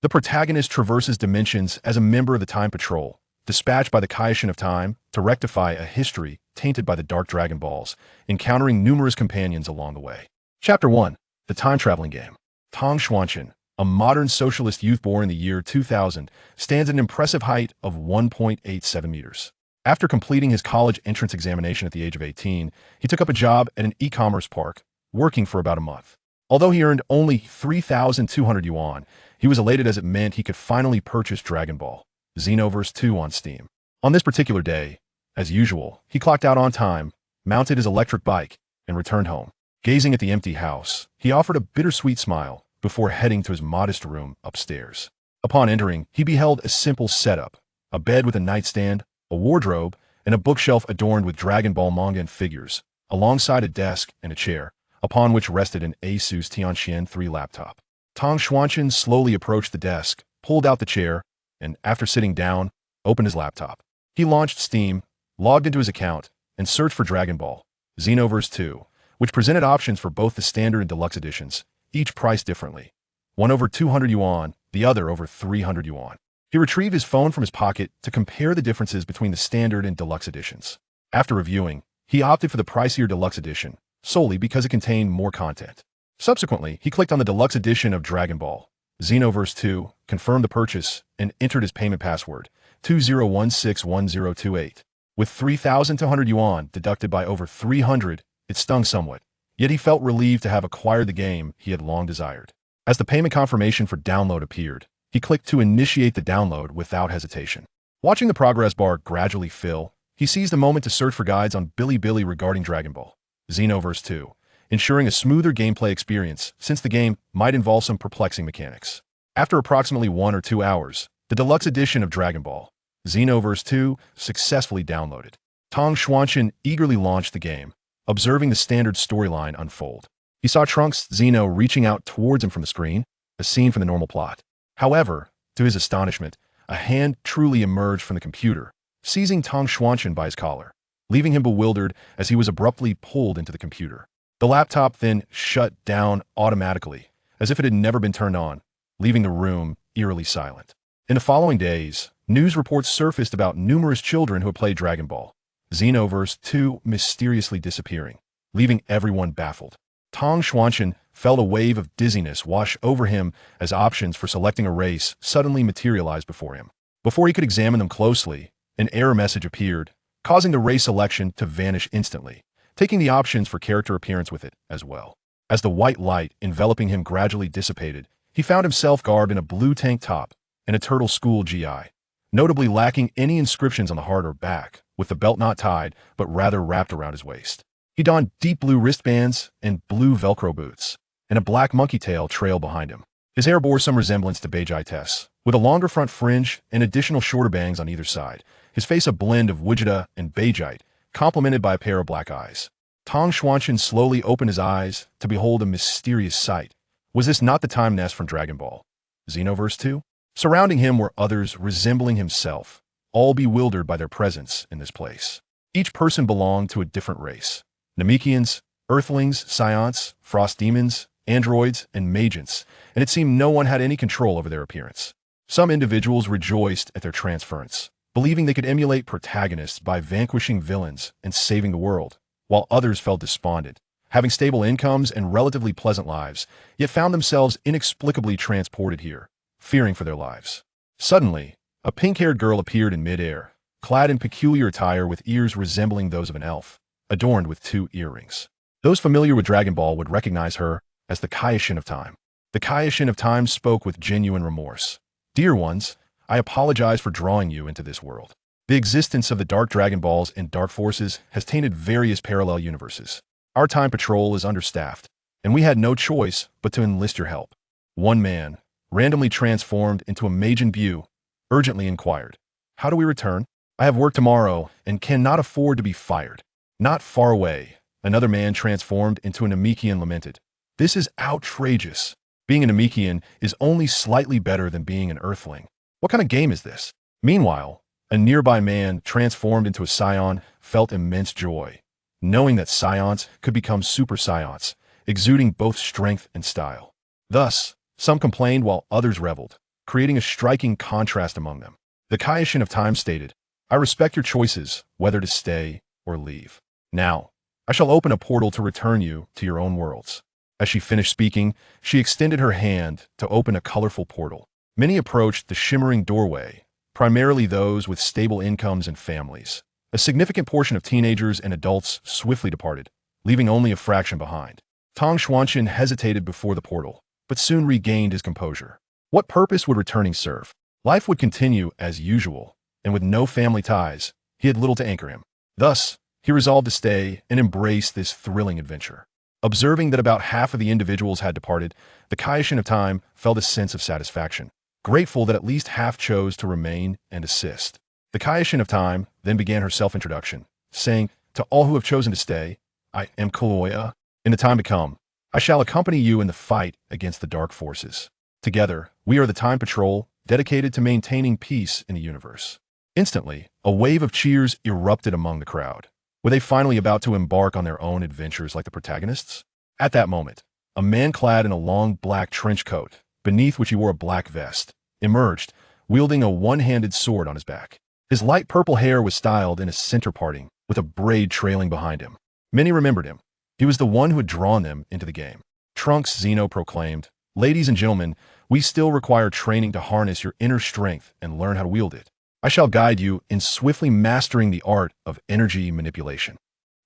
The protagonist traverses dimensions as a member of the Time Patrol, dispatched by the Kaishin of Time to rectify a history tainted by the Dark Dragon Balls, encountering numerous companions along the way. Chapter 1. The Time-Traveling Game. Tang Xuanqin, a modern socialist youth born in the year 2000, stands at an impressive height of 1.87 meters. After completing his college entrance examination at the age of 18, he took up a job at an e-commerce park, working for about a month. Although he earned only 3,200 yuan, he was elated as it meant he could finally purchase Dragon Ball Xenoverse 2 on Steam. On this particular day, as usual, he clocked out on time, mounted his electric bike, and returned home. Gazing at the empty house, he offered a bittersweet smile before heading to his modest room upstairs. Upon entering, he beheld a simple setup: a bed with a nightstand, a wardrobe, and a bookshelf adorned with Dragon Ball manga and figures, alongside a desk and a chair, upon which rested an Asus Tiantian 3 laptop. Tang Xuanqin slowly approached the desk, pulled out the chair, and after sitting down, opened his laptop. He launched Steam, logged into his account, and searched for Dragon Ball Xenoverse 2, which presented options for both the standard and deluxe editions, each priced differently. One over 200 yuan, the other over 300 yuan. He retrieved his phone from his pocket to compare the differences between the standard and deluxe editions. After reviewing, he opted for the pricier deluxe edition, solely because it contained more content. Subsequently, he clicked on the deluxe edition of Dragon Ball Xenoverse 2, confirmed the purchase, and entered his payment password, 20161028. With 3,200 yuan deducted by over 300, it stung somewhat, yet he felt relieved to have acquired the game he had long desired. As the payment confirmation for download appeared, he clicked to initiate the download without hesitation. Watching the progress bar gradually fill, he seized a moment to search for guides on Bilibili regarding Dragon Ball Xenoverse 2, ensuring a smoother gameplay experience since the game might involve some perplexing mechanics. After approximately 1 or 2 hours, the deluxe edition of Dragon Ball Xenoverse 2 successfully downloaded. Tang Xuanqin eagerly launched the game, observing the standard storyline unfold. He saw Trunks Zeno reaching out towards him from the screen, a scene from the normal plot. However, to his astonishment, a hand truly emerged from the computer, seizing Tang Xuanqin by his collar, leaving him bewildered as he was abruptly pulled into the computer. The laptop then shut down automatically, as if it had never been turned on, leaving the room eerily silent. In the following days, news reports surfaced about numerous children who had played Dragon Ball Xenoverse 2 mysteriously disappearing, leaving everyone baffled. Tang Xuanqin felt a wave of dizziness wash over him as options for selecting a race suddenly materialized before him. Before he could examine them closely, an error message appeared, causing the race selection to vanish instantly, taking the options for character appearance with it as well. As the white light enveloping him gradually dissipated, he found himself garbed in a blue tank top and a turtle school GI, notably lacking any inscriptions on the heart or back, with the belt not tied, but rather wrapped around his waist. He donned deep blue wristbands and blue Velcro boots, and a black monkey tail trailed behind him. His hair bore some resemblance to Beijai Tess, with a longer front fringe and additional shorter bangs on either side, his face a blend of Wichita and Beijite, complemented by a pair of black eyes. Tang Xuanqin slowly opened his eyes to behold a mysterious sight. Was this not the Time Nest from Dragon Ball Xenoverse 2? Surrounding him were others resembling himself, all bewildered by their presence in this place. Each person belonged to a different race. Namekians, Earthlings, Saiyans, Frost Demons, Androids, and Magients, and it seemed no one had any control over their appearance. Some individuals rejoiced at their transference, believing they could emulate protagonists by vanquishing villains and saving the world, while others felt despondent, having stable incomes and relatively pleasant lives, yet found themselves inexplicably transported here, fearing for their lives. Suddenly, a pink-haired girl appeared in midair, clad in peculiar attire with ears resembling those of an elf, adorned with 2 earrings. Those familiar with Dragon Ball would recognize her as the Kaishin of Time. The Kaishin of Time spoke with genuine remorse. "Dear ones, I apologize for drawing you into this world. The existence of the Dark Dragon Balls and Dark Forces has tainted various parallel universes. Our Time Patrol is understaffed, and we had no choice but to enlist your help." One man, randomly transformed into a Majin Buu, urgently inquired, "How do we return? I have work tomorrow and cannot afford to be fired." Not far away, another man transformed into an Namekian lamented, "This is outrageous. Being an Namekian is only slightly better than being an Earthling. What kind of game is this?" Meanwhile, a nearby man transformed into a Saiyan felt immense joy, knowing that Saiyans could become Super Saiyans, exuding both strength and style. Thus, some complained while others reveled, creating a striking contrast among them. The Kaioshin of Time stated, "I respect your choices, whether to stay or leave. Now, I shall open a portal to return you to your own worlds." As she finished speaking, she extended her hand to open a colorful portal. Many approached the shimmering doorway, primarily those with stable incomes and families. A significant portion of teenagers and adults swiftly departed, leaving only a fraction behind. Tang Xuanqin hesitated before the portal, but soon regained his composure. What purpose would returning serve? Life would continue as usual, and with no family ties, he had little to anchor him. Thus, he resolved to stay and embrace this thrilling adventure. Observing that about half of the individuals had departed, the Kaioshin of Time felt a sense of satisfaction, grateful that at least half chose to remain and assist. The Kaioshin of Time then began her self-introduction, saying, "To all who have chosen to stay, I am Kaloya. In the time to come, I shall accompany you in the fight against the dark forces. Together, we are the Time Patrol, dedicated to maintaining peace in the universe." Instantly, a wave of cheers erupted among the crowd. Were they finally about to embark on their own adventures like the protagonists? At that moment, a man clad in a long black trench coat, beneath which he wore a black vest, emerged, wielding a one-handed sword on his back. His light purple hair was styled in a center parting, with a braid trailing behind him. Many remembered him. He was the one who had drawn them into the game. Trunks Zeno proclaimed, "Ladies and gentlemen, we still require training to harness your inner strength and learn how to wield it. I shall guide you in swiftly mastering the art of energy manipulation."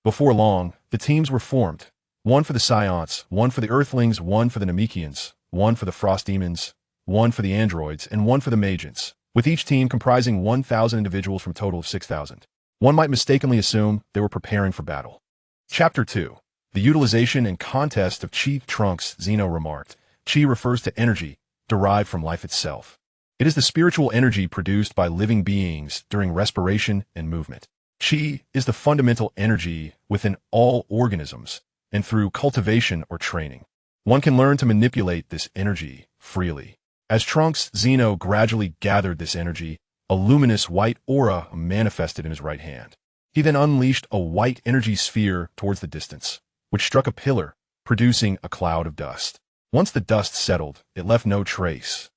Before long, the teams were formed. One for the Saiyans, one for the Earthlings, one for the Namekians, one for the Frost Demons, one for the Androids, and one for the Magians, with each team comprising 1,000 individuals from a total of 6,000. One might mistakenly assume they were preparing for battle. Chapter 2. The Utilization and Contest of Chi. Trunks Zeno remarked, "Chi refers to energy, derived from life itself. It is the spiritual energy produced by living beings during respiration and movement. Chi is the fundamental energy within all organisms, and through cultivation or training, one can learn to manipulate this energy freely." As Trunks Zeno gradually gathered this energy, a luminous white aura manifested in his right hand. He then unleashed a white energy sphere towards the distance, which struck a pillar, producing a cloud of dust. Once the dust settled, it left no trace,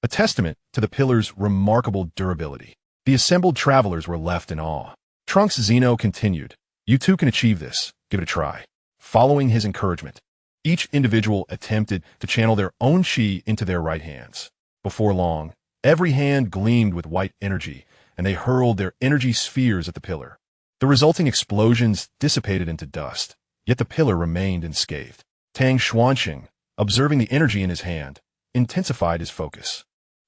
a testament to the pillar's remarkable durability. The assembled travelers were left in awe. Trunks Zeno continued, "You too can achieve this. Give it a try." Following his encouragement, each individual attempted to channel their own chi into their right hands. Before long, every hand gleamed with white energy, and they hurled their energy spheres at the pillar. The resulting explosions dissipated into dust, yet the pillar remained unscathed. Tang Xuanqing, observing the energy in his hand, intensified his focus.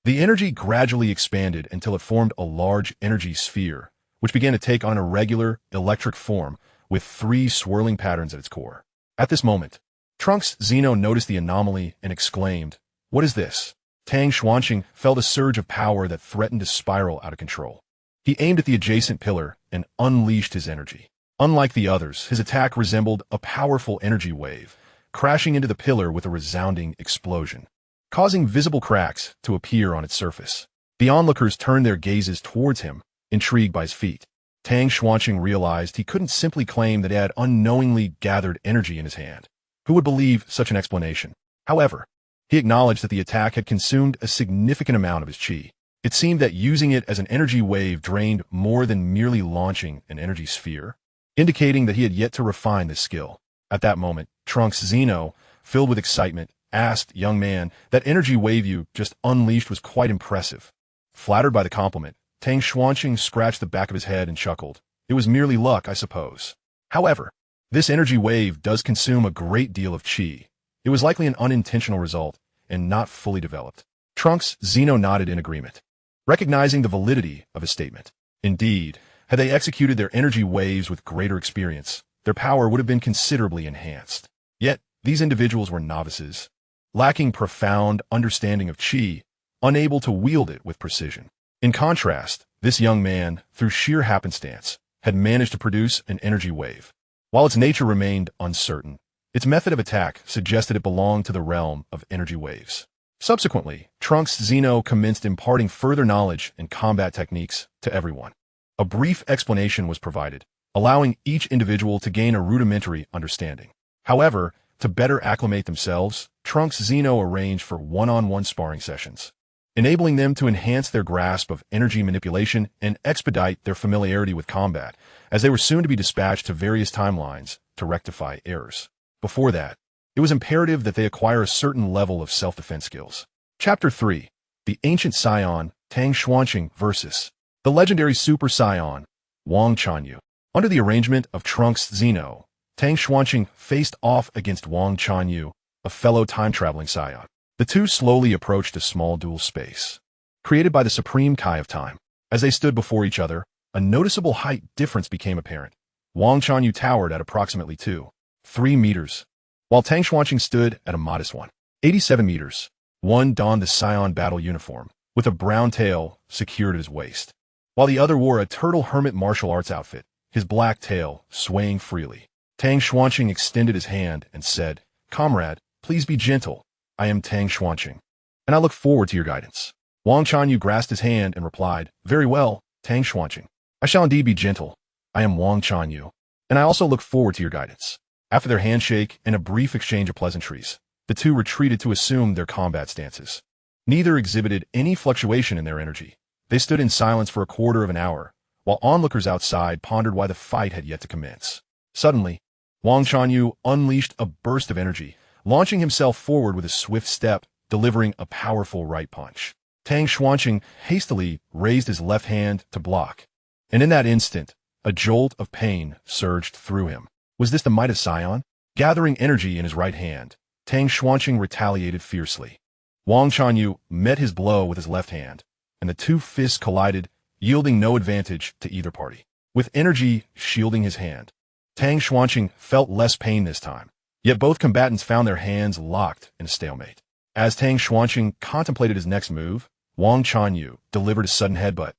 The energy gradually expanded until it formed a large energy sphere, which began to take on an irregular, electric form with 3 swirling patterns at its core. At this moment, Trunks Zeno noticed the anomaly and exclaimed, "What is this?" Tang Xuanqing felt a surge of power that threatened to spiral out of control. He aimed at the adjacent pillar and unleashed his energy. Unlike the others, his attack resembled a powerful energy wave, crashing into the pillar with a resounding explosion, causing visible cracks to appear on its surface. The onlookers turned their gazes towards him, intrigued by his feat. Tang Xuanqing realized he couldn't simply claim that he had unknowingly gathered energy in his hand. Who would believe such an explanation? However, he acknowledged that the attack had consumed a significant amount of his chi. It seemed that using it as an energy wave drained more than merely launching an energy sphere, indicating that he had yet to refine this skill. At that moment, Trunks Zeno, filled with excitement, asked, "Young man, that energy wave you just unleashed was quite impressive." Flattered by the compliment, Tang Xuanqing scratched the back of his head and chuckled. "It was merely luck, I suppose. However, this energy wave does consume a great deal of chi. It was likely an unintentional result and not fully developed." Trunks Zeno nodded in agreement, recognizing the validity of his statement. Indeed, had they executed their energy waves with greater experience, their power would have been considerably enhanced. Yet, these individuals were novices, lacking profound understanding of chi, unable to wield it with precision. In contrast, this young man, through sheer happenstance, had managed to produce an energy wave. While its nature remained uncertain, its method of attack suggested it belonged to the realm of energy waves. Subsequently, Trunks Zeno commenced imparting further knowledge and combat techniques to everyone. A brief explanation was provided, allowing each individual to gain a rudimentary understanding. However, to better acclimate themselves, Trunks Zeno arranged for one-on-one sparring sessions. enabling them to enhance their grasp of energy manipulation and expedite their familiarity with combat, as they were soon to be dispatched to various timelines to rectify errors. Before that, it was imperative that they acquire a certain level of self-defense skills. Chapter 3. The Ancient Saiyan, Tang Xuanqing versus the legendary Super Saiyan, Wang Chanyu. Under the arrangement of Trunks Zeno, Tang Xuanqing faced off against Wang Chanyu, a fellow time-traveling Saiyan. The two slowly approached a small dual space, created by the Supreme Kai of Time. As they stood before each other, a noticeable height difference became apparent. Wang Chanyu towered at approximately 2.3 meters, while Tang Xuanqing stood at a modest 1.87 meters. One donned the Saiyan battle uniform, with a brown tail secured at his waist, while the other wore a turtle hermit martial arts outfit, his black tail swaying freely. Tang Xuanqing extended his hand and said, "Comrade, please be gentle. I am Tang Xuanqing, and I look forward to your guidance." Wang Chanyu grasped his hand and replied, "Very well, Tang Xuanqing. I shall indeed be gentle. I am Wang Chanyu, and I also look forward to your guidance." After their handshake and a brief exchange of pleasantries, the two retreated to assume their combat stances. Neither exhibited any fluctuation in their energy. They stood in silence for a quarter of an hour, while onlookers outside pondered why the fight had yet to commence. Suddenly, Wang Chanyu unleashed a burst of energy, launching himself forward with a swift step, delivering a powerful right punch. Tang Xuanqing hastily raised his left hand to block, and in that instant, a jolt of pain surged through him. Was this the might of Saiyan? Gathering energy in his right hand, Tang Xuanqing retaliated fiercely. Wang Chanyu met his blow with his left hand, and the two fists collided, yielding no advantage to either party. With energy shielding his hand, Tang Xuanqing felt less pain this time, yet both combatants found their hands locked in a stalemate. As Tang Xuanqing contemplated his next move, Wang Chanyu delivered a sudden headbutt,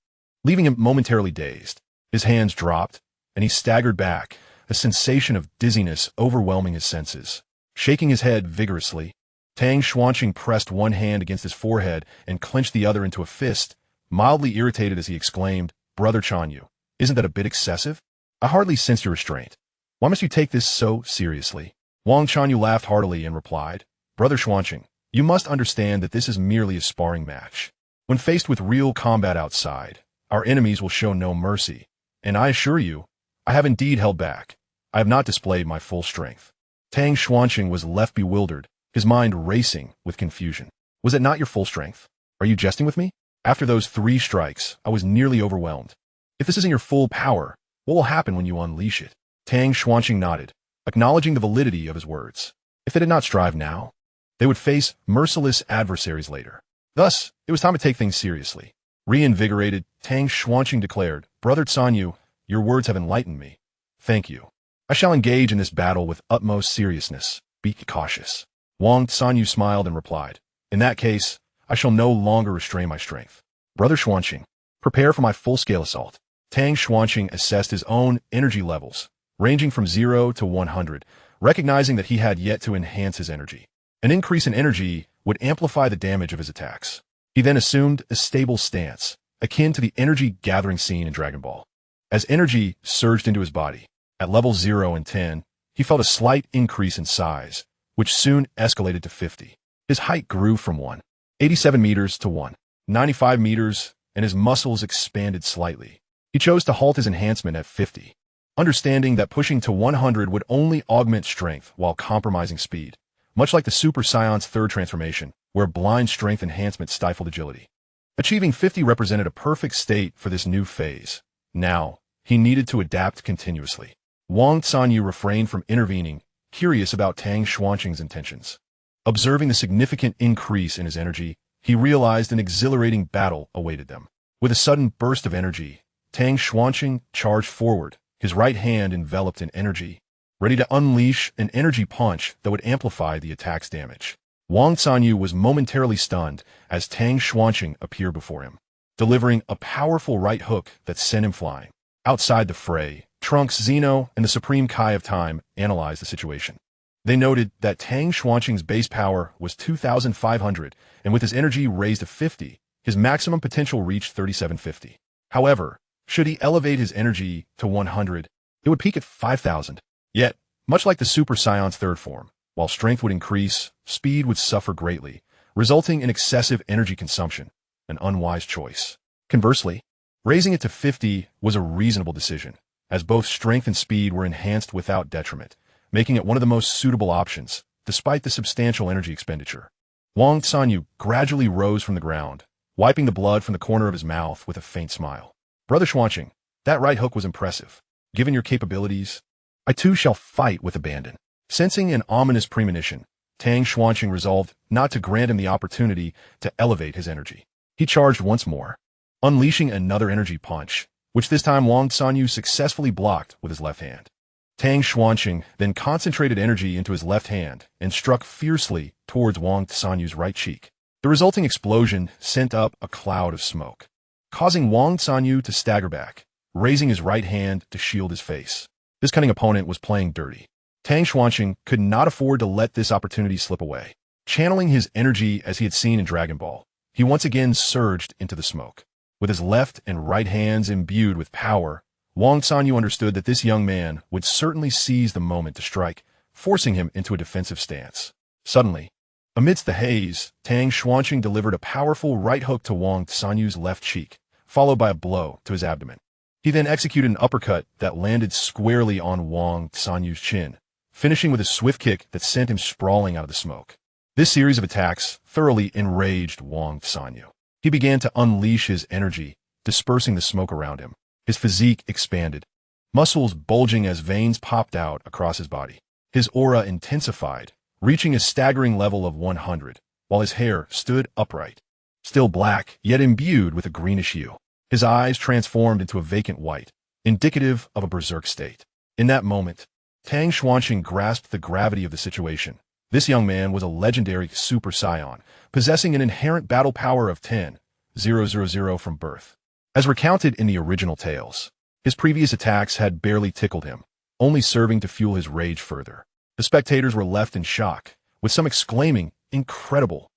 leaving him momentarily dazed. His hands dropped, and he staggered back, a sensation of dizziness overwhelming his senses. Shaking his head vigorously, Tang Xuanqing pressed one hand against his forehead and clenched the other into a fist, mildly irritated as he exclaimed, "Brother Chanyu, isn't that a bit excessive? I hardly sense your restraint. Why must you take this so seriously?" Wang Chanyu laughed heartily and replied, "Brother Xuanqing, you must understand that this is merely a sparring match. When faced with real combat outside, our enemies will show no mercy, and I assure you, I have indeed held back. I have not displayed my full strength." Tang Xuanqing was left bewildered, his mind racing with confusion. "Was it not your full strength? Are you jesting with me? After those 3 strikes, I was nearly overwhelmed. If this isn't your full power, what will happen when you unleash it?" Tang Xuanqing nodded, acknowledging the validity of his words. If they did not strive now, they would face merciless adversaries later. Thus, it was time to take things seriously. Reinvigorated, Tang Xuanqing declared, "Brother Chanyu, your words have enlightened me. Thank you. I shall engage in this battle with utmost seriousness. Be cautious." Wang Chanyu smiled and replied, "In that case, I shall no longer restrain my strength. Brother Xuanqing, prepare for my full-scale assault." Tang Xuanqing assessed his own energy levels, ranging from 0 to 100, recognizing that he had yet to enhance his energy. An increase in energy would amplify the damage of his attacks. He then assumed a stable stance, akin to the energy gathering scene in Dragon Ball. As energy surged into his body, at levels 0 and 10, he felt a slight increase in size, which soon escalated to 50. His height grew from 1.87 meters to 1.95 meters, and his muscles expanded slightly. He chose to halt his enhancement at 50, understanding that pushing to 100 would only augment strength while compromising speed, much like the Super Saiyan's third transformation, where blind strength enhancement stifled agility. Achieving 50 represented a perfect state for this new phase. Now, he needed to adapt continuously. Wang Chanyu refrained from intervening, curious about Tang Xuanqing's intentions. Observing the significant increase in his energy, he realized an exhilarating battle awaited them. With a sudden burst of energy, Tang Xuanqing charged forward, his right hand enveloped in energy, ready to unleash an energy punch that would amplify the attack's damage. Wang Chanyu was momentarily stunned as Tang Xuanqing appeared before him, delivering a powerful right hook that sent him flying. Outside the fray, Trunks Zeno and the Supreme Kai of Time analyzed the situation. They noted that Tang Xuanqing's base power was 2,500, and with his energy raised to 50, his maximum potential reached 3,750. However, should he elevate his energy to 100, it would peak at 5,000. Yet, much like the Super Saiyan's third form, while strength would increase, speed would suffer greatly, resulting in excessive energy consumption. an unwise choice. Conversely, raising it to 50 was a reasonable decision, as both strength and speed were enhanced without detriment, making it one of the most suitable options, despite the substantial energy expenditure. Wang Sanyu gradually rose from the ground, wiping the blood from the corner of his mouth with a faint smile. Brother Xuanqing, that right hook was impressive. Given your capabilities, I too shall fight with abandon. Sensing an ominous premonition, Tang Xuanqing resolved not to grant him the opportunity to elevate his energy. He charged once more, unleashing another energy punch, which this time Wang Sanyu successfully blocked with his left hand. Tang Xuanqing then concentrated energy into his left hand and struck fiercely towards Wang Sanyu's right cheek. The resulting explosion sent up a cloud of smoke, causing Wang Sanyu to stagger back, raising his right hand to shield his face. This cunning opponent was playing dirty. Tang Xuanqing could not afford to let this opportunity slip away. Channeling his energy as he had seen in Dragon Ball, he once again surged into the smoke. With his left and right hands imbued with power, Wang Sanyu understood that this young man would certainly seize the moment to strike, forcing him into a defensive stance. Suddenly, amidst the haze, Tang Xuanqing delivered a powerful right hook to Wang Sanyu's left cheek, followed by a blow to his abdomen. He then executed an uppercut that landed squarely on Wang Sanyu's chin, finishing with a swift kick that sent him sprawling out of the smoke. This series of attacks thoroughly enraged Wang Sanyu. He began to unleash his energy, dispersing the smoke around him. His physique expanded, muscles bulging as veins popped out across his body. His aura intensified, reaching a staggering level of 100, while his hair stood upright, still black, yet imbued with a greenish hue. His eyes transformed into a vacant white, indicative of a berserk state. In that moment, Tang Xuanqing grasped the gravity of the situation. This young man was a legendary Super Saiyan, possessing an inherent battle power of 10,000 from birth. As recounted in the original tales, his previous attacks had barely tickled him, only serving to fuel his rage further. The spectators were left in shock, with some exclaiming, "Incredible!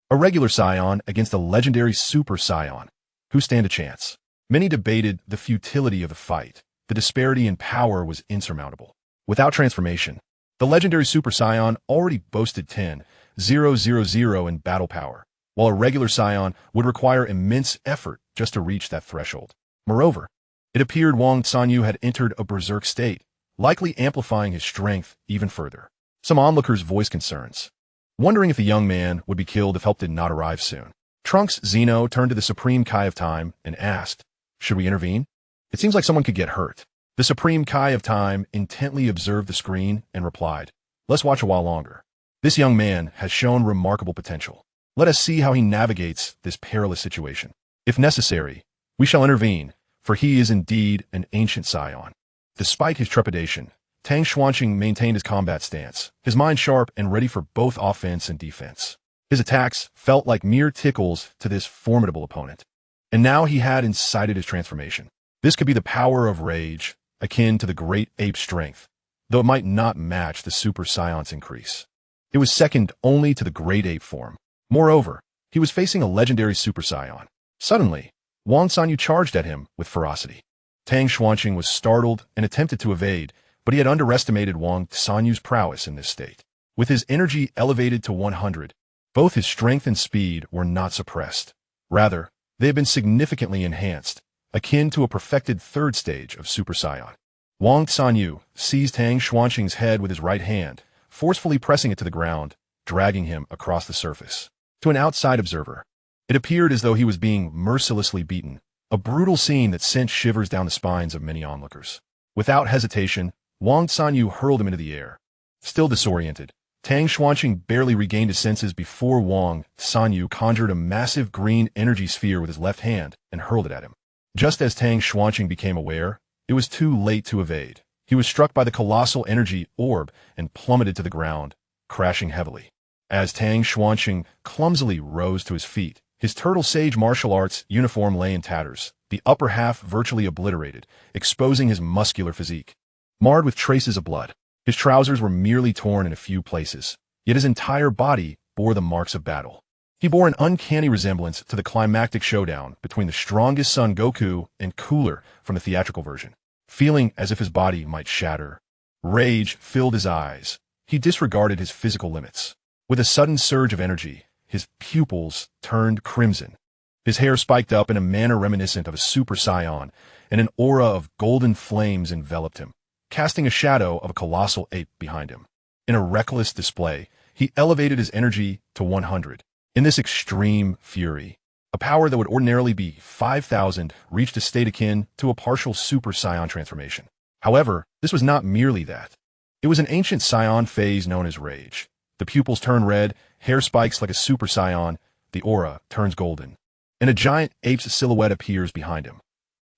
A regular Saiyan against a legendary Super Saiyan. Who stand a chance?" Many debated the futility of the fight. The disparity in power was insurmountable. Without transformation, the legendary Super Saiyan already boasted 10,000 in battle power, while a regular Saiyan would require immense effort just to reach that threshold. Moreover, it appeared Wang Sanyu had entered a berserk state, likely amplifying his strength even further. Some onlookers voiced concerns, wondering if the young man would be killed if help did not arrive soon. Trunks Zeno turned to the Supreme Kai of Time and asked, "Should we intervene? It seems like someone could get hurt." The Supreme Kai of Time intently observed the screen and replied, "Let's watch a while longer. This young man has shown remarkable potential. Let us see how he navigates this perilous situation. If necessary, we shall intervene, for he is indeed an ancient Saiyan." Despite his trepidation, Tang Xuanqing maintained his combat stance, his mind sharp and ready for both offense and defense. His attacks felt like mere tickles to this formidable opponent. And now he had incited his transformation. This could be the power of rage, akin to the great ape strength, though it might not match the Super Saiyan's increase. It was second only to the great ape form. Moreover, he was facing a legendary Super Saiyan. Suddenly, Wang Sanyu charged at him with ferocity. Tang Xuanqing was startled and attempted to evade, but he had underestimated Wang Sanyu's prowess in this state. With his energy elevated to 100, both his strength and speed were not suppressed. Rather, they had been significantly enhanced, akin to a perfected third stage of Super Saiyan. Wang Sanyu seized Tang Xuanqing's head with his right hand, forcefully pressing it to the ground, dragging him across the surface. To an outside observer, it appeared as though he was being mercilessly beaten, a brutal scene that sent shivers down the spines of many onlookers. Without hesitation, Wang Sanyu hurled him into the air. Still disoriented, Tang Xuanqing barely regained his senses before Wang Sanyu conjured a massive green energy sphere with his left hand and hurled it at him. Just as Tang Xuanqing became aware, it was too late to evade. He was struck by the colossal energy orb and plummeted to the ground, crashing heavily. As Tang Xuanqing clumsily rose to his feet, his Turtle Sage martial arts uniform lay in tatters, the upper half virtually obliterated, exposing his muscular physique. Marred with traces of blood, his trousers were merely torn in a few places, yet his entire body bore the marks of battle. He bore an uncanny resemblance to the climactic showdown between the strongest Son Goku and Cooler from the theatrical version. Feeling as if his body might shatter, rage filled his eyes. He disregarded his physical limits. With a sudden surge of energy, his pupils turned crimson, His hair spiked up in a manner reminiscent of a Super Saiyan, and an aura of golden flames enveloped him, casting a shadow of a colossal ape behind him. In a reckless display, he elevated his energy to 100. In this extreme fury, a power that would ordinarily be 5,000 reached a state akin to a partial Super Saiyan transformation. However, this was not merely that. It was an ancient Saiyan phase known as Rage. The pupils turn red, hair spikes like a Super Saiyan, the aura turns golden, and a giant ape's silhouette appears behind him.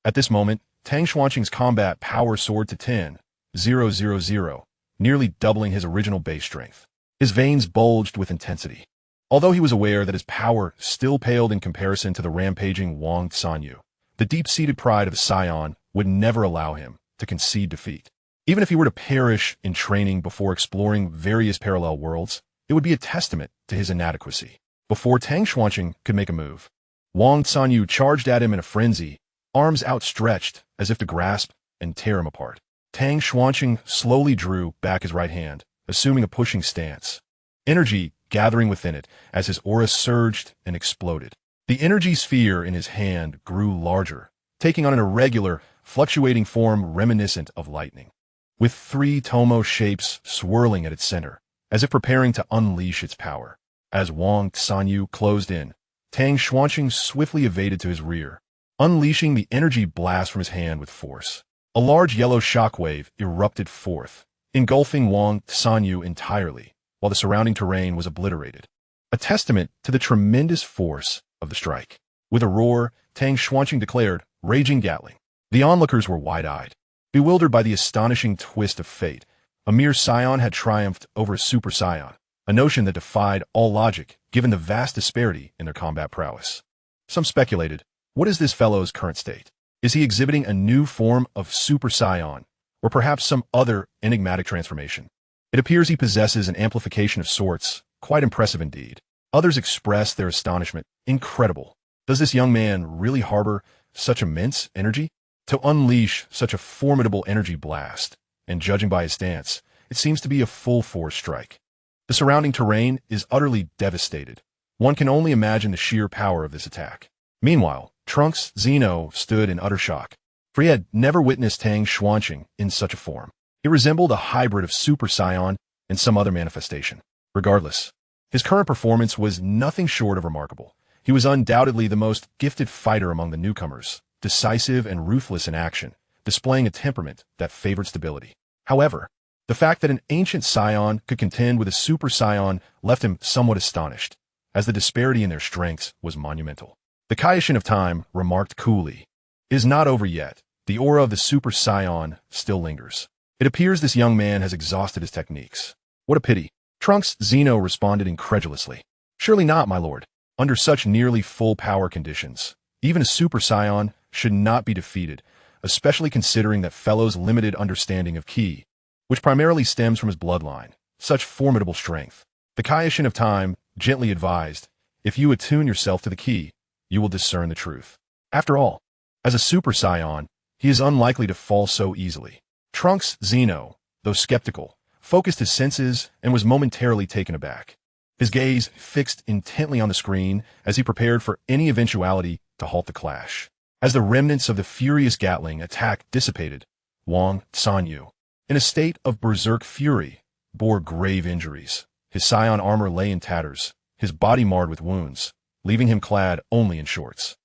At this moment, Tang Xuanqing's combat power soared to 10,000, nearly doubling his original base strength. His veins bulged with intensity. Although he was aware that his power still paled in comparison to the rampaging Wang Sanyu, the deep-seated pride of a Saiyan would never allow him to concede defeat. Even if he were to perish in training before exploring various parallel worlds, it would be a testament to his inadequacy. Before Tang Xuanqing could make a move, Wang Sanyu charged at him in a frenzy, arms outstretched as if to grasp and tear him apart. Tang Xuanqing slowly drew back his right hand, assuming a pushing stance, energy gathering within it as his aura surged and exploded. The energy sphere in his hand grew larger, taking on an irregular, fluctuating form reminiscent of lightning, with 3 Tomo shapes swirling at its center, as if preparing to unleash its power. As Wang Sanyu closed in, Tang Xuanqing swiftly evaded to his rear, unleashing the energy blast from his hand with force. A large yellow shockwave erupted forth, engulfing Wang Sanyu entirely, while the surrounding terrain was obliterated, a testament to the tremendous force of the strike. With a roar, Tang Xuanqing declared, "Raging Gatling." The onlookers were wide-eyed, bewildered by the astonishing twist of fate. A mere Saiyan had triumphed over a Super Saiyan, a notion that defied all logic given the vast disparity in their combat prowess. Some speculated, what is this fellow's current state? Is he exhibiting a new form of Super Saiyan, or perhaps some other enigmatic transformation? It appears he possesses an amplification of sorts, quite impressive indeed. Others expressed their astonishment. Incredible. Does this young man really harbor such immense energy? To unleash such a formidable energy blast, and judging by his stance, it seems to be a full-force strike. The surrounding terrain is utterly devastated. One can only imagine the sheer power of this attack. Meanwhile, Trunks Zeno stood in utter shock, for he had never witnessed Tang Xuanqing in such a form. It resembled a hybrid of Super Saiyan and some other manifestation. Regardless, his current performance was nothing short of remarkable. He was undoubtedly the most gifted fighter among the newcomers, decisive and ruthless in action, displaying a temperament that favored stability. However, the fact that an ancient Saiyan could contend with a Super Saiyan left him somewhat astonished, as the disparity in their strengths was monumental. The Kaioshin of Time remarked coolly, "It is not over yet. The aura of the Super Saiyan still lingers. It appears this young man has exhausted his techniques." "What a pity." Trunks Zeno responded incredulously. "Surely not, my lord. Under such nearly full power conditions, even a Super Saiyan should not be defeated, especially considering that fellow's limited understanding of Ki, which primarily stems from his bloodline, such formidable strength." The Kaioshin of Time gently advised, "If you attune yourself to the Ki, you will discern the truth. After all, as a Super Saiyan, he is unlikely to fall so easily." Trunks Zeno, though skeptical, focused his senses and was momentarily taken aback. His gaze fixed intently on the screen as he prepared for any eventuality to halt the clash. As the remnants of the furious Gatling attack dissipated, Wang Sanyu, in a state of berserk fury, bore grave injuries. His Saiyan armor lay in tatters, his body marred with wounds, leaving him clad only in shorts.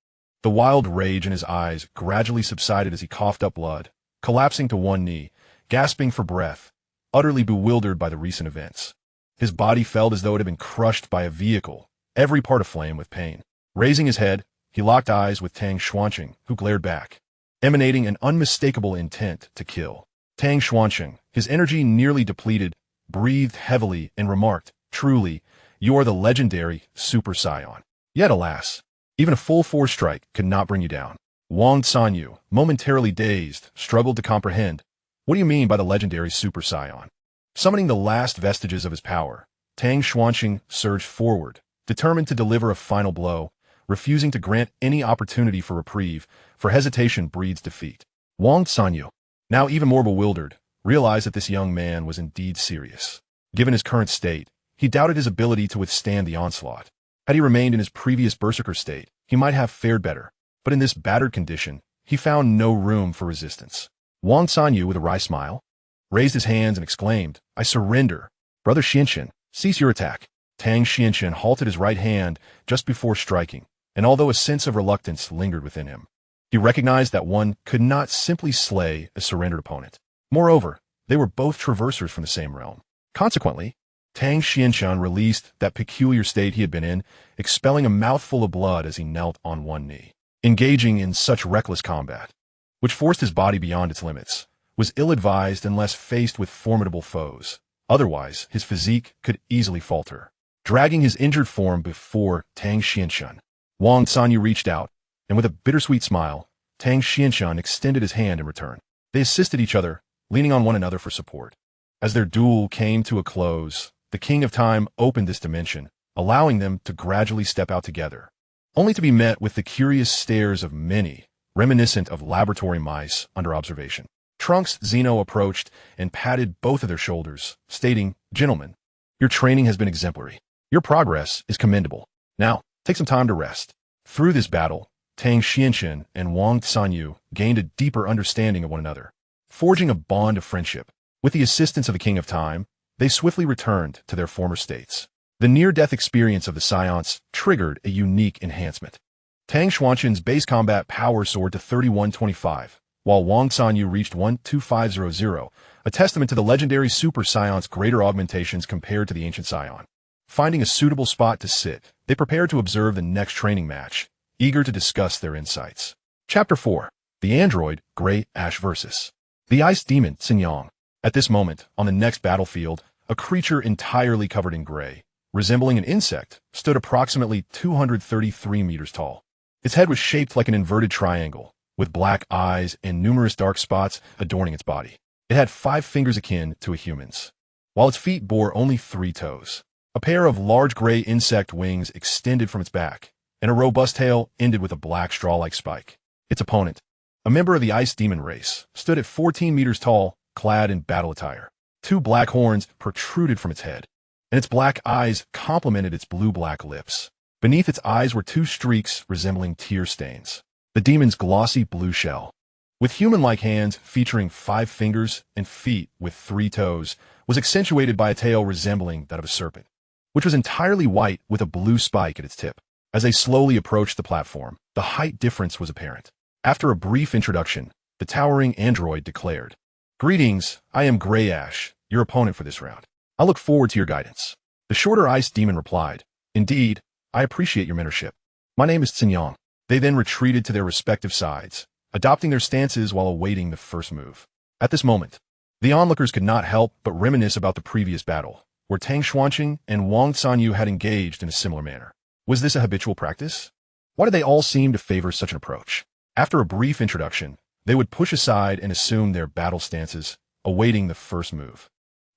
The wild rage in his eyes gradually subsided as he coughed up blood, collapsing to one knee, gasping for breath, utterly bewildered by the recent events. His body felt as though it had been crushed by a vehicle, every part aflame with pain. Raising his head, he locked eyes with Tang Xuanqing, who glared back, emanating an unmistakable intent to kill. Tang Xuanqing, his energy nearly depleted, breathed heavily and remarked, "Truly, you are the legendary Super Saiyan." Yet alas, even a full-force strike could not bring you down. Wang Sanyu, momentarily dazed, struggled to comprehend. "What do you mean by the legendary Super Saiyan?" Summoning the last vestiges of his power, Tang Xuanqing surged forward, determined to deliver a final blow, refusing to grant any opportunity for reprieve, for hesitation breeds defeat. Wang Sanyu, now even more bewildered, realized that this young man was indeed serious. Given his current state, he doubted his ability to withstand the onslaught. Had he remained in his previous berserker state, he might have fared better. But in this battered condition, he found no room for resistance. Wang Sanyu, with a wry smile, raised his hands and exclaimed, "I surrender. Brother Xianxian, cease your attack." Tang Xianxian halted his right hand just before striking, and although a sense of reluctance lingered within him, he recognized that one could not simply slay a surrendered opponent. Moreover, they were both traversers from the same realm. Consequently, Tang Xianxian released that peculiar state he had been in, expelling a mouthful of blood as he knelt on one knee. Engaging in such reckless combat, which forced his body beyond its limits, was ill-advised unless faced with formidable foes. Otherwise, his physique could easily falter. Dragging his injured form before Tang Xianxian, Wang Sanyu reached out, and with a bittersweet smile, Tang Xianxian extended his hand in return. They assisted each other, leaning on one another for support. As their duel came to a close, the King of Time opened this dimension, allowing them to gradually step out together, only to be met with the curious stares of many, reminiscent of laboratory mice under observation. Trunks Zeno approached and patted both of their shoulders, stating, "Gentlemen, your training has been exemplary. Your progress is commendable. Now, take some time to rest." Through this battle, Tang Xianxian and Wang Sanyu gained a deeper understanding of one another, forging a bond of friendship. With the assistance of the King of Time, they swiftly returned to their former states. The near-death experience of the Saiyans triggered a unique enhancement. Tang Xuanqian's base combat power soared to 3125, while Wang Sanyu reached 12500, a testament to the legendary Super Saiyans' greater augmentations compared to the ancient Saiyan. Finding a suitable spot to sit, they prepared to observe the next training match, eager to discuss their insights. Chapter 4. The Android, Gray Ash vs. The Ice Demon, Saiyan. At this moment, on the next battlefield, a creature entirely covered in gray, resembling an insect, stood approximately 233 meters tall. Its head was shaped like an inverted triangle, with black eyes and numerous dark spots adorning its body. It had 5 fingers akin to a human's, while its feet bore only 3 toes. A pair of large gray insect wings extended from its back, and a robust tail ended with a black straw-like spike. Its opponent, a member of the Ice Demon race, stood at 14 meters tall, clad in battle attire. 2 black horns protruded from its head, and its black eyes complemented its blue-black lips. Beneath its eyes were 2 streaks resembling tear stains. The demon's glossy blue shell, with human-like hands featuring 5 fingers and feet with 3 toes, was accentuated by a tail resembling that of a serpent, which was entirely white with a blue spike at its tip. As they slowly approached the platform, the height difference was apparent. After a brief introduction, the towering android declared, "Greetings, I am Gray Ash, your opponent for this round. I look forward to your guidance." The shorter Ice Demon replied, "Indeed, I appreciate your mentorship. My name is Saiyan." They then retreated to their respective sides, adopting their stances while awaiting the first move. At this moment, the onlookers could not help but reminisce about the previous battle, where Tang Xuanqing and Wang Sanyu had engaged in a similar manner. Was this a habitual practice? Why did they all seem to favor such an approach? After a brief introduction, they would push aside and assume their battle stances, awaiting the first move.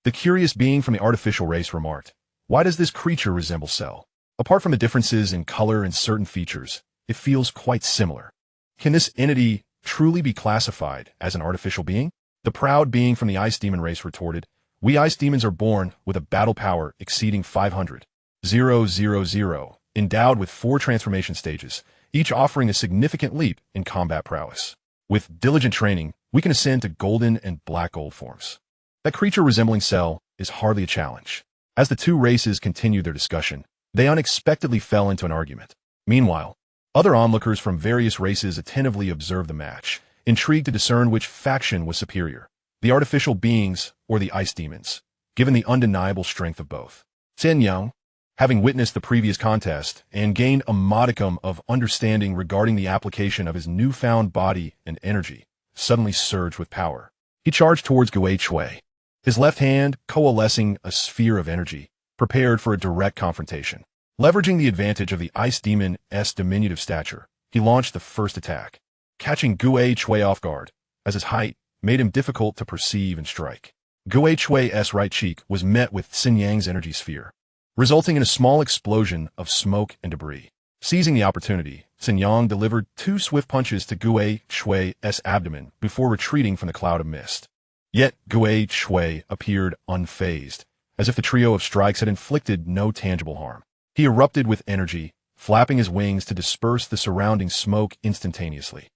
The curious being from the artificial race remarked, "Why does this creature resemble Cell? Apart from the differences in color and certain features, it feels quite similar. Can this entity truly be classified as an artificial being?" The proud being from the Ice Demon race retorted, "We Ice Demons are born with a battle power exceeding 500,000, endowed with 4 transformation stages, each offering a significant leap in combat prowess. With diligent training, we can ascend to golden and black gold forms. That creature resembling Cell is hardly a challenge." As the 2 races continued their discussion, they unexpectedly fell into an argument. Meanwhile, other onlookers from various races attentively observed the match, intrigued to discern which faction was superior, the artificial beings or the Ice Demons, given the undeniable strength of both. Saiyan, having witnessed the previous contest and gained a modicum of understanding regarding the application of his newfound body and energy, suddenly surged with power. He charged towards Gui Chui, his left hand coalescing a sphere of energy, prepared for a direct confrontation. Leveraging the advantage of the Ice Demon's diminutive stature, he launched the first attack, catching Gui Chui off guard, as his height made him difficult to perceive and strike. Gui Chui's right cheek was met with Xinyang's energy sphere, resulting in a small explosion of smoke and debris. Seizing the opportunity, Xinyang delivered 2 swift punches to Gui Chui's abdomen before retreating from the cloud of mist. Yet Gui Chui appeared unfazed, as if the trio of strikes had inflicted no tangible harm. He erupted with energy, flapping his wings to disperse the surrounding smoke instantaneously.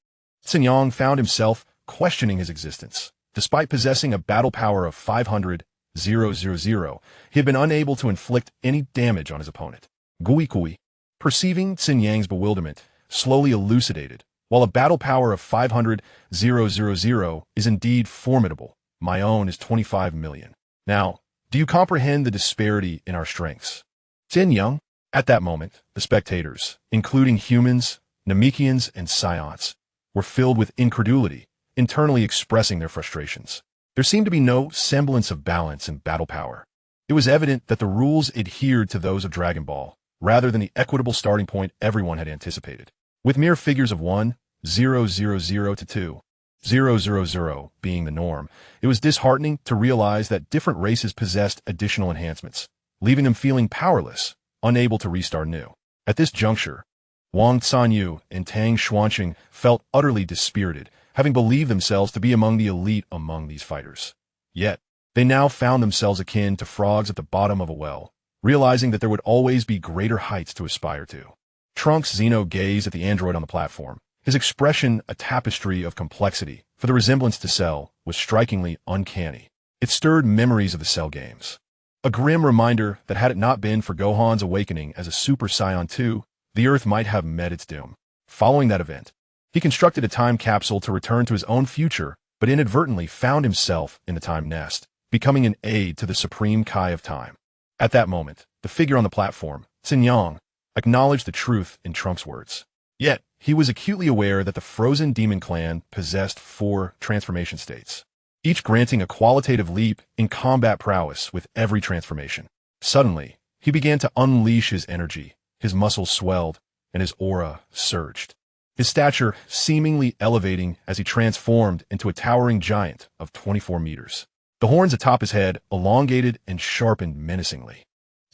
Saiyan found himself questioning his existence. Despite possessing a battle power of 500,000, he had been unable to inflict any damage on his opponent. Gui, perceiving Xin Yang's bewilderment, slowly elucidated. While a battle power of 500,000 is indeed formidable, my own is 25 million. Now, do you comprehend the disparity in our strengths? Xin Yang. At that moment, the spectators, including humans, Namekians, and Saiyans, were filled with incredulity, internally expressing their frustrations. There seemed to be no semblance of balance in battle power. It was evident that the rules adhered to those of Dragon Ball, rather than the equitable starting point everyone had anticipated. With mere figures of 1, 0, 0, 0 to 2, 0, 0, 0 being the norm, it was disheartening to realize that different races possessed additional enhancements, leaving them feeling powerless, unable to restart new. At this juncture, Wang Canyu and Tang Xuanqing felt utterly dispirited, having believed themselves to be among the elite among these fighters. Yet, they now found themselves akin to frogs at the bottom of a well, realizing that there would always be greater heights to aspire to. Trunks Zeno gazed at the android on the platform, his expression a tapestry of complexity, for the resemblance to Cell was strikingly uncanny. It stirred memories of the Cell games. A grim reminder that had it not been for Gohan's awakening as a Super Saiyan 2, the Earth might have met its doom. Following that event, he constructed a time capsule to return to his own future, but inadvertently found himself in the time nest, becoming an aid to the Supreme Kai of Time. At that moment, the figure on the platform, Xin Yang, acknowledged the truth in Trunks' words. Yet, he was acutely aware that the Frozen Demon Clan possessed 4 transformation states, each granting a qualitative leap in combat prowess with every transformation. Suddenly, he began to unleash his energy, his muscles swelled, and his aura surged, his stature seemingly elevating as he transformed into a towering giant of 24 meters. The horns atop his head elongated and sharpened menacingly.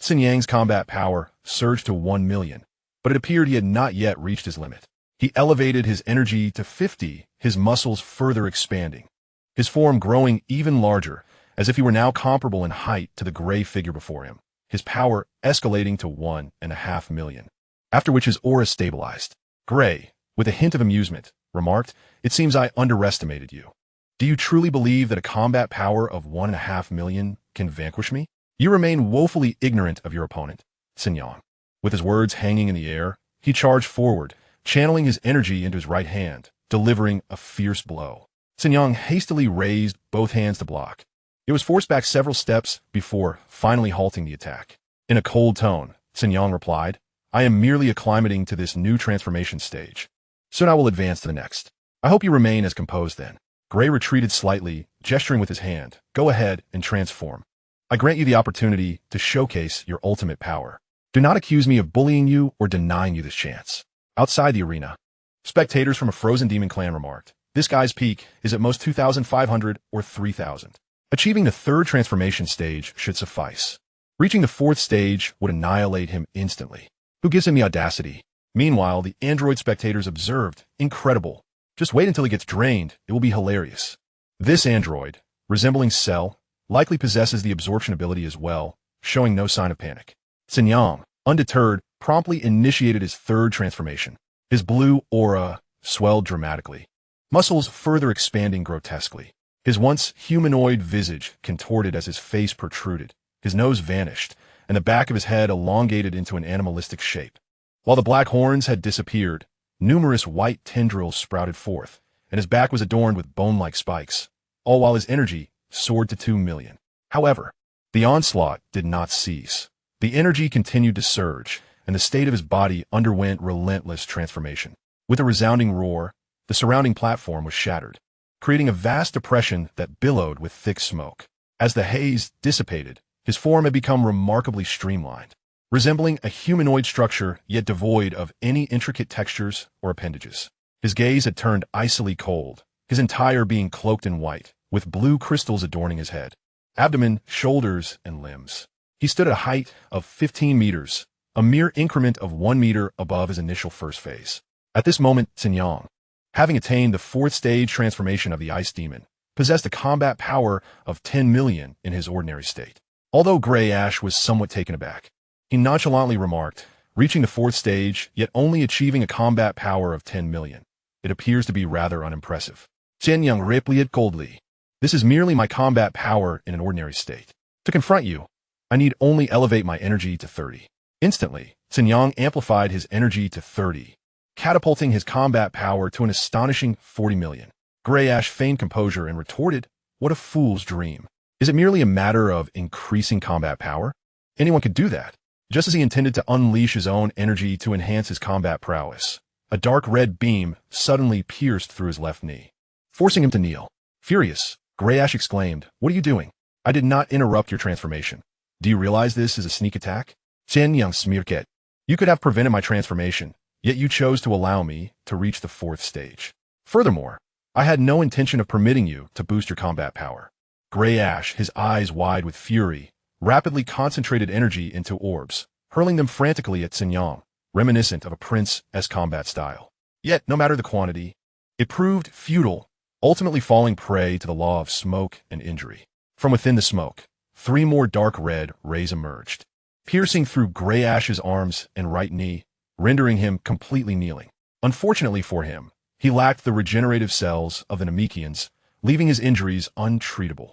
Xin Yang's combat power surged to 1 million, but it appeared he had not yet reached his limit. He elevated his energy to 50, his muscles further expanding, his form growing even larger, as if he were now comparable in height to the gray figure before him, his power escalating to 1.5 million. After which his aura stabilized. Gray, with a hint of amusement, remarked, "It seems I underestimated you. Do you truly believe that a combat power of 1.5 million can vanquish me? You remain woefully ignorant of your opponent, Xin Yang." With his words hanging in the air, he charged forward, channeling his energy into his right hand, delivering a fierce blow. Xin Yang hastily raised both hands to block. It was forced back several steps before finally halting the attack. In a cold tone, Xin Yang replied, "I am merely acclimating to this new transformation stage. Soon I will advance to the next. I hope you remain as composed then." Gray retreated slightly, gesturing with his hand. "Go ahead and transform. I grant you the opportunity to showcase your ultimate power. Do not accuse me of bullying you or denying you this chance." Outside the arena, spectators from a Frozen Demon Clan remarked, "This guy's peak is at most 2,500 or 3,000. Achieving the 3rd transformation stage should suffice. Reaching the 4th stage would annihilate him instantly. Who gives him the audacity?" Meanwhile, the android spectators observed, "Incredible. Just wait until he gets drained. It will be hilarious." This android, resembling Cell, likely possesses the absorption ability as well, showing no sign of panic. Xin Yang, undeterred, promptly initiated his 3rd transformation. His blue aura swelled dramatically, muscles further expanding grotesquely. His once humanoid visage contorted as his face protruded, his nose vanished, and the back of his head elongated into an animalistic shape. While the black horns had disappeared, numerous white tendrils sprouted forth, and his back was adorned with bone-like spikes, all while his energy soared to 2 million. However, the onslaught did not cease. The energy continued to surge, and the state of his body underwent relentless transformation. With a resounding roar, the surrounding platform was shattered, creating a vast depression that billowed with thick smoke. As the haze dissipated, his form had become remarkably streamlined, resembling a humanoid structure yet devoid of any intricate textures or appendages. His gaze had turned icily cold, his entire being cloaked in white, with blue crystals adorning his head, abdomen, shoulders, and limbs. He stood at a height of 15 meters, a mere increment of 1 meter above his initial first phase. At this moment, Xin Yang, having attained the 4th stage transformation of the Ice Demon, possessed a combat power of 10 million in his ordinary state. Although Gray Ash was somewhat taken aback, he nonchalantly remarked, reaching the 4th stage, yet only achieving a combat power of 10 million. It appears to be rather unimpressive. Saiyan replied coldly. This is merely my combat power in an ordinary state. To confront you, I need only elevate my energy to 30. Instantly, Saiyan amplified his energy to 30, catapulting his combat power to an astonishing 40 million. Grey Ash feigned composure and retorted, what a fool's dream. Is it merely a matter of increasing combat power? Anyone could do that. Just as he intended to unleash his own energy to enhance his combat prowess, a dark red beam suddenly pierced through his left knee, forcing him to kneel. Furious, Grey Ash exclaimed, what are you doing? I did not interrupt your transformation. Do you realize this is a sneak attack? Saiyan smirked. You could have prevented my transformation, yet you chose to allow me to reach the 4th stage. Furthermore, I had no intention of permitting you to boost your combat power. Grey Ash, his eyes wide with fury, rapidly concentrated energy into orbs, hurling them frantically at Saiyan, reminiscent of a prince's combat style. Yet, no matter the quantity, it proved futile, ultimately falling prey to the law of smoke and injury. From within the smoke, 3 more dark red rays emerged, piercing through Grey Ash's arms and right knee, rendering him completely kneeling. Unfortunately for him, he lacked the regenerative cells of the Namekians, leaving his injuries untreatable.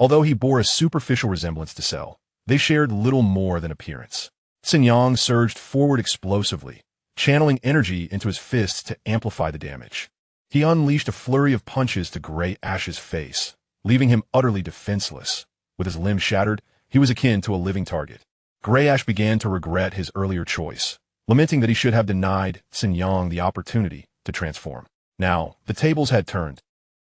Although he bore a superficial resemblance to Cell, they shared little more than appearance. Saiyan surged forward explosively, channeling energy into his fists to amplify the damage. He unleashed a flurry of punches to Grey Ash's face, leaving him utterly defenseless. With his limbs shattered, he was akin to a living target. Grey Ash began to regret his earlier choice, lamenting that he should have denied Saiyan the opportunity to transform. Now, the tables had turned.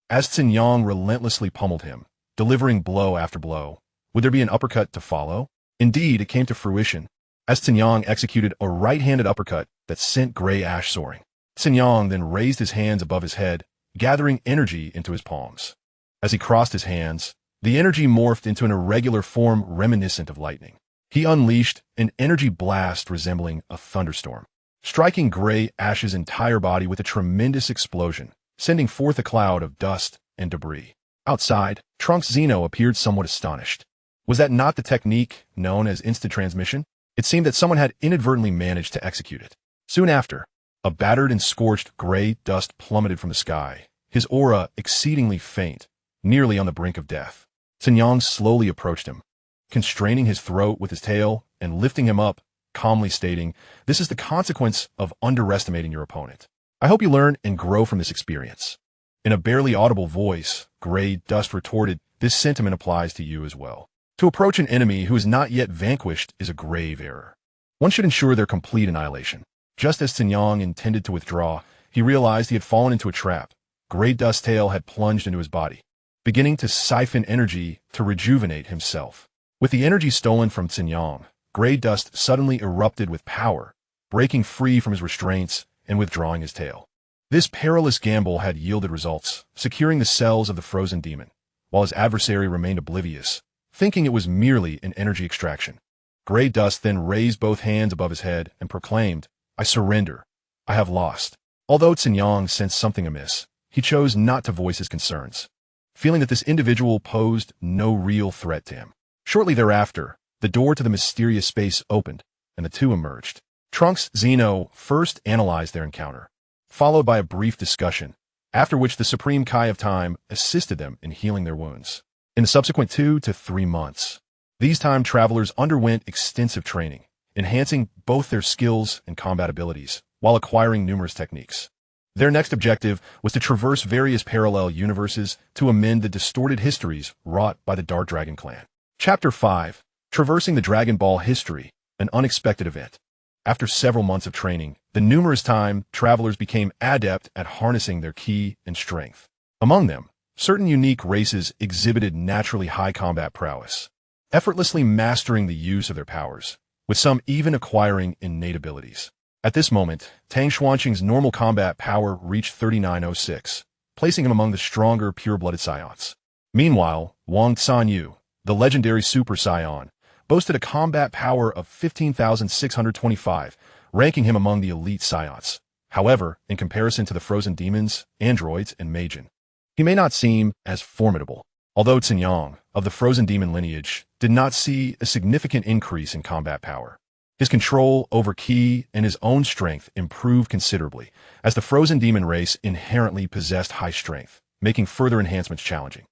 As Saiyan relentlessly pummeled him, delivering blow after blow, would there be an uppercut to follow? Indeed, it came to fruition, as Saiyan executed a right-handed uppercut that sent Grey Ash soaring. Saiyan then raised his hands above his head, gathering energy into his palms. As he crossed his hands, the energy morphed into an irregular form reminiscent of lightning. He unleashed an energy blast resembling a thunderstorm, striking Grey Ash's entire body with a tremendous explosion, sending forth a cloud of dust and debris. Outside, Trunks Zeno appeared somewhat astonished. Was that not the technique known as instant transmission? It seemed that someone had inadvertently managed to execute it. Soon after, a battered and scorched gray dust plummeted from the sky, his aura exceedingly faint, nearly on the brink of death. Saiyan slowly approached him, constraining his throat with his tail and lifting him up, calmly stating, "This is the consequence of underestimating your opponent. I hope you learn and grow from this experience." In a barely audible voice, Gray Dust retorted, "This sentiment applies to you as well. To approach an enemy who is not yet vanquished is a grave error. One should ensure their complete annihilation." Just as Saiyan intended to withdraw, he realized he had fallen into a trap. Gray Dust's tail had plunged into his body, beginning to siphon energy to rejuvenate himself. With the energy stolen from Saiyan, Gray Dust suddenly erupted with power, breaking free from his restraints and withdrawing his tail. This perilous gamble had yielded results, securing the cells of the frozen demon, while his adversary remained oblivious, thinking it was merely an energy extraction. Gray Dust then raised both hands above his head and proclaimed, "I surrender. I have lost." Although Saiyan sensed something amiss, he chose not to voice his concerns, feeling that this individual posed no real threat to him. Shortly thereafter, the door to the mysterious space opened, and the two emerged. Trunks Zeno first analyzed their encounter, followed by a brief discussion, after which the Supreme Kai of Time assisted them in healing their wounds. In the subsequent 2 to 3 months, these time travelers underwent extensive training, enhancing both their skills and combat abilities, while acquiring numerous techniques. Their next objective was to traverse various parallel universes to amend the distorted histories wrought by the Dark Dragon clan. Chapter 5. Traversing the Dragon Ball History, an unexpected event. After several months of training, the numerous time travelers became adept at harnessing their ki and strength. Among them, certain unique races exhibited naturally high combat prowess, effortlessly mastering the use of their powers, with some even acquiring innate abilities. At this moment, Tang Xuanqing's normal combat power reached 3906, placing him among the stronger pure-blooded Saiyans. Meanwhile, Wang Sanyu, the legendary Super Saiyan, boasted a combat power of 15,625, ranking him among the elite Saiyans. However, in comparison to the frozen demons, androids, and Majin, he may not seem as formidable. Although Saiyan, of the frozen demon lineage, did not see a significant increase in combat power, His control over Qi and his own strength improved considerably, as the frozen demon race inherently possessed high strength, making further enhancements challenging.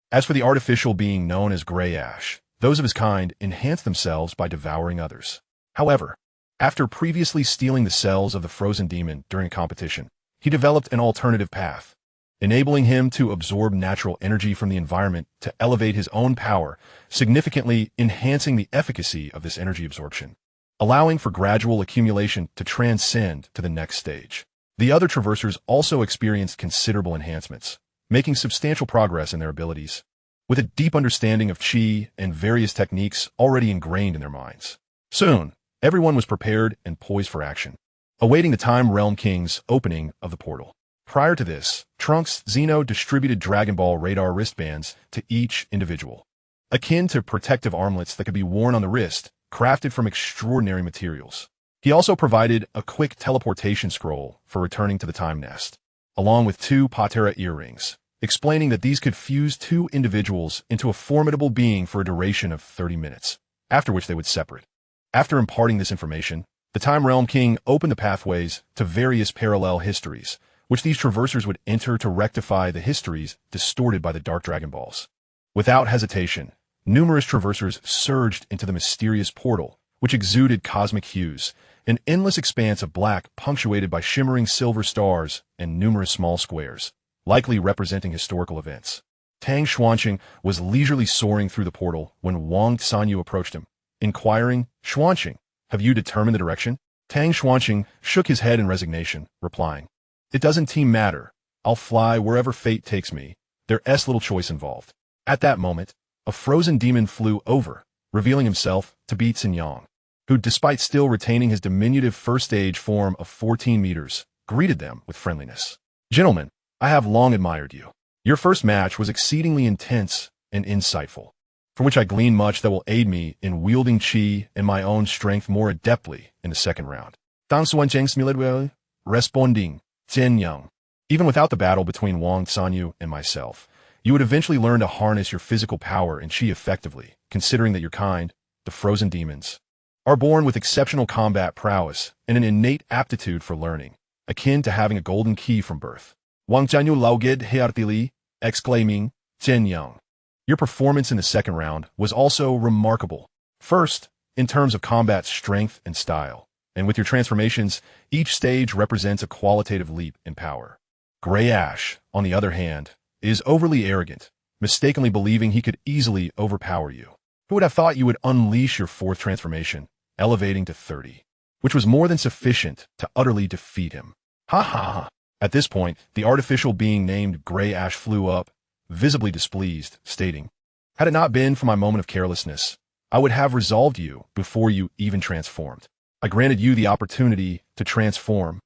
As for the artificial being known as Grey Ash, those of his kind enhanced themselves by devouring others. However, after previously stealing the cells of the frozen demon during a competition, he developed an alternative path, enabling him to absorb natural energy from the environment to elevate his own power, significantly enhancing the efficacy of this energy absorption, allowing for gradual accumulation to transcend to the next stage. The other traversers also experienced considerable enhancements, making substantial progress in their abilities, with a deep understanding of Qi and various techniques already ingrained in their minds. Soon, everyone was prepared and poised for action, awaiting the Time Realm King's opening of the portal. Prior to this, Trunks Zeno distributed Dragon Ball radar wristbands to each individual, akin to protective armlets that could be worn on the wrist, crafted from extraordinary materials. He also provided a quick teleportation scroll for returning to the Time Nest, along with 2 Patera earrings, explaining that these could fuse 2 individuals into a formidable being for a duration of 30 minutes, after which they would separate. After imparting this information, the Time Realm King opened the pathways to various parallel histories, which these traversers would enter to rectify the histories distorted by the Dark Dragon Balls. Without hesitation, numerous traversers surged into the mysterious portal, which exuded cosmic hues, an endless expanse of black punctuated by shimmering silver stars and numerous small squares, likely representing historical events. Tang Xuanqing was leisurely soaring through the portal when Wang Sanyu approached him, inquiring, "Xuanqing, have you determined the direction?" Tang Xuanqing shook his head in resignation, replying, "It doesn't matter. I'll fly wherever fate takes me. There's little choice involved." At that moment, a frozen demon flew over, revealing himself to be Saiyan, who, despite still retaining his diminutive first-stage form of 14 meters, greeted them with friendliness. "Gentlemen, I have long admired you. Your first match was exceedingly intense and insightful, from which I gleaned much that will aid me in wielding Qi and my own strength more adeptly in the second round." Tang Xuanqing smiled, responding, "Zhenyang, even without the battle between Wang Sanyu and myself, you would eventually learn to harness your physical power and Qi effectively, considering that your kind, the frozen demons, are born with exceptional combat prowess and an innate aptitude for learning, akin to having a golden key from birth." Wang Sanyu laughed heartily, exclaiming, "Zhenyang, your performance in the second round was also remarkable. First, in terms of combat strength and style, and with your transformations, each stage represents a qualitative leap in power. Grey Ash, on the other hand, is overly arrogant, mistakenly believing he could easily overpower you. Who would have thought you would unleash your 4th transformation, elevating to 30, which was more than sufficient to utterly defeat him? Ha ha ha." At this point, the artificial being named Grey Ash flew up, visibly displeased, stating, "Had it not been for my moment of carelessness, I would have resolved you before you even transformed. I granted you the opportunity to transform,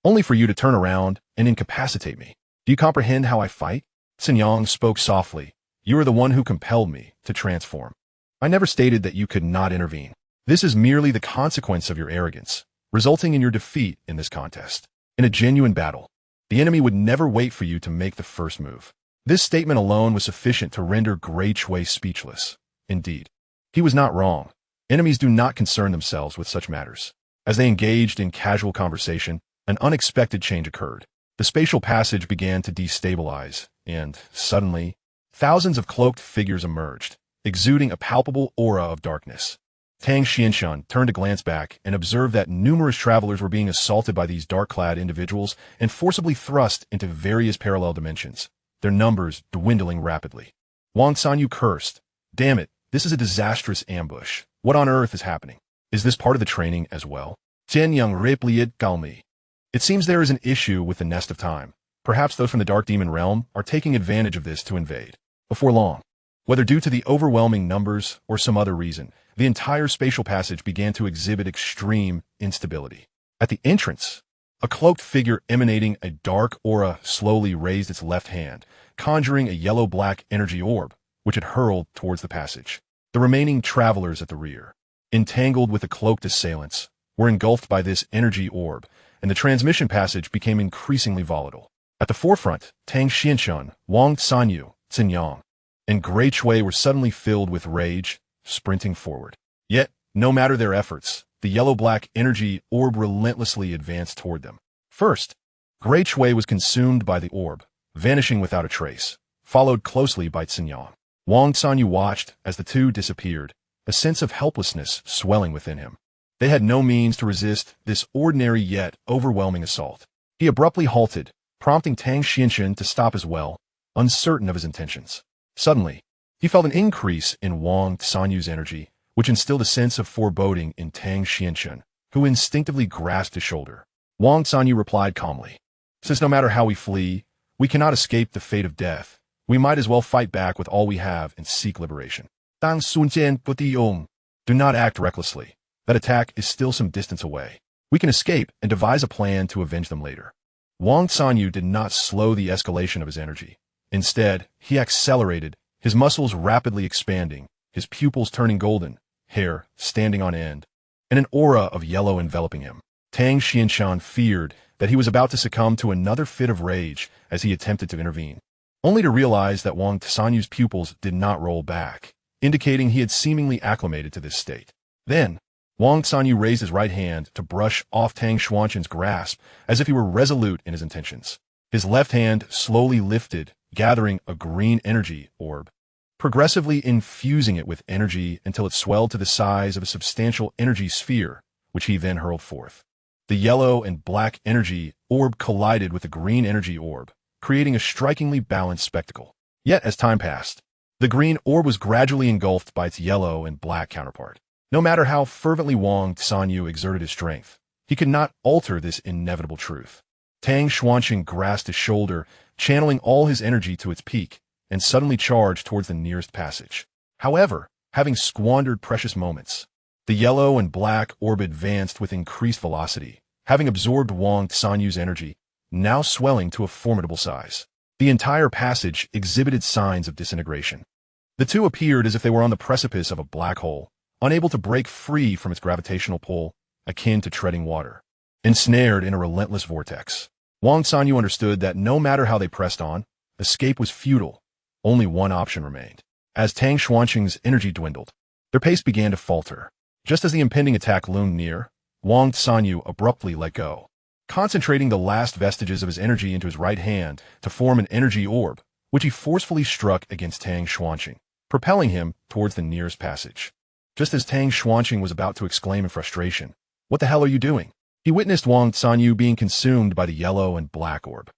only for you to turn around and incapacitate me. Do you comprehend how I fight?" Saiyan spoke softly, "You are the one who compelled me to transform. I never stated that you could not intervene. This is merely the consequence of your arrogance, resulting in your defeat in this contest. In a genuine battle, the enemy would never wait for you to make the first move." This statement alone was sufficient to render Gray Chui speechless. Indeed, he was not wrong. Enemies do not concern themselves with such matters. As they engaged in casual conversation, an unexpected change occurred. The spatial passage began to destabilize, and, suddenly, thousands of cloaked figures emerged, exuding a palpable aura of darkness. Tang Xianxun turned to glance back and observed that numerous travelers were being assaulted by these dark-clad individuals and forcibly thrust into various parallel dimensions, their numbers dwindling rapidly. Wang Sanyu cursed, "Damn it, this is a disastrous ambush. What on earth is happening? Is this part of the training as well?" Zhenyang replied calmly, "It seems there is an issue with the Nest of Time. Perhaps those from the Dark Demon Realm are taking advantage of this to invade. Before long, whether due to the overwhelming numbers or some other reason, the entire spatial passage began to exhibit extreme instability. At the entrance, a cloaked figure emanating a dark aura slowly raised its left hand, conjuring a yellow-black energy orb, which it hurled towards the passage. The remaining travelers at the rear, entangled with the cloaked assailants, were engulfed by this energy orb, and the transmission passage became increasingly volatile. At the forefront, Tang Xianxun, Wang Sanyu, Zhenyang, and Gray Chui were suddenly filled with rage, sprinting forward. Yet, no matter their efforts, the yellow-black energy orb relentlessly advanced toward them. First, Gray Chui was consumed by the orb, vanishing without a trace, followed closely by Saiyan. Wang Sanyu watched as the two disappeared, a sense of helplessness swelling within him. They had no means to resist this ordinary yet overwhelming assault. He abruptly halted, prompting Tang Xianxun to stop as well, uncertain of his intentions. Suddenly, he felt an increase in Wang Sanyu's energy, which instilled a sense of foreboding in Tang Xianxun, who instinctively grasped his shoulder. Wang Sanyu replied calmly, "Since no matter how we flee, we cannot escape the fate of death, we might as well fight back with all we have and seek liberation. Dang Sun Jian Bu Di Yong. Do not act recklessly. That attack is still some distance away. We can escape and devise a plan to avenge them later." Wang Sanyu did not slow the escalation of his energy. Instead, he accelerated, his muscles rapidly expanding, his pupils turning golden, hair standing on end, and an aura of yellow enveloping him. Tang Xianxun feared that he was about to succumb to another fit of rage as he attempted to intervene, only to realize that Wang Sanyu's pupils did not roll back, indicating he had seemingly acclimated to this state. Then, Wang Sanyu raised his right hand to brush off Tang Xuanchun's grasp as if he were resolute in his intentions. His left hand slowly lifted, gathering a green energy orb, progressively infusing it with energy until it swelled to the size of a substantial energy sphere, which he then hurled forth. The yellow and black energy orb collided with the green energy orb, creating a strikingly balanced spectacle. Yet, as time passed, the green orb was gradually engulfed by its yellow and black counterpart. No matter how fervently Wang Sanyu exerted his strength, he could not alter this inevitable truth. Tang Xuanqing grasped his shoulder, channeling all his energy to its peak, and suddenly charged towards the nearest passage. However, having squandered precious moments, the yellow and black orb advanced with increased velocity, having absorbed Wang Sanyu's energy, now swelling to a formidable size. The entire passage exhibited signs of disintegration. The two appeared as if they were on the precipice of a black hole, unable to break free from its gravitational pull, akin to treading water. Ensnared in a relentless vortex, Wang Sanyu understood that no matter how they pressed on, escape was futile. Only one option remained. As Tang Xuanqing's energy dwindled, their pace began to falter. Just as the impending attack loomed near, Wang Sanyu abruptly let go, concentrating the last vestiges of his energy into his right hand to form an energy orb, which he forcefully struck against Tang Xuanqing, propelling him towards the nearest passage. Just as Tang Xuanqing was about to exclaim in frustration, "What the hell are you doing?" he witnessed Wang Sanyu being consumed by the yellow and black orb.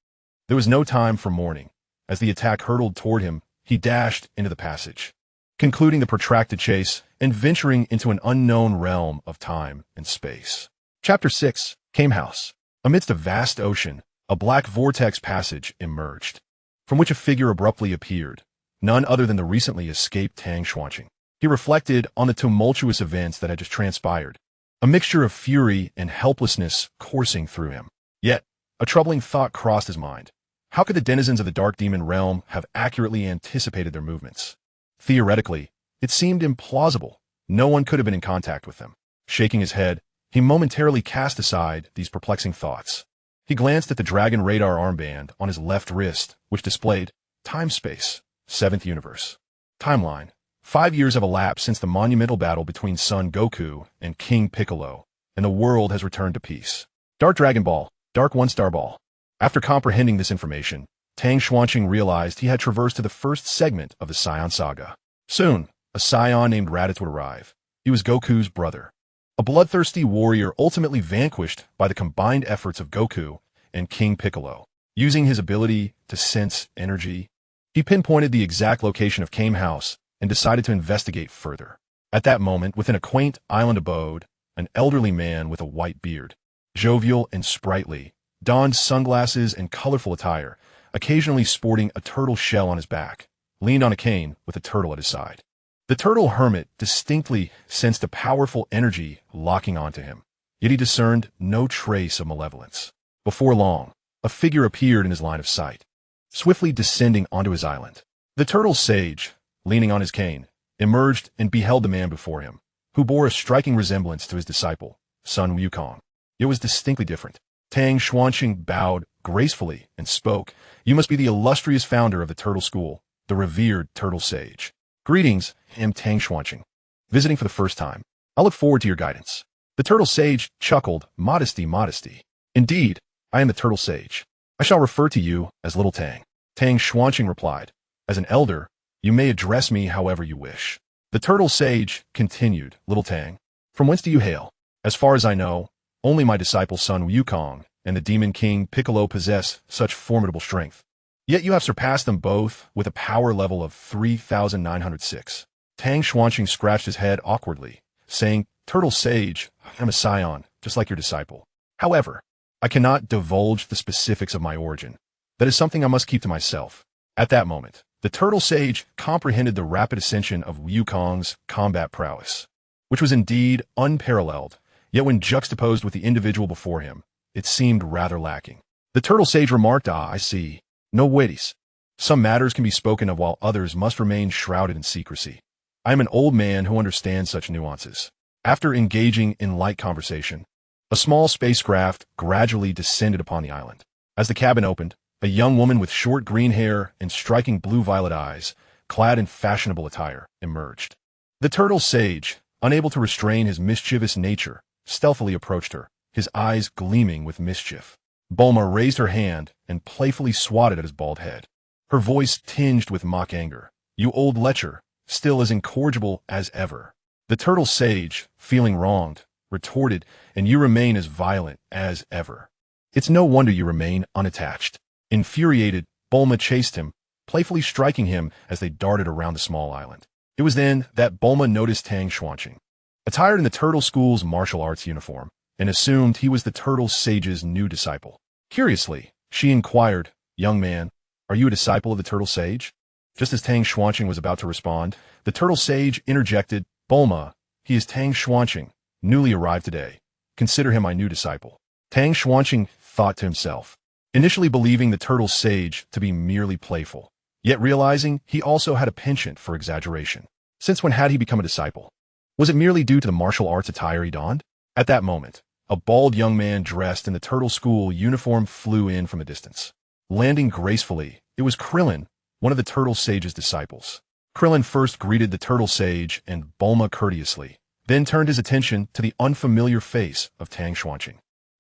There was no time for mourning. As the attack hurtled toward him, he dashed into the passage, concluding the protracted chase and venturing into an unknown realm of time and space. Chapter 6, Game House. Amidst a vast ocean, a black vortex passage emerged, from which a figure abruptly appeared, none other than the recently escaped Tang Xuanqing. He reflected on the tumultuous events that had just transpired, a mixture of fury and helplessness coursing through him. Yet, a troubling thought crossed his mind. How could the denizens of the Dark Demon realm have accurately anticipated their movements? Theoretically, it seemed implausible. No one could have been in contact with them. Shaking his head, he momentarily cast aside these perplexing thoughts. He glanced at the Dragon Radar armband on his left wrist, which displayed Time-Space, 7th Universe. Timeline. 5 years have elapsed since the monumental battle between Son Goku and King Piccolo, and the world has returned to peace. Dark Dragon Ball, Dark One-Star Ball. After comprehending this information, Tang Xuanqing realized he had traversed to the first segment of the Saiyan saga. Soon, a Saiyan named Raditz would arrive. He was Goku's brother, a bloodthirsty warrior ultimately vanquished by the combined efforts of Goku and King Piccolo. Using his ability to sense energy, he pinpointed the exact location of Game House and decided to investigate further. At that moment, within a quaint island abode, an elderly man with a white beard, jovial and sprightly, donned sunglasses and colorful attire, occasionally sporting a turtle shell on his back, leaned on a cane with a turtle at his side. The turtle hermit distinctly sensed a powerful energy locking onto him, yet he discerned no trace of malevolence. Before long, a figure appeared in his line of sight, swiftly descending onto his island. The turtle sage, leaning on his cane, emerged and beheld the man before him, who bore a striking resemblance to his disciple, Sun Wukong. It was distinctly different. Tang Xuanqing bowed gracefully and spoke, "You must be the illustrious founder of the Turtle School, the revered Turtle Sage." "Greetings, I am Tang Xuanqing, visiting for the first time. I look forward to your guidance." The turtle sage chuckled, modesty, modesty. Indeed, I am the turtle sage. I shall refer to you as Little Tang. Tang Xuanqing replied, as an elder, you may address me however you wish. The turtle sage continued, Little Tang, from whence do you hail? As far as I know, only my disciple Sun Wukong and the demon king Piccolo possess such formidable strength. Yet you have surpassed them both with a power level of 3,906. Tang Xuanqing scratched his head awkwardly, saying, Turtle Sage, I am a Saiyan, just like your disciple. However, I cannot divulge the specifics of my origin. That is something I must keep to myself. At that moment, the Turtle Sage comprehended the rapid ascension of Wukong's combat prowess, which was indeed unparalleled, yet when juxtaposed with the individual before him, it seemed rather lacking. The Turtle Sage remarked, I see. No worries. Some matters can be spoken of while others must remain shrouded in secrecy. I am an old man who understands such nuances. After engaging in light conversation, a small spacecraft gradually descended upon the island. As the cabin opened, a young woman with short green hair and striking blue-violet eyes, clad in fashionable attire, emerged. The Turtle Sage, unable to restrain his mischievous nature, stealthily approached her, his eyes gleaming with mischief. Bulma raised her hand and playfully swatted at his bald head. Her voice tinged with mock anger. You old lecher, still as incorrigible as ever. The Turtle Sage, feeling wronged, retorted, and you remain as violent as ever. It's no wonder you remain unattached. Infuriated, Bulma chased him, playfully striking him as they darted around the small island. It was then that Bulma noticed Tang Xuanqing, attired in the Turtle School's martial arts uniform, and assumed he was the Turtle Sage's new disciple. Curiously, she inquired, Young man, are you a disciple of the Turtle Sage? Just as Tang Xuanqing was about to respond, the Turtle Sage interjected, Bulma, he is Tang Xuanqing, newly arrived today. Consider him my new disciple. Tang Xuanqing thought to himself, initially believing the Turtle Sage to be merely playful, yet realizing he also had a penchant for exaggeration. Since when had he become a disciple? Was it merely due to the martial arts attire he donned? At that moment, a bald young man dressed in the Turtle School uniform flew in from a distance. Landing gracefully, it was Krillin, one of the Turtle Sage's disciples. Krillin first greeted the Turtle Sage and Bulma courteously, then turned his attention to the unfamiliar face of Tang Xuanqing.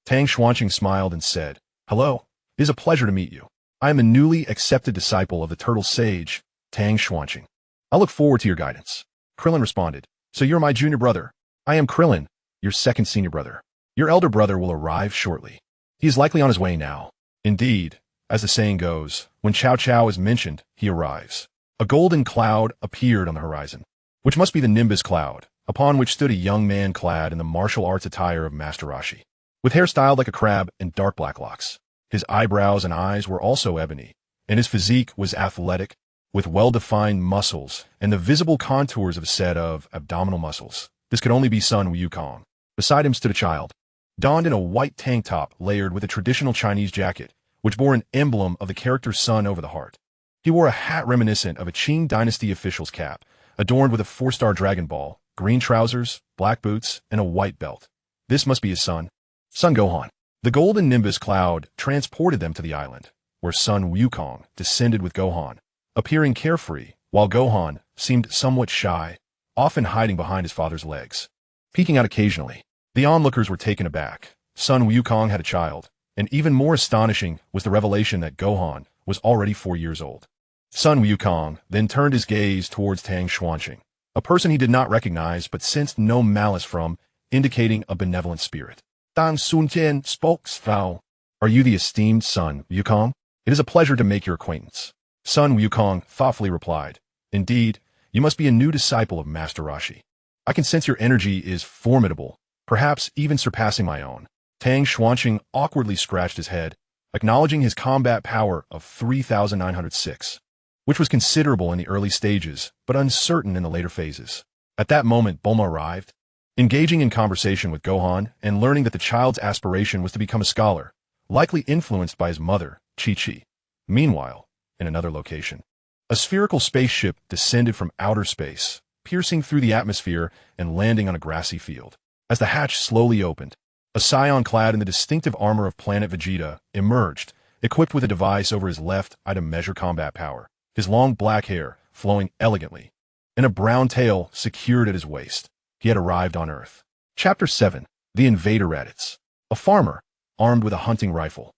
Tang Xuanqing smiled and said, Hello, it is a pleasure to meet you. I am a newly accepted disciple of the Turtle Sage, Tang Xuanqing. I look forward to your guidance. Krillin responded, So you're my junior brother. I am Krillin, your second senior brother. Your elder brother will arrive shortly. He is likely on his way now. Indeed, as the saying goes, when Chow Chow is mentioned, he arrives. A golden cloud appeared on the horizon, which must be the Nimbus Cloud, upon which stood a young man clad in the martial arts attire of Master Roshi, with hair styled like a crab and dark black locks. His eyebrows and eyes were also ebony, and his physique was athletic, with well-defined muscles and the visible contours of a set of abdominal muscles. This could only be Sun Wukong. Beside him stood a child, donned in a white tank top layered with a traditional Chinese jacket, which bore an emblem of the character Sun over the heart. He wore a hat reminiscent of a Qing dynasty official's cap, adorned with a 4-star Dragon Ball, green trousers, black boots, and a white belt. This must be his son, Son Gohan. The golden Nimbus Cloud transported them to the island, where Sun Wukong descended with Gohan, appearing carefree, while Gohan seemed somewhat shy, often hiding behind his father's legs, peeking out occasionally. The onlookers were taken aback. Sun Wukong had a child, and even more astonishing was the revelation that Gohan was already 4 years old. Sun Wukong then turned his gaze towards Tang Xuanqing, a person he did not recognize but sensed no malice from, indicating a benevolent spirit. Tang Sunjian spoke, Frau. Are you the esteemed Sun Wukong? It is a pleasure to make your acquaintance. Sun Wukong thoughtfully replied, Indeed, you must be a new disciple of Master Roshi. I can sense your energy is formidable, perhaps even surpassing my own. Tang Xuanqing awkwardly scratched his head, acknowledging his combat power of 3,906, which was considerable in the early stages, but uncertain in the later phases. At that moment, Bulma arrived, engaging in conversation with Gohan and learning that the child's aspiration was to become a scholar, likely influenced by his mother, Chi-Chi. Meanwhile, in another location, a spherical spaceship descended from outer space, piercing through the atmosphere and landing on a grassy field. As the hatch slowly opened, a Saiyan clad in the distinctive armor of planet Vegeta emerged, equipped with a device over his left eye to measure combat power, his long black hair flowing elegantly, and a brown tail secured at his waist. He had arrived on Earth. Chapter 7. The invader Raditz, a farmer, armed with a hunting rifle,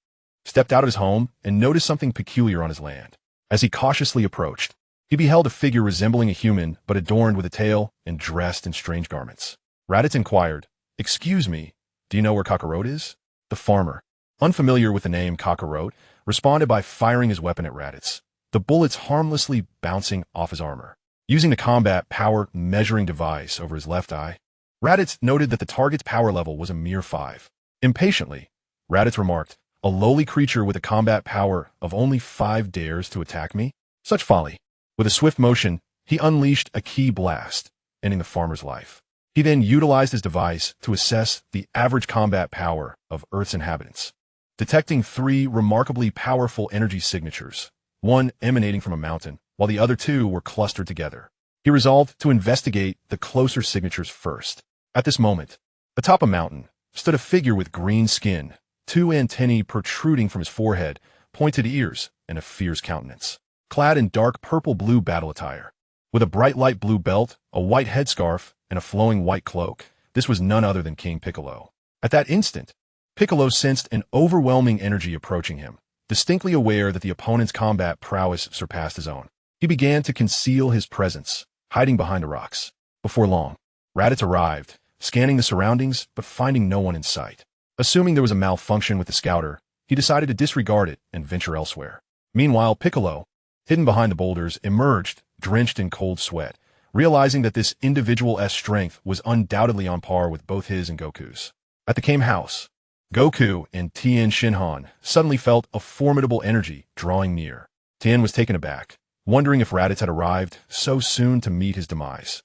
stepped out of his home and noticed something peculiar on his land. As he cautiously approached, he beheld a figure resembling a human but adorned with a tail and dressed in strange garments. Raditz inquired, "Excuse me, do you know where Kakarot is?" The farmer, unfamiliar with the name Kakarot, responded by firing his weapon at Raditz, the bullets harmlessly bouncing off his armor. Using the combat power measuring device over his left eye, Raditz noted that the target's power level was a mere 5. Impatiently, Raditz remarked, "A lowly creature with a combat power of only 5 dares to attack me? Such folly." With a swift motion, he unleashed a ki blast, ending the farmer's life. He then utilized his device to assess the average combat power of Earth's inhabitants, detecting 3 remarkably powerful energy signatures, one emanating from a mountain, while the other 2 were clustered together. He resolved to investigate the closer signatures first. At this moment, atop a mountain, stood a figure with green skin, 2 antennae protruding from his forehead, pointed ears, and a fierce countenance. Clad in dark purple-blue battle attire, with a bright light blue belt, a white headscarf, and a flowing white cloak, this was none other than King Piccolo. At that instant, Piccolo sensed an overwhelming energy approaching him. Distinctly aware that the opponent's combat prowess surpassed his own, he began to conceal his presence, hiding behind the rocks. Before long, Raditz arrived, scanning the surroundings but finding no one in sight. Assuming there was a malfunction with the scouter, he decided to disregard it and venture elsewhere. Meanwhile, Piccolo, hidden behind the boulders, emerged, drenched in cold sweat, realizing that this individual's strength was undoubtedly on par with both his and Goku's. At the Kame house, Goku and Tien Shinhan suddenly felt a formidable energy drawing near. Tien was taken aback, wondering if Raditz had arrived so soon to meet his demise.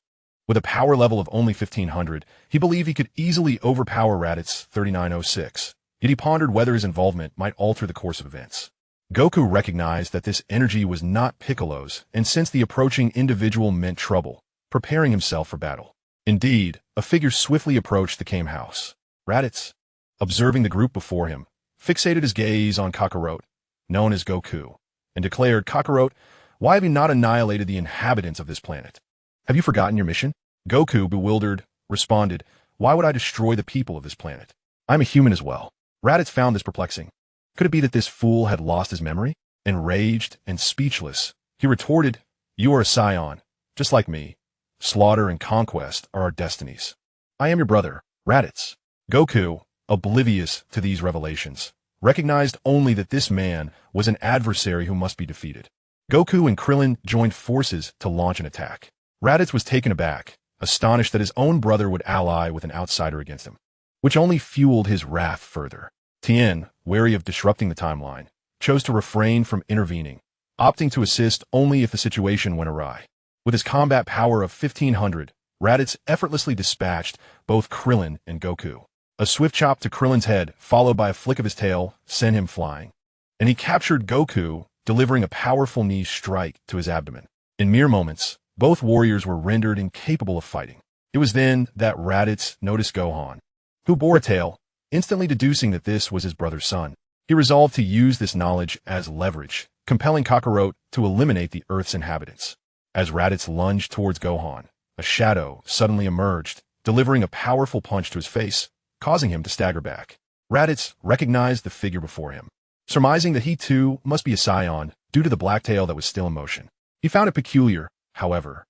With a power level of only 1500, he believed he could easily overpower Raditz 3906, yet he pondered whether his involvement might alter the course of events. Goku recognized that this energy was not Piccolo's and sensed the approaching individual meant trouble, preparing himself for battle. Indeed, a figure swiftly approached the Kame house. Raditz, observing the group before him, fixated his gaze on Kakarot, known as Goku, and declared, "Kakarot, why have you not annihilated the inhabitants of this planet? Have you forgotten your mission?" Goku, bewildered, responded, "Why would I destroy the people of this planet? I'm a human as well." Raditz found this perplexing. Could it be that this fool had lost his memory? Enraged and speechless, he retorted, "You are a Saiyan, just like me. Slaughter and conquest are our destinies. I am your brother, Raditz." Goku, oblivious to these revelations, recognized only that this man was an adversary who must be defeated. Goku and Krillin joined forces to launch an attack. Raditz was taken aback, astonished that his own brother would ally with an outsider against him, which only fueled his wrath further. Tien, wary of disrupting the timeline, chose to refrain from intervening, opting to assist only if the situation went awry. With his combat power of 1500, Raditz effortlessly dispatched both Krillin and Goku. A swift chop to Krillin's head, followed by a flick of his tail, sent him flying, and he captured Goku, delivering a powerful knee strike to his abdomen. In mere moments, both warriors were rendered incapable of fighting. It was then that Raditz noticed Gohan, who bore a tail, instantly deducing that this was his brother's son. He resolved to use this knowledge as leverage, compelling Kakarot to eliminate the Earth's inhabitants. As Raditz lunged towards Gohan, a shadow suddenly emerged, delivering a powerful punch to his face, causing him to stagger back. Raditz recognized the figure before him, surmising that he too must be a Saiyan due to the black tail that was still in motion. He found it peculiar, however,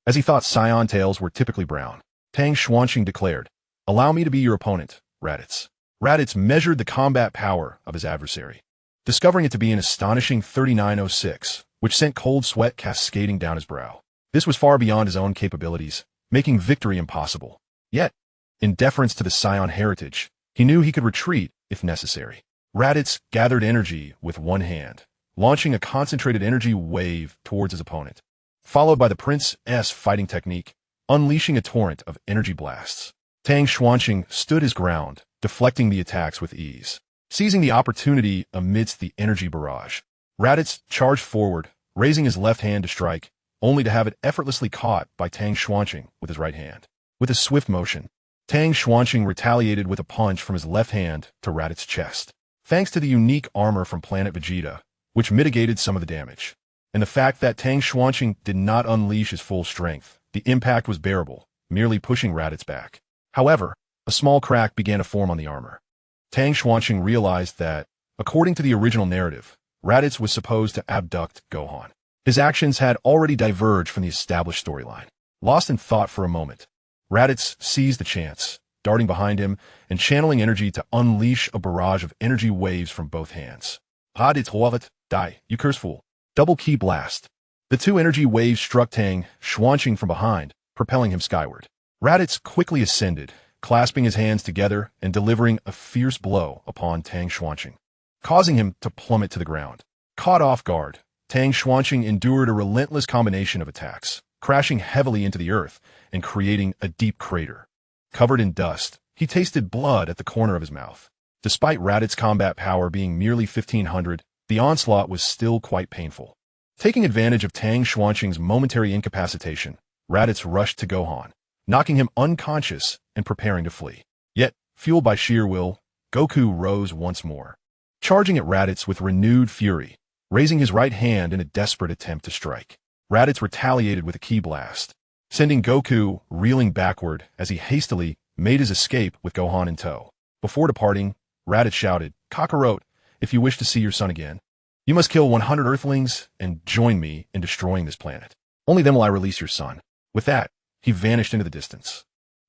as he thought Saiyan tails were typically brown. Tang Xuanqing declared, "Allow me to be your opponent, Raditz." Raditz measured the combat power of his adversary, discovering it to be an astonishing 3906, which sent cold sweat cascading down his brow. This was far beyond his own capabilities, making victory impossible. Yet, in deference to the Saiyan heritage, he knew he could retreat if necessary. Raditz gathered energy with one hand, launching a concentrated energy wave towards his opponent, followed by the Prince's fighting technique, unleashing a torrent of energy blasts. Tang Xuanqing stood his ground, deflecting the attacks with ease. Seizing the opportunity amidst the energy barrage, Raditz charged forward, raising his left hand to strike, only to have it effortlessly caught by Tang Xuanqing with his right hand. With a swift motion, Tang Xuanqing retaliated with a punch from his left hand to Raditz's chest. Thanks to the unique armor from planet Vegeta, which mitigated some of the damage, and the fact that Tang Xuanqing did not unleash his full strength, the impact was bearable, merely pushing Raditz back. However, A small crack began to form on the armor. Tang Xuanqing realized that, according to the original narrative, Raditz was supposed to abduct Gohan. His actions had already diverged from the established storyline. Lost in thought for a moment, Raditz seized the chance, darting behind him and channeling energy to unleash a barrage of energy waves from both hands. Raditz Huavat, die, you curse fool. Double key blast. The two energy waves struck Tang Xuanqing from behind, propelling him skyward. Raditz quickly ascended, clasping his hands together and delivering a fierce blow upon Tang Xuanqing, causing him to plummet to the ground. Caught off guard, Tang Xuanqing endured a relentless combination of attacks, crashing heavily into the earth and creating a deep crater. Covered in dust, he tasted blood at the corner of his mouth. Despite Raditz's combat power being merely 1500, the onslaught was still quite painful. Taking advantage of Tang Xuanqing's momentary incapacitation, Raditz rushed to Gohan, knocking him unconscious and preparing to flee. Yet, fueled by sheer will, Goku rose once more, charging at Raditz with renewed fury, raising his right hand in a desperate attempt to strike. Raditz retaliated with a ki blast, sending Goku reeling backward as he hastily made his escape with Gohan in tow. Before departing, Raditz shouted, "Kakarot, if you wish to see your son again, you must kill 100 Earthlings and join me in destroying this planet. Only then will I release your son." With that, he vanished into the distance.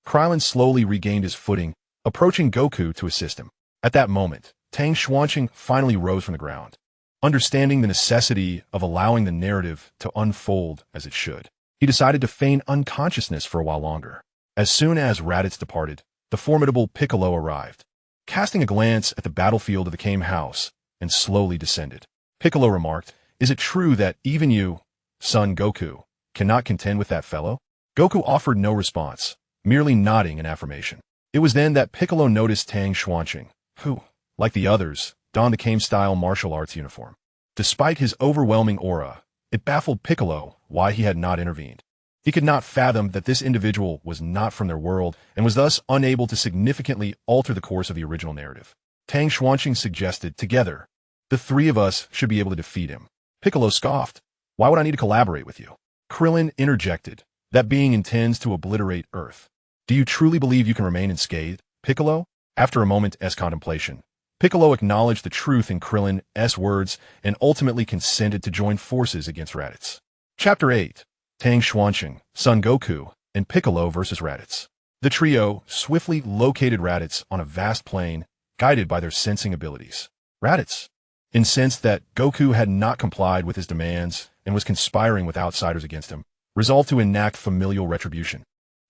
Krillin slowly regained his footing, approaching Goku to assist him. At that moment, Tang Xuanqing finally rose from the ground, understanding the necessity of allowing the narrative to unfold as it should. He decided to feign unconsciousness for a while longer. As soon as Raditz departed, the formidable Piccolo arrived, casting a glance at the battlefield of the Kame house, and slowly descended. Piccolo remarked, "Is it true that even you, son Goku, cannot contend with that fellow?" Goku offered no response, merely nodding in affirmation. It was then that Piccolo noticed Tang Xuanqing, who, like the others, donned the Kame-style martial arts uniform. Despite his overwhelming aura, it baffled Piccolo why he had not intervened. He could not fathom that this individual was not from their world and was thus unable to significantly alter the course of the original narrative. Tang Xuanqing suggested, "Together, the three of us should be able to defeat him." Piccolo scoffed, "Why would I need to collaborate with you?" Krillin interjected, "That being intends to obliterate Earth. Do you truly believe you can remain unscathed, Piccolo?" After a moment's contemplation, Piccolo acknowledged the truth in Krillin's words and ultimately consented to join forces against Raditz. Chapter 8. Tang Xuanqing, Son Goku, and Piccolo vs. Raditz. The trio swiftly located Raditz on a vast plain, guided by their sensing abilities. Raditz, incensed that Goku had not complied with his demands and was conspiring with outsiders against him, resolved to enact familial retribution,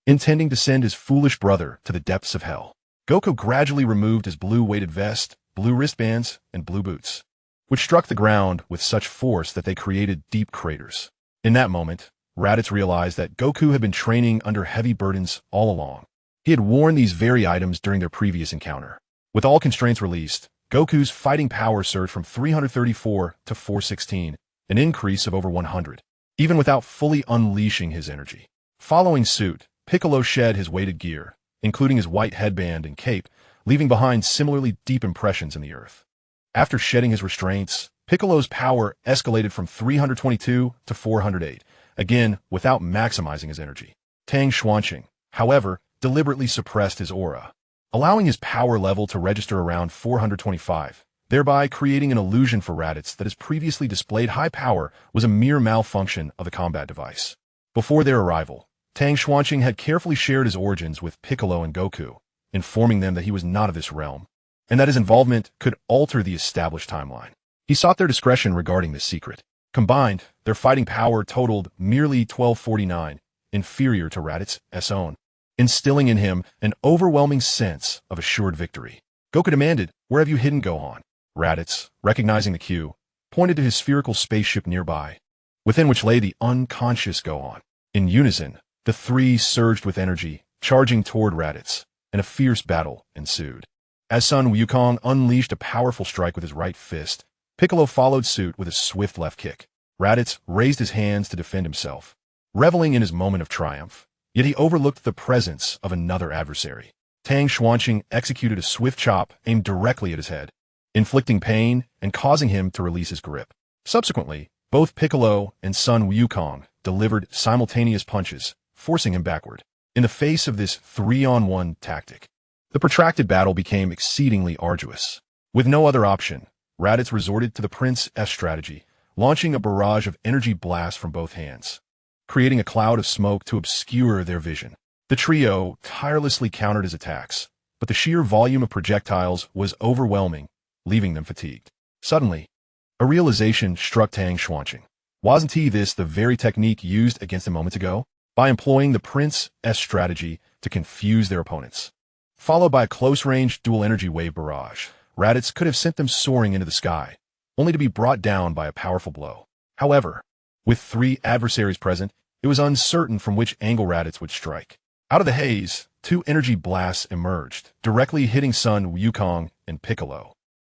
intending to send his foolish brother to the depths of hell. Goku gradually removed his blue weighted vest, blue wristbands, and blue boots, which struck the ground with such force that they created deep craters. In that moment, Raditz realized that Goku had been training under heavy burdens all along. He had worn these very items during their previous encounter. With all constraints released, Goku's fighting power surged from 334 to 416, an increase of over 100, even without fully unleashing his energy. Following suit, Piccolo shed his weighted gear, including his white headband and cape, leaving behind similarly deep impressions in the earth. After shedding his restraints, Piccolo's power escalated from 322 to 408, again without maximizing his energy. Tang Xuanqing, however, deliberately suppressed his aura, allowing his power level to register around 425, thereby creating an illusion for Raditz that his previously displayed high power was a mere malfunction of the combat device. Before their arrival, Tang Xuanqing had carefully shared his origins with Piccolo and Goku, informing them that he was not of this realm, and that his involvement could alter the established timeline. He sought their discretion regarding this secret. Combined, their fighting power totaled merely 1249, inferior to Raditz's own, instilling in him an overwhelming sense of assured victory. Goku demanded, "Where have you hidden Gohan?" Raditz, recognizing the cue, pointed to his spherical spaceship nearby, within which lay the unconscious Gohan. In unison, the three surged with energy, charging toward Raditz, and a fierce battle ensued. As Sun Wukong unleashed a powerful strike with his right fist, Piccolo followed suit with a swift left kick. Raditz raised his hands to defend himself, reveling in his moment of triumph, yet he overlooked the presence of another adversary. Tang Xuanqing executed a swift chop aimed directly at his head, inflicting pain and causing him to release his grip. Subsequently, both Piccolo and Sun Wukong delivered simultaneous punches, forcing him backward. In the face of this 3-on-1 tactic, The protracted battle became exceedingly arduous. With no other option, Raditz resorted to the Prince's strategy, launching a barrage of energy blasts from both hands, creating a cloud of smoke to obscure their vision. The trio tirelessly countered his attacks, but the sheer volume of projectiles was overwhelming, leaving them fatigued. Suddenly, a realization struck Tang Xuanqing. Wasn't this the very technique used against him moments ago? By employing the Prince's strategy to confuse their opponents, followed by a close-range dual-energy wave barrage, Raditz could have sent them soaring into the sky, only to be brought down by a powerful blow. However, with three adversaries present, it was uncertain from which angle Raditz would strike. Out of the haze, two energy blasts emerged, directly hitting Sun Wukong and Piccolo.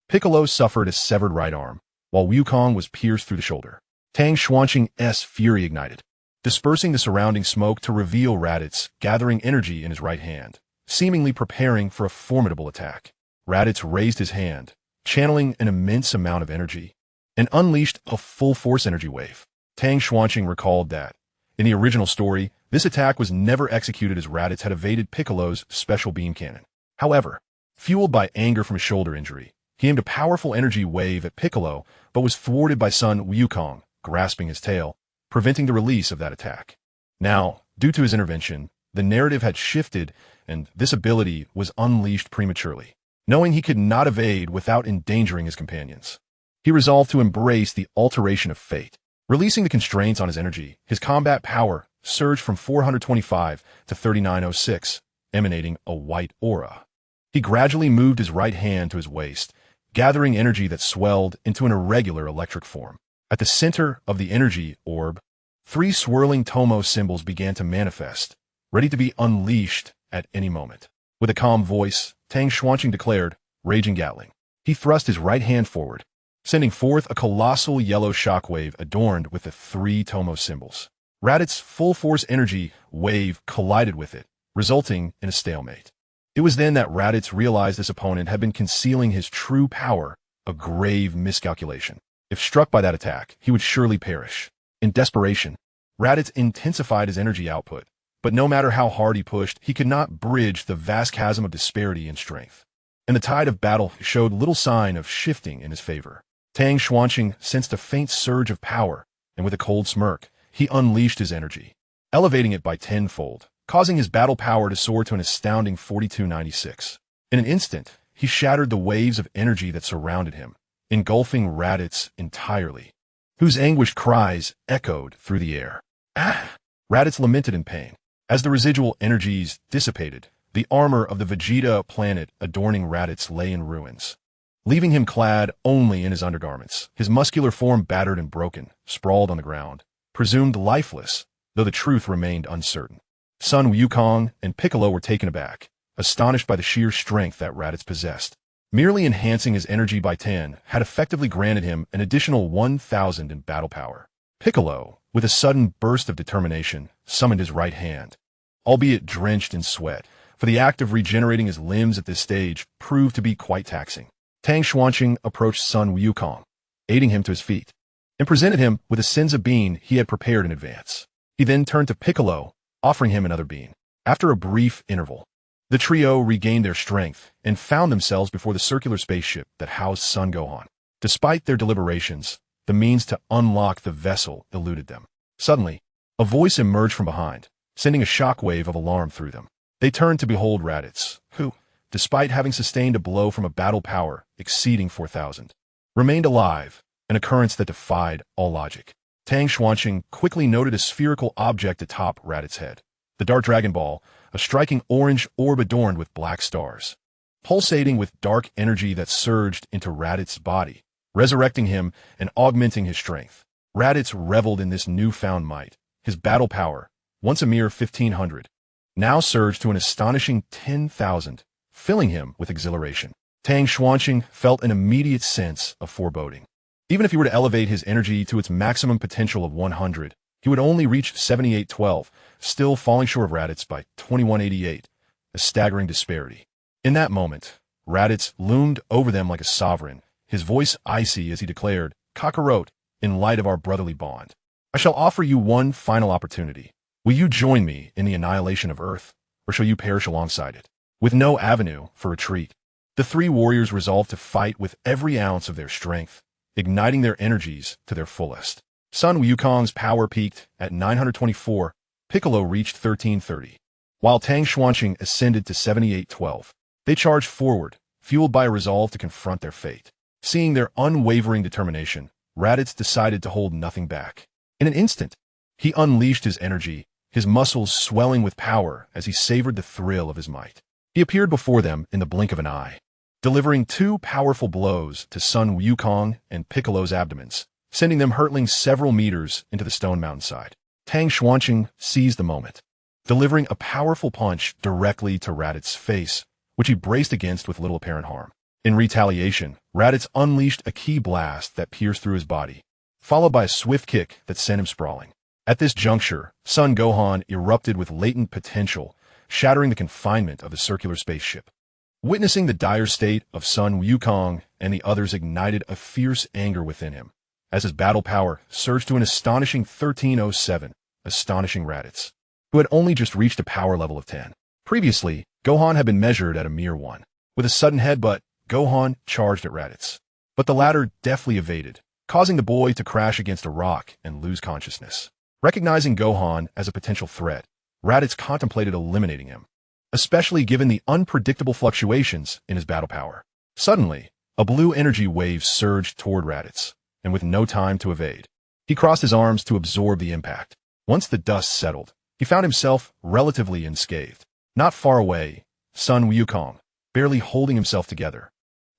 Piccolo suffered a severed right arm, while Wukong was pierced through the shoulder. Tang Xuanqing's fury ignited, dispersing the surrounding smoke to reveal Raditz gathering energy in his right hand, seemingly preparing for a formidable attack. Raditz raised his hand, channeling an immense amount of energy, and unleashed a full-force energy wave. Tang Xuanqing recalled that, in the original story, this attack was never executed as Raditz had evaded Piccolo's special beam cannon. However, fueled by anger from a shoulder injury, he aimed a powerful energy wave at Piccolo, but was thwarted by Sun Wukong, grasping his tail, preventing the release of that attack. Now, due to his intervention, the narrative had shifted, and this ability was unleashed prematurely. Knowing he could not evade without endangering his companions, he resolved to embrace the alteration of fate. Releasing the constraints on his energy, his combat power surged from 425 to 3906, emanating a white aura. He gradually moved his right hand to his waist, gathering energy that swelled into an irregular electric form. At the center of the energy orb, three swirling Tomo symbols began to manifest, ready to be unleashed at any moment. With a calm voice, Tang Xuanqing declared, "Raging Gatling." He thrust his right hand forward, sending forth a colossal yellow shockwave adorned with the three Tomo symbols. Raditz's full-force energy wave collided with it, resulting in a stalemate. It was then that Raditz realized his opponent had been concealing his true power, a grave miscalculation. If struck by that attack, he would surely perish. In desperation, Raditz intensified his energy output, but no matter how hard he pushed, he could not bridge the vast chasm of disparity in strength. And the tide of battle showed little sign of shifting in his favor. Tang Xuanqing sensed a faint surge of power, and with a cold smirk, he unleashed his energy, elevating it by tenfold, causing his battle power to soar to an astounding 4296. In an instant, he shattered the waves of energy that surrounded him, engulfing Raditz entirely, whose anguished cries echoed through the air. Ah! Raditz lamented in pain. As the residual energies dissipated, the armor of the Vegeta planet adorning Raditz lay in ruins, leaving him clad only in his undergarments. His muscular form battered and broken, sprawled on the ground, presumed lifeless, though the truth remained uncertain. Sun Wukong and Piccolo were taken aback, astonished by the sheer strength that Raditz possessed. Merely enhancing his energy by 10 had effectively granted him an additional 1,000 in battle power. Piccolo, with a sudden burst of determination, summoned his right hand, albeit drenched in sweat, for the act of regenerating his limbs at this stage proved to be quite taxing. Tang Xuanqing approached Sun Wukong, aiding him to his feet, and presented him with a Senza bean he had prepared in advance. He then turned to Piccolo, offering him another bean. After a brief interval, the trio regained their strength and found themselves before the circular spaceship that housed Son Gohan. Despite their deliberations, the means to unlock the vessel eluded them. Suddenly, a voice emerged from behind, sending a shockwave of alarm through them. They turned to behold Raditz, who, despite having sustained a blow from a battle power exceeding 4,000, remained alive, an occurrence that defied all logic. Tang Xuanqing quickly noted a spherical object atop Raditz's head. The Dark Dragon Ball, a striking orange orb adorned with black stars, pulsating with dark energy that surged into Raditz's body, resurrecting him and augmenting his strength. Raditz reveled in this newfound might. His battle power, once a mere 1,500, now surged to an astonishing 10,000, filling him with exhilaration. Tang Xuanqing felt an immediate sense of foreboding. Even if he were to elevate his energy to its maximum potential of 100, he would only reach 7812, still falling short of Raditz by 2188, a staggering disparity. In that moment, Raditz loomed over them like a sovereign, his voice icy as he declared, "Kakarot, in light of our brotherly bond, I shall offer you one final opportunity. Will you join me in the annihilation of Earth, or shall you perish alongside it?" With no avenue for retreat, the three warriors resolved to fight with every ounce of their strength, igniting their energies to their fullest. Sun Wukong's power peaked at 924, Piccolo reached 1330, while Tang Xuanqing ascended to 7812. They charged forward, fueled by a resolve to confront their fate. Seeing their unwavering determination, Raditz decided to hold nothing back. In an instant, he unleashed his energy, his muscles swelling with power as he savored the thrill of his might. He appeared before them in the blink of an eye, delivering two powerful blows to Sun Wukong and Piccolo's abdomens, sending them hurtling several meters into the stone mountainside. Tang Xuanqing seized the moment, delivering a powerful punch directly to Raditz's face, which he braced against with little apparent harm. In retaliation, Raditz unleashed a ki blast that pierced through his body, followed by a swift kick that sent him sprawling. At this juncture, Sun Gohan erupted with latent potential, shattering the confinement of the circular spaceship. Witnessing the dire state of Sun Wukong and the others ignited a fierce anger within him, as his battle power surged to an astonishing 1307, astonishing Raditz, who had only just reached a power level of 10. Previously, Gohan had been measured at a mere 1. With a sudden headbutt, Gohan charged at Raditz, but the latter deftly evaded, causing the boy to crash against a rock and lose consciousness. Recognizing Gohan as a potential threat, Raditz contemplated eliminating him, especially given the unpredictable fluctuations in his battle power. Suddenly, a blue energy wave surged toward Raditz, and with no time to evade, he crossed his arms to absorb the impact. Once the dust settled, he found himself relatively unscathed. Not far away, Sun Wukong, barely holding himself together,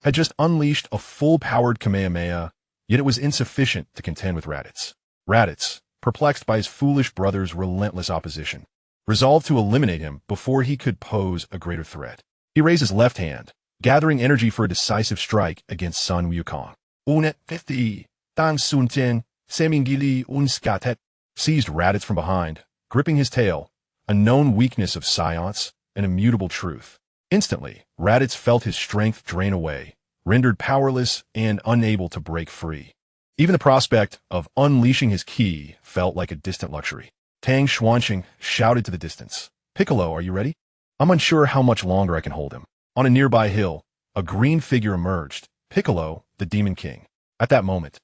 had just unleashed a full-powered Kamehameha, yet it was insufficient to contend with Raditz. Raditz, perplexed by his foolish brother's relentless opposition, resolved to eliminate him before he could pose a greater threat. He raised his left hand, gathering energy for a decisive strike against Sun Wukong. Unet 50, Tang Sunten, Semingili Unskatet, seized Raditz from behind, gripping his tail, a known weakness of Saiyan's, an immutable truth. Instantly, Raditz felt his strength drain away, rendered powerless and unable to break free. Even the prospect of unleashing his ki felt like a distant luxury. Tang Xuanqing shouted to the distance, "Piccolo, are you ready? I'm unsure how much longer I can hold him." On a nearby hill, a green figure emerged, Piccolo, the Demon King. At that moment,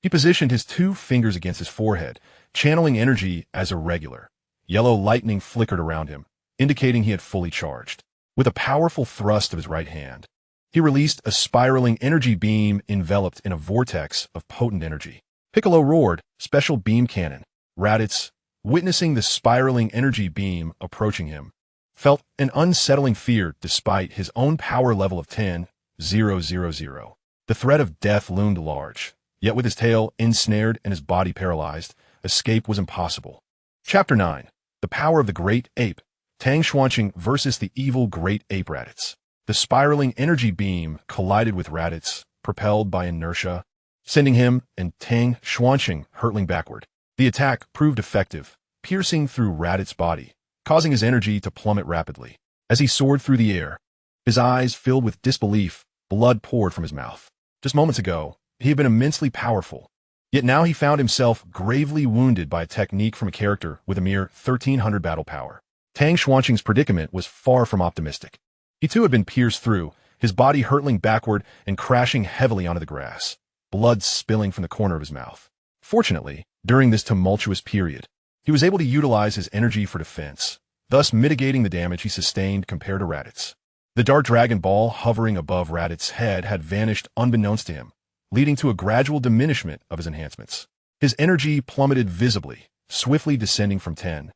he positioned his two fingers against his forehead, channeling energy as irregular. Yellow lightning flickered around him, indicating he had fully charged. With a powerful thrust of his right hand, he released a spiraling energy beam enveloped in a vortex of potent energy. Piccolo roared, "Special beam cannon." Raditz, witnessing the spiraling energy beam approaching him, felt an unsettling fear despite his own power level of 10,000. The threat of death loomed large, yet with his tail ensnared and his body paralyzed, escape was impossible. Chapter 9. The Power of the Great Ape. Tang Xuanqing versus the evil Great Ape Raditz. The spiraling energy beam collided with Raditz, propelled by inertia, sending him and Tang Xuanqing hurtling backward. The attack proved effective, piercing through Raditz's body, causing his energy to plummet rapidly. As he soared through the air, his eyes filled with disbelief, blood poured from his mouth. Just moments ago, he had been immensely powerful, yet now he found himself gravely wounded by a technique from a character with a mere 1300 battle power. Tang Xuanqing's predicament was far from optimistic. He too had been pierced through, his body hurtling backward and crashing heavily onto the grass, blood spilling from the corner of his mouth. Fortunately, during this tumultuous period, he was able to utilize his energy for defense, thus mitigating the damage he sustained compared to Raditz. The Dark Dragon Ball hovering above Raditz's head had vanished unbeknownst to him, leading to a gradual diminishment of his enhancements. His energy plummeted visibly, swiftly descending from 10,000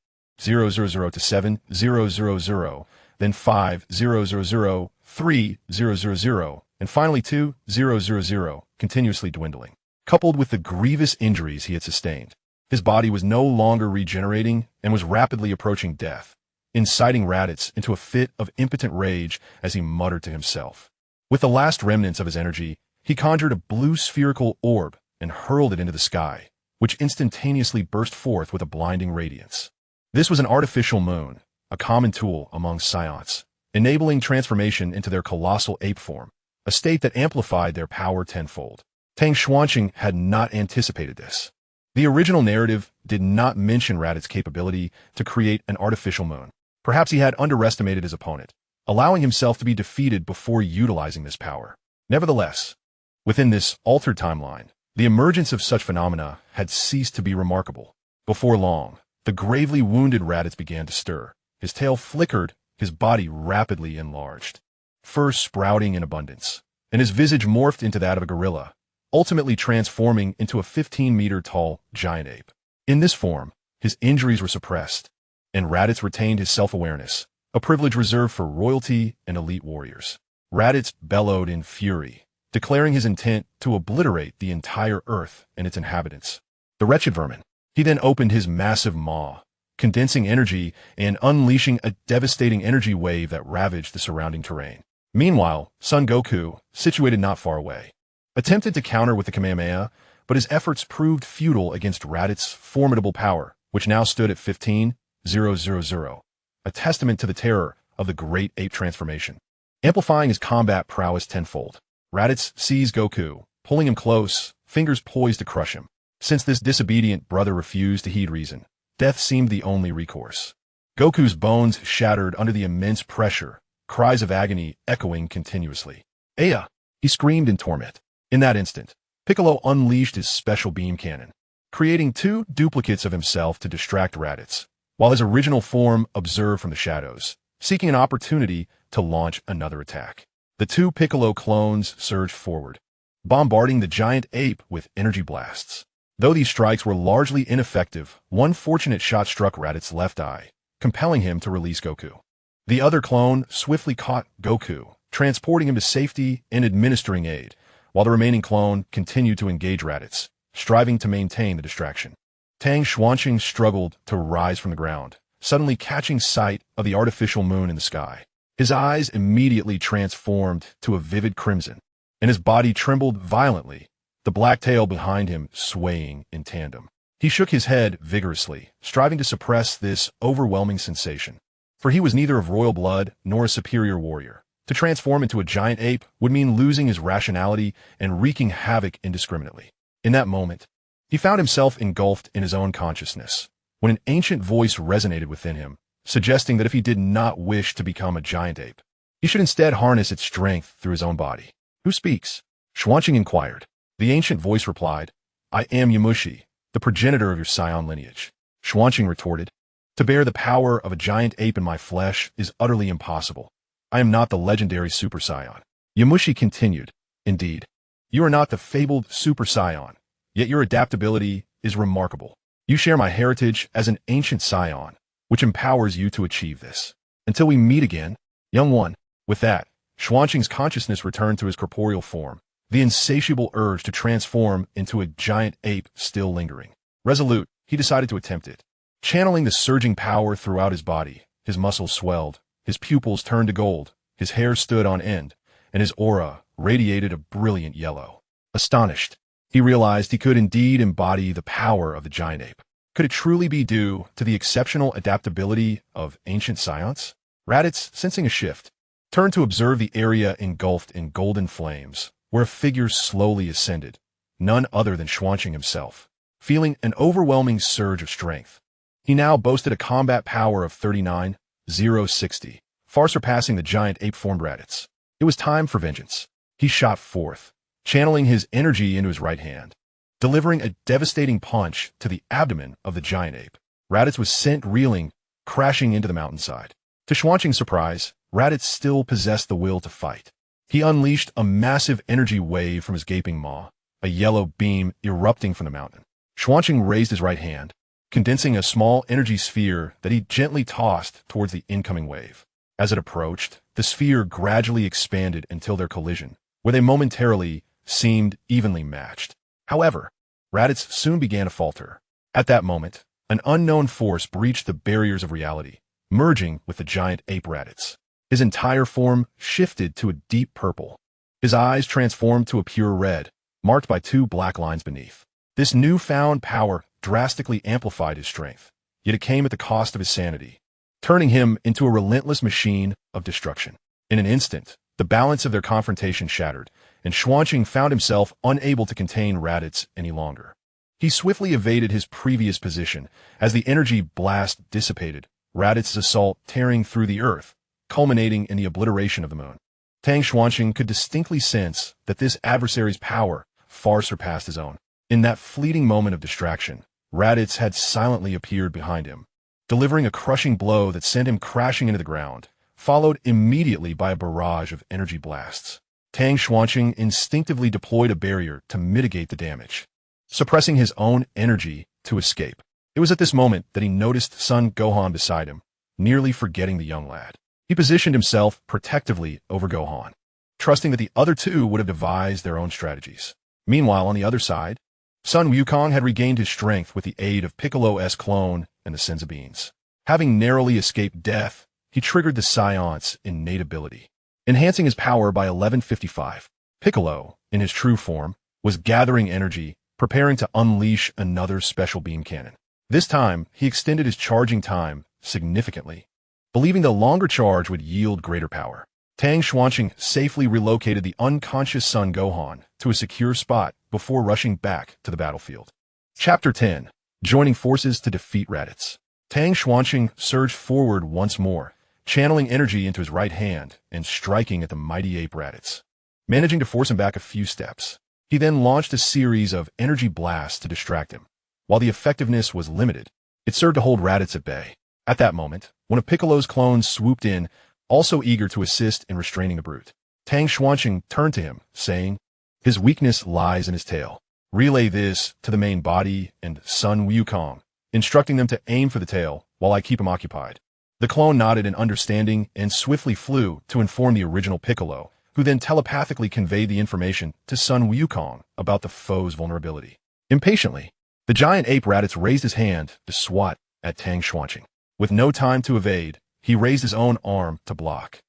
to 7,000, then 5,000, 3,000, and finally 2,000, continuously dwindling. Coupled with the grievous injuries he had sustained, his body was no longer regenerating and was rapidly approaching death, inciting Raditz into a fit of impotent rage as he muttered to himself. With the last remnants of his energy, he conjured a blue spherical orb and hurled it into the sky, which instantaneously burst forth with a blinding radiance. This was an artificial moon, a common tool among Saiyans, enabling transformation into their colossal ape form, a state that amplified their power tenfold. Tang Xuanqing had not anticipated this. The original narrative did not mention Raditz's capability to create an artificial moon. Perhaps he had underestimated his opponent, allowing himself to be defeated before utilizing this power. Nevertheless, within this altered timeline, the emergence of such phenomena had ceased to be remarkable. Before long, the gravely wounded Raditz began to stir. His tail flickered, his body rapidly enlarged, fur sprouting in abundance, and his visage morphed into that of a gorilla, ultimately transforming into a 15-meter-tall giant ape. In this form, his injuries were suppressed, and Raditz retained his self-awareness, a privilege reserved for royalty and elite warriors. Raditz bellowed in fury, declaring his intent to obliterate the entire Earth and its inhabitants. The wretched vermin. He then opened his massive maw, condensing energy and unleashing a devastating energy wave that ravaged the surrounding terrain. Meanwhile, Son Goku, situated not far away, attempted to counter with the Kamehameha, but his efforts proved futile against Raditz's formidable power, which now stood at 15,000, a testament to the terror of the great ape transformation. Amplifying his combat prowess tenfold, Raditz seized Goku, pulling him close, fingers poised to crush him. Since this disobedient brother refused to heed reason, death seemed the only recourse. Goku's bones shattered under the immense pressure, cries of agony echoing continuously. "Aya!" he screamed in torment. In that instant, Piccolo unleashed his special beam cannon, creating two duplicates of himself to distract Raditz, while his original form observed from the shadows, seeking an opportunity to launch another attack. The two Piccolo clones surged forward, bombarding the giant ape with energy blasts. Though these strikes were largely ineffective, one fortunate shot struck Raditz's left eye, compelling him to release Goku. The other clone swiftly caught Goku, transporting him to safety and administering aid, while the remaining clone continued to engage Raditz, striving to maintain the distraction. Tang Xuanqing struggled to rise from the ground, suddenly catching sight of the artificial moon in the sky. His eyes immediately transformed to a vivid crimson, and his body trembled violently, the black tail behind him swaying in tandem. He shook his head vigorously, striving to suppress this overwhelming sensation. For he was neither of royal blood nor a superior warrior. To transform into a giant ape would mean losing his rationality and wreaking havoc indiscriminately. In that moment, he found himself engulfed in his own consciousness, when an ancient voice resonated within him, suggesting that if he did not wish to become a giant ape, he should instead harness its strength through his own body. "Who speaks?" Xuanqing inquired. The ancient voice replied, "I am Yamushi, the progenitor of your Saiyan lineage." Xuanqing retorted, "To bear the power of a giant ape in my flesh is utterly impossible. I am not the legendary Super Saiyan." Yamushi continued, "Indeed, you are not the fabled Super Saiyan, yet your adaptability is remarkable. You share my heritage as an ancient Saiyan, which empowers you to achieve this. Until we meet again, young one." With that, Xuanqing's consciousness returned to his corporeal form, the insatiable urge to transform into a giant ape still lingering. Resolute, he decided to attempt it. Channeling the surging power throughout his body, his muscles swelled, his pupils turned to gold, his hair stood on end, and his aura radiated a brilliant yellow. Astonished, he realized he could indeed embody the power of the giant ape. Could it truly be due to the exceptional adaptability of ancient Saiyans? Raditz, sensing a shift, turned to observe the area engulfed in golden flames, where a figure slowly ascended, none other than Xuanqing himself. Feeling an overwhelming surge of strength, he now boasted a combat power of 39,060, far surpassing the giant ape-formed Raditz. It was time for vengeance. He shot forth, channeling his energy into his right hand, delivering a devastating punch to the abdomen of the giant ape. Raditz was sent reeling, crashing into the mountainside. To Xuanqing's surprise, Raditz still possessed the will to fight. He unleashed a massive energy wave from his gaping maw, a yellow beam erupting from the mountain. Xuanqing raised his right hand, condensing a small energy sphere that he gently tossed towards the incoming wave. As it approached, the sphere gradually expanded until their collision, where they momentarily seemed evenly matched. However, Raditz soon began to falter. At that moment, an unknown force breached the barriers of reality, merging with the giant ape Raditz. His entire form shifted to a deep purple. His eyes transformed to a pure red, marked by two black lines beneath. This newfound power drastically amplified his strength, yet it came at the cost of his sanity, turning him into a relentless machine of destruction. In an instant, the balance of their confrontation shattered, and Xuanqing found himself unable to contain Raditz any longer. He swiftly evaded his previous position as the energy blast dissipated, Raditz's assault tearing through the earth, culminating in the obliteration of the moon. Tang Xuanqing could distinctly sense that this adversary's power far surpassed his own. In that fleeting moment of distraction, Raditz had silently appeared behind him, delivering a crushing blow that sent him crashing into the ground, followed immediately by a barrage of energy blasts. Tang Xuanqing instinctively deployed a barrier to mitigate the damage, suppressing his own energy to escape. It was at this moment that he noticed Son Gohan beside him, nearly forgetting the young lad. He positioned himself protectively over Gohan, trusting that the other two would have devised their own strategies. Meanwhile, on the other side, Sun Wukong had regained his strength with the aid of Piccolo's clone and the Senzu Beans. Having narrowly escaped death, he triggered the Saiyan's innate ability, enhancing his power by 1155. Piccolo, in his true form, was gathering energy, preparing to unleash another special beam cannon. This time, he extended his charging time significantly, believing the longer charge would yield greater power. Tang Xuanqing safely relocated the unconscious Son Gohan to a secure spot before rushing back to the battlefield. Chapter 10. Joining forces to defeat Raditz. Tang Xuanqing surged forward once more, channeling energy into his right hand and striking at the mighty ape Raditz, managing to force him back a few steps. He then launched a series of energy blasts to distract him. While the effectiveness was limited, it served to hold Raditz at bay. At that moment, one of Piccolo's clones swooped in, also eager to assist in restraining the brute. Tang Xuanqing turned to him, saying, "His weakness lies in his tail. Relay this to the main body and Sun Wukong, instructing them to aim for the tail while I keep him occupied." The clone nodded in understanding and swiftly flew to inform the original Piccolo, who then telepathically conveyed the information to Sun Wukong about the foe's vulnerability. Impatiently, the giant ape Raditz raised his hand to swat at Tang Xuanqing. With no time to evade, he raised his own arm to block,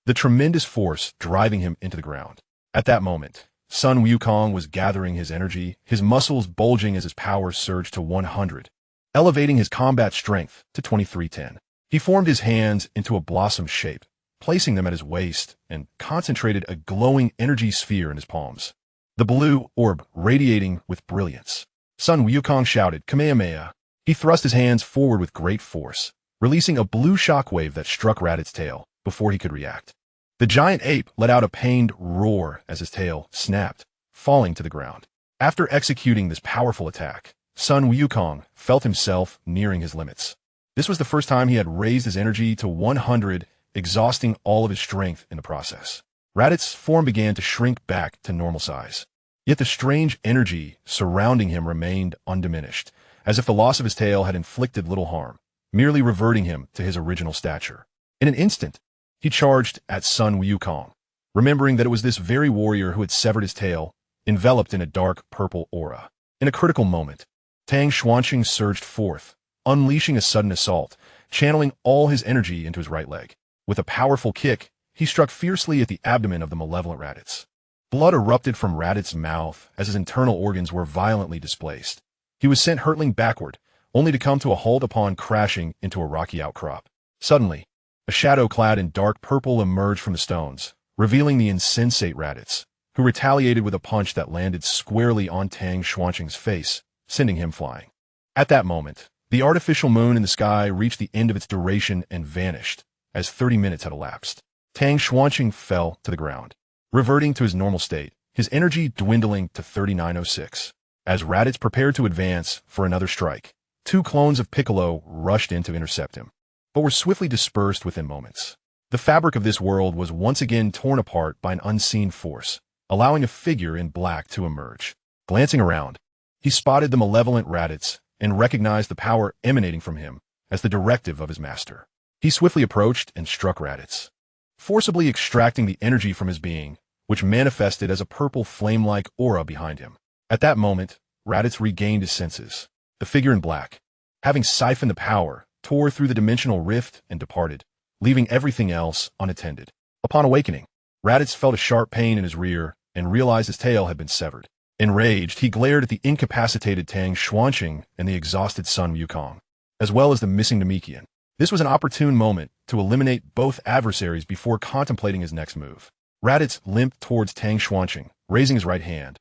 the tremendous force driving him into the ground. At that moment, Sun Wukong was gathering his energy, his muscles bulging as his power surged to 100, elevating his combat strength to 2310. He formed his hands into a blossom shape, placing them at his waist, and concentrated a glowing energy sphere in his palms, the blue orb radiating with brilliance. Sun Wukong shouted, "Kamehameha!" He thrust his hands forward with great force, releasing a blue shockwave that struck Raditz's tail before he could react. The giant ape let out a pained roar as his tail snapped, falling to the ground. After executing this powerful attack, Sun Wukong felt himself nearing his limits. This was the first time he had raised his energy to 100, exhausting all of his strength in the process. Raditz's form began to shrink back to normal size. Yet the strange energy surrounding him remained undiminished, as if the loss of his tail had inflicted little harm, merely reverting him to his original stature. In an instant, he charged at Sun Wukong, remembering that it was this very warrior who had severed his tail, enveloped in a dark purple aura. In a critical moment, Tang Xuanqing surged forth, unleashing a sudden assault, channeling all his energy into his right leg. With a powerful kick, he struck fiercely at the abdomen of the malevolent Raditz. Blood erupted from Raditz's mouth as his internal organs were violently displaced. He was sent hurtling backward, only to come to a halt upon crashing into a rocky outcrop. Suddenly, a shadow clad in dark purple emerged from the stones, revealing the insensate Raditz, who retaliated with a punch that landed squarely on Tang Xuanqing's face, sending him flying. At that moment, the artificial moon in the sky reached the end of its duration and vanished, as 30 minutes had elapsed. Tang Xuanqing fell to the ground, reverting to his normal state, his energy dwindling to 3906. As Raditz prepared to advance for another strike, two clones of Piccolo rushed in to intercept him, but were swiftly dispersed within moments. The fabric of this world was once again torn apart by an unseen force, allowing a figure in black to emerge. Glancing around, he spotted the malevolent Raditz and recognized the power emanating from him as the directive of his master. He swiftly approached and struck Raditz, forcibly extracting the energy from his being, which manifested as a purple flame-like aura behind him. At that moment, Raditz regained his senses. The figure in black, having siphoned the power, tore through the dimensional rift and departed, leaving everything else unattended. Upon awakening, Raditz felt a sharp pain in his rear and realized his tail had been severed. Enraged, he glared at the incapacitated Tang Xuanqing and the exhausted Sun Wukong, as well as the missing Namekian. This was an opportune moment to eliminate both adversaries before contemplating his next move. Raditz limped towards Tang Xuanqing, raising his right hand,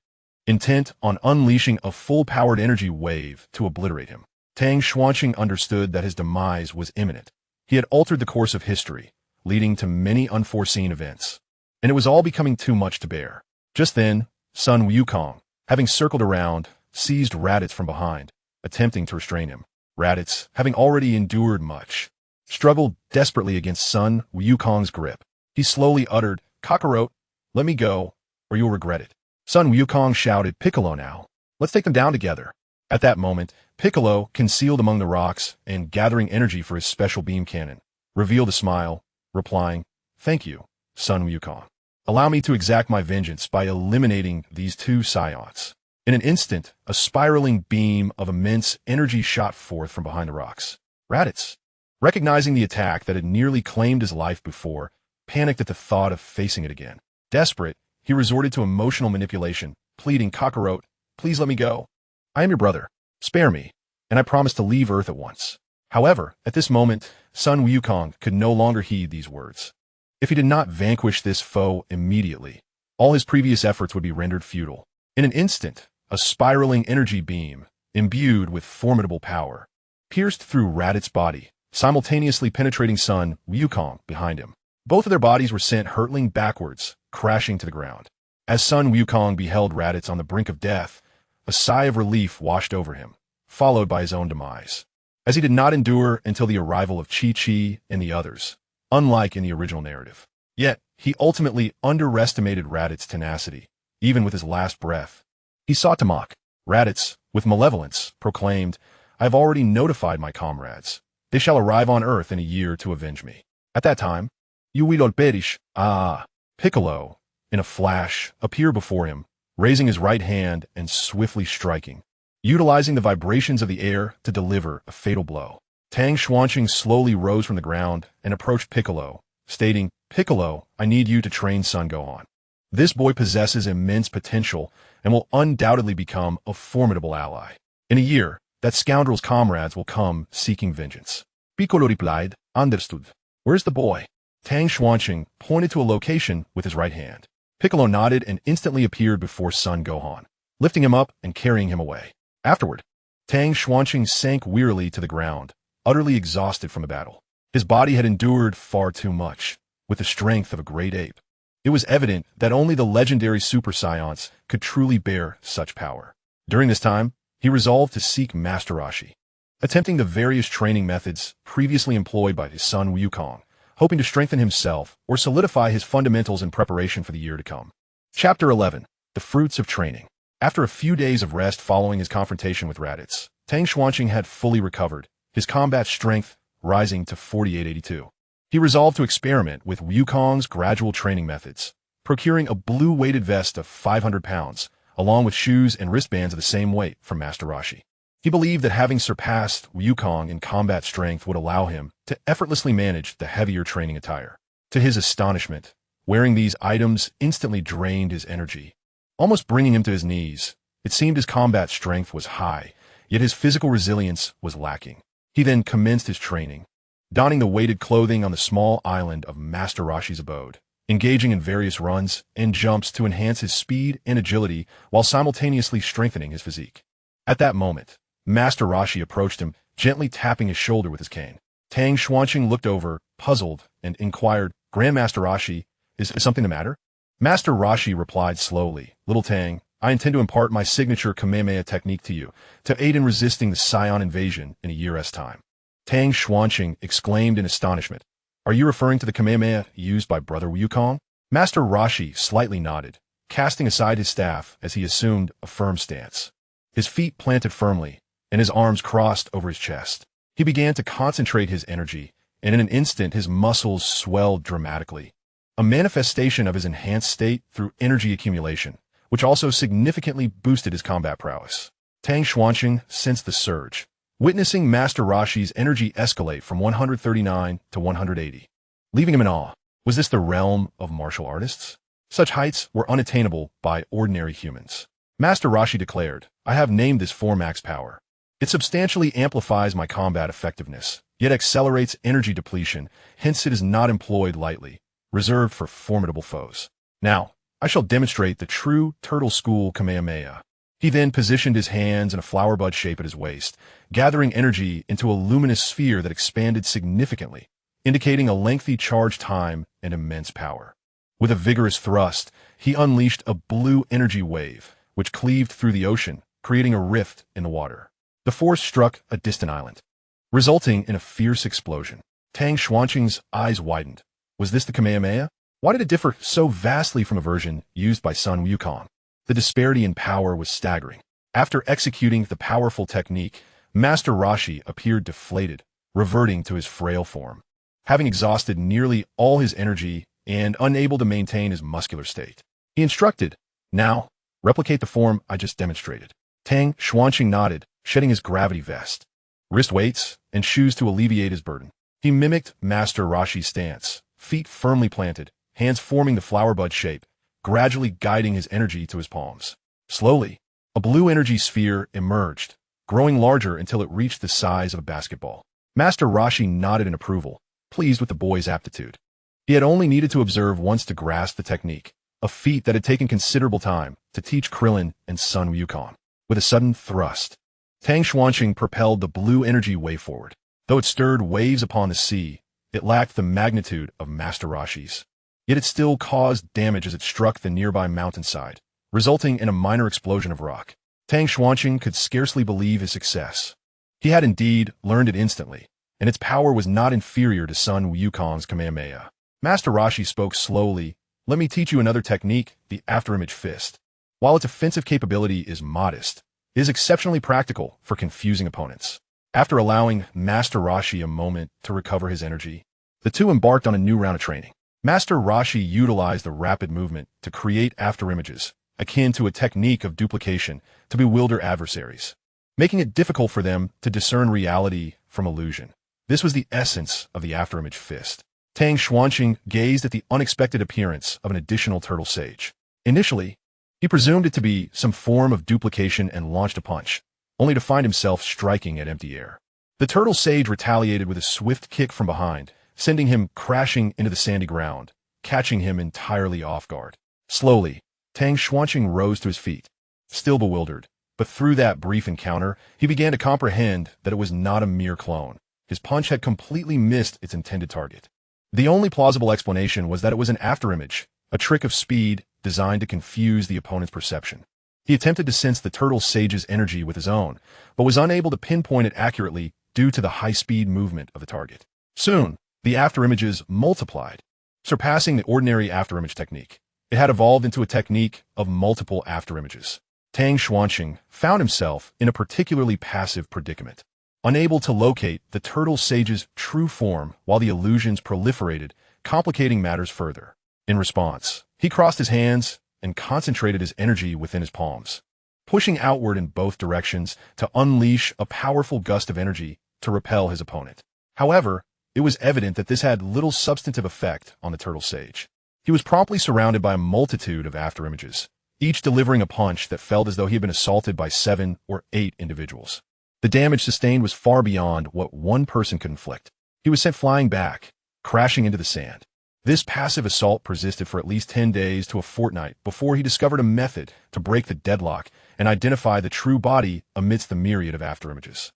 intent on unleashing a full-powered energy wave to obliterate him. Tang Xuanqing understood that his demise was imminent. He had altered the course of history, leading to many unforeseen events. And it was all becoming too much to bear. Just then, Sun Wukong, having circled around, seized Raditz from behind, attempting to restrain him. Raditz, having already endured much, struggled desperately against Sun Wukong's grip. He slowly uttered, "Kakarot, let me go, or you'll regret it." Sun Wukong shouted, "Piccolo now. Let's take them down together." At that moment, Piccolo, concealed among the rocks and gathering energy for his special beam cannon, revealed a smile, replying, "Thank you, Sun Wukong. Allow me to exact my vengeance by eliminating these two Saiyans." In an instant, a spiraling beam of immense energy shot forth from behind the rocks. Raditz, recognizing the attack that had nearly claimed his life before, panicked at the thought of facing it again. Desperate, he resorted to emotional manipulation, pleading, "Kakarot, please let me go. I am your brother. Spare me, and I promise to leave Earth at once." However, at this moment, Sun Wukong could no longer heed these words. If he did not vanquish this foe immediately, all his previous efforts would be rendered futile. In an instant, a spiraling energy beam, imbued with formidable power, pierced through Raditz's body, simultaneously penetrating Sun Wukong behind him. Both of their bodies were sent hurtling backwards, crashing to the ground. As Sun Wukong beheld Raditz on the brink of death, a sigh of relief washed over him, followed by his own demise, as he did not endure until the arrival of Chi-Chi and the others, unlike in the original narrative. Yet, he ultimately underestimated Raditz's tenacity, even with his last breath. He sought to mock. Raditz, with malevolence, proclaimed, "I have already notified my comrades. They shall arrive on Earth in a year to avenge me. At that time, you will perish." Piccolo, in a flash, appeared before him, raising his right hand and swiftly striking, utilizing the vibrations of the air to deliver a fatal blow. Tang Xuanqing slowly rose from the ground and approached Piccolo, stating, "Piccolo, I need you to train Son Gohan. This boy possesses immense potential and will undoubtedly become a formidable ally. In a year, that scoundrel's comrades will come seeking vengeance." Piccolo replied, "Understood. Where's the boy?" Tang Xuanqing pointed to a location with his right hand. Piccolo nodded and instantly appeared before Son Gohan, lifting him up and carrying him away. Afterward, Tang Xuanqing sank wearily to the ground, utterly exhausted from the battle. His body had endured far too much, with the strength of a great ape. It was evident that only the legendary Super Saiyans could truly bear such power. During this time, he resolved to seek Master Roshi, attempting the various training methods previously employed by his son Wukong, hoping to strengthen himself or solidify his fundamentals in preparation for the year to come. Chapter 11. The Fruits of Training. After a few days of rest following his confrontation with Raditz, Tang Xuanqing had fully recovered, his combat strength rising to 4882. He resolved to experiment with Wukong's gradual training methods, procuring a blue-weighted vest of 500 pounds, along with shoes and wristbands of the same weight from Master Roshi. He believed that having surpassed Wukong in combat strength would allow him to effortlessly manage the heavier training attire. To his astonishment, wearing these items instantly drained his energy, almost bringing him to his knees. It seemed his combat strength was high, yet his physical resilience was lacking. He then commenced his training, donning the weighted clothing on the small island of Master Roshi's abode, engaging in various runs and jumps to enhance his speed and agility while simultaneously strengthening his physique. At that moment, Master Roshi approached him, gently tapping his shoulder with his cane. Tang Xuanqing looked over, puzzled, and inquired, "Grandmaster Roshi, is something the matter?" Master Roshi replied slowly, "Little Tang, I intend to impart my signature Kamehameha technique to you, to aid in resisting the Saiyan invasion in a year's time." Tang Xuanqing exclaimed in astonishment, "Are you referring to the Kamehameha used by Brother Wukong?" Master Roshi slightly nodded, casting aside his staff as he assumed a firm stance. His feet planted firmly, and his arms crossed over his chest. He began to concentrate his energy, and in an instant his muscles swelled dramatically, a manifestation of his enhanced state through energy accumulation, which also significantly boosted his combat prowess. Tang Xuanqing sensed the surge, witnessing Master Roshi's energy escalate from 139 to 180, leaving him in awe. Was this the realm of martial artists? Such heights were unattainable by ordinary humans. Master Roshi declared, "I have named this 4-max power. It substantially amplifies my combat effectiveness, yet accelerates energy depletion, hence it is not employed lightly, reserved for formidable foes. Now, I shall demonstrate the true Turtle School Kamehameha." He then positioned his hands in a flower bud shape at his waist, gathering energy into a luminous sphere that expanded significantly. indicating a lengthy charge time and immense power. With a vigorous thrust, he unleashed a blue energy wave, which cleaved through the ocean, creating a rift in the water. The force struck a distant island, resulting in a fierce explosion. Tang Xuanqing's eyes widened. Was this the Kamehameha? Why did it differ so vastly from a version used by Sun Wukong? The disparity in power was staggering. After executing the powerful technique, Master Rashi appeared deflated, reverting to his frail form. Having exhausted nearly all his energy and unable to maintain his muscular state, he instructed, "Now, replicate the form I just demonstrated." Tang Xuanqing nodded, shedding his gravity vest, wrist weights, and shoes to alleviate his burden. He mimicked Master Rashi's stance, feet firmly planted, hands forming the flower bud shape, gradually guiding his energy to his palms. Slowly, a blue energy sphere emerged, growing larger until it reached the size of a basketball. Master Rashi nodded in approval, pleased with the boy's aptitude. He had only needed to observe once to grasp the technique, a feat that had taken considerable time to teach Krillin and Sun Wukong. With a sudden thrust, Tang Xuanqing propelled the blue energy wave forward. Though it stirred waves upon the sea, it lacked the magnitude of Master Rashi's. Yet it still caused damage as it struck the nearby mountainside, resulting in a minor explosion of rock. Tang Xuanqing could scarcely believe his success. He had indeed learned it instantly, and its power was not inferior to Sun Wukong's Kamehameha. Master Rashi spoke slowly. "Let me teach you another technique, the afterimage fist. While its offensive capability is modest, it is exceptionally practical for confusing opponents." After allowing Master Rashi a moment to recover his energy, the two embarked on a new round of training. Master Rashi utilized the rapid movement to create afterimages, akin to a technique of duplication, to bewilder adversaries, making it difficult for them to discern reality from illusion. This was the essence of the afterimage fist. Tang Xuanqing gazed at the unexpected appearance of an additional turtle sage. Initially, he presumed it to be some form of duplication and launched a punch, only to find himself striking at empty air. The turtle sage retaliated with a swift kick from behind, sending him crashing into the sandy ground, catching him entirely off guard. Slowly, Tang Xuanqing rose to his feet, still bewildered, but through that brief encounter, he began to comprehend that it was not a mere clone. His punch had completely missed its intended target. The only plausible explanation was that it was an afterimage, a trick of speed designed to confuse the opponent's perception. He attempted to sense the turtle sage's energy with his own, but was unable to pinpoint it accurately due to the high-speed movement of the target. Soon, the afterimages multiplied, surpassing the ordinary afterimage technique. It had evolved into a technique of multiple afterimages. Tang Xuanqing found himself in a particularly passive predicament. Unable to locate the turtle sage's true form while the illusions proliferated, complicating matters further. In response, he crossed his hands and concentrated his energy within his palms, pushing outward in both directions to unleash a powerful gust of energy to repel his opponent. However, it was evident that this had little substantive effect on the turtle sage. He was promptly surrounded by a multitude of afterimages, each delivering a punch that felt as though he had been assaulted by 7 or 8 individuals. The damage sustained was far beyond what one person could inflict. He was sent flying back, crashing into the sand. This passive assault persisted for at least 10 days to a fortnight before he discovered a method to break the deadlock and identify the true body amidst the myriad of afterimages.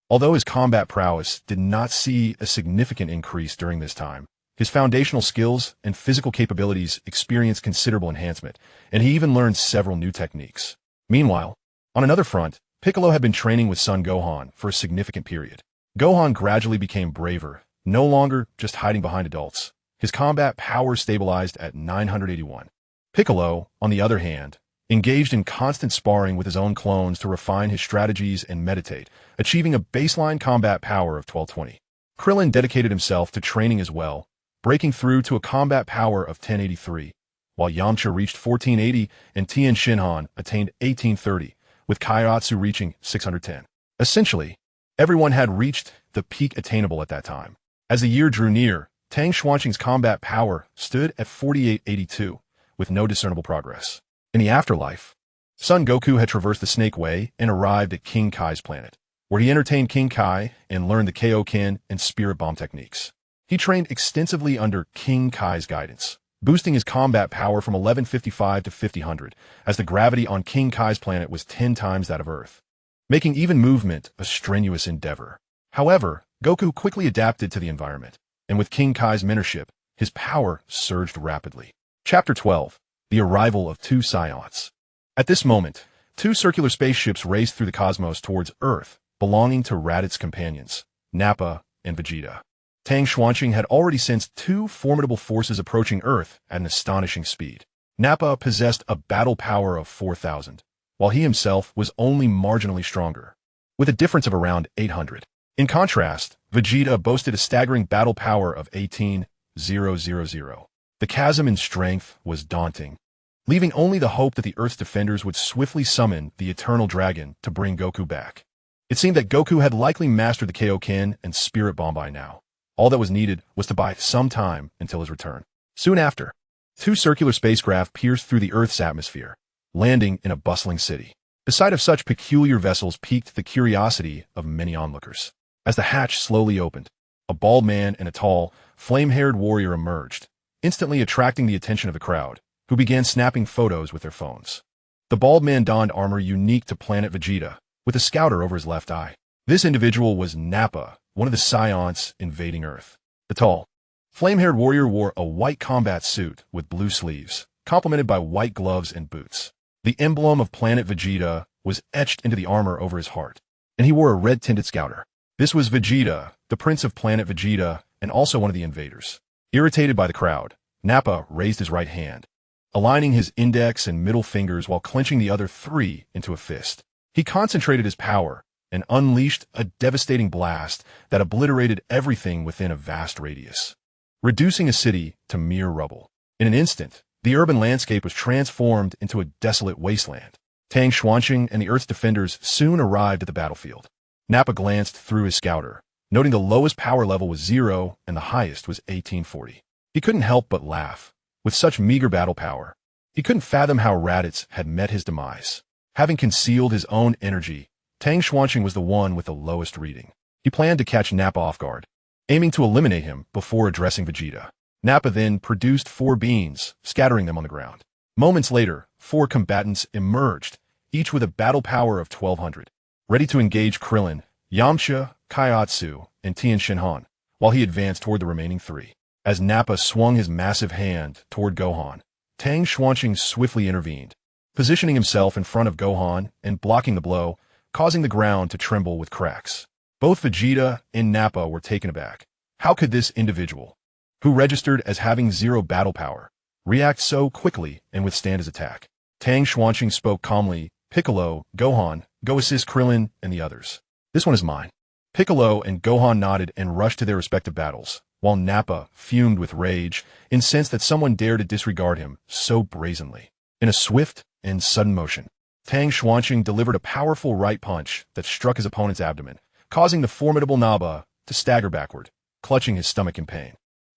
Although his combat prowess did not see a significant increase during this time, his foundational skills and physical capabilities experienced considerable enhancement, and he even learned several new techniques. Meanwhile, on another front, Piccolo had been training with Son Gohan for a significant period. Gohan gradually became braver, no longer just hiding behind adults. His combat power stabilized at 981. Piccolo, on the other hand, engaged in constant sparring with his own clones to refine his strategies and meditate, achieving a baseline combat power of 1220. Krillin dedicated himself to training as well, breaking through to a combat power of 1083, while Yamcha reached 1480 and Tien Shinhan attained 1830, with Kairatsu reaching 610. Essentially, everyone had reached the peak attainable at that time. As the year drew near, Tang Xuanqing's combat power stood at 4882, with no discernible progress. In the afterlife, Son Goku had traversed the Snake Way and arrived at King Kai's planet, where he entertained King Kai and learned the Kaioken and Spirit Bomb techniques. He trained extensively under King Kai's guidance, boosting his combat power from 1155 to 5000, as the gravity on King Kai's planet was 10 times that of Earth, making even movement a strenuous endeavor. However, Goku quickly adapted to the environment, and with King Kai's mentorship, his power surged rapidly. Chapter 12. The Arrival of Two Saiyans. At this moment, two circular spaceships raced through the cosmos towards Earth, belonging to Raditz companions, Nappa and Vegeta. Tang Xuanqing had already sensed two formidable forces approaching Earth at an astonishing speed. Nappa possessed a battle power of 4,000, while he himself was only marginally stronger, with a difference of around 800. In contrast, Vegeta boasted a staggering battle power of 18,000. The chasm in strength was daunting, leaving only the hope that the Earth's defenders would swiftly summon the Eternal Dragon to bring Goku back. It seemed that Goku had likely mastered the Kaioken and Spirit Bomb by now. All that was needed was to buy some time until his return. Soon after, two circular spacecraft pierced through the Earth's atmosphere, landing in a bustling city. The sight of such peculiar vessels piqued the curiosity of many onlookers. As the hatch slowly opened, a bald man and a tall, flame-haired warrior emerged, instantly attracting the attention of the crowd, who began snapping photos with their phones. The bald man donned armor unique to planet Vegeta, with a scouter over his left eye. This individual was Nappa, one of the Saiyans invading Earth. The tall, flame-haired warrior wore a white combat suit with blue sleeves, complemented by white gloves and boots. The emblem of planet Vegeta was etched into the armor over his heart, and he wore a red-tinted scouter. This was Vegeta, the prince of planet Vegeta, and also one of the invaders. Irritated by the crowd, Nappa raised his right hand, aligning his index and middle fingers while clenching the other three into a fist. He concentrated his power and unleashed a devastating blast that obliterated everything within a vast radius, reducing a city to mere rubble. In an instant, the urban landscape was transformed into a desolate wasteland. Tang Xuanqing and the Earth's defenders soon arrived at the battlefield. Nappa glanced through his scouter, noting the lowest power level was 0 and the highest was 1840. He couldn't help but laugh. With such meager battle power, he couldn't fathom how Raditz had met his demise. Having concealed his own energy, Tang Xuanqing was the one with the lowest reading. He planned to catch Nappa off guard, aiming to eliminate him before addressing Vegeta. Nappa then produced 4 beans, scattering them on the ground. Moments later, 4 combatants emerged, each with a battle power of 1,200, ready to engage Krillin, Yamcha, Kaiatsu, and Tien Shinhan, while he advanced toward the remaining 3. As Nappa swung his massive hand toward Gohan, Tang Xuanqing swiftly intervened, positioning himself in front of Gohan and blocking the blow, causing the ground to tremble with cracks. Both Vegeta and Nappa were taken aback. How could this individual, who registered as having 0 battle power, react so quickly and withstand his attack? Tang Xuanqing spoke calmly. Piccolo, Gohan, go assist Krillin and the others. This one is mine. Piccolo and Gohan nodded and rushed to their respective battles, while Nappa fumed with rage, incensed that someone dared to disregard him so brazenly. In a swift and sudden motion, Tang Xuanqing delivered a powerful right punch that struck his opponent's abdomen, causing the formidable Nappa to stagger backward, clutching his stomach in pain.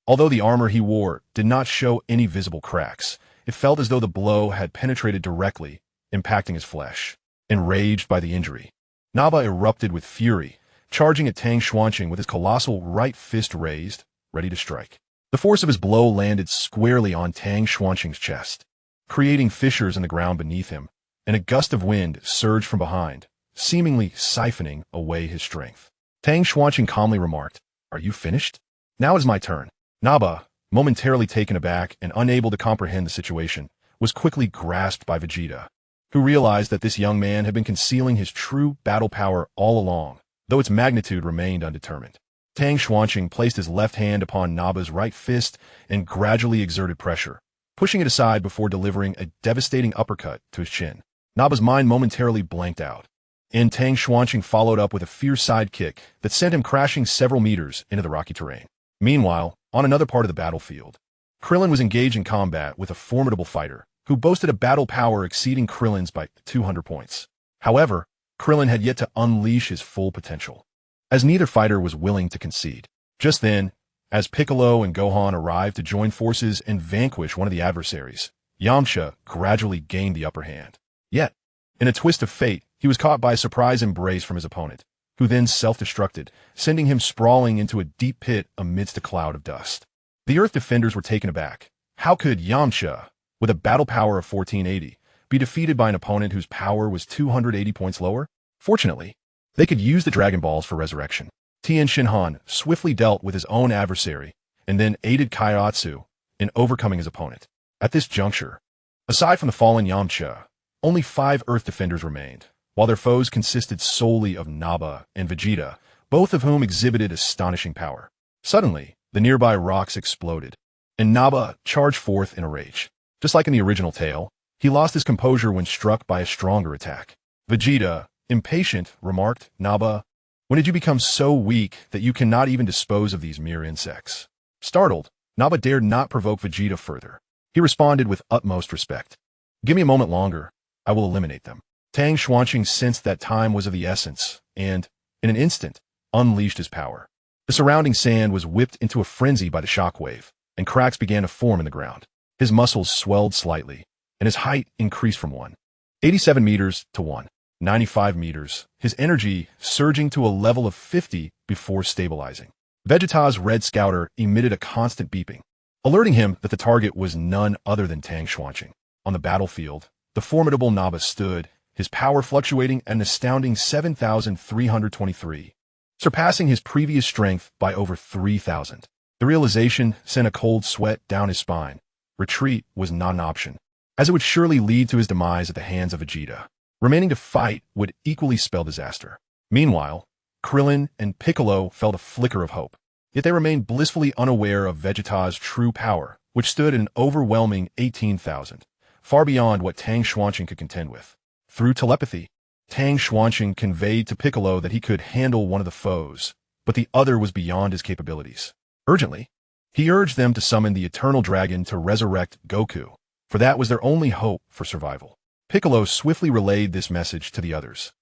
Although the armor he wore did not show any visible cracks, it felt as though the blow had penetrated directly, impacting his flesh. Enraged by the injury, Nappa erupted with fury, charging at Tang Xuanqing with his colossal right fist raised, ready to strike. The force of his blow landed squarely on Tang Xuanqing's chest, creating fissures in the ground beneath him, and a gust of wind surged from behind, seemingly siphoning away his strength. Tang Xuanqing calmly remarked, "Are you finished? Now it is my turn." Nappa, momentarily taken aback and unable to comprehend the situation, was quickly grasped by Vegeta, who realized that this young man had been concealing his true battle power all along, though its magnitude remained undetermined. Tang Xuanqing placed his left hand upon Nappa's right fist and gradually exerted pressure, pushing it aside before delivering a devastating uppercut to his chin. Nappa's mind momentarily blanked out, and Tang Xuanqing followed up with a fierce side kick that sent him crashing several meters into the rocky terrain. Meanwhile, on another part of the battlefield, Krillin was engaged in combat with a formidable fighter who boasted a battle power exceeding Krillin's by 200 points. However, Krillin had yet to unleash his full potential, as neither fighter was willing to concede. Just then, as Piccolo and Gohan arrived to join forces and vanquish one of the adversaries, Yamcha gradually gained the upper hand. Yet, in a twist of fate, he was caught by a surprise embrace from his opponent, who then self-destructed, sending him sprawling into a deep pit amidst a cloud of dust. The Earth defenders were taken aback. How could Yamcha, with a battle power of 1480, be defeated by an opponent whose power was 280 points lower? Fortunately, they could use the Dragon Balls for resurrection. Tien Shinhan swiftly dealt with his own adversary and then aided Kaiatsu in overcoming his opponent. At this juncture, aside from the fallen Yamcha, only 5 Earth defenders remained, while their foes consisted solely of Nappa and Vegeta, both of whom exhibited astonishing power. Suddenly, the nearby rocks exploded, and Nappa charged forth in a rage. Just like in the original tale, he lost his composure when struck by a stronger attack. Vegeta, impatient, remarked, "Nappa, when did you become so weak that you cannot even dispose of these mere insects?" Startled, Nappa dared not provoke Vegeta further. He responded with utmost respect. "Give me a moment longer. I will eliminate them." Tang Xuanqing sensed that time was of the essence, and, in an instant, unleashed his power. The surrounding sand was whipped into a frenzy by the shockwave, and cracks began to form in the ground. His muscles swelled slightly, and his height increased from 187 meters to 195 meters, his energy surging to a level of 50 before stabilizing. Vegeta's red scouter emitted a constant beeping, alerting him that the target was none other than Tang Xuanqing. On the battlefield, the formidable Nappa stood, his power fluctuating at an astounding 7,323, surpassing his previous strength by over 3,000. The realization sent a cold sweat down his spine. Retreat was not an option, as it would surely lead to his demise at the hands of Vegeta. Remaining to fight would equally spell disaster. Meanwhile, Krillin and Piccolo felt a flicker of hope, yet they remained blissfully unaware of Vegeta's true power, which stood at an overwhelming 18,000, far beyond what Tang Xuanqing could contend with. Through telepathy, Tang Xuanqing conveyed to Piccolo that he could handle one of the foes, but the other was beyond his capabilities. Urgently, he urged them to summon the Eternal Dragon to resurrect Goku, for that was their only hope for survival. Piccolo swiftly relayed this message to the others,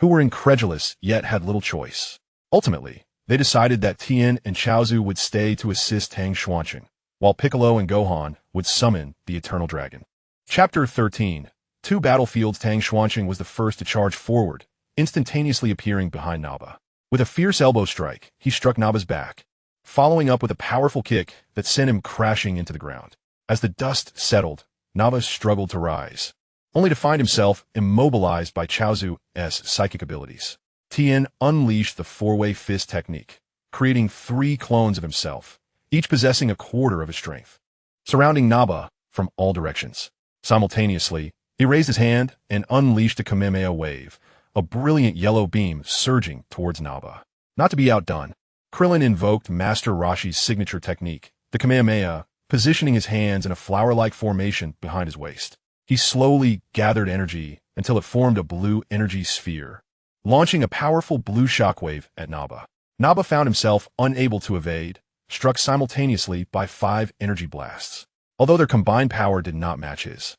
who were incredulous yet had little choice. Ultimately, they decided that Tien and Chaozu would stay to assist Tang Xuanqing, while Piccolo and Gohan would summon the Eternal Dragon. Chapter 13. 2 battlefields. Tang Xuanqing was the first to charge forward, instantaneously appearing behind Nappa. With a fierce elbow strike, he struck Nappa's back, following up with a powerful kick that sent him crashing into the ground. As the dust settled, Nappa struggled to rise, only to find himself immobilized by Chaozu's psychic abilities. Tien unleashed the 4-way fist technique, creating 3 clones of himself, each possessing a quarter of his strength, surrounding Nappa from all directions. Simultaneously, he raised his hand and unleashed a Kamehameha wave, a brilliant yellow beam surging towards Nappa. Not to be outdone, Krillin invoked Master Roshi's signature technique, the Kamehameha, positioning his hands in a flower-like formation behind his waist. He slowly gathered energy until it formed a blue energy sphere, launching a powerful blue shockwave at Nappa. Nappa found himself unable to evade, struck simultaneously by 5 energy blasts, although their combined power did not match his.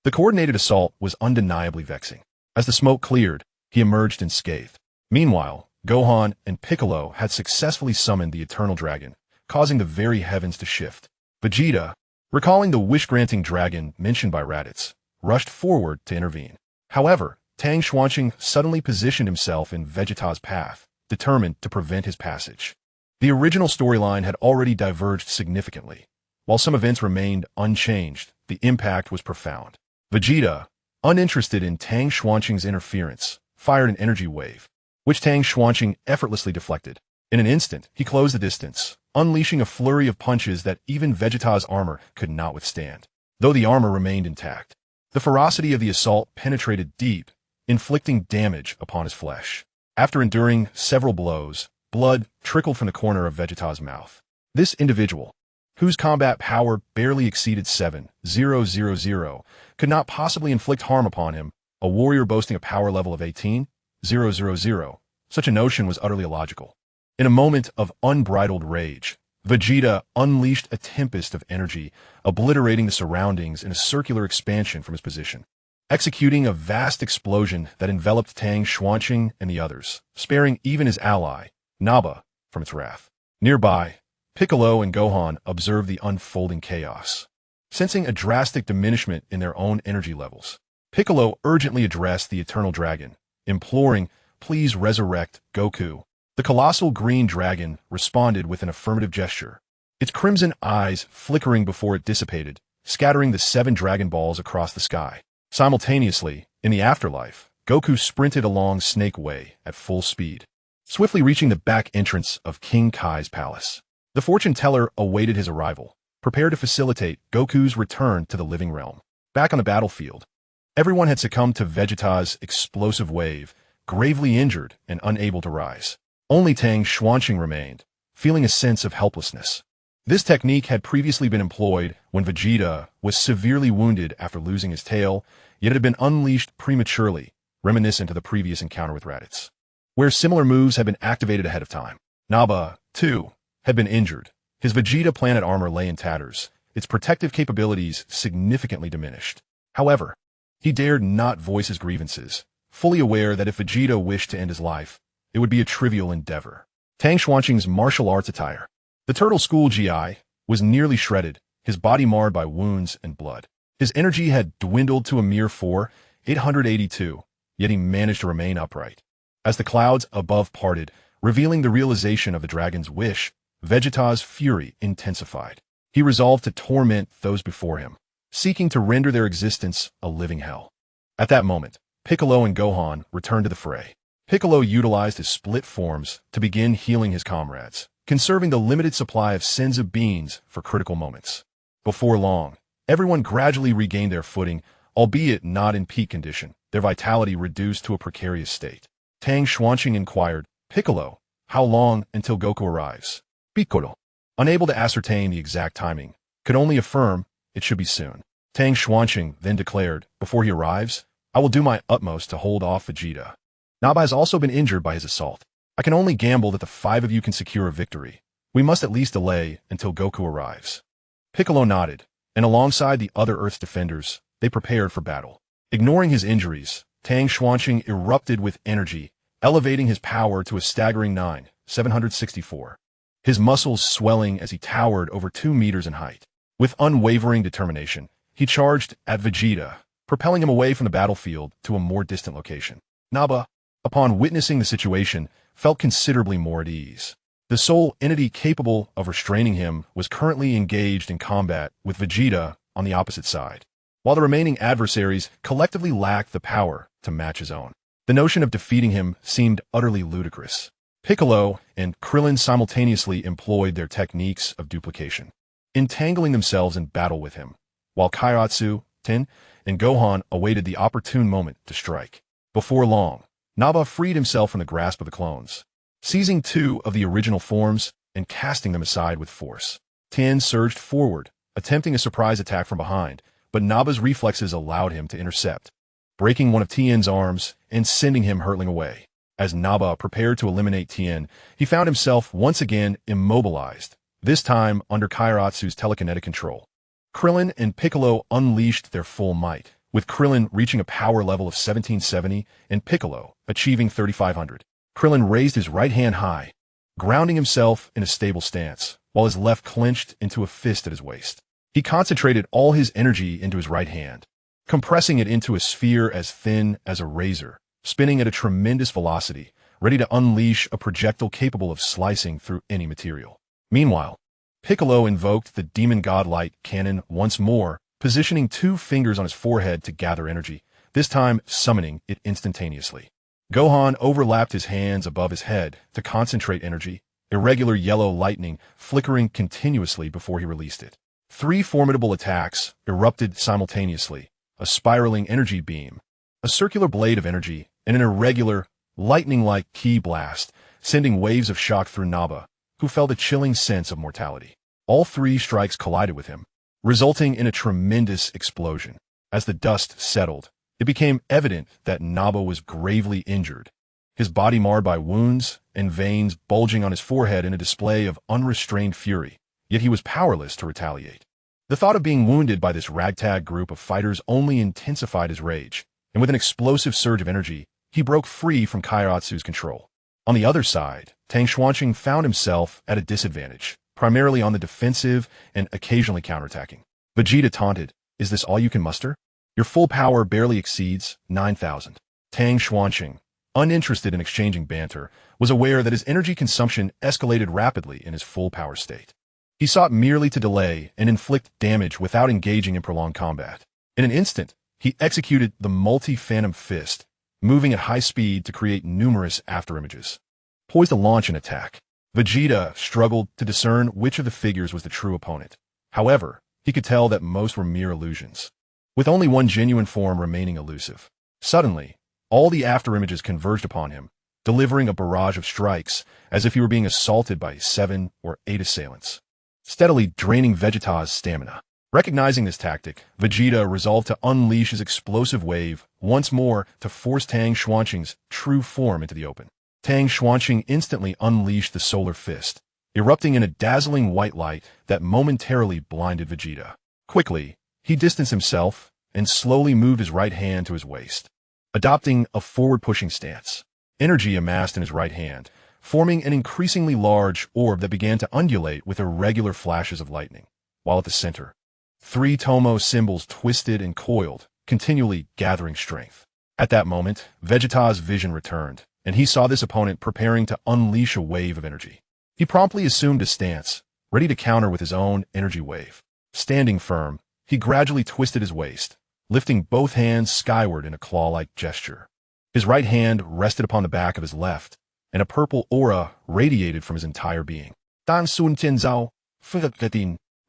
The coordinated assault was undeniably vexing. As the smoke cleared, he emerged unscathed. Meanwhile, Gohan and Piccolo had successfully summoned the Eternal Dragon, causing the very heavens to shift. Vegeta, recalling the wish-granting dragon mentioned by Raditz, rushed forward to intervene. However, Tang Xuanqing suddenly positioned himself in Vegeta's path, determined to prevent his passage. The original storyline had already diverged significantly. While some events remained unchanged, the impact was profound. Vegeta, uninterested in Tang Xuanqing's interference, fired an energy wave, which Tang Xuanqing effortlessly deflected. In an instant, he closed the distance, unleashing a flurry of punches that even Vegeta's armor could not withstand. Though the armor remained intact, the ferocity of the assault penetrated deep, inflicting damage upon his flesh. After enduring several blows, blood trickled from the corner of Vegeta's mouth. This individual, whose combat power barely exceeded 7,000, could not possibly inflict harm upon him, a warrior boasting a power level of 18,000. Such a notion was utterly illogical. In a moment of unbridled rage, Vegeta unleashed a tempest of energy, obliterating the surroundings in a circular expansion from his position, executing a vast explosion that enveloped Tang Xuanqing and the others, sparing even his ally, Nappa, from its wrath. Nearby, Piccolo and Gohan observed the unfolding chaos. Sensing a drastic diminishment in their own energy levels, Piccolo urgently addressed the Eternal Dragon, imploring, "Please resurrect Goku." The colossal green dragon responded with an affirmative gesture, its crimson eyes flickering before it dissipated, scattering the 7 Dragon Balls across the sky. Simultaneously, in the afterlife, Goku sprinted along Snake Way at full speed, swiftly reaching the back entrance of King Kai's palace. The fortune teller awaited his arrival, prepared to facilitate Goku's return to the living realm. Back on the battlefield, everyone had succumbed to Vegeta's explosive wave, gravely injured and unable to rise. Only Tang Xuanqing remained, feeling a sense of helplessness. This technique had previously been employed when Vegeta was severely wounded after losing his tail, yet it had been unleashed prematurely, reminiscent of the previous encounter with Raditz, where similar moves had been activated ahead of time. Nappa, too, had been injured. His Vegeta planet armor lay in tatters, its protective capabilities significantly diminished. However, he dared not voice his grievances, fully aware that if Vegeta wished to end his life, it would be a trivial endeavor. Tang Xuanqing's martial arts attire. The Turtle School GI was nearly shredded, his body marred by wounds and blood. His energy had dwindled to a mere 4,882, yet he managed to remain upright. As the clouds above parted, revealing the realization of the dragon's wish, Vegeta's fury intensified. He resolved to torment those before him, seeking to render their existence a living hell. At that moment, Piccolo and Gohan returned to the fray. Piccolo utilized his split forms to begin healing his comrades, conserving the limited supply of Senzu beans for critical moments. Before long, everyone gradually regained their footing, albeit not in peak condition, their vitality reduced to a precarious state. Tang Xuanqing inquired, "Piccolo, how long until Goku arrives?" Piccolo, unable to ascertain the exact timing, could only affirm it should be soon. Tang Xuanqing then declared, "Before he arrives, I will do my utmost to hold off Vegeta. Nappa has also been injured by his assault. I can only gamble that the 5 of you can secure a victory. We must at least delay until Goku arrives." Piccolo nodded, and alongside the other Earth's defenders, they prepared for battle. Ignoring his injuries, Tang Xuanqing erupted with energy, elevating his power to a staggering 9,764. His muscles swelling as he towered over 2 meters in height. With unwavering determination, he charged at Vegeta, propelling him away from the battlefield to a more distant location. Nappa, upon witnessing the situation, felt considerably more at ease. The sole entity capable of restraining him was currently engaged in combat with Vegeta on the opposite side, while the remaining adversaries collectively lacked the power to match his own. The notion of defeating him seemed utterly ludicrous. Piccolo and Krillin simultaneously employed their techniques of duplication, entangling themselves in battle with him, while Kairatsu, Ten, and Gohan awaited the opportune moment to strike. Before long, Nappa freed himself from the grasp of the clones, seizing 2 of the original forms and casting them aside with force. Tien surged forward, attempting a surprise attack from behind, but Nappa's reflexes allowed him to intercept, breaking one of Tien's arms and sending him hurtling away. As Nappa prepared to eliminate Tien, he found himself once again immobilized, this time under Kairatsu's telekinetic control. Krillin and Piccolo unleashed their full might, with Krillin reaching a power level of 1770 and Piccolo achieving 3500. Krillin raised his right hand high, grounding himself in a stable stance, while his left clenched into a fist at his waist. He concentrated all his energy into his right hand, compressing it into a sphere as thin as a razor, spinning at a tremendous velocity, ready to unleash a projectile capable of slicing through any material. Meanwhile, Piccolo invoked the Demon Godlight cannon once more, positioning 2 fingers on his forehead to gather energy, this time summoning it instantaneously. Gohan overlapped his hands above his head to concentrate energy, irregular yellow lightning flickering continuously before he released it. 3 formidable attacks erupted simultaneously, a spiraling energy beam, a circular blade of energy, and an irregular, lightning-like ki blast, sending waves of shock through Nappa, who felt a chilling sense of mortality. All 3 strikes collided with him, resulting in a tremendous explosion. As the dust settled, it became evident that Nappa was gravely injured, his body marred by wounds and veins bulging on his forehead in a display of unrestrained fury, yet he was powerless to retaliate. The thought of being wounded by this ragtag group of fighters only intensified his rage, and with an explosive surge of energy, he broke free from Kairatsu's control. On the other side, Tang Xuanqing found himself at a disadvantage, primarily on the defensive and occasionally counterattacking. Vegeta taunted, "Is this all you can muster? Your full power barely exceeds 9,000. Tang Xuanqing, uninterested in exchanging banter, was aware that his energy consumption escalated rapidly in his full power state. He sought merely to delay and inflict damage without engaging in prolonged combat. In an instant, he executed the multi-phantom fist, moving at high speed to create numerous afterimages. poised to launch an attack. Vegeta struggled to discern which of the figures was the true opponent. However, he could tell that most were mere illusions, with only one genuine form remaining elusive. Suddenly, all the afterimages converged upon him, delivering a barrage of strikes as if he were being assaulted by 7 or 8 assailants, steadily draining Vegeta's stamina. Recognizing this tactic, Vegeta resolved to unleash his explosive wave once more to force Tang Xuanqing's true form into the open. Tang Xuanqing instantly unleashed the solar fist, erupting in a dazzling white light that momentarily blinded Vegeta. Quickly, he distanced himself and slowly moved his right hand to his waist, adopting a forward-pushing stance. Energy amassed in his right hand, forming an increasingly large orb that began to undulate with irregular flashes of lightning, while at the center, 3 Tomo symbols twisted and coiled, continually gathering strength. At that moment, Vegeta's vision returned, and he saw this opponent preparing to unleash a wave of energy. He promptly assumed a stance, ready to counter with his own energy wave. Standing firm, he gradually twisted his waist, lifting both hands skyward in a claw-like gesture. His right hand rested upon the back of his left, and a purple aura radiated from his entire being. Dan Sun Tianzao,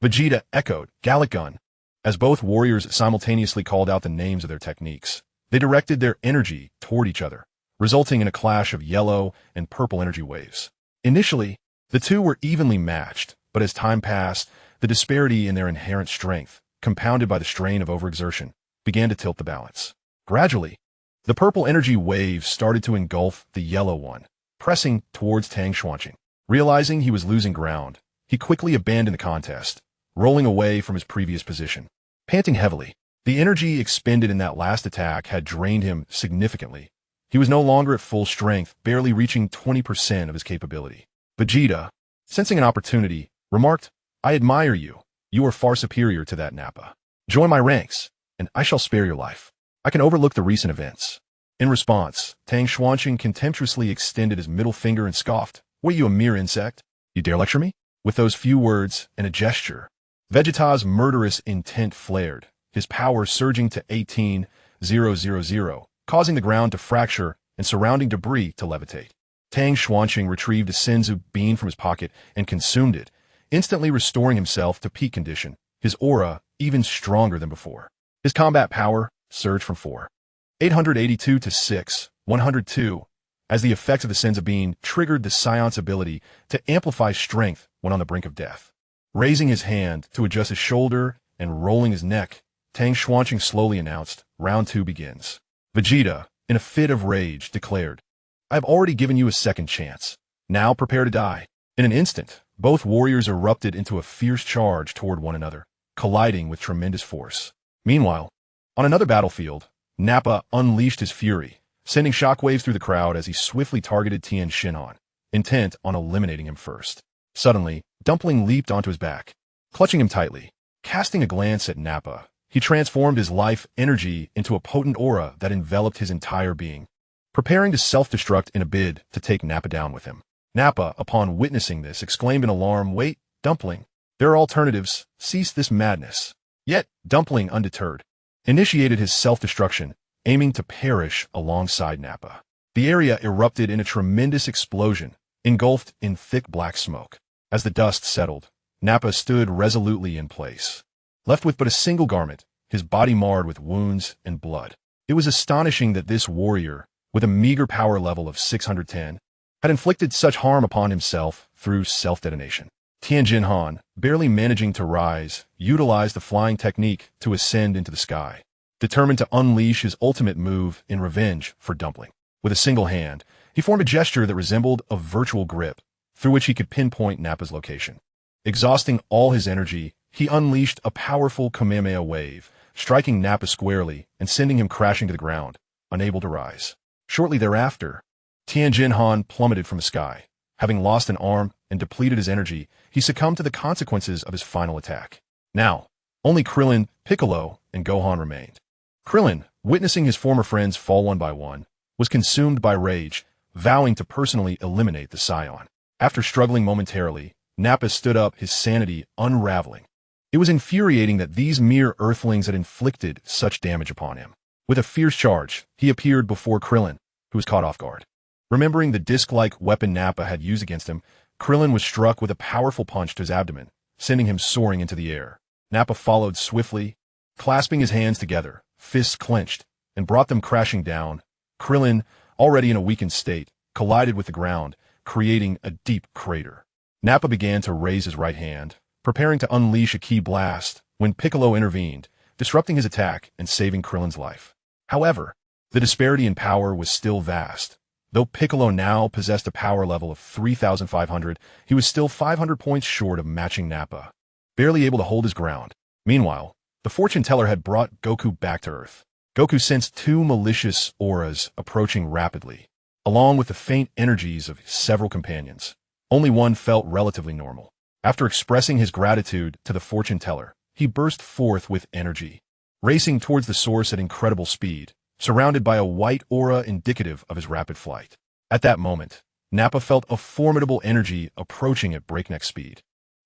Vegeta echoed, Gallic Gun. As both warriors simultaneously called out the names of their techniques, they directed their energy toward each other, resulting in a clash of yellow and purple energy waves. Initially, the two were evenly matched, but as time passed, the disparity in their inherent strength, compounded by the strain of overexertion, began to tilt the balance. Gradually, the purple energy wave started to engulf the yellow one, pressing towards Tang Xuanqing. Realizing he was losing ground, he quickly abandoned the contest, rolling away from his previous position. Panting heavily, the energy expended in that last attack had drained him significantly. He was no longer at full strength, barely reaching 20% of his capability. Vegeta, sensing an opportunity, remarked, I admire you. You are far superior to that Nappa. Join my ranks, and I shall spare your life. I can overlook the recent events. In response, Tang Xuanqing contemptuously extended his middle finger and scoffed, What are you, a mere insect? You dare lecture me? With those few words and a gesture, Vegeta's murderous intent flared, his power surging to 18,000, causing the ground to fracture and surrounding debris to levitate. Tang Xuanqing retrieved a Senzu bean from his pocket and consumed it, instantly restoring himself to peak condition, his aura even stronger than before. His combat power surged from 4,882 to 6,102, as the effect of the Senzu bean triggered the Saiyan's ability to amplify strength when on the brink of death. Raising his hand to adjust his shoulder and rolling his neck, Tang Xuanqing slowly announced, Round 2 begins. Vegeta, in a fit of rage, declared, I have already given you a second chance. Now prepare to die. In an instant, both warriors erupted into a fierce charge toward one another, colliding with tremendous force. Meanwhile, on another battlefield, Nappa unleashed his fury, sending shockwaves through the crowd as he swiftly targeted Tien Shinhan, intent on eliminating him first. Suddenly, Dumpling leaped onto his back, clutching him tightly. Casting a glance at Nappa, he transformed his life energy into a potent aura that enveloped his entire being, preparing to self-destruct in a bid to take Nappa down with him. Nappa, upon witnessing this, exclaimed in alarm, Wait, Dumpling, there are alternatives, cease this madness. Yet, Dumpling, undeterred, initiated his self-destruction, aiming to perish alongside Nappa. The area erupted in a tremendous explosion, engulfed in thick black smoke. As the dust settled, Nappa stood resolutely in place, left with but a single garment, his body marred with wounds and blood. It was astonishing that this warrior, with a meager power level of 610, had inflicted such harm upon himself through self-detonation. Tien Shinhan, barely managing to rise, utilized the flying technique to ascend into the sky, determined to unleash his ultimate move in revenge for Dumpling. With a single hand, he formed a gesture that resembled a virtual grip, through which he could pinpoint Nappa's location. Exhausting all his energy, he unleashed a powerful Kamehameha wave, striking Nappa squarely and sending him crashing to the ground, unable to rise. Shortly thereafter, Tien Shinhan plummeted from the sky. Having lost an arm and depleted his energy, he succumbed to the consequences of his final attack. Now, only Krillin, Piccolo, and Gohan remained. Krillin, witnessing his former friends fall one by one, was consumed by rage, vowing to personally eliminate the Saiyan. After struggling momentarily, Nappa stood up, his sanity unraveling. It was infuriating that these mere earthlings had inflicted such damage upon him. With a fierce charge, he appeared before Krillin, who was caught off guard. Remembering the disc-like weapon Nappa had used against him, Krillin was struck with a powerful punch to his abdomen, sending him soaring into the air. Nappa followed swiftly, clasping his hands together, fists clenched, and brought them crashing down. Krillin, already in a weakened state, collided with the ground, creating a deep crater. Nappa began to raise his right hand, preparing to unleash a key blast, when Piccolo intervened, disrupting his attack and saving Krillin's life. However, the disparity in power was still vast. Though Piccolo now possessed a power level of 3,500, he was still 500 points short of matching Nappa, barely able to hold his ground. Meanwhile, the fortune teller had brought Goku back to Earth. Goku sensed two malicious auras approaching rapidly, along with the faint energies of several companions. Only one felt relatively normal. After expressing his gratitude to the fortune teller, he burst forth with energy, racing towards the source at incredible speed, surrounded by a white aura indicative of his rapid flight. At that moment, Nappa felt a formidable energy approaching at breakneck speed.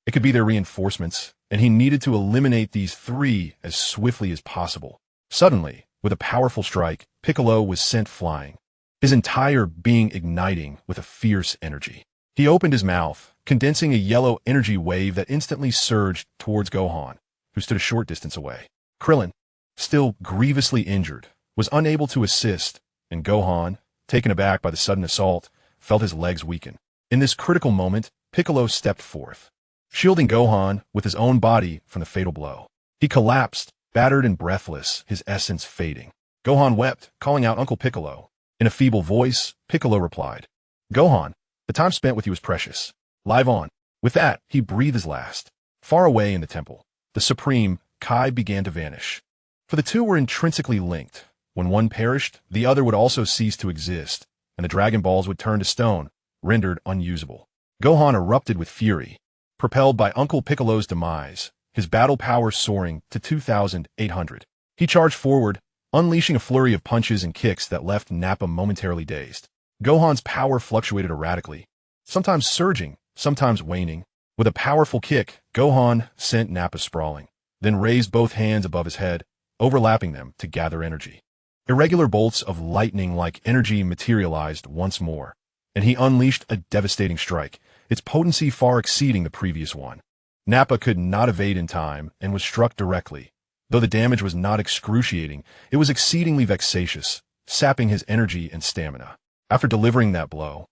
It could be their reinforcements, and he needed to eliminate these three as swiftly as possible. Suddenly, with a powerful strike, Piccolo was sent flying, his entire being igniting with a fierce energy. He opened his mouth, condensing a yellow energy wave that instantly surged towards Gohan, who stood a short distance away. Krillin, still grievously injured, was unable to assist, and Gohan, taken aback by the sudden assault, felt his legs weaken. In this critical moment, Piccolo stepped forth, shielding Gohan with his own body from the fatal blow. He collapsed, battered and breathless, his essence fading. Gohan wept, calling out Uncle Piccolo. In a feeble voice, Piccolo replied, "Gohan, the time spent with you is precious. Live on." With that, he breathed his last. Far away in the temple, the Supreme Kai began to vanish. For the two were intrinsically linked. When one perished, the other would also cease to exist, and the Dragon Balls would turn to stone, rendered unusable. Gohan erupted with fury, propelled by Uncle Piccolo's demise, his battle power soaring to 2,800. He charged forward, unleashing a flurry of punches and kicks that left Nappa momentarily dazed. Gohan's power fluctuated erratically, sometimes surging, sometimes waning. With a powerful kick, Gohan sent Nappa sprawling, then raised both hands above his head, overlapping them to gather energy. Irregular bolts of lightning-like energy materialized once more, and he unleashed a devastating strike, its potency far exceeding the previous one. Nappa could not evade in time and was struck directly. Though the damage was not excruciating, it was exceedingly vexatious, sapping his energy and stamina. After delivering that blow,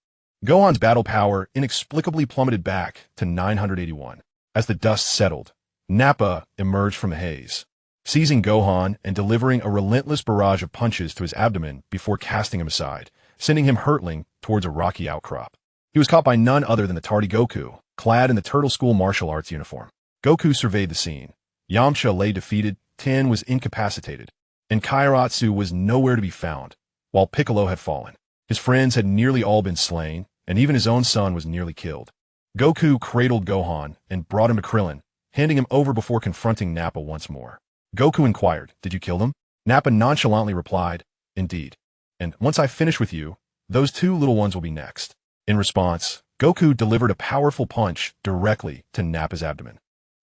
Gohan's battle power inexplicably plummeted back to 981. As the dust settled, Nappa emerged from the haze, seizing Gohan and delivering a relentless barrage of punches to his abdomen before casting him aside, sending him hurtling towards a rocky outcrop. He was caught by none other than the tardy Goku, clad in the Turtle School martial arts uniform. Goku surveyed the scene. Yamcha lay defeated, Ten was incapacitated, and Kairatsu was nowhere to be found, while Piccolo had fallen. His friends had nearly all been slain, and even his own son was nearly killed. Goku cradled Gohan and brought him to Krillin, handing him over before confronting Nappa once more. Goku inquired, "Did you kill them?" Nappa nonchalantly replied, "Indeed. And once I finish with you, those two little ones will be next." In response, Goku delivered a powerful punch directly to Nappa's abdomen,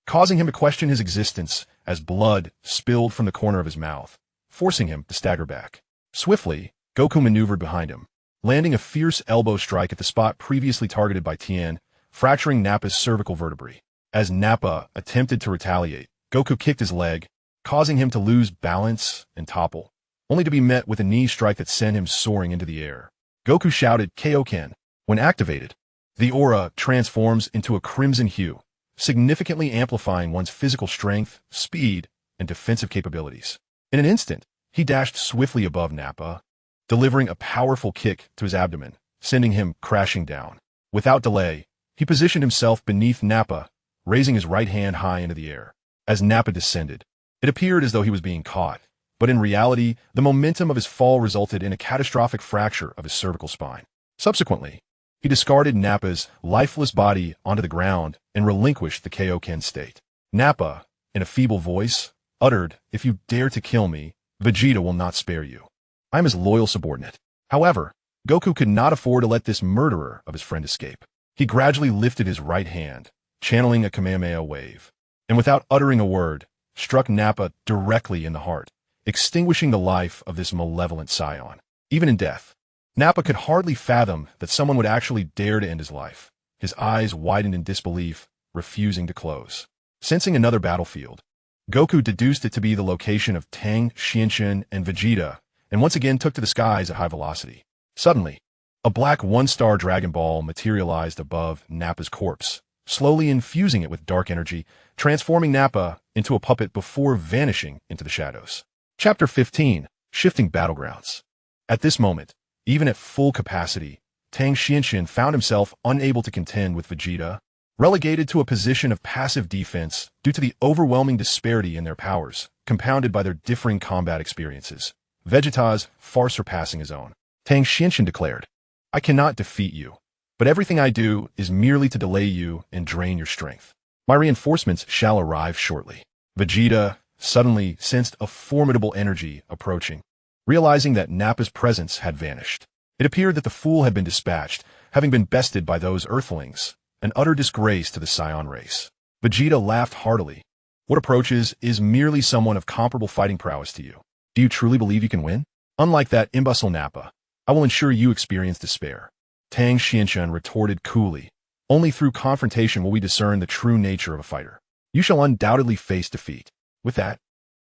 causing him to question his existence as blood spilled from the corner of his mouth, forcing him to stagger back. Swiftly, Goku maneuvered behind him, landing a fierce elbow strike at the spot previously targeted by Tien, fracturing Nappa's cervical vertebrae. As Nappa attempted to retaliate, Goku kicked his leg, causing him to lose balance and topple, only to be met with a knee strike that sent him soaring into the air. Goku shouted Kaioken. When activated, the aura transforms into a crimson hue, significantly amplifying one's physical strength, speed, and defensive capabilities. In an instant, he dashed swiftly above Nappa, delivering a powerful kick to his abdomen, sending him crashing down. Without delay, he positioned himself beneath Nappa, raising his right hand high into the air. As Nappa descended, it appeared as though he was being caught, but in reality, the momentum of his fall resulted in a catastrophic fracture of his cervical spine. Subsequently, he discarded Nappa's lifeless body onto the ground and relinquished the Kaioken state. Nappa, in a feeble voice, uttered, "If you dare to kill me, Vegeta will not spare you. I am his loyal subordinate." However, Goku could not afford to let this murderer of his friend escape. He gradually lifted his right hand, channeling a Kamehameha wave, and without uttering a word, struck Nappa directly in the heart, extinguishing the life of this malevolent Saiyan. Even in death, Nappa could hardly fathom that someone would actually dare to end his life. His eyes widened in disbelief, refusing to close. Sensing another battlefield, Goku deduced it to be the location of Tang, Xianxun, and Vegeta, and once again took to the skies at high velocity. Suddenly, a black one-star Dragon Ball materialized above Nappa's corpse, slowly infusing it with dark energy, transforming Nappa into a puppet before vanishing into the shadows. Chapter 15. Shifting Battlegrounds. At this moment, even at full capacity, Tang Xianxun found himself unable to contend with Vegeta, relegated to a position of passive defense due to the overwhelming disparity in their powers, compounded by their differing combat experiences, Vegeta's far surpassing his own. Tang Xianxun declared, "I cannot defeat you, but everything I do is merely to delay you and drain your strength. My reinforcements shall arrive shortly." Vegeta suddenly sensed a formidable energy approaching, realizing that Nappa's presence had vanished. It appeared that the fool had been dispatched, having been bested by those Earthlings, an utter disgrace to the Saiyan race. Vegeta laughed heartily. "What approaches is merely someone of comparable fighting prowess to you. Do you truly believe you can win? Unlike that imbecile Nappa, I will ensure you experience despair." Tang Xianxun retorted coolly, "Only through confrontation will we discern the true nature of a fighter. You shall undoubtedly face defeat." With that,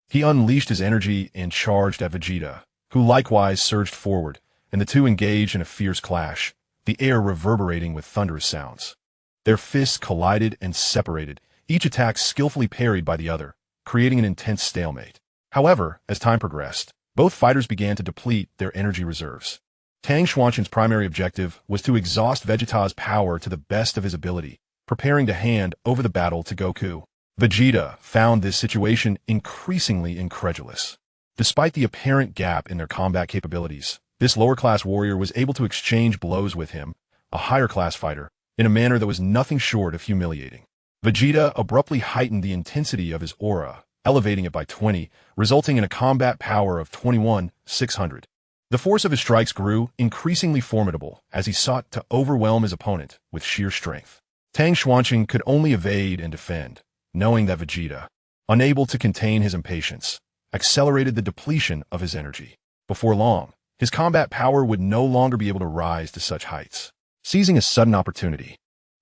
he unleashed his energy and charged at Vegeta, who likewise surged forward, and the two engaged in a fierce clash, the air reverberating with thunderous sounds. Their fists collided and separated, each attack skillfully parried by the other, creating an intense stalemate. However, as time progressed, both fighters began to deplete their energy reserves. Tang Xuanqin's primary objective was to exhaust Vegeta's power to the best of his ability, preparing to hand over the battle to Goku. Vegeta found this situation increasingly incredulous. Despite the apparent gap in their combat capabilities, this lower-class warrior was able to exchange blows with him, a higher-class fighter, in a manner that was nothing short of humiliating. Vegeta abruptly heightened the intensity of his aura, elevating it by 20, resulting in a combat power of 21,600. The force of his strikes grew increasingly formidable as he sought to overwhelm his opponent with sheer strength. Tang Xuanqin could only evade and defend, knowing that Vegeta, unable to contain his impatience, accelerated the depletion of his energy. Before long, his combat power would no longer be able to rise to such heights. Seizing a sudden opportunity,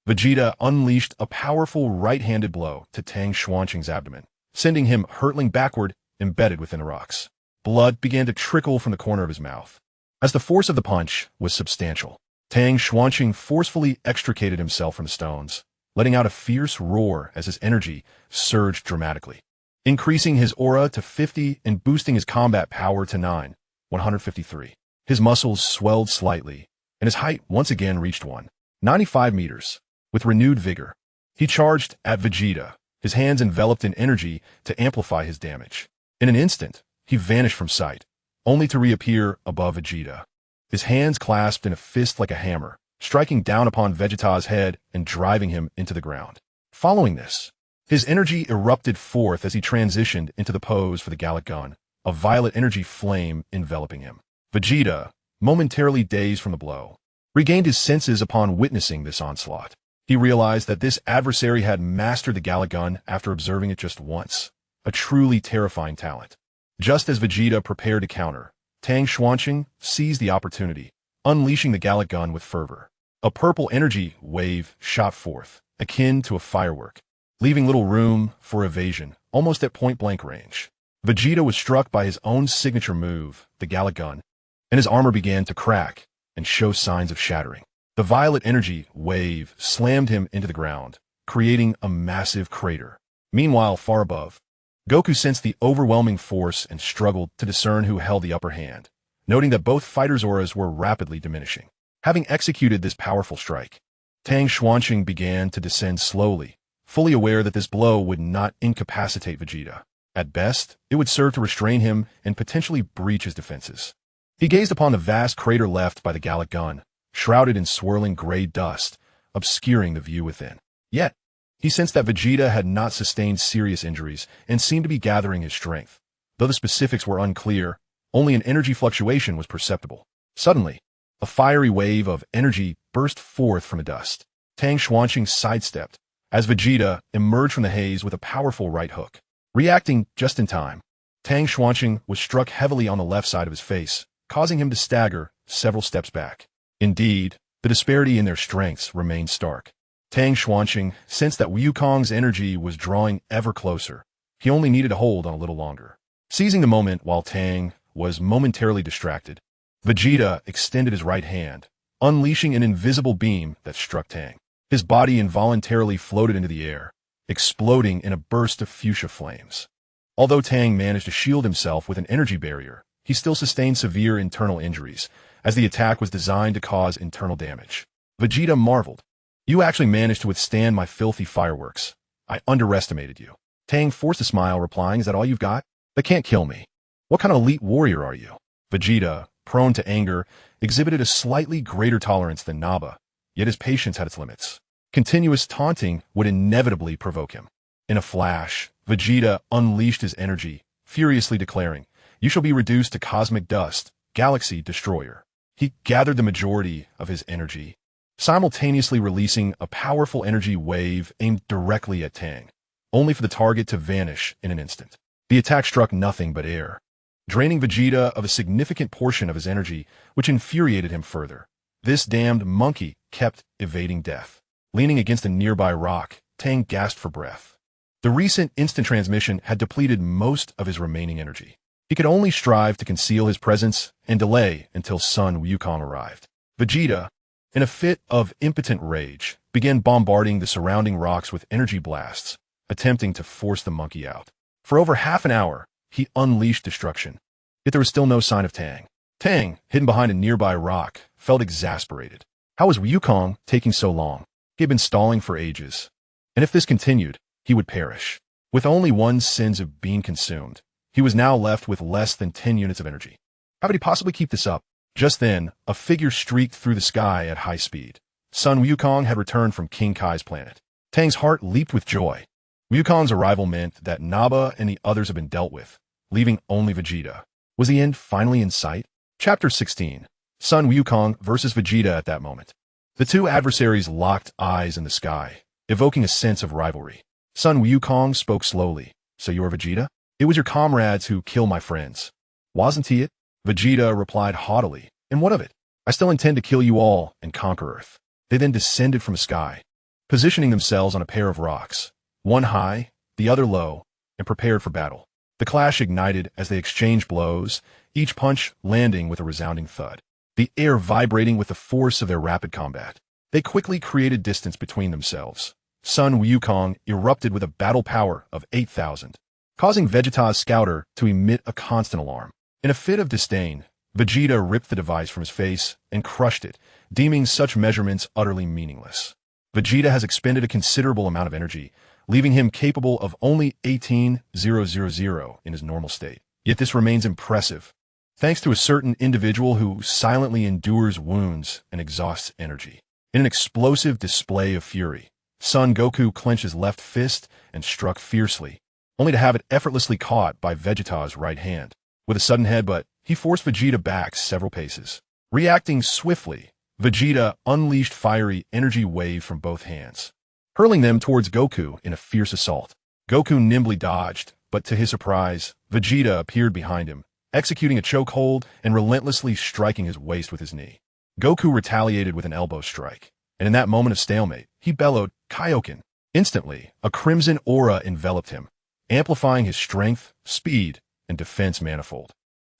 Vegeta unleashed a powerful right-handed blow to Tang Xuanqin's abdomen, sending him hurtling backward, embedded within the rocks. Blood began to trickle from the corner of his mouth. As the force of the punch was substantial, Tang Xuanqin forcefully extricated himself from the stones, letting out a fierce roar as his energy surged dramatically, increasing his aura to 50 and boosting his combat power to 9,153. His muscles swelled slightly, and his height once again reached 195 meters. With renewed vigor, he charged at Vegeta, his hands enveloped in energy to amplify his damage. In an instant, he vanished from sight, only to reappear above Vegeta, his hands clasped in a fist like a hammer, striking down upon Vegeta's head and driving him into the ground. Following this, his energy erupted forth as he transitioned into the pose for the Gallic Gun, a violet energy flame enveloping him. Vegeta, momentarily dazed from the blow, regained his senses upon witnessing this onslaught. He realized that this adversary had mastered the Gallic Gun after observing it just once, a truly terrifying talent. Just as Vegeta prepared to counter, Tang Xuanqin seized the opportunity, unleashing the Gallic Gun with fervor. A purple energy wave shot forth, akin to a firework, leaving little room for evasion, almost at point-blank range. Vegeta was struck by his own signature move, the Gallic Gun, and his armor began to crack and show signs of shattering. The violet energy wave slammed him into the ground, creating a massive crater. Meanwhile, far above, Goku sensed the overwhelming force and struggled to discern who held the upper hand, noting that both fighters' auras were rapidly diminishing. Having executed this powerful strike, Tang Xuanqin began to descend slowly, fully aware that this blow would not incapacitate Vegeta. At best, it would serve to restrain him and potentially breach his defenses. He gazed upon the vast crater left by the Gallic Gun, shrouded in swirling gray dust, obscuring the view within. Yet, he sensed that Vegeta had not sustained serious injuries and seemed to be gathering his strength. Though the specifics were unclear, only an energy fluctuation was perceptible. Suddenly, a fiery wave of energy burst forth from the dust. Tang Xuanqin sidestepped as Vegeta emerged from the haze with a powerful right hook. Reacting just in time, Tang Xuanqin was struck heavily on the left side of his face, causing him to stagger, several steps back. Indeed, the disparity in their strengths remained stark. Tang Xuanqing sensed that Wukong's energy was drawing ever closer. He only needed to hold on a little longer. Seizing the moment while Tang was momentarily distracted, Vegeta extended his right hand, unleashing an invisible beam that struck Tang. His body involuntarily floated into the air, exploding in a burst of fuchsia flames. Although Tang managed to shield himself with an energy barrier, he still sustained severe internal injuries, as the attack was designed to cause internal damage. Vegeta marveled. "You actually managed to withstand my filthy fireworks. I underestimated you." Tang forced a smile, replying, "Is that all you've got? That can't kill me. What kind of elite warrior are you?" Vegeta, prone to anger, exhibited a slightly greater tolerance than Nappa, yet his patience had its limits. Continuous taunting would inevitably provoke him. In a flash, Vegeta unleashed his energy, furiously declaring, "You shall be reduced to cosmic dust, galaxy destroyer." He gathered the majority of his energy, simultaneously releasing a powerful energy wave aimed directly at Tang, only for the target to vanish in an instant. The attack struck nothing but air, draining Vegeta of a significant portion of his energy, which infuriated him further. This damned monkey kept evading death. Leaning against a nearby rock, Tang gasped for breath. The recent instant transmission had depleted most of his remaining energy. He could only strive to conceal his presence and delay until Son Wukong arrived. Vegeta, in a fit of impotent rage, began bombarding the surrounding rocks with energy blasts, attempting to force the monkey out. For over half an hour, he unleashed destruction. Yet there was still no sign of Tang. Tang, hidden behind a nearby rock, felt exasperated. How was Wukong taking so long? He had been stalling for ages. And if this continued, he would perish. With only one Senzu being consumed, he was now left with less than 10 units of energy. How could he possibly keep this up? Just then, a figure streaked through the sky at high speed. Son Wukong had returned from King Kai's planet. Tang's heart leaped with joy. Wukong's arrival meant that Nappa and the others had been dealt with, leaving only Vegeta. Was the end finally in sight? Chapter 16. Son Wukong versus Vegeta at that moment. The two adversaries locked eyes in the sky, evoking a sense of rivalry. Son Wukong spoke slowly. "So you're Vegeta? It was your comrades who killed my friends. Wasn't he it?" Vegeta replied haughtily. "And what of it? I still intend to kill you all and conquer Earth." They then descended from the sky, positioning themselves on a pair of rocks, one high, the other low, and prepared for battle. The clash ignited as they exchanged blows, each punch landing with a resounding thud, the air vibrating with the force of their rapid combat. They quickly created distance between themselves. Son Wukong erupted with a battle power of 8,000, causing Vegeta's scouter to emit a constant alarm. In a fit of disdain, Vegeta ripped the device from his face and crushed it, deeming such measurements utterly meaningless. Vegeta has expended a considerable amount of energy, leaving him capable of only 18,000 in his normal state. Yet this remains impressive, thanks to a certain individual who silently endures wounds and exhausts energy. In an explosive display of fury, Son Goku clenched his left fist and struck fiercely, only to have it effortlessly caught by Vegeta's right hand. With a sudden headbutt, he forced Vegeta back several paces. Reacting swiftly, Vegeta unleashed fiery energy wave from both hands, hurling them towards Goku in a fierce assault. Goku nimbly dodged, but to his surprise, Vegeta appeared behind him, executing a chokehold and relentlessly striking his waist with his knee. Goku retaliated with an elbow strike, and in that moment of stalemate, he bellowed, "Kaioken!" Instantly, a crimson aura enveloped him, amplifying his strength, speed, and defense manifold.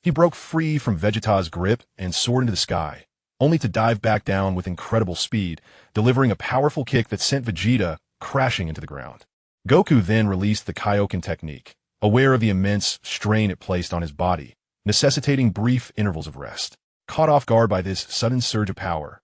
He broke free from Vegeta's grip and soared into the sky, only to dive back down with incredible speed, delivering a powerful kick that sent Vegeta crashing into the ground. Goku then released the Kaioken technique, aware of the immense strain it placed on his body, necessitating brief intervals of rest. Caught off guard by this sudden surge of power,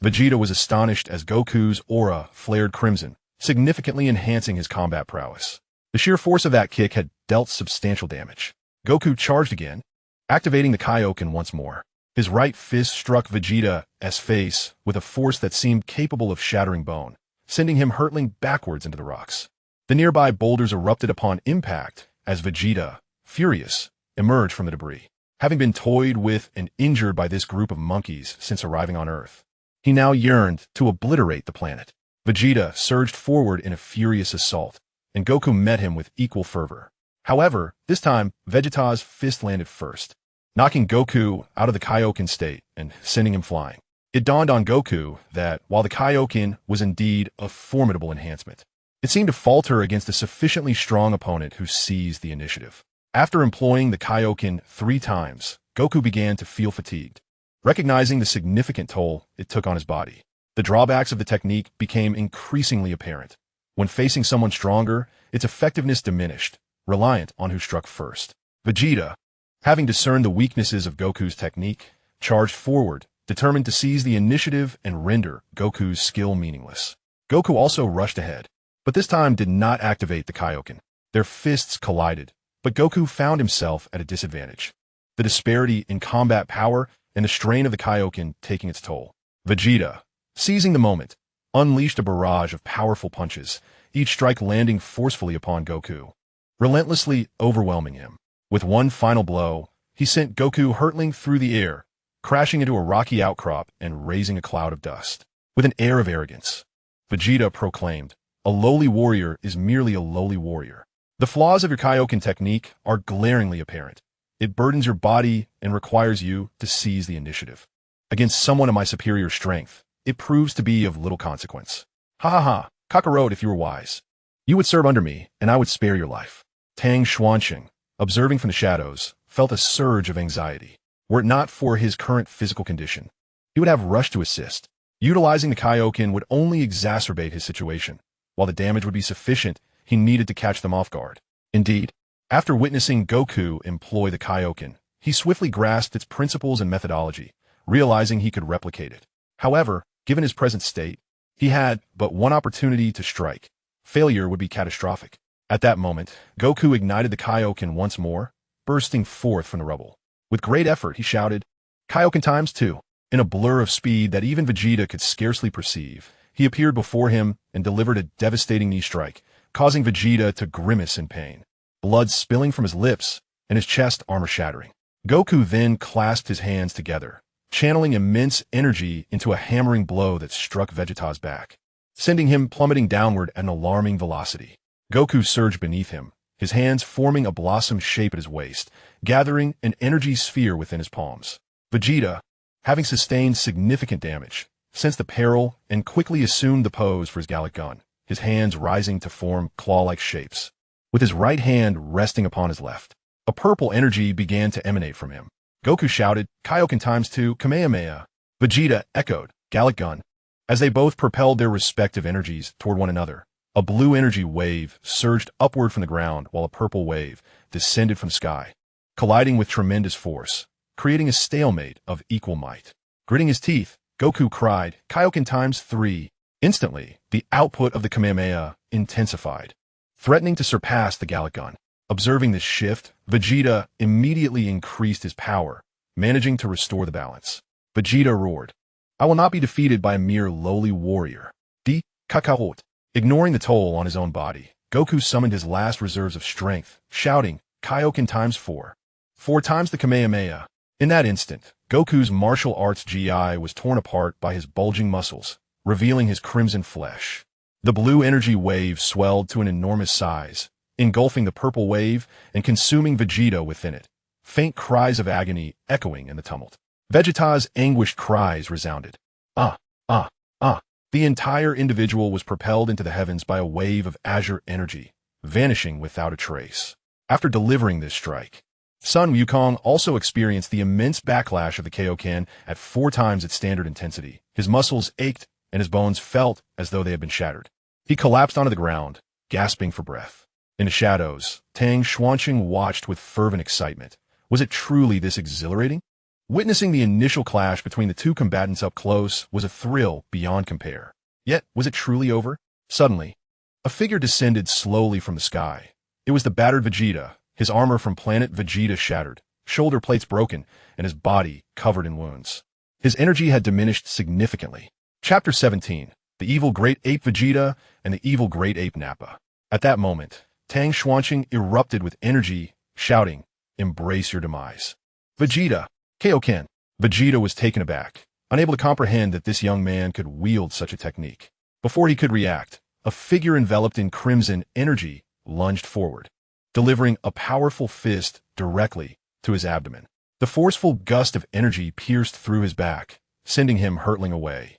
Vegeta was astonished as Goku's aura flared crimson, significantly enhancing his combat prowess. The sheer force of that kick had dealt substantial damage. Goku charged again, activating the Kaioken once more. His right fist struck Vegeta's face with a force that seemed capable of shattering bone, sending him hurtling backwards into the rocks. The nearby boulders erupted upon impact as Vegeta, furious, emerged from the debris. Having been toyed with and injured by this group of monkeys since arriving on Earth, he now yearned to obliterate the planet. Vegeta surged forward in a furious assault, and Goku met him with equal fervor. However, this time, Vegeta's fist landed first. knocking Goku out of the Kaioken state and sending him flying. It dawned on Goku that, while the Kaioken was indeed a formidable enhancement, it seemed to falter against a sufficiently strong opponent who seized the initiative. After employing the Kaioken 3 times, Goku began to feel fatigued, recognizing the significant toll it took on his body. The drawbacks of the technique became increasingly apparent. When facing someone stronger, its effectiveness diminished, reliant on who struck first. Vegeta, having discerned the weaknesses of Goku's technique, charged forward, determined to seize the initiative and render Goku's skill meaningless. Goku also rushed ahead, but this time did not activate the Kaioken. Their fists collided, but Goku found himself at a disadvantage. The disparity in combat power and the strain of the Kaioken taking its toll. Vegeta, seizing the moment, unleashed a barrage of powerful punches, each strike landing forcefully upon Goku, relentlessly overwhelming him. With one final blow, he sent Goku hurtling through the air, crashing into a rocky outcrop and raising a cloud of dust. With an air of arrogance, Vegeta proclaimed, "A lowly warrior is merely a lowly warrior. The flaws of your Kaioken technique are glaringly apparent. It burdens your body and requires you to seize the initiative. Against someone of my superior strength, it proves to be of little consequence. Ha ha ha, Kakarot, if you were wise. You would serve under me, and I would spare your life." Tang Xuanqing, observing from the shadows, felt a surge of anxiety. Were it not for his current physical condition, he would have rushed to assist. Utilizing the Kaioken would only exacerbate his situation. While the damage would be sufficient, he needed to catch them off guard. Indeed, after witnessing Goku employ the Kaioken, he swiftly grasped its principles and methodology, realizing he could replicate it. However, given his present state, he had but one opportunity to strike. Failure would be catastrophic. At that moment, Goku ignited the Kaioken once more, bursting forth from the rubble. With great effort, he shouted, "Kaioken times 2. In a blur of speed that even Vegeta could scarcely perceive, he appeared before him and delivered a devastating knee strike, causing Vegeta to grimace in pain, blood spilling from his lips and his chest armor shattering. Goku then clasped his hands together, channeling immense energy into a hammering blow that struck Vegeta's back, sending him plummeting downward at an alarming velocity. Goku surged beneath him, his hands forming a blossom shape at his waist, gathering an energy sphere within his palms. Vegeta, having sustained significant damage, sensed the peril and quickly assumed the pose for his Gallic Gun, his hands rising to form claw-like shapes. With his right hand resting upon his left, a purple energy began to emanate from him. Goku shouted, "Kaioken times 2, Kamehameha." Vegeta echoed, "Gallic Gun." As they both propelled their respective energies toward one another, a blue energy wave surged upward from the ground while a purple wave descended from the sky, colliding with tremendous force, creating a stalemate of equal might. Gritting his teeth, Goku cried, "Kaioken times 3. Instantly, the output of the Kamehameha intensified, threatening to surpass the Gallic Gun. Observing this shift, Vegeta immediately increased his power, managing to restore the balance. Vegeta roared, "I will not be defeated by a mere lowly warrior. D. Kakarot." Ignoring the toll on his own body, Goku summoned his last reserves of strength, shouting, "Kaioken times 4. 4 times the Kamehameha." In that instant, Goku's martial arts GI was torn apart by his bulging muscles, revealing his crimson flesh. The blue energy wave swelled to an enormous size, engulfing the purple wave and consuming Vegeta within it, faint cries of agony echoing in the tumult. Vegeta's anguished cries resounded. Ah, ah, ah. The entire individual was propelled into the heavens by a wave of azure energy, vanishing without a trace. After delivering this strike, Sun Wukong also experienced the immense backlash of the Kaioken at 4 times its standard intensity. His muscles ached and his bones felt as though they had been shattered. He collapsed onto the ground, gasping for breath. In the shadows, Tang Xuanqing watched with fervent excitement. Was it truly this exhilarating? Witnessing the initial clash between the two combatants up close was a thrill beyond compare. Yet, was it truly over? Suddenly, a figure descended slowly from the sky. It was the battered Vegeta, his armor from planet Vegeta shattered, shoulder plates broken, and his body covered in wounds. His energy had diminished significantly. Chapter 17, The Evil Great Ape Vegeta and the Evil Great Ape Nappa. At that moment, Tang Xuanqing erupted with energy, shouting, "Embrace your demise." Vegeta! Kaioken! Vegeta was taken aback, unable to comprehend that this young man could wield such a technique. Before he could react, a figure enveloped in crimson energy lunged forward, delivering a powerful fist directly to his abdomen. The forceful gust of energy pierced through his back, sending him hurtling away.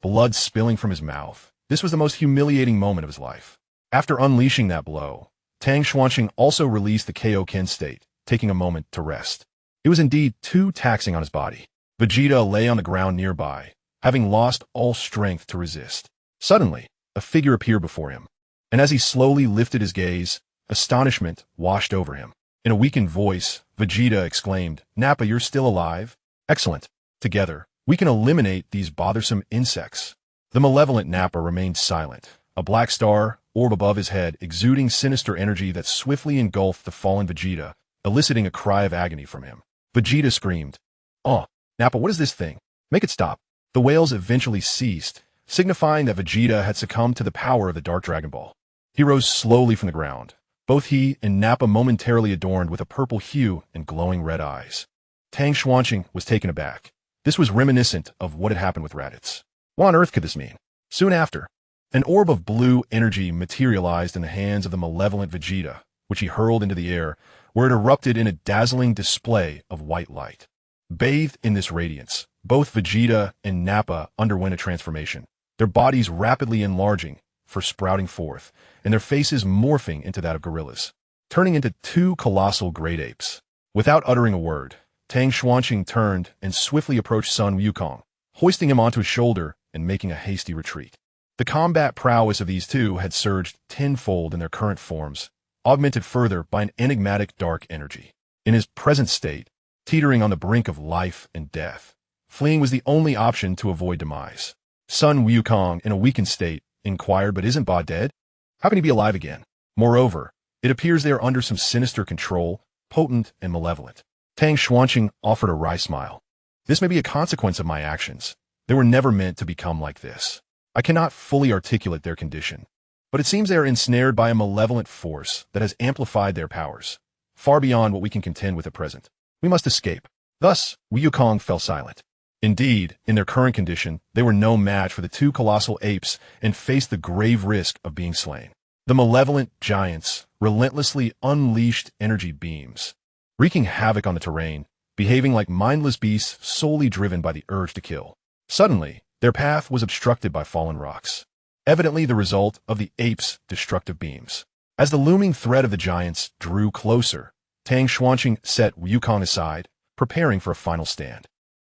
Blood spilling from his mouth. This was the most humiliating moment of his life. After unleashing that blow, Tang Xuanqing also released the Kaioken state, taking a moment to rest. It was indeed too taxing on his body. Vegeta lay on the ground nearby, having lost all strength to resist. Suddenly, a figure appeared before him, and as he slowly lifted his gaze, astonishment washed over him. In a weakened voice, Vegeta exclaimed, "Nappa, you're still alive? Excellent. Together, we can eliminate these bothersome insects." The malevolent Nappa remained silent, a black star orb above his head exuding sinister energy that swiftly engulfed the fallen Vegeta, eliciting a cry of agony from him. Vegeta screamed, "Oh, Nappa, what is this thing? Make it stop." The wails eventually ceased, signifying that Vegeta had succumbed to the power of the Dark Dragon Ball. He rose slowly from the ground, both he and Nappa momentarily adorned with a purple hue and glowing red eyes. Tang Xuanqing was taken aback. This was reminiscent of what had happened with Raditz. What on earth could this mean? Soon after, an orb of blue energy materialized in the hands of the malevolent Vegeta, which he hurled into the air, where it erupted in a dazzling display of white light. Bathed in this radiance, both Vegeta and Nappa underwent a transformation, their bodies rapidly enlarging for sprouting forth, and their faces morphing into that of gorillas, turning into two colossal great apes. Without uttering a word, Tang Xuanqing turned and swiftly approached Sun Wukong, hoisting him onto his shoulder and making a hasty retreat. The combat prowess of these two had surged tenfold in their current forms, augmented further by an enigmatic dark energy. In his present state, teetering on the brink of life and death, fleeing was the only option to avoid demise. Sun Wukong, in a weakened state, inquired, "But isn't Ba dead? How can he be alive again? Moreover, it appears they are under some sinister control, potent and malevolent." Tang Xuanqing offered a wry smile. "This may be a consequence of my actions. They were never meant to become like this. I cannot fully articulate their condition, but it seems they are ensnared by a malevolent force that has amplified their powers, far beyond what we can contend with at present. We must escape." Thus, Wukong fell silent. Indeed, in their current condition, they were no match for the two colossal apes and faced the grave risk of being slain. The malevolent giants relentlessly unleashed energy beams, wreaking havoc on the terrain, behaving like mindless beasts solely driven by the urge to kill. Suddenly, their path was obstructed by fallen rocks, evidently the result of the apes' destructive beams. As the looming threat of the giants drew closer, Tang Xuanqing set Wukong aside, preparing for a final stand.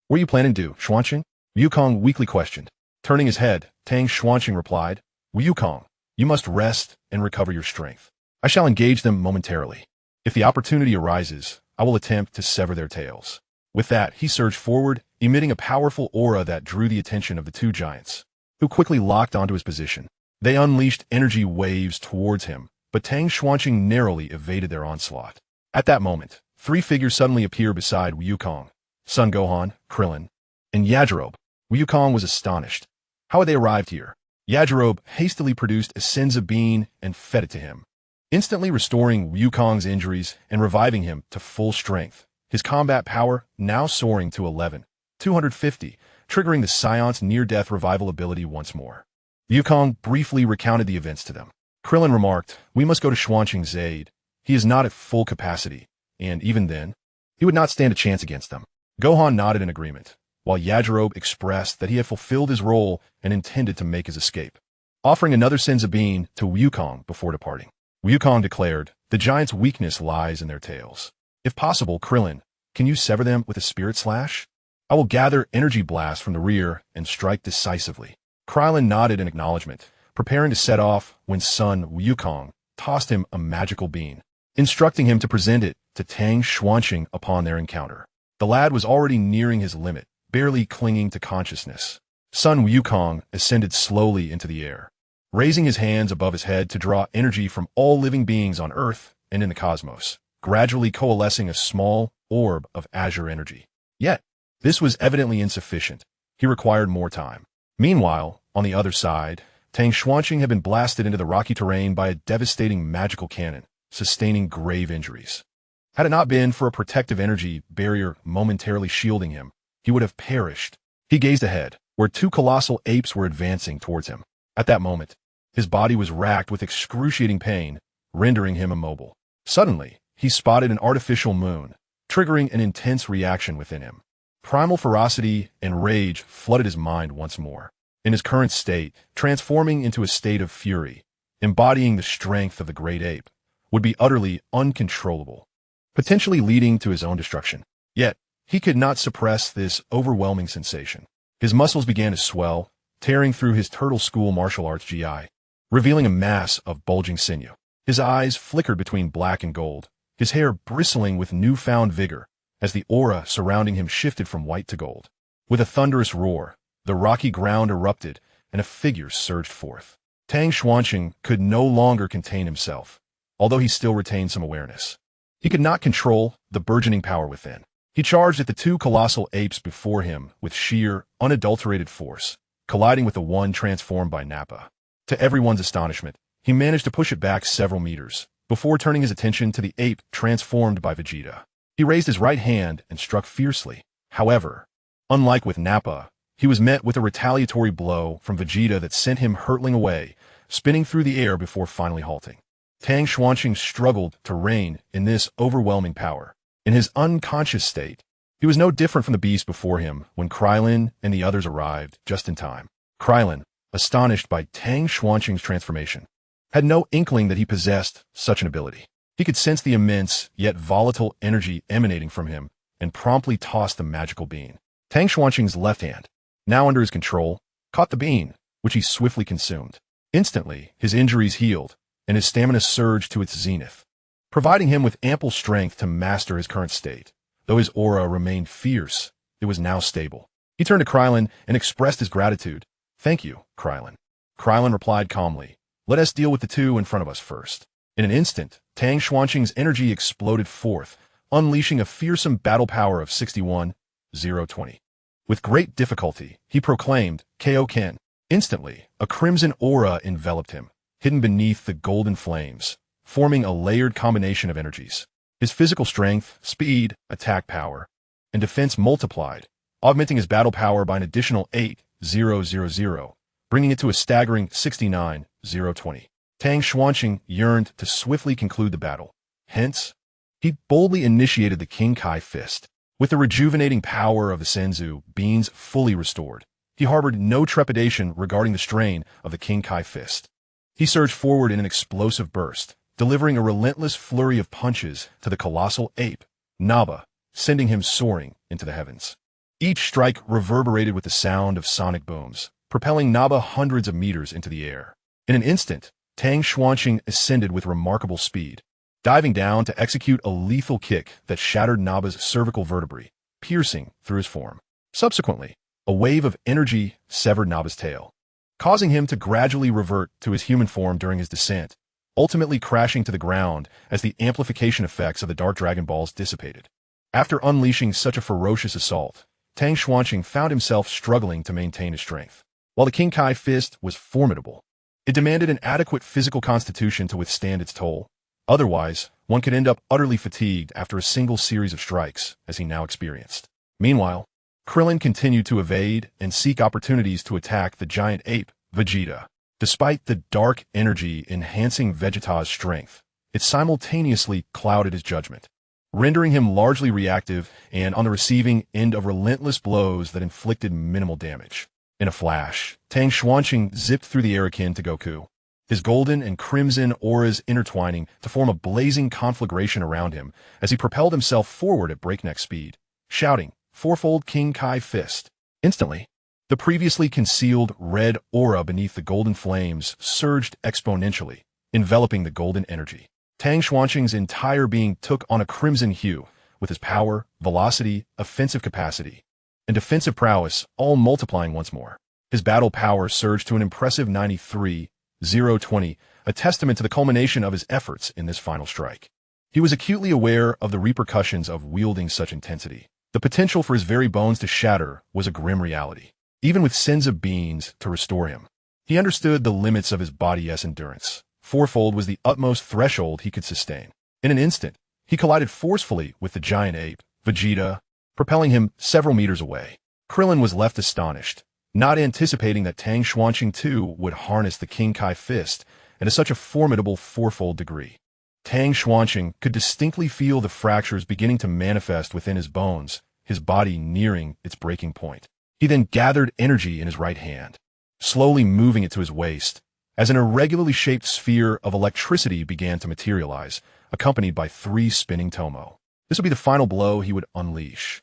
"What are you planning to do, Xuanqing?" Wukong weakly questioned. Turning his head, Tang Xuanqing replied, "Wukong, you must rest and recover your strength. I shall engage them momentarily. If the opportunity arises, I will attempt to sever their tails." With that, he surged forward, emitting a powerful aura that drew the attention of the two giants, who quickly locked onto his position. They unleashed energy waves towards him, but Tang Xuanqing narrowly evaded their onslaught. At that moment, three figures suddenly appeared beside Wukong: Son Gohan, Krillin, and Yajirobe. Wukong was astonished. How had they arrived here? Yajirobe hastily produced a Senzu bean and fed it to him, instantly restoring Wukong's injuries and reviving him to full strength, his combat power now soaring to 11,250, triggering the Saiyans' near-death revival ability once more. Wukong briefly recounted the events to them. Krillin remarked, "We must go to Xuanqing's aid. He is not at full capacity, and even then, he would not stand a chance against them." Gohan nodded in agreement, while Yajirobe expressed that he had fulfilled his role and intended to make his escape, offering another Senzu bean to Wukong before departing. Wukong declared, "The giants' weakness lies in their tails. If possible, Krillin, can you sever them with a spirit slash? I will gather energy blasts from the rear and strike decisively." Krillin nodded in acknowledgement, preparing to set off when Son Wukong tossed him a magical bean, instructing him to present it to Tang Xuanqing upon their encounter. The lad was already nearing his limit, barely clinging to consciousness. Son Wukong ascended slowly into the air, raising his hands above his head to draw energy from all living beings on Earth and in the cosmos, gradually coalescing a small orb of azure energy. Yet, this was evidently insufficient. He required more time. Meanwhile, on the other side, Tang Xuanqing had been blasted into the rocky terrain by a devastating magical cannon, sustaining grave injuries. Had it not been for a protective energy barrier momentarily shielding him, he would have perished. He gazed ahead, where two colossal apes were advancing towards him. At that moment, his body was racked with excruciating pain, rendering him immobile. Suddenly, he spotted an artificial moon, triggering an intense reaction within him. Primal ferocity and rage flooded his mind once more. In his current state, transforming into a state of fury, embodying the strength of the great ape, would be utterly uncontrollable, potentially leading to his own destruction. Yet, he could not suppress this overwhelming sensation. His muscles began to swell, tearing through his turtle school martial arts GI, revealing a mass of bulging sinew. His eyes flickered between black and gold, his hair bristling with newfound vigor as the aura surrounding him shifted from white to gold. With a thunderous roar, the rocky ground erupted and a figure surged forth. Tang Xuanqing could no longer contain himself, although he still retained some awareness. He could not control the burgeoning power within. He charged at the two colossal apes before him with sheer, unadulterated force, colliding with the one transformed by Nappa. To everyone's astonishment, he managed to push it back several meters, before turning his attention to the ape transformed by Vegeta. He raised his right hand and struck fiercely. However, unlike with Nappa, he was met with a retaliatory blow from Vegeta that sent him hurtling away, spinning through the air before finally halting. Tang Xuanqing struggled to rein in this overwhelming power. In his unconscious state, he was no different from the beast before him when Krillin and the others arrived just in time. Krillin, astonished by Tang Xuanqing's transformation, had no inkling that he possessed such an ability. He could sense the immense, yet volatile energy emanating from him and promptly tossed the magical bean. Tang Xuanqing's left hand, now under his control, caught the bean, which he swiftly consumed. Instantly, his injuries healed, and his stamina surged to its zenith, providing him with ample strength to master his current state. Though his aura remained fierce, it was now stable. He turned to Krillin and expressed his gratitude. "Thank you, Krillin." Krillin replied calmly, "Let us deal with the two in front of us first." In an instant, Tang Xuanqing's energy exploded forth, unleashing a fearsome battle power of 61,020. With great difficulty, he proclaimed, "Kaioken." Instantly, a crimson aura enveloped him, hidden beneath the golden flames, forming a layered combination of energies. His physical strength, speed, attack power, and defense multiplied, augmenting his battle power by an additional 8,000, bringing it to a staggering 69,020. Tang Xuanqing yearned to swiftly conclude the battle. Hence, he boldly initiated the King Kai Fist. With the rejuvenating power of the Senzu beans fully restored, he harbored no trepidation regarding the strain of the King Kai Fist. He surged forward in an explosive burst, delivering a relentless flurry of punches to the colossal ape, Naba, sending him soaring into the heavens. Each strike reverberated with the sound of sonic booms, propelling Naba hundreds of meters into the air. In an instant, Tang Xuanqing ascended with remarkable speed, diving down to execute a lethal kick that shattered Naba's cervical vertebrae, piercing through his form. Subsequently, a wave of energy severed Naba's tail, causing him to gradually revert to his human form during his descent, ultimately crashing to the ground as the amplification effects of the Dark Dragon Balls dissipated. After unleashing such a ferocious assault, Tang Xuanqing found himself struggling to maintain his strength. While the King Kai Fist was formidable, it demanded an adequate physical constitution to withstand its toll. Otherwise, one could end up utterly fatigued after a single series of strikes, as he now experienced. Meanwhile, Krillin continued to evade and seek opportunities to attack the giant ape, Vegeta. Despite the dark energy enhancing Vegeta's strength, it simultaneously clouded his judgment, rendering him largely reactive and on the receiving end of relentless blows that inflicted minimal damage. In a flash, Tang Xuanqing zipped through the air akin to Goku, his golden and crimson auras intertwining to form a blazing conflagration around him as he propelled himself forward at breakneck speed, shouting, "Fourfold King Kai Fist." Instantly, the previously concealed red aura beneath the golden flames surged exponentially, enveloping the golden energy. Tang Xuanqing's entire being took on a crimson hue, with his power, velocity, offensive capacity, and defensive prowess all multiplying once more. His battle power surged to an impressive 93,020, a testament to the culmination of his efforts in this final strike. He was acutely aware of the repercussions of wielding such intensity. The potential for his very bones to shatter was a grim reality, even with Senzu beans to restore him. He understood the limits of his body's endurance. Fourfold was the utmost threshold he could sustain. In an instant, he collided forcefully with the giant ape, Vegeta, propelling him several meters away. Krillin was left astonished, not anticipating that Tang Xuanqing too would harness the King Kai Fist and to such a formidable fourfold degree. Tang Xuanqing could distinctly feel the fractures beginning to manifest within his bones, his body nearing its breaking point. He then gathered energy in his right hand, slowly moving it to his waist, as an irregularly shaped sphere of electricity began to materialize, accompanied by 3 spinning tomo. This would be the final blow he would unleash.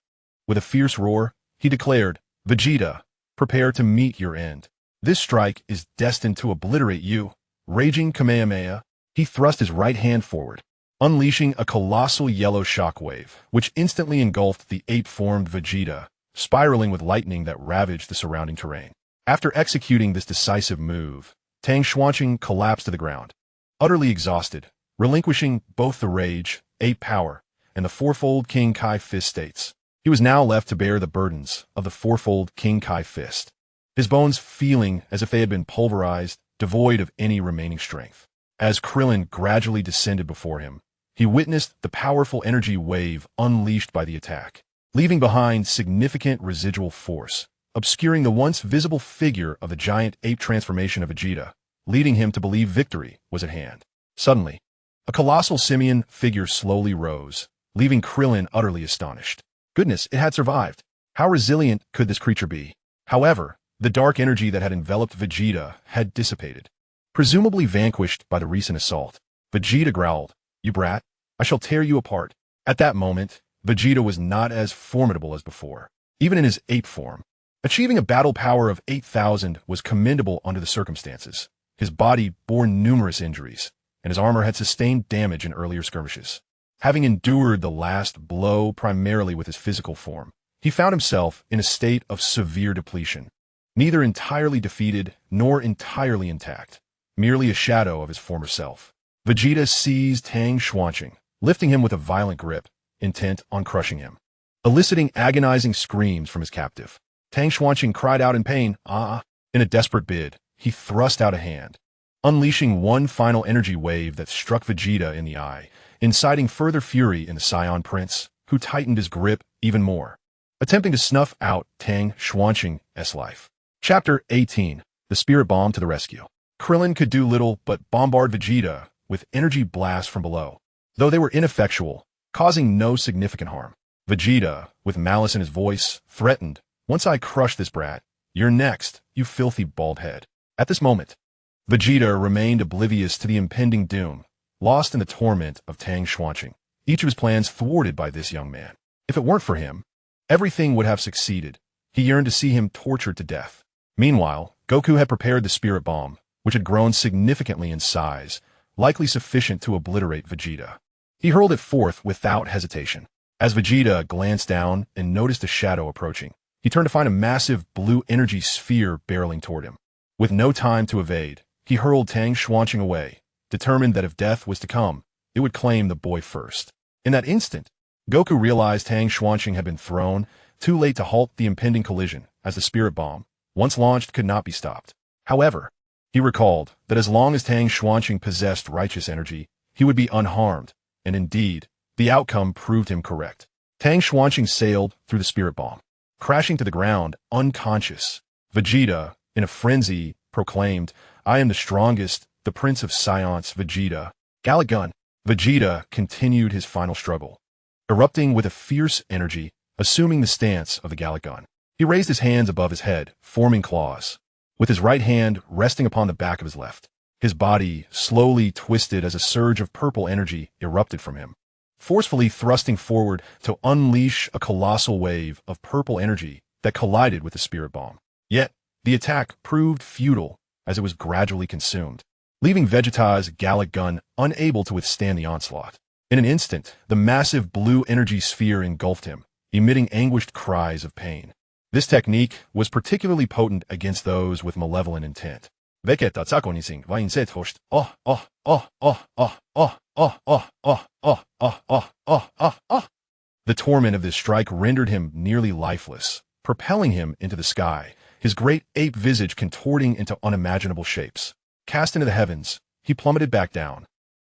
With a fierce roar, he declared, "Vegeta, prepare to meet your end. This strike is destined to obliterate you." Raging Kamehameha, he thrust his right hand forward, unleashing a colossal yellow shockwave, which instantly engulfed the ape-formed Vegeta, spiraling with lightning that ravaged the surrounding terrain. After executing this decisive move, Tang Xuanqing collapsed to the ground, utterly exhausted, relinquishing both the rage, ape power, and the fourfold King Kai Fist states. He was now left to bear the burdens of the fourfold King Kai Fist, his bones feeling as if they had been pulverized, devoid of any remaining strength. As Krillin gradually descended before him, he witnessed the powerful energy wave unleashed by the attack, leaving behind significant residual force, obscuring the once visible figure of the giant ape transformation of Vegeta, leading him to believe victory was at hand. Suddenly, a colossal simian figure slowly rose, leaving Krillin utterly astonished. Goodness, it had survived. How resilient could this creature be? However, the dark energy that had enveloped Vegeta had dissipated, presumably vanquished by the recent assault. Vegeta growled, "You brat, I shall tear you apart." At that moment, Vegeta was not as formidable as before, even in his ape form. Achieving a battle power of 8,000 was commendable under the circumstances. His body bore numerous injuries, and his armor had sustained damage in earlier skirmishes. Having endured the last blow primarily with his physical form, he found himself in a state of severe depletion, neither entirely defeated nor entirely intact, merely a shadow of his former self. Vegeta seized Tang Xuanqing, lifting him with a violent grip, intent on crushing him, eliciting agonizing screams from his captive. Tang Xuanqing cried out in pain, "Ah!" In a desperate bid, he thrust out a hand, unleashing one final energy wave that struck Vegeta in the eye, inciting further fury in the Saiyan prince, who tightened his grip even more, attempting to snuff out Tang Xuanqing's life. Chapter 18. The Spirit Bomb to the Rescue. Krillin could do little but bombard Vegeta with energy blasts from below, though they were ineffectual, causing no significant harm. Vegeta, with malice in his voice, threatened, "Once I crush this brat, you're next, you filthy bald head." At this moment, Vegeta remained oblivious to the impending doom, lost in the torment of Tang Xuanqing, each of his plans thwarted by this young man. If it weren't for him, everything would have succeeded. He yearned to see him tortured to death. Meanwhile, Goku had prepared the Spirit Bomb, which had grown significantly in size, likely sufficient to obliterate Vegeta. He hurled it forth without hesitation. As Vegeta glanced down and noticed a shadow approaching, he turned to find a massive blue energy sphere barreling toward him. With no time to evade, he hurled Tang Xuanqing away, determined that if death was to come, it would claim the boy first. In that instant, Goku realized Tang Xuanqing had been thrown, too late to halt the impending collision, as the Spirit Bomb, once launched, could not be stopped. However, he recalled that as long as Tang Xuanqing possessed righteous energy, he would be unharmed, and indeed, the outcome proved him correct. Tang Xuanqing sailed through the Spirit Bomb, crashing to the ground, unconscious. Vegeta, in a frenzy, proclaimed, "I am the strongest, the Prince of Science, Vegeta." Gallic Gun. Vegeta continued his final struggle, erupting with a fierce energy, assuming the stance of the Gallic Gun. He raised his hands above his head, forming claws, with his right hand resting upon the back of his left. His body slowly twisted as a surge of purple energy erupted from him, forcefully thrusting forward to unleash a colossal wave of purple energy that collided with the Spirit Bomb. Yet, the attack proved futile as it was gradually consumed, leaving Vegeta's Gallic Gun unable to withstand the onslaught. In an instant, the massive blue energy sphere engulfed him, emitting anguished cries of pain. This technique was particularly potent against those with malevolent intent. Vegeta tsakonising vainset host. The torment of this strike rendered him nearly lifeless, propelling him into the sky, his great ape visage contorting into unimaginable shapes. Cast into the heavens, he plummeted back down,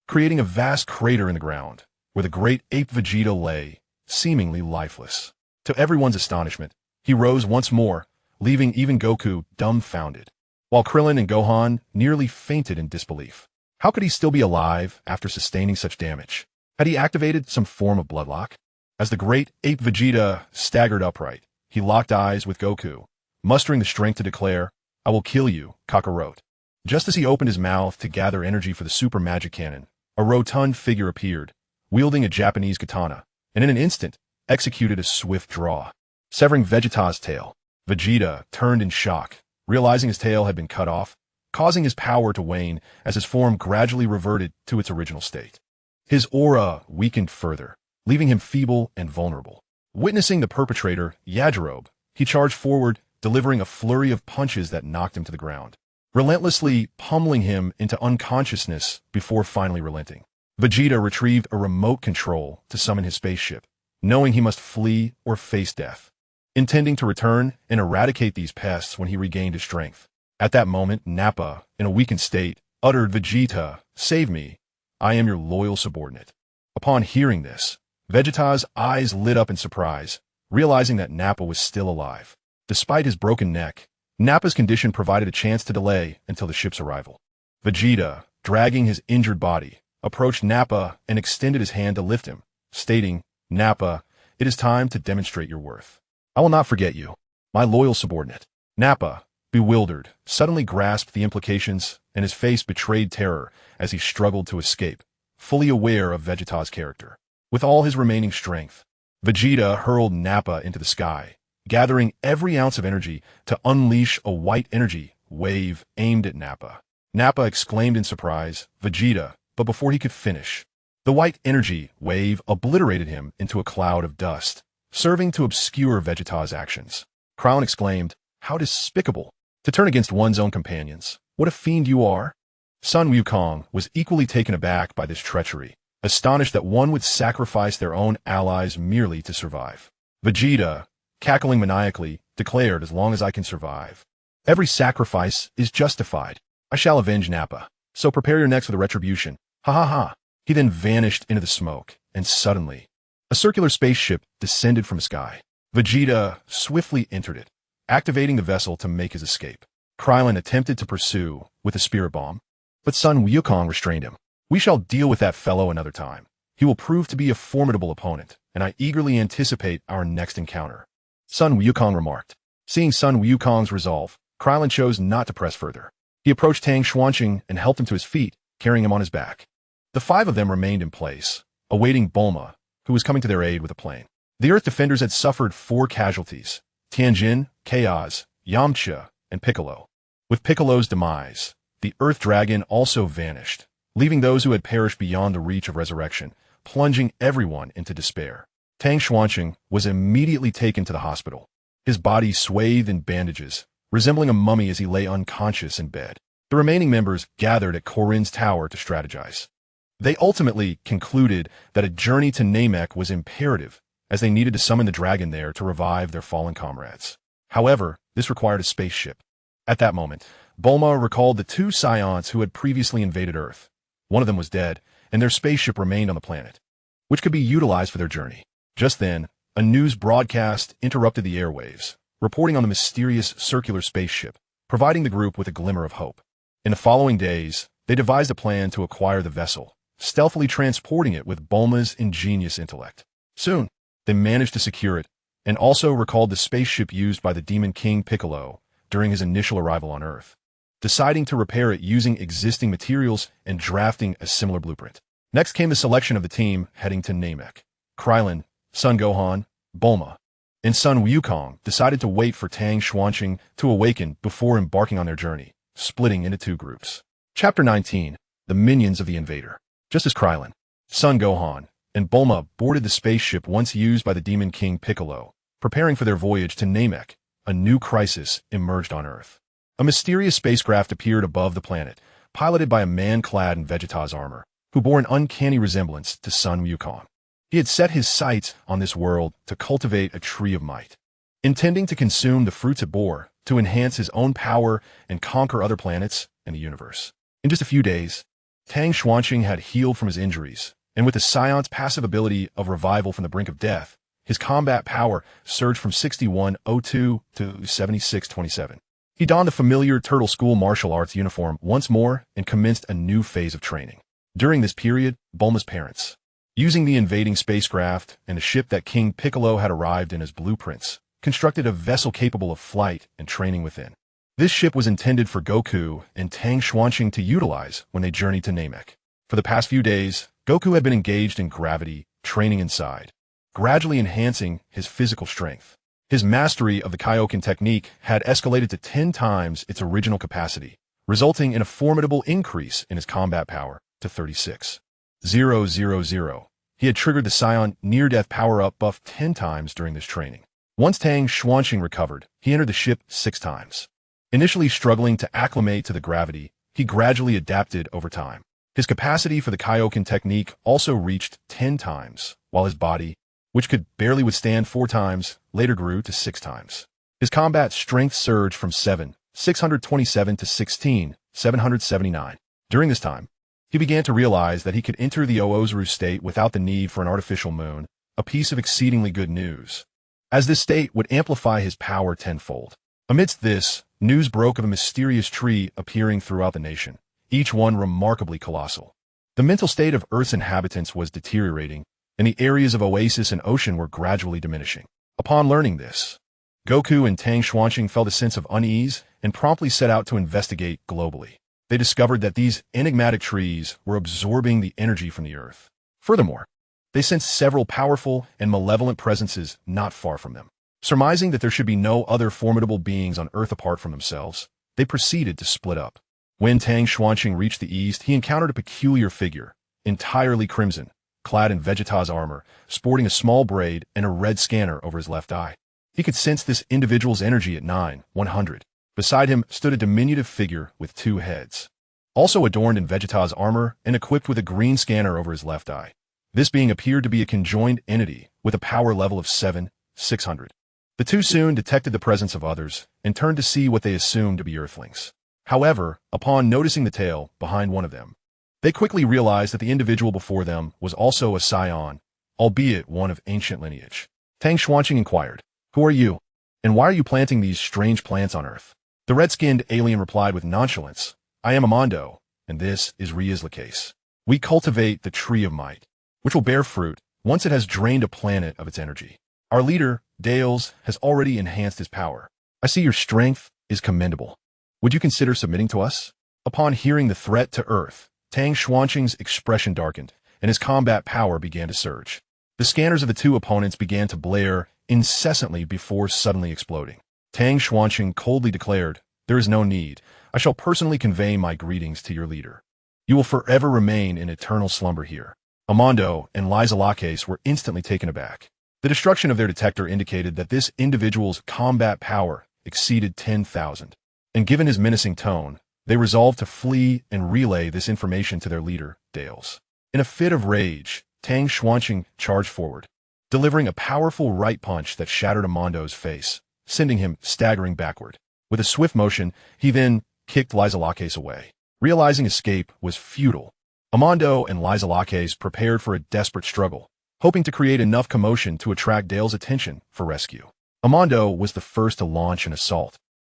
creating a vast crater in the ground, where the great ape Vegeta lay, seemingly lifeless. To everyone's astonishment, he rose once more, leaving even Goku dumbfounded, while Krillin and Gohan nearly fainted in disbelief. How could he still be alive after sustaining such damage? Had he activated some form of bloodlock? As the great ape Vegeta staggered upright, he locked eyes with Goku, mustering the strength to declare, "I will kill you, Kakarot." Just as he opened his mouth to gather energy for the super magic cannon, a rotund figure appeared, wielding a Japanese katana, and in an instant, executed a swift draw. Severing Vegeta's tail, Vegeta turned in shock, realizing his tail had been cut off, causing his power to wane as his form gradually reverted to its original state. His aura weakened further, leaving him feeble and vulnerable. Witnessing the perpetrator, Yajirobe, he charged forward, delivering a flurry of punches that knocked him to the ground, relentlessly pummeling him into unconsciousness before finally relenting. Vegeta retrieved a remote control to summon his spaceship, knowing he must flee or face death, intending to return and eradicate these pests when he regained his strength. At that moment, Nappa, in a weakened state, uttered, "Vegeta, save me. I am your loyal subordinate." Upon hearing this, Vegeta's eyes lit up in surprise, realizing that Nappa was still alive. Despite his broken neck, Nappa's condition provided a chance to delay until the ship's arrival. Vegeta, dragging his injured body, approached Nappa and extended his hand to lift him, stating, "Nappa, it is time to demonstrate your worth. I will not forget you, my loyal subordinate." Nappa, bewildered, suddenly grasped the implications, and his face betrayed terror as he struggled to escape, fully aware of Vegeta's character. With all his remaining strength, Vegeta hurled Nappa into the sky, gathering every ounce of energy to unleash a white energy wave aimed at Nappa. Nappa exclaimed in surprise, "Vegeta," but before he could finish, the white energy wave obliterated him into a cloud of dust, serving to obscure Vegeta's actions. Krillin exclaimed, "How despicable! To turn against one's own companions. What a fiend you are!" Sun Wukong was equally taken aback by this treachery, astonished that one would sacrifice their own allies merely to survive. Vegeta, cackling maniacally, declared, "As long as I can survive, every sacrifice is justified. I shall avenge Nappa. So prepare your necks for the retribution. Ha ha ha." He then vanished into the smoke, and suddenly, a circular spaceship descended from the sky. Vegeta swiftly entered it, activating the vessel to make his escape. Krillin attempted to pursue with a spirit bomb, but Sun Wukong restrained him. "We shall deal with that fellow another time. He will prove to be a formidable opponent, and I eagerly anticipate our next encounter," Sun Wukong remarked. Seeing Sun Wukong's resolve, Krillin chose not to press further. He approached Tang Xuanqing and helped him to his feet, carrying him on his back. The five of them remained in place, awaiting Bulma, who was coming to their aid with a plane. The Earth Defenders had suffered 4 casualties: Tianjin, Chaos, Yamcha, and Piccolo. With Piccolo's demise, the Earth Dragon also vanished, leaving those who had perished beyond the reach of resurrection, plunging everyone into despair. Tang Xuanqing was immediately taken to the hospital, his body swathed in bandages, resembling a mummy as he lay unconscious in bed. The remaining members gathered at Korin's tower to strategize. They ultimately concluded that a journey to Namek was imperative, as they needed to summon the dragon there to revive their fallen comrades. However, this required a spaceship. At that moment, Bulma recalled the 2 Saiyans who had previously invaded Earth. One of them was dead, and their spaceship remained on the planet, which could be utilized for their journey. Just then, a news broadcast interrupted the airwaves, reporting on the mysterious circular spaceship, providing the group with a glimmer of hope. In the following days, they devised a plan to acquire the vessel, stealthily transporting it with Bulma's ingenious intellect. Soon, they managed to secure it, and also recalled the spaceship used by the Demon King Piccolo during his initial arrival on Earth, deciding to repair it using existing materials and drafting a similar blueprint. Next came the selection of the team heading to Namek. Krillin, Son Gohan, Bulma, and Sun Wukong decided to wait for Tang Xuanqing to awaken before embarking on their journey, splitting into 2 groups. Chapter 19, The Minions of the Invader. Just as Krillin, Son Gohan, and Bulma boarded the spaceship once used by the Demon King Piccolo, preparing for their voyage to Namek, a new crisis emerged on Earth. A mysterious spacecraft appeared above the planet, piloted by a man clad in Vegeta's armor, who bore an uncanny resemblance to Sun Wukong. He had set his sights on this world to cultivate a tree of might, intending to consume the fruits it bore to enhance his own power and conquer other planets and the universe. In just a few days, Tang Xuanqing had healed from his injuries, and with the Saiyant's passive ability of revival from the brink of death, his combat power surged from 6102 to 7627. He donned the familiar Turtle School martial arts uniform once more and commenced a new phase of training. During this period, Bulma's parents, using the invading spacecraft and a ship that King Piccolo had arrived in as blueprints, constructed a vessel capable of flight and training within. This ship was intended for Goku and Tang Xuanqing to utilize when they journeyed to Namek. For the past few days, Goku had been engaged in gravity training inside, gradually enhancing his physical strength. His mastery of the Kaioken technique had escalated to 10 times its original capacity, resulting in a formidable increase in his combat power to 36,000. He had triggered the Saiyan near-death power-up buff 10 times during this training. Once Tang Xuanqing recovered, he entered the ship 6 times. Initially struggling to acclimate to the gravity, he gradually adapted over time. His capacity for the Kaioken technique also reached 10 times, while his body, which could barely withstand 4 times, later grew to 6 times. His combat strength surged from 7,627 to 16,779. During this time, he began to realize that he could enter the Oozuru state without the need for an artificial moon, a piece of exceedingly good news, as this state would amplify his power tenfold. Amidst this, news broke of a mysterious tree appearing throughout the nation, each one remarkably colossal. The mental state of Earth's inhabitants was deteriorating, and the areas of oasis and ocean were gradually diminishing. Upon learning this, Goku and Tang Xuanqing felt a sense of unease and promptly set out to investigate globally. They discovered that these enigmatic trees were absorbing the energy from the Earth. Furthermore, they sensed several powerful and malevolent presences not far from them. Surmising that there should be no other formidable beings on Earth apart from themselves, they proceeded to split up. When Tang Xuanqing reached the east, he encountered a peculiar figure, entirely crimson, clad in Vegeta's armor, sporting a small braid and a red scanner over his left eye. He could sense this individual's energy at 9,100. Beside him stood a diminutive figure with 2 heads, also adorned in Vegeta's armor and equipped with a green scanner over his left eye. This being appeared to be a conjoined entity with a power level of 7,600. The two soon detected the presence of others and turned to see what they assumed to be Earthlings. However, upon noticing the tail behind one of them, they quickly realized that the individual before them was also a Saiyan, albeit one of ancient lineage. Tang Xuanqing inquired, "Who are you? And why are you planting these strange plants on Earth?" The red-skinned alien replied with nonchalance, "I am Amando, and this is Ria's case. We cultivate the Tree of Might, which will bear fruit once it has drained a planet of its energy. Our leader, Dales, has already enhanced his power. I see your strength is commendable. Would you consider submitting to us?" Upon hearing the threat to Earth, Tang Xuanqing's expression darkened, and his combat power began to surge. The scanners of the two opponents began to blare incessantly before suddenly exploding. Tang Xuanqing coldly declared, "There is no need. I shall personally convey my greetings to your leader. You will forever remain in eternal slumber here." Amando and Liza Laques were instantly taken aback. The destruction of their detector indicated that this individual's combat power exceeded 10,000. And given his menacing tone, they resolved to flee and relay this information to their leader, Dales. In a fit of rage, Tang Xuanqing charged forward, delivering a powerful right punch that shattered Amando's face, sending him staggering backward. With a swift motion, he then kicked Liza Laques away. Realizing escape was futile, Amando and Liza Laques prepared for a desperate struggle, hoping to create enough commotion to attract Dale's attention for rescue. Amando was the first to launch an assault,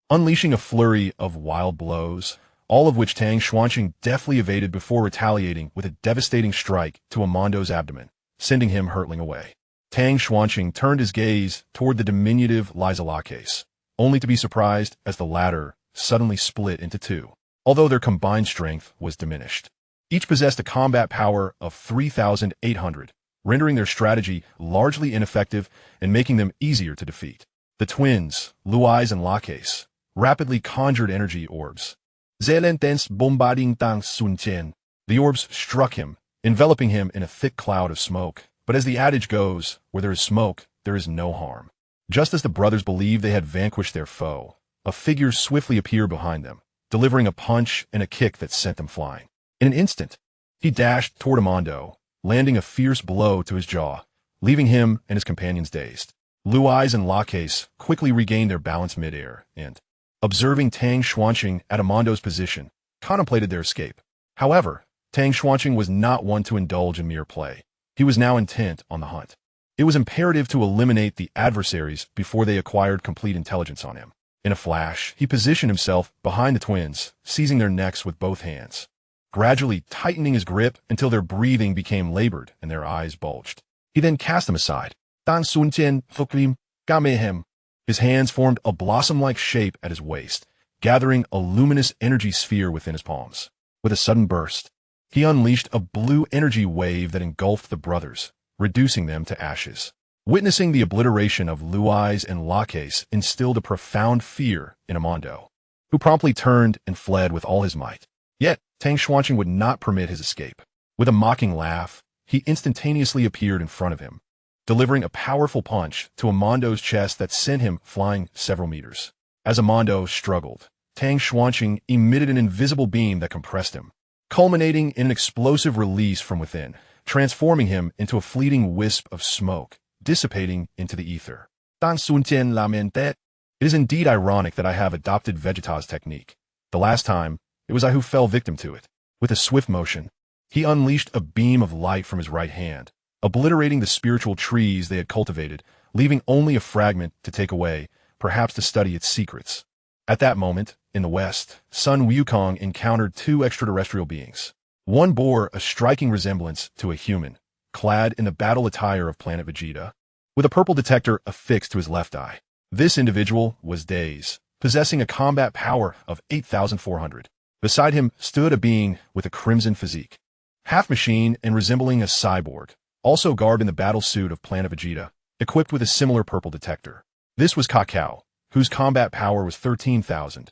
unleashing a flurry of wild blows, all of which Tang Xuanqing deftly evaded before retaliating with a devastating strike to Amando's abdomen, sending him hurtling away. Tang Xuanqing turned his gaze toward the diminutive Liza Laques, only to be surprised as the latter suddenly split into 2, although their combined strength was diminished. Each possessed a combat power of 3,800, rendering their strategy largely ineffective and making them easier to defeat. The twins, Luais and Laques, rapidly conjured energy orbs. Zelentens bombarding tang sunchen. The orbs struck him, enveloping him in a thick cloud of smoke. But as the adage goes, where there is smoke, there is no harm. Just as the brothers believed they had vanquished their foe, a figure swiftly appeared behind them, delivering a punch and a kick that sent them flying. In an instant, he dashed toward Amando, landing a fierce blow to his jaw, leaving him and his companions dazed. Luais and Laques quickly regained their balance midair and, observing Tang Xuanqing at Amando's position, contemplated their escape. However, Tang Xuanqing was not one to indulge in mere play. He was now intent on the hunt. It was imperative to eliminate the adversaries before they acquired complete intelligence on him. In a flash, he positioned himself behind the twins, seizing their necks with both hands, gradually tightening his grip until their breathing became labored and their eyes bulged. He then cast them aside. Dan Sun Tian Fuklim Gamehem. His hands formed a blossom-like shape at his waist, gathering a luminous energy sphere within his palms. With a sudden burst, he unleashed a blue energy wave that engulfed the brothers, reducing them to ashes. Witnessing the obliteration of Luais and Laques instilled a profound fear in Amando, who promptly turned and fled with all his might. Yet, Tang Xuanqing would not permit his escape. With a mocking laugh, he instantaneously appeared in front of him, delivering a powerful punch to Amando's chest that sent him flying several meters. As Amando struggled, Tang Xuanqing emitted an invisible beam that compressed him, culminating in an explosive release from within, transforming him into a fleeting wisp of smoke, dissipating into the ether. Dang Sun Tian Lamente. It is indeed ironic that I have adopted Vegeta's technique. The last time, it was I who fell victim to it. With a swift motion, he unleashed a beam of light from his right hand, obliterating the spiritual trees they had cultivated, leaving only a fragment to take away, perhaps to study its secrets. At that moment, in the west, Sun Wukong encountered two extraterrestrial beings. One bore a striking resemblance to a human, clad in the battle attire of Planet Vegeta, with a purple detector affixed to his left eye. This individual was Days, possessing a combat power of 8,400. Beside him stood a being with a crimson physique, half-machine and resembling a cyborg, also garbed in the battle suit of Planet Vegeta, equipped with a similar purple detector. This was Kakao, whose combat power was 13,000,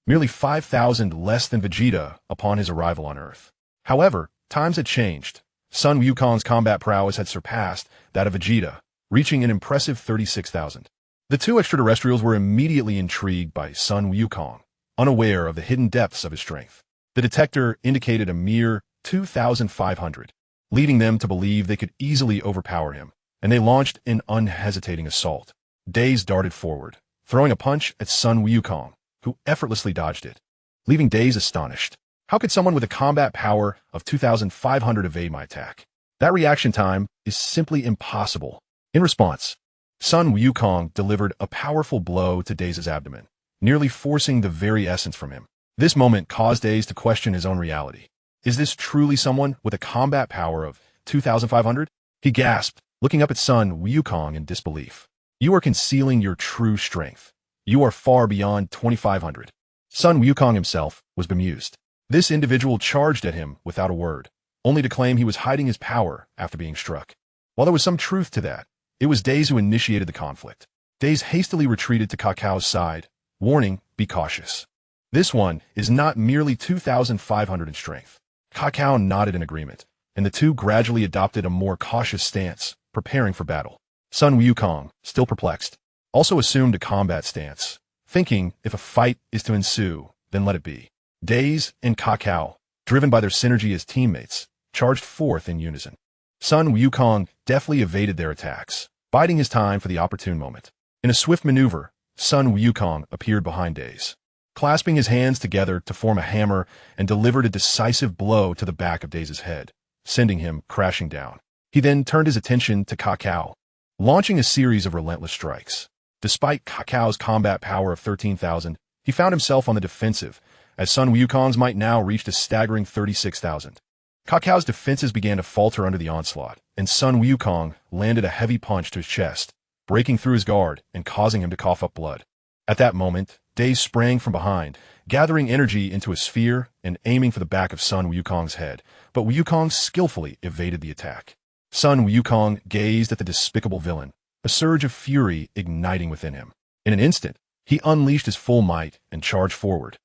merely 5,000 less than Vegeta upon his arrival on Earth. However, times had changed. Sun Wukong's combat prowess had surpassed that of Vegeta, reaching an impressive 36,000. The two extraterrestrials were immediately intrigued by Sun Wukong, unaware of the hidden depths of his strength. The detector indicated a mere 2,500, leading them to believe they could easily overpower him, and they launched an unhesitating assault. Days darted forward, throwing a punch at Sun Wukong, who effortlessly dodged it, leaving Days astonished. How could someone with a combat power of 2,500 evade my attack? That reaction time is simply impossible. In response, Sun Wukong delivered a powerful blow to Days' abdomen, nearly forcing the very essence from him. This moment caused Days to question his own reality. Is this truly someone with a combat power of 2,500? He gasped, looking up at Sun Wukong in disbelief. You are concealing your true strength. You are far beyond 2,500. Sun Wukong himself was bemused. This individual charged at him without a word, only to claim he was hiding his power after being struck. While there was some truth to that, it was Days who initiated the conflict. Days hastily retreated to Kakao's side, warning, be cautious. This one is not merely 2,500 in strength. Kakao nodded in agreement, and the two gradually adopted a more cautious stance, preparing for battle. Sun Wukong, still perplexed, also assumed a combat stance, thinking if a fight is to ensue, then let it be. Days and Kakao, driven by their synergy as teammates, charged forth in unison. Sun Wukong deftly evaded their attacks, biding his time for the opportune moment. In a swift maneuver, Sun Wukong appeared behind Days, clasping his hands together to form a hammer and delivered a decisive blow to the back of Days' head, sending him crashing down. He then turned his attention to Kakao, launching a series of relentless strikes. Despite Kakao's combat power of 13,000, he found himself on the defensive, as Sun Wukong's might now reached a staggering 36,000. Kakao's defenses began to falter under the onslaught, and Sun Wukong landed a heavy punch to his chest, breaking through his guard and causing him to cough up blood. At that moment, Days sprang from behind, gathering energy into a sphere and aiming for the back of Sun Wukong's head, but Wukong skillfully evaded the attack. Sun Wukong gazed at the despicable villain, a surge of fury igniting within him. In an instant, he unleashed his full might and charged forward,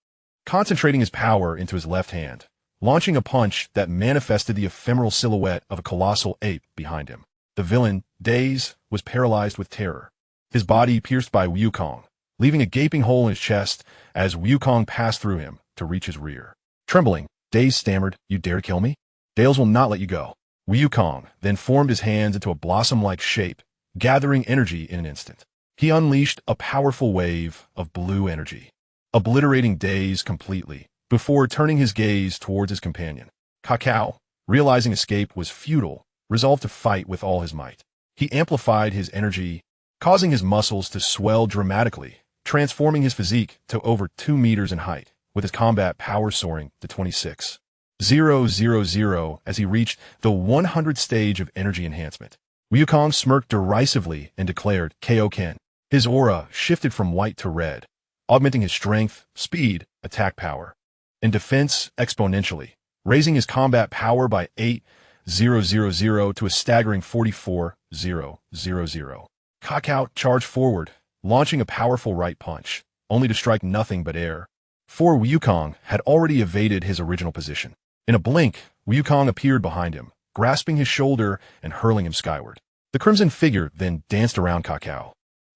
concentrating his power into his left hand, launching a punch that manifested the ephemeral silhouette of a colossal ape behind him. The villain, Days, was paralyzed with terror, his body pierced by Wukong, leaving a gaping hole in his chest as Wukong passed through him to reach his rear. Trembling, Days stammered, "You dare to kill me? Dales will not let you go." Wukong then formed his hands into a blossom-like shape, gathering energy in an instant. He unleashed a powerful wave of blue energy, obliterating Days completely, before turning his gaze towards his companion. Kakao, realizing escape was futile, resolved to fight with all his might. He amplified his energy, causing his muscles to swell dramatically, transforming his physique to over 2 meters in height, with his combat power soaring to 26,000 as he reached the 100th stage of energy enhancement. Wukong smirked derisively and declared, Kaioken. His aura shifted from white to red, augmenting his strength, speed, attack power, and defense exponentially, raising his combat power by 8,000 to a staggering 44,000. Kakao charged forward, launching a powerful right punch, only to strike nothing but air. For Wukong had already evaded his original position. In a blink, Wukong appeared behind him, grasping his shoulder and hurling him skyward. The crimson figure then danced around Kakao,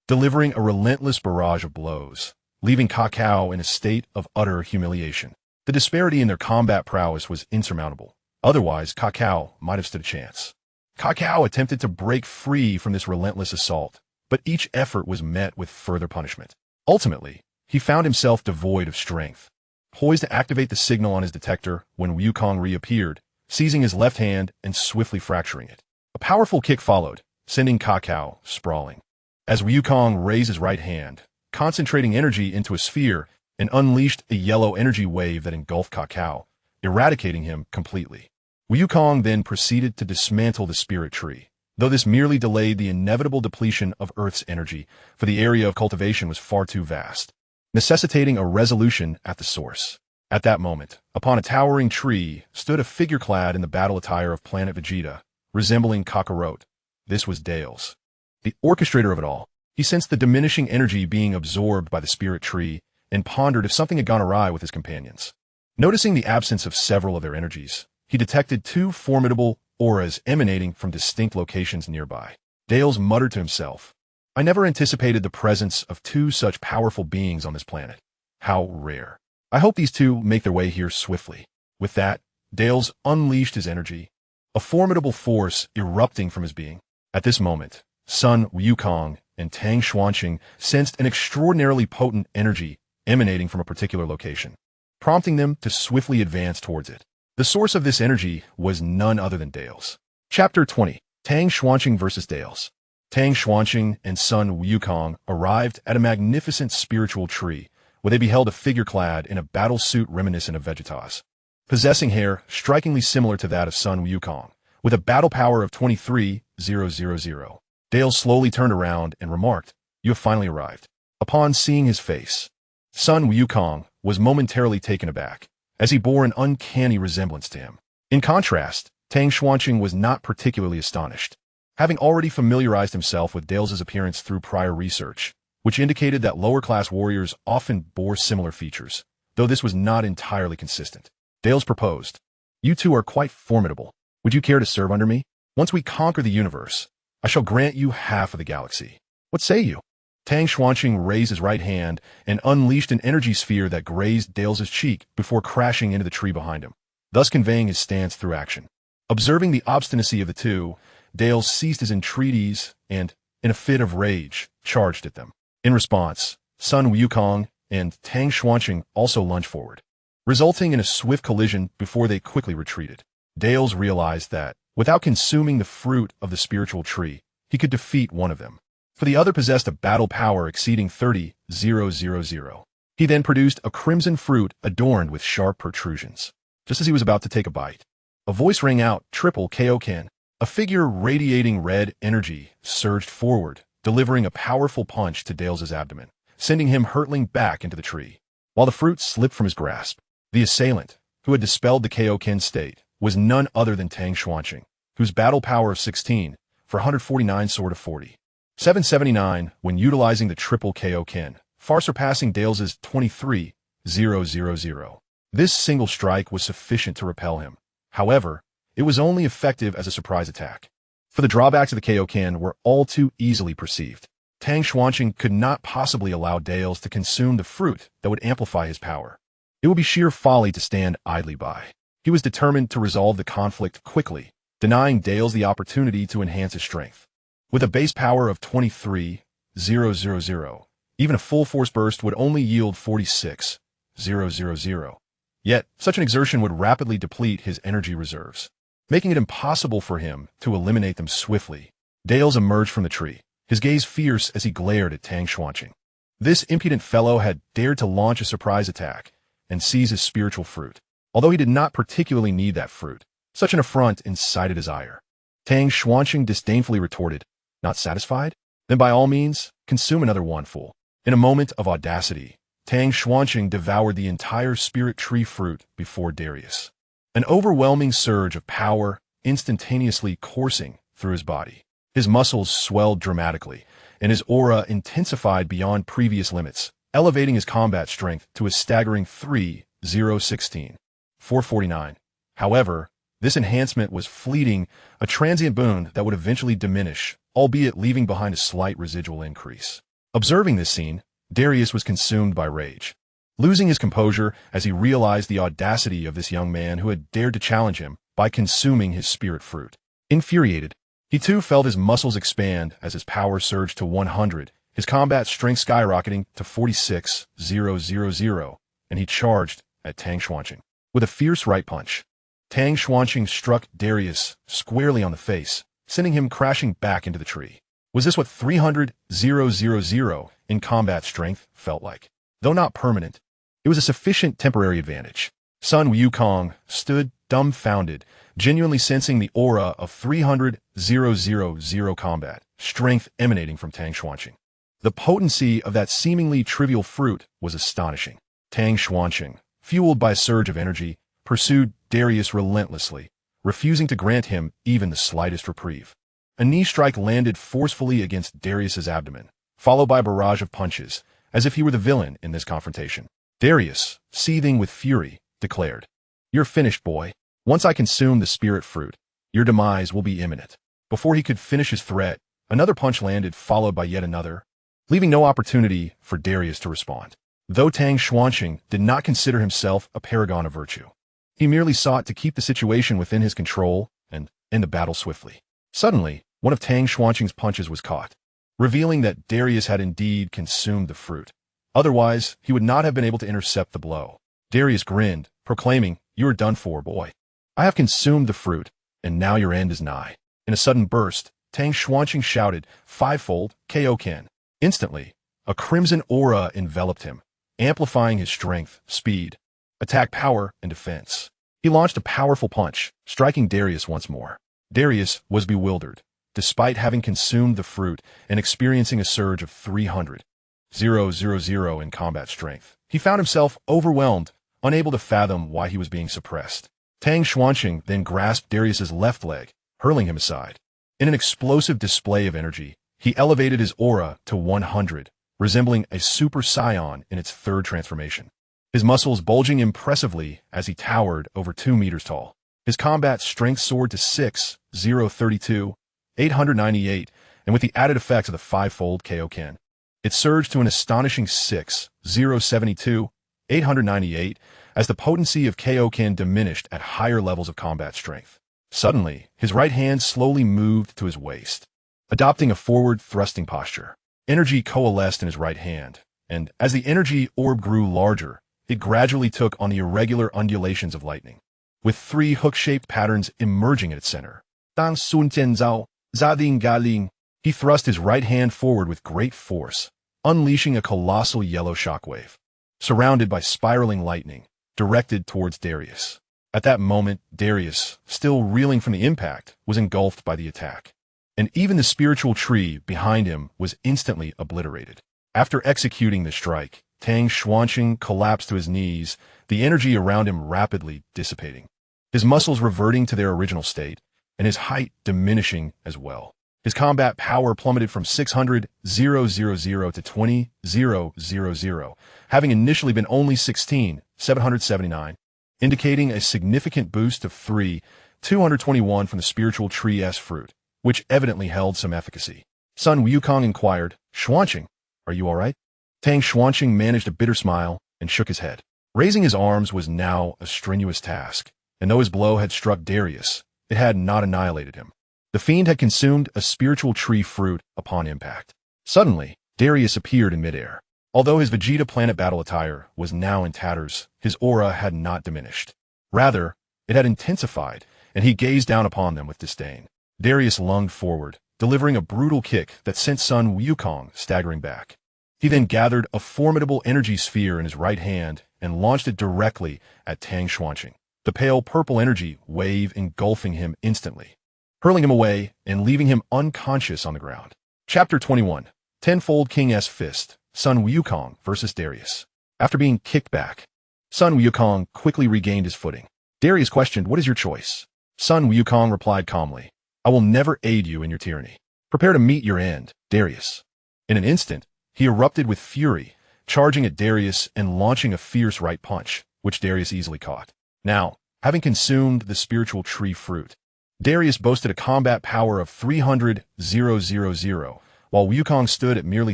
delivering a relentless barrage of blows, leaving Kakao in a state of utter humiliation. The disparity in their combat prowess was insurmountable. Otherwise, Kakao might have stood a chance. Kakao attempted to break free from this relentless assault, but each effort was met with further punishment. Ultimately, he found himself devoid of strength, poised to activate the signal on his detector when Wukong reappeared, seizing his left hand and swiftly fracturing it. A powerful kick followed, sending Kakao sprawling. As Wukong raised his right hand, concentrating energy into a sphere, and unleashed a yellow energy wave that engulfed Kakao, eradicating him completely. Wukong then proceeded to dismantle the spirit tree, though this merely delayed the inevitable depletion of Earth's energy, for the area of cultivation was far too vast, necessitating a resolution at the source. At that moment, upon a towering tree, stood a figure clad in the battle attire of planet Vegeta, resembling Kakarot. This was Dales, the orchestrator of it all. He sensed the diminishing energy being absorbed by the spirit tree and pondered if something had gone awry with his companions. Noticing the absence of several of their energies, he detected two formidable auras emanating from distinct locations nearby. Dales muttered to himself, I never anticipated the presence of two such powerful beings on this planet. How rare. I hope these two make their way here swiftly. With that, Dales unleashed his energy, a formidable force erupting from his being. At this moment, Sun Wukong and Tang Xuanqing sensed an extraordinarily potent energy emanating from a particular location, prompting them to swiftly advance towards it. The source of this energy was none other than Dales. Chapter 20. Tang Xuanqing versus Dales. Tang Xuanqing and Sun Wukong arrived at a magnificent spiritual tree, where they beheld a figure clad in a battle suit reminiscent of Vegeta's, possessing hair strikingly similar to that of Sun Wukong, with a battle power of 23,000. Dale slowly turned around and remarked, You have finally arrived. Upon seeing his face, Sun Wukong was momentarily taken aback, as he bore an uncanny resemblance to him. In contrast, Tang Xuanqing was not particularly astonished, having already familiarized himself with Dales' appearance through prior research, which indicated that lower-class warriors often bore similar features, though this was not entirely consistent. Dales proposed, You two are quite formidable. Would you care to serve under me? Once we conquer the universe, I shall grant you half of the galaxy. What say you? Tang Xuanqing raised his right hand and unleashed an energy sphere that grazed Dales' cheek before crashing into the tree behind him, thus conveying his stance through action. Observing the obstinacy of the two, Dales ceased his entreaties and, in a fit of rage, charged at them. In response, Sun Wukong and Tang Xuanqing also lunged forward, resulting in a swift collision before they quickly retreated. Dales realized that, without consuming the fruit of the spiritual tree, he could defeat one of them, for the other possessed a battle power exceeding 30,000. He then produced a crimson fruit adorned with sharp protrusions. Just as he was about to take a bite, a voice rang out, Triple Kaioken. A figure radiating red energy surged forward, delivering a powerful punch to Dales' abdomen, sending him hurtling back into the tree. While the fruit slipped from his grasp, the assailant, who had dispelled the Kaioken state, was none other than Tang Xuanqing, whose battle power of 16 for 149 soared to 40,779 when utilizing the triple Kaioken, far surpassing Dales' 23,000. This single strike was sufficient to repel him. However, it was only effective as a surprise attack, for the drawbacks of the Kaioken were all too easily perceived. Tang Xuanqing could not possibly allow Dales to consume the fruit that would amplify his power. It would be sheer folly to stand idly by. He was determined to resolve the conflict quickly, denying Dales the opportunity to enhance his strength. With a base power of 23,000, even a full force burst would only yield 46,000. Yet, such an exertion would rapidly deplete his energy reserves, making it impossible for him to eliminate them swiftly. Dales emerged from the tree, his gaze fierce as he glared at Tang Xuanqing. This impudent fellow had dared to launch a surprise attack and seize his spiritual fruit. Although he did not particularly need that fruit, such an affront incited his ire. Tang Xuanqing disdainfully retorted, "Not satisfied? Then by all means, consume another one, fool." In a moment of audacity, Tang Xuanqing devoured the entire spirit tree fruit before Darius. An overwhelming surge of power instantaneously coursing through his body. His muscles swelled dramatically, and his aura intensified beyond previous limits, elevating his combat strength to a staggering 3,016. 449. However, this enhancement was fleeting, a transient boon that would eventually diminish, albeit leaving behind a slight residual increase. Observing this scene, Darius was consumed by rage. Losing his composure as he realized the audacity of this young man who had dared to challenge him by consuming his spirit fruit. Infuriated, he too felt his muscles expand as his power surged to 100, his combat strength skyrocketing to 46,000, and he charged at Tang Xuanqing. With a fierce right punch, Tang Xuanqing struck Darius squarely on the face, sending him crashing back into the tree. Was this what 300,000 in combat strength felt like? Though not permanent, it was a sufficient temporary advantage. Sun Wukong stood dumbfounded, genuinely sensing the aura of 300,000 combat strength emanating from Tang Xuanqing. The potency of that seemingly trivial fruit was astonishing. Tang Xuanqing, fueled by a surge of energy, pursued Darius relentlessly, refusing to grant him even the slightest reprieve. A knee strike landed forcefully against Darius's abdomen, followed by a barrage of punches, as if he were the villain in this confrontation. Darius, seething with fury, declared, "You're finished, boy. Once I consume the spirit fruit, your demise will be imminent." Before he could finish his threat, another punch landed, followed by yet another, leaving no opportunity for Darius to respond. Though Tang Xuanqing did not consider himself a paragon of virtue, he merely sought to keep the situation within his control and end the battle swiftly. Suddenly, one of Tang Xuanqing's punches was caught, revealing that Darius had indeed consumed the fruit. Otherwise, he would not have been able to intercept the blow. Darius grinned, proclaiming, "You are done for, boy. I have consumed the fruit, and now your end is nigh." In a sudden burst, Tang Xuanqing shouted, "Fivefold, Kaioken." Instantly, a crimson aura enveloped him, amplifying his strength, speed, attack power, and defense. He launched a powerful punch, striking Darius once more. Darius was bewildered, despite having consumed the fruit and experiencing a surge of 300,000 in combat strength. He found himself overwhelmed, unable to fathom why he was being suppressed. Tang Xuanqing then grasped Darius's left leg, hurling him aside. In an explosive display of energy, he elevated his aura to 100, resembling a Super Saiyan in its third transformation. His muscles bulging impressively as he towered over 2 meters tall. His combat strength soared to 6,032, 898, and with the added effects of the fivefold Kaioken, it surged to an astonishing 6,072, 898, as the potency of Kaioken diminished at higher levels of combat strength. Suddenly, his right hand slowly moved to his waist, adopting a forward thrusting posture. Energy coalesced in his right hand, and as the energy orb grew larger, it gradually took on the irregular undulations of lightning, with 3 hook-shaped patterns emerging at its center. Dang Sun Tianzao, Zading Galing. He thrust his right hand forward with great force, unleashing a colossal yellow shockwave, surrounded by spiraling lightning, directed towards Darius. At that moment, Darius, still reeling from the impact, was engulfed by the attack, and even the spiritual tree behind him was instantly obliterated. After executing the strike, Tang Xuanqing collapsed to his knees, the energy around him rapidly dissipating, his muscles reverting to their original state, and his height diminishing as well. His combat power plummeted from 600,000 to 20,000, having initially been only 16,779, indicating a significant boost of 3,221 from the spiritual tree-s fruit, which evidently held some efficacy. Sun Wukong inquired, "Xuanqing, are you all right?" Tang Xuanqing managed a bitter smile and shook his head. Raising his arms was now a strenuous task, and though his blow had struck Darius, it had not annihilated him. The fiend had consumed a spiritual tree fruit upon impact. Suddenly, Darius appeared in midair. Although his Vegeta planet battle attire was now in tatters, his aura had not diminished. Rather, it had intensified, and he gazed down upon them with disdain. Darius lunged forward, delivering a brutal kick that sent Sun Wukong staggering back. He then gathered a formidable energy sphere in his right hand and launched it directly at Tang Xuanqing. The pale purple energy wave engulfing him instantly, hurling him away and leaving him unconscious on the ground. Chapter 21. Tenfold King's Fist, Sun Wukong versus Darius. After being kicked back, Sun Wukong quickly regained his footing. Darius questioned, "What is your choice?" Sun Wukong replied calmly, "I will never aid you in your tyranny. Prepare to meet your end, Darius." In an instant, he erupted with fury, charging at Darius and launching a fierce right punch, which Darius easily caught. Now, having consumed the spiritual tree fruit, Darius boasted a combat power of 300,000, while Wukong stood at merely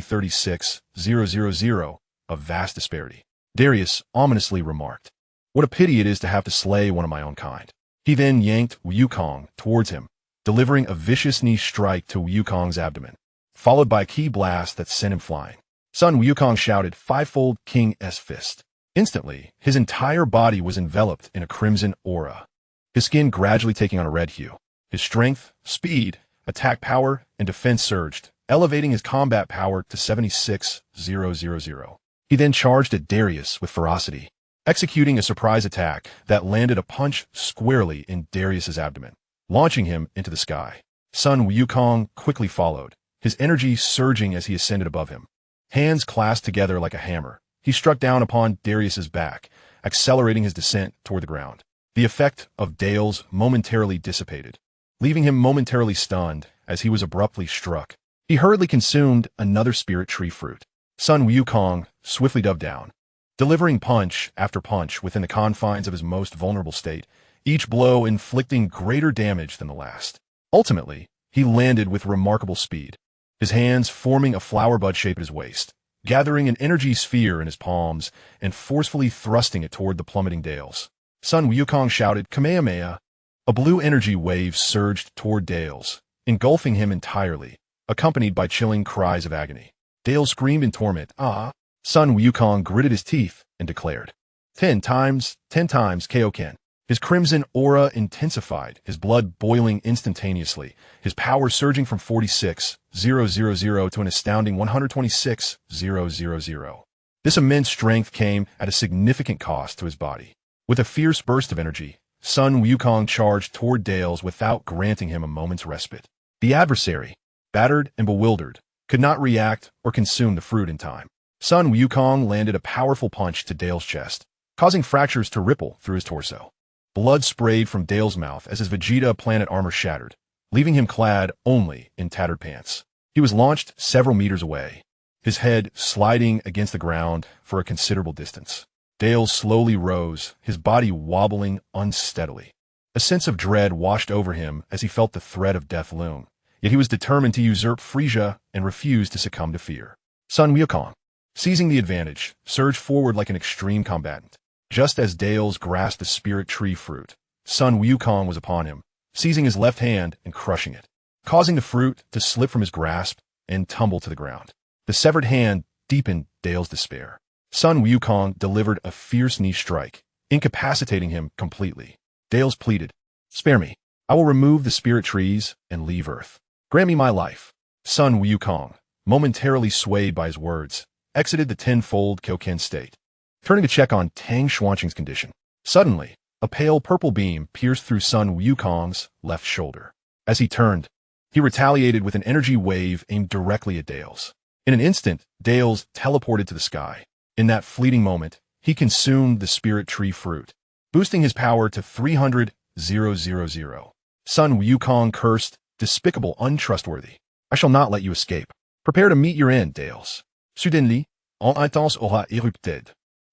36,000, a vast disparity. Darius ominously remarked, "What a pity it is to have to slay one of my own kind." He then yanked Wukong towards him, delivering a vicious knee strike to Wukong's abdomen, followed by a ki blast that sent him flying. Sun Wukong shouted, "Fivefold King's Fist." Instantly, his entire body was enveloped in a crimson aura, his skin gradually taking on a red hue. His strength, speed, attack power, and defense surged, elevating his combat power to 76,000. He then charged at Darius with ferocity, executing a surprise attack that landed a punch squarely in Darius's abdomen, launching him into the sky. Sun Wukong quickly followed, his energy surging as he ascended above him. Hands clasped together like a hammer, he struck down upon Darius's back, accelerating his descent toward the ground. The effect of Dales momentarily dissipated, leaving him momentarily stunned as he was abruptly struck. He hurriedly consumed another spirit tree fruit. Sun Wukong swiftly dove down, delivering punch after punch within the confines of his most vulnerable state, each blow inflicting greater damage than the last. Ultimately, he landed with remarkable speed, his hands forming a flower bud shape at his waist, gathering an energy sphere in his palms and forcefully thrusting it toward the plummeting Dales. Sun Wukong shouted, "Kamehameha!" A blue energy wave surged toward Dales, engulfing him entirely, accompanied by chilling cries of agony. Dales screamed in torment, "Ah!" Sun Wukong gritted his teeth and declared, 10 times Kaioken. His crimson aura intensified, his blood boiling instantaneously, his power surging from 46,000 to an astounding 126,000. This immense strength came at a significant cost to his body. With a fierce burst of energy, Sun Wukong charged toward Dales without granting him a moment's respite. The adversary, battered and bewildered, could not react or consume the fruit in time. Sun Wukong landed a powerful punch to Dale's chest, causing fractures to ripple through his torso. Blood sprayed from Dale's mouth as his Vegeta planet armor shattered, leaving him clad only in tattered pants. He was launched several meters away, his head sliding against the ground for a considerable distance. Dale slowly rose, his body wobbling unsteadily. A sense of dread washed over him as he felt the threat of death loom, yet he was determined to usurp Frisia and refuse to succumb to fear. Sun Wukong, seizing the advantage, surged forward like an extreme combatant. Just as Dales grasped the spirit tree fruit, Sun Wukong was upon him, seizing his left hand and crushing it, causing the fruit to slip from his grasp and tumble to the ground. The severed hand deepened Dale's despair. Sun Wukong delivered a fierce knee strike, incapacitating him completely. Dales pleaded, "Spare me. I will remove the spirit trees and leave Earth. Grant me my life." Sun Wukong, momentarily swayed by his words, exited the tenfold Kyoken state, turning to check on Tang Xuanqing's condition. Suddenly, a pale purple beam pierced through Sun Wukong's left shoulder. As he turned, he retaliated with an energy wave aimed directly at Dales. In an instant, Dales teleported to the sky. In that fleeting moment, he consumed the spirit tree fruit, boosting his power to 300,000. Sun Wukong cursed, "Despicable, untrustworthy. I shall not let you escape. Prepare to meet your end, Dales." Suddenly, un intense aura érupted,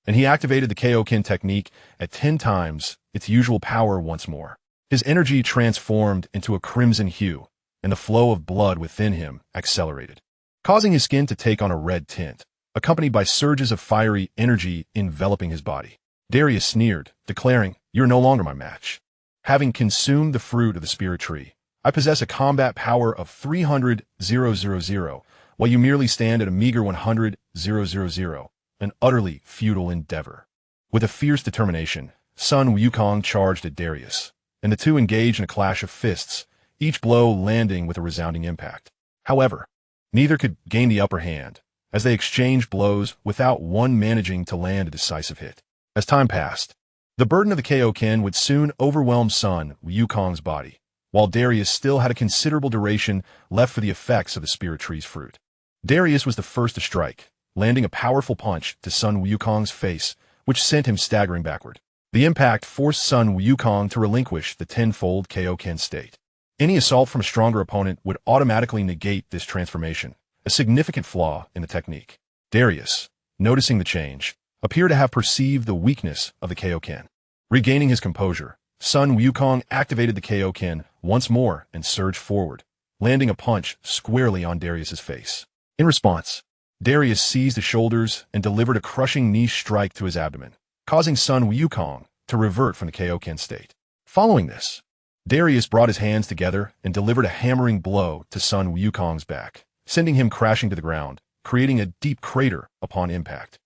and he activated the Kaioken technique at 10 times its usual power once more. His energy transformed into a crimson hue, and the flow of blood within him accelerated, causing his skin to take on a red tint, accompanied by surges of fiery energy enveloping his body. Darius sneered, declaring, "You're no longer my match. Having consumed the fruit of the spirit tree, I possess a combat power of 300,000, while you merely stand at a meager 100,000, an utterly futile endeavor." With a fierce determination, Sun Wukong charged at Darius, and the two engaged in a clash of fists, each blow landing with a resounding impact. However, neither could gain the upper hand, as they exchanged blows without one managing to land a decisive hit. As time passed, the burden of the Kaioken would soon overwhelm Sun Wukong's body, while Darius still had a considerable duration left for the effects of the Spirit Tree's fruit. Darius was the first to strike, landing a powerful punch to Sun Wukong's face, which sent him staggering backward. The impact forced Sun Wukong to relinquish the tenfold Kaioken state. Any assault from a stronger opponent would automatically negate this transformation, a significant flaw in the technique. Darius, noticing the change, appeared to have perceived the weakness of the Kaioken. Regaining his composure, Sun Wukong activated the Kaioken once more and surged forward, landing a punch squarely on Darius's face. In response, Darius seized his shoulders and delivered a crushing knee strike to his abdomen, causing Sun Wukong to revert from the Kaioken state. Following this, Darius brought his hands together and delivered a hammering blow to Sun Wukong's back, sending him crashing to the ground, creating a deep crater upon impact.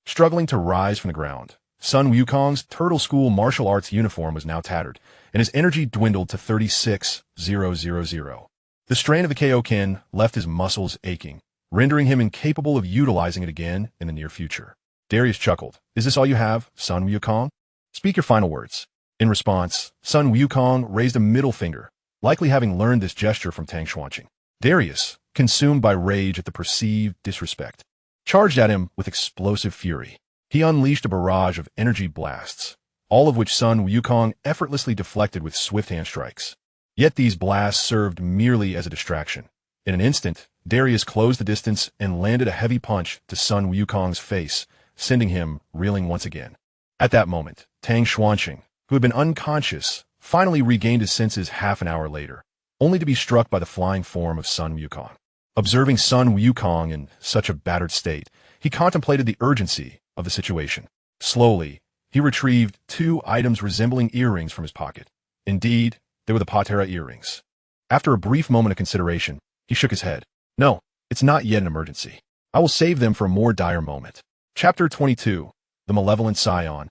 Struggling to rise from the ground, Sun Wukong's Turtle School martial arts uniform was now tattered, and his energy dwindled to 36,000. The strain of the Kaioken left his muscles aching, rendering him incapable of utilizing it again in the near future. Darius chuckled. "Is this all you have, Sun Wukong? Speak your final words." In response, Sun Wukong raised a middle finger, likely having learned this gesture from Tang Xuanqing. Darius, consumed by rage at the perceived disrespect, charged at him with explosive fury. He unleashed a barrage of energy blasts, all of which Sun Wukong effortlessly deflected with swift hand strikes. Yet these blasts served merely as a distraction. In an instant, Darius closed the distance and landed a heavy punch to Sun Wukong's face, sending him reeling once again. At that moment, Tang Xuanqing, who had been unconscious, finally regained his senses half an hour later, only to be struck by the flying form of Sun Wukong. Observing Sun Wukong in such a battered state, he contemplated the urgency of the situation. Slowly, he retrieved 2 items resembling earrings from his pocket. Indeed, they were the Patera earrings. After a brief moment of consideration, he shook his head. "No, it's not yet an emergency. I will save them for a more dire moment." Chapter 22. The Malevolent Saiyan.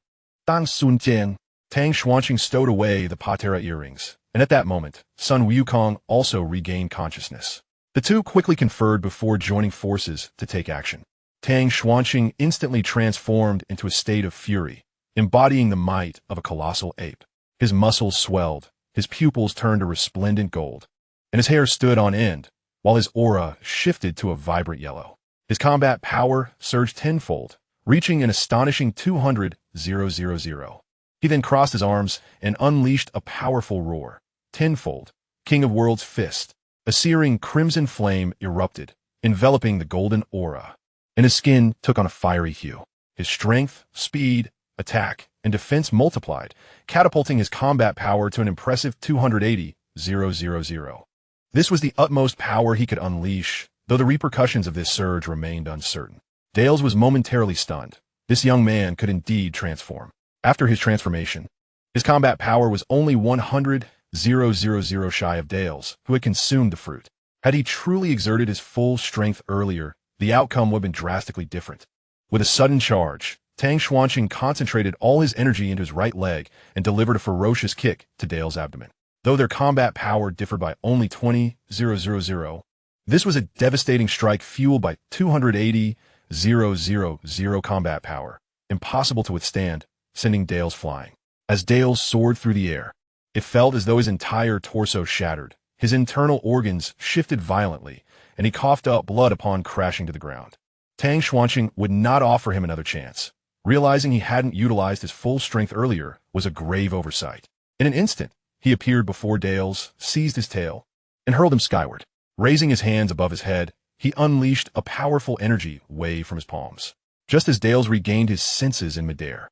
Tang Sunjian. Tang Xuanqing stowed away the Patera earrings, and at that moment, Sun Wukong also regained consciousness. The two quickly conferred before joining forces to take action. Tang Xuanqing instantly transformed into a state of fury, embodying the might of a colossal ape. His muscles swelled, his pupils turned a resplendent gold, and his hair stood on end, while his aura shifted to a vibrant yellow. His combat power surged tenfold, reaching an astonishing 200,000. He then crossed his arms and unleashed a powerful roar. Tenfold, King of Worlds' fist. A searing crimson flame erupted, enveloping the golden aura, and his skin took on a fiery hue. His strength, speed, attack, and defense multiplied, catapulting his combat power to an impressive 280,000. This was the utmost power he could unleash, though the repercussions of this surge remained uncertain. Dales was momentarily stunned. This young man could indeed transform. After his transformation, his combat power was only 100,000 shy of Dale's, who had consumed the fruit. Had he truly exerted his full strength earlier, the outcome would have been drastically different. With a sudden charge, Tang Xuanqing concentrated all his energy into his right leg and delivered a ferocious kick to Dale's abdomen. Though their combat power differed by only 20,000, this was a devastating strike fueled by 280,000 combat power, impossible to withstand, sending Dales flying. As Dales soared through the air, it felt as though his entire torso shattered. His internal organs shifted violently, and he coughed up blood upon crashing to the ground. Tang Xuanqing would not offer him another chance. Realizing he hadn't utilized his full strength earlier was a grave oversight. In an instant, he appeared before Dales, seized his tail, and hurled him skyward. Raising his hands above his head, he unleashed a powerful energy wave from his palms. Just as Dales regained his senses in midair,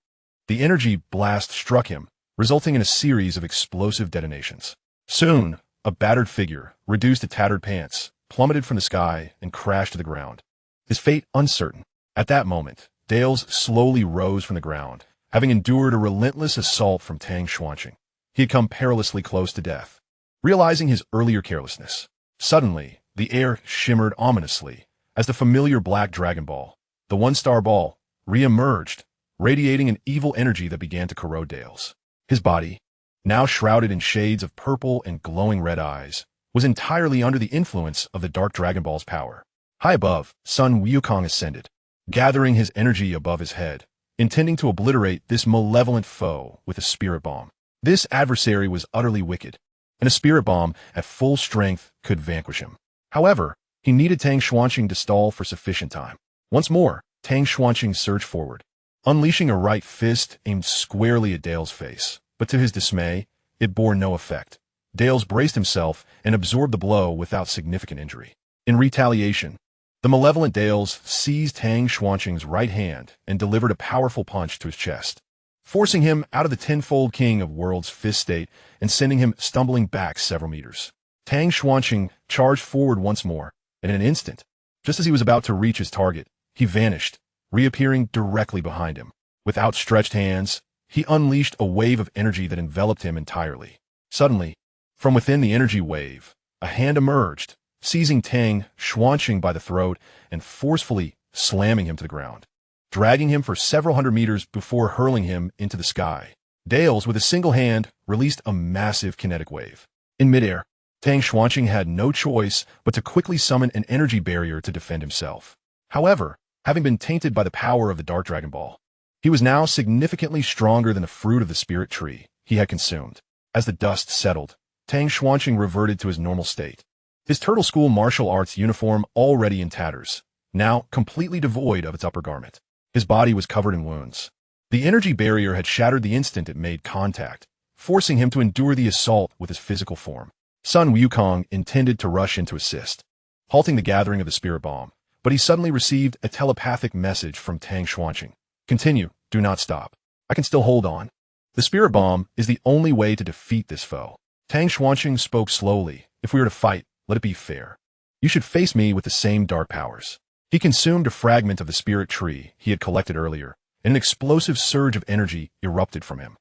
the energy blast struck him, resulting in a series of explosive detonations. Soon, a battered figure, reduced to tattered pants, plummeted from the sky and crashed to the ground, his fate uncertain. At that moment, Dales slowly rose from the ground, having endured a relentless assault from Tang Xuanqing. He had come perilously close to death. Realizing his earlier carelessness, suddenly, the air shimmered ominously as the familiar black Dragon Ball, the one-star ball, re-emerged, radiating an evil energy that began to corrode Dales. His body, now shrouded in shades of purple and glowing red eyes, was entirely under the influence of the Dark Dragon Ball's power. High above, Sun Wukong ascended, gathering his energy above his head, intending to obliterate this malevolent foe with a spirit bomb. This adversary was utterly wicked, and a spirit bomb at full strength could vanquish him. However, he needed Tang Xuanqing to stall for sufficient time. Once more, Tang Xuanqing surged forward, unleashing a right fist aimed squarely at Dale's face. But to his dismay, it bore no effect. Dales braced himself and absorbed the blow without significant injury. In retaliation, the malevolent Dales seized Tang Xuanqing's right hand and delivered a powerful punch to his chest, forcing him out of the tenfold king of worlds fist state and sending him stumbling back several meters. Tang Xuanqing charged forward once more, and in an instant, just as he was about to reach his target, he vanished, reappearing directly behind him. With outstretched hands, he unleashed a wave of energy that enveloped him entirely. Suddenly, from within the energy wave, a hand emerged, seizing Tang Xuanqing by the throat and forcefully slamming him to the ground, dragging him for several hundred meters before hurling him into the sky. Dales, with a single hand, released a massive kinetic wave. In midair, Tang Xuanqing had no choice but to quickly summon an energy barrier to defend himself. However, having been tainted by the power of the Dark Dragon Ball, he was now significantly stronger than the fruit of the spirit tree he had consumed. As the dust settled, Tang Xuanqing reverted to his normal state, his turtle school martial arts uniform already in tatters, now completely devoid of its upper garment. His body was covered in wounds. The energy barrier had shattered the instant it made contact, forcing him to endure the assault with his physical form. Sun Wukong intended to rush in to assist, halting the gathering of the spirit bomb, but he suddenly received a telepathic message from Tang Xuanqing. Continue, do not stop. I can still hold on. The spirit bomb is the only way to defeat this foe. Tang Xuanqing spoke slowly. If we were to fight, let it be fair. You should face me with the same dark powers. He consumed a fragment of the spirit tree he had collected earlier, and an explosive surge of energy erupted from him.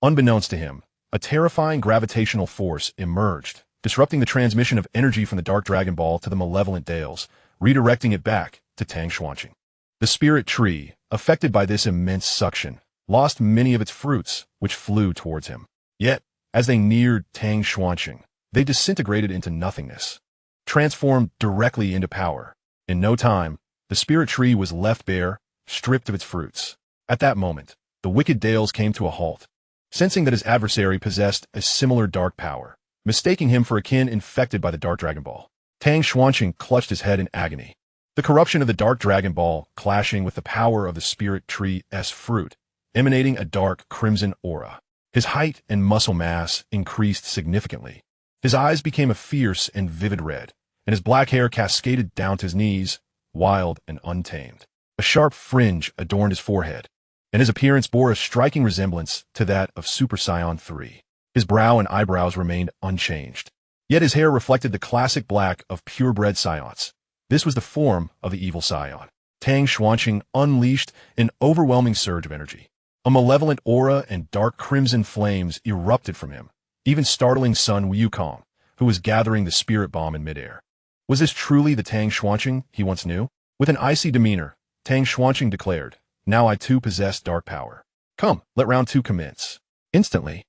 Unbeknownst to him, a terrifying gravitational force emerged, disrupting the transmission of energy from the Dark Dragon Ball to the malevolent Dales, redirecting it back to Tang Xuanqing. The spirit tree, affected by this immense suction, lost many of its fruits, which flew towards him. Yet, as they neared Tang Xuanqing, they disintegrated into nothingness, transformed directly into power. In no time, the spirit tree was left bare, stripped of its fruits. At that moment, the wicked Dales came to a halt, sensing that his adversary possessed a similar dark power, mistaking him for a kin infected by the Dark Dragon Ball. Tang Xuanqing clutched his head in agony. The corruption of the Dark Dragon Ball clashing with the power of the spirit tree's fruit, emanating a dark crimson aura. His height and muscle mass increased significantly. His eyes became a fierce and vivid red, and his black hair cascaded down to his knees, wild and untamed. A sharp fringe adorned his forehead, and his appearance bore a striking resemblance to that of Super Saiyan 3. His brow and eyebrows remained unchanged, yet his hair reflected the classic black of purebred Saiyans. This was the form of the evil Saiyan. Tang Xuanqing unleashed an overwhelming surge of energy. A malevolent aura and dark crimson flames erupted from him, even startling Sun Wukong, who was gathering the spirit bomb in midair. Was this truly the Tang Xuanqing he once knew? With an icy demeanor, Tang Xuanqing declared, "Now I too possess dark power. Come, let round 2 commence." Instantly,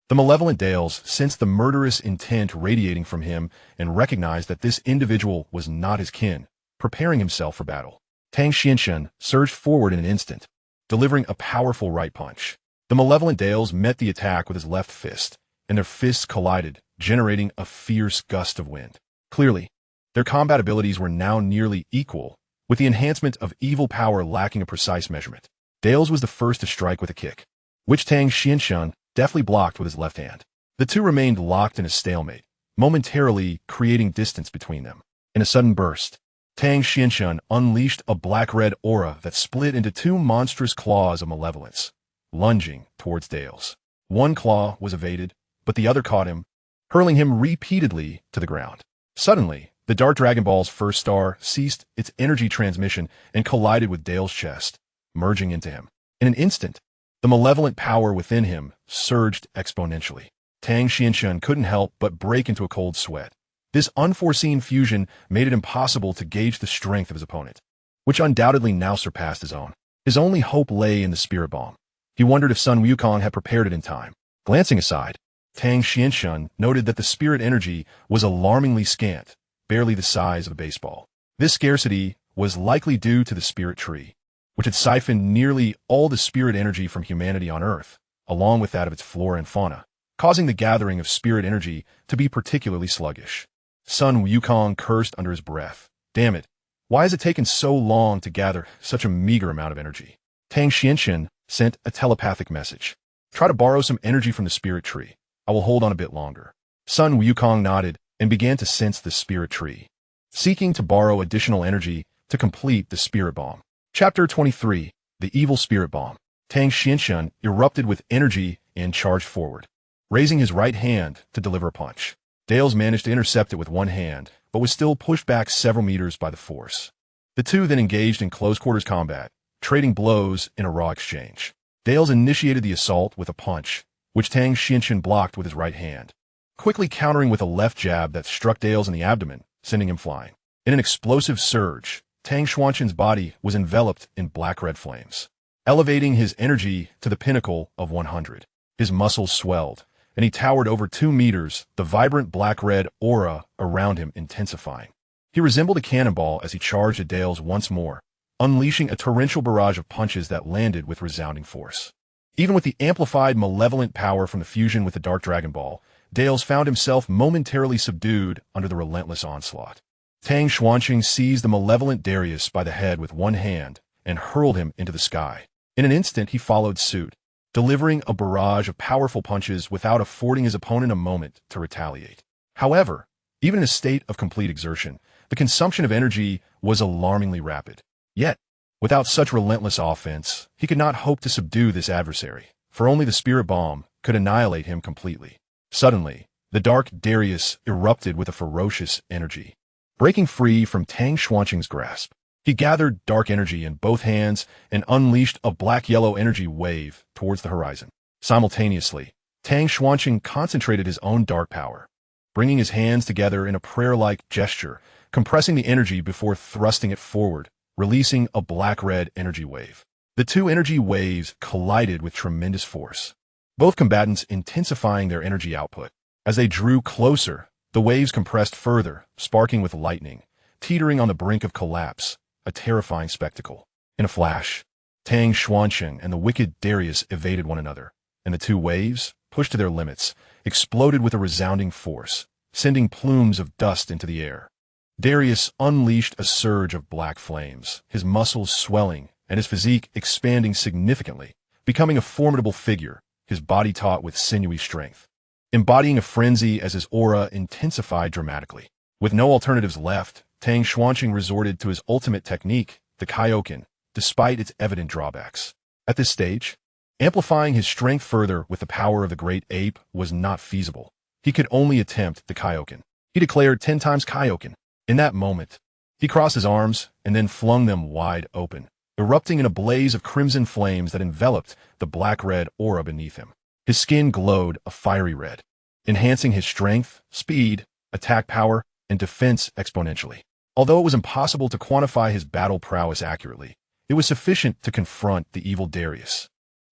the malevolent Dales sensed the murderous intent radiating from him and recognized that this individual was not his kin, preparing himself for battle. Tang Xuanqing surged forward in an instant, delivering a powerful right punch. The malevolent Dales met the attack with his left fist, and their fists collided, generating a fierce gust of wind. Clearly, their combat abilities were now nearly equal, with the enhancement of evil power lacking a precise measurement. Dales was the first to strike with a kick, which Tang Xuanqing deftly blocked with his left hand. The two remained locked in a stalemate, momentarily creating distance between them. In a sudden burst, Tang Xuanqing unleashed a black-red aura that split into 2 monstrous claws of malevolence, lunging towards Dales. One claw was evaded, but the other caught him, hurling him repeatedly to the ground. Suddenly, the Dark Dragon Ball's first star ceased its energy transmission and collided with Dale's chest, merging into him. In an instant, the malevolent power within him surged exponentially. Tang Xuanqing couldn't help but break into a cold sweat. This unforeseen fusion made it impossible to gauge the strength of his opponent, which undoubtedly now surpassed his own. His only hope lay in the spirit bomb. He wondered if Sun Wukong had prepared it in time. Glancing aside, Tang Xuanqing noted that the spirit energy was alarmingly scant, barely the size of a baseball. This scarcity was likely due to the spirit tree, which had siphoned nearly all the spirit energy from humanity on Earth, along with that of its flora and fauna, causing the gathering of spirit energy to be particularly sluggish. Sun Wukong cursed under his breath. Damn it. Why has it taken so long to gather such a meager amount of energy? Tang Xianxian sent a telepathic message. Try to borrow some energy from the spirit tree. I will hold on a bit longer. Sun Wukong nodded and began to sense the spirit tree, seeking to borrow additional energy to complete the spirit bomb. Chapter 23. The Evil Spirit Bomb. Tang Xianxian erupted with energy and charged forward, raising his right hand to deliver a punch. Dales managed to intercept it with one hand, but was still pushed back several meters by the force. The two then engaged in close-quarters combat, trading blows in a raw exchange. Dales initiated the assault with a punch, which Tang Xianxian blocked with his right hand, quickly countering with a left jab that struck Dales in the abdomen, sending him flying. In an explosive surge, Tang Xianxian's body was enveloped in black-red flames, elevating his energy to the pinnacle of 100. His muscles swelled, and he towered over 2 meters, the vibrant black-red aura around him intensifying. He resembled a cannonball as he charged at Dales once more, unleashing a torrential barrage of punches that landed with resounding force. Even with the amplified malevolent power from the fusion with the Dark Dragon Ball, Dales found himself momentarily subdued under the relentless onslaught. Tang Xianxian seized the malevolent Darius by the head with one hand and hurled him into the sky. In an instant, he followed suit, delivering a barrage of powerful punches without affording his opponent a moment to retaliate. However, even in a state of complete exertion, the consumption of energy was alarmingly rapid. Yet, without such relentless offense, he could not hope to subdue this adversary, for only the spirit bomb could annihilate him completely. Suddenly, the Dark Darius erupted with a ferocious energy. Breaking free from Tang Xianxian's grasp, he gathered dark energy in both hands and unleashed a black-yellow energy wave towards the horizon. Simultaneously, Tang Xianxian concentrated his own dark power, bringing his hands together in a prayer-like gesture, compressing the energy before thrusting it forward, releasing a black-red energy wave. The two energy waves collided with tremendous force, both combatants intensifying their energy output. As they drew closer, the waves compressed further, sparking with lightning, teetering on the brink of collapse, a terrifying spectacle. In a flash, Tang Xianxian and the wicked Darius evaded one another, and the two waves, pushed to their limits, exploded with a resounding force, sending plumes of dust into the air. Darius unleashed a surge of black flames, his muscles swelling and his physique expanding significantly, becoming a formidable figure, his body taut with sinewy strength, embodying a frenzy as his aura intensified dramatically. With no alternatives left, Tang Xianxian resorted to his ultimate technique, the Kaioken, despite its evident drawbacks. At this stage, amplifying his strength further with the power of the great ape was not feasible. He could only attempt the Kaioken. He declared 10 times Kaioken. In that moment, he crossed his arms and then flung them wide open, erupting in a blaze of crimson flames that enveloped the black-red aura beneath him. His skin glowed a fiery red, enhancing his strength, speed, attack power, and defense exponentially. Although it was impossible to quantify his battle prowess accurately, it was sufficient to confront the evil Darius.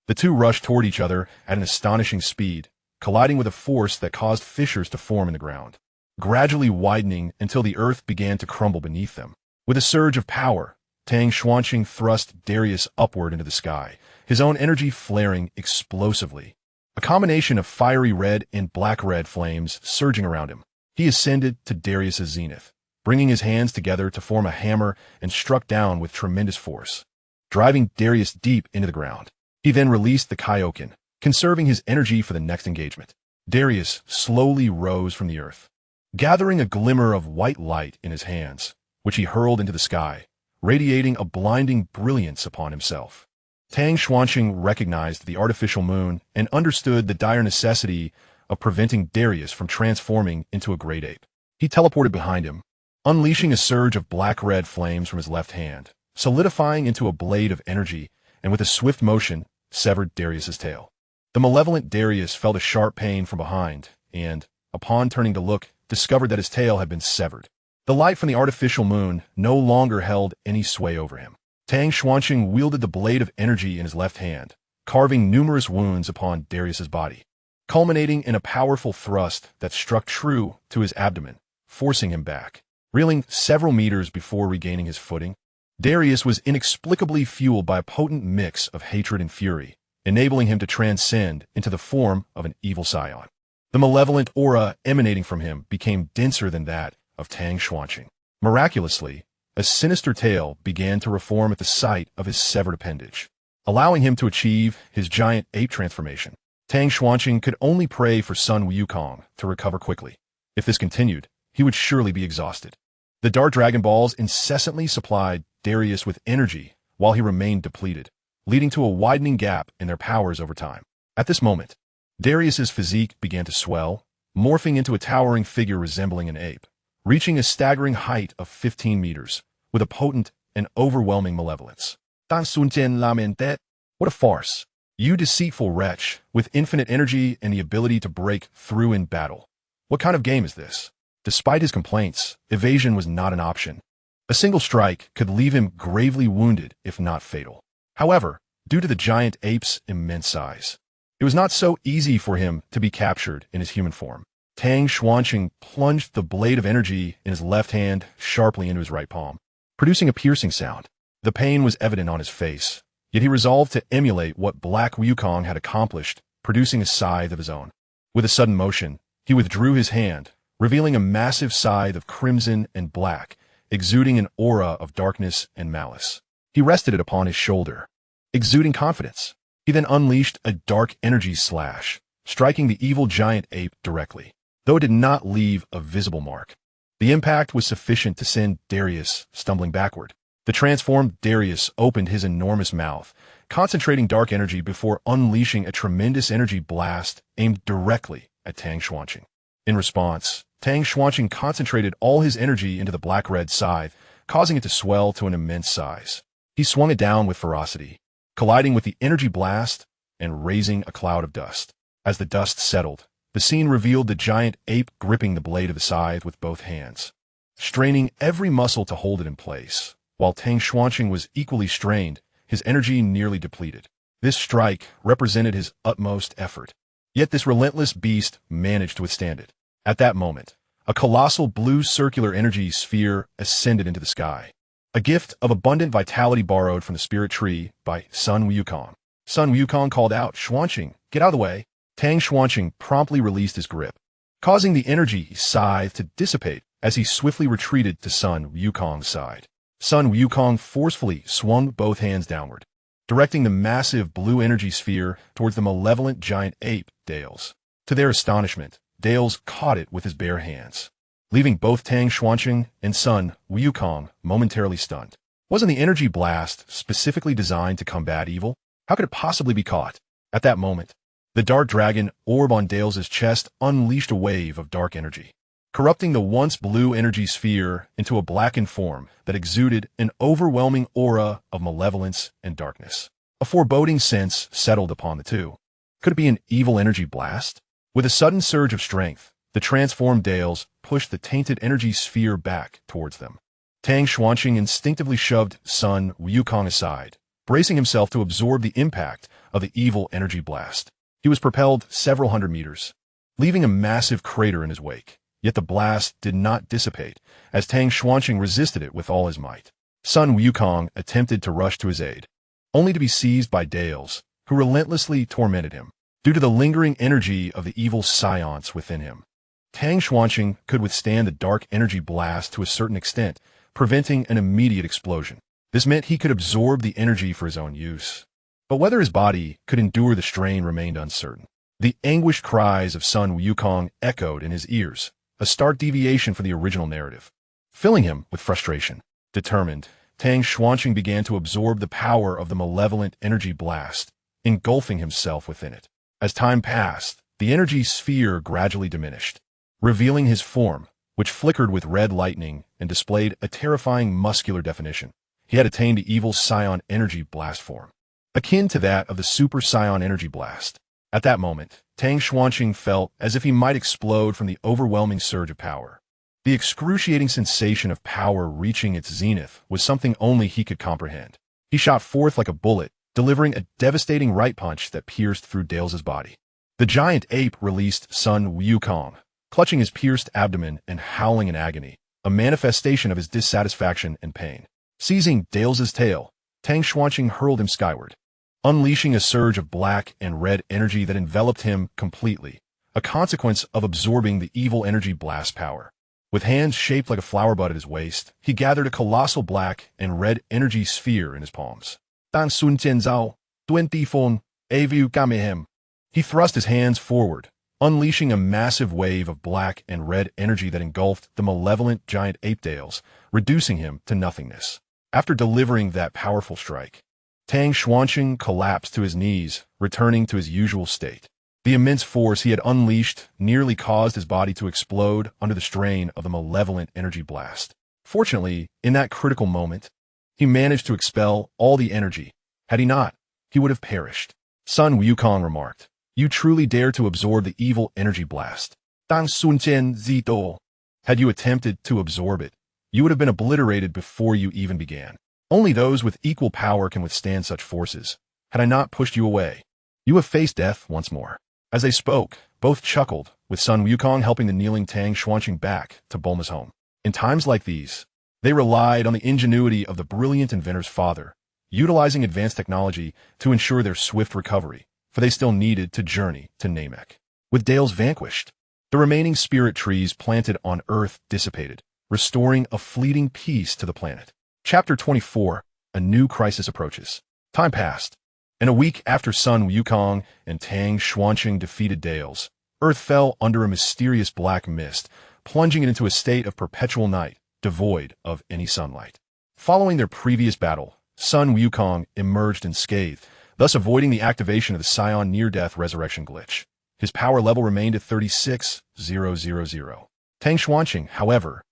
The two rushed toward each other at an astonishing speed, colliding with a force that caused fissures to form in the ground, gradually widening until the earth began to crumble beneath them. With a surge of power, Tang Xianxian thrust Darius upward into the sky, his own energy flaring explosively. A combination of fiery red and black-red flames surging around him. He ascended to Darius's zenith, bringing his hands together to form a hammer and struck down with tremendous force, driving Darius deep into the ground. He then released the Kaioken, conserving his energy for the next engagement. Darius slowly rose from the earth, gathering a glimmer of white light in his hands, which he hurled into the sky, radiating a blinding brilliance upon himself. Tang Xianxian recognized the artificial moon and understood the dire necessity of preventing Darius from transforming into a great ape. He teleported behind him, unleashing a surge of black-red flames from his left hand, solidifying into a blade of energy, and with a swift motion, severed Darius's tail. The malevolent Darius felt a sharp pain from behind, and, upon turning to look, discovered that his tail had been severed. The light from the artificial moon no longer held any sway over him. Tang Xianxian wielded the blade of energy in his left hand, carving numerous wounds upon Darius's body, culminating in a powerful thrust that struck true to his abdomen, forcing him back. reeling several meters before regaining his footing. Darius was inexplicably fueled by a potent mix of hatred and fury, enabling him to transcend into the form of an evil Saiyan. The malevolent aura emanating from him became denser than that of Tang Xuanqing. Miraculously, a sinister tail began to reform at the sight of his severed appendage, allowing him to achieve his giant ape transformation. Tang Xuanqing could only pray for Sun Wukong to recover quickly. If this continued, he would surely be exhausted. The Dark Dragon Balls incessantly supplied Darius with energy while he remained depleted, leading to a widening gap in their powers over time. At this moment, Darius's physique began to swell, morphing into a towering figure resembling an ape, reaching a staggering height of 15 meters, with a potent and overwhelming malevolence. What a farce! You deceitful wretch, with infinite energy and the ability to break through in battle. What kind of game is this? Despite his complaints, evasion was not an option. A single strike could leave him gravely wounded, if not fatal. However, due to the giant ape's immense size, it was not so easy for him to be captured in his human form. Tang Xuanqing plunged the blade of energy in his left hand sharply into his right palm, producing a piercing sound. The pain was evident on his face, yet he resolved to emulate what Black Wukong had accomplished, producing a scythe of his own. With a sudden motion, he withdrew his hand, revealing a massive scythe of crimson and black, exuding an aura of darkness and malice. He rested it upon his shoulder, exuding confidence. He then unleashed a dark energy slash, striking the evil giant ape directly, though it did not leave a visible mark. The impact was sufficient to send Darius stumbling backward. The transformed Darius opened his enormous mouth, concentrating dark energy before unleashing a tremendous energy blast aimed directly at Tang Xuanqing. In response, Tang Xuanqing concentrated all his energy into the black-red scythe, causing it to swell to an immense size. He swung it down with ferocity, colliding with the energy blast and raising a cloud of dust. As the dust settled, the scene revealed the giant ape gripping the blade of the scythe with both hands, straining every muscle to hold it in place. While Tang Xuanqing was equally strained, his energy nearly depleted. This strike represented his utmost effort. Yet this relentless beast managed to withstand it. At that moment, a colossal blue circular energy sphere ascended into the sky, a gift of abundant vitality borrowed from the spirit tree by Sun Wukong. Sun Wukong called out, "Xuanqing, get out of the way." Tang Xuanqing promptly released his grip, causing the energy scythe to dissipate as he swiftly retreated to Sun Wukong's side. Sun Wukong forcefully swung both hands downward, directing the massive blue energy sphere towards the malevolent giant ape, Dales. To their astonishment, Dales caught it with his bare hands, leaving both Tang Xuanqing and Sun Wukong momentarily stunned. Wasn't the energy blast specifically designed to combat evil? How could it possibly be caught? At that moment, the dark dragon orb on Dales' chest unleashed a wave of dark energy, corrupting the once blue energy sphere into a blackened form that exuded an overwhelming aura of malevolence and darkness. A foreboding sense settled upon the two. Could it be an evil energy blast? With a sudden surge of strength, the transformed Dales pushed the tainted energy sphere back towards them. Tang Xuanqing instinctively shoved Sun Wukong aside, bracing himself to absorb the impact of the evil energy blast. He was propelled several hundred meters, leaving a massive crater in his wake. Yet the blast did not dissipate, as Tang Xuanqing resisted it with all his might. Sun Wukong attempted to rush to his aid, only to be seized by Dales, who relentlessly tormented him. Due to the lingering energy of the evil science within him, Tang Xuanqing could withstand the dark energy blast to a certain extent, preventing an immediate explosion. This meant he could absorb the energy for his own use. But whether his body could endure the strain remained uncertain. The anguished cries of Sun Wukong echoed in his ears, a stark deviation from the original narrative, filling him with frustration. Determined, Tang Xuanqing began to absorb the power of the malevolent energy blast, engulfing himself within it. As time passed, the energy sphere gradually diminished, revealing his form, which flickered with red lightning and displayed a terrifying muscular definition. He had attained the evil Saiyan energy blast form, akin to that of the Super Saiyan energy blast. At that moment, Tang Xuanqing felt as if he might explode from the overwhelming surge of power. The excruciating sensation of power reaching its zenith was something only he could comprehend. He shot forth like a bullet, delivering a devastating right punch that pierced through Dales' body. The giant ape released Sun Wukong, clutching his pierced abdomen and howling in agony. a manifestation of his dissatisfaction and pain. Seizing Dale's tail, Tang Xuanqing hurled him skyward, unleashing a surge of black and red energy that enveloped him completely, a consequence of absorbing the evil energy blast power. With hands shaped like a flower bud at his waist, he gathered a colossal black and red energy sphere in his palms. Dan Sun Tianzao, Duen Tifon, Avu Kamehem. He thrust his hands forward, unleashing a massive wave of black and red energy that engulfed the malevolent giant ape Dales, reducing him to nothingness. After delivering that powerful strike, Tang Xuanqing collapsed to his knees, returning to his usual state. The immense force he had unleashed nearly caused his body to explode under the strain of the malevolent energy blast. Fortunately, in that critical moment, he managed to expel all the energy. Had he not, he would have perished. Sun Wukong remarked, "You truly dare to absorb the evil energy blast. Dang Sun Tian Zito. Had you attempted to absorb it, you would have been obliterated before you even began. Only those with equal power can withstand such forces. Had I not pushed you away, you have faced death once more." As they spoke, both chuckled, with Sun Wukong helping the kneeling Tang Xuanqing back to Bulma's home. In times like these, they relied on the ingenuity of the brilliant inventor's father, utilizing advanced technology to ensure their swift recovery, for they still needed to journey to Namek. With Dales vanquished, the remaining spirit trees planted on Earth dissipated, restoring a fleeting peace to the planet. Chapter 24, A New Crisis Approaches. Time passed, and a week after Sun Wukong and Tang Xuanqing defeated Dales, Earth fell under a mysterious black mist, plunging it into a state of perpetual night, devoid of any sunlight. Following their previous battle, Sun Wukong emerged unscathed, thus avoiding the activation of the Saiyan near-death resurrection glitch. His power level remained at 36,000. Tang Xuanqing, however,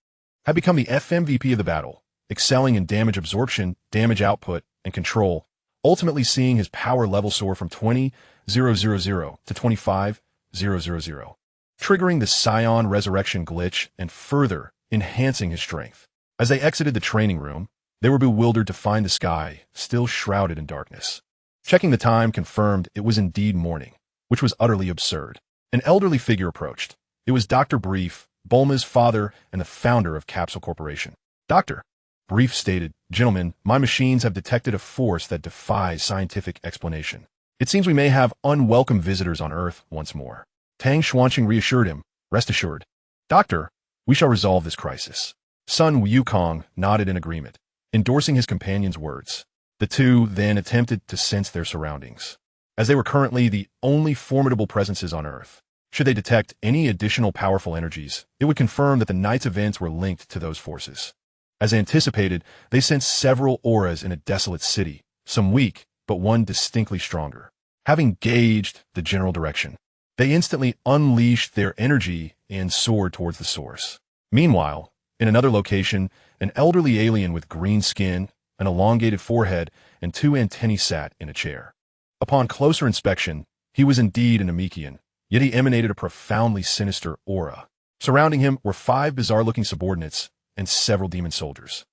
had become the FMVP of the battle, excelling in damage absorption, damage output, and control, ultimately seeing his power level soar from 20,000 to 25,000, triggering the Saiyan resurrection glitch and further enhancing his strength. As they exited the training room, they were bewildered to find the sky still shrouded in darkness. Checking the time confirmed it was indeed morning, which was utterly absurd. An elderly figure approached. It was Dr. Brief, Bulma's father and the founder of Capsule Corporation. "Doctor," Brief stated, "Gentlemen, my machines have detected a force that defies scientific explanation. It seems we may have unwelcome visitors on Earth once more." Tang Xuanqing reassured him, "Rest assured, Doctor, we shall resolve this crisis." Sun Wukong nodded in agreement, endorsing his companion's words. The two then attempted to sense their surroundings, as they were currently the only formidable presences on Earth. Should they detect any additional powerful energies, it would confirm that the night's events were linked to those forces. As anticipated, they sensed several auras in a desolate city, some weak, but one distinctly stronger. Having gauged the general direction, they instantly unleashed their energy and soared towards the source. Meanwhile, in another location, an elderly alien with green skin, an elongated forehead, and two antennae sat in a chair. Upon closer inspection, he was indeed an Namekian, yet he emanated a profoundly sinister aura. Surrounding him were 5 bizarre-looking subordinates and several demon soldiers.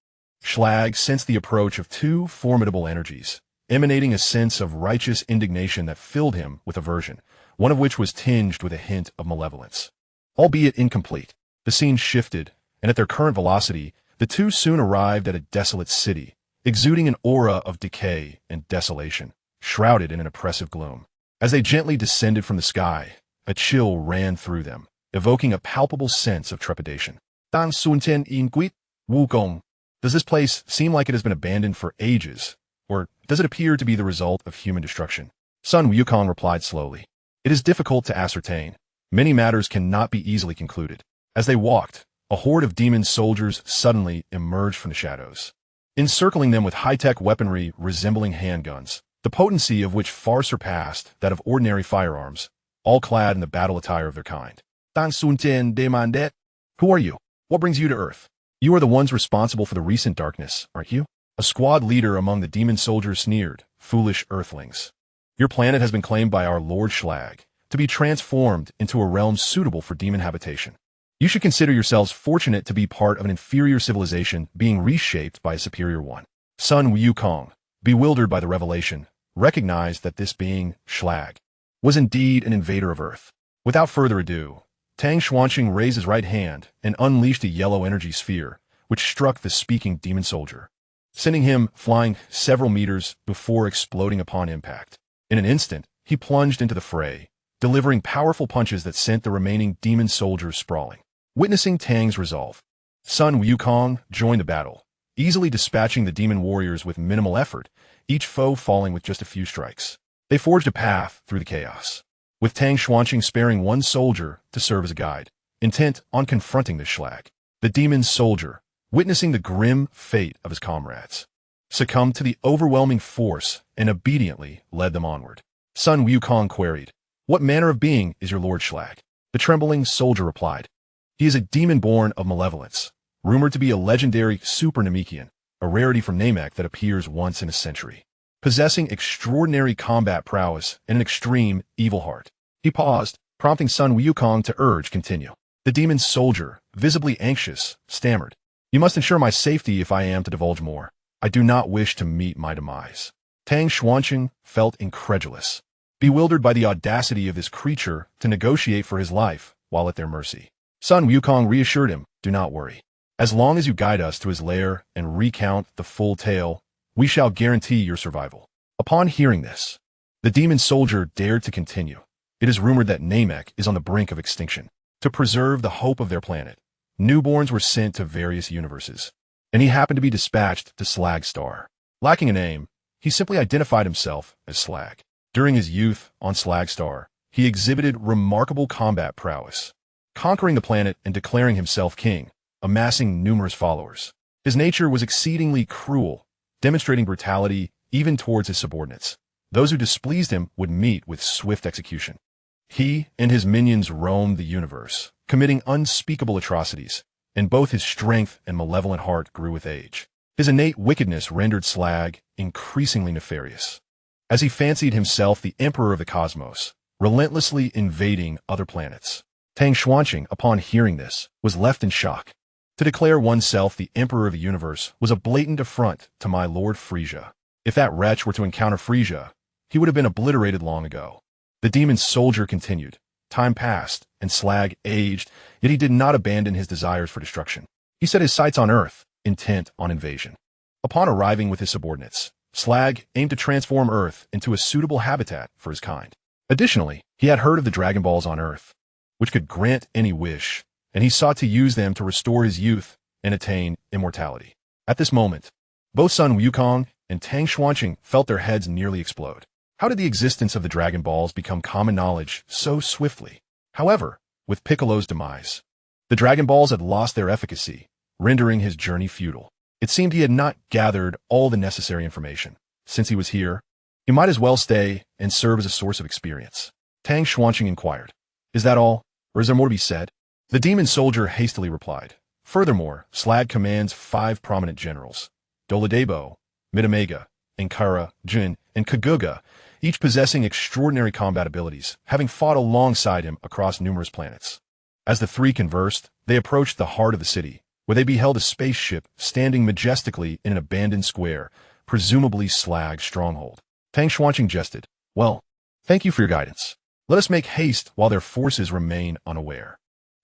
Schlag sensed the approach of 2 formidable energies, emanating a sense of righteous indignation that filled him with aversion, one of which was tinged with a hint of malevolence. Albeit incomplete, the scene shifted, and at their current velocity, the two soon arrived at a desolate city, exuding an aura of decay and desolation, shrouded in an oppressive gloom. As they gently descended from the sky, a chill ran through them, evoking a palpable sense of trepidation. "Dan Suntian Inquit, Wukong." Does this place seem like it has been abandoned for ages, or does it appear to be the result of human destruction? Sun Wukong replied slowly. "It is difficult to ascertain. Many matters cannot be easily concluded." As they walked, a horde of demon soldiers suddenly emerged from the shadows, encircling them with high-tech weaponry resembling handguns, the potency of which far surpassed that of ordinary firearms, all clad in the battle attire of their kind. "Dan Suntian Demandet, who are you? What brings you to Earth? You are the ones responsible for the recent darkness, aren't you?" A squad leader among the demon soldiers sneered, "Foolish Earthlings. Your planet has been claimed by our Lord Schlag to be transformed into a realm suitable for demon habitation. You should consider yourselves fortunate to be part of an inferior civilization being reshaped by a superior one." Sun Wukong, bewildered by the revelation, recognized that this being, Schlag, was indeed an invader of Earth. Without further ado, Tang Xuanqing raised his right hand and unleashed a yellow energy sphere, which struck the speaking demon soldier, sending him flying several meters before exploding upon impact. In an instant, he plunged into the fray, delivering powerful punches that sent the remaining demon soldiers sprawling. Witnessing Tang's resolve, Sun Wukong joined the battle, easily dispatching the demon warriors with minimal effort, each foe falling with just a few strikes. They forged a path through the chaos, with Tang Xuanqing sparing one soldier to serve as a guide, intent on confronting the schlag. The demon soldier, witnessing the grim fate of his comrades, succumbed to the overwhelming force and obediently led them onward. Sun Wukong queried, "What manner of being is your Lord Schlag?" The trembling soldier replied, "He is a demon born of malevolence, rumored to be a legendary super Namekian, a rarity from Namek that appears once in a century, possessing extraordinary combat prowess and an extreme evil heart." He paused, prompting Sun Wukong to urge continue. The demon soldier, visibly anxious, stammered, "You must ensure my safety if I am to divulge more. I do not wish to meet my demise." Tang Xuanqing felt incredulous, bewildered by the audacity of this creature to negotiate for his life while at their mercy. Sun Wukong reassured him, "Do not worry. As long as you guide us to his lair and recount the full tale, we shall guarantee your survival." Upon hearing this, the demon soldier dared to continue. "It is rumored that Namek is on the brink of extinction. To preserve the hope of their planet, newborns were sent to various universes, and he happened to be dispatched to Slag Star. Lacking a name, he simply identified himself as Slag. During his youth on Slag Star, he exhibited remarkable combat prowess, conquering the planet and declaring himself king, amassing numerous followers. His nature was exceedingly cruel, demonstrating brutality even towards his subordinates. Those who displeased him would meet with swift execution. He and his minions roamed the universe, committing unspeakable atrocities, and both his strength and malevolent heart grew with age. His innate wickedness rendered Slag increasingly nefarious, as he fancied himself the emperor of the cosmos, relentlessly invading other planets. Tang Xuanqing, upon hearing this, was left in shock. To declare oneself the emperor of the universe was a blatant affront to my Lord Frisia. If that wretch were to encounter Frisia, he would have been obliterated long ago. The demon soldier continued. Time passed, and Slag aged, yet he did not abandon his desires for destruction. He set his sights on Earth, intent on invasion. Upon arriving with his subordinates, Slag aimed to transform Earth into a suitable habitat for his kind. Additionally, he had heard of the Dragon Balls on Earth, which could grant any wish, and he sought to use them to restore his youth and attain immortality. At this moment, both Sun Wukong and Tang Xuanqing felt their heads nearly explode. How did the existence of the Dragon Balls become common knowledge so swiftly? However, with Piccolo's demise, the Dragon Balls had lost their efficacy, rendering his journey futile. It seemed he had not gathered all the necessary information. Since he was here, he might as well stay and serve as a source of experience. Tang Xuanqing inquired, "Is that all, or is there more to be said?" The demon soldier hastily replied, "Furthermore, Slag commands 5 prominent generals, Doladebo, Mitamega, Ankara, Jin, and Kaguga, each possessing extraordinary combat abilities, having fought alongside him across numerous planets." As the three conversed, they approached the heart of the city, where they beheld a spaceship standing majestically in an abandoned square, presumably Slag's stronghold. Tang Xuanqing jested, "Well, thank you for your guidance. Let us make haste while their forces remain unaware.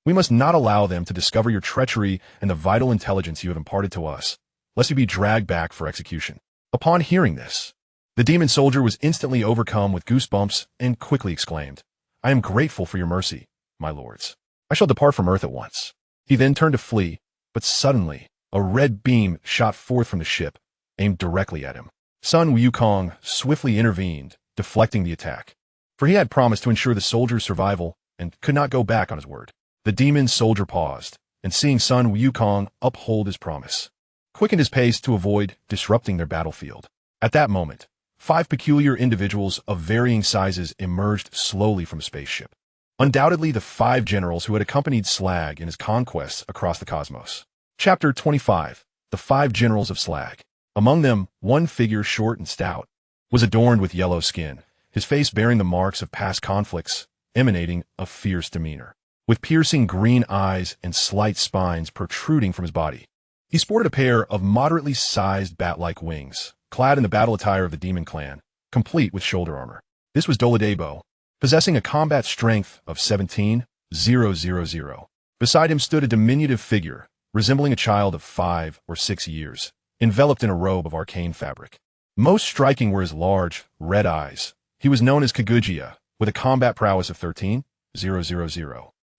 We must not allow them to discover your treachery and the vital intelligence you have imparted to us, lest you be dragged back for execution." Upon hearing this, the demon soldier was instantly overcome with goosebumps and quickly exclaimed, "I am grateful for your mercy, my lords. I shall depart from Earth at once." He then turned to flee, but suddenly, a red beam shot forth from the ship, aimed directly at him. Sun Wukong swiftly intervened, deflecting the attack, for he had promised to ensure the soldier's survival and could not go back on his word. The demon soldier paused, and seeing Sun Wukong uphold his promise, quickened his pace to avoid disrupting their battlefield. At that moment, 5 peculiar individuals of varying sizes emerged slowly from a spaceship. Undoubtedly the 5 generals who had accompanied Slag in his conquests across the cosmos. Chapter 25. The 5 Generals of Slag. Among them, one figure, short and stout, was adorned with yellow skin, his face bearing the marks of past conflicts, emanating a fierce demeanor, with piercing green eyes and slight spines protruding from his body. He sported a pair of moderately sized bat-like wings, clad in the battle attire of the Demon Clan, complete with shoulder armor. This was Doladebo, possessing a combat strength of 17, 000. Beside him stood a diminutive figure, resembling a child of 5 or 6 years, enveloped in a robe of arcane fabric. Most striking were his large, red eyes. He was known as Kaguya, with a combat prowess of 13,000.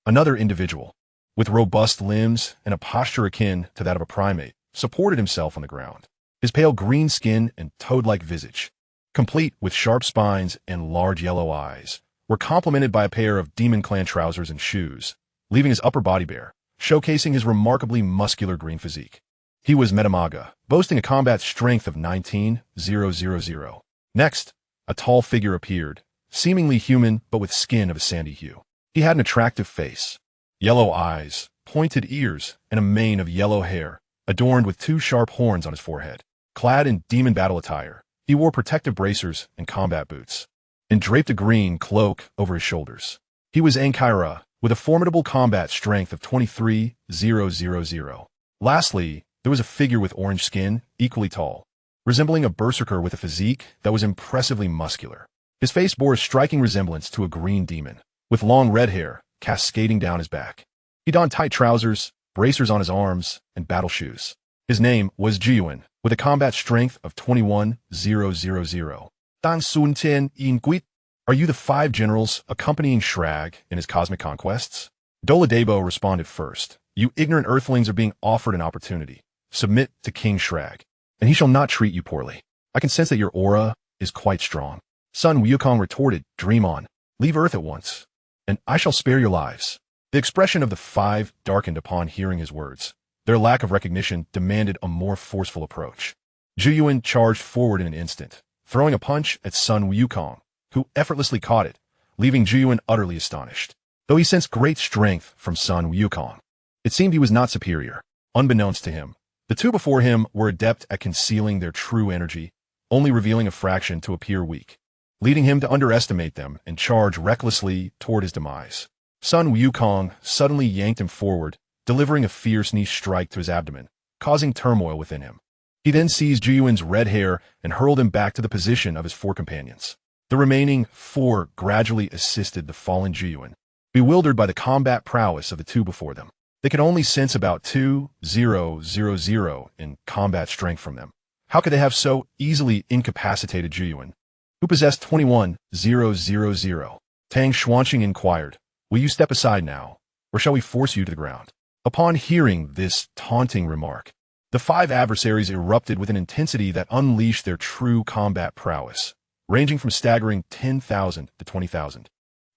Another individual, with robust limbs and a posture akin to that of a primate, supported himself on the ground. His pale green skin and toad-like visage, complete with sharp spines and large yellow eyes, were complemented by a pair of Demon Clan trousers and shoes, leaving his upper body bare, showcasing his remarkably muscular green physique. He was Metamaga, boasting a combat strength of 19,000. Next, a tall figure appeared, seemingly human but with skin of a sandy hue. He had an attractive face, yellow eyes, pointed ears, and a mane of yellow hair, adorned with 2 sharp horns on his forehead. Clad in demon battle attire, he wore protective bracers and combat boots, and draped a green cloak over his shoulders. He was Ankyra, with a formidable combat strength of 23,000. Lastly, there was a figure with orange skin, equally tall, resembling a berserker with a physique that was impressively muscular. His face bore a striking resemblance to a green demon, with long red hair cascading down his back. He donned tight trousers, bracers on his arms, and battle shoes. His name was Jiyuan, with a combat strength of 21,000. Dang Sun Tian Yin Guit. Are you the 5 generals accompanying Shrag in his cosmic conquests? Doladebo responded first. You ignorant earthlings are being offered an opportunity. Submit to King Shrag, and he shall not treat you poorly. I can sense that your aura is quite strong. Sun Wukong retorted, dream on. Leave Earth at once, and I shall spare your lives. The expression of the 5 darkened upon hearing his words. Their lack of recognition demanded a more forceful approach. Jiyuan charged forward in an instant, throwing a punch at Sun Wukong, who effortlessly caught it, leaving Jiyuan utterly astonished. Though he sensed great strength from Sun Wukong, it seemed he was not superior. Unbeknownst to him, the 2 before him were adept at concealing their true energy, only revealing a fraction to appear weak, leading him to underestimate them and charge recklessly toward his demise. Sun Wukong suddenly yanked him forward, delivering a fierce knee strike to his abdomen, causing turmoil within him. He then seized Jiyuan's red hair and hurled him back to the position of his 4 companions. The remaining 4 gradually assisted the fallen Jiyuan, bewildered by the combat prowess of the 2 before them. They could only sense about 2,000 in combat strength from them. How could they have so easily incapacitated Jiyuan, who possessed 21,000? Tang Xuanqing inquired, will you step aside now, or shall we force you to the ground? Upon hearing this taunting remark, the 5 adversaries erupted with an intensity that unleashed their true combat prowess, ranging from staggering 10,000 to 20,000,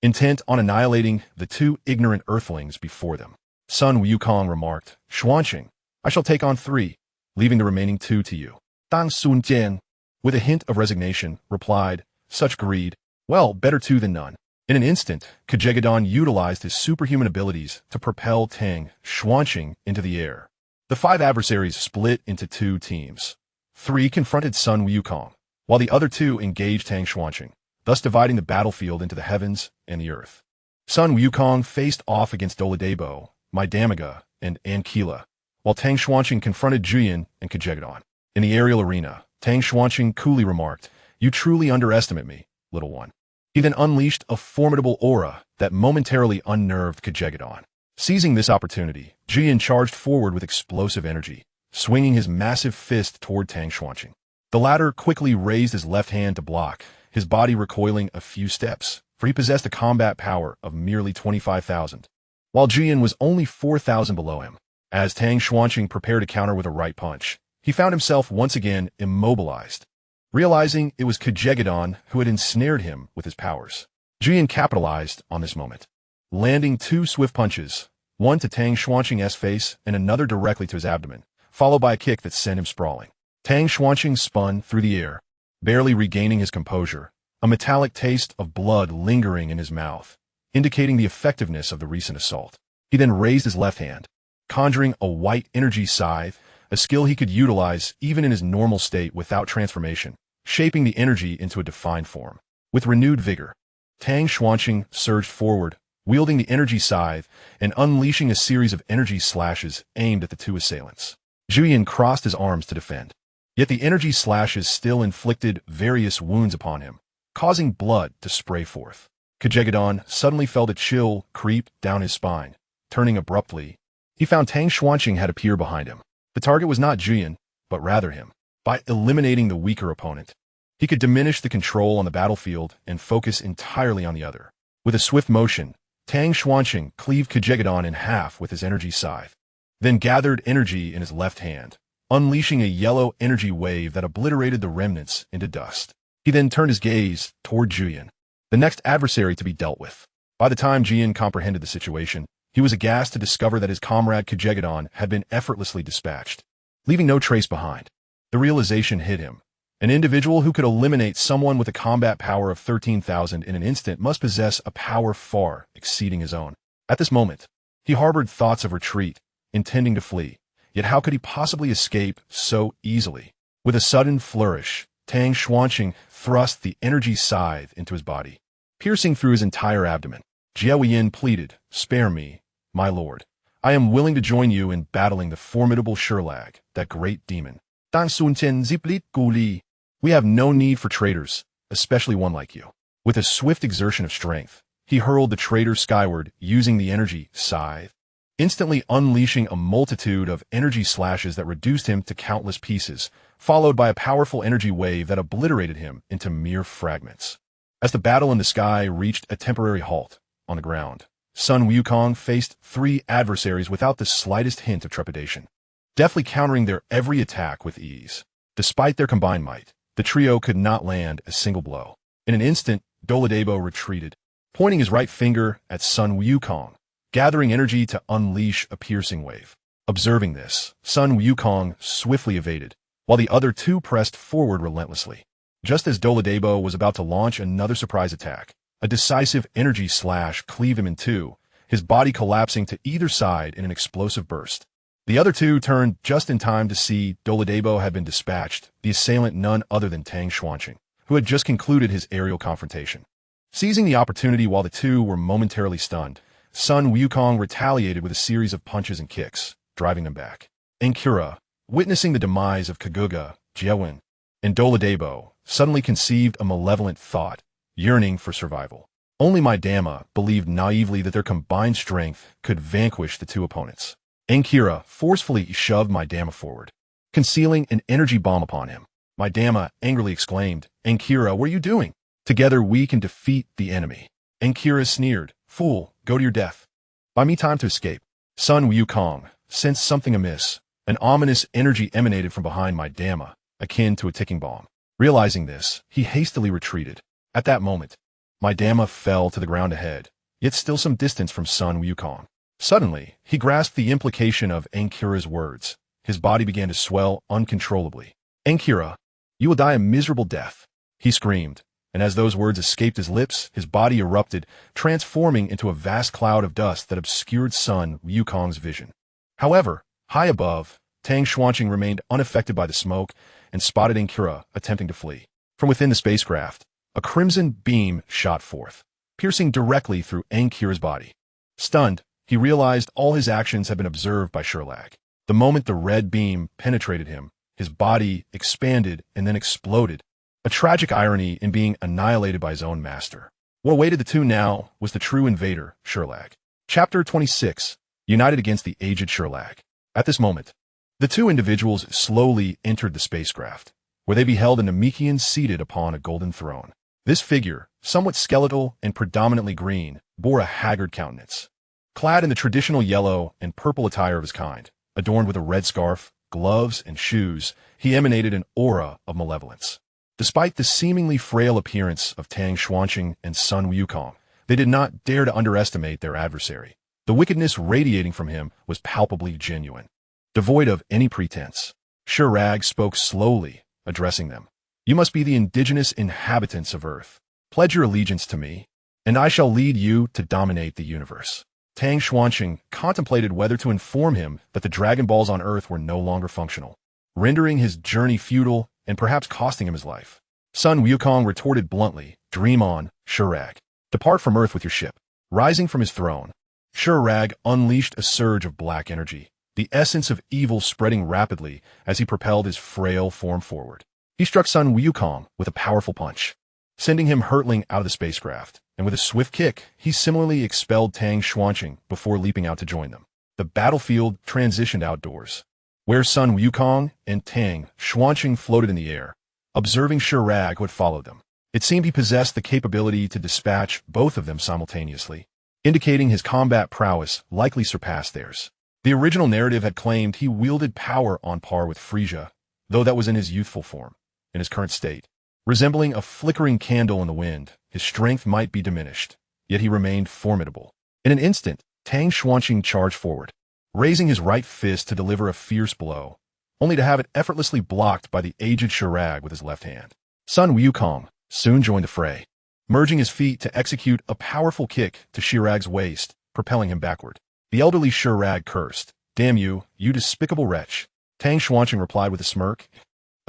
intent on annihilating the 2 ignorant earthlings before them. Sun Wukong remarked, Xuanqing, I shall take on 3, leaving the remaining 2 to you. Dang Sun Jian, with a hint of resignation, replied, such greed, well, better 2 than none. In an instant, Kajegadon utilized his superhuman abilities to propel Tang Xuanqing into the air. The 5 adversaries split into 2 teams. 3 confronted Sun Wukong, while the other 2 engaged Tang Xuanqing, thus dividing the battlefield into the heavens and the earth. Sun Wukong faced off against Doladebo, Maidamaga, and Ankila, while Tang Xuanqing confronted Jiyuan and Kajegadon. In the aerial arena, Tang Xuanqing coolly remarked, you truly underestimate me, little one. He then unleashed a formidable aura that momentarily unnerved Kajegadon. Seizing this opportunity, Jiyuan charged forward with explosive energy, swinging his massive fist toward Tang Xuanqing. The latter quickly raised his left hand to block, his body recoiling a few steps, for he possessed a combat power of merely 25,000, while Jiyuan was only 4,000 below him. As Tang Xuanqing prepared to counter with a right punch, he found himself once again immobilized. Realizing it was Kajegadon who had ensnared him with his powers, Jiyuan capitalized on this moment, landing 2 swift punches, one to Tang Xuanqing's face and another directly to his abdomen, followed by a kick that sent him sprawling. Tang Xuanqing spun through the air, barely regaining his composure, a metallic taste of blood lingering in his mouth, indicating the effectiveness of the recent assault. He then raised his left hand, conjuring a white energy scythe, a skill he could utilize even in his normal state without transformation, shaping the energy into a defined form. With renewed vigor, Tang Xuanqing surged forward, wielding the energy scythe and unleashing a series of energy slashes aimed at the 2 assailants. Jiyuan crossed his arms to defend, yet the energy slashes still inflicted various wounds upon him, causing blood to spray forth. Kajegadon suddenly felt a chill creep down his spine. Turning abruptly, he found Tang Xuanqing had appeared behind him. The target was not Jian, but rather him. By eliminating the weaker opponent, he could diminish the control on the battlefield and focus entirely on the other. With a swift motion, Tang Xuanqing cleaved Kajegadon in half with his energy scythe, then gathered energy in his left hand, unleashing a yellow energy wave that obliterated the remnants into dust. He then turned his gaze toward Jian, the next adversary to be dealt with. By the time Jian comprehended the situation, he was aghast to discover that his comrade Kajegadon had been effortlessly dispatched, leaving no trace behind. The realization hit him. An individual who could eliminate someone with a combat power of 13,000 in an instant must possess a power far exceeding his own. At this moment, he harbored thoughts of retreat, intending to flee. Yet how could he possibly escape so easily? With a sudden flourish, Tang Xuanqing thrust the energy scythe into his body, piercing through his entire abdomen. Jiao Yin pleaded, "Spare me, my lord. I am willing to join you in battling the formidable Shurlag, that great demon. Dan Sun Tian Ziplit Guli. We have no need for traitors, especially one like you." With a swift exertion of strength, he hurled the traitor skyward using the energy scythe, instantly unleashing a multitude of energy slashes that reduced him to countless pieces, followed by a powerful energy wave that obliterated him into mere fragments. As the battle in the sky reached a temporary halt, on the ground, Sun Wukong faced 3 adversaries without the slightest hint of trepidation, deftly countering their every attack with ease. Despite their combined might, the trio could not land a single blow. In an instant, Doladebo retreated, pointing his right finger at Sun Wukong, gathering energy to unleash a piercing wave. Observing this, Sun Wukong swiftly evaded, while the other 2 pressed forward relentlessly. Just as Doladebo was about to launch another surprise attack, a decisive energy slash cleaved him in 2, his body collapsing to either side in an explosive burst. The other 2 turned just in time to see Doladebo had been dispatched, the assailant none other than Tang Xuanqing, who had just concluded his aerial confrontation. Seizing the opportunity while the 2 were momentarily stunned, Sun Wukong retaliated with a series of punches and kicks, driving them back. Ankura, witnessing the demise of Kaguga, Jiawen, and Doladebo, suddenly conceived a malevolent thought, yearning for survival. Only my Dama believed naively that their combined strength could vanquish the 2 opponents. Ankira forcefully shoved my Dama forward, concealing an energy bomb upon him. My Dama angrily exclaimed, "Ankira, what are you doing? Together we can defeat the enemy." Ankira sneered, "Fool, go to your death. Buy me time to escape." Sun Wukong sensed something amiss. An ominous energy emanated from behind my Dama, akin to a ticking bomb. Realizing this, he hastily retreated. At that moment, my Dama fell to the ground ahead, yet still some distance from Sun Wukong. Suddenly, he grasped the implication of Ankira's words. His body began to swell uncontrollably. "Ankira, you will die a miserable death," he screamed, and as those words escaped his lips, his body erupted, transforming into a vast cloud of dust that obscured Sun Wukong's vision. However, high above, Tang Xuanqing remained unaffected by the smoke and spotted Ankira attempting to flee. From within the spacecraft, a crimson beam shot forth, piercing directly through Ankira's body. Stunned, he realized all his actions had been observed by Shurlag. The moment the red beam penetrated him, his body expanded and then exploded, a tragic irony in being annihilated by his own master. What awaited the 2 now was the true invader, Shurlag. Chapter 26, United Against the Aged Shurlag. At this moment, the 2 individuals slowly entered the spacecraft, where they beheld a Namekian seated upon a golden throne. This figure, somewhat skeletal and predominantly green, bore a haggard countenance. Clad in the traditional yellow and purple attire of his kind, adorned with a red scarf, gloves, and shoes, he emanated an aura of malevolence. Despite the seemingly frail appearance of Tang Xuanqing and Sun Wukong, they did not dare to underestimate their adversary. The wickedness radiating from him was palpably genuine, devoid of any pretense. Shurlag spoke slowly, addressing them. "You must be the indigenous inhabitants of Earth. Pledge your allegiance to me, and I shall lead you to dominate the universe." Tang Xuanqing contemplated whether to inform him that the Dragon Balls on Earth were no longer functional, rendering his journey futile and perhaps costing him his life. Sun Wukong retorted bluntly, "Dream on, Shurlag. Depart from Earth with your ship." Rising from his throne, Shurlag unleashed a surge of black energy, the essence of evil spreading rapidly as he propelled his frail form forward. He struck Sun Wukong with a powerful punch, sending him hurtling out of the spacecraft and with a swift kick, he similarly expelled Tang Xuanqing before leaping out to join them. The battlefield transitioned outdoors, where Sun Wukong and Tang Xuanqing floated in the air, observing Shirag who had followed them. It seemed he possessed the capability to dispatch both of them simultaneously, indicating his combat prowess likely surpassed theirs. The original narrative had claimed he wielded power on par with Frisia, though that was in his youthful form. In his current state, resembling a flickering candle in the wind, his strength might be diminished, yet he remained formidable. In an instant, Tang Xuanqing charged forward, raising his right fist to deliver a fierce blow, only to have it effortlessly blocked by the aged Shirag with his left hand. Sun Wukong soon joined the fray, merging his feet to execute a powerful kick to Shirag's waist, propelling him backward. The elderly Shirag cursed, "Damn you, you despicable wretch." Tang Xuanqing replied with a smirk,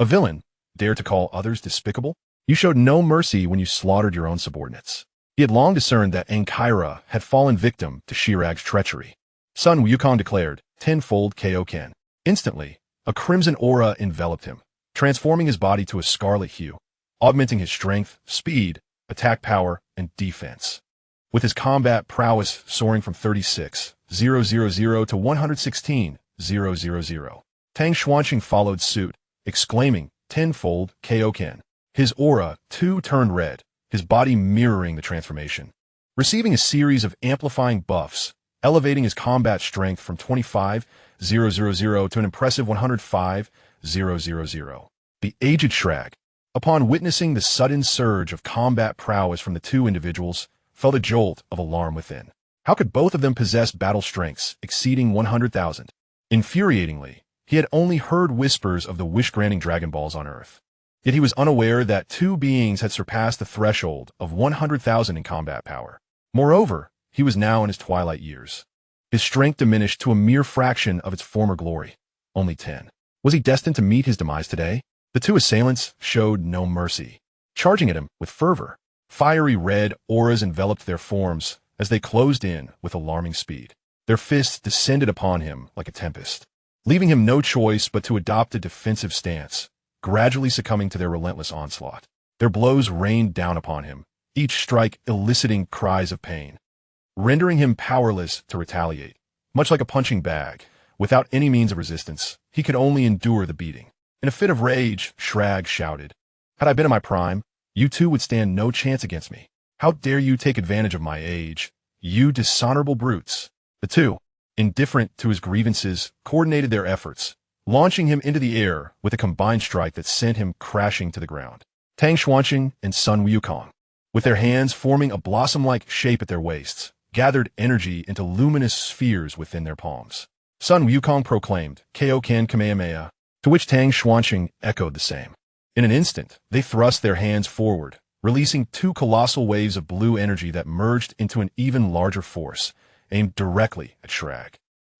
"A villain, dare to call others despicable? You showed no mercy when you slaughtered your own subordinates." He had long discerned that Ankira had fallen victim to Shirag's treachery. Sun Wukong declared, "Tenfold Kaioken." Instantly, a crimson aura enveloped him, transforming his body to a scarlet hue, augmenting his strength, speed, attack power, and defense. With his combat prowess soaring from 36,000 to 116,000, Tang Xuanqing followed suit, exclaiming, "Tenfold Kaioken." His aura, too, turned red, his body mirroring the transformation, receiving a series of amplifying buffs, elevating his combat strength from 25,000 to an impressive 105,000. The aged Shrag, upon witnessing the sudden surge of combat prowess from the two individuals, felt a jolt of alarm within. How could both of them possess battle strengths exceeding 100,000? Infuriatingly, he had only heard whispers of the wish-granting Dragon Balls on Earth. Yet he was unaware that two beings had surpassed the threshold of 100,000 in combat power. Moreover, he was now in his twilight years. His strength diminished to a mere fraction of its former glory, only 10. Was he destined to meet his demise today? The two assailants showed no mercy, charging at him with fervor. Fiery red auras enveloped their forms as they closed in with alarming speed. Their fists descended upon him like a tempest, leaving him no choice but to adopt a defensive stance, gradually succumbing to their relentless onslaught. Their blows rained down upon him, each strike eliciting cries of pain, rendering him powerless to retaliate. Much like a punching bag, without any means of resistance, he could only endure the beating. In a fit of rage, Shrag shouted, "Had I been in my prime, you two would stand no chance against me. How dare you take advantage of my age, you dishonorable brutes?" The two, indifferent to his grievances, coordinated their efforts, launching him into the air with a combined strike that sent him crashing to the ground. Tang Xuanqing and Sun Wukong, with their hands forming a blossom-like shape at their waists, gathered energy into luminous spheres within their palms. Sun Wukong proclaimed, "Kaioken Kamehameha," to which Tang Xuanqing echoed the same. In an instant, they thrust their hands forward, releasing two colossal waves of blue energy that merged into an even larger force, aimed directly at Shrag.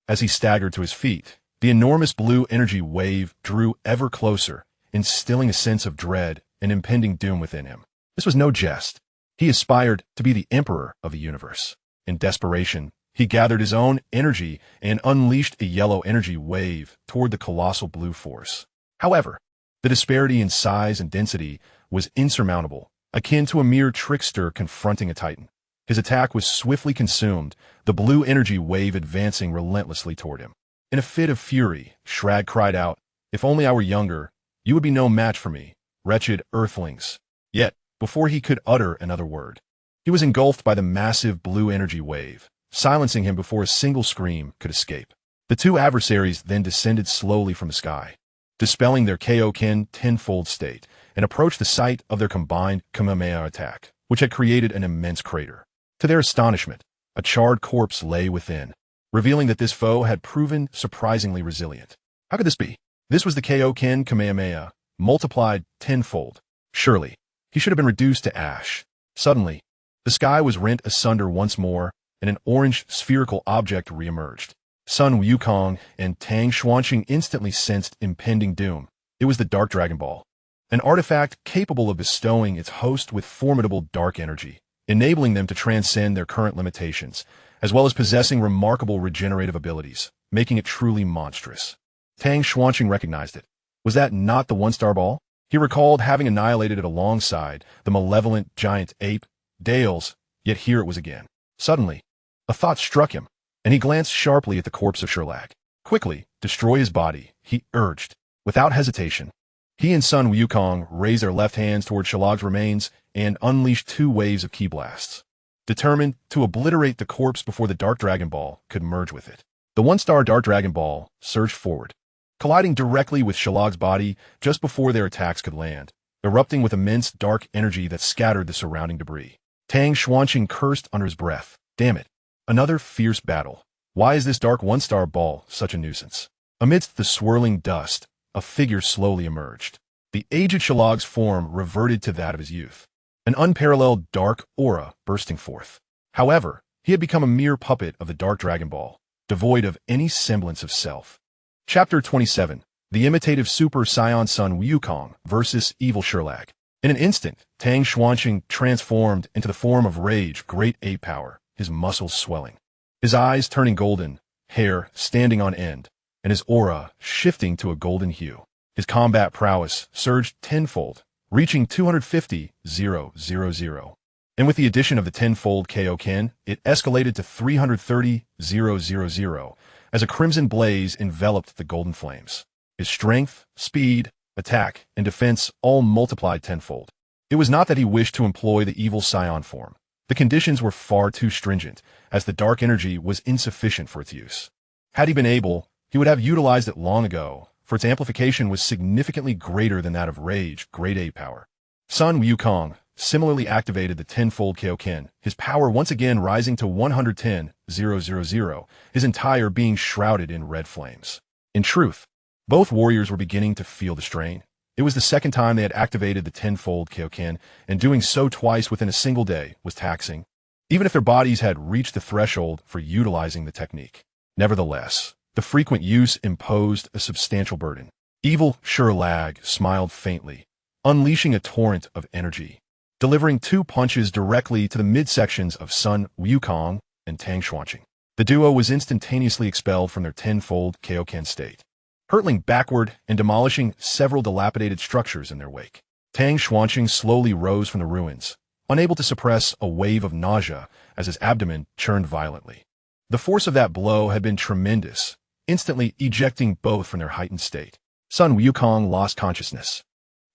As he staggered to his feet, the enormous blue energy wave drew ever closer, instilling a sense of dread and impending doom within him. This was no jest. He aspired to be the emperor of the universe. In desperation, he gathered his own energy and unleashed a yellow energy wave toward the colossal blue force. However, the disparity in size and density was insurmountable, akin to a mere trickster confronting a titan. His attack was swiftly consumed, the blue energy wave advancing relentlessly toward him. In a fit of fury, Shrag cried out, "If only I were younger, you would be no match for me, wretched earthlings." Yet, before he could utter another word, he was engulfed by the massive blue energy wave, silencing him before a single scream could escape. The two adversaries then descended slowly from the sky, dispelling their Kaioken tenfold state, and approached the site of their combined Kamehameha attack, which had created an immense crater. To their astonishment, a charred corpse lay within, revealing that this foe had proven surprisingly resilient. How could this be? This was the Kaioken Kamehameha, multiplied tenfold. Surely, he should have been reduced to ash. Suddenly, the sky was rent asunder once more, and an orange spherical object reemerged. Sun Wukong and Tang Xuanqing instantly sensed impending doom. It was the Dark Dragon Ball, an artifact capable of bestowing its host with formidable dark energy, enabling them to transcend their current limitations, as well as possessing remarkable regenerative abilities, making it truly monstrous. Tang Xuanqing recognized it. Was that not the one-star ball? He recalled having annihilated it alongside the malevolent giant ape, Dale's Yet here it was again. Suddenly, a thought struck him, and he glanced sharply at the corpse of Sherlag. Quickly, destroy his body, he urged. Without hesitation, he and Sun Wukong raised their left hands toward Sherlag's remains and unleashed 2 waves of ki blasts, determined to obliterate the corpse before the Dark Dragon Ball could merge with it. The 1-star Dark Dragon Ball surged forward, colliding directly with Sherlag's body just before their attacks could land, erupting with immense dark energy that scattered the surrounding debris. Tang Xuanqing cursed under his breath. Damn it. Another fierce battle. Why is this dark 1-star ball such a nuisance? Amidst the swirling dust, a figure slowly emerged. The aged Sherlag's form reverted to that of his youth, an unparalleled dark aura bursting forth. However, he had become a mere puppet of the Dark Dragon Ball, devoid of any semblance of self. Chapter 27. The Imitative Super Saiyan Sun Wukong versus Evil Sherlag. In an instant, Tang Xuanqing transformed into the form of Rage Great Ape Power, his muscles swelling, his eyes turning golden, hair standing on end, and his aura shifting to a golden hue. His combat prowess surged tenfold, reaching 250,000. And with the addition of the tenfold Kaioken, it escalated to 330,000 as a crimson blaze enveloped the golden flames. His strength, speed, attack, and defense all multiplied tenfold. It was not that he wished to employ the evil Saiyan form. The conditions were far too stringent, as the dark energy was insufficient for its use. Had he been able, he would have utilized it long ago, for its amplification was significantly greater than that of Rage Great Ape Power. Sun Wukong similarly activated the tenfold Kaioken, his power once again rising to 110,000, his entire being shrouded in red flames. In truth, both warriors were beginning to feel the strain. It was the second time they had activated the tenfold Kaioken, and doing so twice within a single day was taxing, even if their bodies had reached the threshold for utilizing the technique. Nevertheless, the frequent use imposed a substantial burden. Evil Sherlag smiled faintly, unleashing a torrent of energy, delivering 2 punches directly to the midsections of Sun Wukong and Tang Xuanqing. The duo was instantaneously expelled from their tenfold Kaioken state, hurtling backward and demolishing several dilapidated structures in their wake. Tang Xuanqing slowly rose from the ruins, unable to suppress a wave of nausea as his abdomen churned violently. The force of that blow had been tremendous, instantly ejecting both from their heightened state. Sun Wukong lost consciousness,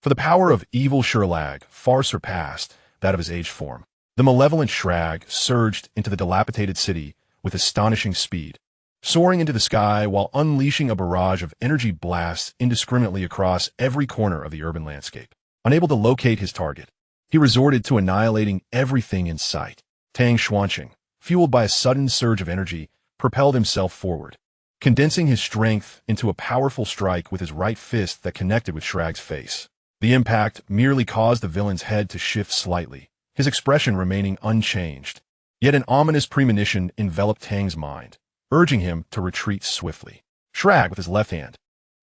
for the power of evil Sherlag far surpassed that of his aged form. The malevolent Shrag surged into the dilapidated city with astonishing speed, soaring into the sky while unleashing a barrage of energy blasts indiscriminately across every corner of the urban landscape. Unable to locate his target, he resorted to annihilating everything in sight. Tang Xuanqing, fueled by a sudden surge of energy, propelled himself forward, condensing his strength into a powerful strike with his right fist that connected with Shrag's face. The impact merely caused the villain's head to shift slightly, his expression remaining unchanged. Yet an ominous premonition enveloped Tang's mind, urging him to retreat swiftly. Shrag, with his left hand,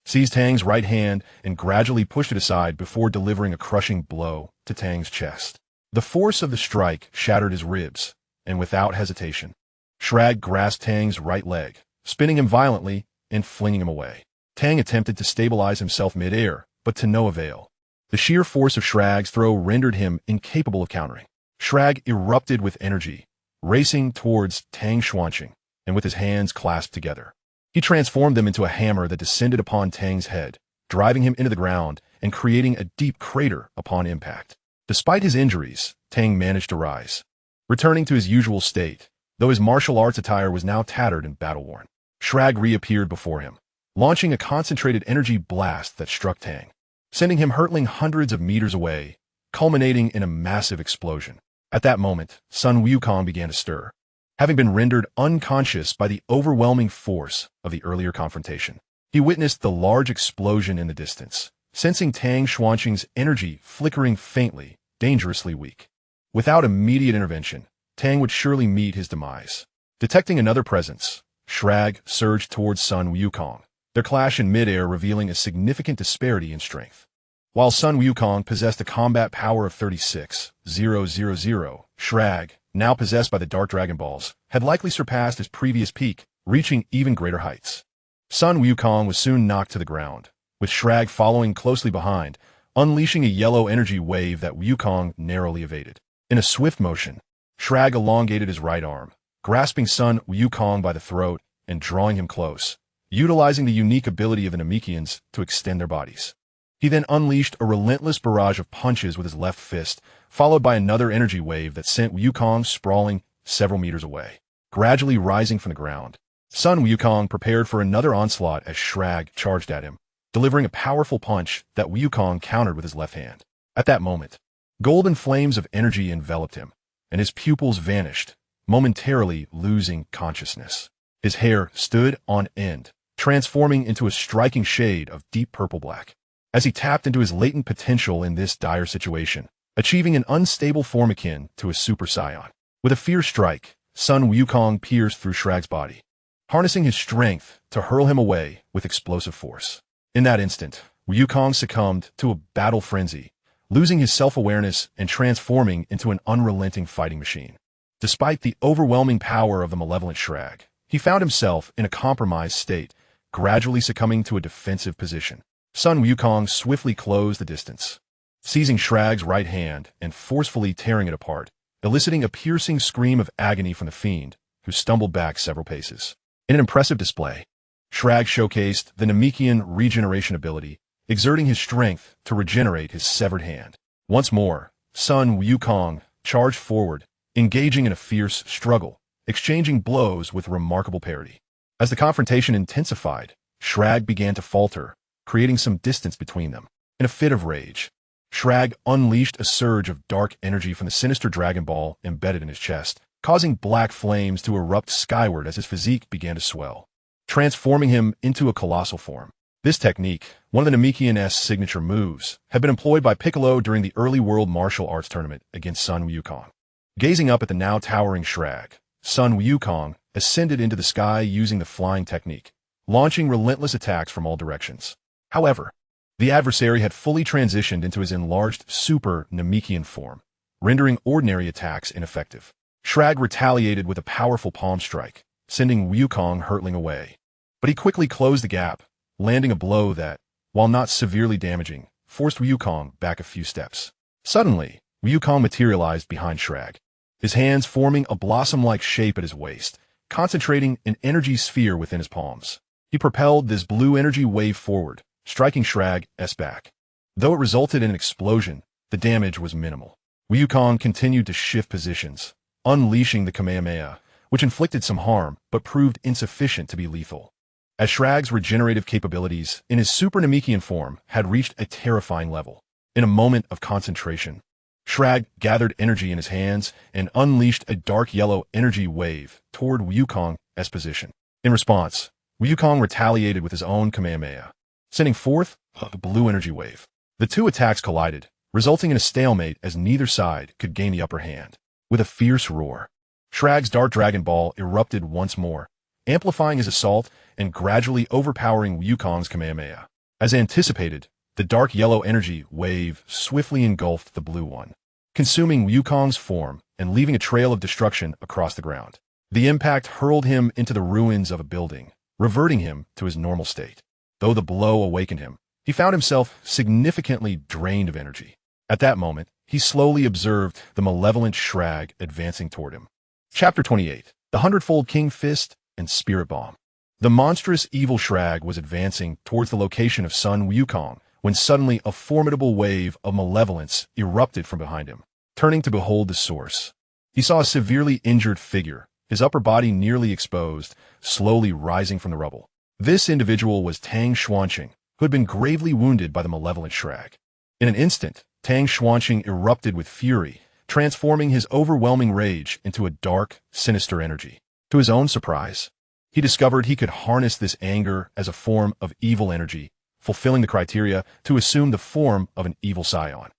seized Tang's right hand and gradually pushed it aside before delivering a crushing blow to Tang's chest. The force of the strike shattered his ribs, and without hesitation, Shrag grasped Tang's right leg, spinning him violently and flinging him away. Tang attempted to stabilize himself mid-air, but to no avail. The sheer force of Shrag's throw rendered him incapable of countering. Shrag erupted with energy, racing towards Tang Xuanqing, and with his hands clasped together, he transformed them into a hammer that descended upon Tang's head, driving him into the ground and creating a deep crater upon impact. Despite his injuries, Tang managed to rise, returning to his usual state, though his martial arts attire was now tattered and battle-worn. Shrag reappeared before him, launching a concentrated energy blast that struck Tang, sending him hurtling hundreds of meters away, culminating in a massive explosion. At that moment, Sun Wukong began to stir, having been rendered unconscious by the overwhelming force of the earlier confrontation. He witnessed the large explosion in the distance, sensing Tang Xuanqing's energy flickering faintly, dangerously weak. Without immediate intervention, Tang would surely meet his demise. Detecting another presence, Shrag surged towards Sun Wukong, their clash in midair revealing a significant disparity in strength. While Sun Wukong possessed a combat power of 36,000, Shrag, now possessed by the Dark Dragon Balls, had likely surpassed his previous peak, reaching even greater heights. Sun Wukong was soon knocked to the ground, with Shrag following closely behind, unleashing a yellow energy wave that Wukong narrowly evaded. In a swift motion, Shrag elongated his right arm, grasping Sun Wukong by the throat and drawing him close, utilizing the unique ability of the Namekians to extend their bodies. He then unleashed a relentless barrage of punches with his left fist, followed by another energy wave that sent Wukong sprawling several meters away, gradually rising from the ground. Sun Wukong prepared for another onslaught as Shrag charged at him, delivering a powerful punch that Wukong countered with his left hand. At that moment, golden flames of energy enveloped him, and his pupils vanished, momentarily losing consciousness. His hair stood on end, transforming into a striking shade of deep purple-black, as he tapped into his latent potential in this dire situation, achieving an unstable form akin to a Super Saiyan. With a fierce strike, Sun Wukong pierced through Shrag's body, harnessing his strength to hurl him away with explosive force. In that instant, Wukong succumbed to a battle frenzy, losing his self-awareness and transforming into an unrelenting fighting machine. Despite the overwhelming power of the malevolent Shrag, he found himself in a compromised state, gradually succumbing to a defensive position. Sun Wukong swiftly closed the distance, seizing Shrag's right hand and forcefully tearing it apart, eliciting a piercing scream of agony from the fiend, who stumbled back several paces. In an impressive display, Shrag showcased the Namekian regeneration ability, exerting his strength to regenerate his severed hand. Once more, Sun Wukong charged forward, engaging in a fierce struggle, exchanging blows with remarkable parity. As the confrontation intensified, Shrag began to falter, creating some distance between them. In a fit of rage, Shrag unleashed a surge of dark energy from the sinister Dragon Ball embedded in his chest, causing black flames to erupt skyward as his physique began to swell, transforming him into a colossal form. This technique, one of the Namekian-esque signature moves, had been employed by Piccolo during the early World Martial Arts Tournament against Sun Wukong. Gazing up at the now towering Shrag, Sun Wukong ascended into the sky using the flying technique, launching relentless attacks from all directions. However, the adversary had fully transitioned into his enlarged Super Namekian form, rendering ordinary attacks ineffective. Shrag retaliated with a powerful palm strike, sending Wukong hurtling away. But he quickly closed the gap, landing a blow that, while not severely damaging, forced Wukong back a few steps. Suddenly, Wukong materialized behind Shrag, his hands forming a blossom-like shape at his waist, concentrating an energy sphere within his palms. He propelled this blue energy wave forward, striking Shrag's back. Though it resulted in an explosion, the damage was minimal. Wukong continued to shift positions, unleashing the Kamehameha, which inflicted some harm but proved insufficient to be lethal. As Shrag's regenerative capabilities in his Super Namekian form had reached a terrifying level, in a moment of concentration, Shrag gathered energy in his hands and unleashed a dark yellow energy wave toward Wukong's position. In response, Wukong retaliated with his own Kamehameha, sending forth a blue energy wave. The two attacks collided, resulting in a stalemate as neither side could gain the upper hand. With a fierce roar, Shrag's Dark Dragon Ball erupted once more, amplifying his assault and gradually overpowering Wukong's Kamehameha. As anticipated, the dark yellow energy wave swiftly engulfed the blue one, consuming Wukong's form and leaving a trail of destruction across the ground. The impact hurled him into the ruins of a building, reverting him to his normal state. Though the blow awakened him, he found himself significantly drained of energy. At that moment, he slowly observed the malevolent Shrag advancing toward him. Chapter 28. The Hundredfold King Fist and Spirit Bomb. The monstrous evil Shrag was advancing towards the location of Sun Wukong when suddenly a formidable wave of malevolence erupted from behind him. Turning to behold the source, he saw a severely injured figure, his upper body nearly exposed, slowly rising from the rubble. This individual was Tang Xuanqing, who had been gravely wounded by the malevolent Shrag. In an instant, Tang Xuanqing erupted with fury, transforming his overwhelming rage into a dark, sinister energy. To his own surprise, he discovered he could harness this anger as a form of evil energy, fulfilling the criteria to assume the form of an evil Saiyan.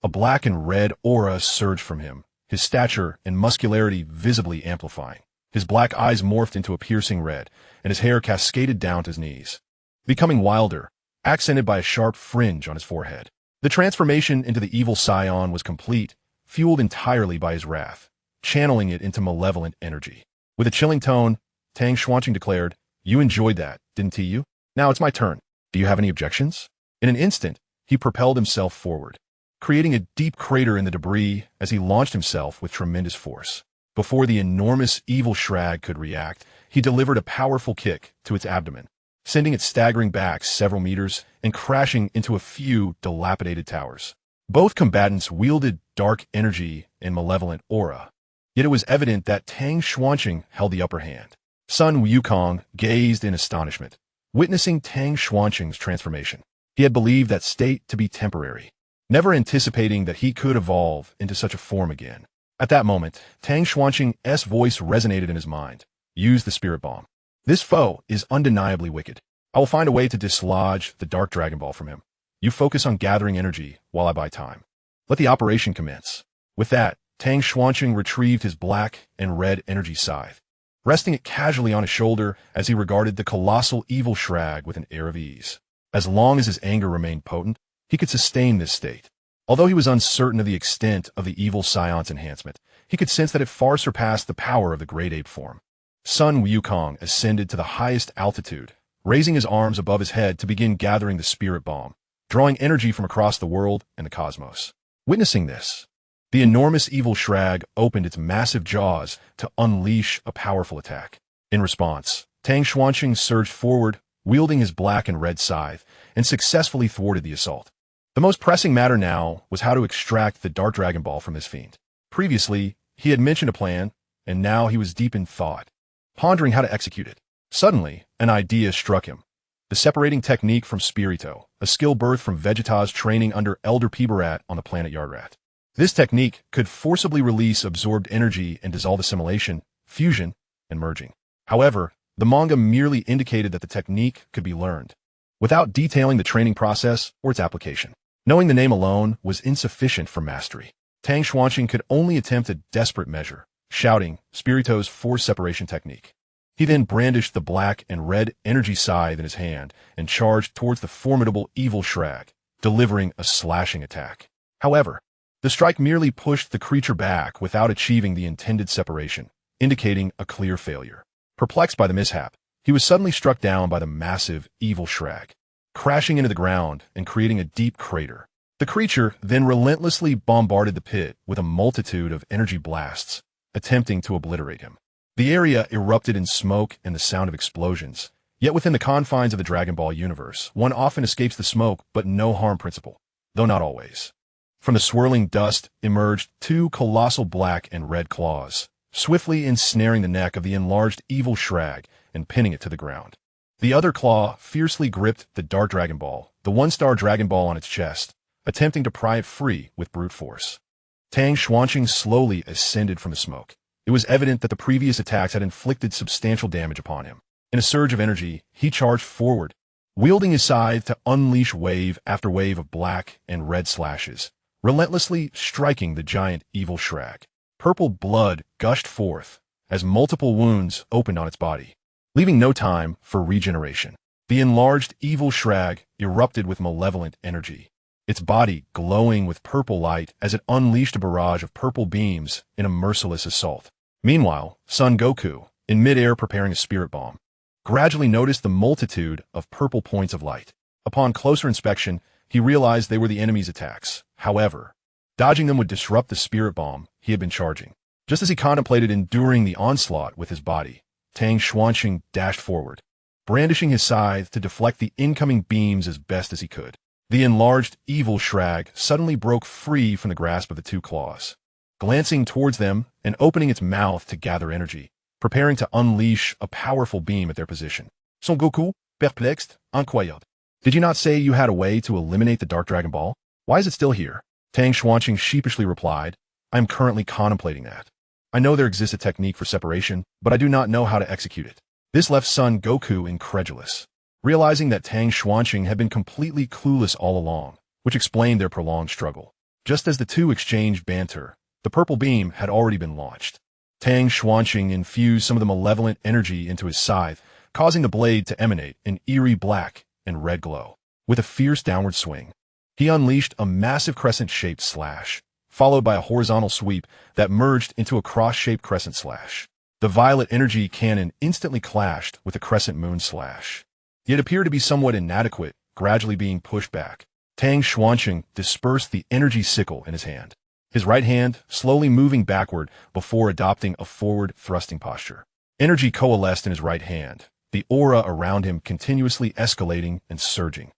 A black and red aura surged from him, his stature and muscularity visibly amplifying. His black eyes morphed into a piercing red, and his hair cascaded down to his knees, becoming wilder, accented by a sharp fringe on his forehead. The transformation into the evil Saiyan was complete, fueled entirely by his wrath, channeling it into malevolent energy. With a chilling tone, Tang Xuanqing declared, "You enjoyed that, didn't you? Now it's my turn. Do you have any objections?" In an instant, he propelled himself forward, creating a deep crater in the debris as he launched himself with tremendous force. Before the enormous evil Shrag could react, he delivered a powerful kick to its abdomen, sending it staggering back several meters and crashing into a few dilapidated towers. Both combatants wielded dark energy and malevolent aura, yet it was evident that Tang Xuanqing held the upper hand. Sun Wukong gazed in astonishment, witnessing Tang Xuanqing's transformation. He had believed that state to be temporary, never anticipating that he could evolve into such a form again. At that moment, Tang Xuanqing's voice resonated in his mind. Use the spirit bomb. This foe is undeniably wicked. I will find a way to dislodge the Dark Dragon Ball from him. You focus on gathering energy while I buy time. Let the operation commence. With that, Tang Xuanqing retrieved his black and red energy scythe, resting it casually on his shoulder as he regarded the colossal evil Shrag with an air of ease. As long as his anger remained potent, he could sustain this state. Although he was uncertain of the extent of the evil Scion's enhancement, he could sense that it far surpassed the power of the great ape form. Sun Wukong ascended to the highest altitude, raising his arms above his head to begin gathering the spirit bomb, drawing energy from across the world and the cosmos. Witnessing this, the enormous evil Shrag opened its massive jaws to unleash a powerful attack. In response, Tang Xuanqing surged forward, wielding his black and red scythe, and successfully thwarted the assault. The most pressing matter now was how to extract the Dark Dragon Ball from this fiend. Previously, he had mentioned a plan, and now he was deep in thought, pondering how to execute it. Suddenly, an idea struck him. The separating technique from Spirito, a skill birthed from Vegeta's training under Elder Pibarat on the planet Yardrat. This technique could forcibly release absorbed energy and dissolve assimilation, fusion, and merging. However, the manga merely indicated that the technique could be learned, without detailing the training process or its application. Knowing the name alone was insufficient for mastery. Tang Xuanqing could only attempt a desperate measure, shouting Spirito's force separation technique. He then brandished the black and red energy scythe in his hand and charged towards the formidable evil Shrag, delivering a slashing attack. However, the strike merely pushed the creature back without achieving the intended separation, indicating a clear failure. Perplexed by the mishap, he was suddenly struck down by the massive evil Shrag, crashing into the ground and creating a deep crater. The creature then relentlessly bombarded the pit with a multitude of energy blasts, attempting to obliterate him. The area erupted in smoke and the sound of explosions. Yet within the confines of the Dragon Ball universe, one often escapes the smoke but no harm principle, though not always. From the swirling dust emerged two colossal black and red claws, swiftly ensnaring the neck of the enlarged evil Shrag and pinning it to the ground. The other claw fiercely gripped the Dark Dragon Ball, the one-star Dragon Ball on its chest, attempting to pry it free with brute force. Tang Xuanqing slowly ascended from the smoke. It was evident that the previous attacks had inflicted substantial damage upon him. In a surge of energy, he charged forward, wielding his scythe to unleash wave after wave of black and red slashes, relentlessly striking the giant evil Shrag. Purple blood gushed forth as multiple wounds opened on its body, leaving no time for regeneration. The enlarged evil Shrag erupted with malevolent energy, its body glowing with purple light as it unleashed a barrage of purple beams in a merciless assault. Meanwhile, Son Goku, in midair preparing a spirit bomb, gradually noticed the multitude of purple points of light. Upon closer inspection, he realized they were the enemy's attacks. However, dodging them would disrupt the spirit bomb he had been charging. Just as he contemplated enduring the onslaught with his body, Tang Xuanqing dashed forward, brandishing his scythe to deflect the incoming beams as best as he could. The enlarged evil Shrag suddenly broke free from the grasp of the two claws, glancing towards them and opening its mouth to gather energy, preparing to unleash a powerful beam at their position. Son Goku, perplexed, incroyable. Did you not say you had a way to eliminate the Dark Dragon Ball? Why is it still here? Tang Xuanqing sheepishly replied, I am currently contemplating that. I know there exists a technique for separation, but I do not know how to execute it. This left Son Goku incredulous, realizing that Tang Xuanqing had been completely clueless all along, which explained their prolonged struggle. Just as the two exchanged banter, the purple beam had already been launched. Tang Xuanqing infused some of the malevolent energy into his scythe, causing the blade to emanate an eerie black and red glow. With a fierce downward swing, he unleashed a massive crescent-shaped slash, followed by a horizontal sweep that merged into a cross-shaped crescent slash. The violet energy cannon instantly clashed with the crescent moon slash. Yet appeared to be somewhat inadequate, gradually being pushed back. Tang Xuanqing dispersed the energy sickle in his hand, his right hand slowly moving backward before adopting a forward thrusting posture. Energy coalesced in his right hand, the aura around him continuously escalating and surging.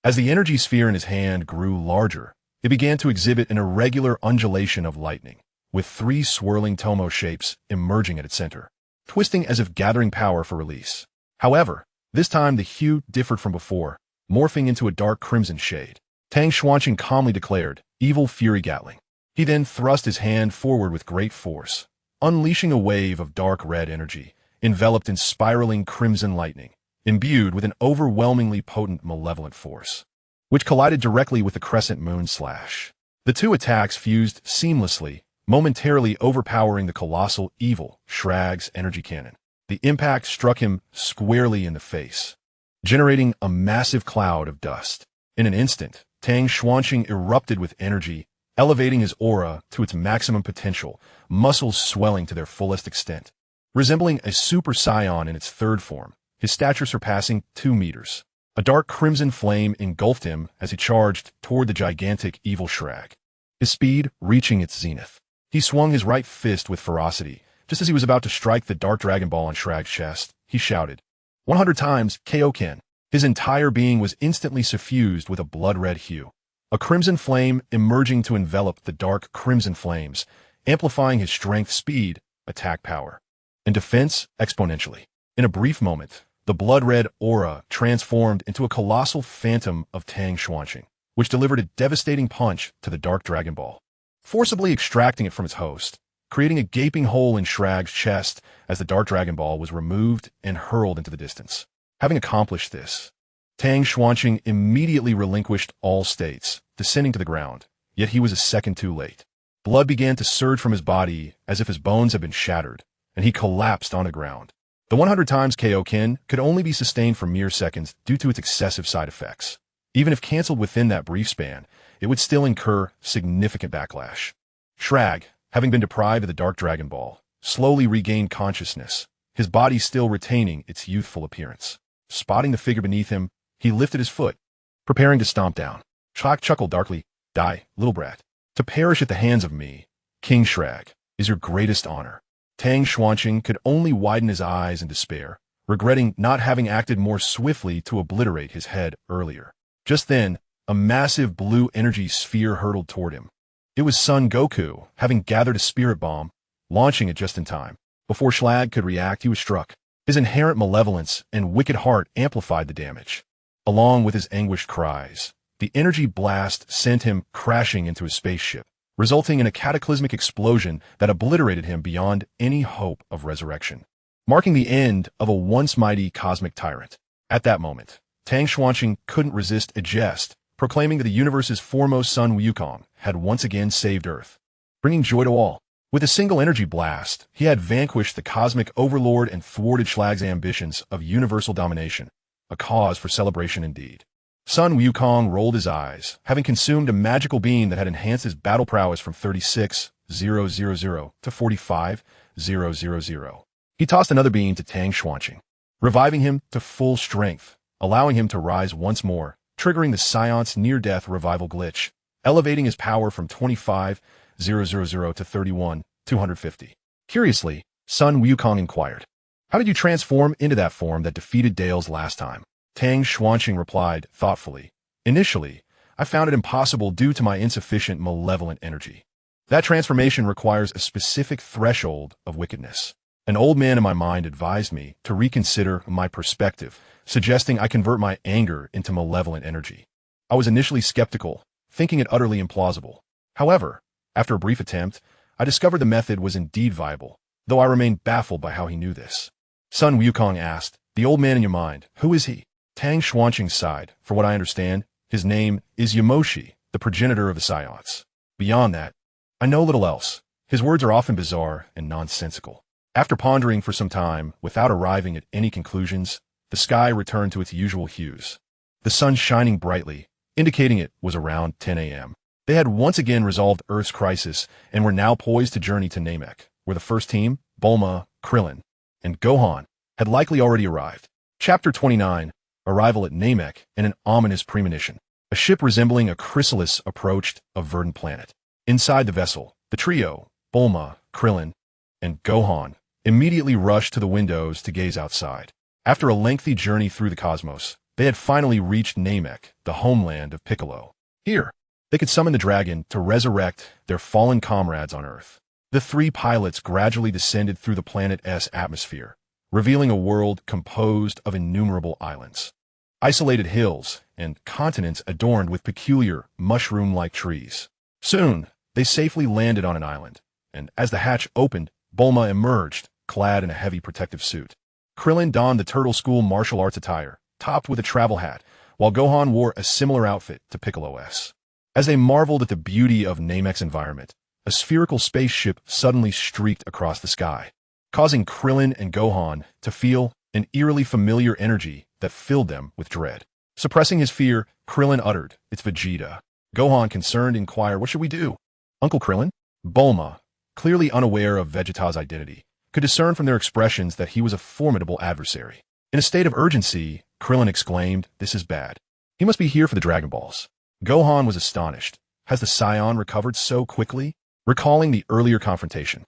As the energy sphere in his hand grew larger, it began to exhibit an irregular undulation of lightning, with 3 swirling tomo shapes emerging at its center, twisting as if gathering power for release. However, this time the hue differed from before, morphing into a dark crimson shade. Tang Xuanqing calmly declared, "Evil Fury Gatling." He then thrust his hand forward with great force, unleashing a wave of dark red energy, enveloped in spiraling crimson lightning, imbued with an overwhelmingly potent malevolent force, which collided directly with the crescent moon slash. The 2 attacks fused seamlessly, momentarily overpowering the colossal evil Shrag's energy cannon. The impact struck him squarely in the face, generating a massive cloud of dust. In an instant, Tang Xuanqing erupted with energy, elevating his aura to its maximum potential, muscles swelling to their fullest extent. Resembling a Super Saiyan in its 3rd form, his stature surpassing 2 meters. A dark crimson flame engulfed him as he charged toward the gigantic evil Shrag, his speed reaching its zenith. He swung his right fist with ferocity. Just as he was about to strike the dark Dragon Ball on Shrag's chest, he shouted, 100 times Kaioken. His entire being was instantly suffused with a blood-red hue, a crimson flame emerging to envelop the dark crimson flames, amplifying his strength, speed, attack power, and defense exponentially. In a brief moment, the blood-red aura transformed into a colossal phantom of Tang Xuanqing, which delivered a devastating punch to the dark Dragon Ball, forcibly extracting it from its host, creating a gaping hole in Shrag's chest as the dark Dragon Ball was removed and hurled into the distance. Having accomplished this, Tang Xuanqing immediately relinquished all states, descending to the ground, yet he was a second too late. Blood began to surge from his body as if his bones had been shattered, and he collapsed on the ground. The 100 times Kaioken could only be sustained for mere seconds due to its excessive side effects. Even if cancelled within that brief span, it would still incur significant backlash. Shrag, having been deprived of the Dark Dragon Ball, slowly regained consciousness, his body still retaining its youthful appearance. Spotting the figure beneath him, he lifted his foot, preparing to stomp down. Shrag chuckled darkly, "Die, little brat. To perish at the hands of me, King Shrag, is your greatest honor." Tang Xuanqing could only widen his eyes in despair, regretting not having acted more swiftly to obliterate his head earlier. Just then, a massive blue energy sphere hurtled toward him. It was Son Goku, having gathered a spirit bomb, launching it just in time. Before Shrag could react, he was struck. His inherent malevolence and wicked heart amplified the damage. Along with his anguished cries, the energy blast sent him crashing into his spaceship, resulting in a cataclysmic explosion that obliterated him beyond any hope of resurrection, marking the end of a once mighty cosmic tyrant. At that moment, Tang Xuanqing couldn't resist a jest, proclaiming that the universe's foremost Sun Wukong had once again saved Earth, bringing joy to all. With a single energy blast, he had vanquished the cosmic overlord and thwarted Shrag's ambitions of universal domination, a cause for celebration indeed. Sun Wukong rolled his eyes, having consumed a magical beam that had enhanced his battle prowess from 36,000 to 45,000. He tossed another beam to Tang Xuanqing, reviving him to full strength, allowing him to rise once more, triggering the Science near-death revival glitch, elevating his power from 25,000 to 31,250. Curiously, Sun Wukong inquired, "How did you transform into that form that defeated Dale's last time?" Tang Xuanqing replied thoughtfully, "Initially, I found it impossible due to my insufficient malevolent energy. That transformation requires a specific threshold of wickedness. An old man in my mind advised me to reconsider my perspective, suggesting I convert my anger into malevolent energy. I was initially skeptical, thinking it utterly implausible. However, after a brief attempt, I discovered the method was indeed viable, though I remained baffled by how he knew this." Sun Wukong asked, "The old man in your mind, who is he?" Tang Xuanqing sighed. "For what I understand, his name is Yamoshi, the progenitor of the Saiyans. Beyond that, I know little else. His words are often bizarre and nonsensical." After pondering for some time, without arriving at any conclusions, the sky returned to its usual hues, the sun shining brightly, indicating it was around 10 a.m. They had once again resolved Earth's crisis and were now poised to journey to Namek, where the first team, Bulma, Krillin, and Gohan, had likely already arrived. Chapter 29, Arrival at Namek and an Ominous Premonition. A ship resembling a chrysalis approached a verdant planet. Inside the vessel, the trio, Bulma, Krillin, and Gohan, immediately rushed to the windows to gaze outside. After a lengthy journey through the cosmos, they had finally reached Namek, the homeland of Piccolo. Here, they could summon the dragon to resurrect their fallen comrades on Earth. The three pilots gradually descended through the planet's atmosphere, revealing a world composed of innumerable islands, isolated hills, and continents adorned with peculiar, mushroom-like trees. Soon, they safely landed on an island, and as the hatch opened, Bulma emerged, clad in a heavy protective suit. Krillin donned the Turtle School martial arts attire, topped with a travel hat, while Gohan wore a similar outfit to Piccolo's. As they marveled at the beauty of Namek's environment, a spherical spaceship suddenly streaked across the sky, causing Krillin and Gohan to feel an eerily familiar energy that filled them with dread. Suppressing his fear, Krillin uttered, "It's Vegeta." Gohan, concerned, inquired, "What should we do?" "Uncle Krillin?" Bulma, clearly unaware of Vegeta's identity, could discern from their expressions that he was a formidable adversary. In a state of urgency, Krillin exclaimed, "This is bad. He must be here for the Dragon Balls." Gohan was astonished. Has the Saiyan recovered so quickly? Recalling the earlier confrontation,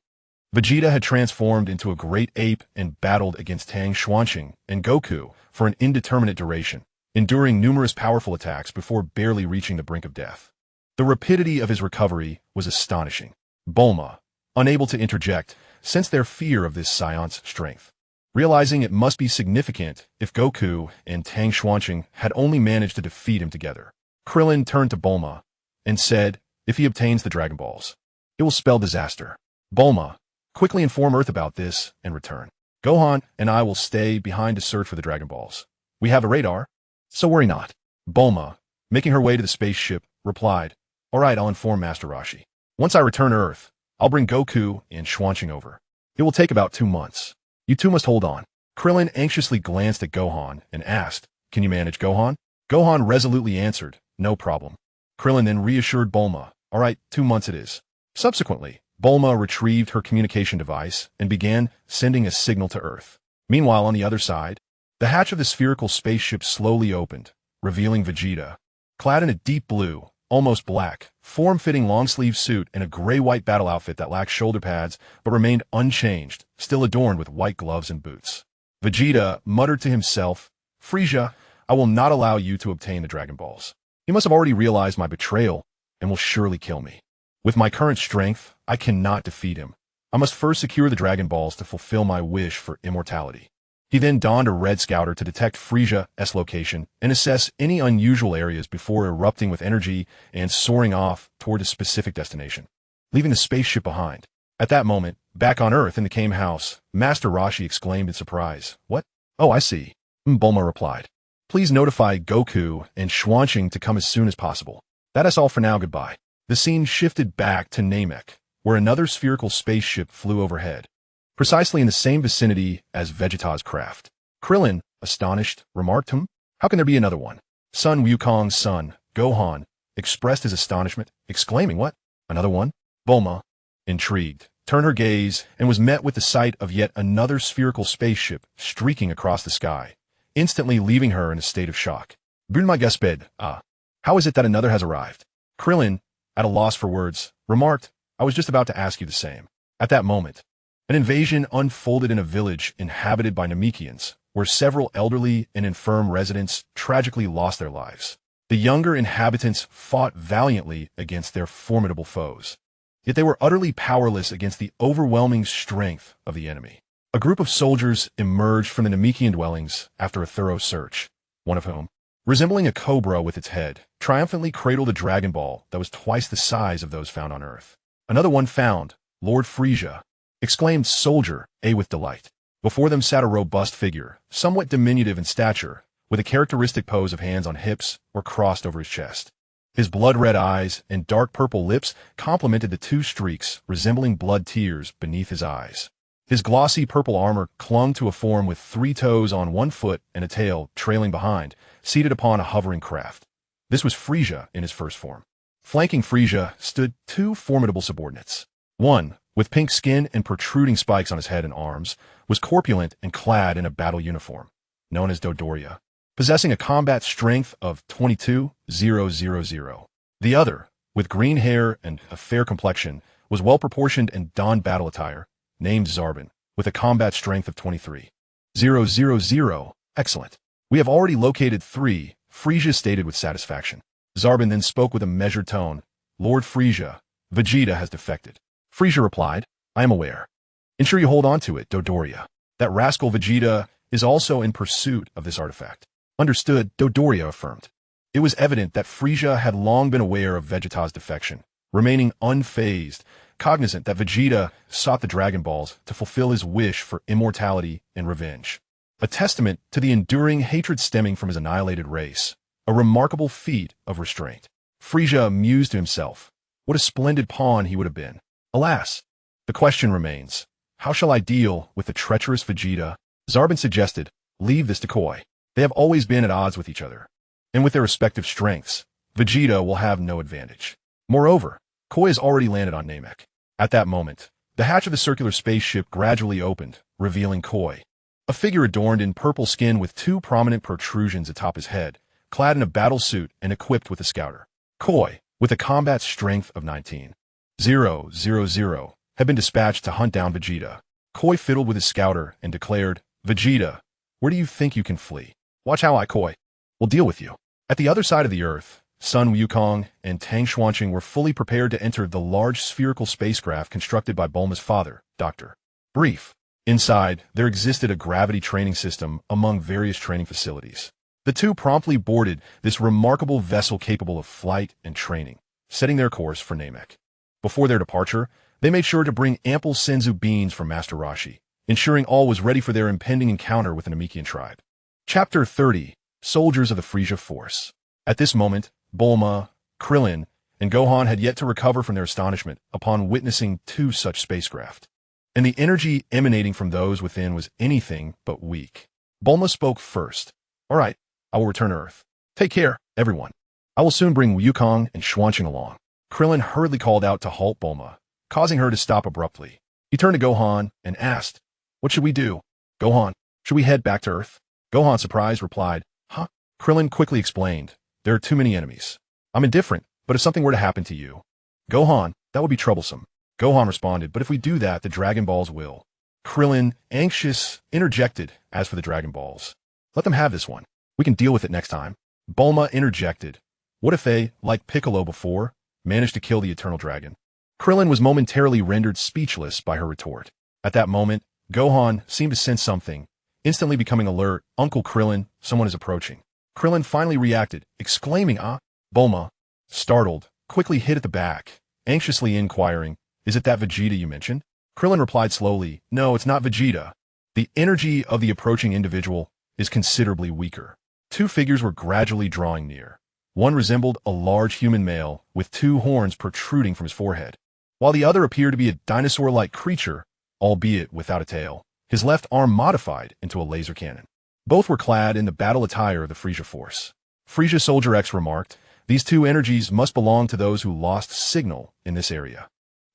Vegeta had transformed into a great ape and battled against Tang Xuanqing and Goku for an indeterminate duration, enduring numerous powerful attacks before barely reaching the brink of death. The rapidity of his recovery was astonishing. Bulma, unable to interject, sensed their fear of this Saiyan's strength. Realizing it must be significant if Goku and Tang Xuanqing had only managed to defeat him together, Krillin turned to Bulma and said, "If he obtains the Dragon Balls, it will spell disaster. Bulma, quickly inform Earth about this and return. Gohan and I will stay behind to search for the Dragon Balls. We have a radar, so worry not." Bulma, making her way to the spaceship, replied, "All right, I'll inform Master Roshi. Once I return to Earth, I'll bring Goku and Xuanqing over. It will take about 2 months. You two must hold on." Krillin anxiously glanced at Gohan and asked, "Can you manage, Gohan?" Gohan resolutely answered, "No problem." Krillin then reassured Bulma, "All right, 2 months it is." Subsequently, Bulma retrieved her communication device and began sending a signal to Earth. Meanwhile, on the other side, the hatch of the spherical spaceship slowly opened, revealing Vegeta, clad in a deep blue, almost black, form-fitting long-sleeve suit and a gray-white battle outfit that lacked shoulder pads but remained unchanged, still adorned with white gloves and boots. Vegeta muttered to himself, "Frieza, I will not allow you to obtain the Dragon Balls. He must have already realized my betrayal and will surely kill me. With my current strength, I cannot defeat him. I must first secure the Dragon Balls to fulfill my wish for immortality." He then donned a red scouter to detect Frieza's location and assess any unusual areas before erupting with energy and soaring off toward a specific destination, leaving the spaceship behind. At that moment, back on Earth in the Kame house, Master Roshi exclaimed in surprise, "What? Oh, I see." Bulma replied, "Please notify Goku and Xuanqing to come as soon as possible. That is all for now, goodbye." The scene shifted back to Namek, where another spherical spaceship flew overhead, precisely in the same vicinity as Vegeta's craft. Krillin, astonished, remarked, "How can there be another one?" Sun Wukong's son, Gohan, expressed his astonishment, exclaiming, "What? Another one?" Bulma, intrigued, turned her gaze and was met with the sight of yet another spherical spaceship streaking across the sky, instantly leaving her in a state of shock. "Brunma Gasped, how is it that another has arrived?" Krillin, at a loss for words, remarked, "I was just about to ask you the same." At that moment, an invasion unfolded in a village inhabited by Namekians, where several elderly and infirm residents tragically lost their lives. The younger inhabitants fought valiantly against their formidable foes, yet they were utterly powerless against the overwhelming strength of the enemy. A group of soldiers emerged from the Namekian dwellings after a thorough search, one of whom, resembling a cobra with its head, triumphantly cradled a Dragon Ball that was twice the size of those found on Earth. "Another one found, Lord Frieza," exclaimed Soldier A with delight. Before them sat a robust figure, somewhat diminutive in stature, with a characteristic pose of hands on hips or crossed over his chest. His blood-red eyes and dark purple lips complemented the 2 streaks resembling blood tears beneath his eyes. His glossy purple armor clung to a form with 3 toes on 1 foot and a tail trailing behind, seated upon a hovering craft. This was Frieza in his first form. Flanking Frieza stood 2 formidable subordinates. One, with pink skin and protruding spikes on his head and arms, was corpulent and clad in a battle uniform, known as Dodoria. possessing a combat strength of 22,000. The other, with green hair and a fair complexion, was well-proportioned and donned battle attire, named Zarbin, with a combat strength of 23,000. Excellent. We have already located 3, Frisia stated with satisfaction. Zarbin then spoke with a measured tone. Lord Frisia, Vegeta has defected. Frisia replied, I am aware. Ensure you hold on to it, Dodoria. That rascal Vegeta is also in pursuit of this artifact. Understood, Dodoria affirmed. It was evident that Frisia had long been aware of Vegeta's defection, remaining unfazed, cognizant that Vegeta sought the Dragon Balls to fulfill his wish for immortality and revenge. A testament to the enduring hatred stemming from his annihilated race. A remarkable feat of restraint. Frisia mused to himself. What a splendid pawn he would have been. Alas, the question remains, how shall I deal with the treacherous Vegeta? Zarbin suggested, leave this to Koi. They have always been at odds with each other, and with their respective strengths, Vegeta will have no advantage. Moreover, Koi has already landed on Namek. At that moment, the hatch of the circular spaceship gradually opened, revealing Koi. A figure adorned in purple skin with 2 prominent protrusions atop his head, clad in a battle suit and equipped with a scouter. Koi, with a combat strength of 19,000, had been dispatched to hunt down Vegeta. Koi fiddled with his scouter and declared, Vegeta, where do you think you can flee? Watch how I, Koi, will deal with you. At the other side of the Earth, Sun Wukong and Tang Xuanqing were fully prepared to enter the large spherical spacecraft constructed by Bulma's father, Dr. Brief. Inside, there existed a gravity training system among various training facilities. The two promptly boarded this remarkable vessel capable of flight and training, setting their course for Namek. Before their departure, they made sure to bring ample senzu beans from Master Roshi, ensuring all was ready for their impending encounter with the Namekian tribe. Chapter 30. Soldiers of the Frisia Force. At this moment, Bulma, Krillin, and Gohan had yet to recover from their astonishment upon witnessing 2 such spacecraft, and the energy emanating from those within was anything but weak. Bulma spoke first. All right, I will return to Earth. Take care, everyone. I will soon bring Wukong and Xuanqing along. Krillin hurriedly called out to halt Bulma, causing her to stop abruptly. He turned to Gohan and asked, what should we do? Gohan, should we head back to Earth? Gohan, surprised, replied, huh? Krillin quickly explained, there are too many enemies. I'm indifferent, but if something were to happen to you, Gohan, that would be troublesome. Gohan responded, but if we do that, the Dragon Balls will. Krillin, anxious, interjected, as for the Dragon Balls, let them have this one. We can deal with it next time. Bulma interjected, what if they, like Piccolo before, managed to kill the Eternal Dragon? Krillin was momentarily rendered speechless by her retort. At that moment, Gohan seemed to sense something, instantly becoming alert. Uncle Krillin, someone is approaching. Krillin finally reacted, exclaiming, ah! Bulma, startled, quickly hid at the back, anxiously inquiring, is it that Vegeta you mentioned? Krillin replied slowly, no, it's not Vegeta. The energy of the approaching individual is considerably weaker. 2 figures were gradually drawing near. One resembled a large human male with 2 horns protruding from his forehead, while the other appeared to be a dinosaur-like creature, albeit without a tail, his left arm modified into a laser cannon. Both were clad in the battle attire of the Frisia Force. Frisia Soldier X remarked, these 2 energies must belong to those who lost signal in this area.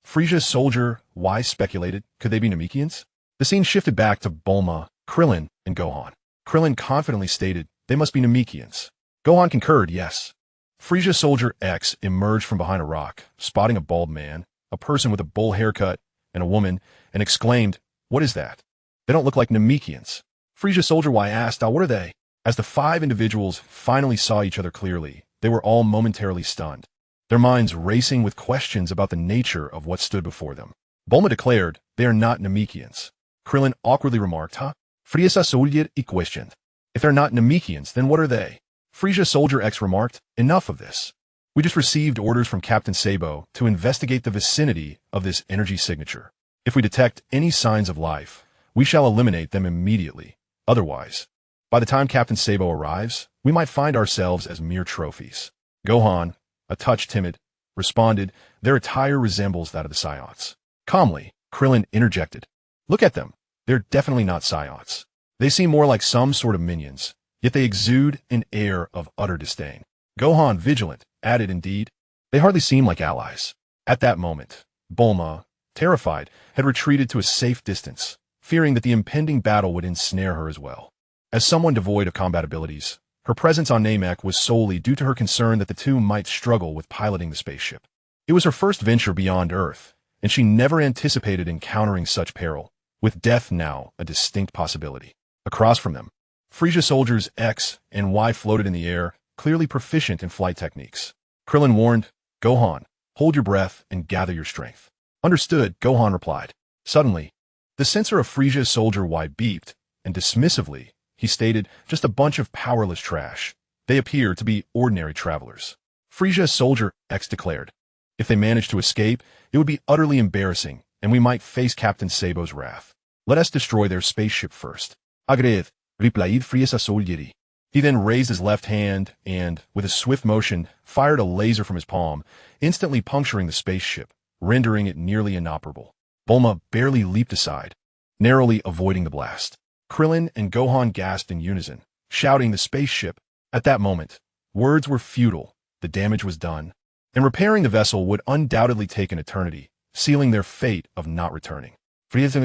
Frisia Soldier Y speculated, could they be Namekians? The scene shifted back to Bulma, Krillin, and Gohan. Krillin confidently stated, they must be Namekians. Gohan concurred, yes. Frisia Soldier X emerged from behind a rock, spotting a bald man, a person with a bull haircut, and a woman, and exclaimed, what is that? They don't look like Namekians. Frisia Soldier Y asked, what are they? As the 5 individuals finally saw each other clearly, they were all momentarily stunned, their minds racing with questions about the nature of what stood before them. Bulma declared, they are not Namekians. Krillin awkwardly remarked, Frisia Soldier y questioned. If they're not Namekians, then what are they? Frisia Soldier X remarked, enough of this. We just received orders from Captain Sabo to investigate the vicinity of this energy signature. If we detect any signs of life, we shall eliminate them immediately. Otherwise, by the time Captain Sabo arrives, we might find ourselves as mere trophies. Gohan, a touch timid, responded, their attire resembles that of the Saiyans. Calmly, Krillin interjected, look at them. They're definitely not Saiyans. They seem more like some sort of minions, yet they exude an air of utter disdain. Gohan, vigilant, added, indeed, they hardly seem like allies. At that moment, Bulma, terrified, had retreated to a safe distance, fearing that the impending battle would ensnare her as well. As someone devoid of combat abilities, Her presence on Namek was solely due to her concern that the two might struggle with piloting the spaceship. It was her first venture beyond Earth, and she never anticipated encountering such peril, with death now a distinct possibility. Across from them, Frisia soldiers X and Y floated in the air, clearly proficient in flight techniques. Krillin warned, "Gohan, hold your breath and gather your strength." "Understood," Gohan replied. Suddenly, the sensor of Frisia's soldier Y beeped, and dismissively, he stated, "Just a bunch of powerless trash. They appear to be ordinary travelers." Frisia's soldier X declared, "If they manage to escape, it would be utterly embarrassing, and we might face Captain Sabo's wrath. Let us destroy their spaceship first." "Agreed," replied Frisia soldier. He then raised his left hand and, with a swift motion, fired a laser from his palm, instantly puncturing the spaceship, rendering it nearly inoperable. Bulma barely leaped aside, narrowly avoiding the blast. Krillin and Gohan gasped in unison, shouting, "The spaceship!" At that moment, words were futile, the damage was done, and repairing the vessel would undoubtedly take an eternity, sealing their fate of not returning. Frisia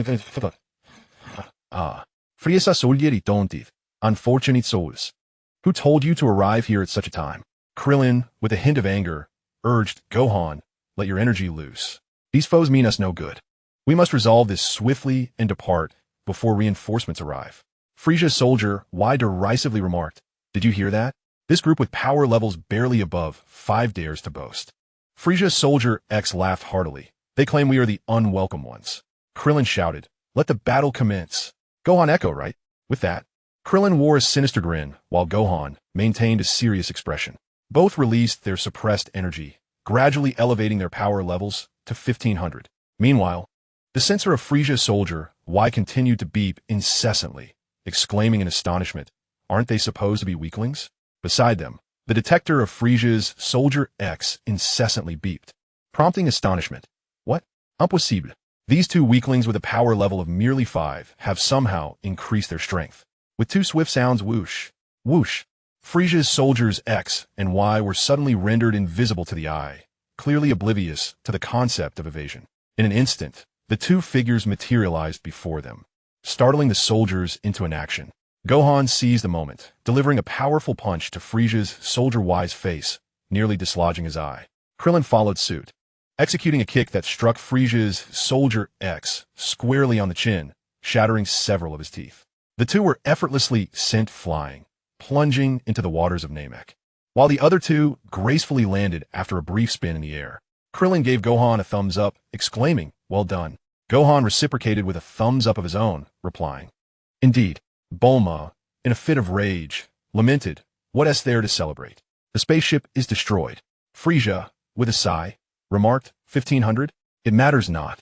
soldieri tontit, unfortunate souls. Who told you to arrive here at such a time? Krillin, with a hint of anger, urged, "Gohan, let your energy loose. These foes mean us no good. We must resolve this swiftly and depart before reinforcements arrive." Frisia's soldier Y derisively remarked, "Did you hear that? This group with power levels barely above 5 dares to boast." Frisia's soldier X laughed heartily. "They claim we are the unwelcome ones." Krillin shouted, "Let the battle commence." Gohan echoed, "Right." With that, Krillin wore a sinister grin, while Gohan maintained a serious expression. Both released their suppressed energy, gradually elevating their power levels to 1500. Meanwhile, the sensor of Frisia's soldier Y continued to beep incessantly, exclaiming in astonishment, "Aren't they supposed to be weaklings?" Beside them, the detector of Frisia's soldier X incessantly beeped, prompting astonishment. "What? Impossible. These two weaklings with a power level of merely 5 have somehow increased their strength." With two swift sounds, whoosh, whoosh, Frisia's soldiers X and Y were suddenly rendered invisible to the eye, clearly oblivious to the concept of evasion. In an instant, the two figures materialized before them, startling the soldiers into inaction. Gohan seized the moment, delivering a powerful punch to Frisia's soldier Y's face, nearly dislodging his eye. Krillin followed suit, executing a kick that struck Frisia's soldier X squarely on the chin, shattering several of his teeth. The two were effortlessly sent flying, plunging into the waters of Namek, while the other two gracefully landed after a brief spin in the air. Krillin gave Gohan a thumbs up, exclaiming, "Well done." Gohan reciprocated with a thumbs up of his own, replying, "Indeed." Bulma, in a fit of rage, lamented, "What is there to celebrate? The spaceship is destroyed." Frisia, with a sigh, remarked, 1500? It matters not.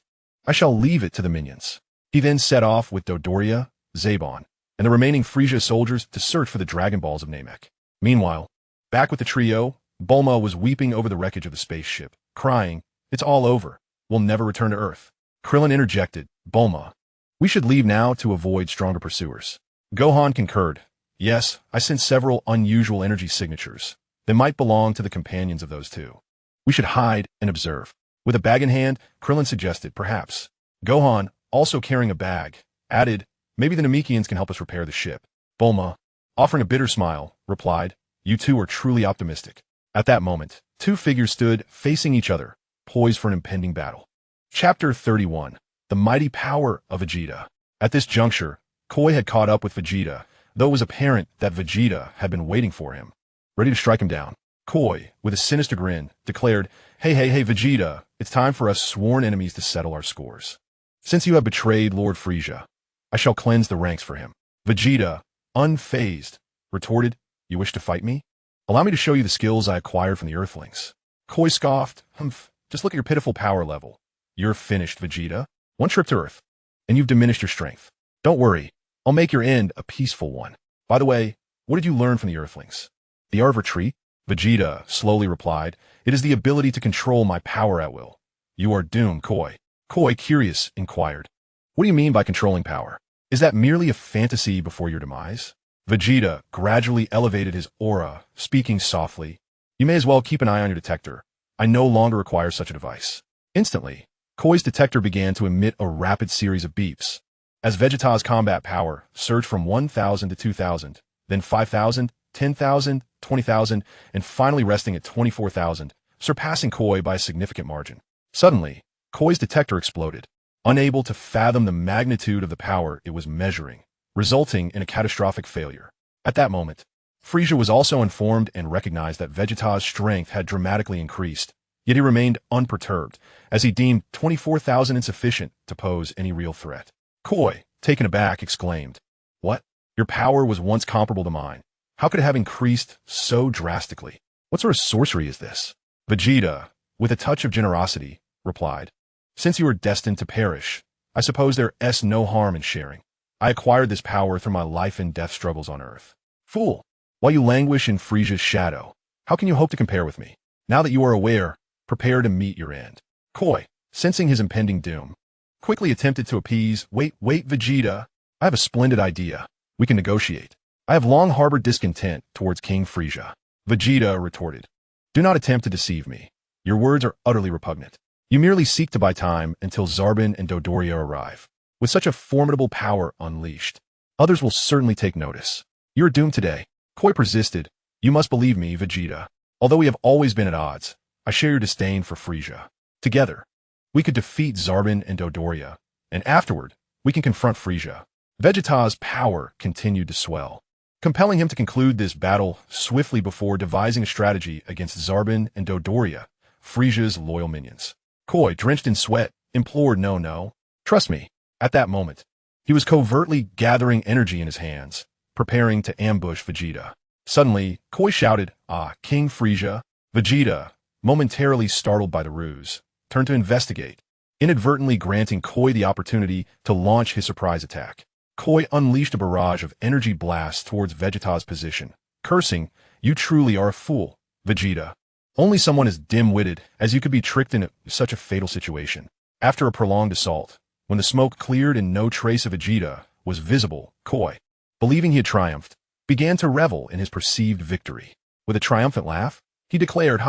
I shall leave it to the minions." He then set off with Dodoria, Zabon, and the remaining Frisia soldiers to search for the Dragon Balls of Namek. Meanwhile, back with the trio, Bulma was weeping over the wreckage of the spaceship, crying, "It's all over. We'll never return to Earth." Krillin interjected, "Bulma, we should leave now to avoid stronger pursuers." Gohan concurred, "Yes, I sense several unusual energy signatures. They might belong to the companions of those two. We should hide and observe." With a bag in hand, Krillin suggested, "Perhaps." Gohan, also carrying a bag, added, "Maybe the Namekians can help us repair the ship." Bulma, offering a bitter smile, replied, "You two are truly optimistic." At that moment, two figures stood facing each other, poised for an impending battle. Chapter 31. The Mighty Power of Vegeta. At this juncture, Koi had caught up with Vegeta, though it was apparent that Vegeta had been waiting for him, ready to strike him down. Koi, with a sinister grin, declared, Hey, Vegeta, it's time for us sworn enemies to settle our scores. Since you have betrayed Lord Frisia, I shall cleanse the ranks for him." Vegeta, unfazed, retorted, "You wish to fight me? Allow me to show you the skills I acquired from the Earthlings." Koi scoffed, "Humph, just look at your pitiful power level. You're finished, Vegeta. One trip to Earth, and you've diminished your strength. Don't worry, I'll make your end a peaceful one. By the way, what did you learn from the Earthlings?" "The art of retreat," Vegeta slowly replied. "It is the ability to control my power at will." "You are doomed, Koi." Koi, curious, inquired, "What do you mean by controlling power? Is that merely a fantasy before your demise?" Vegeta gradually elevated his aura, speaking softly, "You may as well keep an eye on your detector. I no longer require such a device." Instantly, Koi's detector began to emit a rapid series of beeps. As Vegeta's combat power surged from 1,000 to 2,000, then 5,000, 10,000, 20,000, and finally resting at 24,000, surpassing Koi by a significant margin. Suddenly, Koi's detector exploded, unable to fathom the magnitude of the power it was measuring, resulting in a catastrophic failure. At that moment, Frisia was also informed and recognized that Vegeta's strength had dramatically increased, yet he remained unperturbed, as he deemed 24,000 insufficient to pose any real threat. Koi, taken aback, exclaimed, "What? Your power was once comparable to mine. How could it have increased so drastically? What sort of sorcery is this?" Vegeta, with a touch of generosity, replied, "Since you are destined to perish, I suppose there is no harm in sharing. I acquired this power through my life and death struggles on Earth. Fool, while you languish in Frisia's shadow, how can you hope to compare with me? Now that you are aware, prepare to meet your end." Koi, sensing his impending doom, quickly attempted to appease, Wait, Vegeta. I have a splendid idea. We can negotiate. I have long harbored discontent towards King Frisia." Vegeta retorted, "Do not attempt to deceive me. Your words are utterly repugnant. You merely seek to buy time until Zarbin and Dodoria arrive. With such a formidable power unleashed, others will certainly take notice. You are doomed today." Koi persisted, "You must believe me, Vegeta. Although we have always been at odds, I share your disdain for Frisia. Together, we could defeat Zarbin and Dodoria, and afterward, we can confront Frisia." Vegeta's power continued to swell, compelling him to conclude this battle swiftly before devising a strategy against Zarbin and Dodoria, Frisia's loyal minions. Koi, drenched in sweat, implored, No. Trust me." At that moment, he was covertly gathering energy in his hands, preparing to ambush Vegeta. Suddenly, Koi shouted, "Ah, King Frisia!" Vegeta, momentarily startled by the ruse, turned to investigate, inadvertently granting Koi the opportunity to launch his surprise attack. Koi unleashed a barrage of energy blasts towards Vegeta's position, cursing, "You truly are a fool, Vegeta. Only someone as dim-witted as you could be tricked into such a fatal situation." After a prolonged assault, when the smoke cleared and no trace of Vegeta was visible, Koi, believing he had triumphed, began to revel in his perceived victory. With a triumphant laugh, he declared,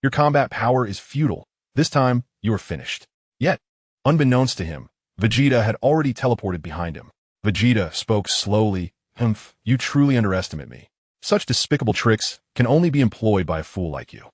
Your combat power is futile. This time, you are finished." Yet, unbeknownst to him, Vegeta had already teleported behind him. Vegeta spoke slowly, You truly underestimate me. Such despicable tricks can only be employed by a fool like you."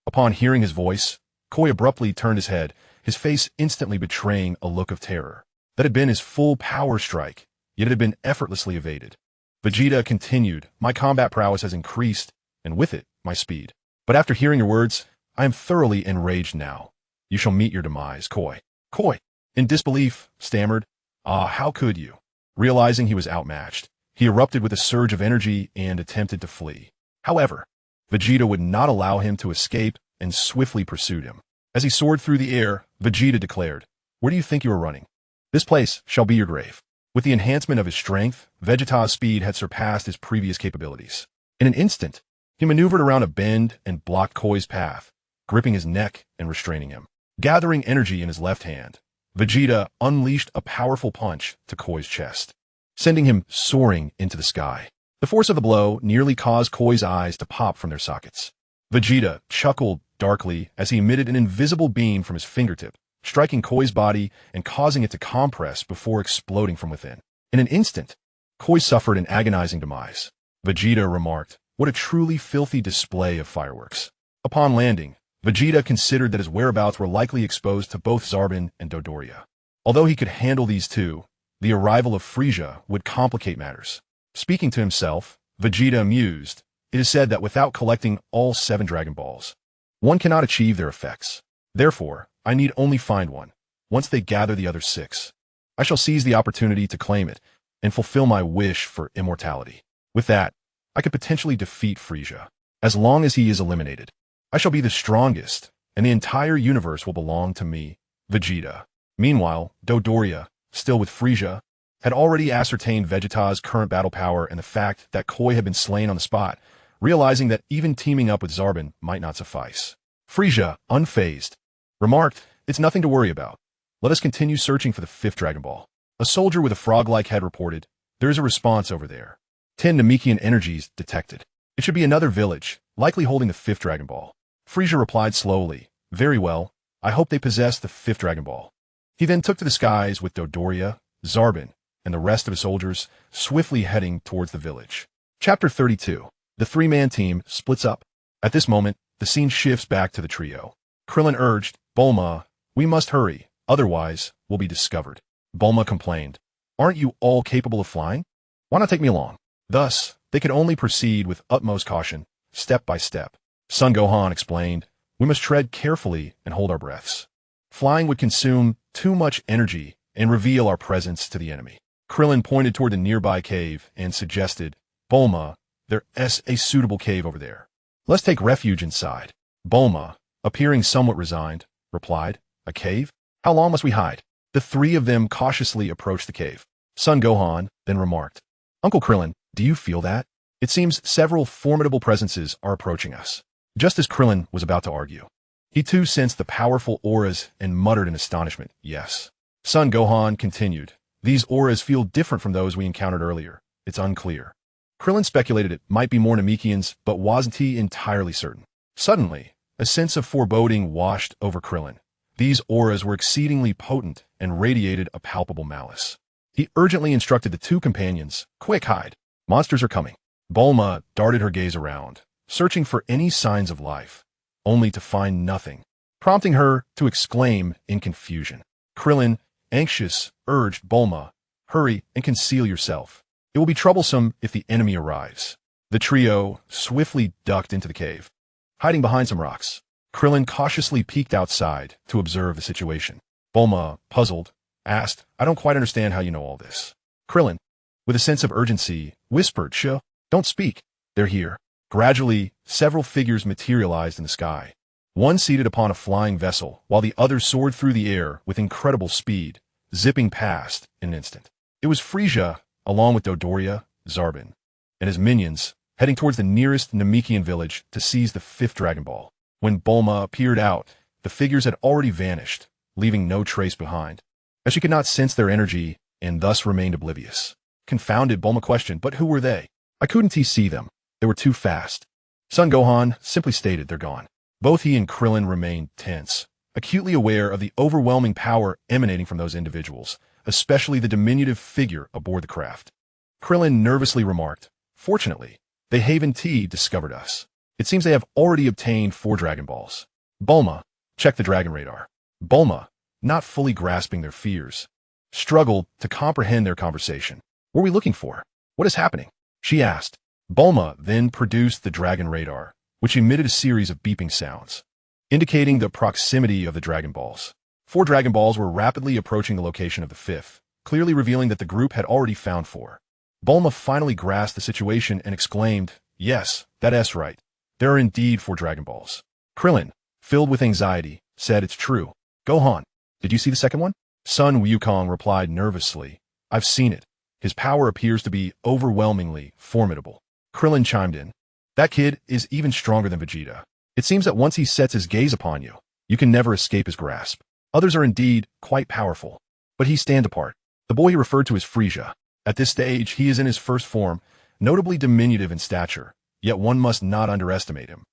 Upon hearing his voice, Koi abruptly turned his head, his face instantly betraying a look of terror. That had been his full power strike, yet it had been effortlessly evaded. Vegeta continued, "My combat prowess has increased, and with it, my speed. But after hearing your words, I am thoroughly enraged now. You shall meet your demise, Koi." Koi, in disbelief, stammered, How could you?" Realizing he was outmatched, he erupted with a surge of energy and attempted to flee. However, Vegeta would not allow him to escape and swiftly pursued him. As he soared through the air, Vegeta declared, "Where do you think you are running? This place shall be your grave." With the enhancement of his strength, Vegeta's speed had surpassed his previous capabilities. In an instant, he maneuvered around a bend and blocked Koi's path, gripping his neck and restraining him. Gathering energy in his left hand, Vegeta unleashed a powerful punch to Koi's chest, sending him soaring into the sky. The force of the blow nearly caused Koi's eyes to pop from their sockets. Vegeta chuckled darkly as he emitted an invisible beam from his fingertip, striking Koi's body and causing it to compress before exploding from within. In an instant, Koi suffered an agonizing demise. Vegeta remarked, "What a truly filthy display of fireworks." Upon landing, Vegeta considered that his whereabouts were likely exposed to both Zarbin and Dodoria. Although he could handle these two, the arrival of Frisia would complicate matters. Speaking to himself, Vegeta mused, "It is said that without collecting all 7 Dragon Balls, one cannot achieve their effects. Therefore, I need only find one. Once they gather the other 6, I shall seize the opportunity to claim it and fulfill my wish for immortality. With that, I could potentially defeat Frisia. As long as he is eliminated, I shall be the strongest, and the entire universe will belong to me, Vegeta." Meanwhile, Dodoria, still with Frisia, had already ascertained Vegeta's current battle power and the fact that Koi had been slain on the spot, realizing that even teaming up with Zarbin might not suffice. Frisia, unfazed, remarked, "It's nothing to worry about. Let us continue searching for the 5th Dragon Ball." A soldier with a frog-like head reported, "There is a response over there. 10 Namekian energies detected. It should be another village, likely holding the 5th Dragon Ball." Frisia replied slowly, "Very well. I hope they possess the 5th Dragon Ball." He then took to the skies with Dodoria, Zarbin, and the rest of his soldiers, swiftly heading towards the village. Chapter 32. The three-man team splits up. At this moment, the scene shifts back to the trio. Krillin urged, Bulma, we must hurry, otherwise we'll be discovered. Bulma complained, aren't you all capable of flying? Why not take me along? Thus, they could only proceed with utmost caution, step by step. Son Gohan explained, we must tread carefully and hold our breaths. Flying would consume too much energy and reveal our presence to the enemy. Krillin pointed toward the nearby cave and suggested, Bulma, there's a suitable cave over there. Let's take refuge inside. Bulma, appearing somewhat resigned, replied, a cave? How long must we hide? The three of them cautiously approached the cave. Son Gohan then remarked, Uncle Krillin, do you feel that? It seems several formidable presences are approaching us. Just as Krillin was about to argue, he too sensed the powerful auras and muttered in astonishment, yes. Son Gohan continued, these auras feel different from those we encountered earlier. It's unclear. Krillin speculated it might be more Namekians, but wasn't he entirely certain. Suddenly, a sense of foreboding washed over Krillin. These auras were exceedingly potent and radiated a palpable malice. He urgently instructed the two companions, quick hide. Monsters are coming. Bulma darted her gaze around, searching for any signs of life, only to find nothing, prompting her to exclaim in confusion. Krillin, anxious, urged Bulma, hurry and conceal yourself. It will be troublesome if the enemy arrives. The trio swiftly ducked into the cave, hiding behind some rocks. Krillin cautiously peeked outside to observe the situation. Bulma, puzzled, asked, I don't quite understand how you know all this. Krillin, with a sense of urgency, whispered, Shh, don't speak. They're here. Gradually, several figures materialized in the sky. One seated upon a flying vessel, while the other soared through the air with incredible speed, zipping past in an instant. It was Frieza, along with Dodoria, Zarbin, and his minions, heading towards the nearest Namekian village to seize the fifth Dragon Ball. When Bulma appeared out, the figures had already vanished, leaving no trace behind, as she could not sense their energy and thus remained oblivious. Confounded, Bulma questioned, but who were they? I couldn't see them. They were too fast. Son Gohan simply stated they're gone. Both he and Krillin remained tense, acutely aware of the overwhelming power emanating from those individuals, especially the diminutive figure aboard the craft. Krillin nervously remarked, fortunately, they haven't discovered us. It seems they have already obtained 4 Dragon Balls. Bulma, check the Dragon Radar. Bulma, not fully grasping their fears, struggled to comprehend their conversation. What are we looking for? What is happening? She asked. Bulma then produced the Dragon Radar, which emitted a series of beeping sounds, indicating the proximity of the Dragon Balls. 4 Dragon Balls were rapidly approaching the location of the 5th, clearly revealing that the group had already found 4. Bulma finally grasped the situation and exclaimed, yes, that's right. There are indeed 4 Dragon Balls. Krillin, filled with anxiety, said it's true. Gohan, did you see the second one? Son Wukong replied nervously, I've seen it. His power appears to be overwhelmingly formidable. Krillin chimed in, that kid is even stronger than Vegeta. It seems that once he sets his gaze upon you, you can never escape his grasp. Others are indeed quite powerful, but he stands apart. The boy he referred to as Frieza. At this stage, he is in his first form, notably diminutive in stature, yet one must not underestimate him,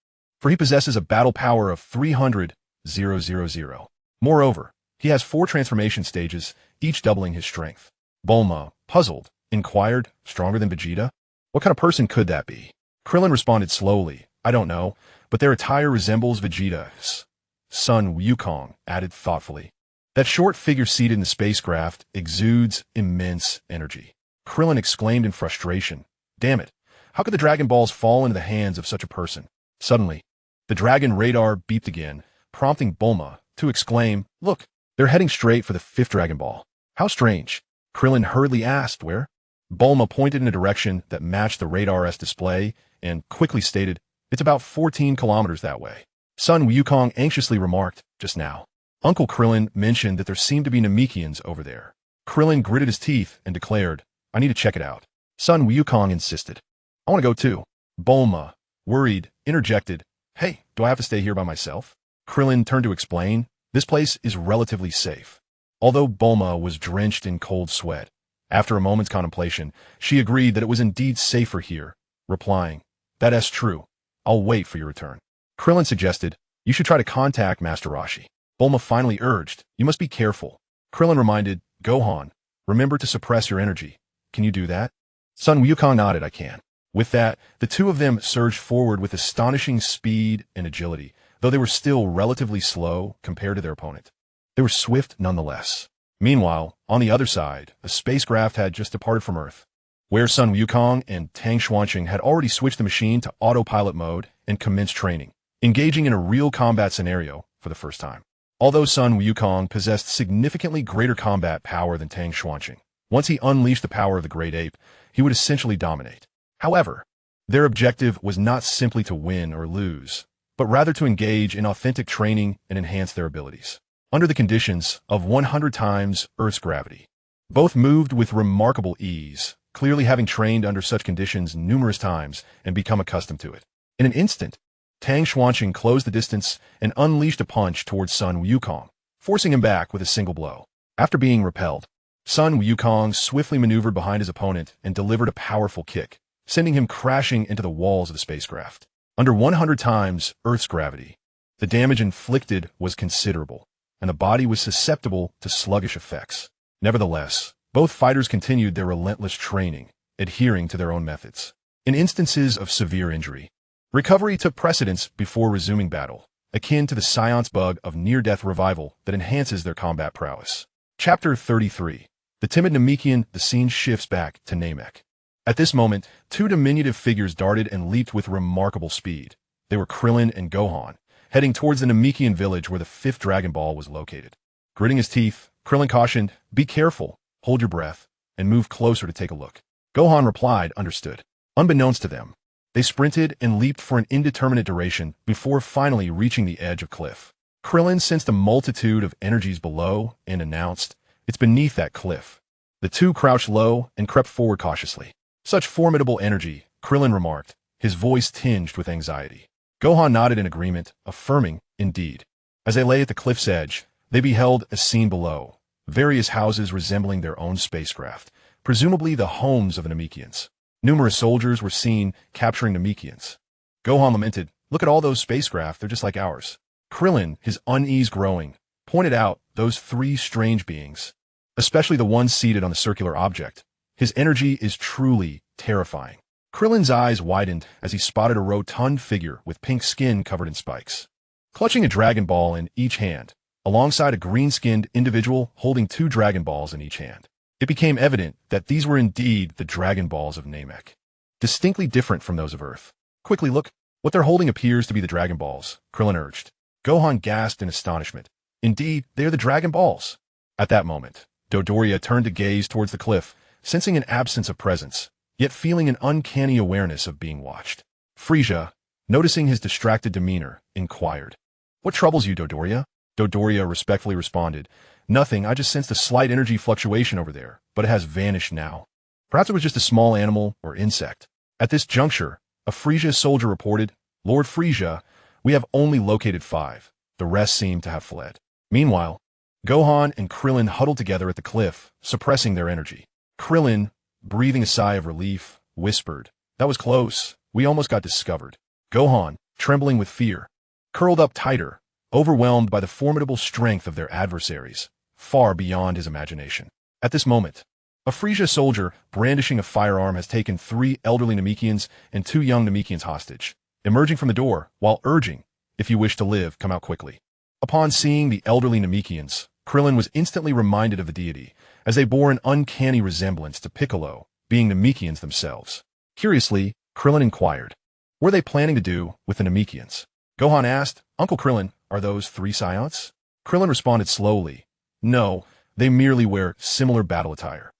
for he possesses a battle power of 300,000. Moreover, he has 4 transformation stages, each doubling his strength. Bulma, puzzled, inquired, stronger than Vegeta? What kind of person could that be? Krillin responded slowly, I don't know, but their attire resembles Vegeta's. Son Wukong added thoughtfully, that short figure seated in the spacecraft exudes immense energy. Krillin exclaimed in frustration, damn it, how could the Dragon Balls fall into the hands of such a person? Suddenly, the Dragon Radar beeped again, prompting Bulma to exclaim, look, they're heading straight for the 5th Dragon Ball. How strange. Krillin hurriedly asked where. Bulma pointed in a direction that matched the radar's display and quickly stated, it's about 14 kilometers that way. Son Wukong anxiously remarked, just now. Uncle Krillin mentioned that there seemed to be Namekians over there. Krillin gritted his teeth and declared, I need to check it out. Son Wukong insisted. I want to go too. Bulma, worried, interjected, hey, do I have to stay here by myself? Krillin turned to explain, this place is relatively safe. Although Bulma was drenched in cold sweat, after a moment's contemplation, she agreed that it was indeed safer here, replying, that's true. I'll wait for your return. Krillin suggested, you should try to contact Master Roshi. Bulma finally urged, you must be careful. Krillin reminded, Gohan, remember to suppress your energy. Can you do that? Son Wukong nodded, I can. With that, the two of them surged forward with astonishing speed and agility, though they were still relatively slow compared to their opponent. They were swift nonetheless. Meanwhile, on the other side, a spacecraft had just departed from Earth, where Sun Wukong and Tang Xuanqing had already switched the machine to autopilot mode and commenced training, engaging in a real combat scenario for the first time. Although Sun Wukong possessed significantly greater combat power than Tang Xuanqing, once he unleashed the power of the great ape, he would essentially dominate. However, their objective was not simply to win or lose, but rather to engage in authentic training and enhance their abilities. Under the conditions of 100 times Earth's gravity, both moved with remarkable ease, clearly having trained under such conditions numerous times and become accustomed to it. In an instant, Tang Xuanqing closed the distance and unleashed a punch towards Sun Wukong, forcing him back with a single blow. After being repelled, Sun Wukong swiftly maneuvered behind his opponent and delivered a powerful kick, sending him crashing into the walls of the spacecraft. Under 100 times Earth's gravity, the damage inflicted was considerable, and the body was susceptible to sluggish effects. Nevertheless, both fighters continued their relentless training, adhering to their own methods. In instances of severe injury, recovery took precedence before resuming battle, akin to the Saiyan's bug of near-death revival that enhances their combat prowess. Chapter 33. The Timid Namekian. The scene shifts back to Namek. At this moment, two diminutive figures darted and leaped with remarkable speed. They were Krillin and Gohan, heading towards the Namekian village where the fifth Dragon Ball was located. Gritting his teeth, Krillin cautioned, "Be careful, hold your breath, and move closer to take a look." Gohan replied, "Understood." Unbeknownst to them, they sprinted and leaped for an indeterminate duration before finally reaching the edge of cliff. Krillin sensed a multitude of energies below and announced, "It's beneath that cliff." The two crouched low and crept forward cautiously. "Such formidable energy," Krillin remarked, his voice tinged with anxiety. Gohan nodded in agreement, affirming, "Indeed." As they lay at the cliff's edge, they beheld a scene below, various houses resembling their own spacecraft, presumably the homes of the Namekians. Numerous soldiers were seen capturing Namekians. Gohan lamented, "Look at all those spacecraft, they're just like ours." Krillin, his unease growing, pointed out those three strange beings, especially the one seated on the circular object. His energy is truly terrifying. Krillin's eyes widened as he spotted a rotund figure with pink skin covered in spikes, clutching a Dragon Ball in each hand, alongside a green-skinned individual holding two Dragon Balls in each hand. It became evident that these were indeed the Dragon Balls of Namek, distinctly different from those of Earth. "Quickly look, what they're holding appears to be the Dragon Balls," Krillin urged. Gohan gasped in astonishment. "Indeed, they are the Dragon Balls." At that moment, Dodoria turned to gaze towards the cliff, sensing an absence of presence, yet feeling an uncanny awareness of being watched. Frieza, noticing his distracted demeanor, inquired, "What troubles you, Dodoria?" Dodoria respectfully responded, "Nothing, I just sensed a slight energy fluctuation over there, but it has vanished now. Perhaps it was just a small animal or insect." At this juncture, a Frieza soldier reported, "Lord Frieza, we have only located 5. The rest seem to have fled." Meanwhile, Gohan and Krillin huddled together at the cliff, suppressing their energy. Krillin, breathing a sigh of relief, whispered, "That was close. We almost got discovered." Gohan, trembling with fear, curled up tighter, overwhelmed by the formidable strength of their adversaries, far beyond his imagination. At this moment, a Frieza soldier brandishing a firearm has taken 3 elderly Namekians and 2 young Namekians hostage, emerging from the door while urging, "If you wish to live, come out quickly." Upon seeing the elderly Namekians, Krillin was instantly reminded of the deity, as they bore an uncanny resemblance to Piccolo, being Namekians themselves. Curiously, Krillin inquired, "What are they planning to do with the Namekians?" Gohan asked, "Uncle Krillin, are those 3 Saiyans?" Krillin responded slowly, "No, they merely wear similar battle attire.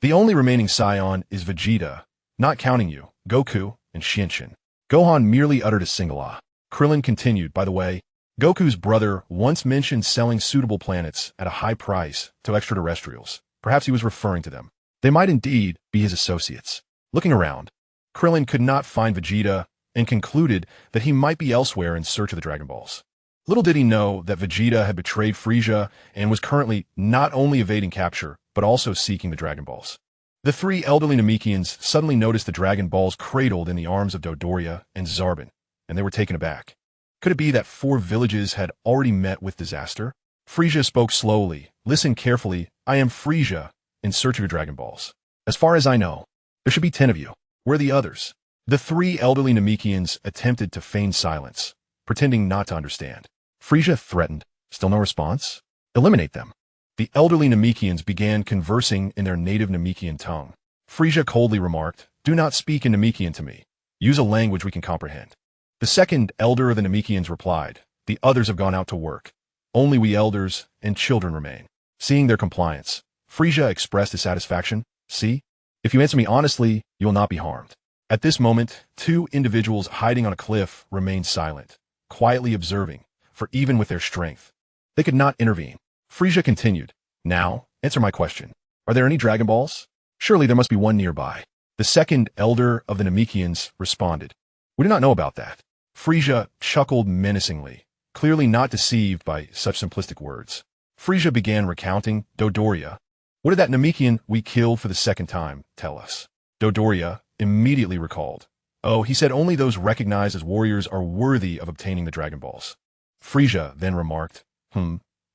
The only remaining Saiyan is Vegeta, not counting you, Goku, and Shinshin." Gohan merely uttered a single "ah." Krillin continued, "By the way, Goku's brother once mentioned selling suitable planets at a high price to extraterrestrials. Perhaps he was referring to them. They might indeed be his associates." Looking around, Krillin could not find Vegeta and concluded that he might be elsewhere in search of the Dragon Balls. Little did he know that Vegeta had betrayed Frieza and was currently not only evading capture, but also seeking the Dragon Balls. The 3 elderly Namekians suddenly noticed the Dragon Balls cradled in the arms of Dodoria and Zarbon, and they were taken aback. Could it be that 4 villages had already met with disaster? Frieza spoke slowly. "Listen carefully. I am Frieza, in search of your Dragon Balls. As far as I know, there should be 10 of you. Where are the others?" The three elderly Namekians attempted to feign silence, pretending not to understand. Frisia threatened. Still no response? Eliminate them. The elderly Namekians began conversing in their native Namekian tongue. Frisia coldly remarked, "Do not speak in Namekian to me. Use a language we can comprehend." The second elder of the Namekians replied, "The others have gone out to work. Only we elders and children remain." Seeing their compliance, Frisia expressed his satisfaction. "See, if you answer me honestly, you will not be harmed." At this moment, two individuals hiding on a cliff remained silent, quietly observing, for even with their strength, they could not intervene. Frisia continued, "Now, answer my question. Are there any Dragon Balls? Surely there must be one nearby." The second elder of the Namekians responded, "We do not know about that." Frisia chuckled menacingly, clearly not deceived by such simplistic words. Frisia began recounting. "Dodoria, what did that Namekian we killed for the second time tell us?" Dodoria immediately recalled, "Oh, he said only those recognized as warriors are worthy of obtaining the Dragon Balls." Frisia then remarked,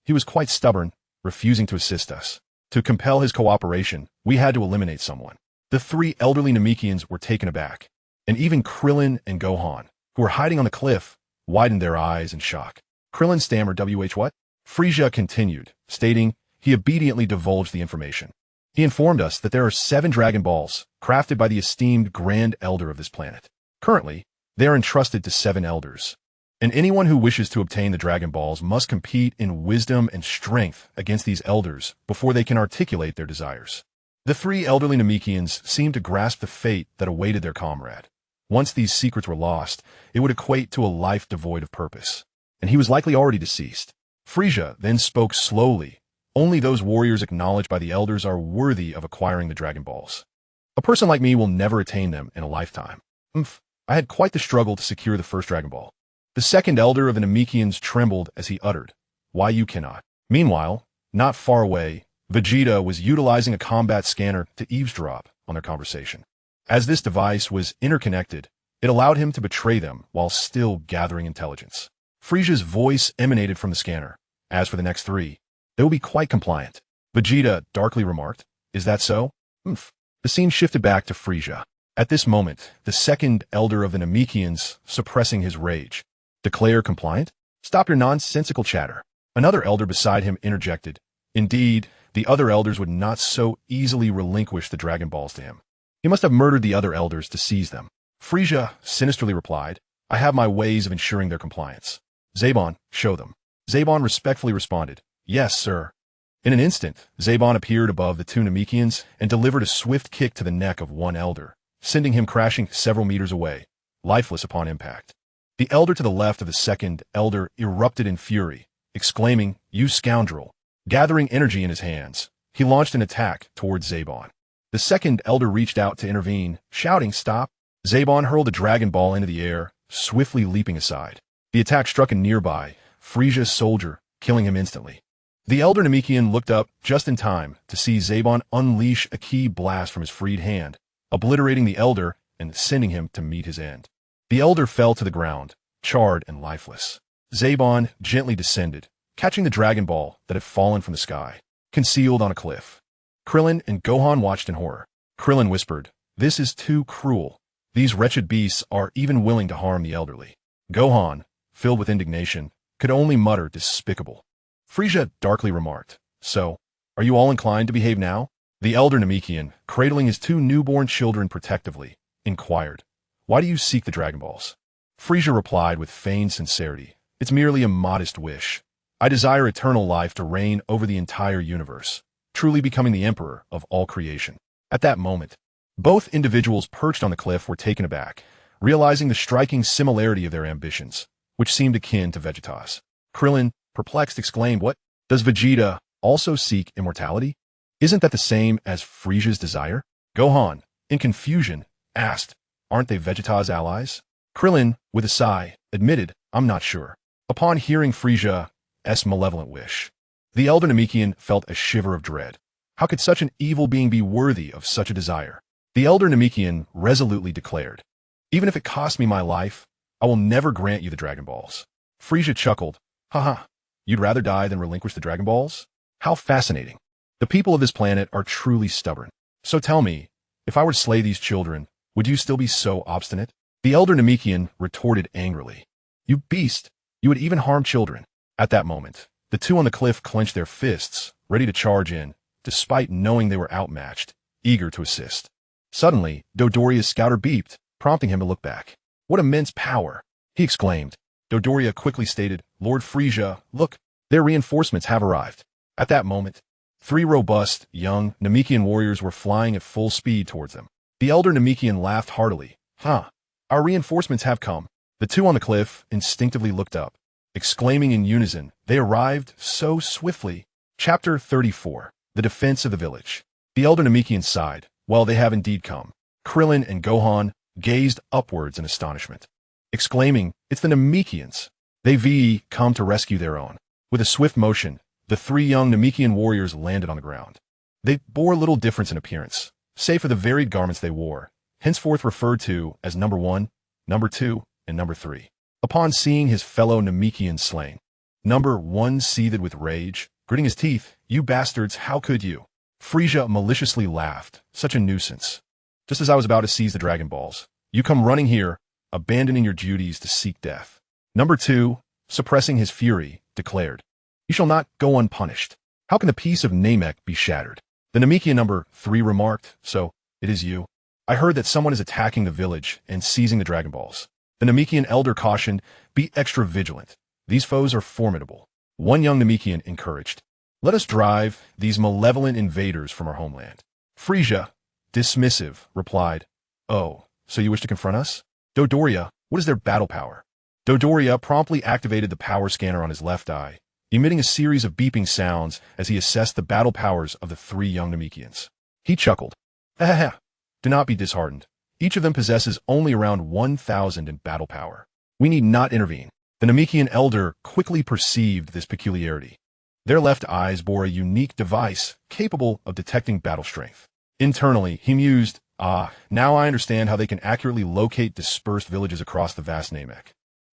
He was quite stubborn, refusing to assist us. To compel his cooperation, we had to eliminate someone." The three elderly Namekians were taken aback, and even Krillin and Gohan, who were hiding on the cliff, widened their eyes in shock. Krillin stammered, what? Frisia continued, stating he obediently divulged the information. He informed us that there are 7 Dragon Balls, crafted by the esteemed Grand Elder of this planet. Currently, they are entrusted to 7 elders. And anyone who wishes to obtain the Dragon Balls must compete in wisdom and strength against these elders before they can articulate their desires. The 3 elderly Namekians seemed to grasp the fate that awaited their comrade. Once these secrets were lost, it would equate to a life devoid of purpose, and he was likely already deceased. Frisia then spoke slowly. "Only those warriors acknowledged by the elders are worthy of acquiring the Dragon Balls. A person like me will never attain them in a lifetime. I had quite the struggle to secure the first Dragon Ball." The second elder of the Namekians trembled as he uttered, "Why you cannot?" Meanwhile, not far away, Vegeta was utilizing a combat scanner to eavesdrop on their conversation. As this device was interconnected, it allowed him to betray them while still gathering intelligence. Frisia's voice emanated from the scanner. "As for the next 3, they will be quite compliant." Vegeta darkly remarked, "Is that so?" The scene shifted back to Frisia. At this moment, the second elder of the Namekians, suppressing his rage, "Declare compliant? Stop your nonsensical chatter." Another elder beside him interjected, "Indeed, the other elders would not so easily relinquish the Dragon Balls to him. He must have murdered the other elders to seize them." Frisia sinisterly replied, "I have my ways of ensuring their compliance. Zabon, show them." Zabon respectfully responded, "Yes, sir." In an instant, Zabon appeared above the 2 Namekians and delivered a swift kick to the neck of one elder, sending him crashing several meters away, lifeless upon impact. The elder to the left of the second elder erupted in fury, exclaiming, "You scoundrel!" Gathering energy in his hands, he launched an attack towards Zabon. The second elder reached out to intervene, shouting, "Stop!" Zabon hurled a Dragon Ball into the air, swiftly leaping aside. The attack struck a nearby, Frisia's soldier, killing him instantly. The elder Namekian looked up just in time to see Zabon unleash a ki blast from his freed hand, obliterating the elder and sending him to meet his end. The elder fell to the ground, charred and lifeless. Zabon gently descended, catching the Dragon Ball that had fallen from the sky, concealed on a cliff. Krillin and Gohan watched in horror. Krillin whispered, "This is too cruel. These wretched beasts are even willing to harm the elderly." Gohan, filled with indignation, could only mutter, "Despicable." Frisia darkly remarked, "So, are you all inclined to behave now?" The elder Namekian, cradling his 2 newborn children protectively, inquired, "Why do you seek the Dragon Balls?" Frisia replied with feigned sincerity, "It's merely a modest wish. I desire eternal life to reign over the entire universe, truly becoming the emperor of all creation." At that moment, both individuals perched on the cliff were taken aback, realizing the striking similarity of their ambitions, which seemed akin to Vegeta's. Krillin, perplexed, exclaimed, "What? Does Vegeta also seek immortality? Isn't that the same as Frisia's desire?" Gohan, in confusion, asked, "Aren't they Vegeta's allies?" Krillin, with a sigh, admitted, "I'm not sure." Upon hearing Frisia's malevolent wish, the elder Namekian felt a shiver of dread. How could such an evil being be worthy of such a desire? The elder Namekian resolutely declared, "Even if it costs me my life, I will never grant you the Dragon Balls." Frisia chuckled, "Haha, you'd rather die than relinquish the Dragon Balls? How fascinating. The people of this planet are truly stubborn. So tell me, if I were to slay these children, Would you still be so obstinate? The elder Namekian retorted angrily. You beast! You would even harm children. At that moment, the two on the cliff clenched their fists, ready to charge in, despite knowing they were outmatched, eager to assist. Suddenly, Dodoria's scouter beeped, prompting him to look back. What immense power! He exclaimed. Dodoria quickly stated, Lord Frisia, look, their reinforcements have arrived. At that moment, 3 robust, young, Namekian warriors were flying at full speed towards them. The elder Namekian laughed heartily. Our reinforcements have come. The two on the cliff instinctively looked up, exclaiming in unison, they arrived so swiftly. Chapter 34. The Defense of the Village. The elder Namekian sighed. Well, they have indeed come. Krillin and Gohan gazed upwards in astonishment, exclaiming, it's the Namekians. They've come to rescue their own. With a swift motion, the 3 young Namekian warriors landed on the ground. They bore little difference in appearance, save for the varied garments they wore, henceforth referred to as number 1, number 2, and number 3. Upon seeing his fellow Namekians slain, number 1 seethed with rage, gritting his teeth, you bastards, how could you? Frisia maliciously laughed, such a nuisance. Just as I was about to seize the Dragon Balls, you come running here, abandoning your duties to seek death. Number 2, suppressing his fury, declared, you shall not go unpunished. How can the peace of Namek be shattered? The Namekian number 3 remarked, so, it is you. I heard that someone is attacking the village and seizing the Dragon Balls. The Namekian elder cautioned, be extra vigilant. These foes are formidable. One young Namekian encouraged, let us drive these malevolent invaders from our homeland. Frisia, dismissive, replied, oh, so you wish to confront us? Dodoria, what is their battle power? Dodoria promptly activated the power scanner on his left eye, emitting a series of beeping sounds as he assessed the battle powers of the 3 young Namekians. He chuckled. Do not be disheartened. Each of them possesses only around 1,000 in battle power. We need not intervene. The Namekian elder quickly perceived this peculiarity. Their left eyes bore a unique device capable of detecting battle strength. Internally, he mused, now I understand how they can accurately locate dispersed villages across the vast Namek.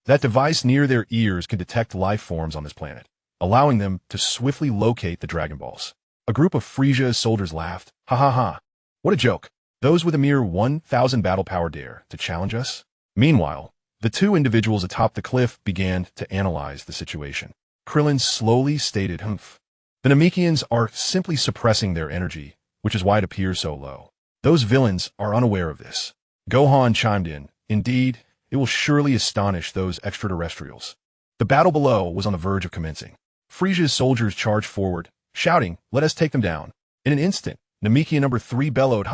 That device near their ears can detect life forms on this planet, allowing them to swiftly locate the Dragon Balls. A group of Frisia's soldiers laughed. What a joke. Those with a mere 1,000 battle power dare to challenge us? Meanwhile, the 2 individuals atop the cliff began to analyze the situation. Krillin slowly stated, the Namekians are simply suppressing their energy, which is why it appears so low. Those villains are unaware of this. Gohan chimed in, indeed, it will surely astonish those extraterrestrials. The battle below was on the verge of commencing. Frisia's soldiers charged forward, shouting, let us take them down. In an instant, Namekian number 3 bellowed,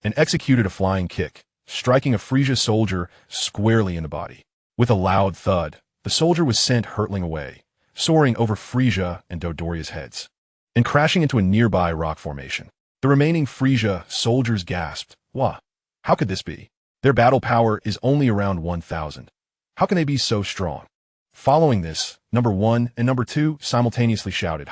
and executed a flying kick, striking a Frisia soldier squarely in the body. With a loud thud, the soldier was sent hurtling away, soaring over Frisia and Dodoria's heads, and crashing into a nearby rock formation. The remaining Frisia soldiers gasped, how could this be? Their battle power is only around 1,000. How can they be so strong? Following this, number 1 and number 2 simultaneously shouted,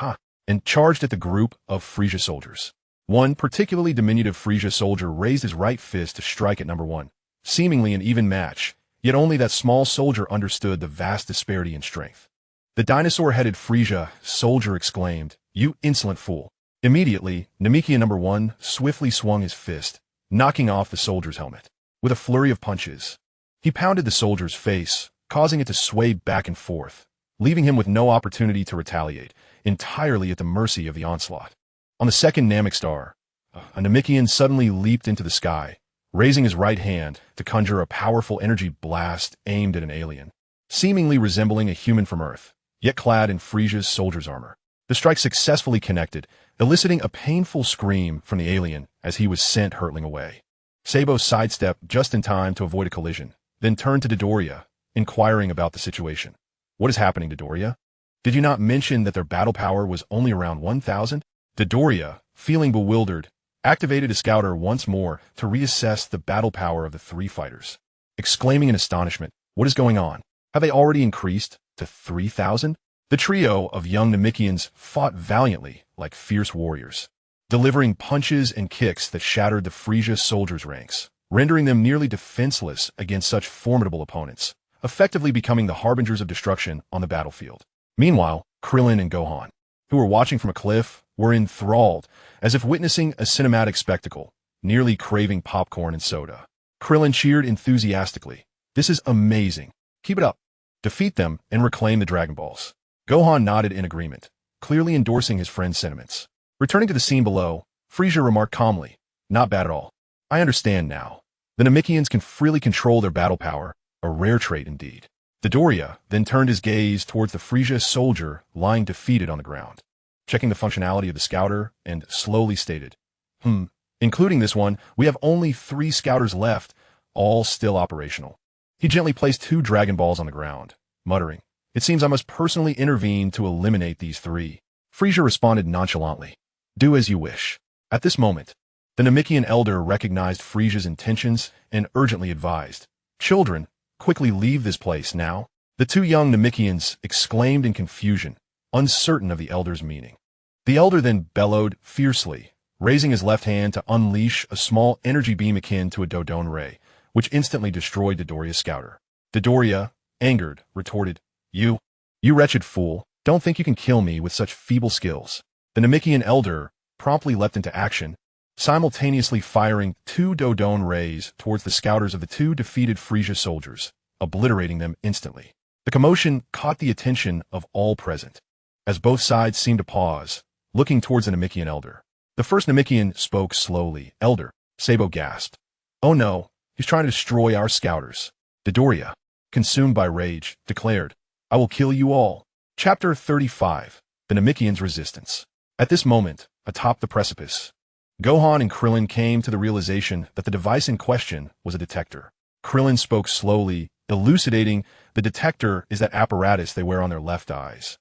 and charged at the group of Frisia soldiers. One particularly diminutive Frisia soldier raised his right fist to strike at number 1, seemingly an even match, yet only that small soldier understood the vast disparity in strength. The dinosaur-headed Frisia soldier exclaimed, you insolent fool. Immediately, Namekian number 1 swiftly swung his fist, knocking off the soldier's helmet. With a flurry of punches, he pounded the soldier's face, causing it to sway back and forth, leaving him with no opportunity to retaliate, entirely at the mercy of the onslaught. On the second Namek star, a Namekian suddenly leaped into the sky, raising his right hand to conjure a powerful energy blast aimed at an alien, seemingly resembling a human from Earth, yet clad in Frisia's soldier's armor. The strike successfully connected, eliciting a painful scream from the alien as he was sent hurtling away. Sabo sidestepped just in time to avoid a collision, then turned to Dodoria, inquiring about the situation. What is happening, Dodoria? Did you not mention that their battle power was only around 1,000? Dodoria, feeling bewildered, activated a scouter once more to reassess the battle power of the 3 fighters, exclaiming in astonishment, what is going on? Have they already increased to 3,000? The trio of young Namekians fought valiantly like fierce warriors, delivering punches and kicks that shattered the Frisia soldiers' ranks, rendering them nearly defenseless against such formidable opponents, effectively becoming the harbingers of destruction on the battlefield. Meanwhile, Krillin and Gohan, who were watching from a cliff, were enthralled, as if witnessing a cinematic spectacle, nearly craving popcorn and soda. Krillin cheered enthusiastically. This is amazing. Keep it up. Defeat them and reclaim the Dragon Balls. Gohan nodded in agreement, clearly endorsing his friend's sentiments. Returning to the scene below, Frieza remarked calmly, not bad at all. I understand now. The Namekians can freely control their battle power, a rare trait indeed. Dodoria then turned his gaze towards the Frieza soldier lying defeated on the ground, checking the functionality of the scouter, and slowly stated, including this one, we have only 3 scouters left, all still operational. He gently placed 2 Dragon Balls on the ground, muttering, it seems I must personally intervene to eliminate these 3. Frieza responded nonchalantly, do as you wish. At this moment, the Namekian elder recognized Frieza's intentions and urgently advised, children, quickly leave this place now. The 2 young Namekians exclaimed in confusion, uncertain of the elder's meaning. The elder then bellowed fiercely, raising his left hand to unleash a small energy beam akin to a Dodone ray, which instantly destroyed Dodoria's scouter. Dodoria, angered, retorted, You wretched fool, don't think you can kill me with such feeble skills. The Namekian elder promptly leapt into action, simultaneously firing 2 Dodone rays towards the scouters of the 2 defeated Frieza soldiers, obliterating them instantly. The commotion caught the attention of all present, as both sides seemed to pause, looking towards the Namekian elder. The first Namekian spoke slowly. Elder, Sabo gasped. Oh no, he's trying to destroy our scouters. Dodoria, consumed by rage, declared, I will kill you all. Chapter 35. The Namekians' Resistance. At this moment, atop the precipice, Gohan and Krillin came to the realization that the device in question was a detector. Krillin spoke slowly, elucidating, the detector is that apparatus they wear on their left eyes.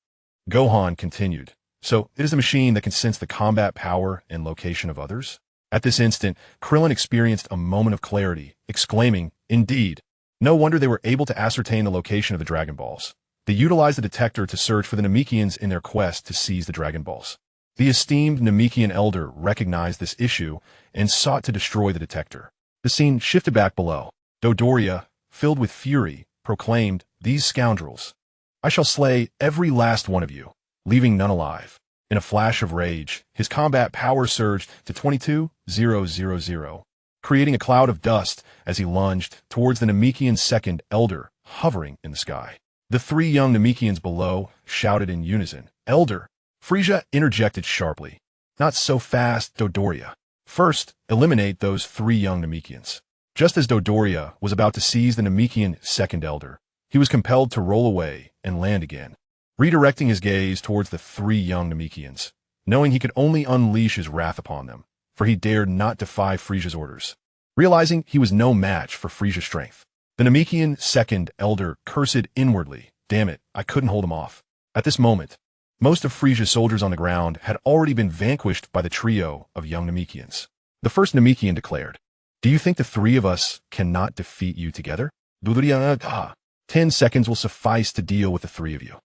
Gohan continued, so it is a machine that can sense the combat power and location of others? At this instant, Krillin experienced a moment of clarity, exclaiming, indeed. No wonder they were able to ascertain the location of the Dragon Balls. They utilized the detector to search for the Namekians in their quest to seize the Dragon Balls. The esteemed Namekian elder recognized this issue and sought to destroy the detector. The scene shifted back below. Dodoria, filled with fury, proclaimed, these scoundrels. I shall slay every last one of you, leaving none alive. In a flash of rage, his combat power surged to 22,000, creating a cloud of dust as he lunged towards the Namekian second elder hovering in the sky. The 3 young Namekians below shouted in unison, Elder! Frieza interjected sharply. Not so fast, Dodoria. First, eliminate those 3 young Namekians. Just as Dodoria was about to seize the Namekian second elder, he was compelled to roll away and land again, redirecting his gaze towards the 3 young Namekians, knowing he could only unleash his wrath upon them, for he dared not defy Frieza's orders. Realizing he was no match for Frieza's strength, the Namekian second elder cursed inwardly, damn it, I couldn't hold him off. At this moment, most of Frieza's soldiers on the ground had already been vanquished by the trio of young Namekians. The first Namekian declared, do you think the 3 of us cannot defeat you together? 10 seconds will suffice to deal with the 3 of you.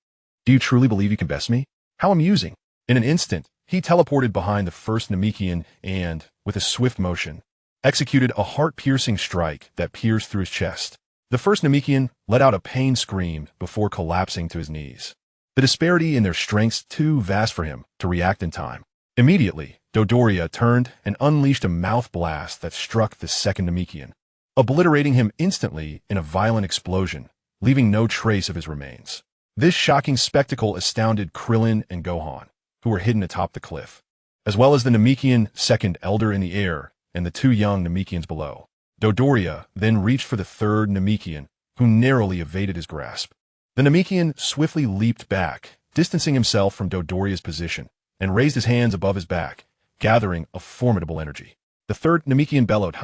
Do you truly believe you can best me? How amusing. In an instant, he teleported behind the first Namekian and, with a swift motion, executed a heart-piercing strike that pierced through his chest. The first Namekian let out a pain scream before collapsing to his knees. The disparity in their strengths too vast for him to react in time. Immediately, Dodoria turned and unleashed a mouth blast that struck the second Namekian, obliterating him instantly in a violent explosion, leaving no trace of his remains. This shocking spectacle astounded Krillin and Gohan, who were hidden atop the cliff, as well as the Namekian second elder in the air and the 2 young Namekians below. Dodoria then reached for the third Namekian, who narrowly evaded his grasp. The Namekian swiftly leaped back, distancing himself from Dodoria's position, and raised his hands above his back, gathering a formidable energy. The third Namekian bellowed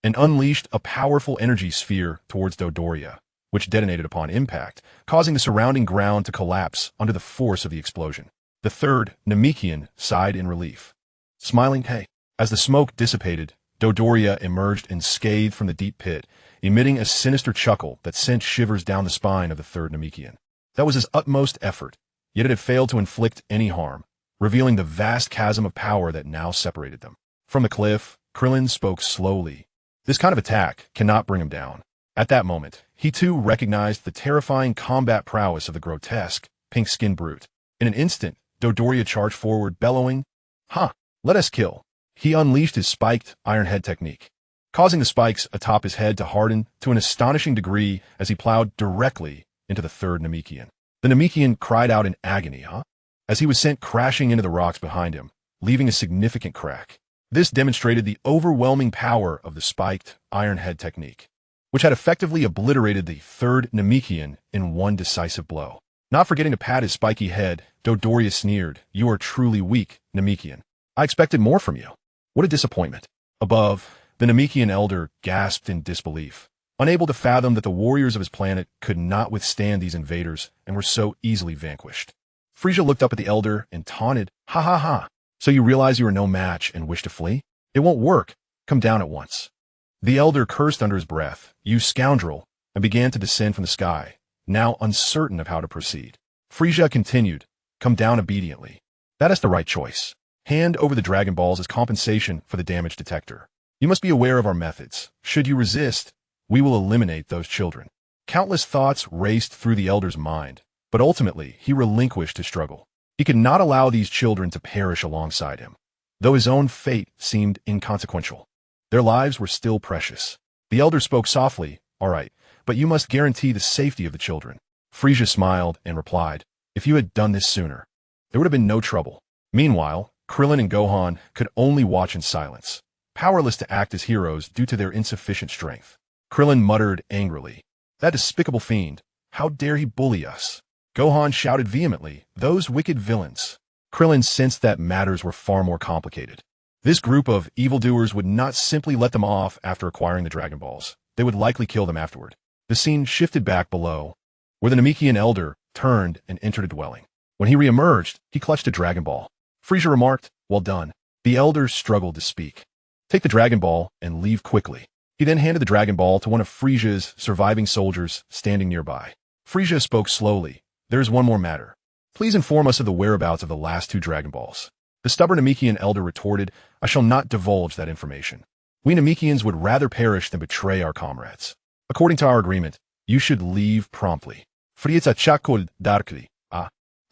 and unleashed a powerful energy sphere towards Dodoria, which detonated upon impact, causing the surrounding ground to collapse under the force of the explosion. The third Namekian sighed in relief, smiling, hey. As the smoke dissipated, Dodoria emerged unscathed from the deep pit, emitting a sinister chuckle that sent shivers down the spine of the third Namekian. That was his utmost effort, yet it had failed to inflict any harm, revealing the vast chasm of power that now separated them. From the cliff, Krillin spoke slowly. This kind of attack cannot bring him down. At that moment, he too recognized the terrifying combat prowess of the grotesque, pink-skinned brute. In an instant, Dodoria charged forward, bellowing, let us kill. He unleashed his spiked iron head technique, causing the spikes atop his head to harden to an astonishing degree as he plowed directly into the third Namekian. The Namekian cried out in agony, as he was sent crashing into the rocks behind him, leaving a significant crack. This demonstrated the overwhelming power of the spiked iron head technique, which had effectively obliterated the third Namekian in one decisive blow. Not forgetting to pat his spiky head, Dodoria sneered, "You are truly weak, Namekian. I expected more from you." What a disappointment. Above, the Namekian elder gasped in disbelief, unable to fathom that the warriors of his planet could not withstand these invaders and were so easily vanquished. Frisia looked up at the elder and taunted, "Ha ha ha. So you realize you are no match and wish to flee? It won't work. Come down at once." The elder cursed under his breath, "You scoundrel," and began to descend from the sky, now uncertain of how to proceed. Frisia continued, "Come down obediently. That is the right choice. Hand over the Dragon Balls as compensation for the damage detector. You must be aware of our methods. Should you resist, we will eliminate those children." Countless thoughts raced through the elder's mind, but ultimately he relinquished his struggle. He could not allow these children to perish alongside him, though his own fate seemed inconsequential. Their lives were still precious. The elder spoke softly, "All right, but you must guarantee the safety of the children." Frisia smiled and replied, "If you had done this sooner, there would have been no trouble." Meanwhile, Krillin and Gohan could only watch in silence, powerless to act as heroes due to their insufficient strength. Krillin muttered angrily, "That despicable fiend, how dare he bully us?" Gohan shouted vehemently, "Those wicked villains." Krillin sensed that matters were far more complicated. This group of evildoers would not simply let them off after acquiring the Dragon Balls. They would likely kill them afterward. The scene shifted back below, where the Namekian elder turned and entered a dwelling. When he reemerged, he clutched a Dragon Ball. Frisia remarked, "Well done." The elder struggled to speak. "Take the Dragon Ball and leave quickly." He then handed the Dragon Ball to one of Frisia's surviving soldiers standing nearby. Frisia spoke slowly, "There is one more matter. Please inform us of the whereabouts of the last two Dragon Balls." The stubborn Namekian elder retorted, "I shall not divulge that information. We Namekians would rather perish than betray our comrades. According to our agreement, you should leave promptly." Frieza chakol darkly.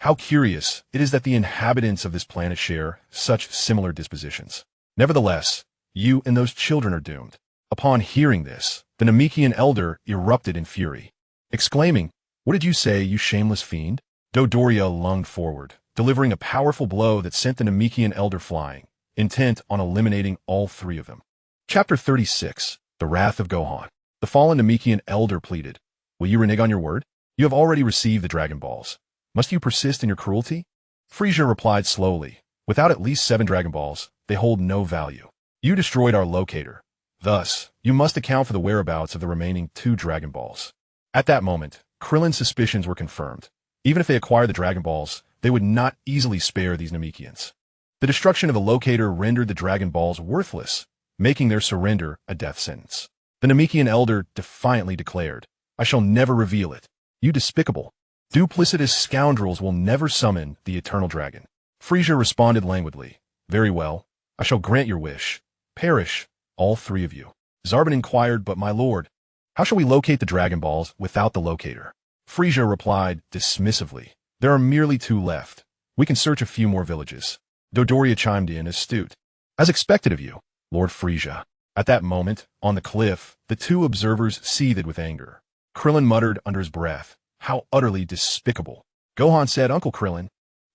How curious it is that the inhabitants of this planet share such similar dispositions. Nevertheless, you and those children are doomed. Upon hearing this, the Namekian elder erupted in fury, exclaiming, "What did you say, you shameless fiend?" Dodoria lunged forward, delivering a powerful blow that sent the Namekian elder flying, intent on eliminating all three of them. Chapter 36, The Wrath of Gohan. The fallen Namekian elder pleaded, "Will you renege on your word? You have already received the Dragon Balls. Must you persist in your cruelty?" Frisia replied slowly, "Without at least 7 Dragon Balls, they hold no value. You destroyed our locator. Thus, you must account for the whereabouts of the remaining 2 Dragon Balls." At that moment, Krillin's suspicions were confirmed. Even if they acquired the Dragon Balls, they would not easily spare these Namekians. The destruction of the locator rendered the Dragon Balls worthless, making their surrender a death sentence. The Namekian elder defiantly declared, "I shall never reveal it. You despicable, duplicitous scoundrels will never summon the eternal dragon." Frisia responded languidly, "Very well, I shall grant your wish. Perish, all 3 of you." Zarbon inquired, "But my lord, how shall we locate the Dragon Balls without the locator?" Frisia replied dismissively, "There are merely 2 left. We can search a few more villages." Dodoria chimed in, astute. "As expected of you, Lord Frisia." At that moment, on the cliff, the 2 observers seethed with anger. Krillin muttered under his breath, "How utterly despicable." Gohan said, "Uncle Krillin,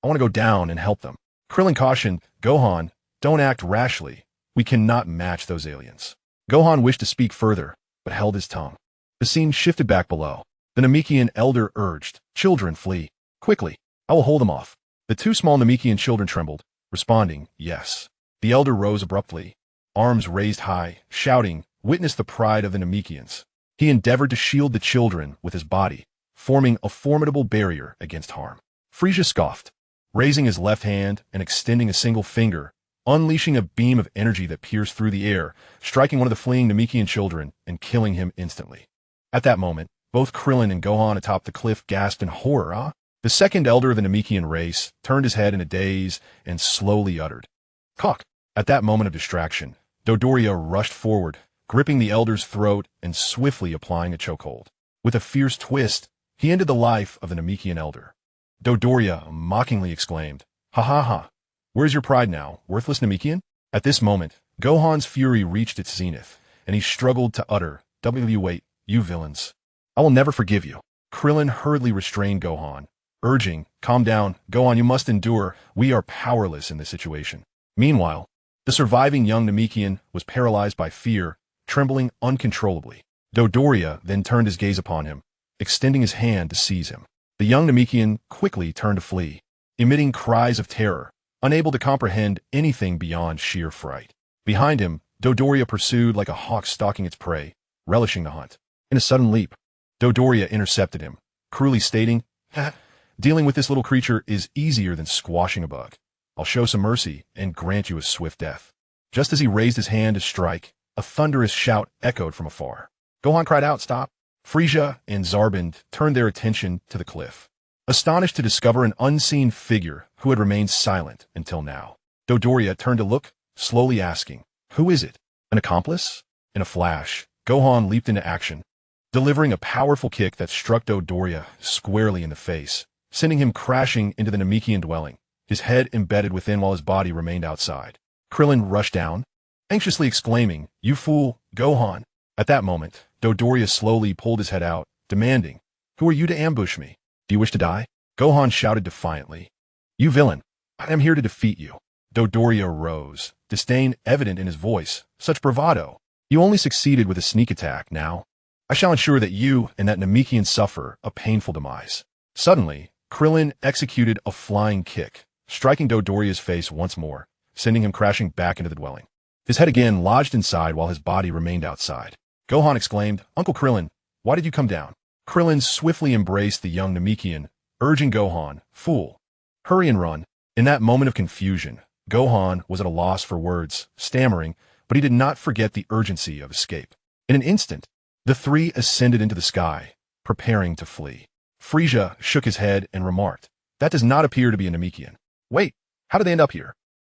I want to go down and help them." Krillin cautioned, "Gohan, don't act rashly. We cannot match those aliens." Gohan wished to speak further, but held his tongue. The scene shifted back below. The Namekian elder urged, "Children, flee. Quickly. I will hold them off." The 2 small Namekian children trembled, responding, "Yes." The elder rose abruptly, arms raised high, shouting, "Witness the pride of the Namekians." He endeavored to shield the children with his body, forming a formidable barrier against harm. Frisia scoffed, raising his left hand and extending a single finger, unleashing a beam of energy that pierced through the air, striking one of the fleeing Namekian children and killing him instantly. At that moment, both Krillin and Gohan atop the cliff gasped in horror. The second elder of the Namekian race turned his head in a daze and slowly uttered, "Cock." At that moment of distraction, Dodoria rushed forward, gripping the elder's throat and swiftly applying a chokehold. With a fierce twist, he ended the life of the Namekian elder. Dodoria mockingly exclaimed, "Ha ha ha! Where's your pride now, worthless Namekian?" At this moment, Gohan's fury reached its zenith, and he struggled to utter, wait, you villains. I will never forgive you. Krillin hurriedly restrained Gohan, urging, calm down, Gohan, you must endure, we are powerless in this situation. Meanwhile, the surviving young Namekian was paralyzed by fear, trembling uncontrollably. Dodoria then turned his gaze upon him, extending his hand to seize him. The young Namekian quickly turned to flee, emitting cries of terror, unable to comprehend anything beyond sheer fright. Behind him, Dodoria pursued like a hawk stalking its prey, relishing the hunt. In a sudden leap, Dodoria intercepted him, cruelly stating, dealing with this little creature is easier than squashing a bug. I'll show some mercy and grant you a swift death. Just as he raised his hand to strike, a thunderous shout echoed from afar. Gohan cried out, stop. Frieza and Zarband turned their attention to the cliff, astonished to discover an unseen figure who had remained silent until now. Dodoria turned to look, slowly asking, who is it? An accomplice? In a flash, Gohan leaped into action, delivering a powerful kick that struck Dodoria squarely in the face, sending him crashing into the Namekian dwelling, his head embedded within while his body remained outside. Krillin rushed down, anxiously exclaiming, you fool, Gohan. At that moment, Dodoria slowly pulled his head out, demanding, who are you to ambush me? Do you wish to die? Gohan shouted defiantly, you villain, I am here to defeat you. Dodoria rose, disdain evident in his voice, such bravado. You only succeeded with a sneak attack now. I shall ensure that you and that Namekian suffer a painful demise. Suddenly, Krillin executed a flying kick, striking Dodoria's face once more, sending him crashing back into the dwelling. His head again lodged inside while his body remained outside. Gohan exclaimed, Uncle Krillin, why did you come down? Krillin swiftly embraced the young Namekian, urging Gohan, fool, hurry and run. In that moment of confusion, Gohan was at a loss for words, stammering, but he did not forget the urgency of escape. In an instant, the three ascended into the sky, preparing to flee. Frieza shook his head and remarked, that does not appear to be a Namekian. Wait, how did they end up here?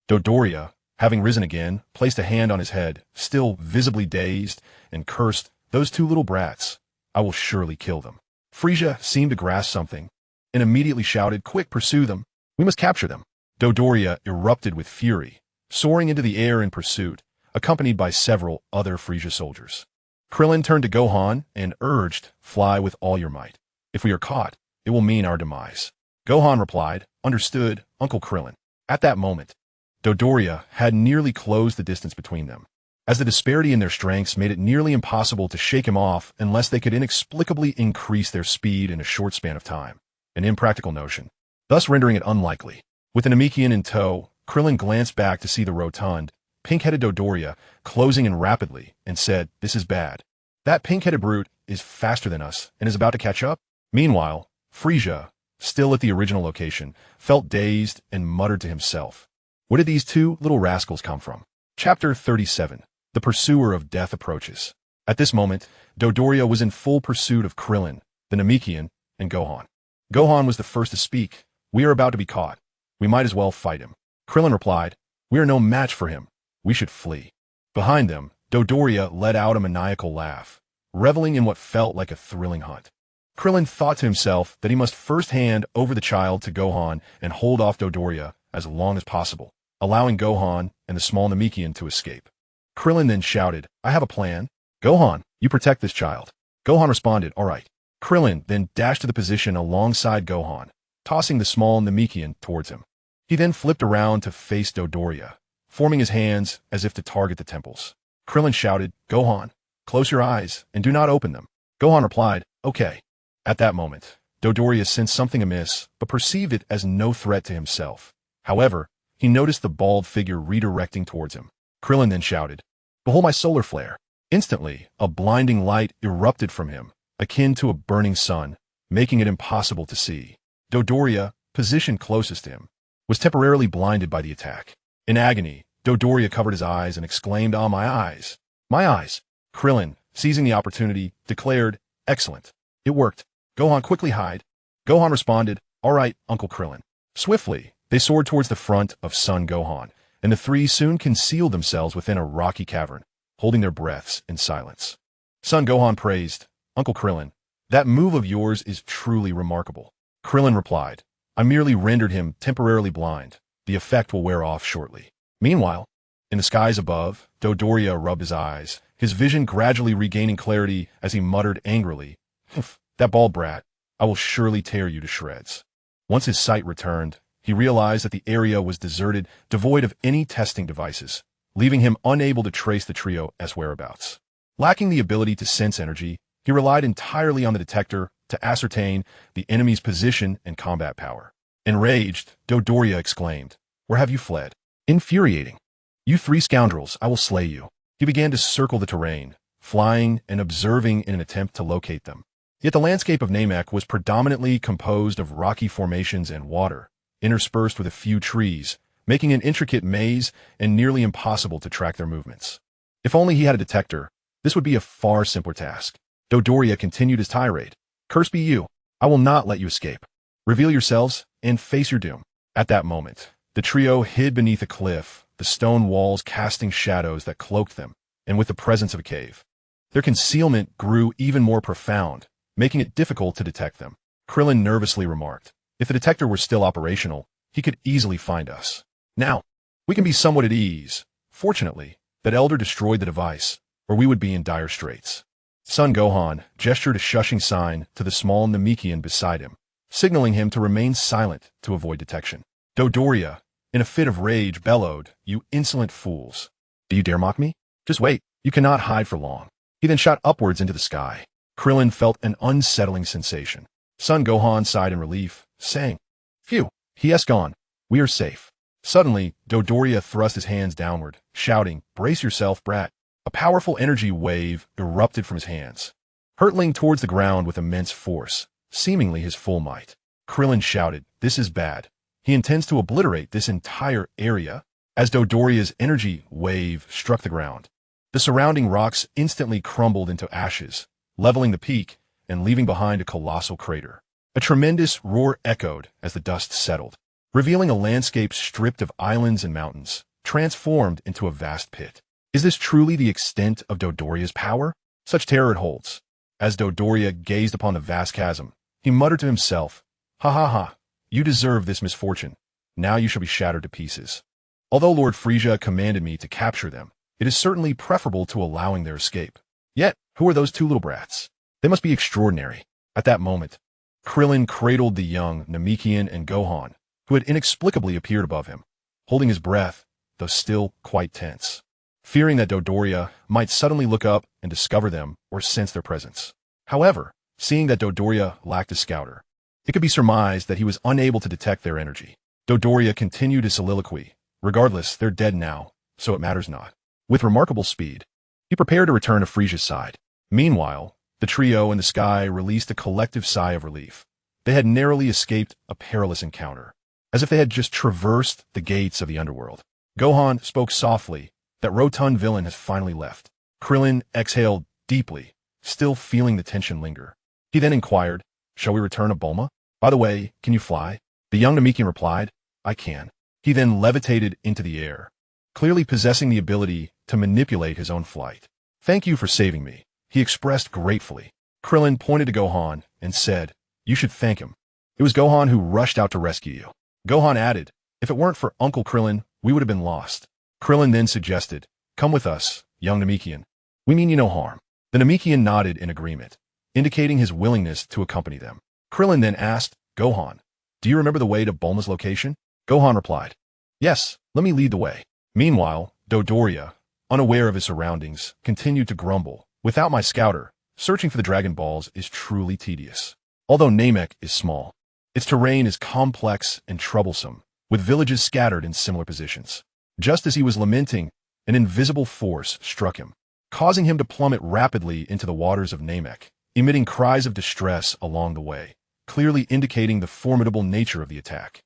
Dodoria, having risen again, placed a hand on his head, still visibly dazed, and cursed, those two little brats. I will surely kill them. Frieza seemed to grasp something, and immediately shouted, quick, pursue them. We must capture them. Dodoria erupted with fury, soaring into the air in pursuit, accompanied by several other Frieza soldiers. Krillin turned to Gohan and urged, fly with all your might. If we are caught, it will mean our demise. Gohan replied, understood, Uncle Krillin. At that moment, Dodoria had nearly closed the distance between them, as the disparity in their strengths made it nearly impossible to shake him off unless they could inexplicably increase their speed in a short span of time, an impractical notion, thus rendering it unlikely. With the Namekian in tow, Krillin glanced back to see the rotund, pink-headed Dodoria closing in rapidly and said, this is bad. That pink-headed brute is faster than us and is about to catch up. Meanwhile, Frieza, still at the original location, felt dazed and muttered to himself, where did these two little rascals come from? Chapter 37. The Pursuer of Death approaches. At this moment, Dodoria was in full pursuit of Krillin, the Namekian, and Gohan. Gohan was the first to speak. We are about to be caught. We might as well fight him. Krillin replied, we are no match for him. We should flee. Behind them, Dodoria let out a maniacal laugh, reveling in what felt like a thrilling hunt. Krillin thought to himself that he must first hand over the child to Gohan and hold off Dodoria as long as possible, allowing Gohan and the small Namekian to escape. Krillin then shouted, I have a plan. Gohan, you protect this child. Gohan responded, all right. Krillin then dashed to the position alongside Gohan, tossing the small Namekian towards him. He then flipped around to face Dodoria, forming his hands as if to target the temples. Krillin shouted, Gohan, close your eyes and do not open them. Gohan replied, okay. At that moment, Dodoria sensed something amiss, but perceived it as no threat to himself. However, he noticed the bald figure redirecting towards him. Krillin then shouted, behold my solar flare. Instantly, a blinding light erupted from him, akin to a burning sun, making it impossible to see. Dodoria, positioned closest to him, was temporarily blinded by the attack. In agony, Dodoria covered his eyes and exclaimed, ah, my eyes! My eyes! Krillin, seizing the opportunity, declared, excellent. It worked. Gohan, quickly hide. Gohan responded, all right, Uncle Krillin. Swiftly, they soared towards the front of Son Gohan, and the three soon concealed themselves within a rocky cavern, holding their breaths in silence. Son Gohan praised, Uncle Krillin, that move of yours is truly remarkable. Krillin replied, I merely rendered him temporarily blind. The effect will wear off shortly. Meanwhile, In the skies above, Dodoria rubbed his eyes, his vision gradually regaining clarity as he muttered angrily, "Humph, that bald brat, I will surely tear you to shreds." Once his sight returned, he realized that the area was deserted, devoid of any testing devices, leaving him unable to trace the trio's whereabouts. Lacking the ability to sense energy, he relied entirely on the detector to ascertain the enemy's position and combat power. Enraged, Dodoria exclaimed, "Where have you fled?" "Infuriating. You three scoundrels, I will slay you." He began to circle the terrain, flying and observing in an attempt to locate them. Yet the landscape of Namek was predominantly composed of rocky formations and water, interspersed with a few trees, making an intricate maze and nearly impossible to track their movements. If only he had a detector, this would be a far simpler task. Dodoria continued his tirade. "Cursed be you. I will not let you escape. Reveal yourselves and face your doom." At that moment, the trio hid beneath a cliff, the stone walls casting shadows that cloaked them, and with the presence of a cave. Their concealment grew even more profound, making it difficult to detect them. Krillin nervously remarked, "If the detector were still operational, he could easily find us. Now, we can be somewhat at ease. Fortunately, that elder destroyed the device, or we would be in dire straits." Son Gohan gestured a shushing sign to the small Namekian beside him, signaling him to remain silent to avoid detection. Dodoria, in a fit of rage, bellowed, "You insolent fools. Do you dare mock me? Just wait, you cannot hide for long." He then shot upwards into the sky. Krillin felt an unsettling sensation. Son Gohan sighed in relief, saying, "Phew, he has gone. We are safe." Suddenly, Dodoria thrust his hands downward, shouting, "Brace yourself, brat." A powerful energy wave erupted from his hands, hurtling towards the ground with immense force, seemingly his full might. Krillin shouted, "This is bad. He intends to obliterate this entire area." As Dodoria's energy wave struck the ground, the surrounding rocks instantly crumbled into ashes, leveling the peak and leaving behind a colossal crater. A tremendous roar echoed as the dust settled, revealing a landscape stripped of islands and mountains, transformed into a vast pit. Is this truly the extent of Dodoria's power? Such terror it holds. As Dodoria gazed upon the vast chasm, he muttered to himself, "Ha ha ha, you deserve this misfortune. Now you shall be shattered to pieces." Although Lord Frieza commanded me to capture them, it is certainly preferable to allowing their escape. Yet, who are those two little brats? They must be extraordinary. At that moment, Krillin cradled the young Namekian and Gohan, who had inexplicably appeared above him, holding his breath, though still quite tense, fearing that Dodoria might suddenly look up and discover them or sense their presence. However, seeing that Dodoria lacked a scouter, it could be surmised that he was unable to detect their energy. Dodoria continued his soliloquy. "Regardless, they're dead now, so it matters not." With remarkable speed, he prepared to return to Frieza's side. Meanwhile, the trio in the sky released a collective sigh of relief. They had narrowly escaped a perilous encounter, as if they had just traversed the gates of the underworld. Gohan spoke softly. That rotund villain has finally left. Krillin exhaled deeply, still feeling the tension linger. He then inquired, "Shall we return to Bulma? By the way, can you fly?" The young Namekian replied, "I can." He then levitated into the air, clearly possessing the ability to manipulate his own flight. "Thank you for saving me," he expressed gratefully. Krillin pointed to Gohan and said, "You should thank him. It was Gohan who rushed out to rescue you." Gohan added, "If it weren't for Uncle Krillin, we would have been lost." Krillin then suggested, "Come with us, young Namekian. We mean you no harm." The Namekian nodded in agreement, indicating his willingness to accompany them. Krillin then asked, "Gohan, do you remember the way to Bulma's location?" Gohan replied, "Yes, let me lead the way." Meanwhile, Dodoria, unaware of his surroundings, continued to grumble, "Without my scouter, searching for the Dragon Balls is truly tedious." Although Namek is small, its terrain is complex and troublesome, with villages scattered in similar positions. Just as he was lamenting, an invisible force struck him, causing him to plummet rapidly into the waters of Namek, emitting cries of distress along the way, clearly indicating the formidable nature of the attack.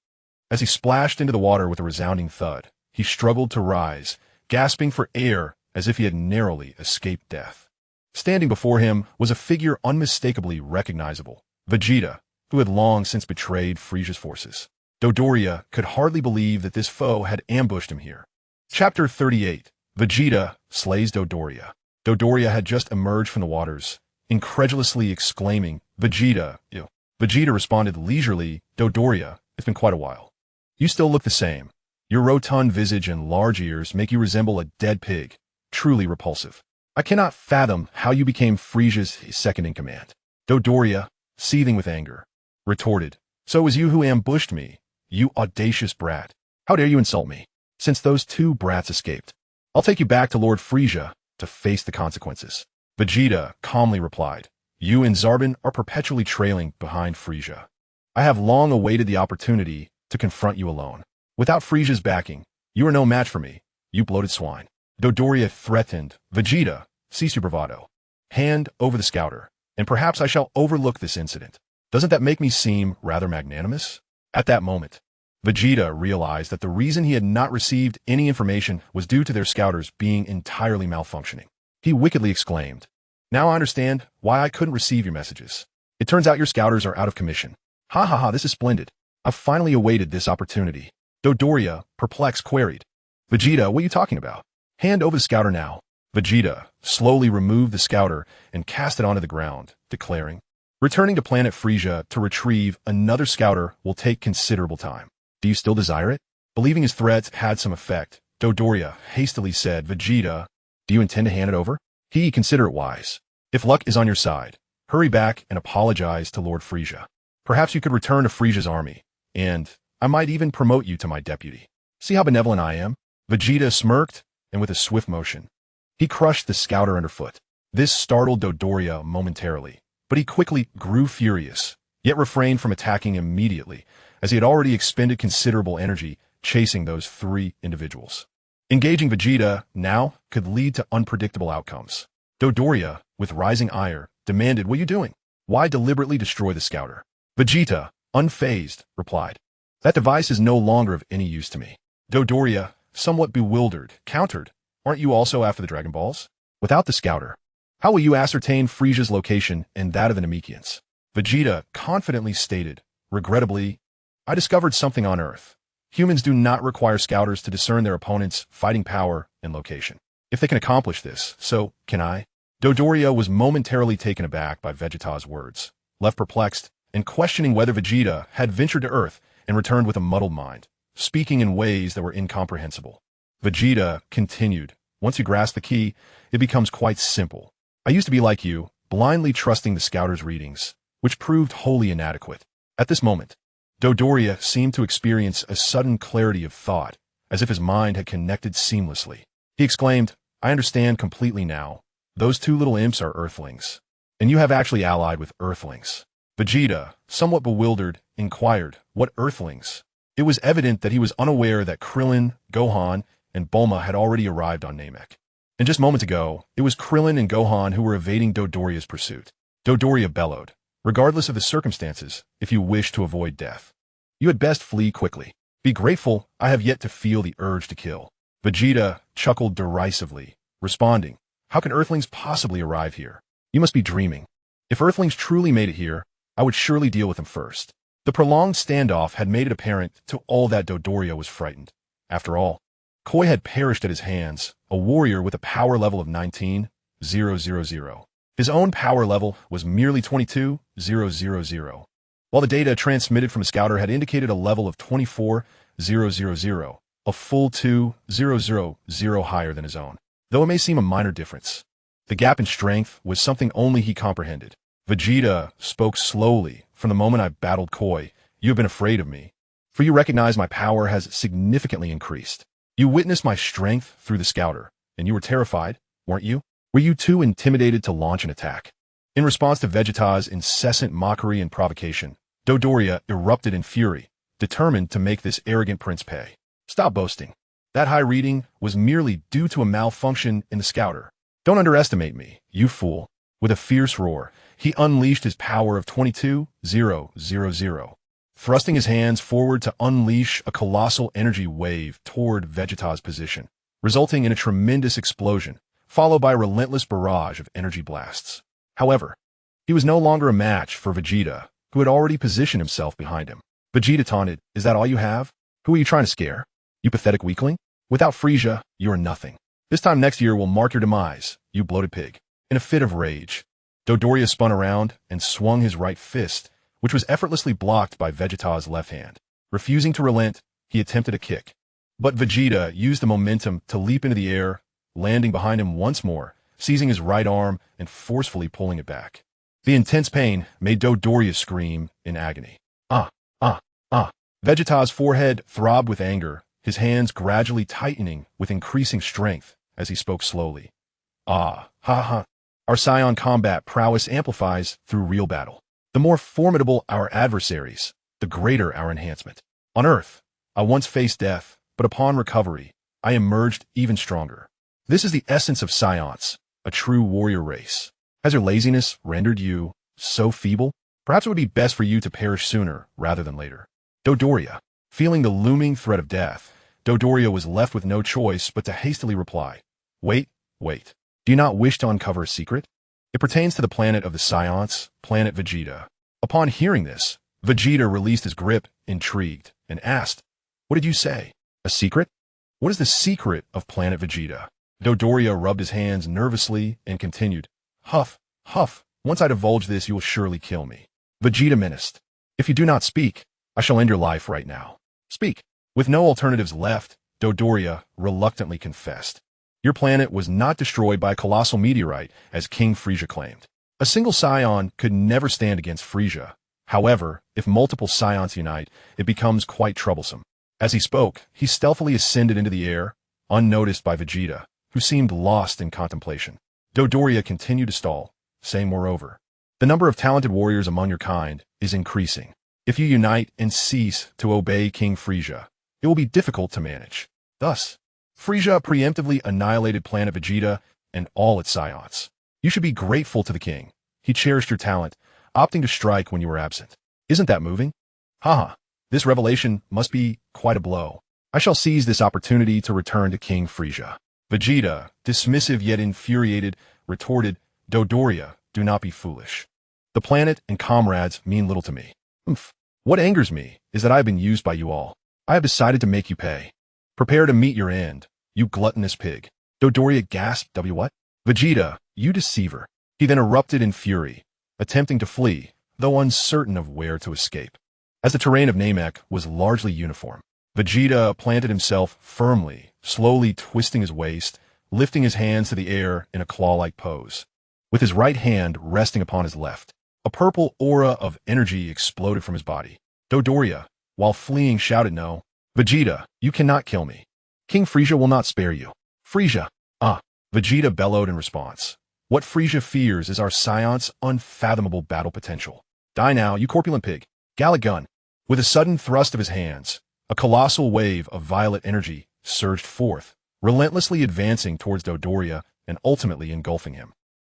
As he splashed into the water with a resounding thud, he struggled to rise, gasping for air as if he had narrowly escaped death. Standing before him was a figure unmistakably recognizable, Vegeta, who had long since betrayed Frieza's forces. Dodoria could hardly believe that this foe had ambushed him here. Chapter 38. Vegeta slays Dodoria. Dodoria had just emerged from the waters, incredulously exclaiming, "Vegeta, ew." Vegeta responded leisurely, "Dodoria, it's been quite a while. You still look the same. Your rotund visage and large ears make you resemble a dead pig, truly repulsive. I cannot fathom how you became Frisia's second-in-command. Dodoria, seething with anger, retorted, So it was you who ambushed me, you audacious brat. How dare you insult me? Since those two brats escaped, I'll take you back to Lord Frisia to face the consequences. Vegeta calmly replied, You and Zarbon are perpetually trailing behind Frisia. I have long awaited the opportunity to confront you alone. Without Frisia's backing, you are no match for me, you bloated swine. Dodoria threatened, Vegeta, cease your bravado. Hand over the scouter, and perhaps I shall overlook this incident. Doesn't that make me seem rather magnanimous? At that moment, Vegeta realized that the reason he had not received any information was due to their scouters being entirely malfunctioning. He wickedly exclaimed, Now I understand why I couldn't receive your messages. It turns out your scouters are out of commission. Ha ha ha, this is splendid. I've finally awaited this opportunity. Dodoria, perplexed, queried, Vegeta, what are you talking about? Hand over the scouter now. Vegeta slowly removed the scouter and cast it onto the ground, declaring, Returning to planet Frisia to retrieve another scouter will take considerable time. Do you still desire it? Believing his threats had some effect, Dodoria hastily said, Vegeta, do you intend to hand it over? Consider it wise. If luck is on your side, hurry back and apologize to Lord Frisia. Perhaps you could return to Frisia's army, and I might even promote you to my deputy. See how benevolent I am? Vegeta smirked, and with a swift motion, he crushed the scouter underfoot. This startled Dodoria momentarily, but he quickly grew furious, yet refrained from attacking immediately, as he had already expended considerable energy chasing those three individuals. Engaging Vegeta now could lead to unpredictable outcomes. Dodoria, with rising ire, demanded, What are you doing? Why deliberately destroy the scouter? Vegeta, unfazed, replied, That device is no longer of any use to me. Dodoria, somewhat bewildered, countered, Aren't you also after the Dragon Balls? Without the scouter, how will you ascertain Frisia's location and that of the Namekians? Vegeta confidently stated, Regrettably, I discovered something on Earth. Humans do not require scouters to discern their opponent's fighting power and location. If they can accomplish this, so can I. Dodoria was momentarily taken aback by Vegeta's words, left perplexed, and questioning whether Vegeta had ventured to Earth and returned with a muddled mind, speaking in ways that were incomprehensible. Vegeta continued, Once you grasp the key, it becomes quite simple. I used to be like you, blindly trusting the scouter's readings, which proved wholly inadequate. At this moment, Dodoria seemed to experience a sudden clarity of thought, as if his mind had connected seamlessly. He exclaimed, I understand completely now. Those two little imps are Earthlings, and you have actually allied with Earthlings. Vegeta, somewhat bewildered, inquired, What Earthlings? It was evident that he was unaware that Krillin, Gohan, and Bulma had already arrived on Namek. And just moments ago, it was Krillin and Gohan who were evading Dodoria's pursuit. Dodoria bellowed, Regardless of the circumstances, if you wish to avoid death, you had best flee quickly. Be grateful I have yet to feel the urge to kill. Vegeta chuckled derisively, responding, How can Earthlings possibly arrive here? You must be dreaming. If Earthlings truly made it here, I would surely deal with them first. The prolonged standoff had made it apparent to all that Dodoria was frightened. After all, Koi had perished at his hands, a warrior with a power level of 19,000. His own power level was merely 22,000, while the data transmitted from a scouter had indicated a level of 24,000, a full 2,000 higher than his own. Though it may seem a minor difference, the gap in strength was something only he comprehended. Vegeta spoke slowly. From the moment I battled Koi, you have been afraid of me, for you recognize my power has significantly increased. You witnessed my strength through the scouter, and you were terrified, weren't you? Were you too intimidated to launch an attack? In response to Vegeta's incessant mockery and provocation, Dodoria erupted in fury, determined to make this arrogant prince pay. Stop boasting. That high reading was merely due to a malfunction in the scouter. Don't underestimate me, you fool. With a fierce roar, he unleashed his power of 22,000, thrusting his hands forward to unleash a colossal energy wave toward Vegeta's position, resulting in a tremendous explosion, followed by a relentless barrage of energy blasts. However, he was no longer a match for Vegeta, who had already positioned himself behind him. Vegeta taunted, Is that all you have? Who are you trying to scare? You pathetic weakling? Without Frisia, you are nothing. This time next year will mark your demise, you bloated pig. In a fit of rage, Dodoria spun around and swung his right fist, which was effortlessly blocked by Vegeta's left hand. Refusing to relent, he attempted a kick. But Vegeta used the momentum to leap into the air, landing behind him once more, seizing his right arm and forcefully pulling it back. The intense pain made Dodoria scream in agony. Ah, ah, ah. Vegeta's forehead throbbed with anger, his hands gradually tightening with increasing strength as he spoke slowly. Ah, ha ha. Our Saiyan combat prowess amplifies through real battle. The more formidable our adversaries, the greater our enhancement. On Earth, I once faced death, but upon recovery, I emerged even stronger. This is the essence of Saiyans, a true warrior race. Has your laziness rendered you so feeble? Perhaps it would be best for you to perish sooner rather than later. Dodoria. Feeling the looming threat of death, Dodoria was left with no choice but to hastily reply. Wait. Do you not wish to uncover a secret? It pertains to the planet of the Saiyans, planet Vegeta. Upon hearing this, Vegeta released his grip, intrigued, and asked, What did you say? A secret? What is the secret of planet Vegeta? Dodoria rubbed his hands nervously and continued, Huff, huff, once I divulge this, you will surely kill me. Vegeta menaced, If you do not speak, I shall end your life right now. Speak. With no alternatives left, Dodoria reluctantly confessed. Your planet was not destroyed by a colossal meteorite, as King Frieza claimed. A single Saiyan could never stand against Frieza. However, if multiple Saiyans unite, it becomes quite troublesome. As he spoke, he stealthily ascended into the air, unnoticed by Vegeta, who seemed lost in contemplation. Dodoria continued to stall, saying moreover, The number of talented warriors among your kind is increasing. If you unite and cease to obey King Frieza, it will be difficult to manage. Thus, Frieza preemptively annihilated planet Vegeta and all its Saiyans. You should be grateful to the king. He cherished your talent, opting to strike when you were absent. Isn't that moving? Haha, this revelation must be quite a blow. I shall seize this opportunity to return to King Frieza. Vegeta, dismissive yet infuriated, retorted, Dodoria, do not be foolish. The planet and comrades mean little to me. What angers me is that I have been used by you all. I have decided to make you pay. Prepare to meet your end, you gluttonous pig. Dodoria gasped, What? Vegeta, you deceiver. He then erupted in fury, attempting to flee, though uncertain of where to escape. As the terrain of Namek was largely uniform, Vegeta planted himself firmly, slowly twisting his waist, lifting his hands to the air in a claw-like pose. With his right hand resting upon his left, a purple aura of energy exploded from his body. Dodoria, while fleeing, shouted, No. Vegeta, you cannot kill me. King Frieza will not spare you. Frieza, Vegeta bellowed in response. What Frieza fears is our Saiyan's unfathomable battle potential. Die now, you corpulent pig. Gallic gun. With a sudden thrust of his hands, a colossal wave of violet energy surged forth, relentlessly advancing towards Dodoria and ultimately engulfing him.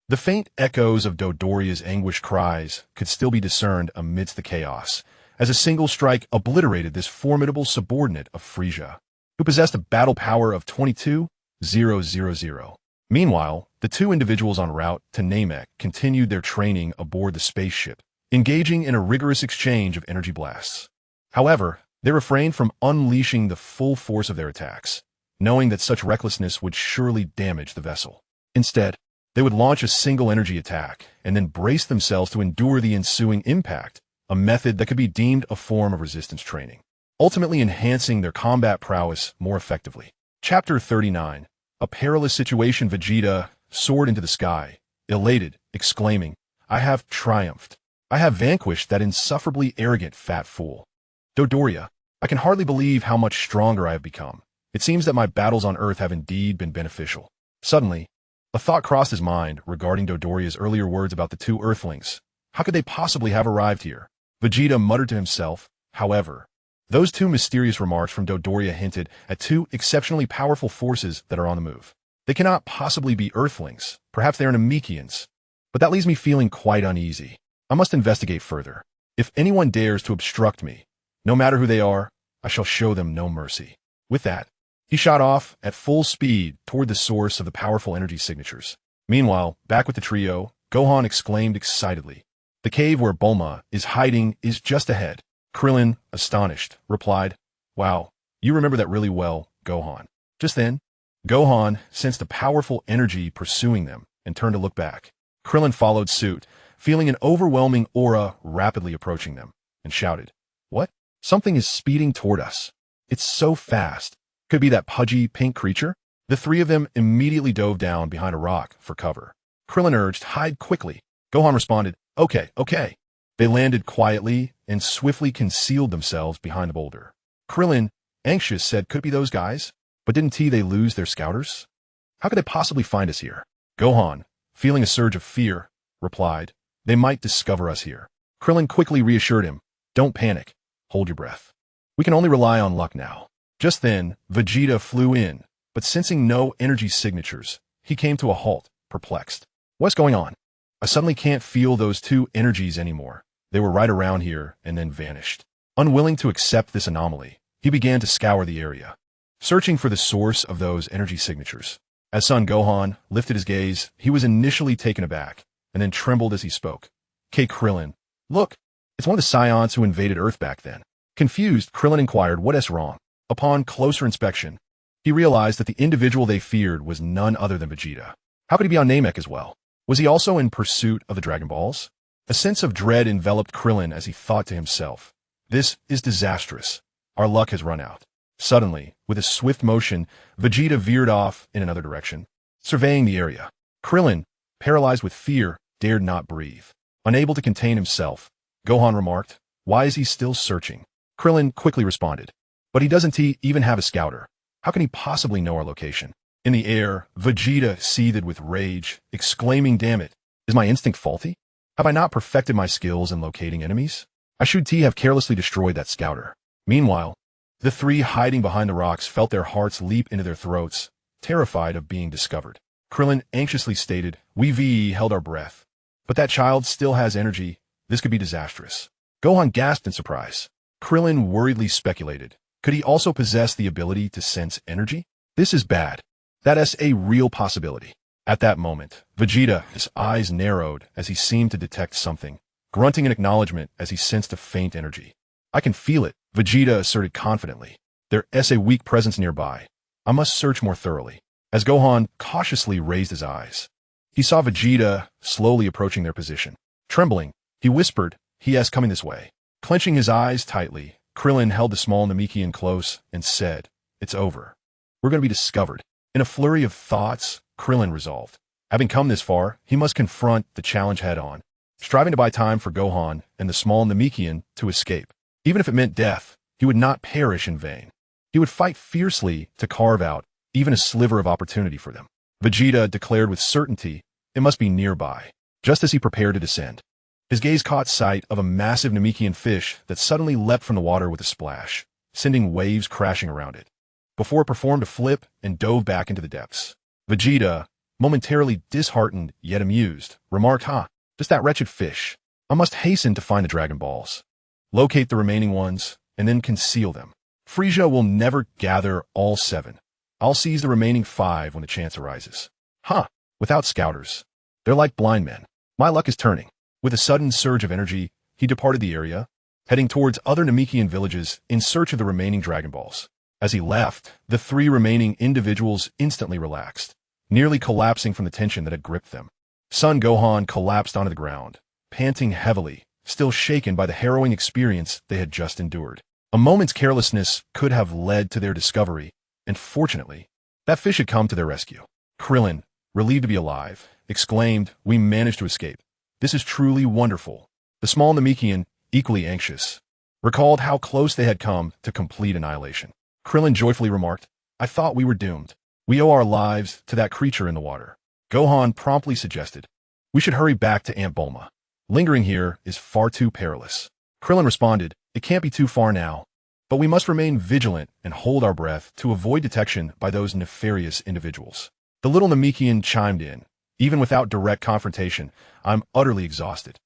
The faint echoes of Dodoria's anguished cries could still be discerned amidst the chaos, as a single strike obliterated this formidable subordinate of Frieza, who possessed a battle power of 22,000. Meanwhile, the two individuals en route to Namek continued their training aboard the spaceship, engaging in a rigorous exchange of energy blasts. However, they refrained from unleashing the full force of their attacks, knowing that such recklessness would surely damage the vessel. Instead, they would launch a single energy attack and then brace themselves to endure the ensuing impact, a method that could be deemed a form of resistance training, ultimately enhancing their combat prowess more effectively. Chapter 39. A perilous situation. Vegeta soared into the sky, elated, exclaiming, I have triumphed. I have vanquished that insufferably arrogant fat fool. Dodoria, I can hardly believe how much stronger I have become. It seems that my battles on Earth have indeed been beneficial. Suddenly, a thought crossed his mind regarding Dodoria's earlier words about the two Earthlings. How could they possibly have arrived here? Vegeta muttered to himself. However, those two mysterious remarks from Dodoria hinted at two exceptionally powerful forces that are on the move. They cannot possibly be Earthlings. Perhaps they are Namekians. But that leaves me feeling quite uneasy. I must investigate further. If anyone dares to obstruct me, no matter who they are, I shall show them no mercy. With that, he shot off at full speed toward the source of the powerful energy signatures. Meanwhile, back with the trio, Gohan exclaimed excitedly, The cave where Bulma is hiding is just ahead. Krillin, astonished, replied, Wow, you remember that really well, Gohan. Just then, Gohan sensed a powerful energy pursuing them and turned to look back. Krillin followed suit, feeling an overwhelming aura rapidly approaching them, and shouted, What? Something is speeding toward us. It's so fast. Could it be that pudgy pink creature? The three of them immediately dove down behind a rock for cover. Krillin urged, "Hide quickly." Gohan responded, "Okay, okay." They landed quietly and swiftly concealed themselves behind the boulder. Krillin, anxious, said, "Could it be those guys? But didn't they lose their scouters? How could they possibly find us here?" Gohan, feeling a surge of fear, replied, "They might discover us here." Krillin quickly reassured him, "Don't panic. Hold your breath. We can only rely on luck now." Just then, Vegeta flew in, but sensing no energy signatures, he came to a halt, perplexed. "What's going on? I suddenly can't feel those two energies anymore. They were right around here and then vanished." Unwilling to accept this anomaly, he began to scour the area, searching for the source of those energy signatures. As Son Gohan lifted his gaze, he was initially taken aback, and then trembled as he spoke. Krillin, look, it's one of the Saiyans who invaded Earth back then." Confused, Krillin inquired, "What is wrong?" Upon closer inspection, he realized that the individual they feared was none other than Vegeta. How could he be on Namek as well? Was he also in pursuit of the Dragon Balls? A sense of dread enveloped Krillin as he thought to himself, "This is disastrous. Our luck has run out." Suddenly, with a swift motion, Vegeta veered off in another direction, surveying the area. Krillin, paralyzed with fear, dared not breathe. Unable to contain himself, Gohan remarked, "Why is he still searching?" Krillin quickly responded, "But he doesn't even have a scouter. How can he possibly know our location?" In the air, Vegeta seethed with rage, exclaiming, "Damn it, is my instinct faulty? Have I not perfected my skills in locating enemies? I should have carelessly destroyed that scouter." Meanwhile, the three hiding behind the rocks felt their hearts leap into their throats, terrified of being discovered. Krillin anxiously stated, "We held our breath. But that child still has energy. This could be disastrous." Gohan gasped in surprise. Krillin worriedly speculated, could he also possess the ability to sense energy? This is bad. That is a real possibility. At that moment, Vegeta, his eyes narrowed as he seemed to detect something, grunting in acknowledgement as he sensed a faint energy. "I can feel it," Vegeta asserted confidently. "There is a weak presence nearby. I must search more thoroughly." As Gohan cautiously raised his eyes, he saw Vegeta slowly approaching their position. Trembling, he whispered, "He is coming this way." Clenching his eyes tightly, Krillin held the small Namekian close and said, "It's over. We're going to be discovered." In a flurry of thoughts, Krillin resolved. Having come this far, he must confront the challenge head-on, striving to buy time for Gohan and the small Namekian to escape. Even if it meant death, he would not perish in vain. He would fight fiercely to carve out even a sliver of opportunity for them. Vegeta declared with certainty it must be nearby. Just as he prepared to descend, his gaze caught sight of a massive Namekian fish that suddenly leapt from the water with a splash, sending waves crashing around it, before it performed a flip and dove back into the depths. Vegeta, momentarily disheartened yet amused, remarked, just that wretched fish. I must hasten to find the Dragon Balls, locate the remaining ones, and then conceal them. Frieza will never gather all 7. I'll seize the remaining 5 when the chance arises." Without scouters. They're like blind men. My luck is turning. With a sudden surge of energy, he departed the area, heading towards other Namekian villages in search of the remaining Dragon Balls. As he left, the 3 remaining individuals instantly relaxed, nearly collapsing from the tension that had gripped them. Son Gohan collapsed onto the ground, panting heavily, still shaken by the harrowing experience they had just endured. A moment's carelessness could have led to their discovery, and fortunately, that fish had come to their rescue. Krillin, relieved to be alive, exclaimed, "We managed to escape. This is truly wonderful." The small Namekian, equally anxious, recalled how close they had come to complete annihilation. Krillin joyfully remarked, "I thought we were doomed. We owe our lives to that creature in the water." Gohan promptly suggested, "We should hurry back to Aunt Bulma. Lingering here is far too perilous." Krillin responded, "It can't be too far now, but we must remain vigilant and hold our breath to avoid detection by those nefarious individuals." The little Namekian chimed in, "Even without direct confrontation, I'm utterly exhausted.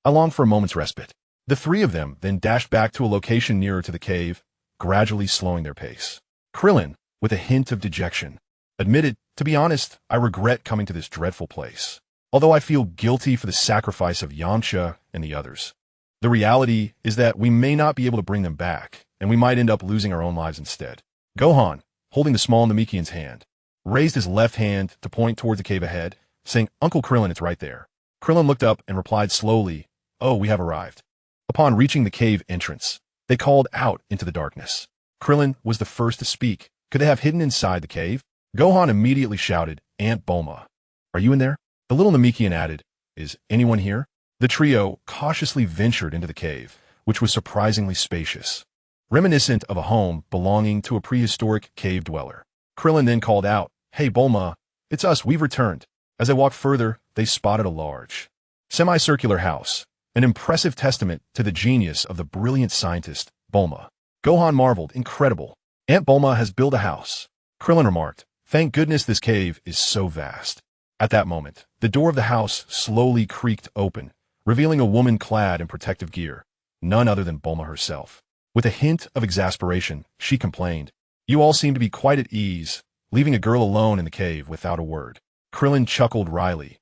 I long for a moment's respite." The 3 of them then dashed back to a location nearer to the cave, gradually slowing their pace. Krillin, with a hint of dejection, admitted, "To be honest, I regret coming to this dreadful place. Although I feel guilty for the sacrifice of Yamcha and the others, the reality is that we may not be able to bring them back, and we might end up losing our own lives instead." Gohan, holding the small Namekian's hand, raised his left hand to point toward the cave ahead, saying, "Uncle Krillin, it's right there." Krillin looked up and replied slowly, "Oh, we have arrived." Upon reaching the cave entrance, they called out into the darkness. Krillin was the first to speak, Could they have hidden inside the cave? Gohan immediately shouted, Aunt Bulma, are you in there? The little Namekian added, is anyone here? The trio cautiously ventured into the cave, which was surprisingly spacious, reminiscent of a home belonging to a prehistoric cave dweller. Krillin then called out, Hey Bulma, it's us, we've returned. As they walked further, they spotted a large, semicircular house, an impressive testament to the genius of the brilliant scientist, Bulma. Gohan marveled, incredible. Aunt Bulma has built a house. Krillin remarked, thank goodness this cave is so vast. At that moment, the door of the house slowly creaked open, revealing a woman clad in protective gear, none other than Bulma herself. With a hint of exasperation, she complained, You all seem to be quite at ease, leaving a girl alone in the cave without a word. Krillin chuckled wryly.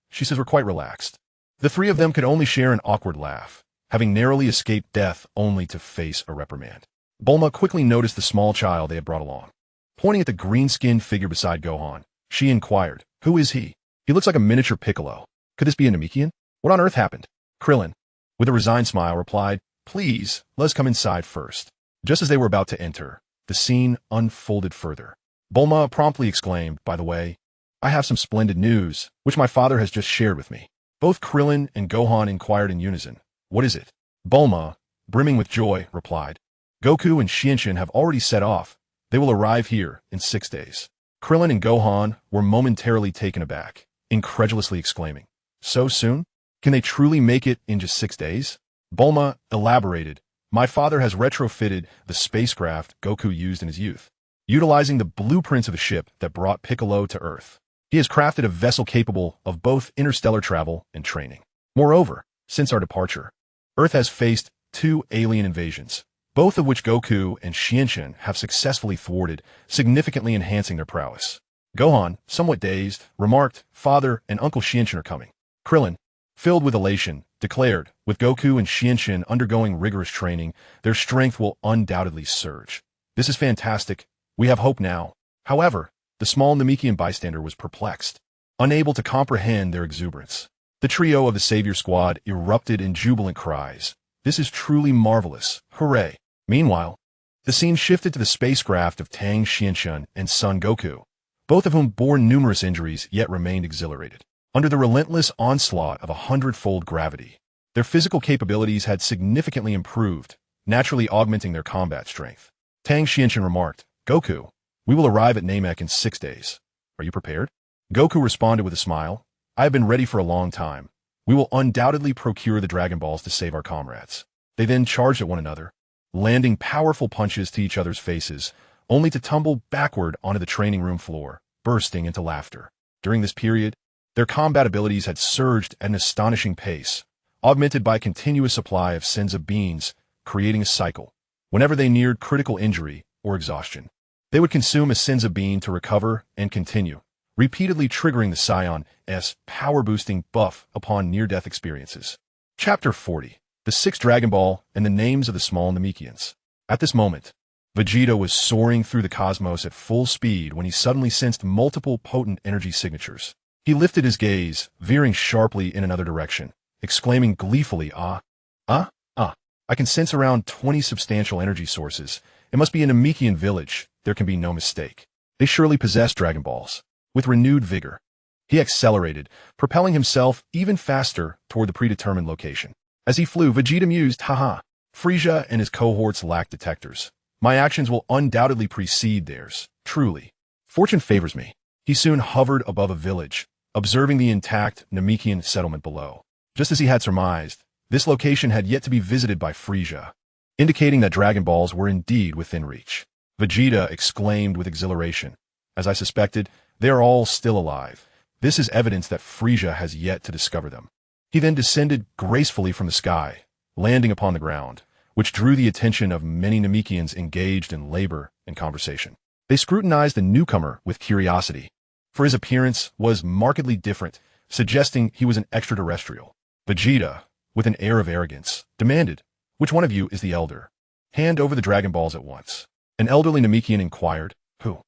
She says we're quite relaxed. The three of them could only share an awkward laugh, having narrowly escaped death only to face a reprimand. Bulma quickly noticed the small child they had brought along. Pointing at the green-skinned figure beside Gohan, she inquired, Who is he? He looks like a miniature Piccolo. Could this be a Namekian? What on earth happened? Krillin, with a resigned smile, replied, Please, let's come inside first. Just as they were about to enter, the scene unfolded further. Bulma promptly exclaimed, By the way, I have some splendid news, which my father has just shared with me. Both Krillin and Gohan inquired in unison, What is it? Bulma, brimming with joy, replied, Goku and Shinshin have already set off. They will arrive here in 6 days. Krillin and Gohan were momentarily taken aback, incredulously exclaiming, So soon? Can they truly make it in just 6 days? Bulma elaborated, My father has retrofitted the spacecraft Goku used in his youth, utilizing the blueprints of the ship that brought Piccolo to Earth. He has crafted a vessel capable of both interstellar travel and training. Moreover, since our departure, Earth has faced 2 alien invasions, both of which Goku and Shinshin have successfully thwarted, significantly enhancing their prowess. Gohan, somewhat dazed, remarked, Father and Uncle Shinshin are coming. Krillin, filled with elation, declared, with Goku and Shinshin undergoing rigorous training, their strength will undoubtedly surge. This is fantastic. We have hope now. However, the small Namekian bystander was perplexed, unable to comprehend their exuberance. The trio of the Savior Squad erupted in jubilant cries. This is truly marvelous. Hooray! Meanwhile, the scene shifted to the spacecraft of Tang Shinshin and Son Goku, both of whom bore numerous injuries yet remained exhilarated. Under the relentless onslaught of 100-fold gravity, their physical capabilities had significantly improved, naturally augmenting their combat strength. Tang Shinshin remarked, Goku, we will arrive at Namek in 6 days. Are you prepared? Goku responded with a smile, I have been ready for a long time. We will undoubtedly procure the Dragon Balls to save our comrades. They then charged at one another, landing powerful punches to each other's faces, only to tumble backward onto the training room floor, bursting into laughter. During this period, their combat abilities had surged at an astonishing pace, augmented by a continuous supply of Senzu beans, creating a cycle. Whenever they neared critical injury or exhaustion, they would consume a Senzu bean to recover and continue, repeatedly triggering the Saiyan's power-boosting buff upon near-death experiences. Chapter 40. The Sixth Dragon Ball and the Names of the Small Namekians. At this moment, Vegeta was soaring through the cosmos at full speed when he suddenly sensed multiple potent energy signatures. He lifted his gaze, veering sharply in another direction, exclaiming gleefully, I can sense around 20 substantial energy sources. It must be a Namekian village. There can be no mistake. They surely possess Dragon Balls. With renewed vigor, he accelerated, propelling himself even faster toward the predetermined location. As he flew, Vegeta mused, Frieza and his cohorts lack detectors. My actions will undoubtedly precede theirs. Truly. Fortune favors me. He soon hovered above a village, observing the intact Namekian settlement below. Just as he had surmised, this location had yet to be visited by Frieza, indicating that Dragon Balls were indeed within reach. Vegeta exclaimed with exhilaration, As I suspected, they are all still alive. This is evidence that Frieza has yet to discover them. He then descended gracefully from the sky, landing upon the ground, which drew the attention of many Namekians engaged in labor and conversation. They scrutinized the newcomer with curiosity, for his appearance was markedly different, suggesting he was an extraterrestrial. Vegeta, with an air of arrogance, demanded, Which one of you is the elder? Hand over the Dragon Balls at once. An elderly Namekian inquired, Who?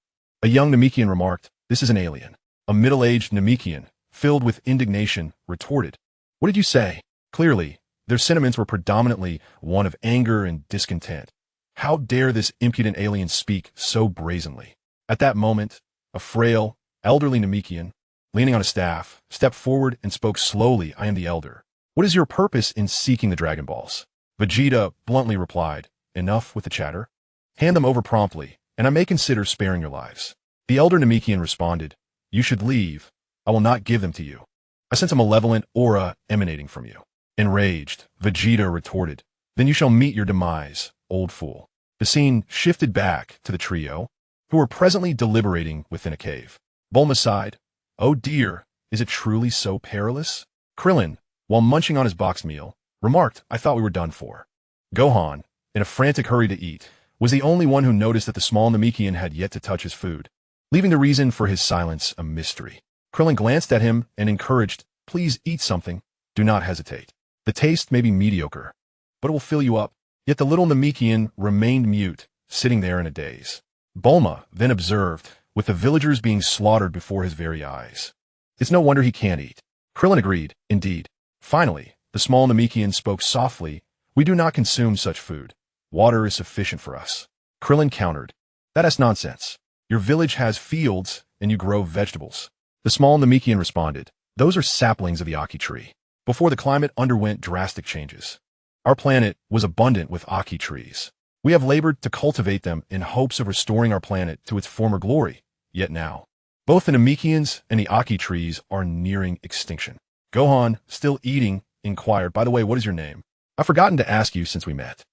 A young Namekian remarked, This is an alien. A middle-aged Namekian, filled with indignation, retorted, What did you say? Clearly, their sentiments were predominantly one of anger and discontent. How dare this impudent alien speak so brazenly? At that moment, a frail, elderly Namekian, leaning on a staff, stepped forward and spoke slowly. I am the elder. What is your purpose in seeking the Dragon Balls? Vegeta bluntly replied, enough with the chatter. Hand them over promptly, and I may consider sparing your lives. The elder Namekian responded, you should leave. I will not give them to you. I sense a malevolent aura emanating from you. Enraged, Vegeta retorted, then you shall meet your demise, old fool. The scene shifted back to the trio, who were presently deliberating within a cave. Bulma sighed, oh dear, is it truly so perilous? Krillin, while munching on his box meal, remarked, I thought we were done for. Gohan, in a frantic hurry to eat, was the only one who noticed that the small Namekian had yet to touch his food, leaving the reason for his silence a mystery. Krillin glanced at him and encouraged, please eat something, do not hesitate. The taste may be mediocre, but it will fill you up. Yet the little Namekian remained mute, sitting there in a daze. Bulma then observed, with the villagers being slaughtered before his very eyes. It's no wonder he can't eat. Krillin agreed, indeed. Finally, the small Namekian spoke softly, we do not consume such food. Water is sufficient for us. Krillin countered, that is nonsense. Your village has fields, and you grow vegetables. The small Namekian responded, those are saplings of the Aki tree. Before the climate underwent drastic changes, our planet was abundant with Aki trees. We have labored to cultivate them in hopes of restoring our planet to its former glory. Yet now, both the Namekians and the Aki trees are nearing extinction. Gohan, still eating, inquired, by the way, what is your name? I've forgotten to ask you since we met.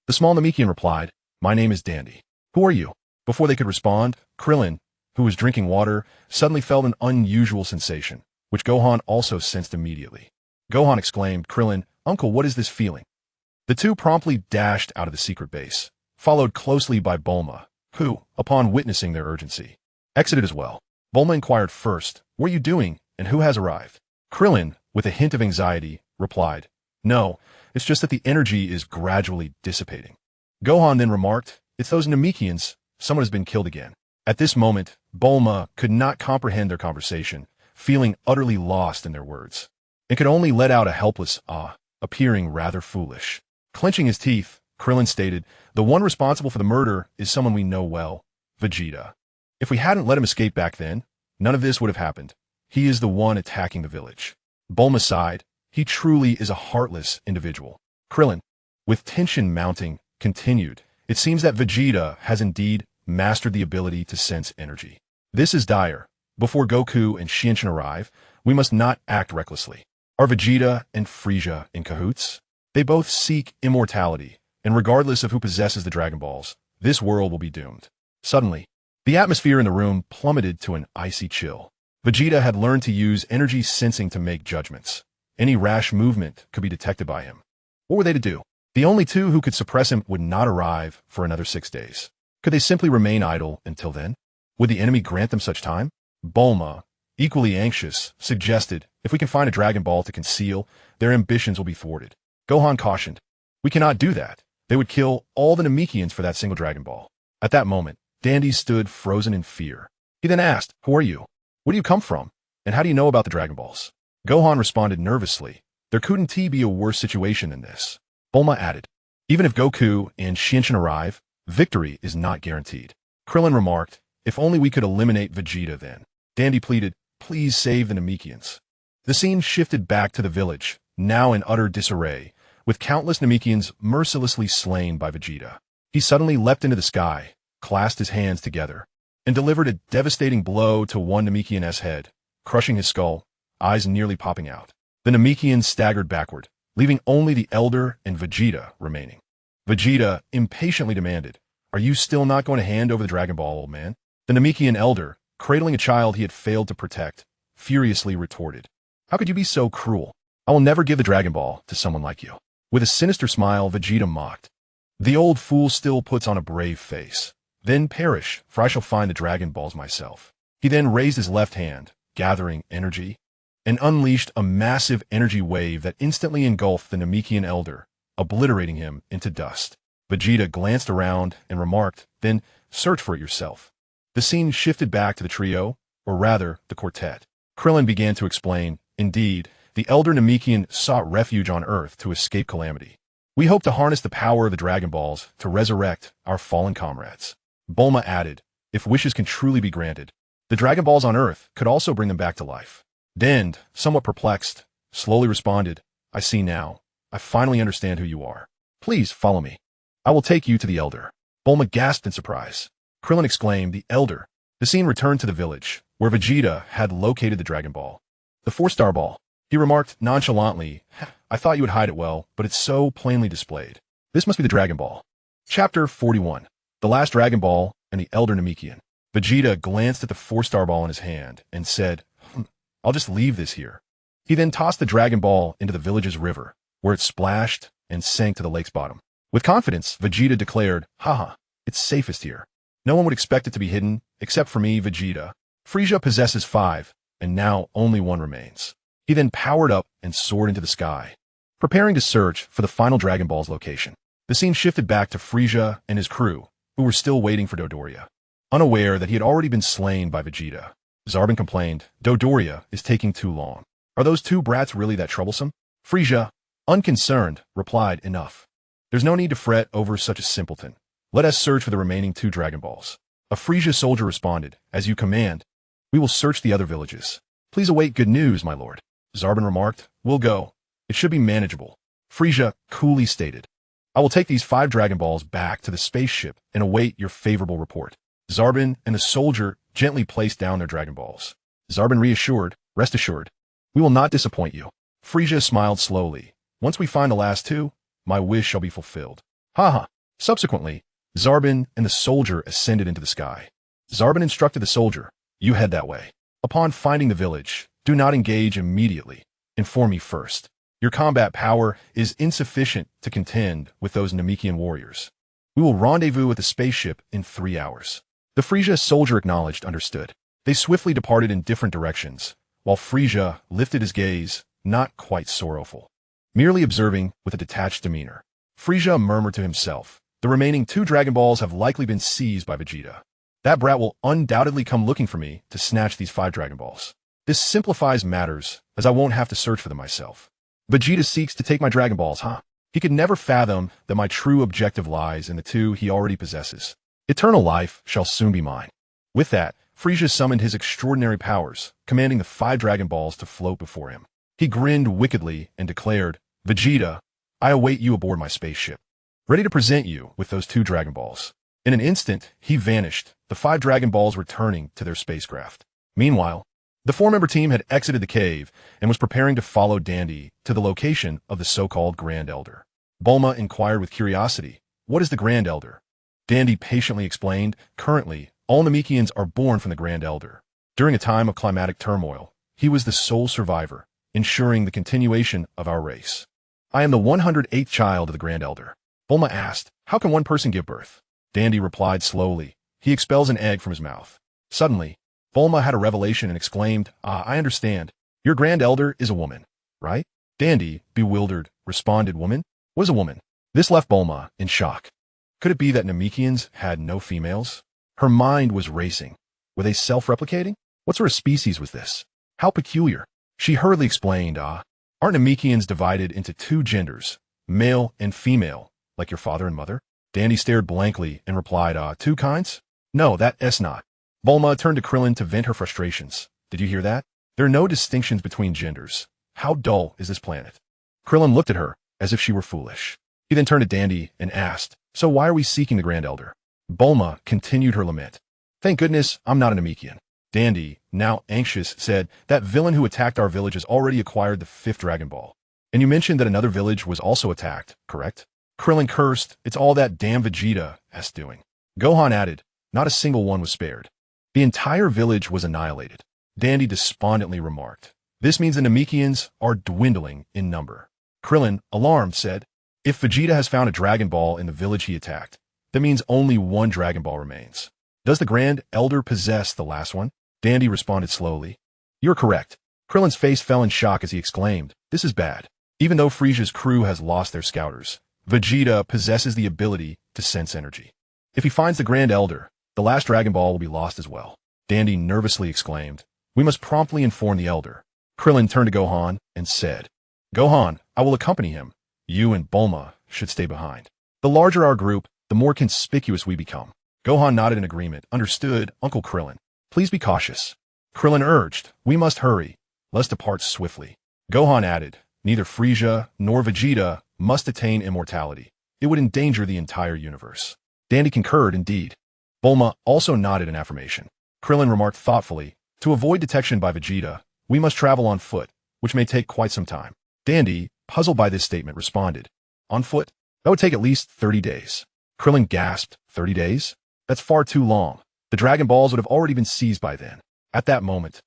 The small Namekian replied, my name is Dandy. Who are you? Before they could respond, Krillin, who was drinking water, suddenly felt an unusual sensation, which Gohan also sensed immediately. Gohan exclaimed, Krillin, Uncle, what is this feeling? The two promptly dashed out of the secret base, followed closely by Bulma, who, upon witnessing their urgency, exited as well. Bulma inquired first, what are you doing, and who has arrived? Krillin, with a hint of anxiety, replied, no, it's just that the energy is gradually dissipating. Gohan then remarked, it's those Namekians, someone has been killed again. At this moment, Bulma could not comprehend their conversation, feeling utterly lost in their words, and could only let out a helpless ah, appearing rather foolish. Clenching his teeth, Krillin stated, the one responsible for the murder is someone we know well, Vegeta. If we hadn't let him escape back then, none of this would have happened. He is the one attacking the village. Bulma sighed, he truly is a heartless individual. Krillin, with tension mounting, continued, it seems that Vegeta has indeed mastered the ability to sense energy. This is dire. Before Goku and Saiyan arrive, we must not act recklessly. Are Vegeta and Frieza in cahoots? They both seek immortality, and regardless of who possesses the Dragon Balls, this world will be doomed. Suddenly, the atmosphere in the room plummeted to an icy chill. Vegeta had learned to use energy sensing to make judgments. Any rash movement could be detected by him. What were they to do? The only two who could suppress him would not arrive for another 6 days. Could they simply remain idle until then? Would the enemy grant them such time? Bulma, equally anxious, suggested, if we can find a Dragon Ball to conceal, their ambitions will be thwarted. Gohan cautioned, we cannot do that. They would kill all the Namekians for that single Dragon Ball. At that moment, Dandy stood frozen in fear. He then asked, who are you? Where do you come from? And how do you know about the Dragon Balls? Gohan responded nervously, there couldn't be a worse situation than this. Bulma added, even if Goku and Saiyan arrive, victory is not guaranteed. Krillin remarked, if only we could eliminate Vegeta then. Dandy pleaded, please save the Namekians. The scene shifted back to the village, now in utter disarray, with countless Namekians mercilessly slain by Vegeta. He suddenly leapt into the sky, clasped his hands together, and delivered a devastating blow to one Namekian's head, crushing his skull, eyes nearly popping out. The Namekian staggered backward, leaving only the Elder and Vegeta remaining. Vegeta impatiently demanded, are you still not going to hand over the Dragon Ball, old man? The Namekian Elder, cradling a child he had failed to protect, furiously retorted, how could you be so cruel? I will never give the Dragon Ball to someone like you. With a sinister smile, Vegeta mocked, the old fool still puts on a brave face. Then perish, for I shall find the Dragon Balls myself. He then raised his left hand, gathering energy, and unleashed a massive energy wave that instantly engulfed the Namekian Elder, obliterating him into dust. Vegeta glanced around and remarked, then search for it yourself. The scene shifted back to the trio, or rather, the quartet. Krillin began to explain, indeed, the Elder Namekian sought refuge on Earth to escape calamity. We hope to harness the power of the Dragon Balls to resurrect our fallen comrades. Bulma added, if wishes can truly be granted, the Dragon Balls on Earth could also bring them back to life. Dend, somewhat perplexed, slowly responded, I see now. I finally understand who you are. Please follow me. I will take you to the Elder. Bulma gasped in surprise. Krillin exclaimed, the Elder. The scene returned to the village, where Vegeta had located the Dragon Ball. The 4-star ball. He remarked nonchalantly, I thought you would hide it well, but it's so plainly displayed. This must be the Dragon Ball. Chapter 41. The Last Dragon Ball and the Elder Namekian. Vegeta glanced at the 4-star ball in his hand and said, I'll just leave this here. He then tossed the Dragon Ball into the village's river, where it splashed and sank to the lake's bottom. With confidence, Vegeta declared, haha, it's safest here. No one would expect it to be hidden, except for me, Vegeta. Frieza possesses 5, and now only 1 remains. He then powered up and soared into the sky, preparing to search for the final Dragon Ball's location. The scene shifted back to Frieza and his crew, who were still waiting for Dodoria. Unaware that he had already been slain by Vegeta, Zarbon complained, Dodoria is taking too long. Are those 2 brats really that troublesome? Frieza, unconcerned, replied, enough. There's no need to fret over such a simpleton. Let us search for the remaining 2 Dragon Balls. A Frieza soldier responded, as you command. We will search the other villages. Please await good news, my lord. Zarbon remarked, we'll go. It should be manageable. Frieza coolly stated, I will take these 5 Dragon Balls back to the spaceship and await your favorable report. Zarbon and the soldier gently placed down their Dragon Balls. Zarbon reassured, rest assured, we will not disappoint you. Frieza smiled slowly. Once we find the last 2, my wish shall be fulfilled. Haha. Subsequently, Zarbon and the soldier ascended into the sky. Zarbon instructed the soldier, you head that way. Upon finding the village, do not engage immediately. Inform me first. Your combat power is insufficient to contend with those Namekian warriors. We will rendezvous at the spaceship in 3 hours. The Frieza soldier acknowledged, understood. They swiftly departed in different directions, while Frieza lifted his gaze, not quite sorrowful, merely observing with a detached demeanor. Frieza murmured to himself, the remaining 2 Dragon Balls have likely been seized by Vegeta. That brat will undoubtedly come looking for me to snatch these 5 Dragon Balls. This simplifies matters, as I won't have to search for them myself. Vegeta seeks to take my Dragon Balls, huh? He could never fathom that my true objective lies in the 2 he already possesses. Eternal life shall soon be mine. With that, Frieza summoned his extraordinary powers, commanding the 5 Dragon Balls to float before him. He grinned wickedly and declared, Vegeta, I await you aboard my spaceship, ready to present you with those 2 Dragon Balls. In an instant, he vanished, the 5 Dragon Balls returning to their spacecraft. Meanwhile, the 4-member team had exited the cave and was preparing to follow Dandy to the location of the so-called Grand Elder. Bulma inquired with curiosity, what is the Grand Elder? Dandy patiently explained, currently, all Namekians are born from the Grand Elder. During a time of climatic turmoil, he was the sole survivor, ensuring the continuation of our race. I am the 108th child of the Grand Elder. Bulma asked, how can one person give birth? Dandy replied slowly, he expels an egg from his mouth. Suddenly, Bulma had a revelation and exclaimed, I understand. Your Grand Elder is a woman, right? Dandy, bewildered, responded, woman? What is a woman? This left Bulma in shock. Could it be that Namekians had no females? Her mind was racing. Were they self-replicating? What sort of species was this? How peculiar. She hurriedly explained, aren't Namekians divided into 2 genders, male and female, like your father and mother? Dandy stared blankly and replied, 2 kinds? No, that's not. Bulma turned to Krillin to vent her frustrations. Did you hear that? There are no distinctions between genders. How dull is this planet? Krillin looked at her as if she were foolish. He then turned to Dandy and asked, so why are we seeking the Grand Elder? Bulma continued her lament. Thank goodness I'm not a Namekian. Dandy, now anxious, said, that villain who attacked our village has already acquired the 5th Dragon Ball. And you mentioned that another village was also attacked, correct? Krillin cursed, it's all that damn Vegeta's doing. Gohan added, not a single one was spared. The entire village was annihilated. Dandy despondently remarked, this means the Namekians are dwindling in number. Krillin, alarmed, said, if Vegeta has found a Dragon Ball in the village he attacked, that means only 1 Dragon Ball remains. Does the Grand Elder possess the last one? Dandy responded slowly. You're correct. Krillin's face fell in shock as he exclaimed, this is bad. Even though Frieza's crew has lost their scouters, Vegeta possesses the ability to sense energy. If he finds the Grand Elder, the last Dragon Ball will be lost as well. Dandy nervously exclaimed, we must promptly inform the Elder. Krillin turned to Gohan and said, Gohan, I will accompany him. You and Bulma should stay behind. The larger our group, the more conspicuous we become. Gohan nodded in agreement. Understood, Uncle Krillin. Please be cautious. Krillin urged, we must hurry. Let's depart swiftly. Gohan added, neither Frieza nor Vegeta must attain immortality. It would endanger the entire universe. Dandy concurred indeed. Bulma also nodded in affirmation. Krillin remarked thoughtfully, to avoid detection by Vegeta, we must travel on foot, which may take quite some time. Dandy, puzzled by this statement, responded, on foot? That would take at least 30 days. Krillin gasped, 30 days? That's far too long. The Dragon Balls would have already been seized by then. At that moment,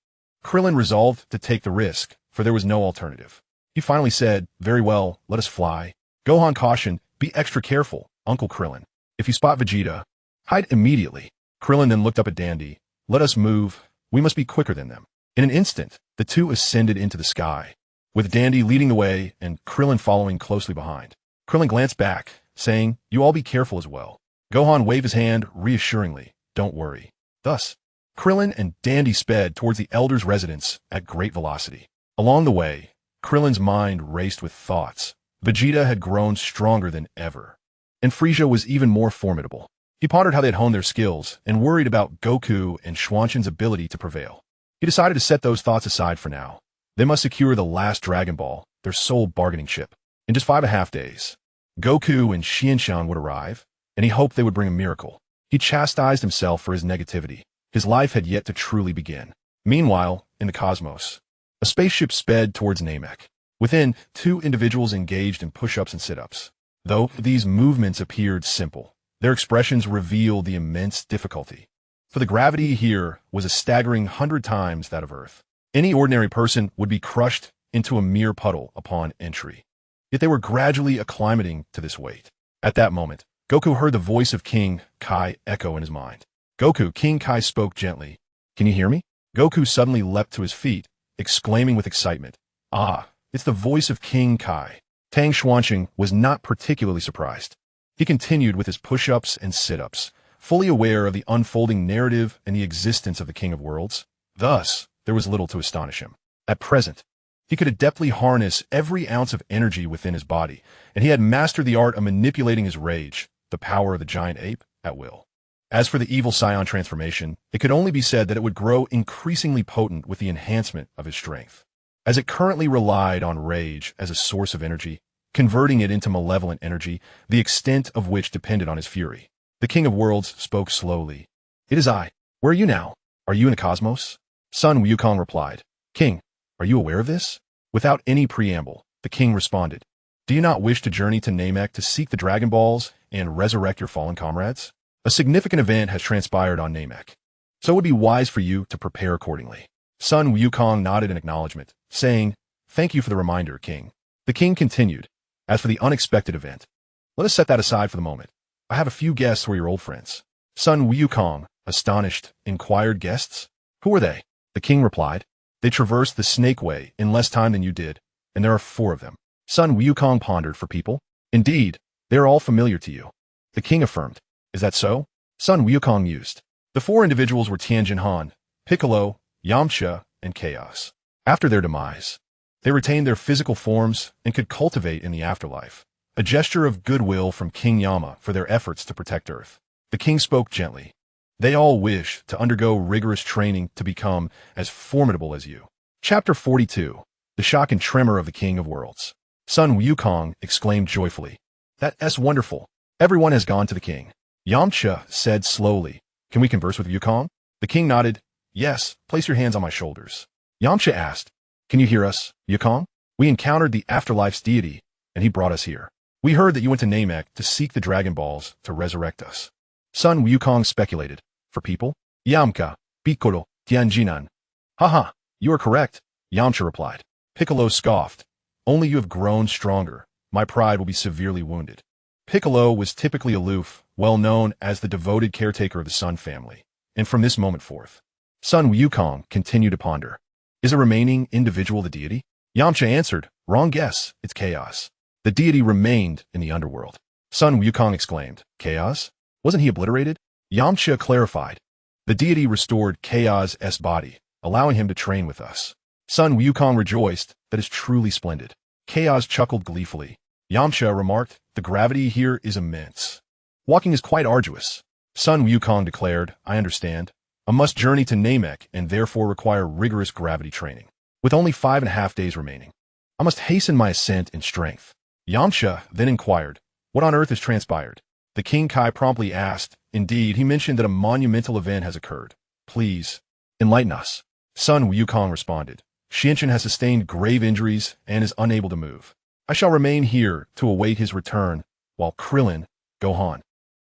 Krillin resolved to take the risk, for there was no alternative. He finally said, very well, let us fly. Gohan cautioned, be extra careful, Uncle Krillin. If you spot Vegeta, hide immediately. Krillin then looked up at Dandy. Let us move. We must be quicker than them. In an instant, the two ascended into the sky, with Dandy leading the way and Krillin following closely behind. Krillin glanced back, saying, you all be careful as well. Gohan waved his hand reassuringly, don't worry. Thus, Krillin and Dandy sped towards the Elder's residence at great velocity. Along the way, Krillin's mind raced with thoughts. Vegeta had grown stronger than ever, and Frieza was even more formidable. He pondered how they had honed their skills and worried about Goku and Shuanshin's ability to prevail. He decided to set those thoughts aside for now. They must secure the last Dragon Ball, their sole bargaining chip. In just 5.5 days, Goku and Xianshan would arrive, and he hoped they would bring a miracle. He chastised himself for his negativity. His life had yet to truly begin. Meanwhile, in the cosmos, a spaceship sped towards Namek. Within, 2 individuals engaged in push-ups and sit-ups. Though these movements appeared simple, their expressions revealed the immense difficulty. For the gravity here was a staggering 100 times that of Earth. Any ordinary person would be crushed into a mere puddle upon entry. Yet they were gradually acclimating to this weight. At that moment, Goku heard the voice of King Kai echo in his mind. Goku, King Kai spoke gently. Can you hear me? Goku suddenly leapt to his feet, exclaiming with excitement. Ah, it's the voice of King Kai. Tang Xuanqing was not particularly surprised. He continued with his push-ups and sit-ups, fully aware of the unfolding narrative and the existence of the King of Worlds. Thus, there was little to astonish him. At present, he could adeptly harness every ounce of energy within his body, and he had mastered the art of manipulating his rage, the power of the giant ape, at will. As for the evil Saiyan transformation, it could only be said that it would grow increasingly potent with the enhancement of his strength. As it currently relied on rage as a source of energy, converting it into malevolent energy, the extent of which depended on his fury. The King of Worlds spoke slowly. It is I. Where are you now? Are you in the cosmos? Sun Wukong replied. King, are you aware of this? Without any preamble, the king responded. Do you not wish to journey to Namek to seek the Dragon Balls and resurrect your fallen comrades? A significant event has transpired on Namek, so it would be wise for you to prepare accordingly. Sun Wukong nodded in acknowledgement, saying, Thank you for the reminder, King. The king continued. As for the unexpected event, let us set that aside for the moment. I have a few guests who are your old friends. Sun Wukong, astonished, inquired guests. Who are they? The king replied. They traversed the Snake Way in less time than you did, and there are 4 of them. Sun Wukong pondered. For people? Indeed, they are all familiar to you. The king affirmed. Is that so? Sun Wukong mused. The 4 individuals were Tianjin Han, Piccolo, Yamcha, and Chaos. After their demise, they retained their physical forms and could cultivate in the afterlife, a gesture of goodwill from King Yama for their efforts to protect Earth. The king spoke gently. They all wish to undergo rigorous training to become as formidable as you. Chapter 42. The Shock and Tremor of the King of Worlds. Sun Wukong exclaimed joyfully. That's wonderful. Everyone has gone to the king. Yamcha said slowly. Can we converse with Wukong? The king nodded. Yes, place your hands on my shoulders. Yamcha asked. Can you hear us, Wukong? We encountered the afterlife's deity, and he brought us here. We heard that you went to Namek to seek the Dragon Balls to resurrect us. Sun Wukong speculated. For people? Yamcha, Piccolo, Tianjinan. Haha, you are correct, Yamcha replied. Piccolo scoffed. Only you have grown stronger. My pride will be severely wounded. Piccolo was typically aloof, well known as the devoted caretaker of the Sun family, and from this moment forth, Sun Wukong continued to ponder. Is a remaining individual the deity? Yamcha answered, wrong guess, it's Chaos. The deity remained in the underworld. Sun Wukong exclaimed, Chaos? Wasn't he obliterated? Yamcha clarified. The deity restored Chaos' body, allowing him to train with us. Sun Wukong rejoiced. That is truly splendid. Chaos chuckled gleefully. Yamcha remarked, The gravity here is immense. Walking is quite arduous. Sun Wukong declared, I understand. I must journey to Namek and therefore require rigorous gravity training. With only 5.5 days remaining, I must hasten my ascent in strength. Yamcha then inquired, what on earth has transpired? The King Kai promptly asked, indeed, he mentioned that a monumental event has occurred. Please, enlighten us. Sun Wukong responded, Xianchen has sustained grave injuries and is unable to move. I shall remain here to await his return, while Krillin, Gohan,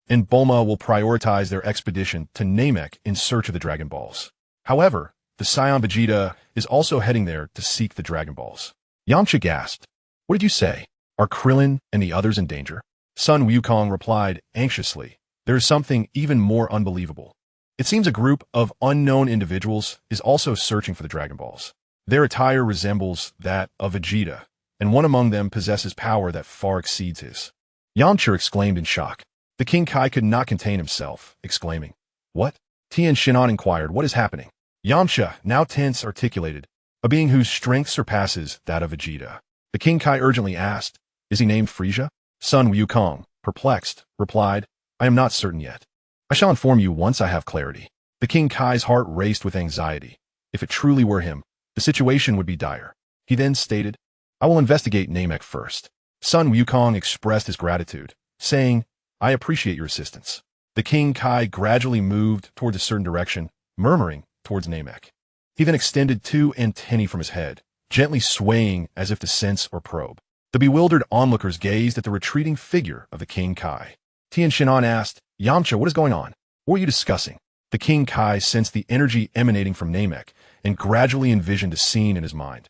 and Bulma will prioritize their expedition to Namek in search of the Dragon Balls. However, the Saiyan Vegeta is also heading there to seek the Dragon Balls. Yamcha gasped, what did you say? Are Krillin and the others in danger? Sun Wukong replied anxiously, there is something even more unbelievable. It seems a group of unknown individuals is also searching for the Dragon Balls. Their attire resembles that of Vegeta, and one among them possesses power that far exceeds his. Yamcha exclaimed in shock. The King Kai could not contain himself, exclaiming, what? Tien Shinhan inquired, what is happening? Yamcha, now tense, articulated, a being whose strength surpasses that of Vegeta. The King Kai urgently asked, is he named Frieza? Sun Wukong, perplexed, replied, I am not certain yet. I shall inform you once I have clarity. The King Kai's heart raced with anxiety. If it truly were him, the situation would be dire. He then stated, I will investigate Namek first. Sun Wukong expressed his gratitude, saying, I appreciate your assistance. The King Kai gradually moved towards a certain direction, murmuring towards Namek. He then extended 2 antennae from his head, gently swaying as if to sense or probe. The bewildered onlookers gazed at the retreating figure of the King Kai. Tien Shinhan asked, Yamcha, what is going on? What were you discussing? The King Kai sensed the energy emanating from Namek and gradually envisioned a scene in his mind.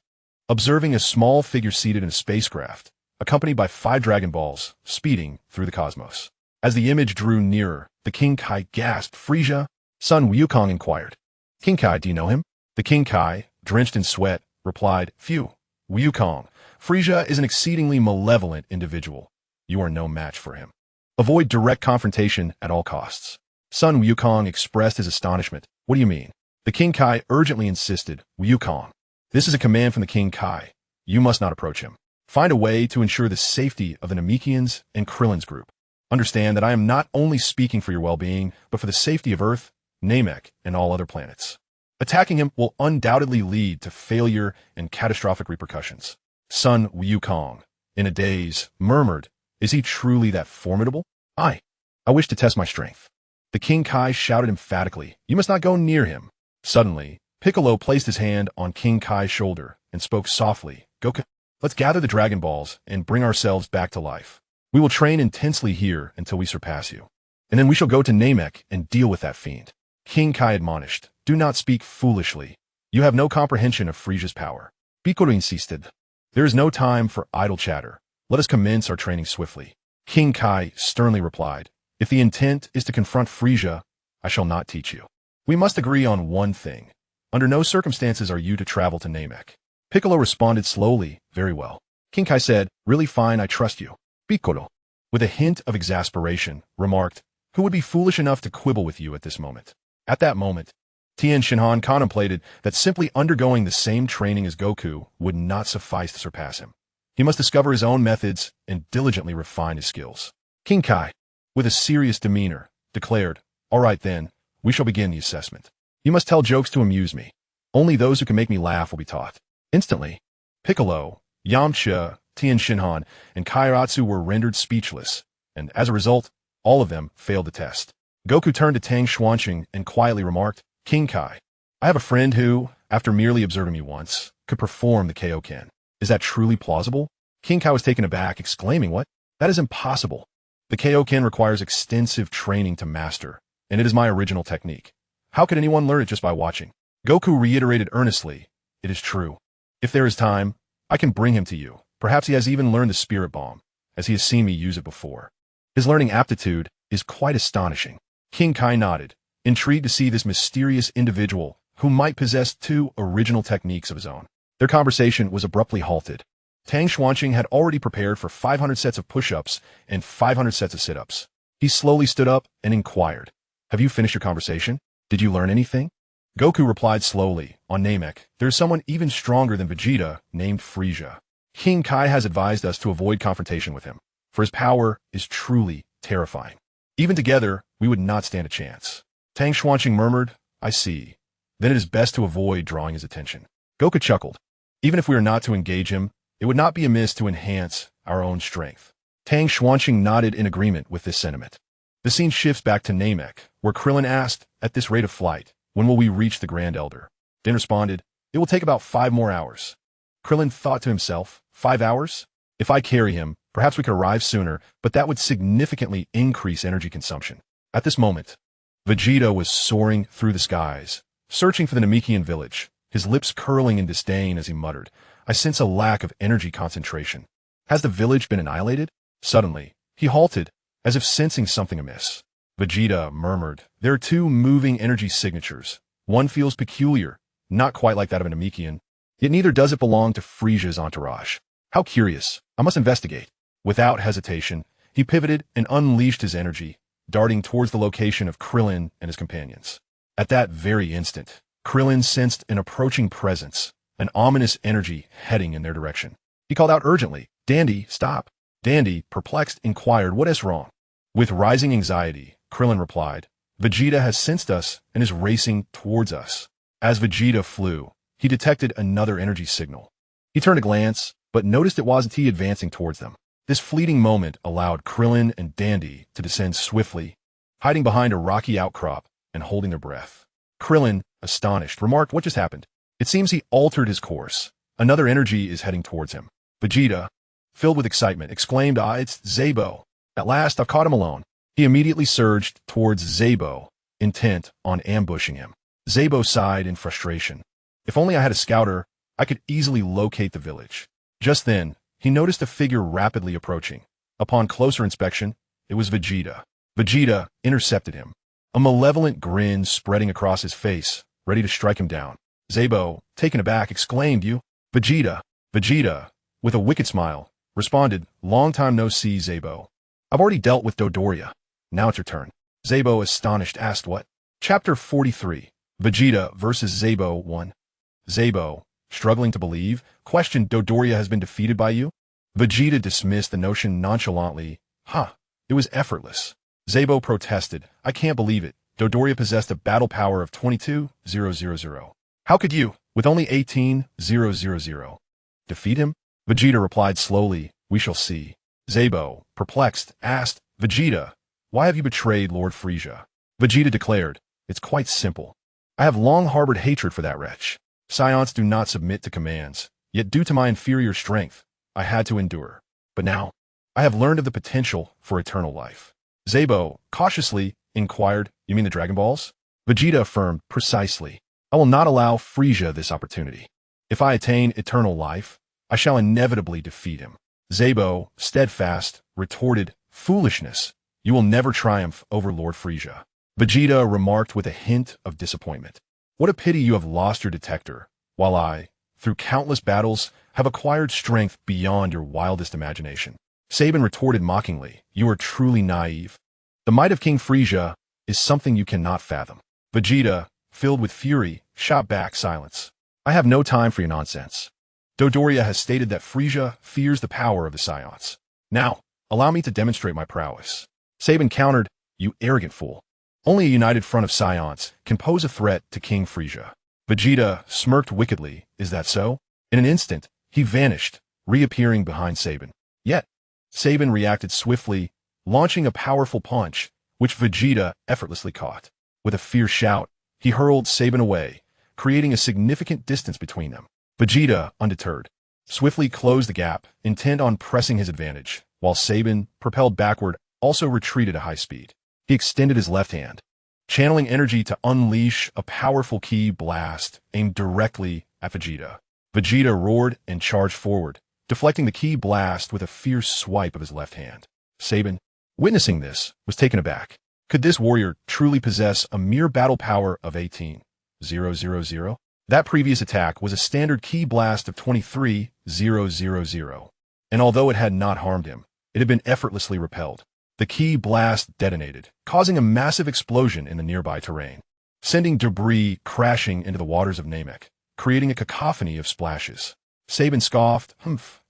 Observing a small figure seated in a spacecraft, accompanied by 5 Dragon Balls, speeding through the cosmos. As the image drew nearer, the King Kai gasped, Frieza? Sun Wukong inquired. King Kai, do you know him? The King Kai, drenched in sweat, replied, Phew, Wukong, Frieza is an exceedingly malevolent individual. You are no match for him. Avoid direct confrontation at all costs. Sun Wukong expressed his astonishment. What do you mean? The King Kai urgently insisted, Wukong, this is a command from the King Kai. You must not approach him. Find a way to ensure the safety of the Namekians and Krillin's group. Understand that I am not only speaking for your well-being, but for the safety of Earth, Namek, and all other planets. Attacking him will undoubtedly lead to failure and catastrophic repercussions. Sun Wukong, in a daze, murmured, is he truly that formidable? I wish to test my strength. The King Kai shouted emphatically, you must not go near him. Suddenly, Piccolo placed his hand on King Kai's shoulder and spoke softly, Goku, let's gather the Dragon Balls and bring ourselves back to life. We will train intensely here until we surpass you. And then we shall go to Namek and deal with that fiend. King Kai admonished, do not speak foolishly. You have no comprehension of Frieza's power. Piccolo insisted. There is no time for idle chatter. Let us commence our training swiftly. King Kai sternly replied, if the intent is to confront Frieza, I shall not teach you. We must agree on one thing. Under no circumstances are you to travel to Namek. Piccolo responded slowly, very well. King Kai said, really fine, I trust you. Piccolo, with a hint of exasperation, remarked, who would be foolish enough to quibble with you at this moment? At that moment, Tien Shinhan contemplated that simply undergoing the same training as Goku would not suffice to surpass him. He must discover his own methods and diligently refine his skills. King Kai, with a serious demeanor, declared, all right then, we shall begin the assessment. You must tell jokes to amuse me. Only those who can make me laugh will be taught. Instantly, Piccolo, Yamcha, Tien Shinhan, and Kairatsu were rendered speechless, and as a result, all of them failed the test. Goku turned to Tang Xuanqing and quietly remarked, King Kai, I have a friend who, after merely observing me once, could perform the Kaioken. Is that truly plausible? King Kai was taken aback, exclaiming, what? That is impossible. The Kaioken requires extensive training to master, and it is my original technique. How could anyone learn it just by watching? Goku reiterated earnestly, it is true. If there is time, I can bring him to you. Perhaps he has even learned the Spirit Bomb, as he has seen me use it before. His learning aptitude is quite astonishing. King Kai nodded, intrigued to see this mysterious individual who might possess 2 original techniques of his own. Their conversation was abruptly halted. Tang Xuanqing had already prepared for 500 sets of push-ups and 500 sets of sit-ups. He slowly stood up and inquired, have you finished your conversation? Did you learn anything? Goku replied slowly, on Namek, there is someone even stronger than Vegeta named Frieza. King Kai has advised us to avoid confrontation with him. for his power is truly terrifying. Even together, we would not stand a chance. Tang Xuanqing murmured, I see. Then it is best to avoid drawing his attention. Goku chuckled. Even if we are not to engage him, it would not be amiss to enhance our own strength. Tang Xuanqing nodded in agreement with this sentiment. The scene shifts back to Namek, where Krillin asked, at this rate of flight, when will we reach the Grand Elder? Din responded, it will take about 5 more hours. Krillin thought to himself, 5 hours? If I carry him, perhaps we could arrive sooner, but that would significantly increase energy consumption. At this moment, Vegeta was soaring through the skies, searching for the Namekian village, his lips curling in disdain as he muttered, I sense a lack of energy concentration. Has the village been annihilated? Suddenly, he halted, as if sensing something amiss. Vegeta murmured, there are 2 moving energy signatures. One feels peculiar, not quite like that of a Namekian, yet neither does it belong to Frisia's entourage. How curious. I must investigate. Without hesitation, he pivoted and unleashed his energy, darting towards the location of Krillin and his companions. At that very instant, Krillin sensed an approaching presence, an ominous energy heading in their direction. He called out urgently, Dandy, stop. Dandy, perplexed, inquired, what is wrong? With rising anxiety, Krillin replied, Vegeta has sensed us and is racing towards us. As Vegeta flew, he detected another energy signal. He turned to glance, but noticed it wasn't he advancing towards them. This fleeting moment allowed Krillin and Dandy to descend swiftly, hiding behind a rocky outcrop and holding their breath. Krillin, astonished, remarked, what just happened? It seems he altered his course. Another energy is heading towards him. Vegeta, filled with excitement, exclaimed, it's Zabo. At last, I've caught him alone. He immediately surged towards Zabo, intent on ambushing him. Zabo sighed in frustration. If only I had a scouter, I could easily locate the village. Just then, he noticed a figure rapidly approaching. Upon closer inspection, it was Vegeta. Vegeta intercepted him, a malevolent grin spreading across his face, ready to strike him down. Zabo, taken aback, exclaimed, you? Vegeta. Vegeta, with a wicked smile, responded, long time no see, Zabo. I've already dealt with Dodoria. Now it's your turn. Zabo, astonished, asked what? Chapter 43, Vegeta versus Zabo 1. Zabo, struggling to believe, questioned, Dodoria has been defeated by you? Vegeta dismissed the notion nonchalantly. It was effortless. Zabo protested, I can't believe it. Dodoria possessed a battle power of 22,000. How could you, with only 18,000, defeat him? Vegeta replied slowly, we shall see. Zabo, perplexed, asked, Vegeta, why have you betrayed Lord Frieza? Vegeta declared, it's quite simple. I have long harbored hatred for that wretch. Saiyans do not submit to commands, yet due to my inferior strength, I had to endure. But now, I have learned of the potential for eternal life. Zabo, cautiously, inquired, you mean the Dragon Balls? Vegeta affirmed, precisely. I will not allow Frieza this opportunity. If I attain eternal life, I shall inevitably defeat him. Zabo, steadfast, retorted, foolishness. You will never triumph over Lord Frieza. Vegeta remarked with a hint of disappointment. What a pity you have lost your detector, while I, through countless battles, have acquired strength beyond your wildest imagination. Saiyan retorted mockingly, you are truly naive. The might of King Frieza is something you cannot fathom. Vegeta, filled with fury, shot back, silence. I have no time for your nonsense. Dodoria has stated that Frieza fears the power of the Saiyans. Now, allow me to demonstrate my prowess. Saiyan countered, you arrogant fool. Only a united front of Saiyans can pose a threat to King Frieza. Vegeta smirked wickedly, is that so? In an instant, he vanished, reappearing behind Saiyan. Yet, Saiyan reacted swiftly, launching a powerful punch, which Vegeta effortlessly caught. With a fierce shout, he hurled Saiyan away, creating a significant distance between them. Vegeta, undeterred, swiftly closed the gap, intent on pressing his advantage, while Saiyan, propelled backward, also retreated at high speed. He extended his left hand, channeling energy to unleash a powerful ki blast aimed directly at Vegeta. Vegeta roared and charged forward, deflecting the ki blast with a fierce swipe of his left hand. Saiyan, witnessing this, was taken aback. Could this warrior truly possess a mere battle power of 18,000? That previous attack was a standard ki blast of 23,000, and although it had not harmed him, it had been effortlessly repelled. The ki blast detonated, causing a massive explosion in the nearby terrain, sending debris crashing into the waters of Namek, creating a cacophony of splashes. Saiyan scoffed,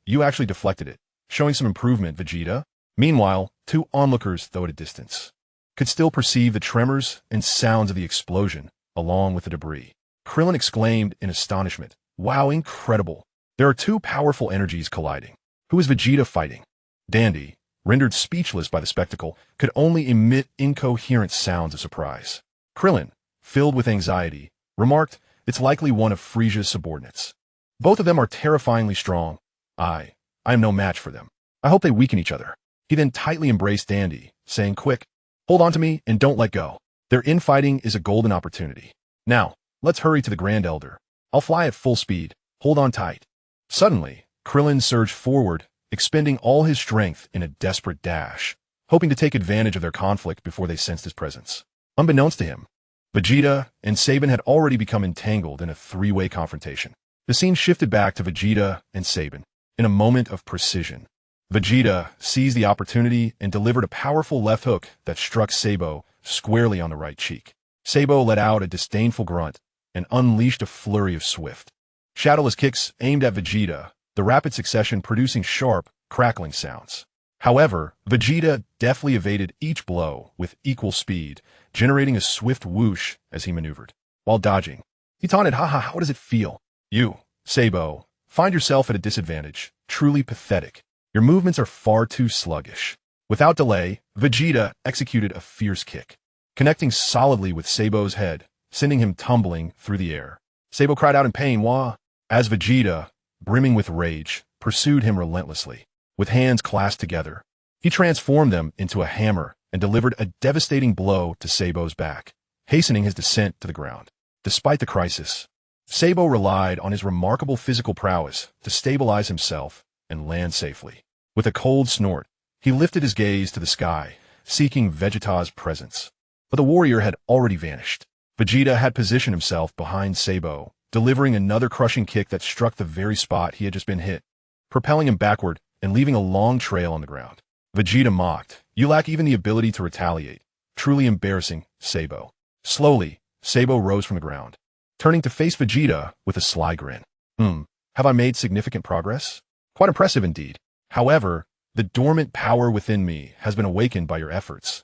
you actually deflected it, showing some improvement, Vegeta. Meanwhile, two onlookers, though at a distance, could still perceive the tremors and sounds of the explosion, along with the debris. Krillin exclaimed in astonishment, "Wow, incredible! There are two powerful energies colliding. Who is Vegeta fighting?" Dandy, rendered speechless by the spectacle, could only emit incoherent sounds of surprise. Krillin, filled with anxiety, remarked, "It's likely one of Frisia's subordinates. Both of them are terrifyingly strong. I am no match for them. I hope they weaken each other." He then tightly embraced Dandy, saying, "Quick, hold on to me and don't let go. Their infighting is a golden opportunity. Now, let's hurry to the Grand Elder. I'll fly at full speed. Hold on tight." Suddenly, Krillin surged forward, expending all his strength in a desperate dash, hoping to take advantage of their conflict before they sensed his presence. Unbeknownst to him, Vegeta and Saiyan had already become entangled in a three-way confrontation. The scene shifted back to Vegeta and Saiyan. In a moment of precision, Vegeta seized the opportunity and delivered a powerful left hook that struck Sabo squarely on the right cheek. Sabo let out a disdainful grunt and unleashed a flurry of swift, shadowless kicks aimed at Vegeta, the rapid succession producing sharp, crackling sounds. However, Vegeta deftly evaded each blow with equal speed, generating a swift whoosh as he maneuvered. While dodging, he taunted, "Haha, how does it feel? You, Sabo, find yourself at a disadvantage. Truly pathetic. Your movements are far too sluggish." Without delay, Vegeta executed a fierce kick, connecting solidly with Sabo's head, sending him tumbling through the air. Sabo cried out in pain, "Wah!" as Vegeta, brimming with rage, pursued him relentlessly. With hands clasped together, he transformed them into a hammer and delivered a devastating blow to Sabo's back, hastening his descent to the ground. Despite the crisis, Sabo relied on his remarkable physical prowess to stabilize himself and land safely. With a cold snort, he lifted his gaze to the sky, seeking Vegeta's presence. But the warrior had already vanished. Vegeta had positioned himself behind Sabo, delivering another crushing kick that struck the very spot he had just been hit, propelling him backward and leaving a long trail on the ground. Vegeta mocked, "You lack even the ability to retaliate. Truly embarrassing, Sabo." Slowly, Sabo rose from the ground, turning to face Vegeta with a sly grin. Have I made significant progress? Quite impressive indeed. However, the dormant power within me has been awakened by your efforts."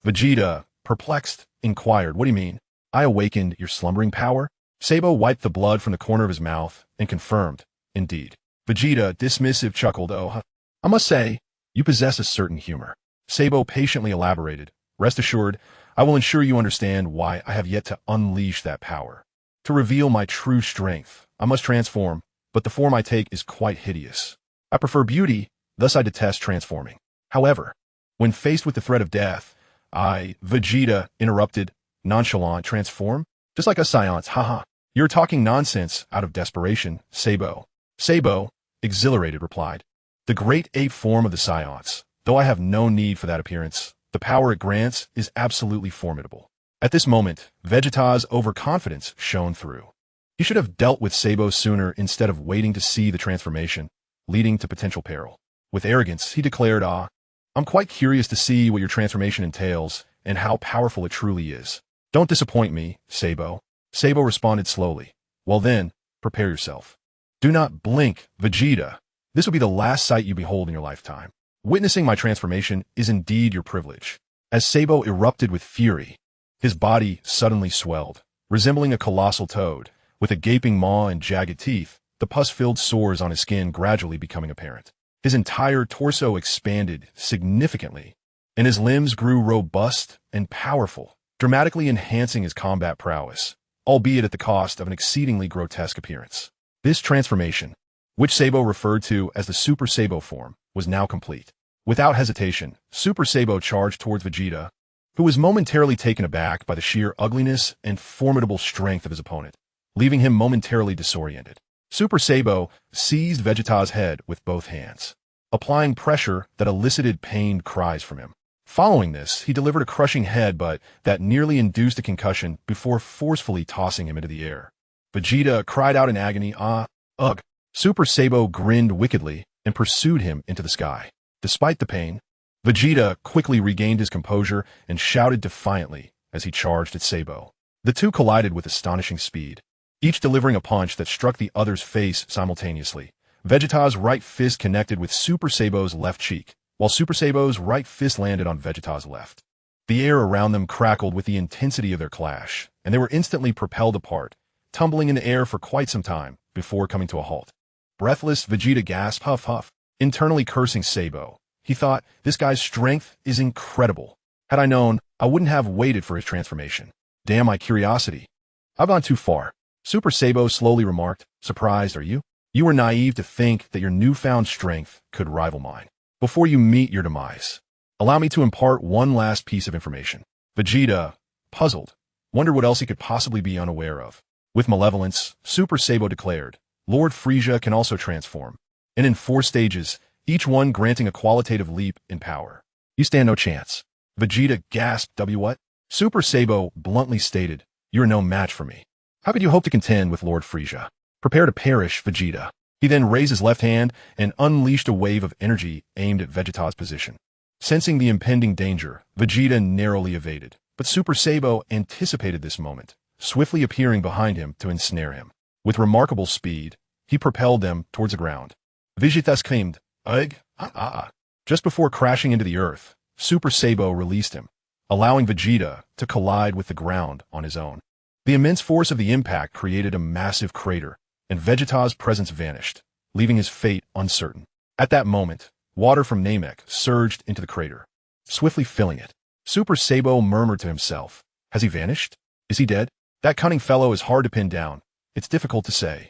Vegeta, perplexed, inquired, "What do you mean? I awakened your slumbering power?" Sabo wiped the blood from the corner of his mouth and confirmed, "Indeed." Vegeta, dismissive, chuckled, "Oh, I must say, you possess a certain humor." Sabo patiently elaborated, "Rest assured, I will ensure you understand why I have yet to unleash that power. To reveal my true strength, I must transform, but the form I take is quite hideous. I prefer beauty, thus I detest transforming. However, when faced with the threat of death, Vegeta interrupted, nonchalant, transform? Just like a Saiyan, haha. You're talking nonsense out of desperation, Sabo." Sabo, exhilarated, replied, "The great ape form of the Saiyans, though I have no need for that appearance, the power it grants is absolutely formidable." At this moment, Vegeta's overconfidence shone through. He should have dealt with Sabo sooner instead of waiting to see the transformation, leading to potential peril. With arrogance, he declared, "I'm quite curious to see what your transformation entails and how powerful it truly is. Don't disappoint me, Sabo." Sabo responded slowly, "Well then, prepare yourself. Do not blink, Vegeta. This will be the last sight you behold in your lifetime. Witnessing my transformation is indeed your privilege." As Sabo erupted with fury, his body suddenly swelled, resembling a colossal toad. With a gaping maw and jagged teeth, the pus-filled sores on his skin gradually becoming apparent. His entire torso expanded significantly, and his limbs grew robust and powerful, dramatically enhancing his combat prowess, albeit at the cost of an exceedingly grotesque appearance. This transformation, which Sabo referred to as the Super Sabo form, was now complete. Without hesitation, Super Sabo charged towards Vegeta, who was momentarily taken aback by the sheer ugliness and formidable strength of his opponent, leaving him momentarily disoriented. Super Sabo seized Vegeta's head with both hands, applying pressure that elicited pained cries from him. Following this, he delivered a crushing headbutt that nearly induced a concussion before forcefully tossing him into the air. Vegeta cried out in agony, Ugh! Super Sabo grinned wickedly and pursued him into the sky. Despite the pain, Vegeta quickly regained his composure and shouted defiantly as he charged at Sabo. The two collided with astonishing speed, each delivering a punch that struck the other's face simultaneously. Vegeta's right fist connected with Super Sabo's left cheek, while Super Sabo's right fist landed on Vegeta's left. The air around them crackled with the intensity of their clash, and they were instantly propelled apart, tumbling in the air for quite some time before coming to a halt. Breathless, Vegeta gasped, huff huff, internally cursing Sabo. He thought, this guy's strength is incredible. Had I known, I wouldn't have waited for his transformation. Damn my curiosity. I've gone too far. Super Sabo slowly remarked, surprised are you? You were naive to think that your newfound strength could rival mine. Before you meet your demise, allow me to impart one last piece of information. Vegeta, puzzled, wondered what else he could possibly be unaware of. With malevolence, Super Sabo declared, Lord Frieza can also transform, and in 4 stages, each one granting a qualitative leap in power. You stand no chance. Vegeta gasped, what? Super Sabo bluntly stated, you are no match for me. How could you hope to contend with Lord Frieza? Prepare to perish, Vegeta. He then raised his left hand and unleashed a wave of energy aimed at Vegeta's position. Sensing the impending danger, Vegeta narrowly evaded, but Super Sabo anticipated this moment, swiftly appearing behind him to ensnare him. With remarkable speed, he propelled them towards the ground. Vegeta screamed, ugh, Just before crashing into the earth, Super Sabo released him, allowing Vegeta to collide with the ground on his own. The immense force of the impact created a massive crater, and Vegeta's presence vanished, leaving his fate uncertain. At that moment, water from Namek surged into the crater, swiftly filling it. Super Sabo murmured to himself, has he vanished? Is he dead? That cunning fellow is hard to pin down. It's difficult to say.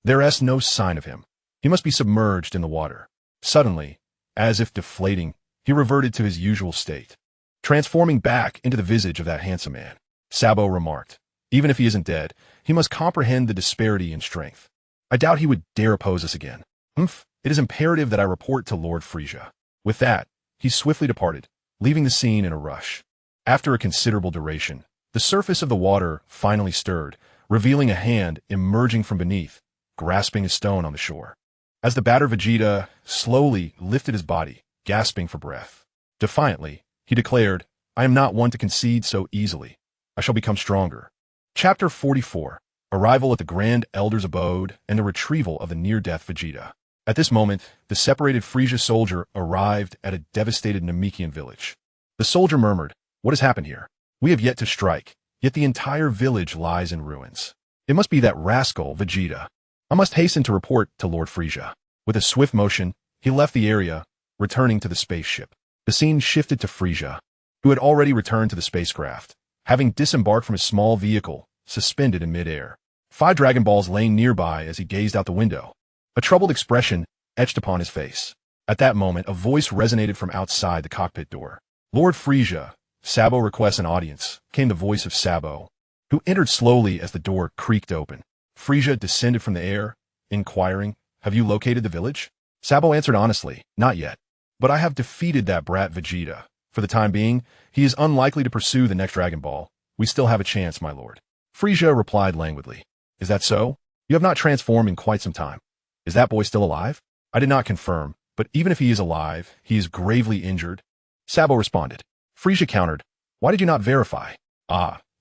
There's no sign of him. He must be submerged in the water. Suddenly, as if deflating, he reverted to his usual state, transforming back into the visage of that handsome man. Sabo remarked, even if he isn't dead, he must comprehend the disparity in strength. I doubt he would dare oppose us again. It is imperative that I report to Lord Frieza. With that, he swiftly departed, leaving the scene in a rush. After a considerable duration, the surface of the water finally stirred, revealing a hand emerging from beneath, grasping a stone on the shore. As the battered Vegeta slowly lifted his body, gasping for breath, defiantly, he declared, I am not one to concede so easily. I shall become stronger. Chapter 44. Arrival at the Grand Elder's abode and the retrieval of the near-death Vegeta. At this moment, the separated Frieza soldier arrived at a devastated Namekian village. The soldier murmured, what has happened here? We have yet to strike, yet the entire village lies in ruins. It must be that rascal Vegeta. I must hasten to report to Lord Frieza. With a swift motion, he left the area, returning to the spaceship. The scene shifted to Frieza, who had already returned to the spacecraft, having disembarked from his small vehicle, suspended in midair. 5 Dragon Balls lay nearby as he gazed out the window. A troubled expression etched upon his face. At that moment, a voice resonated from outside the cockpit door. Lord Frieza, Sabo requests an audience, came the voice of Sabo, who entered slowly as the door creaked open. Frieza descended from the air, inquiring, have you located the village? Sabo answered honestly, not yet. But I have defeated that brat Vegeta. For the time being, he is unlikely to pursue the next Dragon Ball. We still have a chance, my lord. Frieza replied languidly. Is that so? You have not transformed in quite some time. Is that boy still alive? I did not confirm, but even if he is alive, he is gravely injured. Sabo responded. Frieza countered. Why did you not verify?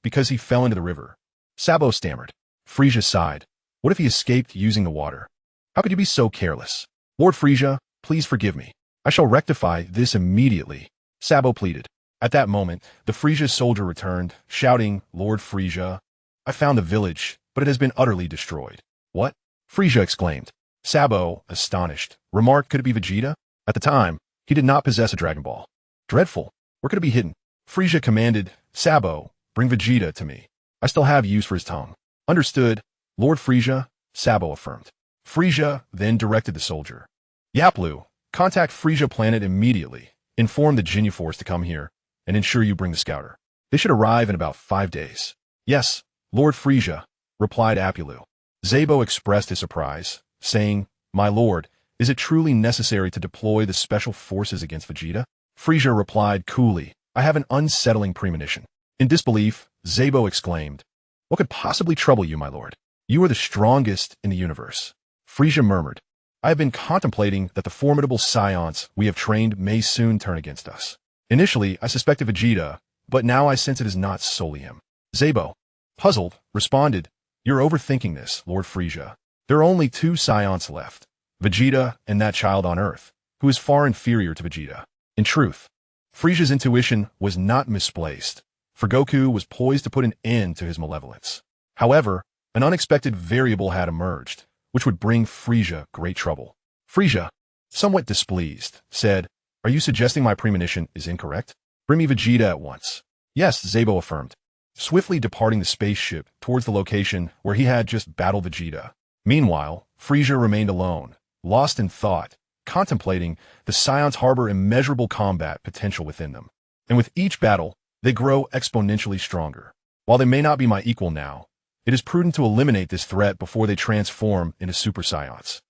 Because he fell into the river. Sabo stammered. Frieza sighed. What if he escaped using the water? How could you be so careless? Lord Frieza, please forgive me. I shall rectify this immediately. Sabo pleaded. At that moment, the Frieza soldier returned, shouting, Lord Frieza, I found the village, but it has been utterly destroyed. What? Frieza exclaimed. Sabo, astonished, remarked, could it be Vegeta? At the time, he did not possess a Dragon Ball. Dreadful. Where could it be hidden? Frieza commanded, Sabo, bring Vegeta to me. I still have use for his tongue. Understood, Lord Frieza, Sabo affirmed. Frieza then directed the soldier. Yaplu, contact Frieza Planet immediately. Inform the Ginyu Force to come here, and ensure you bring the scouter. They should arrive in about 5 days. Yes, Lord Frieza, replied Apulu. Zabo expressed his surprise, saying, My lord, is it truly necessary to deploy the special forces against Vegeta? Frieza replied coolly, I have an unsettling premonition. In disbelief, Zabo exclaimed, What could possibly trouble you, my lord? You are the strongest in the universe. Frieza murmured, I have been contemplating that the formidable Saiyans we have trained may soon turn against us. Initially, I suspected Vegeta, but now I sense it is not solely him. Zabo, puzzled, responded, You're overthinking this, Lord Frieza. There are only 2 Saiyans left, Vegeta and that child on Earth, who is far inferior to Vegeta. In truth, Frisia's intuition was not misplaced, for Goku was poised to put an end to his malevolence. However, an unexpected variable had emerged, which would bring Frisia great trouble. Frisia, somewhat displeased, said, "Are you suggesting my premonition is incorrect? Bring me Vegeta at once." "Yes," Zabo affirmed, swiftly departing the spaceship towards the location where he had just battled Vegeta. Meanwhile, Frisia remained alone, lost in thought, contemplating the Saiyans harbor immeasurable combat potential within them. And with each battle, they grow exponentially stronger. While they may not be my equal now, it is prudent to eliminate this threat before they transform into Super Saiyans.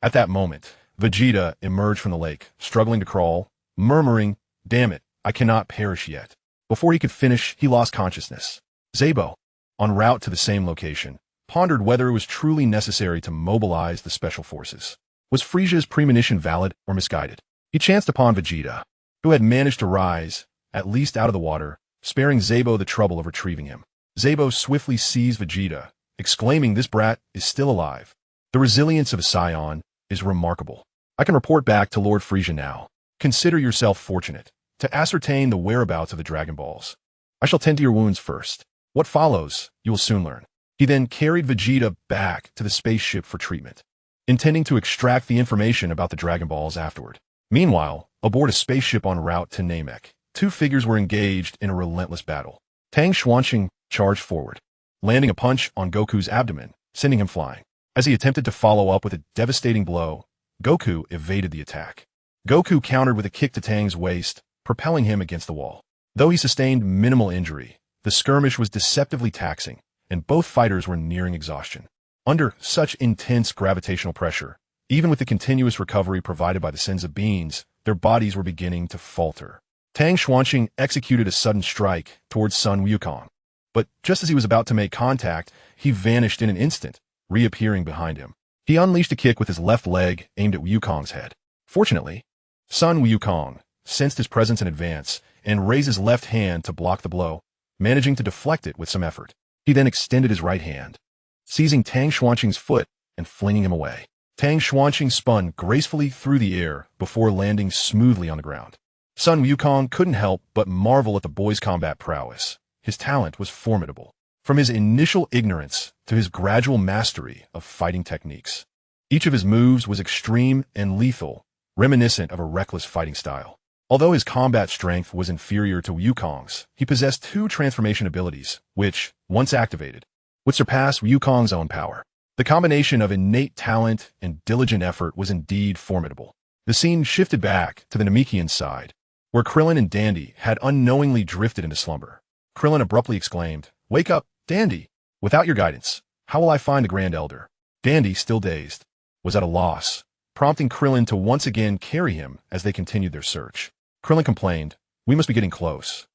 At that moment, Vegeta emerged from the lake, struggling to crawl, murmuring, "Damn it, I cannot perish yet." Before he could finish, he lost consciousness. Zabo, en route to the same location, pondered whether it was truly necessary to mobilize the special forces. Was Frisia's premonition valid or misguided? He chanced upon Vegeta, who had managed to rise, at least out of the water, sparing Zabo the trouble of retrieving him. Zabo swiftly seized Vegeta, exclaiming, "This brat is still alive. The resilience of a Saiyan is remarkable. I can report back to Lord Frisia now. Consider yourself fortunate to ascertain the whereabouts of the Dragon Balls. I shall tend to your wounds first. What follows, you will soon learn." He then carried Vegeta back to the spaceship for treatment, intending to extract the information about the Dragon Balls afterward. Meanwhile, aboard a spaceship en route to Namek, two figures were engaged in a relentless battle. Tang Xuanqing charged forward, landing a punch on Goku's abdomen, sending him flying. As he attempted to follow up with a devastating blow, Goku evaded the attack. Goku countered with a kick to Tang's waist, propelling him against the wall. Though he sustained minimal injury, the skirmish was deceptively taxing, and both fighters were nearing exhaustion. Under such intense gravitational pressure, even with the continuous recovery provided by the Senzu beans, their bodies were beginning to falter. Tang Xuanqing executed a sudden strike towards Sun Wukong, but just as he was about to make contact, he vanished in an instant, reappearing behind him. He unleashed a kick with his left leg aimed at Wukong's head. Fortunately, Sun Wukong sensed his presence in advance and raised his left hand to block the blow, managing to deflect it with some effort. He then extended his right hand, seizing Tang Xuanqing's foot and flinging him away. Tang Xuanqing spun gracefully through the air before landing smoothly on the ground. Sun Wukong couldn't help but marvel at the boy's combat prowess. His talent was formidable, from his initial ignorance to his gradual mastery of fighting techniques. Each of his moves was extreme and lethal, reminiscent of a reckless fighting style. Although his combat strength was inferior to Wukong's, he possessed two transformation abilities, which, once activated, would surpass Wukong's own power. The combination of innate talent and diligent effort was indeed formidable. The scene shifted back to the Namekian side, where Krillin and Dandy had unknowingly drifted into slumber. Krillin abruptly exclaimed, "Wake up, Dandy! Without your guidance, how will I find the Grand Elder?" Dandy, still dazed, was at a loss, prompting Krillin to once again carry him as they continued their search. Krillin complained, "We must be getting close.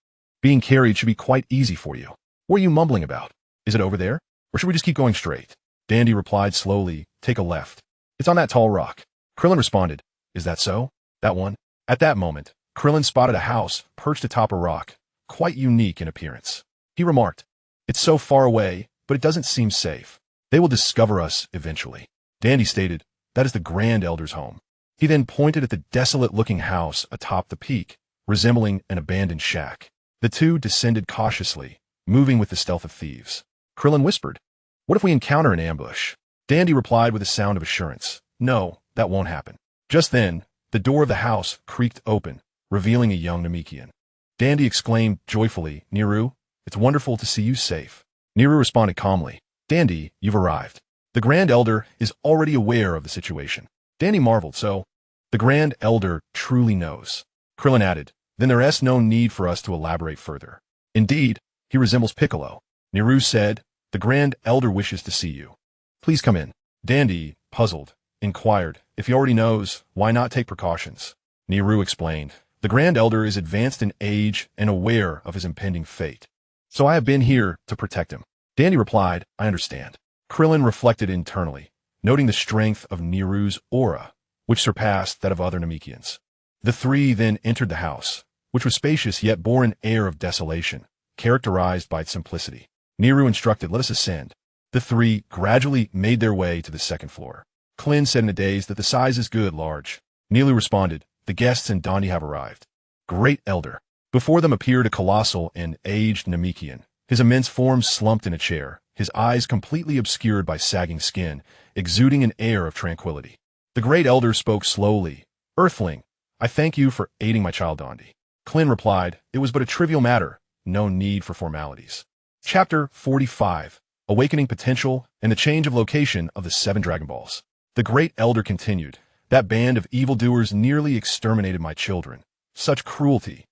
Being carried should be quite easy for you. What are you mumbling about? Is it over there? Or should we just keep going straight?" Dandy replied slowly, "Take a left. It's on that tall rock." Krillin responded, "Is that so? That one?" At that moment, Krillin spotted a house perched atop a rock, quite unique in appearance. He remarked, "It's so far away, but it doesn't seem safe. They will discover us eventually." Dandy stated, "That is the Grand Elder's home." He then pointed at the desolate-looking house atop the peak, resembling an abandoned shack. The two descended cautiously, moving with the stealth of thieves. Krillin whispered, "What if we encounter an ambush?" Dandy replied with a sound of assurance, "No, that won't happen." Just then, the door of the house creaked open, revealing a young Namekian. Dandy exclaimed joyfully, "Niru, it's wonderful to see you safe." Niru responded calmly, "Dandy, you've arrived. The Grand Elder is already aware of the situation." Dandy marveled, "So, the Grand Elder truly knows." Krillin added, "Then there is no need for us to elaborate further. Indeed, he resembles Piccolo." Niru said, "The Grand Elder wishes to see you. Please come in." Dandy, puzzled, inquired, "If he already knows, why not take precautions?" Niru explained, "The Grand Elder is advanced in age and aware of his impending fate. So I have been here to protect him." Dandy replied, "I understand." Krillin reflected internally, noting the strength of Niru's aura, which surpassed that of other Namekians. The three then entered the house, which was spacious yet bore an air of desolation, characterized by its simplicity. Niru instructed, "Let us ascend." The three gradually made their way to the second floor. Klin said in a daze that the size is good, large. Nilu responded, "The guests and Dondi have arrived." Great Elder. Before them appeared a colossal and aged Namekian. His immense form slumped in a chair, his eyes completely obscured by sagging skin, exuding an air of tranquility. The Great Elder spoke slowly. Earthling, I thank you for aiding my child Dondi. Clin replied, it was but a trivial matter, no need for formalities. Chapter 45. Awakening Potential and the Change of Location of the 7 Dragon Balls. The Great Elder continued, that band of evildoers nearly exterminated my children. Such cruelty.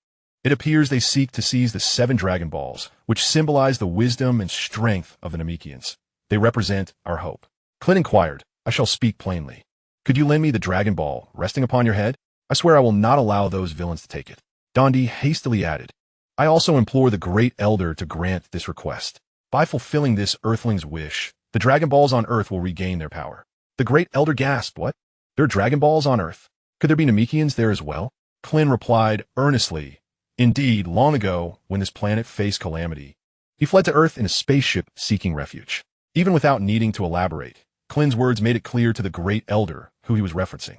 It appears they seek to seize the 7 Dragon Balls, which symbolize the wisdom and strength of the Namekians. They represent our hope. Clint inquired, I shall speak plainly. Could you lend me the Dragon Ball resting upon your head? I swear I will not allow those villains to take it. Dondi hastily added, I also implore the Great Elder to grant this request. By fulfilling this Earthling's wish, the Dragon Balls on Earth will regain their power. The Great Elder gasped, what? There are Dragon Balls on Earth? Could there be Namekians there as well? Clin replied earnestly, indeed, long ago, when this planet faced calamity, he fled to Earth in a spaceship seeking refuge. Even without needing to elaborate, Clin's words made it clear to the Great Elder who he was referencing.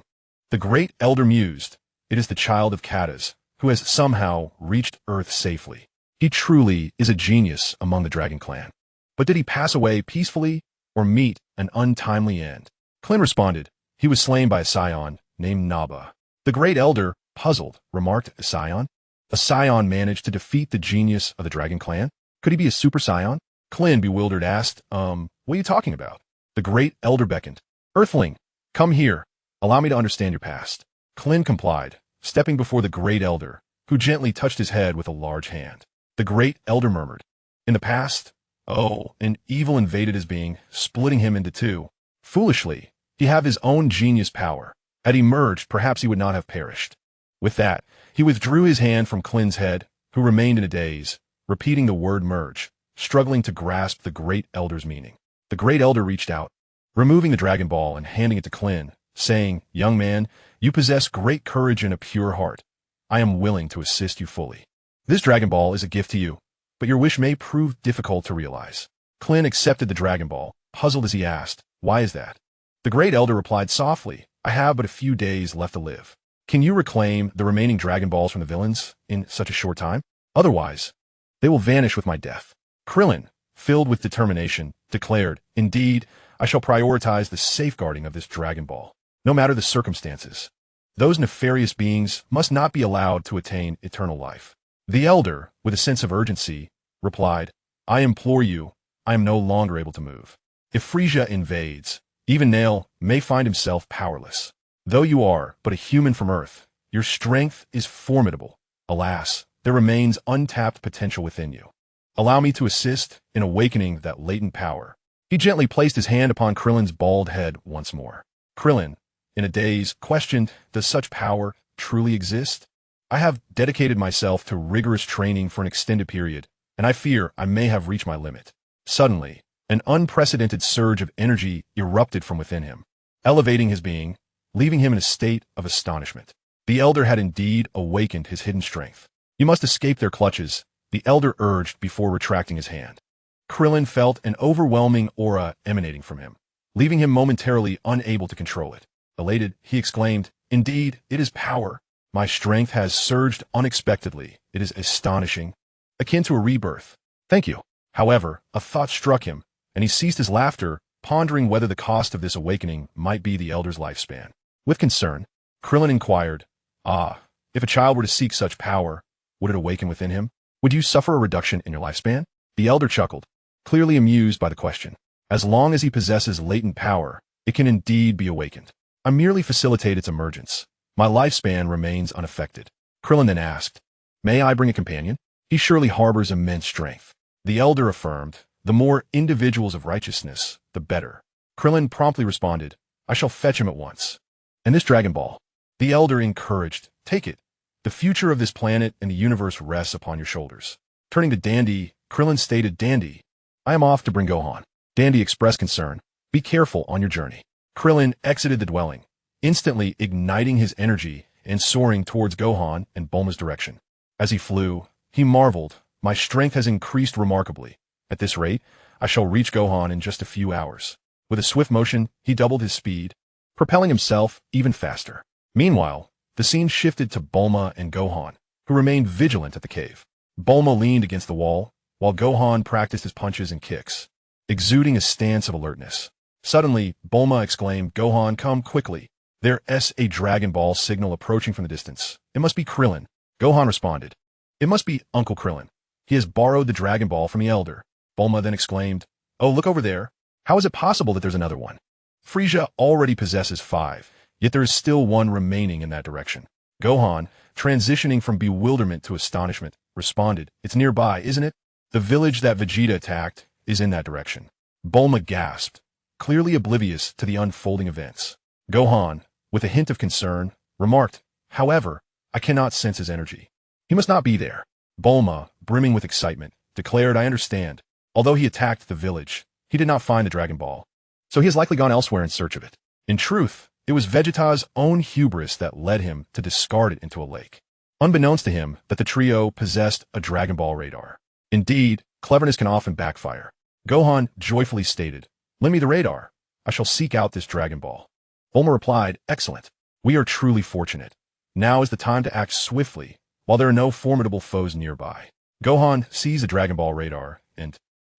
The Great Elder mused, it is the child of Katas, who has somehow reached Earth safely. He truly is a genius among the Dragon Clan. But did he pass away peacefully or meet an untimely end? Clin responded, he was slain by a Saiyan named Naba. The Great Elder, puzzled, remarked, a Saiyan? A Saiyan managed to defeat the genius of the Dragon Clan? Could he be a Super Saiyan? Clin, bewildered, asked, what are you talking about? The Great Elder beckoned. Earthling, come here. Allow me to understand your past. Clin complied, stepping before the Great Elder, who gently touched his head with a large hand. The Great Elder murmured, in the past, an evil invaded his being, splitting him into 2. Foolishly, he had his own genius power. Had he merged, perhaps he would not have perished. With that, he withdrew his hand from Clin's head, who remained in a daze, repeating the word merge, struggling to grasp the Great Elder's meaning. The Great Elder reached out, removing the Dragon Ball and handing it to Clin, saying, young man, you possess great courage and a pure heart. I am willing to assist you fully. This Dragon Ball is a gift to you, but your wish may prove difficult to realize. Clin accepted the Dragon Ball, puzzled as he asked, why is that? The Great Elder replied softly, I have but a few days left to live. Can you reclaim the remaining Dragon Balls from the villains in such a short time? Otherwise, they will vanish with my death. Krillin, filled with determination, declared, indeed, I shall prioritize the safeguarding of this Dragon Ball, no matter the circumstances. Those nefarious beings must not be allowed to attain eternal life. The Elder, with a sense of urgency, replied, I implore you, I am no longer able to move. If Frisia invades, even Nail may find himself powerless. Though you are but a human from Earth, your strength is formidable. Alas, there remains untapped potential within you. Allow me to assist in awakening that latent power. He gently placed his hand upon Krillin's bald head once more. Krillin, in a daze, questioned, does such power truly exist? I have dedicated myself to rigorous training for an extended period, and I fear I may have reached my limit. Suddenly, an unprecedented surge of energy erupted from within him, elevating his being, leaving him in a state of astonishment. The Elder had indeed awakened his hidden strength. You must escape their clutches, the Elder urged before retracting his hand. Krillin felt an overwhelming aura emanating from him, leaving him momentarily unable to control it. Elated, he exclaimed, indeed, it is power. My strength has surged unexpectedly. It is astonishing, akin to a rebirth. Thank you. However, a thought struck him, and he ceased his laughter, pondering whether the cost of this awakening might be the Elder's lifespan. With concern, Krillin inquired, if a child were to seek such power, would it awaken within him? Would you suffer a reduction in your lifespan? The Elder chuckled, clearly amused by the question. As long as he possesses latent power, it can indeed be awakened. I merely facilitate its emergence. My lifespan remains unaffected. Krillin then asked, may I bring a companion? He surely harbors immense strength. The Elder affirmed, the more individuals of righteousness, the better. Krillin promptly responded, I shall fetch him at once. And this Dragon Ball? The Elder encouraged, take it. The future of this planet and the universe rests upon your shoulders. Turning to Dandy, Krillin stated, Dandy, I am off to bring Gohan. Dandy expressed concern, be careful on your journey. Krillin exited the dwelling, instantly igniting his energy and soaring towards Gohan and Bulma's direction. As he flew, he marveled, my strength has increased remarkably. At this rate, I shall reach Gohan in just a few hours. With a swift motion, he doubled his speed, propelling himself even faster. Meanwhile, the scene shifted to Bulma and Gohan, who remained vigilant at the cave. Bulma leaned against the wall, while Gohan practiced his punches and kicks, exuding a stance of alertness. Suddenly, Bulma exclaimed, "Gohan, come quickly. There's a Dragon Ball signal approaching from the distance. It must be Krillin." Gohan responded, "It must be Uncle Krillin. He has borrowed the Dragon Ball from the Elder." Bulma then exclaimed, "Oh, look over there. How is it possible that there's another one? Frieza already possesses 5, yet there is still one remaining in that direction." Gohan, transitioning from bewilderment to astonishment, responded, "It's nearby, isn't it? The village that Vegeta attacked is in that direction." Bulma gasped, clearly oblivious to the unfolding events. Gohan, with a hint of concern, remarked, "However, I cannot sense his energy. He must not be there." Bulma, brimming with excitement, declared, "I understand. Although he attacked the village, he did not find the Dragon Ball. So he has likely gone elsewhere in search of it. In truth, it was Vegeta's own hubris that led him to discard it into a lake, unbeknownst to him that the trio possessed a Dragon Ball radar. Indeed, cleverness can often backfire." Gohan joyfully stated, "Lend me the radar. I shall seek out this Dragon Ball." Bulma replied, "Excellent. We are truly fortunate. Now is the time to act swiftly, while there are no formidable foes nearby." Gohan seized the Dragon Ball radar and,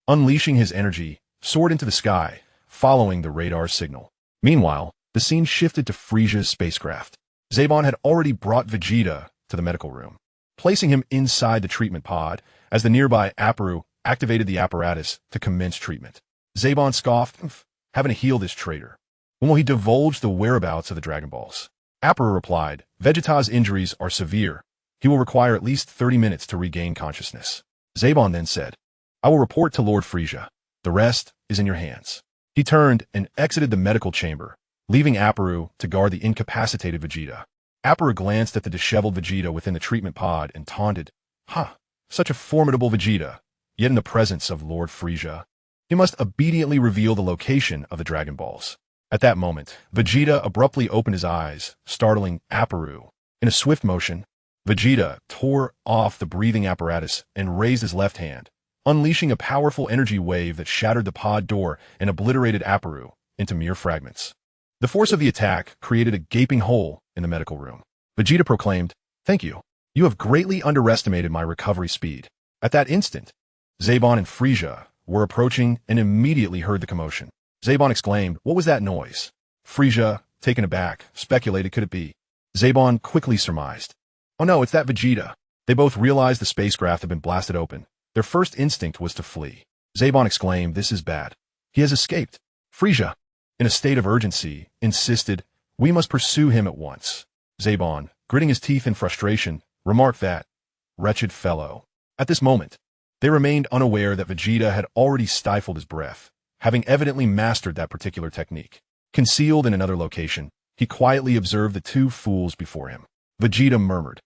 unleashing his energy, soared into the sky, following the radar's signal. Meanwhile, the scene shifted to Frieza's spacecraft. Zebon had already brought Vegeta to the medical room, placing him inside the treatment pod as the nearby Apparu activated the apparatus to commence treatment. Zebon scoffed, "Having to heal this traitor. When will he divulge the whereabouts of the Dragon Balls?" Apparu replied, "Vegeta's injuries are severe. He will require at least 30 minutes to regain consciousness." Zebon then said, "I will report to Lord Frieza. The rest is in your hands." He turned and exited the medical chamber, leaving Apparu to guard the incapacitated Vegeta. Apparu glanced at the disheveled Vegeta within the treatment pod and taunted, Such a formidable Vegeta, yet in the presence of Lord Frieza. He must obediently reveal the location of the Dragon Balls." At that moment, Vegeta abruptly opened his eyes, startling Apparu. In a swift motion, Vegeta tore off the breathing apparatus and raised his left hand, unleashing a powerful energy wave that shattered the pod door and obliterated Apparu into mere fragments. The force of the attack created a gaping hole in the medical room. Vegeta proclaimed, "Thank you. You have greatly underestimated my recovery speed." At that instant, Zebon and Frieza were approaching and immediately heard the commotion. Zebon exclaimed, "What was that noise?" Frieza, taken aback, speculated, "Could it be?" Zebon quickly surmised, "Oh no, it's that Vegeta." They both realized the spacecraft had been blasted open. Their first instinct was to flee. Zebon exclaimed, "This is bad. He has escaped." Frieza, in a state of urgency, insisted, "We must pursue him at once." Zebon, gritting his teeth in frustration, remarked that, "Wretched fellow." At this moment, they remained unaware that Vegeta had already stifled his breath, having evidently mastered that particular technique. Concealed in another location, he quietly observed the two fools before him. Vegeta murmured,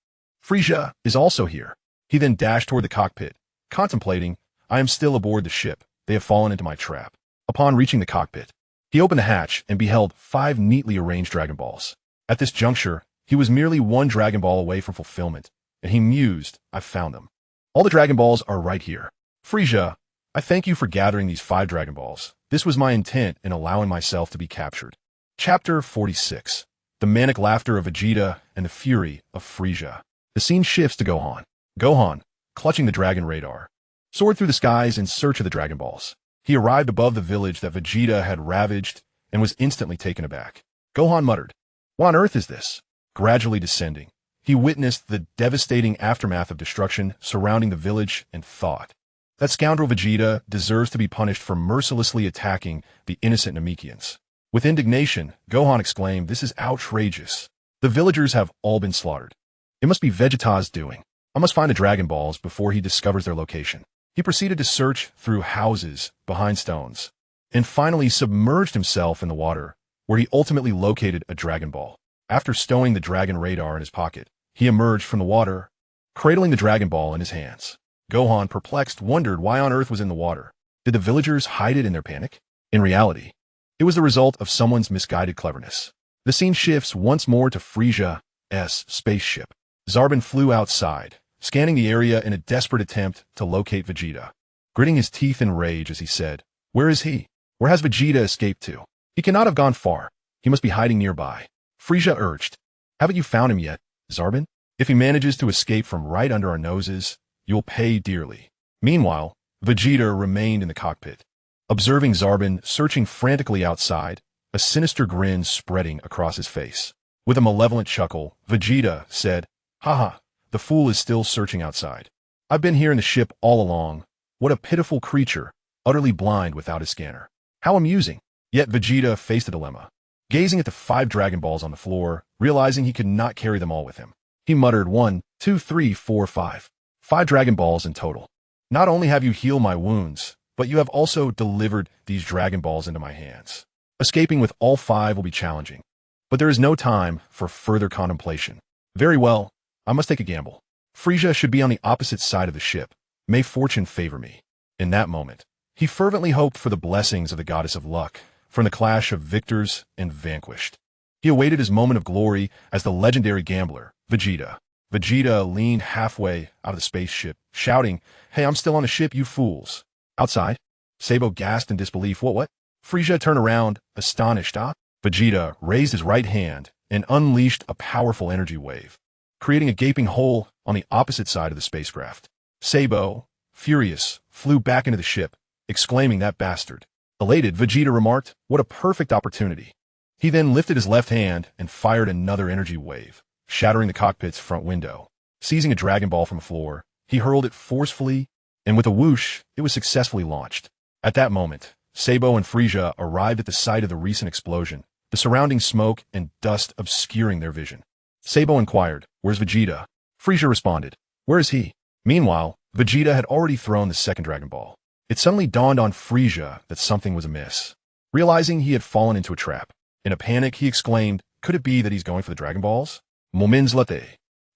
"Frieza is also here." He then dashed toward the cockpit, contemplating, "I am still aboard the ship. They have fallen into my trap." Upon reaching the cockpit, he opened the hatch and beheld 5 neatly arranged Dragon Balls. At this juncture, he was merely 1 Dragon Ball away from fulfillment, and he mused, "I've found them. All the Dragon Balls are right here. Frieza, I thank you for gathering these 5 Dragon Balls. This was my intent in allowing myself to be captured." Chapter 46. The manic laughter of Vegeta and the fury of Frieza. The scene shifts to Gohan. Gohan, clutching the Dragon Radar, soared through the skies in search of the Dragon Balls. He arrived above the village that Vegeta had ravaged and was instantly taken aback. Gohan muttered, "What on earth is this?" Gradually descending, he witnessed the devastating aftermath of destruction surrounding the village and thought, "That scoundrel Vegeta deserves to be punished for mercilessly attacking the innocent Namekians." With indignation, Gohan exclaimed, "This is outrageous. The villagers have all been slaughtered. It must be Vegeta's doing. I must find the Dragon Balls before he discovers their location." He proceeded to search through houses, behind stones, and finally submerged himself in the water, where he ultimately located a Dragon Ball. After stowing the Dragon Radar in his pocket, he emerged from the water, cradling the Dragon Ball in his hands. Gohan, perplexed, wondered why on earth was in the water. Did the villagers hide it in their panic? In reality, it was the result of someone's misguided cleverness. The scene shifts once more to Frieza's spaceship. Zarbon flew outside, scanning the area in a desperate attempt to locate Vegeta. Gritting his teeth in rage as he said, "Where is he? Where has Vegeta escaped to? He cannot have gone far. He must be hiding nearby." Frieza urged, "Haven't you found him yet, Zarbon?" If he manages to escape from right under our noses, you'll pay dearly. Meanwhile, Vegeta remained in the cockpit, observing Zarbin searching frantically outside, a sinister grin spreading across his face. With a malevolent chuckle, Vegeta said, "Haha, the fool is still searching outside. I've been here in the ship all along. What a pitiful creature, utterly blind without his scanner. How amusing." Yet Vegeta faced a dilemma. Gazing at the 5 Dragon Balls on the floor, realizing he could not carry them all with him, he muttered, 1, 2, 3, 4, 5. 5 Dragon Balls in total. Not only have you healed my wounds, but you have also delivered these Dragon Balls into my hands. Escaping with all 5 will be challenging. But there is no time for further contemplation. Very well, I must take a gamble. Frieza should be on the opposite side of the ship. May fortune favor me. In that moment, he fervently hoped for the blessings of the goddess of luck, from the clash of victors and vanquished. He awaited his moment of glory as the legendary gambler, Vegeta. Vegeta leaned halfway out of the spaceship, shouting, "Hey, I'm still on the ship, you fools." Outside, Sabo gasped in disbelief. What? Frieza turned around, astonished. Vegeta raised his right hand and unleashed a powerful energy wave, creating a gaping hole on the opposite side of the spacecraft. Sabo, furious, flew back into the ship, exclaiming, "That bastard." Elated, Vegeta remarked, "What a perfect opportunity." He then lifted his left hand and fired another energy wave, shattering the cockpit's front window. Seizing a Dragon Ball from the floor, he hurled it forcefully, and with a whoosh, it was successfully launched. At that moment, Sabo and Frieza arrived at the site of the recent explosion, the surrounding smoke and dust obscuring their vision. Sabo inquired, "Where's Vegeta?" Frieza responded, "Where is he?" Meanwhile, Vegeta had already thrown the second Dragon Ball. It suddenly dawned on Frieza that something was amiss. Realizing he had fallen into a trap, in a panic he exclaimed, "Could it be that he's going for the Dragon Balls?" Moments later,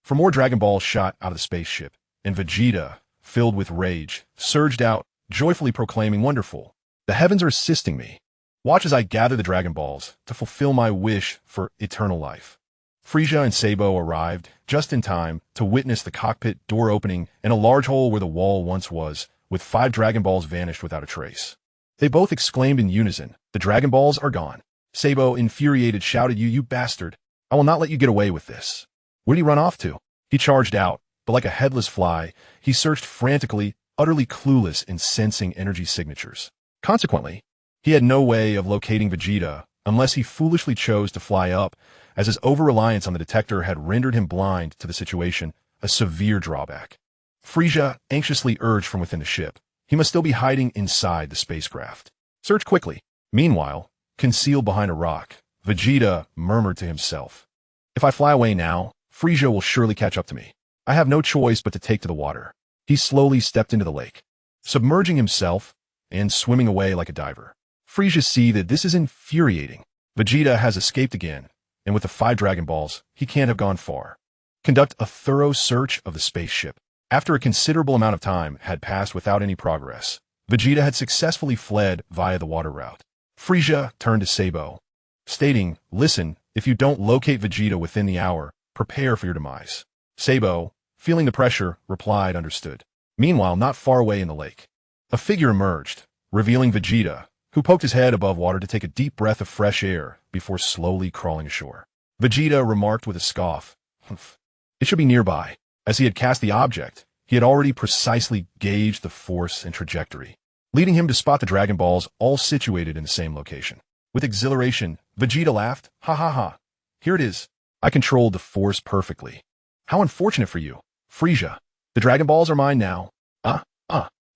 for more Dragon Balls shot out of the spaceship, and Vegeta, filled with rage, surged out, joyfully proclaiming, "Wonderful! The heavens are assisting me. Watch as I gather the Dragon Balls to fulfill my wish for eternal life." Frieza and Sabo arrived just in time to witness the cockpit door opening and a large hole where the wall once was, with 5 Dragon Balls vanished without a trace. They both exclaimed in unison, "The Dragon Balls are gone." Sabo, infuriated, shouted, You bastard! I will not let you get away with this." Where'd he run off to? He charged out, but like a headless fly, he searched frantically, utterly clueless in sensing energy signatures. Consequently, he had no way of locating Vegeta unless he foolishly chose to fly up, as his over-reliance on the detector had rendered him blind to the situation, a severe drawback. Frieza anxiously urged from within the ship. He must still be hiding inside the spacecraft. Search quickly. Meanwhile, concealed behind a rock, Vegeta murmured to himself, "If I fly away now, Frieza will surely catch up to me. I have no choice but to take to the water." He slowly stepped into the lake, submerging himself and swimming away like a diver. Frieza see that this is infuriating. Vegeta has escaped again, and with the 5 Dragon Balls, he can't have gone far. Conduct a thorough search of the spaceship. After a considerable amount of time had passed without any progress, Vegeta had successfully fled via the water route. Frieza turned to Sabo, stating, "Listen, if you don't locate Vegeta within the hour, prepare for your demise." Sabo, feeling the pressure, replied, "Understood." Meanwhile, not far away in the lake, a figure emerged, revealing Vegeta, who poked his head above water to take a deep breath of fresh air before slowly crawling ashore. Vegeta remarked with a scoff, "Humph, it should be nearby." As he had cast the object, he had already precisely gauged the force and trajectory, leading him to spot the Dragon Balls all situated in the same location. With exhilaration, Vegeta laughed, "Ha ha ha, here it is. I controlled the force perfectly. How unfortunate for you, Frieza. The Dragon Balls are mine now."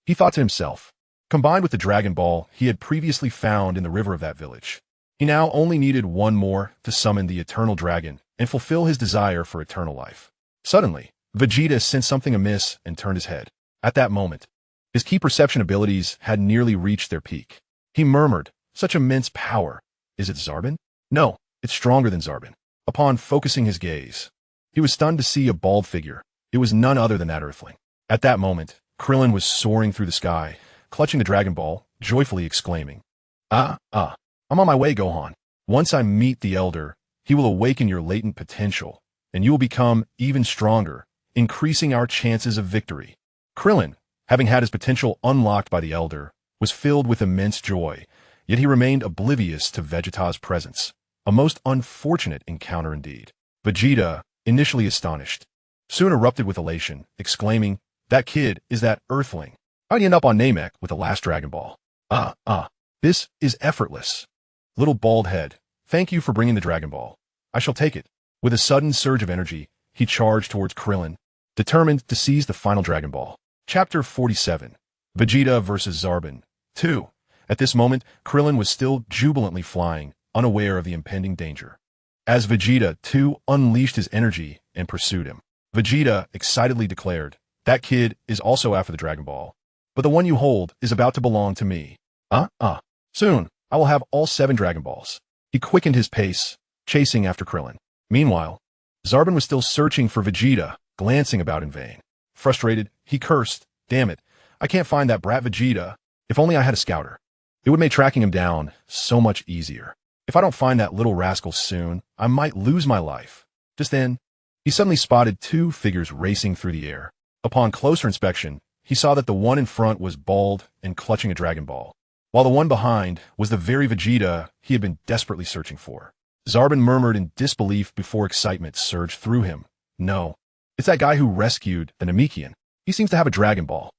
He thought to himself. Combined with the Dragon Ball he had previously found in the river of that village, he now only needed one more to summon the Eternal Dragon and fulfill his desire for eternal life. Suddenly, Vegeta sensed something amiss and turned his head. At that moment, his key perception abilities had nearly reached their peak. He murmured, "Such immense power. Is it Zarbin? No, it's stronger than Zarbin." Upon focusing his gaze, he was stunned to see a bald figure. It was none other than that Earthling. At that moment, Krillin was soaring through the sky, clutching the Dragon Ball, joyfully exclaiming, I'm on my way, Gohan. Once I meet the Elder, he will awaken your latent potential, and you will become even stronger, increasing our chances of victory." Krillin, having had his potential unlocked by the Elder, was filled with immense joy, yet he remained oblivious to Vegeta's presence. A most unfortunate encounter indeed. Vegeta, initially astonished, soon erupted with elation, exclaiming, "That kid is that Earthling. How'd he end up on Namek with the last Dragon Ball? This is effortless. Little bald head, thank you for bringing the Dragon Ball. I shall take it." With a sudden surge of energy, he charged towards Krillin, determined to seize the final Dragon Ball. Chapter 47. Vegeta vs. Zarbon 2. At this moment, Krillin was still jubilantly flying, unaware of the impending danger. As Vegeta, too, unleashed his energy and pursued him. Vegeta excitedly declared, "That kid is also after the Dragon Ball. But the one you hold is about to belong to me. Soon, I will have all 7 Dragon Balls." He quickened his pace, chasing after Krillin. Meanwhile, Zarbon was still searching for Vegeta, glancing about in vain. Frustrated, he cursed, "Damn it, I can't find that brat Vegeta. If only I had a scouter. It would make tracking him down so much easier. If I don't find that little rascal soon, I might lose my life." Just then, he suddenly spotted 2 figures racing through the air. Upon closer inspection, he saw that the one in front was bald and clutching a Dragon Ball, while the one behind was the very Vegeta he had been desperately searching for. Zarbon murmured in disbelief before excitement surged through him. "No, it's that guy who rescued the Namekian. He seems to have a Dragon Ball.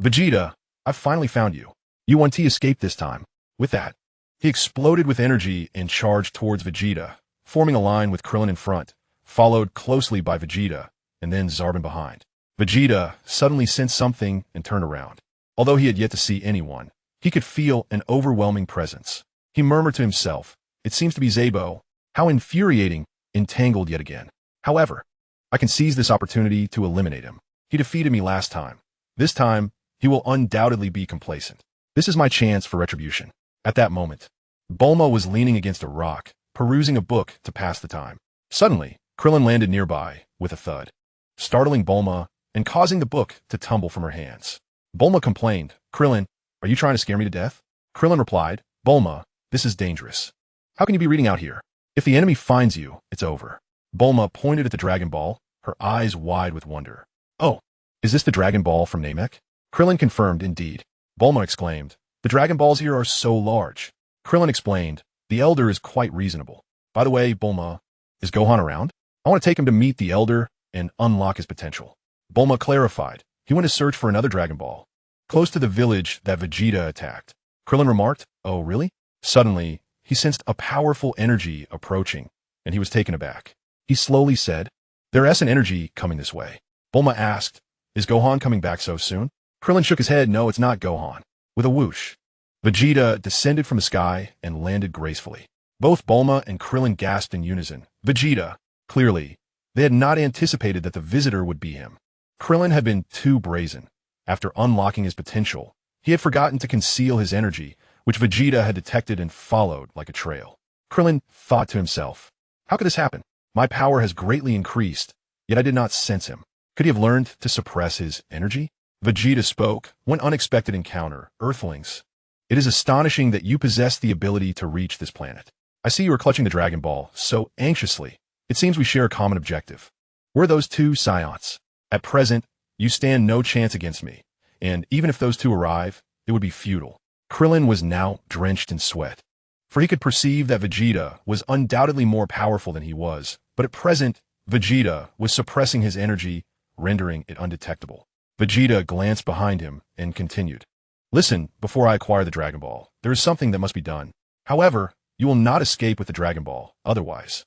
Vegeta, I've finally found you. U1T escaped this time." With that, he exploded with energy and charged towards Vegeta, forming a line with Krillin in front, followed closely by Vegeta, and then Zarbon behind. Vegeta suddenly sensed something and turned around. Although he had yet to see anyone, he could feel an overwhelming presence. He murmured to himself, "It seems to be Zabo. How infuriating, entangled yet again. However, I can seize this opportunity to eliminate him. He defeated me last time. This time, he will undoubtedly be complacent. This is my chance for retribution." At that moment, Bulma was leaning against a rock, perusing a book to pass the time. Suddenly, Krillin landed nearby with a thud, startling Bulma and causing the book to tumble from her hands. Bulma complained, "Krillin, are you trying to scare me to death?" Krillin replied, "Bulma, this is dangerous. How can you be reading out here? If the enemy finds you, it's over." Bulma pointed at the Dragon Ball, her eyes wide with wonder. "Oh, is this the Dragon Ball from Namek?" Krillin confirmed, "Indeed." Bulma exclaimed, "The Dragon Balls here are so large." Krillin explained, "The Elder is quite reasonable. By the way, Bulma, is Gohan around? I want to take him to meet the Elder and unlock his potential." Bulma clarified, "He went to search for another Dragon Ball, close to the village that Vegeta attacked." Krillin remarked, "Oh, really?" Suddenly, he sensed a powerful energy approaching, and he was taken aback. He slowly said, "There is an energy coming this way." Bulma asked, "Is Gohan coming back so soon?" Krillin shook his head, "No, it's not Gohan." With a whoosh, Vegeta descended from the sky and landed gracefully. Both Bulma and Krillin gasped in unison. Vegeta, clearly, they had not anticipated that the visitor would be him. Krillin had been too brazen. After unlocking his potential, he had forgotten to conceal his energy, which Vegeta had detected and followed like a trail. Krillin thought to himself, "How could this happen? My power has greatly increased, yet I did not sense him. Could he have learned to suppress his energy?" Vegeta spoke, "One unexpected encounter, Earthlings. It is astonishing that you possess the ability to reach this planet. I see you are clutching the Dragon Ball so anxiously. It seems we share a common objective. We're those 2 Saiyans. At present, you stand no chance against me, and even if those 2 arrive, it would be futile." Krillin was now drenched in sweat, for he could perceive that Vegeta was undoubtedly more powerful than he was, but at present, Vegeta was suppressing his energy, rendering it undetectable. Vegeta glanced behind him and continued, "Listen, before I acquire the Dragon Ball, there is something that must be done. However, you will not escape with the Dragon Ball, otherwise,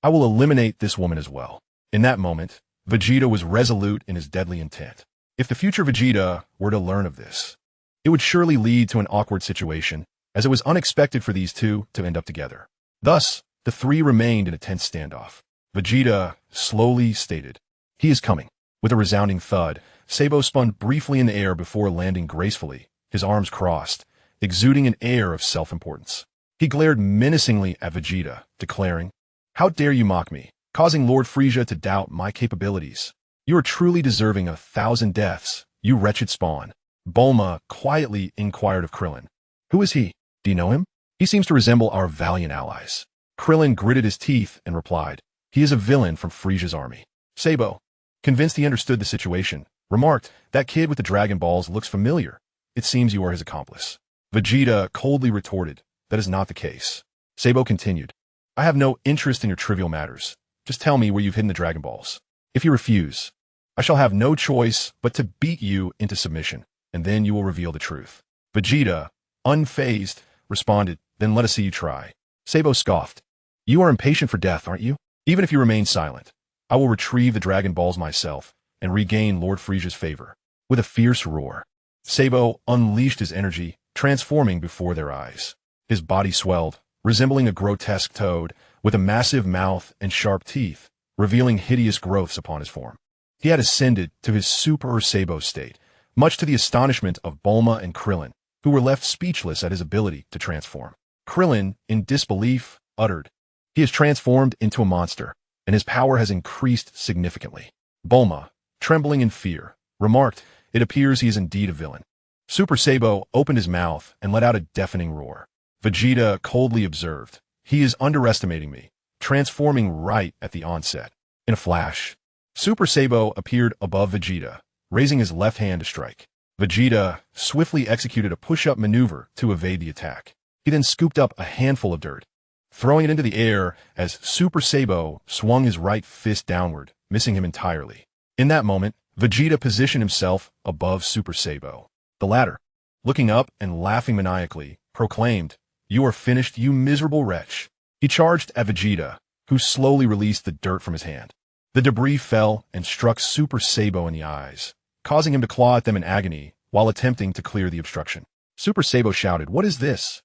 I will eliminate this woman as well." In that moment, Vegeta was resolute in his deadly intent. If the future Vegeta were to learn of this, it would surely lead to an awkward situation, as it was unexpected for these 2 to end up together. Thus, the 3 remained in a tense standoff. Vegeta slowly stated, "He is coming." With a resounding thud, Sabo spun briefly in the air before landing gracefully, his arms crossed, exuding an air of self-importance. He glared menacingly at Vegeta, declaring, "How dare you mock me, causing Lord Frieza to doubt my capabilities? You are truly deserving 1,000 deaths, you wretched spawn." Bulma quietly inquired of Krillin, "Who is he? Do you know him? He seems to resemble our valiant allies." Krillin gritted his teeth and replied, "He is a villain from Frieza's army." Sabo, convinced he understood the situation, remarked, "That kid with the Dragon Balls looks familiar. It seems you are his accomplice." Vegeta coldly retorted, "That is not the case." Sabo continued, "I have no interest in your trivial matters. Just tell me where you've hidden the Dragon Balls. If you refuse, I shall have no choice but to beat you into submission, and then you will reveal the truth. Vegeta, unfazed, responded, then let us see you try. Sabo scoffed. You are impatient for death, aren't you? Even if you remain silent, I will retrieve the Dragon Balls myself and regain Lord Frieza's favor. With a fierce roar, Sabo unleashed his energy, transforming before their eyes. His body swelled, resembling a grotesque toad, with a massive mouth and sharp teeth, revealing hideous growths upon his form. He had ascended to his Super Sabo state, much to the astonishment of Bulma and Krillin, who were left speechless at his ability to transform. Krillin, in disbelief, uttered, "He has transformed into a monster, and his power has increased significantly." Bulma, trembling in fear, remarked, "It appears he is indeed a villain." Super Sabo opened his mouth and let out a deafening roar. Vegeta coldly observed, "He is underestimating me, transforming right at the onset." In a flash, Super Sabo appeared above Vegeta, raising his left hand to strike. Vegeta swiftly executed a push-up maneuver to evade the attack. He then scooped up a handful of dirt, throwing it into the air as Super Sabo swung his right fist downward, missing him entirely. In that moment, Vegeta positioned himself above Super Sabo. The latter, looking up and laughing maniacally, proclaimed, "You are finished, you miserable wretch." He charged at Vegeta, who slowly released the dirt from his hand. The debris fell and struck Super Sabo in the eyes, causing him to claw at them in agony while attempting to clear the obstruction. Super Sabo shouted, "What is this?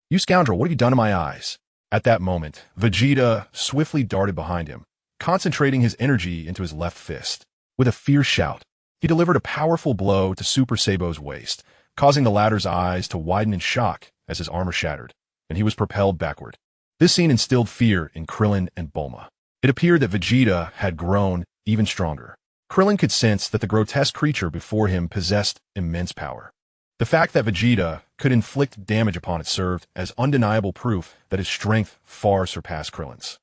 You scoundrel, what have you done to my eyes?" At that moment, Vegeta swiftly darted behind him, concentrating his energy into his left fist. With a fierce shout, he delivered a powerful blow to Super Sabo's waist, causing the latter's eyes to widen in shock as his armor shattered, and he was propelled backward. This scene instilled fear in Krillin and Bulma. It appeared that Vegeta had grown even stronger. Krillin could sense that the grotesque creature before him possessed immense power. The fact that Vegeta could inflict damage upon it served as undeniable proof that his strength far surpassed Krillin's.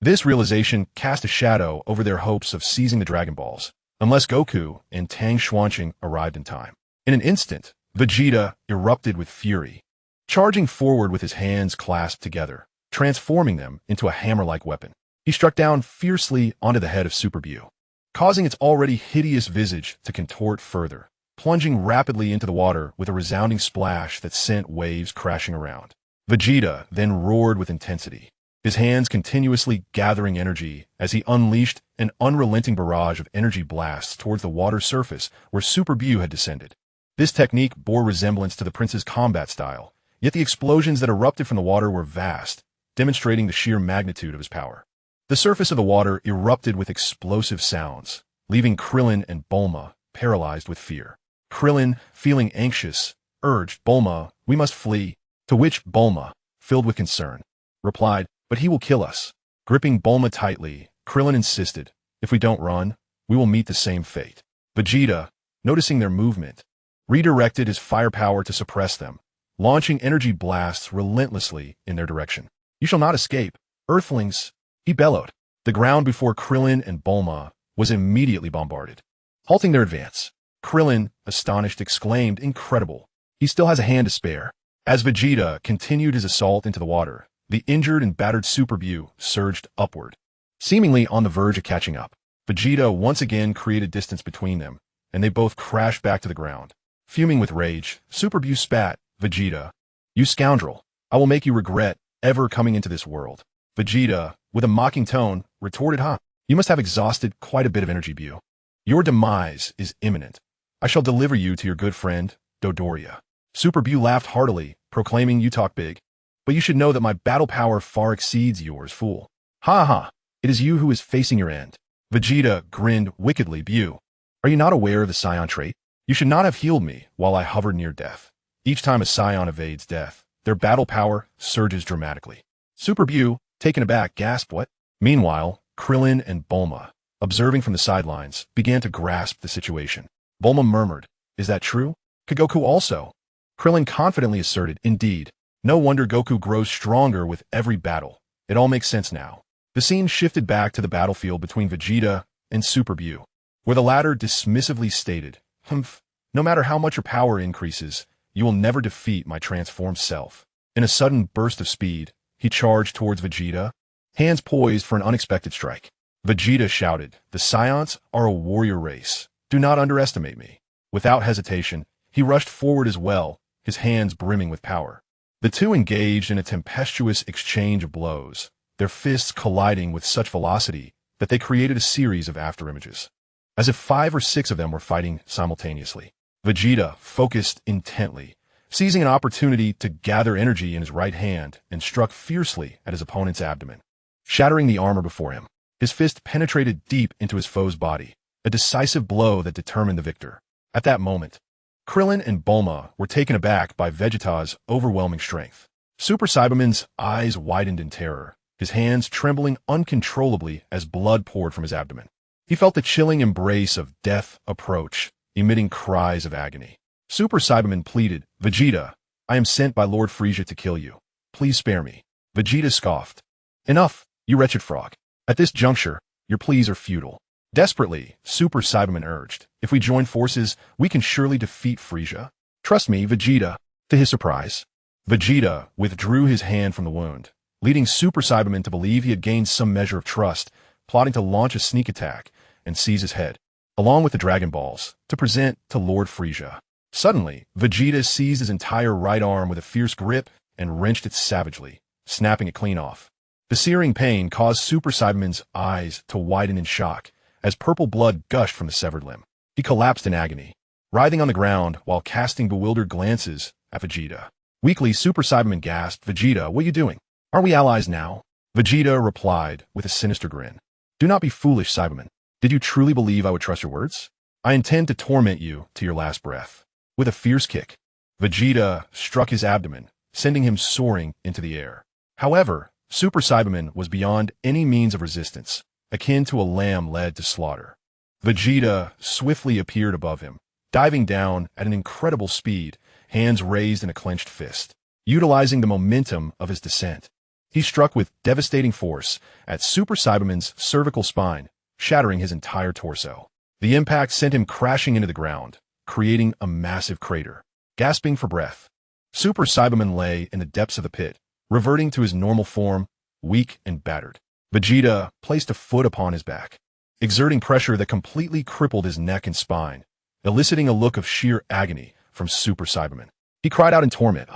This realization cast a shadow over their hopes of seizing the Dragon Balls, unless Goku and Tang Xuanqing arrived in time. In an instant, Vegeta erupted with fury, charging forward with his hands clasped together, transforming them into a hammer-like weapon. He struck down fiercely onto the head of Super Bu, causing its already hideous visage to contort further, plunging rapidly into the water with a resounding splash that sent waves crashing around. Vegeta then roared with intensity, his hands continuously gathering energy as he unleashed an unrelenting barrage of energy blasts towards the water surface where Super Bu had descended. This technique bore resemblance to the prince's combat style, yet the explosions that erupted from the water were vast, demonstrating the sheer magnitude of his power. The surface of the water erupted with explosive sounds, leaving Krillin and Bulma paralyzed with fear. Krillin, feeling anxious, urged Bulma, "We must flee," to which Bulma, filled with concern, replied, "But he will kill us." Gripping Bulma tightly, Krillin insisted, "If we don't run, we will meet the same fate." Vegeta, noticing their movement, redirected his firepower to suppress them, launching energy blasts relentlessly in their direction. "You shall not escape, Earthlings," he bellowed. The ground before Krillin and Bulma was immediately bombarded, halting their advance. Krillin, astonished, exclaimed, "Incredible. He still has a hand to spare." As Vegeta continued his assault into the water, the injured and battered Super Bu surged upward, seemingly on the verge of catching up. Vegeta once again created distance between them, and they both crashed back to the ground. Fuming with rage, Super Bu spat, "Vegeta, you scoundrel, I will make you regret ever coming into this world." Vegeta, with a mocking tone, retorted, You must have exhausted quite a bit of energy, Bu. Your demise is imminent. I shall deliver you to your good friend, Dodoria." Super Bu laughed heartily, proclaiming, "You talk big, but you should know that my battle power far exceeds yours, fool. Ha ha, it is you who is facing your end." Vegeta grinned wickedly. "Bu, are you not aware of the Saiyan trait? You should not have healed me while I hovered near death. Each time a Saiyan evades death, their battle power surges dramatically." Super Bu, taken aback, gasped, "What?" Meanwhile, Krillin and Bulma, observing from the sidelines, began to grasp the situation. Bulma murmured, "Is that true? Could Goku also?" Krillin confidently asserted, "Indeed. No wonder Goku grows stronger with every battle. It all makes sense now." The scene shifted back to the battlefield between Vegeta and Super Bu, where the latter dismissively stated, "Humph, no matter how much your power increases, you will never defeat my transformed self." In a sudden burst of speed, he charged towards Vegeta, hands poised for an unexpected strike. Vegeta shouted, "The Saiyans are a warrior race. Do not underestimate me." Without hesitation, he rushed forward as well, his hands brimming with power. The two engaged in a tempestuous exchange of blows, their fists colliding with such velocity that they created a series of afterimages. As if 5 or 6 of them were fighting simultaneously. Vegeta focused intently, seizing an opportunity to gather energy in his right hand and struck fiercely at his opponent's abdomen, shattering the armor before him. His fist penetrated deep into his foe's body, a decisive blow that determined the victor. At that moment, Krillin and Bulma were taken aback by Vegeta's overwhelming strength. Super Saiyaman's eyes widened in terror, his hands trembling uncontrollably as blood poured from his abdomen. He felt the chilling embrace of death approach, emitting cries of agony. Super Saiyaman pleaded, "Vegeta, I am sent by Lord Frieza to kill you. Please spare me." Vegeta scoffed. "Enough, you wretched frog. At this juncture, your pleas are futile." Desperately, Super Saiyaman urged, "If we join forces, we can surely defeat Frieza. Trust me, Vegeta." To his surprise, Vegeta withdrew his hand from the wound, leading Super Saiyaman to believe he had gained some measure of trust, plotting to launch a sneak attack and seize his head, along with the Dragon Balls, to present to Lord Frieza. Suddenly, Vegeta seized his entire right arm with a fierce grip and wrenched it savagely, snapping it clean off. The searing pain caused Super Saiyaman's eyes to widen in shock as purple blood gushed from the severed limb. He collapsed in agony, writhing on the ground while casting bewildered glances at Vegeta. Weakly, Super Saiyaman gasped, "Vegeta, what are you doing? Are we allies now?" Vegeta replied with a sinister grin. "Do not be foolish, Saiyaman. Did you truly believe I would trust your words? I intend to torment you to your last breath." With a fierce kick, Vegeta struck his abdomen, sending him soaring into the air. However, Super Saiyaman was beyond any means of resistance, akin to a lamb led to slaughter. Vegeta swiftly appeared above him, diving down at an incredible speed, hands raised in a clenched fist. Utilizing the momentum of his descent, he struck with devastating force at Super Saiyaman's cervical spine, shattering his entire torso. The impact sent him crashing into the ground, creating a massive crater. Gasping for breath, Super Saiyaman lay in the depths of the pit, reverting to his normal form, weak and battered. Vegeta placed a foot upon his back, exerting pressure that completely crippled his neck and spine, eliciting a look of sheer agony from Super Saiyaman. He cried out in torment,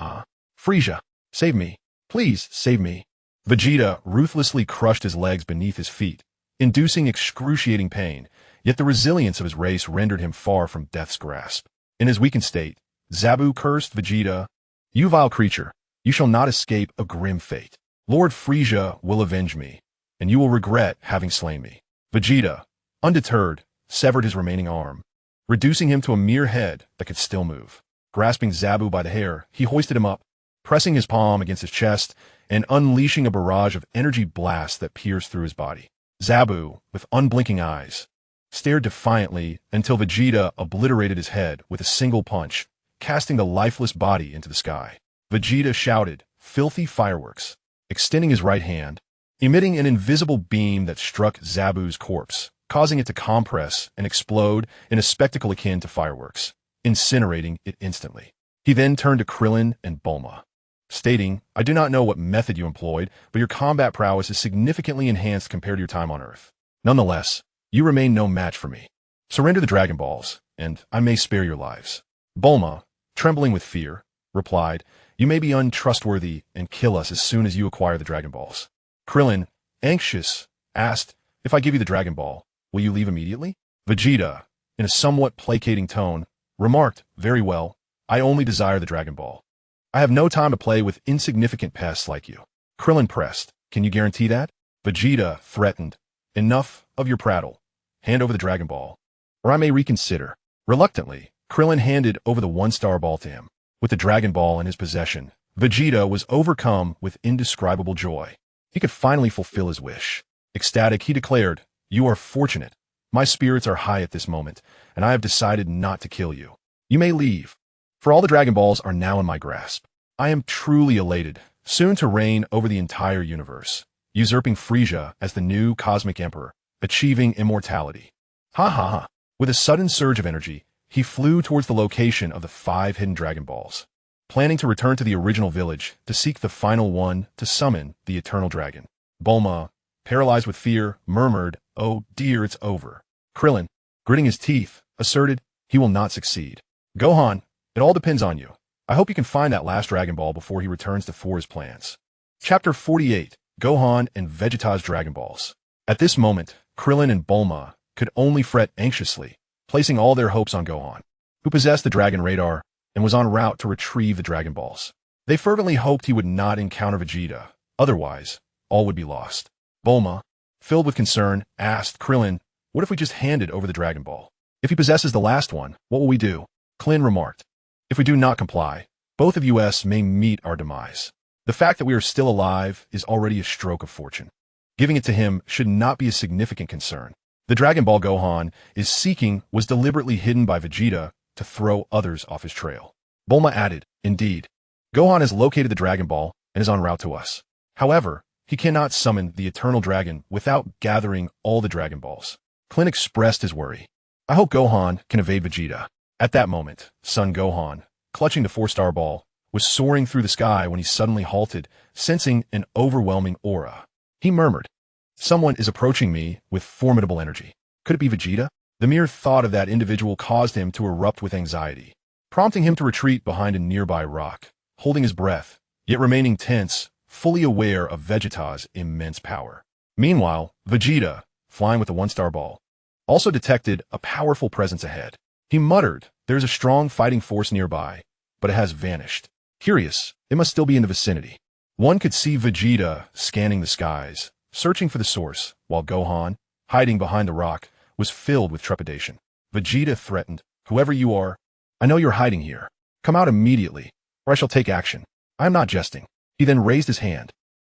"Frieza, save me. Please, save me." Vegeta ruthlessly crushed his legs beneath his feet, inducing excruciating pain, yet the resilience of his race rendered him far from death's grasp. In his weakened state, Zabu cursed Vegeta, "You vile creature, you shall not escape a grim fate. Lord Frieza will avenge me, and you will regret having slain me." Vegeta, undeterred, severed his remaining arm, reducing him to a mere head that could still move. Grasping Zabu by the hair, he hoisted him up, pressing his palm against his chest and unleashing a barrage of energy blasts that pierced through his body. Zabu, with unblinking eyes, stared defiantly until Vegeta obliterated his head with a single punch, casting the lifeless body into the sky. Vegeta shouted, "Filthy fireworks," extending his right hand, emitting an invisible beam that struck Zabu's corpse, causing it to compress and explode in a spectacle akin to fireworks, incinerating it instantly. He then turned to Krillin and Bulma, stating, "I do not know what method you employed, but your combat prowess is significantly enhanced compared to your time on Earth. Nonetheless, you remain no match for me. Surrender the Dragon Balls, and I may spare your lives." Bulma, trembling with fear, replied, "You may be untrustworthy and kill us as soon as you acquire the Dragon Balls." Krillin, anxious, asked, "If I give you the Dragon Ball, will you leave immediately?" Vegeta, in a somewhat placating tone, remarked, "Very well, I only desire the Dragon Ball. I have no time to play with insignificant pests like you." Krillin pressed, "Can you guarantee that?" Vegeta threatened, "Enough of your prattle. Hand over the Dragon Ball, or I may reconsider." Reluctantly, Krillin handed over the one-star ball to him. With the Dragon Ball in his possession, Vegeta was overcome with indescribable joy. He could finally fulfill his wish. Ecstatic, he declared, "You are fortunate. My spirits are high at this moment, and I have decided not to kill you. You may leave, for all the Dragon Balls are now in my grasp. I am truly elated, soon to reign over the entire universe, usurping Frieza as the new Cosmic Emperor, achieving immortality." Ha ha ha. With a sudden surge of energy, he flew towards the location of the 5 hidden Dragon Balls, planning to return to the original village to seek the final one to summon the Eternal Dragon. Bulma, paralyzed with fear, murmured, "Oh dear, it's over." Krillin, gritting his teeth, asserted, "He will not succeed. Gohan, it all depends on you. I hope you can find that last Dragon Ball before he returns to for his plans." Chapter 48, Gohan and Vegeta's Dragon Balls. At this moment, Krillin and Bulma could only fret anxiously, placing all their hopes on Gohan, who possessed the Dragon Radar and was en route to retrieve the Dragon Balls. They fervently hoped he would not encounter Vegeta, otherwise, all would be lost. Bulma, filled with concern, asked Krillin, "What if we just handed over the Dragon Ball? If he possesses the last one, what will we do?" Krillin remarked, "If we do not comply, both of us may meet our demise. The fact that we are still alive is already a stroke of fortune. Giving it to him should not be a significant concern. The Dragon Ball Gohan is seeking was deliberately hidden by Vegeta to throw others off his trail." Bulma added, "Indeed, Gohan has located the Dragon Ball and is en route to us. However, he cannot summon the Eternal Dragon without gathering all the Dragon Balls." Krillin expressed his worry. "I hope Gohan can evade Vegeta." At that moment, Son Gohan, clutching the 4-star ball, was soaring through the sky when he suddenly halted, sensing an overwhelming aura. He murmured, "Someone is approaching me with formidable energy. Could it be Vegeta?" The mere thought of that individual caused him to erupt with anxiety, prompting him to retreat behind a nearby rock, holding his breath, yet remaining tense, fully aware of Vegeta's immense power. Meanwhile, Vegeta, flying with the 1-star ball, also detected a powerful presence ahead. He muttered, "There is a strong fighting force nearby, but it has vanished. Curious, it must still be in the vicinity." One could see Vegeta scanning the skies, searching for the source, while Gohan, hiding behind the rock, was filled with trepidation. Vegeta threatened, "Whoever you are, I know you're hiding here. Come out immediately, or I shall take action. I am not jesting." He then raised his hand,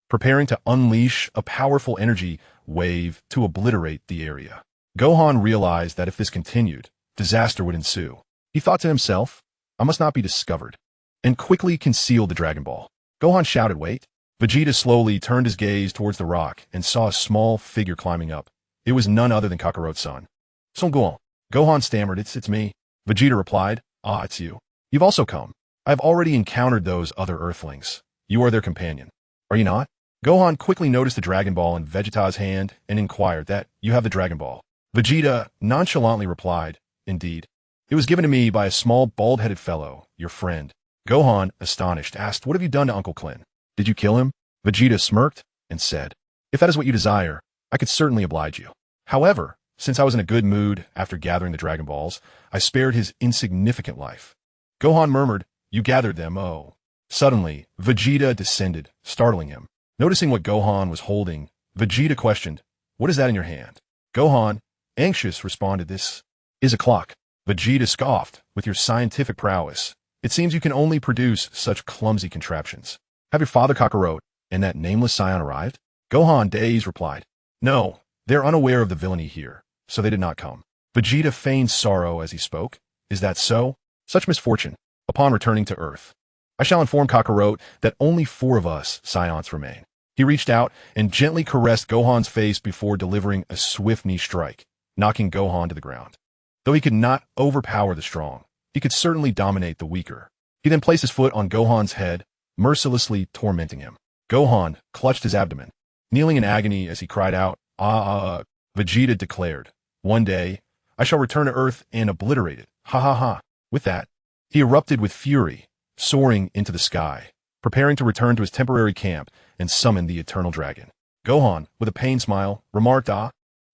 preparing to unleash a powerful energy wave to obliterate the area. Gohan realized that if this continued, disaster would ensue. He thought to himself, "I must not be discovered," and quickly concealed the Dragon Ball. Gohan shouted, "Wait." Vegeta slowly turned his gaze towards the rock and saw a small figure climbing up. It was none other than Kakarot's son. "Son Gohan." Gohan stammered, It's me." Vegeta replied, "Ah, it's you. You've also come. I have already encountered those other Earthlings. You are their companion. Are you not?" Gohan quickly noticed the Dragon Ball in Vegeta's hand and inquired that, "You have the Dragon Ball?" Vegeta nonchalantly replied, "Indeed. It was given to me by a small bald-headed fellow, your friend." Gohan, astonished, asked, "What have you done to Uncle Krillin? Did you kill him?" Vegeta smirked and said, "If that is what you desire, I could certainly oblige you. However, since I was in a good mood after gathering the Dragon Balls, I spared his insignificant life." Gohan murmured, "You gathered them, oh." Suddenly, Vegeta descended, startling him. Noticing what Gohan was holding, Vegeta questioned, "What is that in your hand?" Gohan, anxious, responded, "This is a clock." Vegeta scoffed, "With your scientific prowess, it seems you can only produce such clumsy contraptions. Have your father Kakarot and that nameless Saiyan arrived?" Gohan, dazed, replied, "No, they're unaware of the villainy here, so they did not come." Vegeta feigned sorrow as he spoke. "Is that so? Such misfortune. Upon returning to Earth, I shall inform Kakarot that only 4 of us Saiyans remain." He reached out and gently caressed Gohan's face before delivering a swift knee strike, knocking Gohan to the ground. Though he could not overpower the strong, he could certainly dominate the weaker. He then placed his foot on Gohan's head, mercilessly tormenting him. Gohan clutched his abdomen, kneeling in agony as he cried out, "Ah." Vegeta declared, "One day, I shall return to Earth and obliterate it. Ha ha ha." With that, he erupted with fury, soaring into the sky, preparing to return to his temporary camp and summon the Eternal Dragon. Gohan, with a pained smile, remarked, "Ah,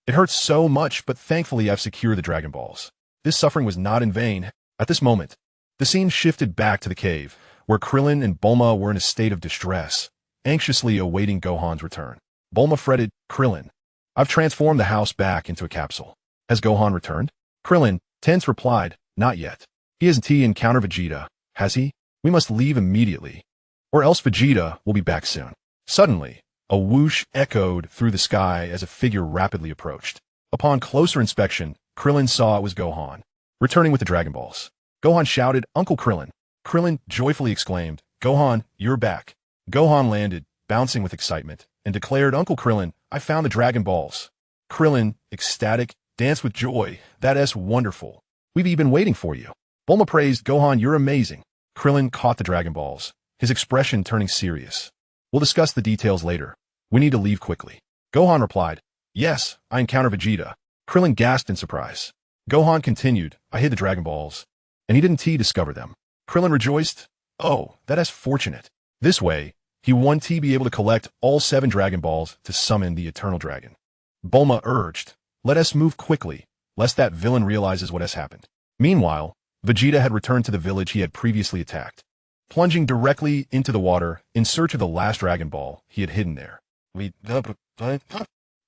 it hurts so much, but thankfully I've secured the Dragon Balls. This suffering was not in vain." At this moment, the scene shifted back to the cave, where Krillin and Bulma were in a state of distress, anxiously awaiting Gohan's return. Bulma fretted, "Krillin, I've transformed the house back into a capsule. Has Gohan returned?" Krillin, tense, replied, "Not yet. He hasn't encountered Vegeta, has he? We must leave immediately, or else Vegeta will be back soon." Suddenly, a whoosh echoed through the sky as a figure rapidly approached. Upon closer inspection, Krillin saw it was Gohan, returning with the Dragon Balls. Gohan shouted, "Uncle Krillin." Krillin joyfully exclaimed, "Gohan, you're back." Gohan landed, bouncing with excitement, and declared, "Uncle Krillin, I found the Dragon Balls." Krillin, ecstatic, danced with joy. "That's wonderful. We've been waiting for you." Bulma praised, "Gohan, you're amazing." Krillin caught the Dragon Balls, his expression turning serious. "We'll discuss the details later. We need to leave quickly." Gohan replied, "Yes, I encounter Vegeta." Krillin gasped in surprise. Gohan continued, "I hid the Dragon Balls, and he didn't discover them." Krillin rejoiced, "Oh, that is fortunate." This way, he won be able to collect all 7 Dragon Balls to summon the Eternal Dragon. Bulma urged, "Let us move quickly, lest that villain realizes what has happened." Meanwhile, Vegeta had returned to the village he had previously attacked, plunging directly into the water in search of the last Dragon Ball he had hidden there.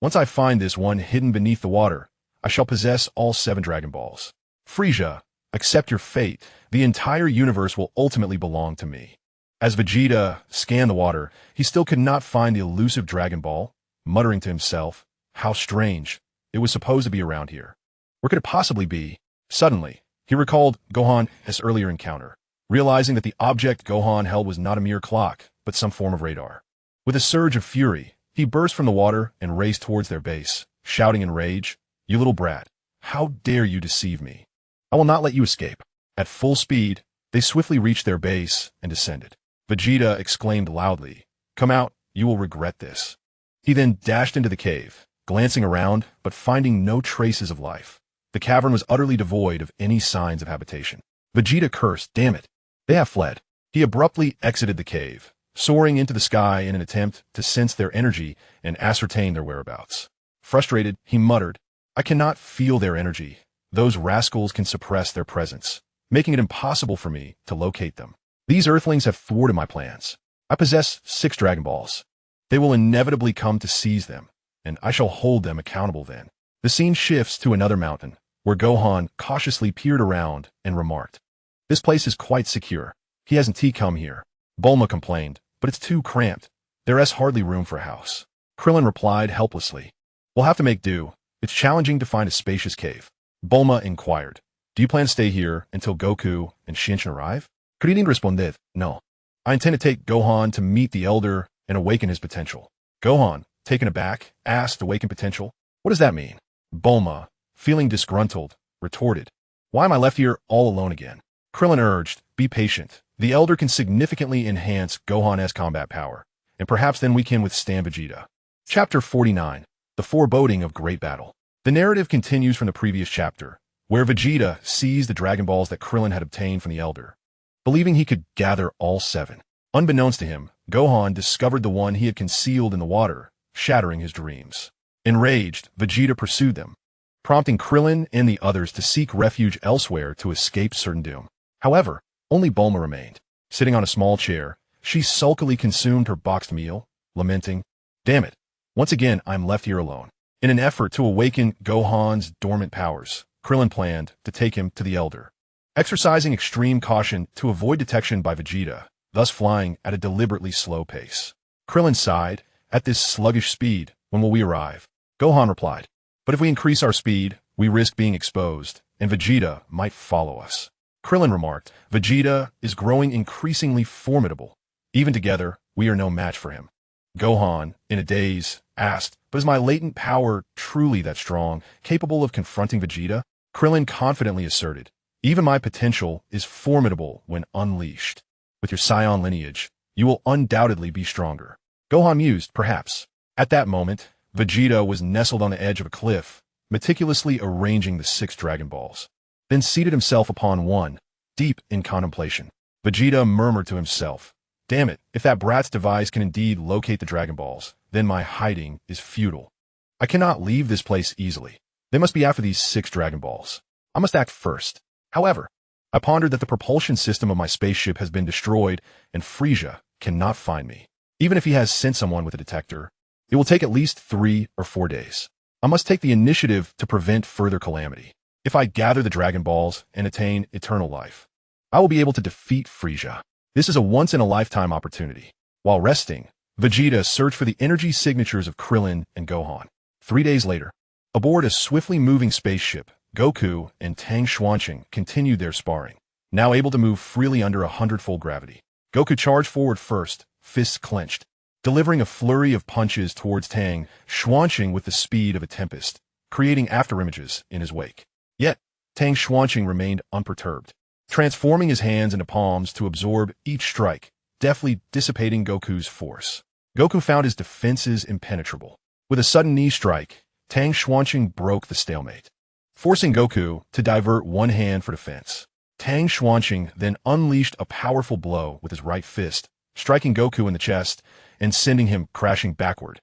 "Once I find this one hidden beneath the water, I shall possess all 7 Dragon Balls. Frieza, accept your fate. The entire universe will ultimately belong to me." As Vegeta scanned the water, he still could not find the elusive Dragon Ball, muttering to himself, "How strange. It was supposed to be around here. Where could it possibly be?" Suddenly, he recalled Gohan's earlier encounter, realizing that the object Gohan held was not a mere clock, but some form of radar. With a surge of fury, he burst from the water and raced towards their base, shouting in rage, "You little brat, how dare you deceive me? I will not let you escape." At full speed, they swiftly reached their base and descended. Vegeta exclaimed loudly, "Come out, you will regret this." He then dashed into the cave, glancing around, but finding no traces of life. The cavern was utterly devoid of any signs of habitation. Vegeta cursed, "Damn it, they have fled." He abruptly exited the cave, soaring into the sky in an attempt to sense their energy and ascertain their whereabouts. Frustrated, he muttered, "I cannot feel their energy. Those rascals can suppress their presence, making it impossible for me to locate them. These Earthlings have thwarted my plans. I possess 6 Dragon Balls. They will inevitably come to seize them, and I shall hold them accountable then." The scene shifts to another mountain, where Gohan cautiously peered around and remarked, "This place is quite secure. He hasn't come here." Bulma complained, "But it's too cramped. There is hardly room for a house." Krillin replied helplessly, "We'll have to make do. It's challenging to find a spacious cave." Bulma inquired, "Do you plan to stay here until Goku and Shinshin arrive?" Krillin responded, "No. I intend to take Gohan to meet the Elder and awaken his potential." Gohan, taken aback, asked, "Awaken potential? What does that mean?" Bulma, feeling disgruntled, retorted, "Why am I left here all alone again?" Krillin urged, "Be patient. The Elder can significantly enhance Gohan's combat power, and perhaps then we can withstand Vegeta." Chapter 49, The Foreboding of Great Battle. The narrative continues from the previous chapter, where Vegeta seized the Dragon Balls that Krillin had obtained from the Elder, believing he could gather all 7. Unbeknownst to him, Gohan discovered the one he had concealed in the water, shattering his dreams. Enraged, Vegeta pursued them, prompting Krillin and the others to seek refuge elsewhere to escape certain doom. However, only Bulma remained. Sitting on a small chair, she sulkily consumed her boxed meal, lamenting, "Damn it, once again I'm left here alone." In an effort to awaken Gohan's dormant powers, Krillin planned to take him to the Elder, exercising extreme caution to avoid detection by Vegeta, thus flying at a deliberately slow pace. Krillin sighed, "At this sluggish speed, when will we arrive?" Gohan replied, "But if we increase our speed, we risk being exposed, and Vegeta might follow us." Krillin remarked, "Vegeta is growing increasingly formidable. Even together, we are no match for him." Gohan, in a daze, asked, "But is my latent power truly that strong, capable of confronting Vegeta?" Krillin confidently asserted, "Even my potential is formidable when unleashed. With your Saiyan lineage, you will undoubtedly be stronger." Gohan mused, "Perhaps." At that moment, Vegeta was nestled on the edge of a cliff, meticulously arranging the 6 Dragon Balls, then seated himself upon one, deep in contemplation. Vegeta murmured to himself, "Damn it, if that brat's device can indeed locate the Dragon Balls, then my hiding is futile. I cannot leave this place easily. They must be after these 6 Dragon Balls. I must act first." However, I pondered that the propulsion system of my spaceship has been destroyed, and Frieza cannot find me. Even if he has sent someone with a detector, it will take at least 3 or 4 days. I must take the initiative to prevent further calamity. If I gather the Dragon Balls and attain eternal life, I will be able to defeat Frieza. This is a once-in-a-lifetime opportunity. While resting, Vegeta searched for the energy signatures of Krillin and Gohan. 3 days later, aboard a swiftly moving spaceship, Goku and Tang Xuanqing continued their sparring, now able to move freely under 100-fold gravity. Goku charged forward first, fists clenched, delivering a flurry of punches towards Tang Xuanqing with the speed of a tempest, creating afterimages in his wake. Yet, Tang Xuanqing remained unperturbed, transforming his hands into palms to absorb each strike, deftly dissipating Goku's force. Goku found his defenses impenetrable. With a sudden knee strike, Tang Xuanqing broke the stalemate, forcing Goku to divert one hand for defense. Tang Xuanqing then unleashed a powerful blow with his right fist, striking Goku in the chest and sending him crashing backward,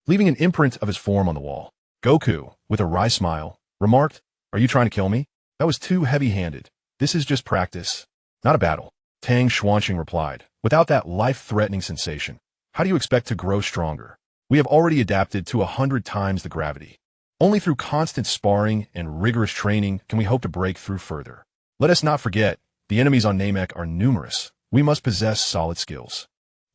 leaving an imprint of his form on the wall. Goku, with a wry smile, remarked, "Are you trying to kill me? That was too heavy-handed. This is just practice, not a battle." Tang Xuanqing replied, "Without that life-threatening sensation, how do you expect to grow stronger? We have already adapted to 100 times the gravity. Only through constant sparring and rigorous training can we hope to break through further. Let us not forget, the enemies on Namek are numerous. We must possess solid skills."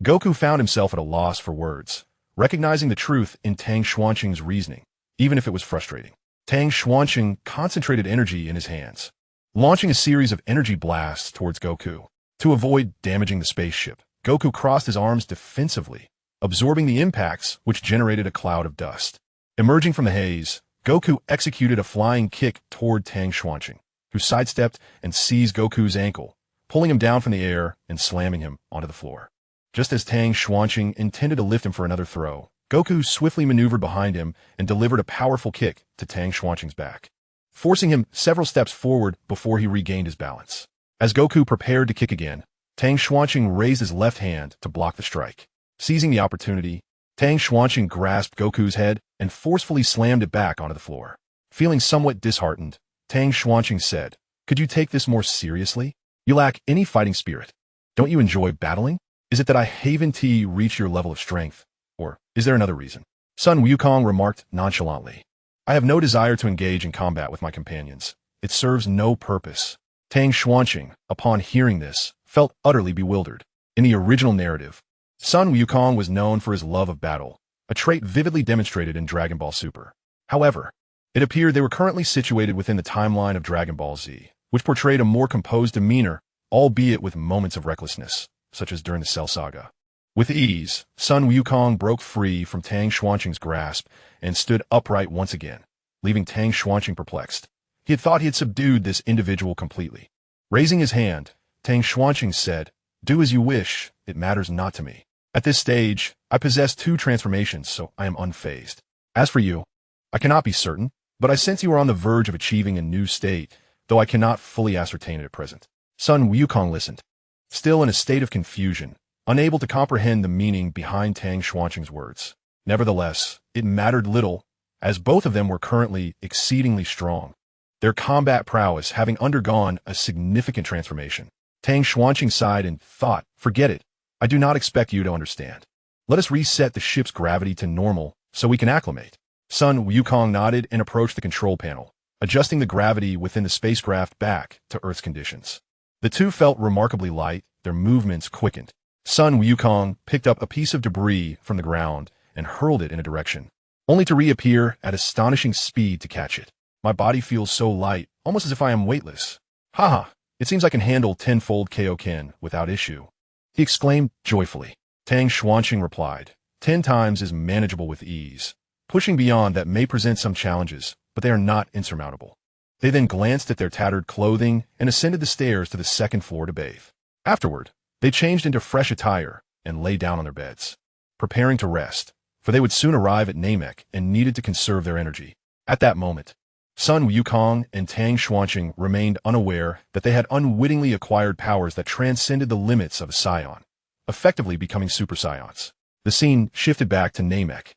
Goku found himself at a loss for words, recognizing the truth in Tang Xuanqing's reasoning, even if it was frustrating. Tang Xuanqing concentrated energy in his hands, launching a series of energy blasts towards Goku. To avoid damaging the spaceship, Goku crossed his arms defensively, absorbing the impacts which generated a cloud of dust. Emerging from the haze, Goku executed a flying kick toward Tang Xuanqing, who sidestepped and seized Goku's ankle, pulling him down from the air and slamming him onto the floor. Just as Tang Xuanqing intended to lift him for another throw, Goku swiftly maneuvered behind him and delivered a powerful kick to Tang Xuanqing's back, forcing him several steps forward before he regained his balance. As Goku prepared to kick again, Tang Xuanqing raised his left hand to block the strike. Seizing the opportunity, Tang Xuanqing grasped Goku's head and forcefully slammed it back onto the floor. Feeling somewhat disheartened, Tang Xuanqing said, "Could you take this more seriously? You lack any fighting spirit. Don't you enjoy battling? Is it that I haven't reached your level of strength? Or is there another reason?" Sun Wukong remarked nonchalantly, "I have no desire to engage in combat with my companions. It serves no purpose." Tang Xuanqing, upon hearing this, felt utterly bewildered. In the original narrative, Sun Wukong was known for his love of battle, a trait vividly demonstrated in Dragon Ball Super. However, it appeared they were currently situated within the timeline of Dragon Ball Z, which portrayed a more composed demeanor, albeit with moments of recklessness, such as during the Cell Saga. With ease, Sun Wukong broke free from Tang Xuanqing's grasp and stood upright once again, leaving Tang Xuanqing perplexed. He had thought he had subdued this individual completely. Raising his hand, Tang Xuanqing said, "Do as you wish, it matters not to me. At this stage, I possess 2 transformations, so I am unfazed. As for you, I cannot be certain, but I sense you are on the verge of achieving a new state, though I cannot fully ascertain it at present." Sun Wukong listened, still in a state of confusion, unable to comprehend the meaning behind Tang Xuanqing's words. Nevertheless, it mattered little, as both of them were currently exceedingly strong, their combat prowess having undergone a significant transformation. Tang Xuanqing sighed and thought, "Forget it. I do not expect you to understand. Let us reset the ship's gravity to normal so we can acclimate." Sun Wukong nodded and approached the control panel, adjusting the gravity within the spacecraft back to Earth's conditions. The two felt remarkably light, their movements quickened. Sun Wukong picked up a piece of debris from the ground and hurled it in a direction, only to reappear at astonishing speed to catch it. "My body feels so light, almost as if I am weightless. Haha, it seems I can handle tenfold Kaioken without issue," he exclaimed joyfully. Tang Xuanqing replied, 10 times is manageable with ease. Pushing beyond that may present some challenges, but they are not insurmountable." They then glanced at their tattered clothing and ascended the stairs to the 2nd floor to bathe. Afterward, they changed into fresh attire and lay down on their beds, preparing to rest, for they would soon arrive at Namek and needed to conserve their energy. At that moment, Sun Wukong and Tang Xuanqing remained unaware that they had unwittingly acquired powers that transcended the limits of a Saiyan, effectively becoming Super Saiyans. The scene shifted back to Namek.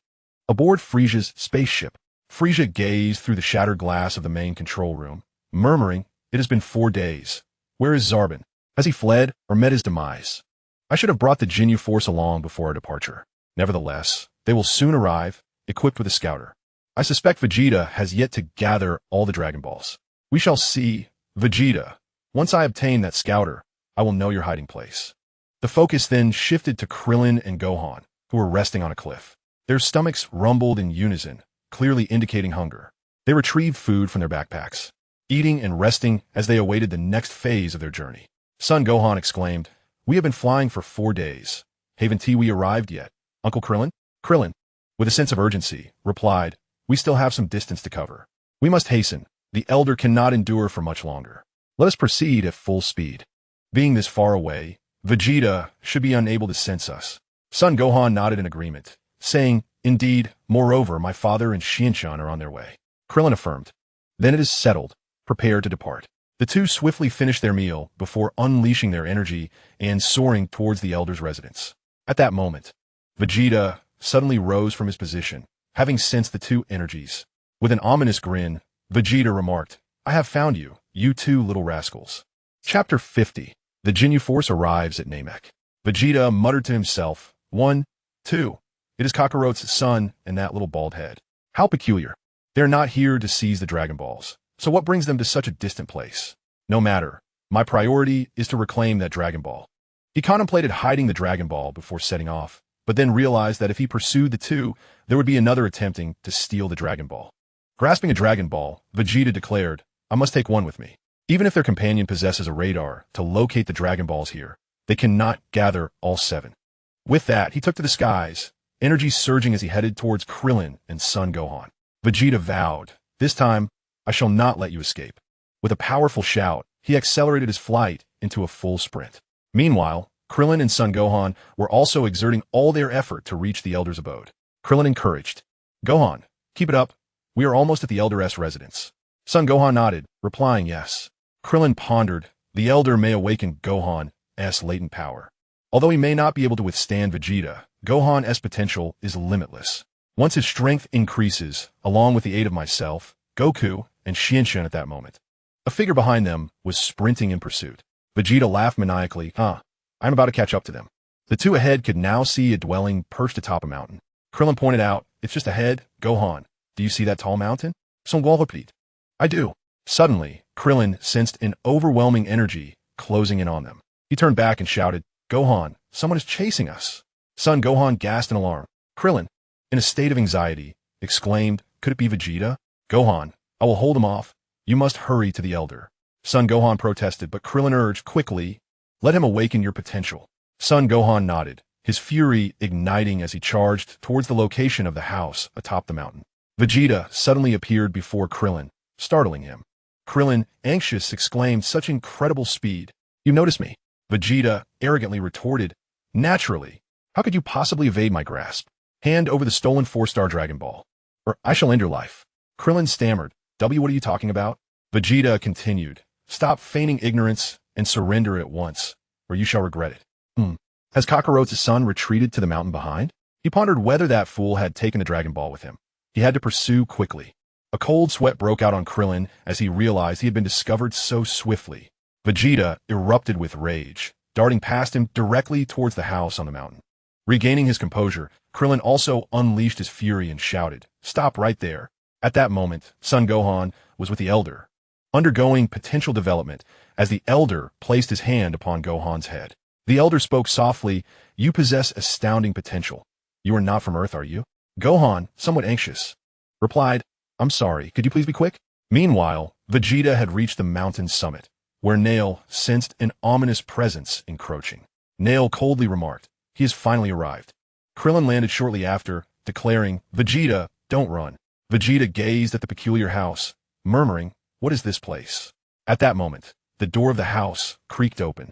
Aboard Frisia's spaceship, Frisia gazed through the shattered glass of the main control room, murmuring, "It has been 4 days. Where is Zarbon? Has he fled or met his demise? I should have brought the Jinyu Force along before our departure. Nevertheless, they will soon arrive, equipped with a scouter. I suspect Vegeta has yet to gather all the Dragon Balls. We shall see, Vegeta. Once I obtain that scouter, I will know your hiding place." The focus then shifted to Krillin and Gohan, who were resting on a cliff. Their stomachs rumbled in unison, clearly indicating hunger. They retrieved food from their backpacks, eating and resting as they awaited the next phase of their journey. Son Gohan exclaimed, "We have been flying for 4 days. Haven't we arrived yet, Uncle Krillin?" Krillin, with a sense of urgency, replied, "We still have some distance to cover. We must hasten. The Elder cannot endure for much longer. Let us proceed at full speed." Being this far away, Vegeta should be unable to sense us. Son Gohan nodded in agreement, saying, "Indeed, moreover, my father and Xianshan are on their way." Krillin affirmed. "Then it is settled. Prepare to depart." The two swiftly finished their meal before unleashing their energy and soaring towards the elder's residence. At that moment, Vegeta suddenly rose from his position, having sensed the two energies. With an ominous grin, Vegeta remarked, "I have found you, you two little rascals." Chapter 50. The Ginyu Force arrives at Namek. Vegeta muttered to himself, "1, 2. It is Kakarot's son and that little bald head. How peculiar. They are not here to seize the Dragon Balls. So what brings them to such a distant place? No matter. My priority is to reclaim that Dragon Ball." He contemplated hiding the Dragon Ball before setting off, but then realized that if he pursued the two, there would be another attempting to steal the Dragon Ball. Grasping a Dragon Ball, Vegeta declared, "I must take one with me. Even if their companion possesses a radar to locate the Dragon Balls here, they cannot gather all 7. With that, he took to the skies, energy surging as he headed towards Krillin and Son Gohan. Vegeta vowed, "This time, I shall not let you escape." With a powerful shout, he accelerated his flight into a full sprint. Meanwhile, Krillin and Son Gohan were also exerting all their effort to reach the Elder's abode. Krillin encouraged, "Gohan, keep it up. We are almost at the Elder's residence." Son Gohan nodded, replying yes. Krillin pondered, the Elder may awaken Gohan's latent power. Although he may not be able to withstand Vegeta, Gohan's potential is limitless. Once his strength increases, along with the aid of myself, Goku, and Xianshan at that moment. A figure behind them was sprinting in pursuit. Vegeta laughed maniacally, I'm about to catch up to them. The two ahead could now see a dwelling perched atop a mountain. Krillin pointed out, "It's just ahead, Gohan. Do you see that tall mountain?" Son Gohan. "I do." Suddenly, Krillin sensed an overwhelming energy closing in on them. He turned back and shouted, "Gohan, someone is chasing us." Son Gohan gasped in alarm. Krillin, in a state of anxiety, exclaimed, "Could it be Vegeta?" "Gohan, I will hold him off. You must hurry to the Elder." Son Gohan protested, but Krillin urged quickly, "Let him awaken your potential." Son Gohan nodded, his fury igniting as he charged towards the location of the house atop the mountain. Vegeta suddenly appeared before Krillin, startling him. Krillin, anxious, exclaimed, "Such incredible speed. You noticed me." Vegeta arrogantly retorted, "Naturally. How could you possibly evade my grasp? Hand over the stolen 4-star Dragon Ball, or I shall end your life." Krillin stammered, What are you talking about?" Vegeta continued, "Stop feigning ignorance and surrender at once, or you shall regret it." Has Kakarot's son retreated to the mountain behind? He pondered whether that fool had taken the Dragon Ball with him. He had to pursue quickly. A cold sweat broke out on Krillin as he realized he had been discovered so swiftly. Vegeta erupted with rage, darting past him directly towards the house on the mountain. Regaining his composure, Krillin also unleashed his fury and shouted, "Stop right there." At that moment, Son Gohan was with the Elder, undergoing potential development as the Elder placed his hand upon Gohan's head. The Elder spoke softly, "You possess astounding potential. You are not from Earth, are you?" Gohan, somewhat anxious, replied, "I'm sorry, could you please be quick?" Meanwhile, Vegeta had reached the mountain's summit, where Nail sensed an ominous presence encroaching. Nail coldly remarked, "He has finally arrived." Krillin landed shortly after, declaring, "Vegeta, don't run." Vegeta gazed at the peculiar house, murmuring, "What is this place?" At that moment, the door of the house creaked open,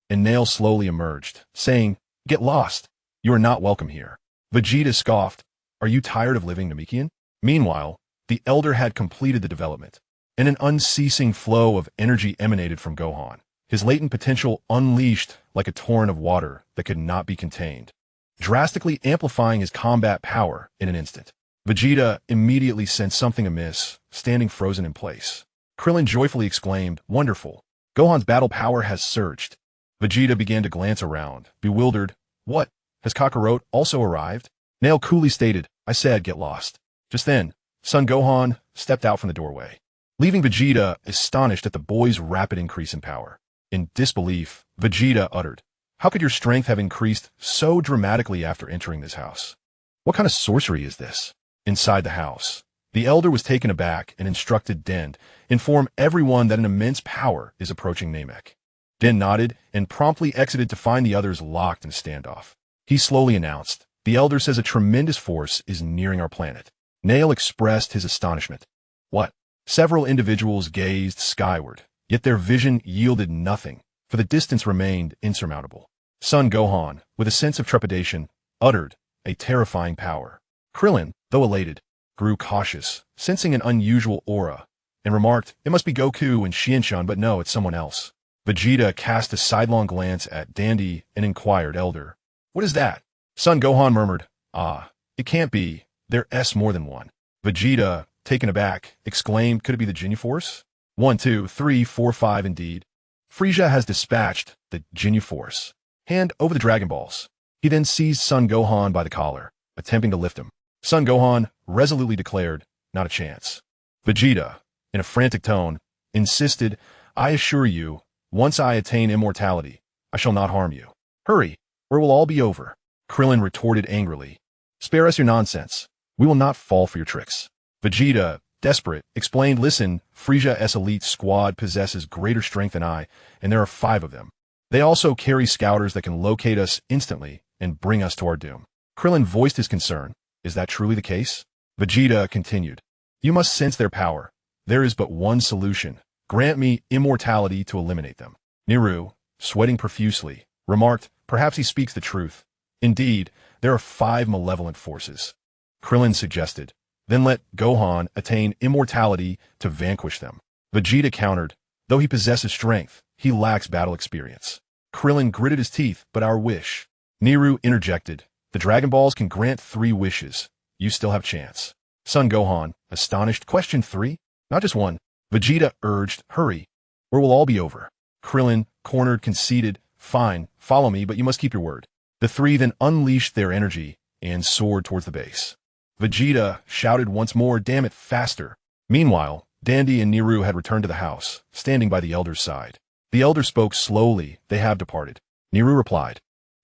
and Nail slowly emerged, saying, "Get lost. You are not welcome here." Vegeta scoffed, "Are you tired of living Namekian?" Meanwhile, the Elder had completed the development, and an unceasing flow of energy emanated from Gohan, his latent potential unleashed like a torrent of water that could not be contained, drastically amplifying his combat power in an instant. Vegeta immediately sensed something amiss, standing frozen in place. Krillin joyfully exclaimed, "Wonderful. Gohan's battle power has surged." Vegeta began to glance around, bewildered. "What? Has Kakarot also arrived?" Nail coolly stated, "I said get lost." Just then, Son Gohan stepped out from the doorway, leaving Vegeta astonished at the boy's rapid increase in power. In disbelief, Vegeta uttered, "How could your strength have increased so dramatically after entering this house? What kind of sorcery is this?" Inside the house, the Elder was taken aback and instructed Den, "Inform everyone that an immense power is approaching Namek." Den nodded and promptly exited to find the others locked in a standoff. He slowly announced, "The Elder says a tremendous force is nearing our planet." Nail expressed his astonishment. "What?" Several individuals gazed skyward, yet their vision yielded nothing, for the distance remained insurmountable. Son Gohan, with a sense of trepidation, uttered, a terrifying power. Krillin, though elated, grew cautious, sensing an unusual aura, and remarked, "It must be Goku and Xianxun, but no, it's someone else." Vegeta cast a sidelong glance at Dandy and inquired, "Elder, what is that?" Son Gohan murmured, "Ah, it can't be. There's more than one." Vegeta, taken aback, exclaimed, "Could it be the Ginyu Force?" 1, 2, 3, 4, 5, indeed. Frieza has dispatched the Ginyu Force. Hand over the Dragon Balls. He then seized Son Gohan by the collar, attempting to lift him. Son Gohan resolutely declared, "Not a chance." Vegeta, in a frantic tone, insisted, "I assure you, once I attain immortality, I shall not harm you. Hurry, or it will all be over." Krillin retorted angrily, "Spare us your nonsense. We will not fall for your tricks." Vegeta, desperate, explained, "Listen, Frieza's elite squad possesses greater strength than I, and there are 5 of them. They also carry scouters that can locate us instantly and bring us to our doom." Krillin voiced his concern. "Is that truly the case?" Vegeta continued, "You must sense their power. There is but one solution. Grant me immortality to eliminate them." Niru, sweating profusely, remarked, "Perhaps he speaks the truth. Indeed, there are 5 malevolent forces." Krillin suggested, "Then let Gohan attain immortality to vanquish them." Vegeta countered, "Though he possesses strength, he lacks battle experience." Krillin gritted his teeth, "But our wish." Niru interjected, "The Dragon Balls can grant 3 wishes. You still have chance." Son Gohan, astonished, questioned, 3? Not just 1. Vegeta urged, "Hurry, or it will all be over." Krillin, cornered, conceded, "Fine, follow me, but you must keep your word." The 3 then unleashed their energy and soared towards the base. Vegeta shouted once more, "Damn it, faster." Meanwhile, Dandy and Niru had returned to the house, standing by the elder's side. The elder spoke slowly, "They have departed." Niru replied,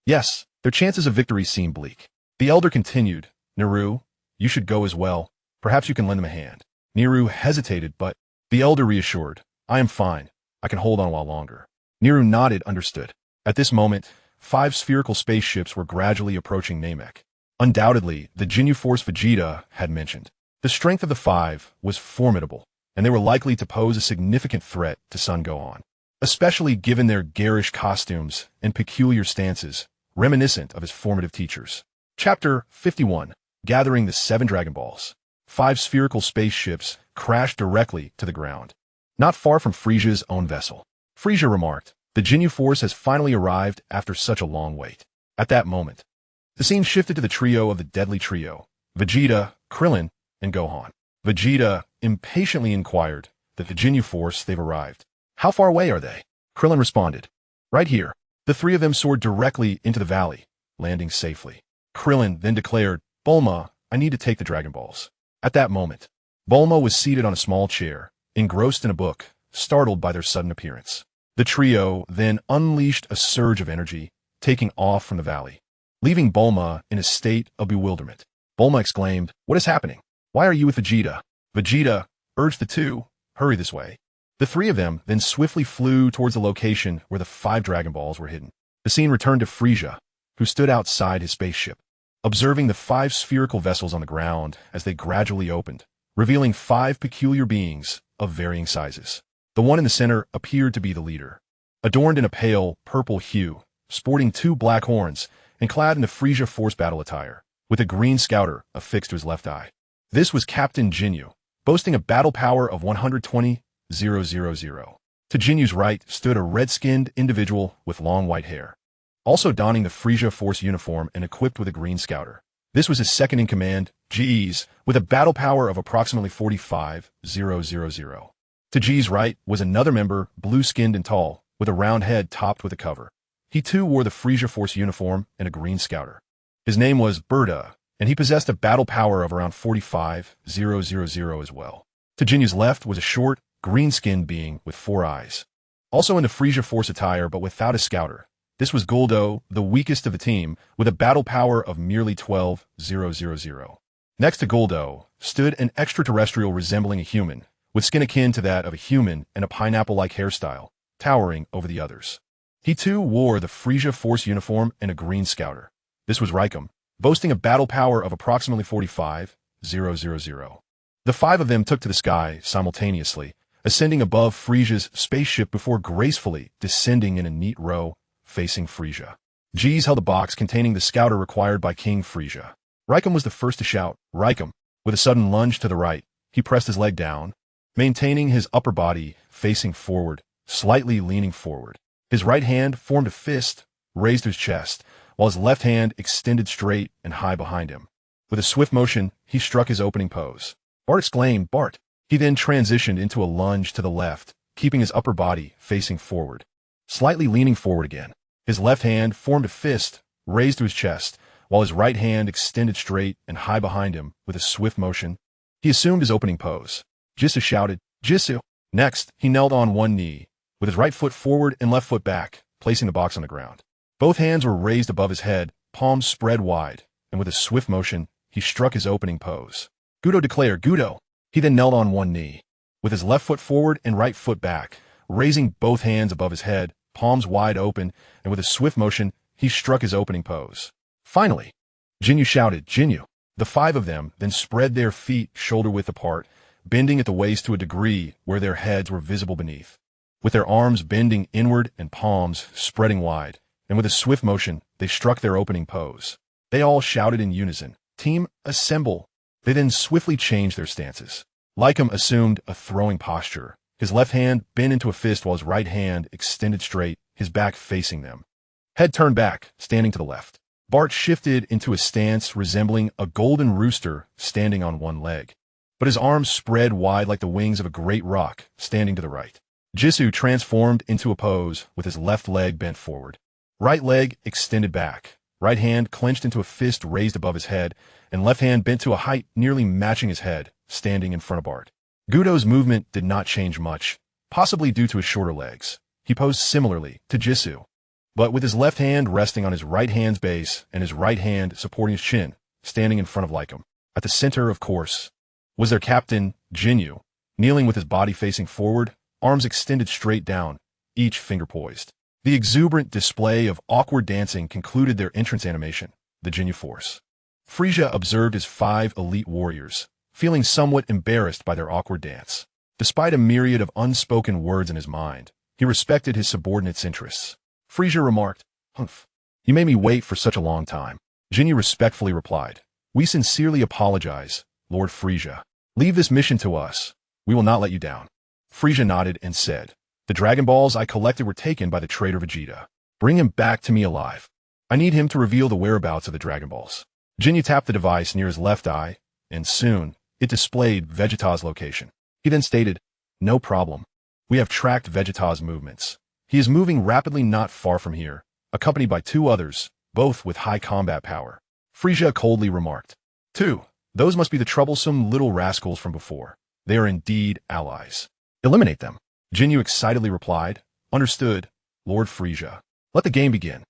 "Yes, their chances of victory seem bleak." The elder continued, "Niru, you should go as well. Perhaps you can lend them a hand." Niru hesitated, but the elder reassured, "I am fine. I can hold on a while longer." Niru nodded, understood. At this moment, 5 spherical spaceships were gradually approaching Namek. Undoubtedly, the Ginyu Force Vegeta had mentioned. The strength of the 5 was formidable, and they were likely to pose a significant threat to Son Gohan, especially given their garish costumes and peculiar stances, reminiscent of his formative teachers. Chapter 51. Gathering the 7 Dragon Balls. 5 spherical spaceships crashed directly to the ground, not far from Frieza's own vessel. Frieza remarked, "The Ginyu Force has finally arrived after such a long wait." At that moment, the scene shifted to the trio of the deadly trio, Vegeta, Krillin, and Gohan. Vegeta impatiently inquired that the Ginyu Force, "They've arrived. How far away are they?" Krillin responded, "Right here." The 3 of them soared directly into the valley, landing safely. Krillin then declared, "Bulma, I need to take the Dragon Balls." At that moment, Bulma was seated on a small chair, engrossed in a book, startled by their sudden appearance. The trio then unleashed a surge of energy, taking off from the valley, leaving Bulma in a state of bewilderment. Bulma exclaimed, "What is happening? Why are you with Vegeta?" Vegeta urged the 2, "Hurry this way." The 3 of them then swiftly flew towards the location where the 5 Dragon Balls were hidden. The scene returned to Frieza, who stood outside his spaceship, observing the 5 spherical vessels on the ground as they gradually opened, revealing 5 peculiar beings of varying sizes. The one in the center appeared to be the leader, adorned in a pale purple hue, sporting 2 black horns, and clad in the Frieza Force battle attire, with a green scouter affixed to his left eye. This was Captain Ginyu, boasting a battle power of 120,000. To Jinyu's right stood a red-skinned individual with long white hair, also donning the Frieza Force uniform and equipped with a green scouter. This was his second-in-command, G's, with a battle power of approximately 45,000. To G's right was another member, blue-skinned and tall, with a round head topped with a cover. He too wore the Frieza Force uniform and a green scouter. His name was Berta, and he possessed a battle power of around 45,000 as well. To Jinyu's left was a short, green-skinned being with 4 eyes, also in the Frieza Force attire but without a scouter. This was Guldo, the weakest of the team, with a battle power of merely 12,000. Next to Guldo stood an extraterrestrial resembling a human, with skin akin to that of a human and a pineapple-like hairstyle, towering over the others. He too wore the Frieza Force uniform and a green scouter. This was Raikum, boasting a battle power of approximately 45,000. The 5 of them took to the sky simultaneously, ascending above Frieza's spaceship before gracefully descending in a neat row, facing Frieza. Jeez held a box containing the scouter required by King Frisia. Raikum was the first to shout, Raikum. With a sudden lunge to the right, he pressed his leg down, maintaining his upper body facing forward, slightly leaning forward. His right hand formed a fist, raised to his chest, while his left hand extended straight and high behind him. With a swift motion, he struck his opening pose. Bart exclaimed, Bart. He then transitioned into a lunge to the left, keeping his upper body facing forward, slightly leaning forward again. His left hand formed a fist, raised to his chest, while his right hand extended straight and high behind him. With a swift motion, he assumed his opening pose. Jisoo shouted, Jisoo. Next, he knelt on one knee, with his right foot forward and left foot back, placing the box on the ground. Both hands were raised above his head, palms spread wide, and with a swift motion, he struck his opening pose. Gudo declared, Gudo. He then knelt on one knee, with his left foot forward and right foot back, raising both hands above his head, palms wide open, and with a swift motion, he struck his opening pose. Finally, Jinyu shouted, Jinyu. The five of them then spread their feet shoulder-width apart, bending at the waist to a degree where their heads were visible beneath. With their arms bending inward and palms spreading wide, and with a swift motion, they struck their opening pose. They all shouted in unison, Team, assemble. They then swiftly changed their stances. Lycum assumed a throwing posture, his left hand bent into a fist while his right hand extended straight, his back facing them. Head turned back, standing to the left. Bart shifted into a stance resembling a golden rooster standing on one leg, but his arms spread wide like the wings of a great roc, standing to the right. Jisoo transformed into a pose with his left leg bent forward, right leg extended back, right hand clenched into a fist raised above his head, and left hand bent to a height nearly matching his head, standing in front of Bart. Gudo's movement did not change much, possibly due to his shorter legs. He posed similarly to Jisoo, but with his left hand resting on his right hand's base and his right hand supporting his chin, standing in front of Lycum. At the center, of course, was their captain, Jinyu, kneeling with his body facing forward, arms extended straight down, each finger poised. The exuberant display of awkward dancing concluded their entrance animation, the Jinyu Force. Frisia observed his 5 elite warriors, feeling somewhat embarrassed by their awkward dance. Despite a myriad of unspoken words in his mind, he respected his subordinates' interests. Frisia remarked, Humph, you made me wait for such a long time. Jinyu respectfully replied, We sincerely apologize, Lord Frisia. Leave this mission to us. We will not let you down. Frisia nodded and said, The Dragon Balls I collected were taken by the traitor Vegeta. Bring him back to me alive. I need him to reveal the whereabouts of the Dragon Balls. Jinyu tapped the device near his left eye, and soon, it displayed Vegeta's location. He then stated, No problem. We have tracked Vegeta's movements. He is moving rapidly not far from here, accompanied by 2 others, both with high combat power. Frisia coldly remarked, 2. Those must be the troublesome little rascals from before. They are indeed allies. Eliminate them. Jinyu excitedly replied, Understood, Lord Frisia. Let the game begin.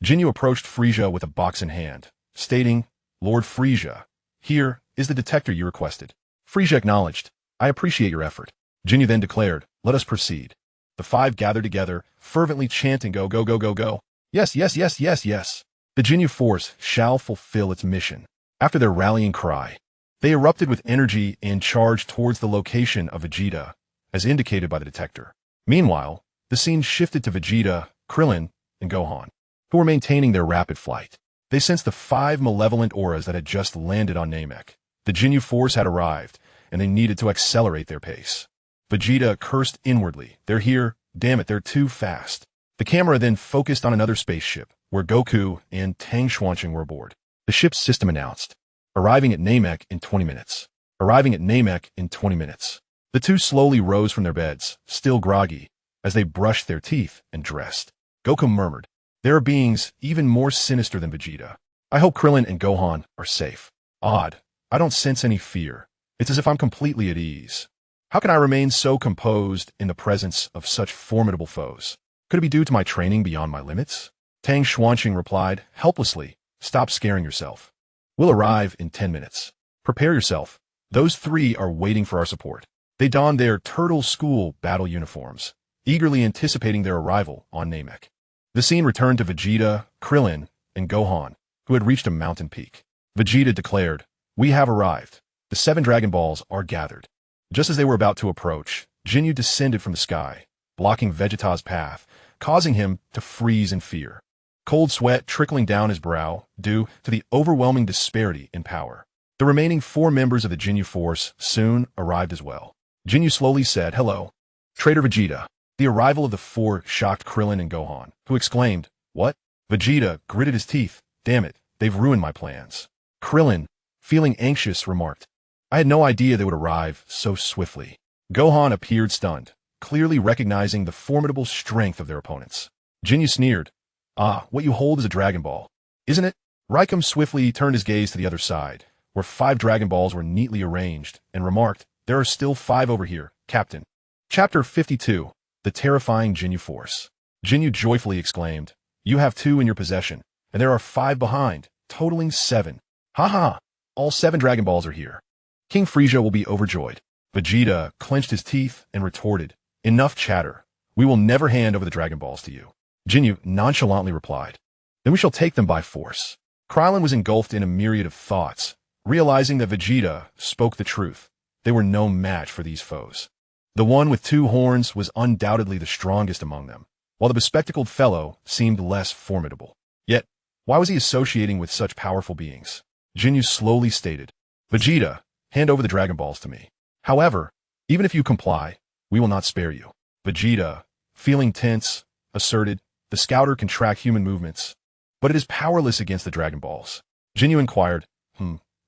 Jinyu approached Frisia with a box in hand, stating, Lord Frisia, here is the detector you requested. Frisia acknowledged, I appreciate your effort. Jinyu then declared, Let us proceed. The 5 gathered together, fervently chanting, Go, go, go, go, go. Yes, yes, yes, yes, yes. The Jinyu Force shall fulfill its mission. After their rallying cry, they erupted with energy and charged towards the location of Vegeta, as indicated by the detector. Meanwhile, the scene shifted to Vegeta, Krillin, and Gohan, who were maintaining their rapid flight. They sensed the 5 malevolent auras that had just landed on Namek. The Jinyu Force had arrived, and they needed to accelerate their pace. Vegeta cursed inwardly. They're here. Damn it, they're too fast. The camera then focused on another spaceship, where Goku and Tang Xuanqing were aboard. The ship's system announced, Arriving at Namek in 20 minutes. Arriving at Namek in 20 minutes. The 2 slowly rose from their beds, still groggy, as they brushed their teeth and dressed. Goku murmured, There are beings even more sinister than Vegeta. I hope Krillin and Gohan are safe. Odd. I don't sense any fear. It's as if I'm completely at ease. How can I remain so composed in the presence of such formidable foes? Could it be due to my training beyond my limits? Tang Xuanqing replied, helplessly, Stop scaring yourself. We'll arrive in 10 minutes. Prepare yourself. Those 3 are waiting for our support. They donned their turtle school battle uniforms, eagerly anticipating their arrival on Namek. The scene returned to Vegeta, Krillin, and Gohan, who had reached a mountain peak. Vegeta declared, We have arrived. The 7 Dragon Balls are gathered. Just as they were about to approach, Jinyu descended from the sky, blocking Vegeta's path, causing him to freeze in fear. cold sweat trickling down his brow due to the overwhelming disparity in power. The remaining 4 members of the Ginyu Force soon arrived as well. Ginyu slowly said, "Hello, Traitor Vegeta." The arrival of the 4 shocked Krillin and Gohan, who exclaimed, "What?" Vegeta gritted his teeth. "Damn it, they've ruined my plans." Krillin, feeling anxious, remarked, "I had no idea they would arrive so swiftly." Gohan appeared stunned, clearly recognizing the formidable strength of their opponents. Ginyu sneered, "Ah, what you hold is a Dragon Ball, isn't it?" Raikum swiftly turned his gaze to the other side, where 5 Dragon Balls were neatly arranged, and remarked, "There are still 5 over here, Captain." Chapter 52, The Terrifying Ginyu Force. Ginyu joyfully exclaimed, "You have 2 in your possession, and there are 5 behind, totaling 7. Ha! All 7 Dragon Balls are here. King Frieza will be overjoyed." Vegeta clenched his teeth and retorted, "Enough chatter. We will never hand over the Dragon Balls to you." Ginyu nonchalantly replied, "Then we shall take them by force." Krillin was engulfed in a myriad of thoughts, realizing that Vegeta spoke the truth. They were no match for these foes. The one with 2 horns was undoubtedly the strongest among them, while the bespectacled fellow seemed less formidable. Yet, why was he associating with such powerful beings? Ginyu slowly stated, "Vegeta, hand over the Dragon Balls to me. However, even if you comply, we will not spare you." Vegeta, feeling tense, asserted, "The scouter can track human movements, but it is powerless against the Dragon Balls." Ginyu inquired,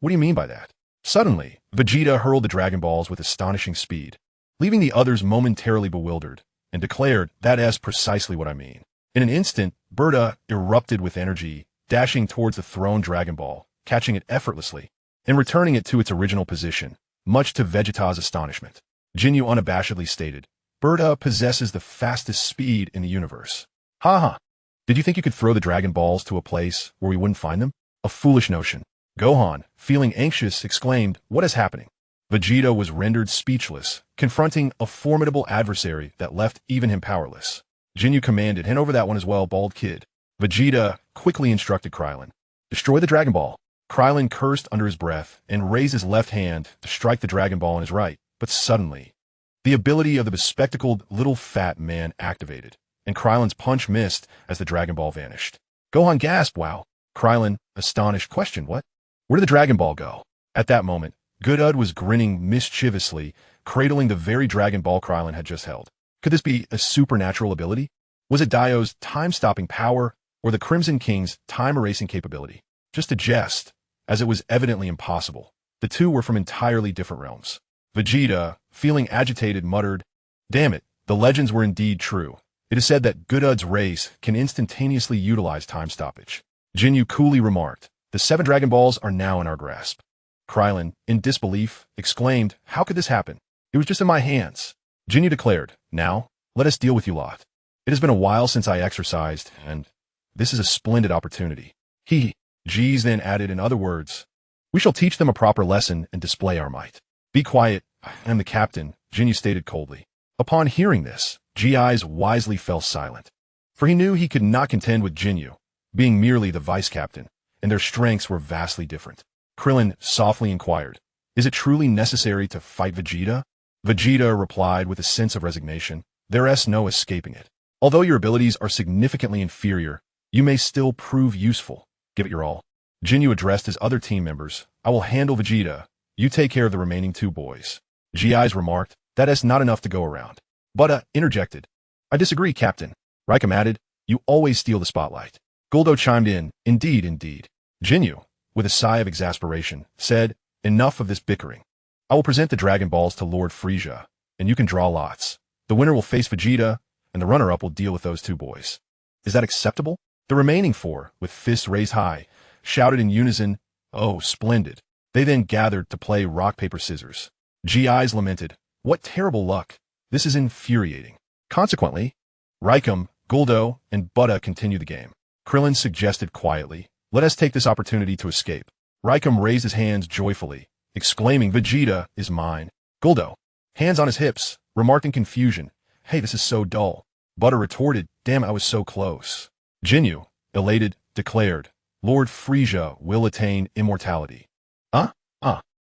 What do you mean by that?" Suddenly, Vegeta hurled the Dragon Balls with astonishing speed, leaving the others momentarily bewildered, and declared, "That's precisely what I mean." In an instant, Berta erupted with energy, dashing towards the thrown Dragon Ball, catching it effortlessly, and returning it to its original position, much to Vegeta's astonishment. Ginyu unabashedly stated, "Berta possesses the fastest speed in the universe." Ha! Did you think you could throw the Dragon Balls to a place where we wouldn't find them? A foolish notion. Gohan, feeling anxious, exclaimed, "What is happening?" Vegeta was rendered speechless, confronting a formidable adversary that left even him powerless. Ginyu commanded, "Hand over that one as well, bald kid." Vegeta quickly instructed Krillin, "Destroy the Dragon Ball." Krillin cursed under his breath and raised his left hand to strike the Dragon Ball in his right, but suddenly, the ability of the bespectacled little fat man activated, and Krillin's punch missed as the Dragon Ball vanished. Gohan gasped, "Wow." Krillin, astonished, questioned, "What? Where did the Dragon Ball go?" At that moment, Goodud was grinning mischievously, cradling the very Dragon Ball Krillin had just held. Could this be a supernatural ability? Was it Dio's time-stopping power, or the Crimson King's time-erasing capability? Just a jest, as it was evidently impossible. The two were from entirely different realms. Vegeta, feeling agitated, muttered, "Damn it, the legends were indeed true. It is said that Goodud's race can instantaneously utilize time stoppage." Ginyu coolly remarked, "The 7 Dragon Balls are now in our grasp." Krillin, in disbelief, exclaimed, "How could this happen? It was just in my hands." Ginyu declared, "Now, let us deal with you lot. It has been a while since I exercised, and this is a splendid opportunity." Jeez then added, "In other words, we shall teach them a proper lesson and display our might." "Be quiet, I am the captain," Ginyu stated coldly. Upon hearing this, Gi's wisely fell silent, for he knew he could not contend with Ginyu, being merely the vice-captain, and their strengths were vastly different. Krillin softly inquired, "Is it truly necessary to fight Vegeta?" Vegeta replied with a sense of resignation, "There's no escaping it. Although your abilities are significantly inferior, you may still prove useful. Give it your all." Ginyu addressed his other team members, "I will handle Vegeta. You take care of the remaining 2 boys." Gi's remarked, "That's not enough to go around." Buddha interjected, "I disagree, Captain." Raikum added, "You always steal the spotlight." Guldo chimed in, Indeed. Ginyu, with a sigh of exasperation, said, "Enough of this bickering. I will present the Dragon Balls to Lord Frieza, and you can draw lots. The winner will face Vegeta, and the runner-up will deal with those 2 boys. Is that acceptable?" The remaining 4, with fists raised high, shouted in unison, "Oh, splendid." They then gathered to play rock, paper, scissors. Gi's lamented, "What terrible luck. This is infuriating." Consequently, Raikum, Guldo, and Buddha continued the game. Krillin suggested quietly, "Let us take this opportunity to escape." Raikum raised his hands joyfully, exclaiming, "Vegeta is mine." Guldo, hands on his hips, remarked in confusion, "Hey, this is so dull." Buddha retorted, "Damn, I was so close." Ginyu, elated, declared, "Lord Frieza will attain immortality."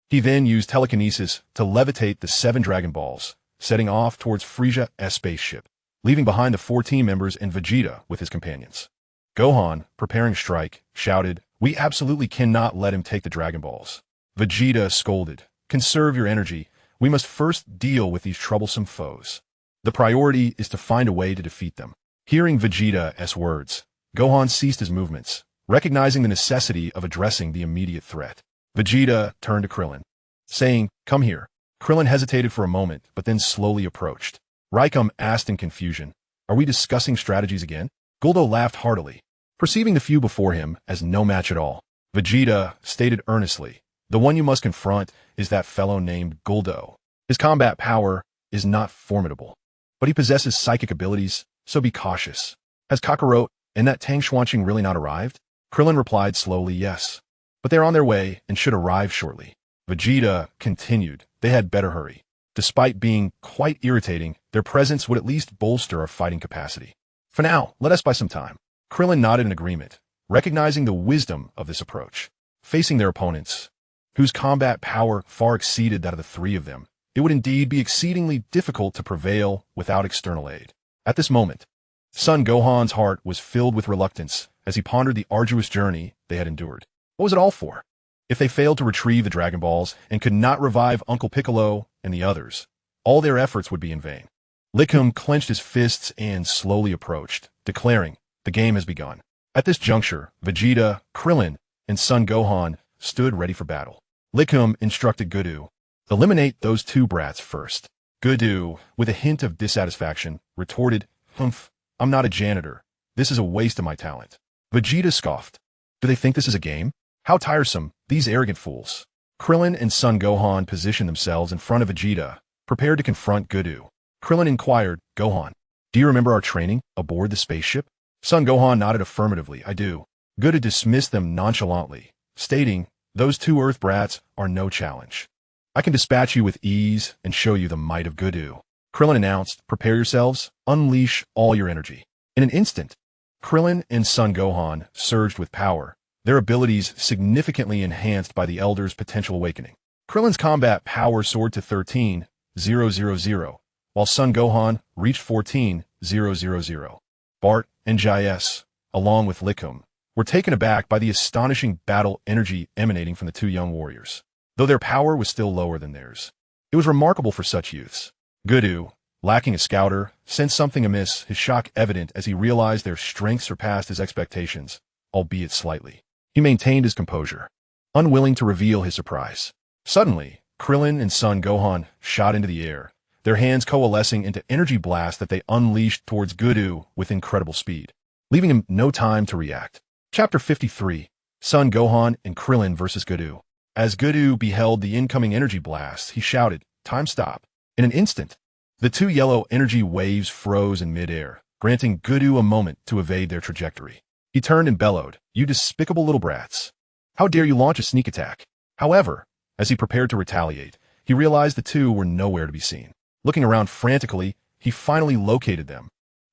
He then used telekinesis to levitate the 7 Dragon Balls, setting off towards Frieza's spaceship, leaving behind the 4 team members and Vegeta with his companions. Gohan, preparing strike, shouted, "We absolutely cannot let him take the Dragon Balls." Vegeta scolded, "Conserve your energy. We must first deal with these troublesome foes. The priority is to find a way to defeat them." Hearing Vegeta's words, Gohan ceased his movements, recognizing the necessity of addressing the immediate threat. Vegeta turned to Krillin, saying, "Come here." Krillin hesitated for a moment, but then slowly approached. Raikum asked in confusion, "Are we discussing strategies again?" Guldo laughed heartily, perceiving the few before him as no match at all. Vegeta stated earnestly, "The one you must confront is that fellow named Guldo. His combat power is not formidable, but he possesses psychic abilities, so be cautious." Has Kakarot and that Tang Xuanqing really not arrived? Krillin replied slowly, "Yes, but they're on their way and should arrive shortly." Vegeta continued, "They had better hurry. Despite being quite irritating, their presence would at least bolster our fighting capacity. For now, let us buy some time." Krillin nodded in agreement, recognizing the wisdom of this approach. Facing their opponents, whose combat power far exceeded that of the three of them, it would indeed be exceedingly difficult to prevail without external aid. At this moment, Son Gohan's heart was filled with reluctance as he pondered the arduous journey they had endured. What was it all for? If they failed to retrieve the Dragon Balls and could not revive Uncle Piccolo and the others, all their efforts would be in vain. Likum clenched his fists and slowly approached, declaring, "The game has begun." At this juncture, Vegeta, Krillin, and Son Gohan stood ready for battle. Likum instructed Gudu, "Eliminate those two brats first." Gudu, with a hint of dissatisfaction, retorted, "Humph, I'm not a janitor. This is a waste of my talent." Vegeta scoffed. "Do they think this is a game? How tiresome, these arrogant fools." Krillin and Son Gohan positioned themselves in front of Vegeta, prepared to confront Gudu. Krillin inquired, "Gohan, do you remember our training aboard the spaceship?" Son Gohan nodded affirmatively, "I do." Gudu dismissed them nonchalantly, stating, "Those two Earth brats are no challenge. I can dispatch you with ease and show you the might of Gudu." Krillin announced, "Prepare yourselves, unleash all your energy." In an instant, Krillin and Son Gohan surged with power, their abilities significantly enhanced by the Elder's potential awakening. Krillin's combat power soared to 13,000, while Son Gohan reached 14,000. Bart and Jais, along with Likum, were taken aback by the astonishing battle energy emanating from the two young warriors, though their power was still lower than theirs. It was remarkable for such youths. Gudu, lacking a scouter, sensed something amiss, his shock evident as he realized their strength surpassed his expectations, albeit slightly. He maintained his composure, unwilling to reveal his surprise. Suddenly, Krillin and Son Gohan shot into the air, their hands coalescing into energy blasts that they unleashed towards Gudu with incredible speed, leaving him no time to react. Chapter 53, Son Gohan and Krillin vs. Gudu. As Gudu beheld the incoming energy blasts, he shouted, "Time stop." In an instant, the two yellow energy waves froze in midair, granting Gudu a moment to evade their trajectory. He turned and bellowed, "You despicable little brats. How dare you launch a sneak attack?" However, as he prepared to retaliate, he realized the two were nowhere to be seen. Looking around frantically, he finally located them.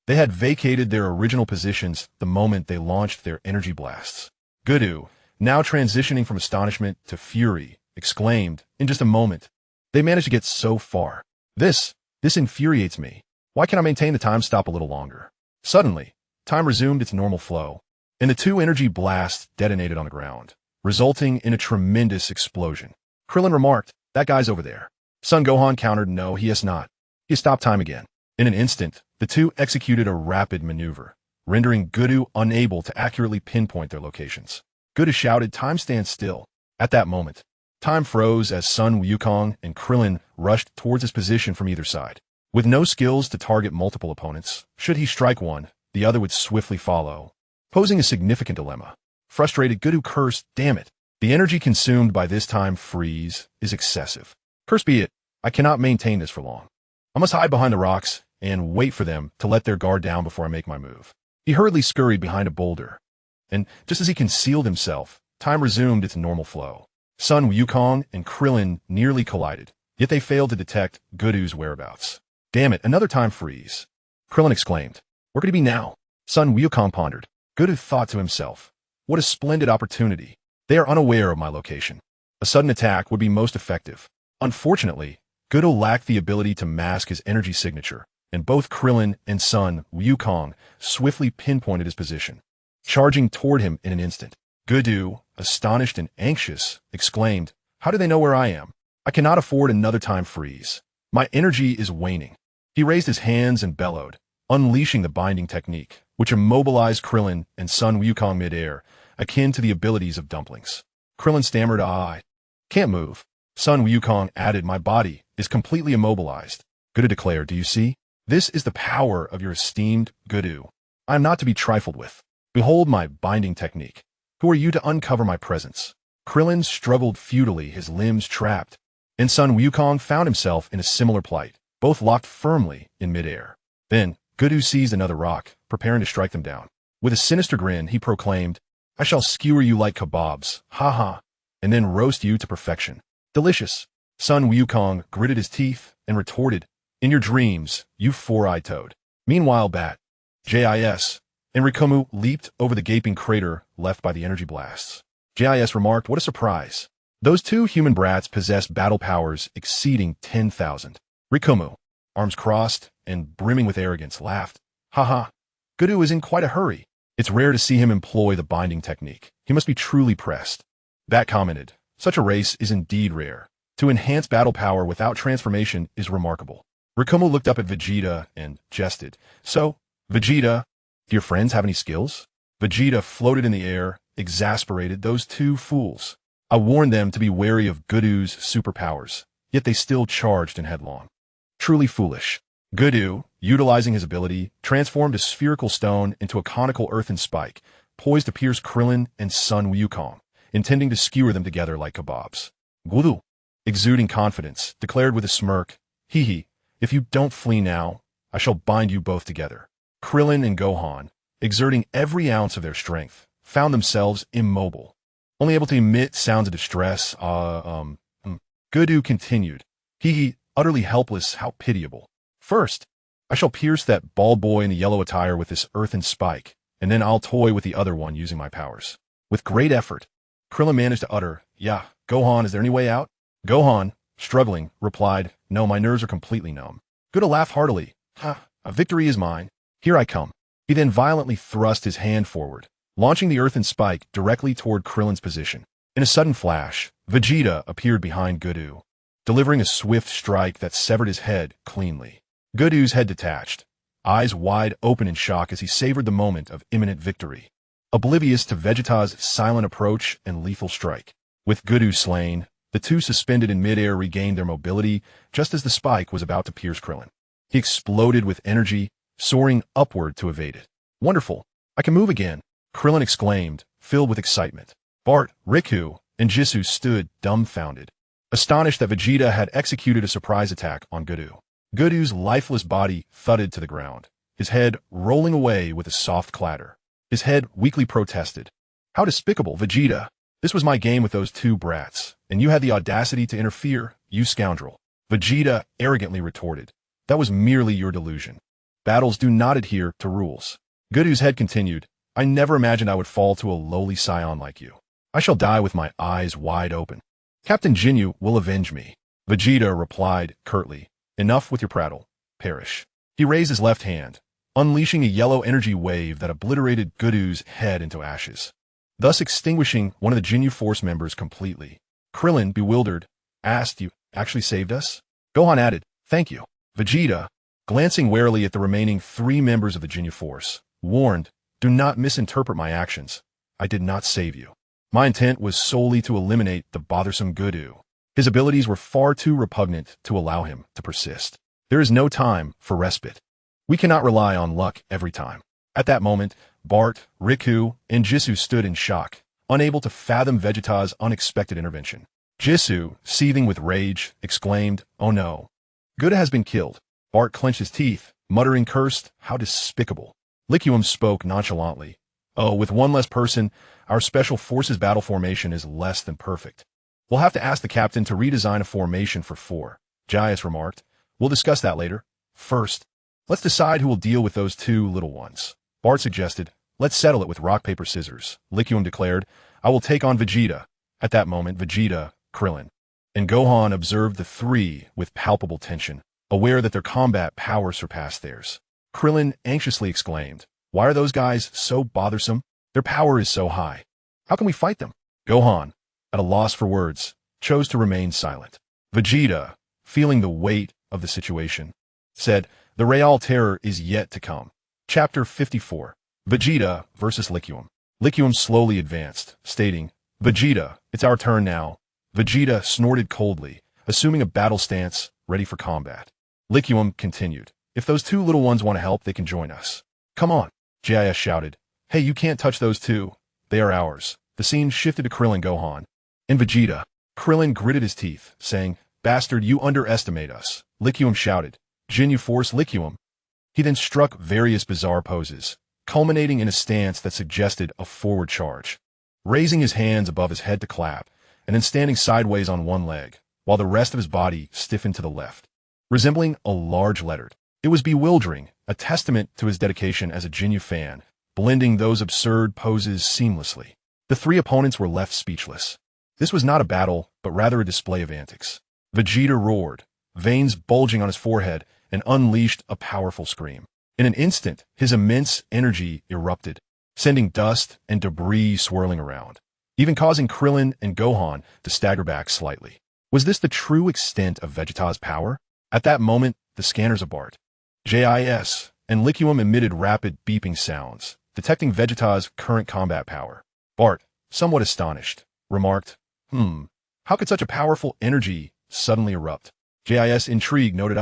They had vacated their original positions the moment they launched their energy blasts. Gudu, now transitioning from astonishment to fury, exclaimed, "In just a moment, they managed to get so far. This infuriates me. Why can't I maintain the time stop a little longer?" Suddenly, time resumed its normal flow, and the two energy blasts detonated on the ground, resulting in a tremendous explosion. Krillin remarked, "That guy's over there." Son Gohan countered, "No, he has not. He has stopped time again." In an instant, the two executed a rapid maneuver, rendering Gudu unable to accurately pinpoint their locations. Gudu shouted, "Time stands still." At that moment, time froze as Sun Wukong and Krillin rushed towards his position from either side. With no skills to target multiple opponents, should he strike one, the other would swiftly follow, posing a significant dilemma. Frustrated, Gudu cursed, "Damn it. The energy consumed by this time freeze is excessive. Curse be it, I cannot maintain this for long. I must hide behind the rocks and wait for them to let their guard down before I make my move." He hurriedly scurried behind a boulder, and just as he concealed himself, time resumed its normal flow. Sun Wukong and Krillin nearly collided, yet they failed to detect Gudu's whereabouts. "Damn it, another time freeze." Krillin exclaimed, "Where could he be now?" Sun Wukong pondered. Gudu thought to himself, "What a splendid opportunity. They are unaware of my location. A sudden attack would be most effective." Unfortunately, Gudu lacked the ability to mask his energy signature, and both Krillin and Sun Wukong swiftly pinpointed his position. charging toward him in an instant. Gudu, astonished and anxious, exclaimed, "How do they know where I am? I cannot afford another time freeze. My energy is waning." He raised his hands and bellowed, unleashing the binding technique, which immobilized Krillin and Sun Wukong midair, akin to the abilities of dumplings. Krillin stammered, "I can't move." Sun Wukong added, "My body is completely immobilized." Gudu declared, "Do you see? This is the power of your esteemed Gudu. I am not to be trifled with. Behold my binding technique. Who are you to uncover my presence?" Krillin struggled futilely, his limbs trapped, and Sun Wukong found himself in a similar plight, both locked firmly in midair. Then, Gudu seized another rock, preparing to strike them down. With a sinister grin, he proclaimed, "I shall skewer you like kebabs, ha, and then roast you to perfection." "Delicious." Sun Wukong gritted his teeth and retorted, "In your dreams, you four-eyed toad." Meanwhile, Bat, Jis, and Rikumu leaped over the gaping crater left by the energy blasts. Jis remarked, "What a surprise. Those two human brats possess battle powers exceeding 10,000. Rikumu, arms crossed and brimming with arrogance, laughed, "Ha. Gudu is in quite a hurry. It's rare to see him employ the binding technique. He must be truly pressed." Bat commented, "Such a race is indeed rare. To enhance battle power without transformation is remarkable." Rikumu looked up at Vegeta and jested, "So, Vegeta, do your friends have any skills?" Vegeta floated in the air, exasperated. "Those two fools. I warned them to be wary of Gudu's superpowers, yet they still charged in headlong. Truly foolish." Gudu, utilizing his ability, transformed a spherical stone into a conical earthen spike, poised to pierce Krillin and Sun Wukong, intending to skewer them together like kebabs. Gudu, exuding confidence, declared with a smirk, "Hee, if you don't flee now, I shall bind you both together." Krillin and Gohan, exerting every ounce of their strength, found themselves immobile, only able to emit sounds of distress. Gudu continued, "Hee, utterly helpless, how pitiable. First, I shall pierce that bald boy in the yellow attire with this earthen spike, and then I'll toy with the other one using my powers." With great effort, Krillin managed to utter, "Yeah, Gohan, is there any way out?" Gohan, struggling, replied, "No, my nerves are completely numb." Gudu laughed heartily, "Ha, a victory is mine. Here I come." He then violently thrust his hand forward, launching the earthen spike directly toward Krillin's position. In a sudden flash, Vegeta appeared behind Gudu, delivering a swift strike that severed his head cleanly. Gudu's head detached, eyes wide open in shock as he savored the moment of imminent victory, oblivious to Vegeta's silent approach and lethal strike. With Gudu slain, the two suspended in midair regained their mobility just as the spike was about to pierce Krillin. He exploded with energy, soaring upward to evade it. "Wonderful! I can move again!" Krillin exclaimed, filled with excitement. Bart, Riku, and Jisoo stood dumbfounded, astonished that Vegeta had executed a surprise attack on Gudu. Gudu's lifeless body thudded to the ground, his head rolling away with a soft clatter. His head weakly protested, "How despicable, Vegeta! This was my game with those two brats, and you had the audacity to interfere, you scoundrel." Vegeta arrogantly retorted, "That was merely your delusion. Battles do not adhere to rules." Gudu's head continued, "I never imagined I would fall to a lowly Saiyan like you. I shall die with my eyes wide open. Captain Jinyu will avenge me." Vegeta replied curtly, "Enough with your prattle. Perish." He raised his left hand, unleashing a yellow energy wave that obliterated Gudu's head into ashes, thus extinguishing one of the Jinyu Force members completely. Krillin, bewildered, asked, "You actually saved us?" Gohan added, "Thank you." Vegeta, glancing warily at the remaining 3 members of the Jinyu Force, warned, "Do not misinterpret my actions. I did not save you. My intent was solely to eliminate the bothersome Gudu. His abilities were far too repugnant to allow him to persist. There is no time for respite. We cannot rely on luck every time." At that moment, Bart, Riku, and Jisoo stood in shock, unable to fathom Vegeta's unexpected intervention. Jisoo, seething with rage, exclaimed, "Oh no. Gudu has been killed." Bart clenched his teeth, muttering cursed, "How despicable." Liquium spoke nonchalantly, "Oh, with one less person, our Special Forces battle formation is less than perfect. We'll have to ask the captain to redesign a formation for 4. Jais remarked, "We'll discuss that later. First, let's decide who will deal with those 2 little ones." Bart suggested, "Let's settle it with rock, paper, scissors." Liquium declared, "I will take on Vegeta." At that moment, Vegeta, Krillin, and Gohan observed the 3 with palpable tension, aware that their combat power surpassed theirs. Krillin anxiously exclaimed, "Why are those guys so bothersome?" Their power is so high. How can we fight them? Gohan, at a loss for words, chose to remain silent. Vegeta, feeling the weight of the situation, said, "The Real Terror is yet to come." Chapter 54. Vegeta versus Liquium. Liquium slowly advanced, stating, "Vegeta, it's our turn now." Vegeta snorted coldly, assuming a battle stance, ready for combat. Liquium continued, "If those two little ones want to help, they can join us." "Come on," JIS shouted. "Hey, you can't touch those two. They are ours." The scene shifted to Krillin Gohan. And Vegeta. Krillin gritted his teeth, saying, "Bastard, you underestimate us." Liquium shouted, "Jin, you force Liquium." He then struck various bizarre poses, culminating in a stance that suggested a forward charge, raising his hands above his head to clap, and then standing sideways on one leg, while the rest of his body stiffened to the left, resembling a large leopard. It was bewildering, a testament to his dedication as a Jinyu fan, blending those absurd poses seamlessly. The three opponents were left speechless. This was not a battle, but rather a display of antics. Vegeta roared, veins bulging on his forehead, and unleashed a powerful scream. In an instant, his immense energy erupted, sending dust and debris swirling around, even causing Krillin and Gohan to stagger back slightly. Was this the true extent of Vegeta's power? At that moment, the scanners of Bart, JIS, and Liquium emitted rapid beeping sounds, detecting Vegeta's current combat power. Bart, somewhat astonished, remarked, how could such a powerful energy suddenly erupt?" JIS, intrigued, noted,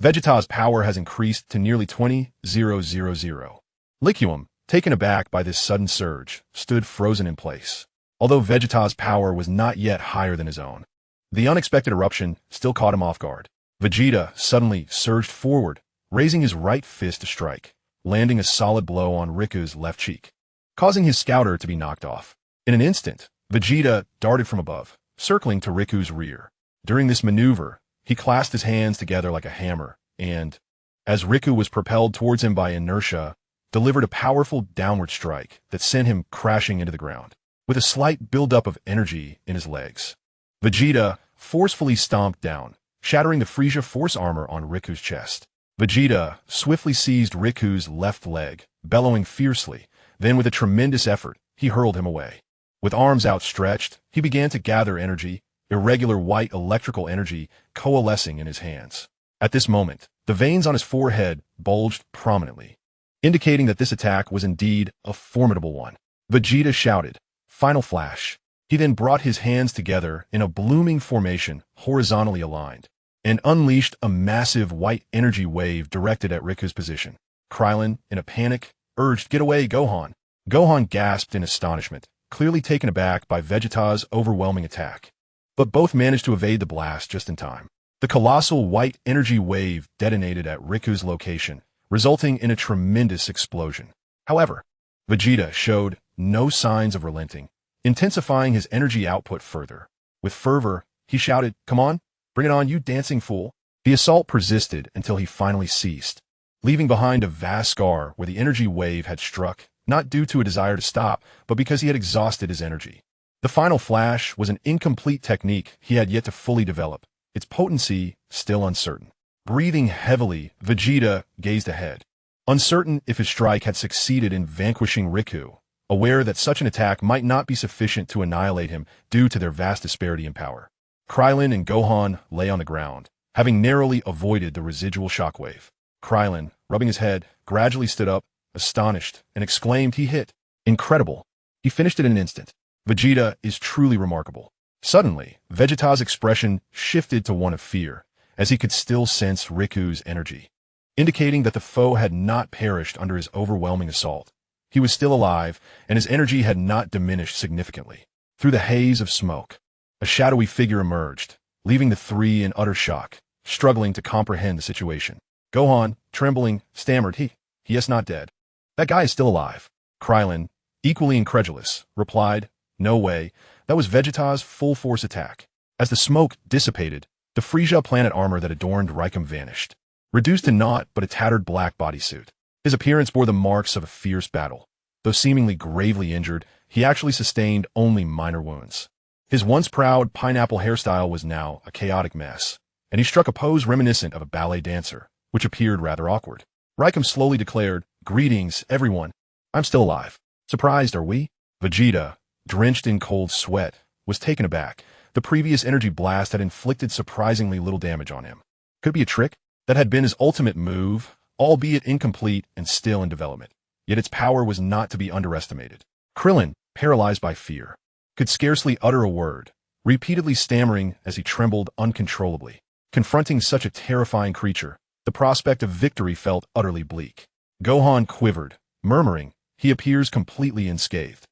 Vegeta's power has increased to nearly 20,000. Liquium, taken aback by this sudden surge, stood frozen in place. Although Vegeta's power was not yet higher than his own, the unexpected eruption still caught him off guard. Vegeta suddenly surged forward, raising his right fist to strike, landing a solid blow on Riku's left cheek, causing his scouter to be knocked off. In an instant, Vegeta darted from above, circling to Riku's rear. During this maneuver, he clasped his hands together like a hammer and, as Riku was propelled towards him by inertia, delivered a powerful downward strike that sent him crashing into the ground, with a slight buildup of energy in his legs. Vegeta forcefully stomped down, shattering the Frieza force armor on Riku's chest. Vegeta swiftly seized Riku's left leg, bellowing fiercely. Then, with a tremendous effort, he hurled him away. With arms outstretched, he began to gather energy, irregular white electrical energy coalescing in his hands. At this moment, the veins on his forehead bulged prominently, indicating that this attack was indeed a formidable one. Vegeta shouted, "Final flash." He then brought his hands together in a blooming formation horizontally aligned, and unleashed a massive white energy wave directed at Riku's position. Krillin, in a panic, urged, "Get away, Gohan." Gohan gasped in astonishment, clearly taken aback by Vegeta's overwhelming attack. But both managed to evade the blast just in time. The colossal white energy wave detonated at Riku's location, resulting in a tremendous explosion. However, Vegeta showed no signs of relenting, intensifying his energy output further. With fervor, he shouted, "Come on, bring it on, you dancing fool." The assault persisted until he finally ceased, leaving behind a vast scar where the energy wave had struck, not due to a desire to stop, but because he had exhausted his energy. The final flash was an incomplete technique he had yet to fully develop, its potency still uncertain. Breathing heavily, Vegeta gazed ahead, uncertain if his strike had succeeded in vanquishing Riku, aware that such an attack might not be sufficient to annihilate him due to their vast disparity in power. Krillin and Gohan lay on the ground, having narrowly avoided the residual shockwave. Krillin, rubbing his head, gradually stood up, astonished, and exclaimed, "He hit. Incredible. He finished it in an instant. Vegeta is truly remarkable." Suddenly, Vegeta's expression shifted to one of fear, as he could still sense Riku's energy, indicating that the foe had not perished under his overwhelming assault. He was still alive, and his energy had not diminished significantly. Through the haze of smoke, a shadowy figure emerged, leaving the three in utter shock, struggling to comprehend the situation. Gohan, trembling, stammered, He is not dead. That guy is still alive." Krillin, equally incredulous, replied, "No way, that was Vegeta's full-force attack." As the smoke dissipated, the Frieza planet armor that adorned Raikum vanished, reduced to naught but a tattered black bodysuit. His appearance bore the marks of a fierce battle. Though seemingly gravely injured, he actually sustained only minor wounds. His once proud pineapple hairstyle was now a chaotic mess, and he struck a pose reminiscent of a ballet dancer, which appeared rather awkward. Raikum slowly declared, "Greetings, everyone. I'm still alive." Surprised, are we? Vegeta, drenched in cold sweat, was taken aback. The previous energy blast had inflicted surprisingly little damage on him. Could it be a trick? That had been his ultimate move, albeit incomplete and still in development. Yet its power was not to be underestimated. Krillin, paralyzed by fear, could scarcely utter a word, repeatedly stammering as he trembled uncontrollably. Confronting such a terrifying creature, the prospect of victory felt utterly bleak. Gohan quivered, murmuring, "He appears completely unscathed.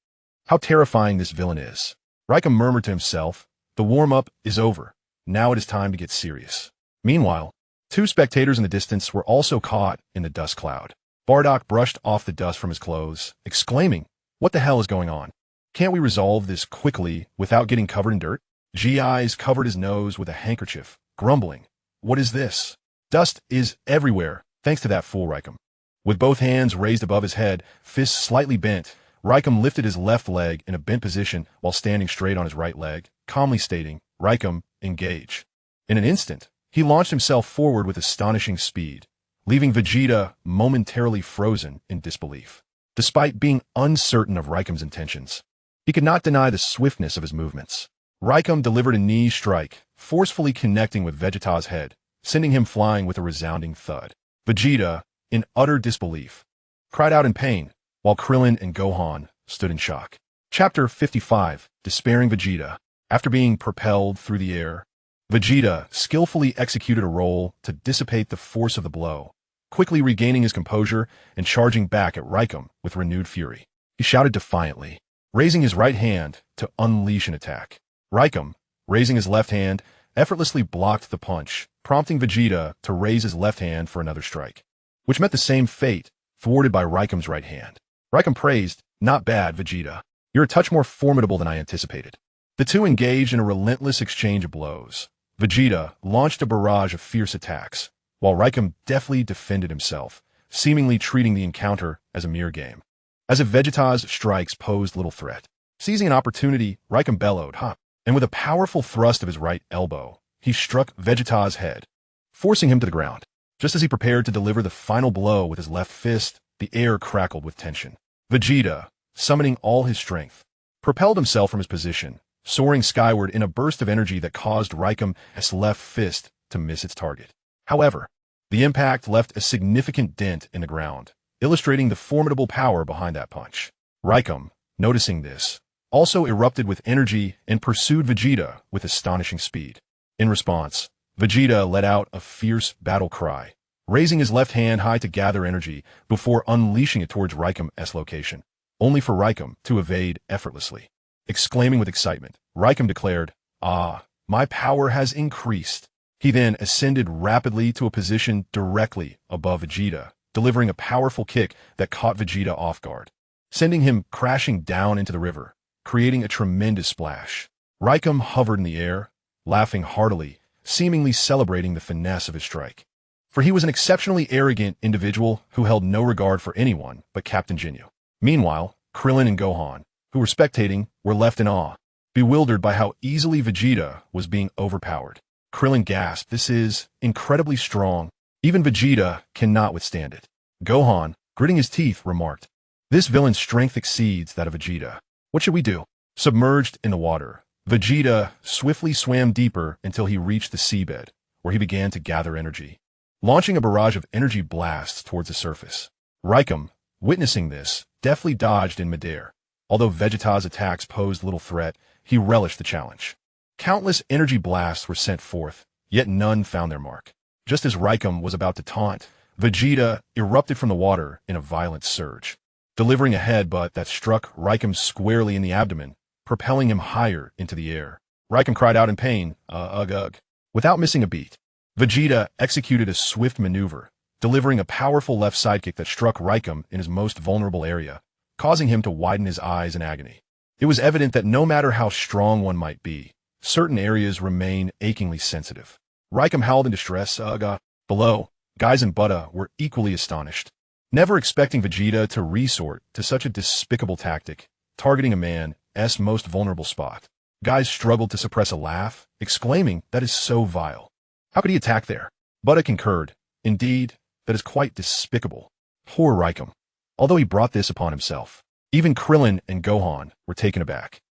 How terrifying this villain is." Raikam murmured to himself, "The warm-up is over. Now it is time to get serious." Meanwhile, two spectators in the distance were also caught in the dust cloud. Bardock brushed off the dust from his clothes, exclaiming, "What the hell is going on? Can't we resolve this quickly without getting covered in dirt?" G.I.'s covered his nose with a handkerchief, grumbling, "What is this? Dust is everywhere, thanks to that fool Raikam." With both hands raised above his head, fists slightly bent, Raikam lifted his left leg in a bent position while standing straight on his right leg, calmly stating, "Raikam, engage." In an instant, he launched himself forward with astonishing speed, leaving Vegeta momentarily frozen in disbelief. Despite being uncertain of Raikam's intentions, he could not deny the swiftness of his movements. Raikam delivered a knee strike, forcefully connecting with Vegeta's head, sending him flying with a resounding thud. Vegeta, in utter disbelief, cried out in pain, while Krillin and Gohan stood in shock. Chapter 55, Despairing Vegeta. After being propelled through the air, Vegeta skillfully executed a roll to dissipate the force of the blow, quickly regaining his composure and charging back at Raikam with renewed fury. He shouted defiantly, raising his right hand to unleash an attack. Raikam, raising his left hand, effortlessly blocked the punch, prompting Vegeta to raise his left hand for another strike, which met the same fate, thwarted by Raikam's right hand. Raikam praised, "Not bad, Vegeta. You're a touch more formidable than I anticipated." The two engaged in a relentless exchange of blows. Vegeta launched a barrage of fierce attacks, while Raikam deftly defended himself, seemingly treating the encounter as a mere game, as if Vegeta's strikes posed little threat. Seizing an opportunity, Raikam bellowed, "Ha!" And with a powerful thrust of his right elbow, he struck Vegeta's head, forcing him to the ground. Just as he prepared to deliver the final blow with his left fist, the air crackled with tension. Vegeta, summoning all his strength, propelled himself from his position, soaring skyward in a burst of energy that caused Raikam's left fist to miss its target. However, the impact left a significant dent in the ground, illustrating the formidable power behind that punch. Raikam, noticing this, also erupted with energy and pursued Vegeta with astonishing speed. In response, Vegeta let out a fierce battle cry, raising his left hand high to gather energy before unleashing it towards Raikam's location, only for Raikam to evade effortlessly. Exclaiming with excitement, Raikam declared, "Ah, my power has increased." He then ascended rapidly to a position directly above Vegeta, delivering a powerful kick that caught Vegeta off guard, sending him crashing down into the river, creating a tremendous splash. Raikam hovered in the air, laughing heartily, seemingly celebrating the finesse of his strike. For he was an exceptionally arrogant individual who held no regard for anyone but Captain Ginyu. Meanwhile, Krillin and Gohan, who were spectating, were left in awe, bewildered by how easily Vegeta was being overpowered. Krillin gasped, "This is incredibly strong. Even Vegeta cannot withstand it." Gohan, gritting his teeth, remarked, "This villain's strength exceeds that of Vegeta. What should we do?" Submerged in the water, Vegeta swiftly swam deeper until he reached the seabed, where he began to gather energy, launching a barrage of energy blasts towards the surface. Raikam, witnessing this, deftly dodged in midair. Although Vegeta's attacks posed little threat, he relished the challenge. Countless energy blasts were sent forth, yet none found their mark. Just as Raikam was about to taunt, Vegeta erupted from the water in a violent surge, delivering a headbutt that struck Raikam squarely in the abdomen, propelling him higher into the air. Raikam cried out in pain, "Ugh, ugh." Without missing a beat, Vegeta executed a swift maneuver, delivering a powerful left sidekick that struck Raikam in his most vulnerable area, causing him to widen his eyes in agony. It was evident that no matter how strong one might be, certain areas remain achingly sensitive. Raikam howled in distress. Below, Guys and Buddha were equally astonished, never expecting Vegeta to resort to such a despicable tactic, targeting a man's most vulnerable spot. Guys struggled to suppress a laugh, exclaiming, "That is so vile. How could he attack there?" Buddha concurred, "Indeed, that is quite despicable. Poor Raikam. Although he brought this upon himself." Even Krillin and Gohan were taken aback,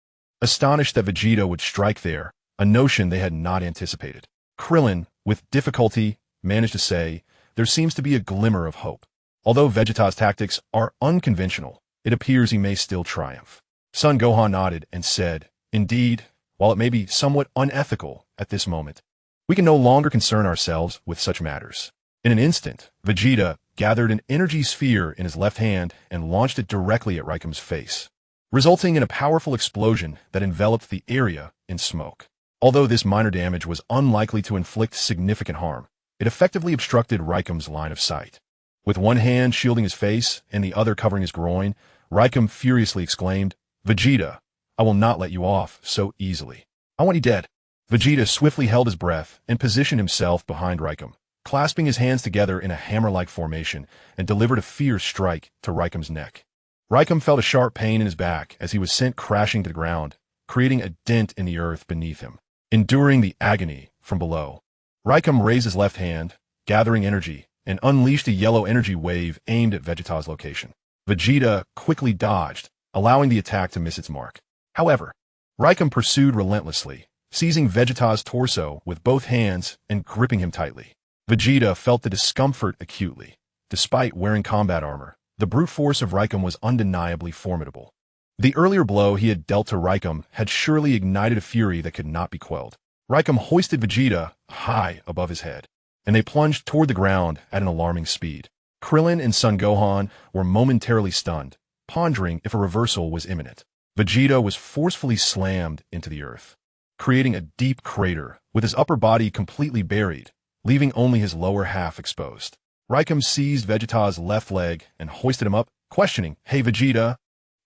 astonished that Vegeta would strike there, a notion they had not anticipated. Krillin, with difficulty, managed to say, "There seems to be a glimmer of hope. Although Vegeta's tactics are unconventional, it appears he may still triumph." Son Gohan nodded and said, "Indeed, while it may be somewhat unethical at this moment, we can no longer concern ourselves with such matters." In an instant, Vegeta gathered an energy sphere in his left hand and launched it directly at Raikam's face, resulting in a powerful explosion that enveloped the area in smoke. Although this minor damage was unlikely to inflict significant harm, it effectively obstructed Raikam's line of sight. With one hand shielding his face and the other covering his groin, Raikam furiously exclaimed, "Vegeta, I will not let you off so easily. I want you dead." Vegeta swiftly held his breath and positioned himself behind Raikam, clasping his hands together in a hammer-like formation, and delivered a fierce strike to Raikam's neck. Raikam felt a sharp pain in his back as he was sent crashing to the ground, creating a dent in the earth beneath him. Enduring the agony from below, Raikam raised his left hand, gathering energy, and unleashed a yellow energy wave aimed at Vegeta's location. Vegeta quickly dodged, allowing the attack to miss its mark. However, Raikam pursued relentlessly, seizing Vegeta's torso with both hands and gripping him tightly. Vegeta felt the discomfort acutely. Despite wearing combat armor, the brute force of Raikam was undeniably formidable. The earlier blow he had dealt to Raikam had surely ignited a fury that could not be quelled. Raikam hoisted Vegeta high above his head, and they plunged toward the ground at an alarming speed. Krillin and Son Gohan were momentarily stunned, pondering if a reversal was imminent. Vegeta was forcefully slammed into the earth, creating a deep crater with his upper body completely buried, leaving only his lower half exposed. Raikam seized Vegeta's left leg and hoisted him up, questioning, "Hey Vegeta,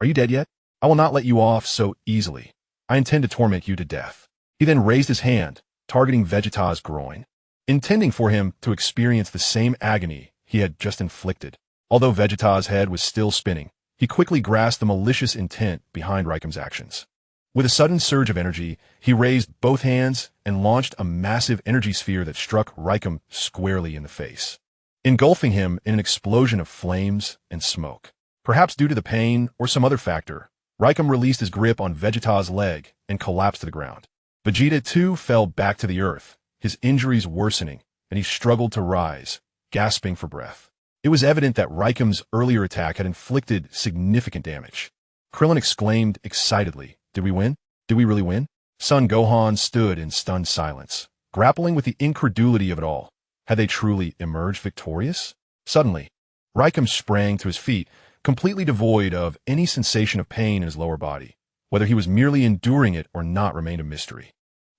are you dead yet? I will not let you off so easily. I intend to torment you to death." He then raised his hand, targeting Vegeta's groin, intending for him to experience the same agony he had just inflicted. Although Vegeta's head was still spinning, he quickly grasped the malicious intent behind Raikam's actions. With a sudden surge of energy, he raised both hands and launched a massive energy sphere that struck Raikam squarely in the face, engulfing him in an explosion of flames and smoke. Perhaps due to the pain or some other factor, Raikam released his grip on Vegeta's leg and collapsed to the ground. Vegeta too fell back to the earth, his injuries worsening, and he struggled to rise, gasping for breath. It was evident that Raikam's earlier attack had inflicted significant damage. Krillin exclaimed excitedly, "Did we win? Did we really win?" Son Gohan stood in stunned silence, grappling with the incredulity of it all. Had they truly emerged victorious? Suddenly, Raikam sprang to his feet, completely devoid of any sensation of pain in his lower body. Whether he was merely enduring it or not remained a mystery.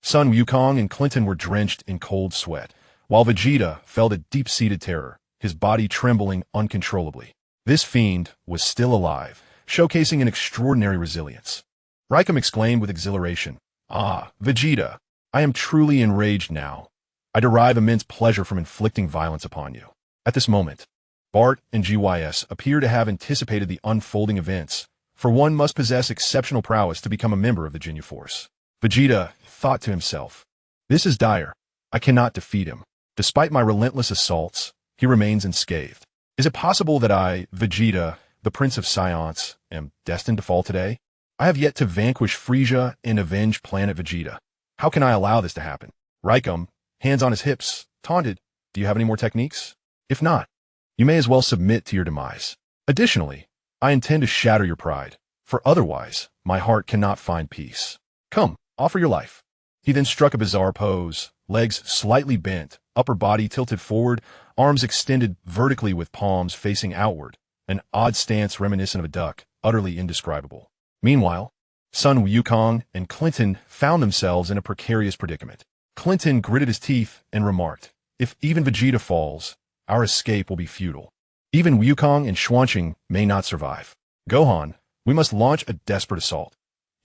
Son Wukong and Clinton were drenched in cold sweat, while Vegeta felt a deep-seated terror, his body trembling uncontrollably. This fiend was still alive, showcasing an extraordinary resilience. Raikam exclaimed with exhilaration, "Ah, Vegeta, I am truly enraged now. I derive immense pleasure from inflicting violence upon you." At this moment, Bart and GYS appear to have anticipated the unfolding events, for one must possess exceptional prowess to become a member of the Ginyu Force. Vegeta thought to himself, "This is dire. I cannot defeat him. Despite my relentless assaults, he remains unscathed. Is it possible that I, Vegeta, the Prince of Science, am destined to fall today? I have yet to vanquish Frieza and avenge Planet Vegeta. How can I allow this to happen?" Raikam, hands on his hips, taunted, "Do you have any more techniques? If not, you may as well submit to your demise. Additionally, I intend to shatter your pride, for otherwise my heart cannot find peace. Come, offer your life." He then struck a bizarre pose, legs slightly bent, upper body tilted forward, arms extended vertically with palms facing outward, an odd stance reminiscent of a duck, utterly indescribable. Meanwhile, Son Wukong and Clinton found themselves in a precarious predicament. Clinton gritted his teeth and remarked, "If even Vegeta falls, our escape will be futile. Even Wukong and Schwanqing may not survive. Gohan, we must launch a desperate assault.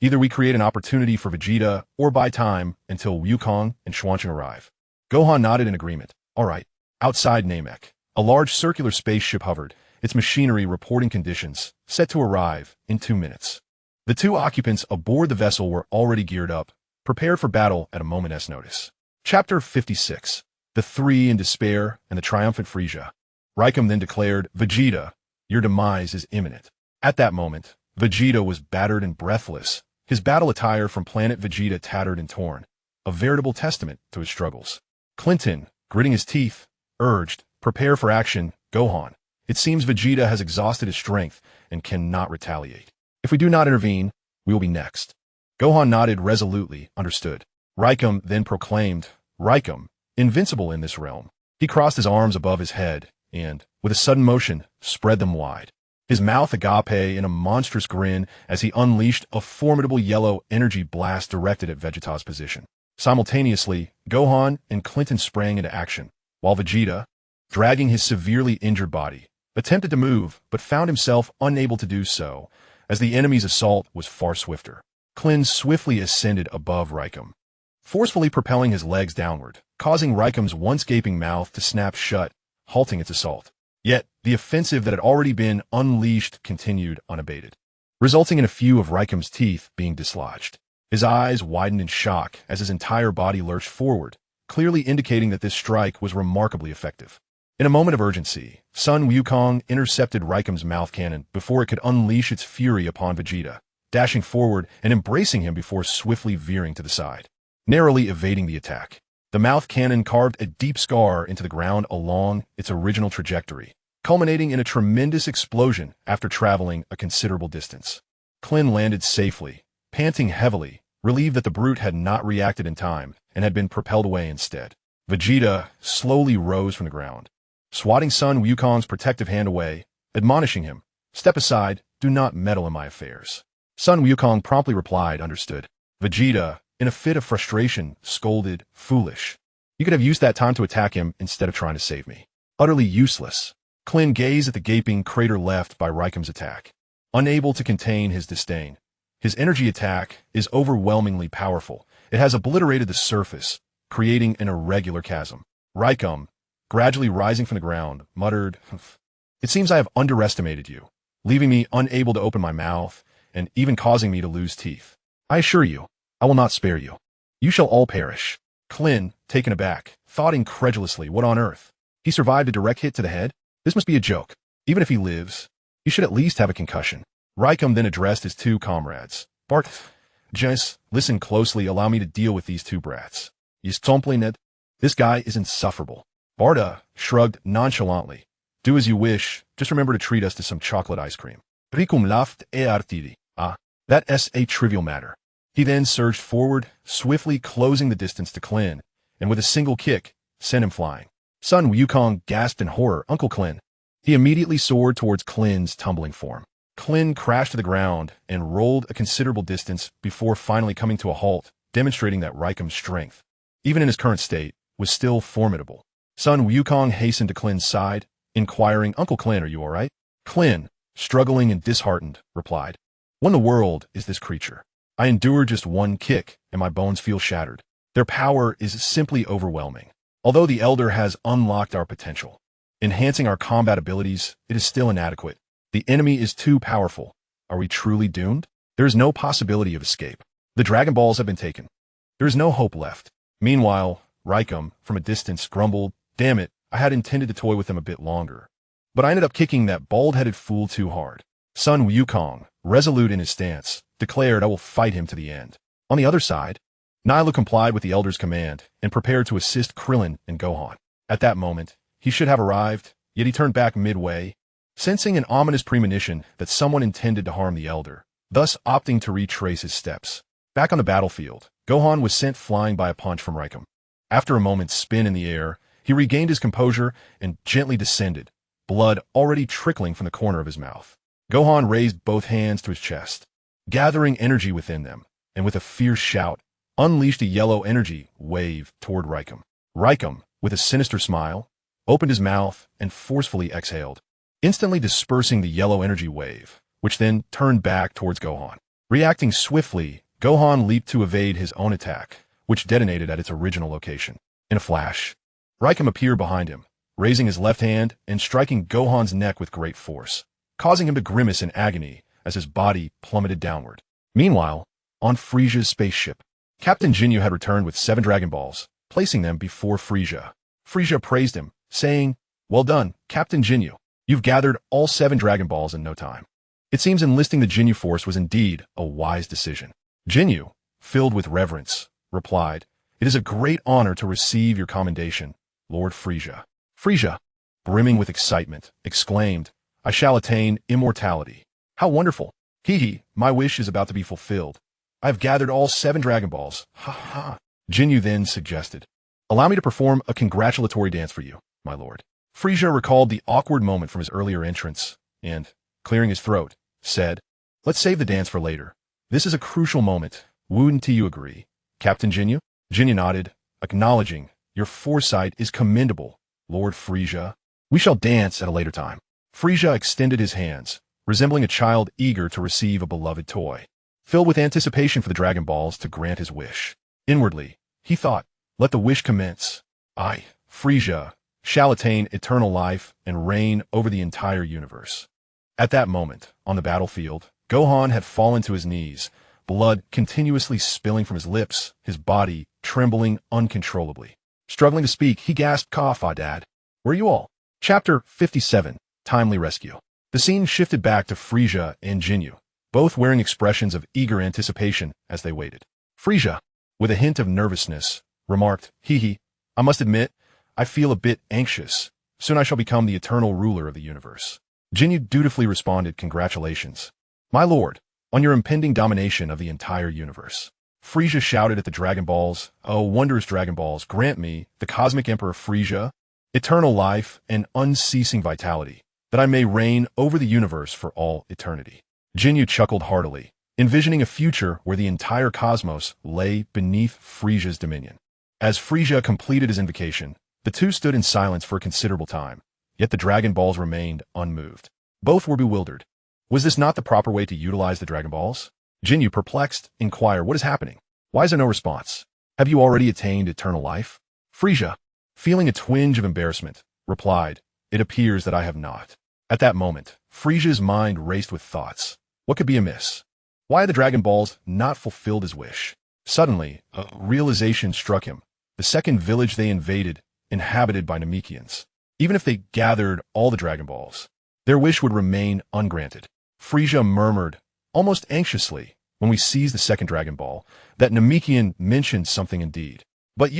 Either we create an opportunity for Vegeta or buy time until Wukong and Schwanqing arrive." Gohan nodded in agreement. "All right." Outside Namek, a large circular spaceship hovered, its machinery reporting conditions, set to arrive in 2 minutes. The 2 occupants aboard the vessel were already geared up, prepared for battle at a moment's notice. Chapter 56. The Three in Despair and the Triumphant Frieza. Raikam then declared, "Vegeta, your demise is imminent." At that moment, Vegeta was battered and breathless, his battle attire from planet Vegeta tattered and torn, a veritable testament to his struggles. Clinton, gritting his teeth, urged, "Prepare for action, Gohan. It seems Vegeta has exhausted his strength and cannot retaliate. If we do not intervene, we will be next." Gohan nodded resolutely, understood. Raikum then proclaimed, "Raikum, invincible in this realm." He crossed his arms above his head and, with a sudden motion, spread them wide. His mouth agape in a monstrous grin as he unleashed a formidable yellow energy blast directed at Vegeta's position. Simultaneously, Gohan and Clinton sprang into action, while Vegeta, dragging his severely injured body, attempted to move but found himself unable to do so, as the enemy's assault was far swifter. Clinton swiftly ascended above Raikum, forcefully propelling his legs downward, causing Raikum's once gaping mouth to snap shut, halting its assault. Yet, the offensive that had already been unleashed continued unabated, resulting in a few of Raikum's teeth being dislodged. His eyes widened in shock as his entire body lurched forward, clearly indicating that this strike was remarkably effective. In a moment of urgency, Sun Wukong intercepted Raikum's mouth cannon before it could unleash its fury upon Vegeta, dashing forward and embracing him before swiftly veering to the side, narrowly evading the attack. The mouth cannon carved a deep scar into the ground along its original trajectory, culminating in a tremendous explosion after traveling a considerable distance. Klin landed safely, panting heavily, relieved that the brute had not reacted in time and had been propelled away instead. Vegeta slowly rose from the ground, swatting Sun Wukong's protective hand away, admonishing him, "Step aside, do not meddle in my affairs." Sun Wukong promptly replied, "Understood." Vegeta, in a fit of frustration, scolded, "Foolish. You could have used that time to attack him instead of trying to save me." Utterly useless. Klin gazed at the gaping crater left by Raikum's attack, unable to contain his disdain. His energy attack is overwhelmingly powerful. It has obliterated the surface, creating an irregular chasm. Raikum, gradually rising from the ground, muttered, "It seems I have underestimated you, leaving me unable to open my mouth and even causing me to lose teeth. I assure you, I will not spare you. You shall all perish." Klin, taken aback, thought incredulously, what on earth? He survived a direct hit to the head? This must be a joke. Even if he lives, he should at least have a concussion. Raikum then addressed his two comrades. "Bart, Jess, listen closely, allow me to deal with these two brats. This guy is insufferable." Barda shrugged nonchalantly. "Do as you wish, just remember to treat us to some chocolate ice cream." Ricum laughed e artidi. "Ah, that's a trivial matter." He then surged forward, swiftly closing the distance to Klin, and with a single kick, sent him flying. Sun Wukong gasped in horror. "Uncle Klin." He immediately soared towards Klin's tumbling form. Klin crashed to the ground and rolled a considerable distance before finally coming to a halt, demonstrating that Raikum's strength, even in his current state, was still formidable. Sun Wukong hastened to Klin's side, inquiring, "Uncle Klin, are you all right?" Klin, struggling and disheartened, replied, "What in the world is this creature? I endured just one kick, and my bones feel shattered. Their power is simply overwhelming. Although the Elder has unlocked our potential, enhancing our combat abilities, it is still inadequate. The enemy is too powerful. Are we truly doomed? There is no possibility of escape. The Dragon Balls have been taken. There is no hope left." Meanwhile, Raikum, from a distance, grumbled, "Damn it, I had intended to toy with them a bit longer, but I ended up kicking that bald-headed fool too hard." Sun Wukong, resolute in his stance, declared, "I will fight him to the end." On the other side, Nihilo complied with the Elder's command and prepared to assist Krillin and Gohan. At that moment, he should have arrived, yet he turned back midway, sensing an ominous premonition that someone intended to harm the Elder, thus opting to retrace his steps. Back on the battlefield, Gohan was sent flying by a punch from Raikum. After a moment's spin in the air, he regained his composure and gently descended, blood already trickling from the corner of his mouth. Gohan raised both hands to his chest, gathering energy within them, and with a fierce shout, unleashed a yellow energy wave toward Raikum. Raikum, with a sinister smile, opened his mouth and forcefully exhaled, instantly dispersing the yellow energy wave, which then turned back towards Gohan. Reacting swiftly, Gohan leaped to evade his own attack, which detonated at its original location. In a flash, Raikum appeared behind him, raising his left hand and striking Gohan's neck with great force, causing him to grimace in agony as his body plummeted downward. Meanwhile, on Frisia's spaceship, Captain Ginyu had returned with 7 Dragon Balls, placing them before Frisia. Frisia praised him, saying, "Well done, Captain Ginyu. You've gathered all 7 Dragon Balls in no time. It seems enlisting the Jinyu force was indeed a wise decision. Jinyu, filled with reverence, replied, "It is a great honor to receive your commendation, Lord Frisia." Frisia, brimming with excitement, exclaimed, "I shall attain immortality. How wonderful! Hee, my wish is about to be fulfilled. I have gathered all 7 Dragon Balls. Ha ha." Jinyu then suggested, "Allow me to perform a congratulatory dance for you, my lord." Frisia recalled the awkward moment from his earlier entrance, and, clearing his throat, said, "Let's save the dance for later. This is a crucial moment. Wouldn't you agree, Captain Jinyu?" Jinyu nodded, acknowledging, "Your foresight is commendable, Lord Frisia. We shall dance at a later time." Frisia extended his hands, resembling a child eager to receive a beloved toy, filled with anticipation for the Dragon Balls to grant his wish. Inwardly, he thought, "Let the wish commence. I, Frisia, shall attain eternal life and reign over the entire universe." At that moment, on the battlefield, Gohan had fallen to his knees, blood continuously spilling from his lips, his body trembling uncontrollably. Struggling to speak, he gasped, "Cough, Dad. Where are you all?" Chapter 57, Timely Rescue. The scene shifted back to Frisia and Jinyu, both wearing expressions of eager anticipation as they waited. Frisia, with a hint of nervousness, remarked, "Hee, I must admit, I feel a bit anxious. Soon I shall become the eternal ruler of the universe." Jinyu dutifully responded, "Congratulations, my lord, on your impending domination of the entire universe." Frisia shouted at the Dragon Balls, "Oh, wondrous Dragon Balls, grant me, the Cosmic Emperor Frisia, eternal life and unceasing vitality, that I may reign over the universe for all eternity." Jinyu chuckled heartily, envisioning a future where the entire cosmos lay beneath Frisia's dominion. As Frisia completed his invocation, the two stood in silence for a considerable time, yet the Dragon Balls remained unmoved. Both were bewildered. Was this not the proper way to utilize the Dragon Balls? Jinyu, perplexed, inquired, "What is happening? Why is there no response? Have you already attained eternal life?" Frisia, feeling a twinge of embarrassment, replied, "It appears that I have not." At that moment, Frisia's mind raced with thoughts. What could be amiss? Why had the Dragon Balls not fulfilled his wish? Suddenly, a realization struck him. The second village they invaded, inhabited by Namekians. Even if they gathered all the Dragon Balls, their wish would remain ungranted. Frisia murmured, almost anxiously, when we seized the second Dragon Ball, that Namekian mentioned something indeed. But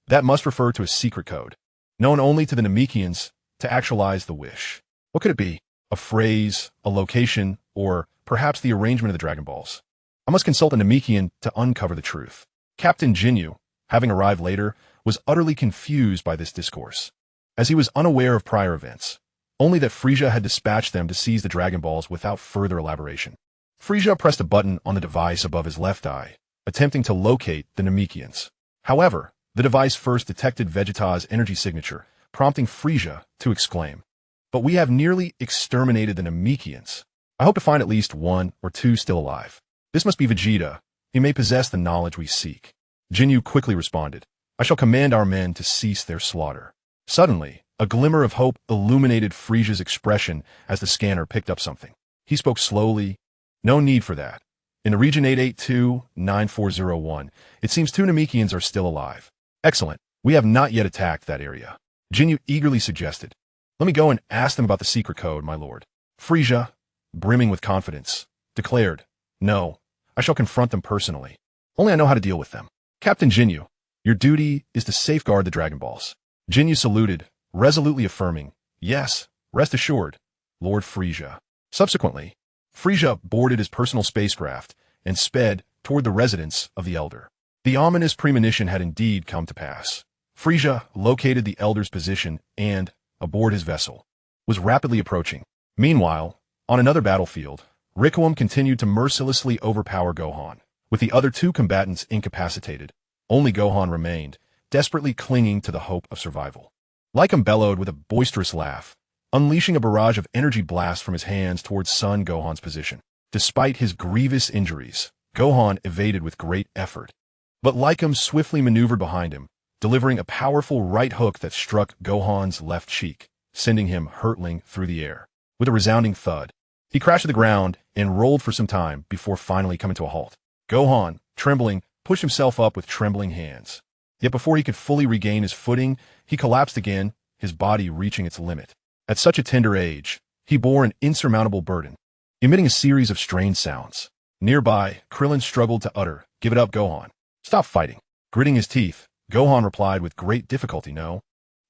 that must refer to a secret code, known only to the Namekians, to actualize the wish. What could it be? A phrase, a location, or perhaps the arrangement of the Dragon Balls? I must consult a Namekian to uncover the truth. Captain Jinyu, having arrived later, was utterly confused by this discourse, as he was unaware of prior events, only that Frisia had dispatched them to seize the Dragon Balls without further elaboration. Frisia pressed a button on the device above his left eye, attempting to locate the Namekians. However, the device first detected Vegeta's energy signature, prompting Frisia to exclaim, "But we have nearly exterminated the Namekians. I hope to find at least 1 or 2 still alive. This must be Vegeta. He may possess the knowledge we seek." Jinyu quickly responded, "I shall command our men to cease their slaughter." Suddenly, a glimmer of hope illuminated Frisia's expression as the scanner picked up something. He spoke slowly, "No need for that. In the region 882-9401, it seems 2 Namekians are still alive." "Excellent. We have not yet attacked that area," Jinyu eagerly suggested. "Let me go and ask them about the secret code, my lord." Frisia, brimming with confidence, declared, "No, I shall confront them personally. Only I know how to deal with them." "Captain Jinyu, your duty is to safeguard the Dragon Balls." Jinyu saluted, resolutely affirming, "Yes, rest assured, Lord Frisia." Subsequently, Frisia boarded his personal spacecraft and sped toward the residence of the Elder. The ominous premonition had indeed come to pass. Frisia located the Elder's position and, aboard his vessel, was rapidly approaching. Meanwhile, on another battlefield, Rikuum continued to mercilessly overpower Gohan. With the other 2 combatants incapacitated, only Gohan remained, desperately clinging to the hope of survival. Lycum bellowed with a boisterous laugh, unleashing a barrage of energy blasts from his hands towards Son Gohan's position. Despite his grievous injuries, Gohan evaded with great effort. But Lycum swiftly maneuvered behind him, delivering a powerful right hook that struck Gohan's left cheek, sending him hurtling through the air. With a resounding thud, he crashed to the ground and rolled for some time before finally coming to a halt. Gohan, trembling, pushed himself up with trembling hands. Yet before he could fully regain his footing, he collapsed again, his body reaching its limit. At such a tender age, he bore an insurmountable burden. emitting a series of strange sounds. Nearby, Krillin struggled to utter, "Give it up, Gohan. Stop fighting." Gritting his teeth, Gohan replied with great difficulty, "No.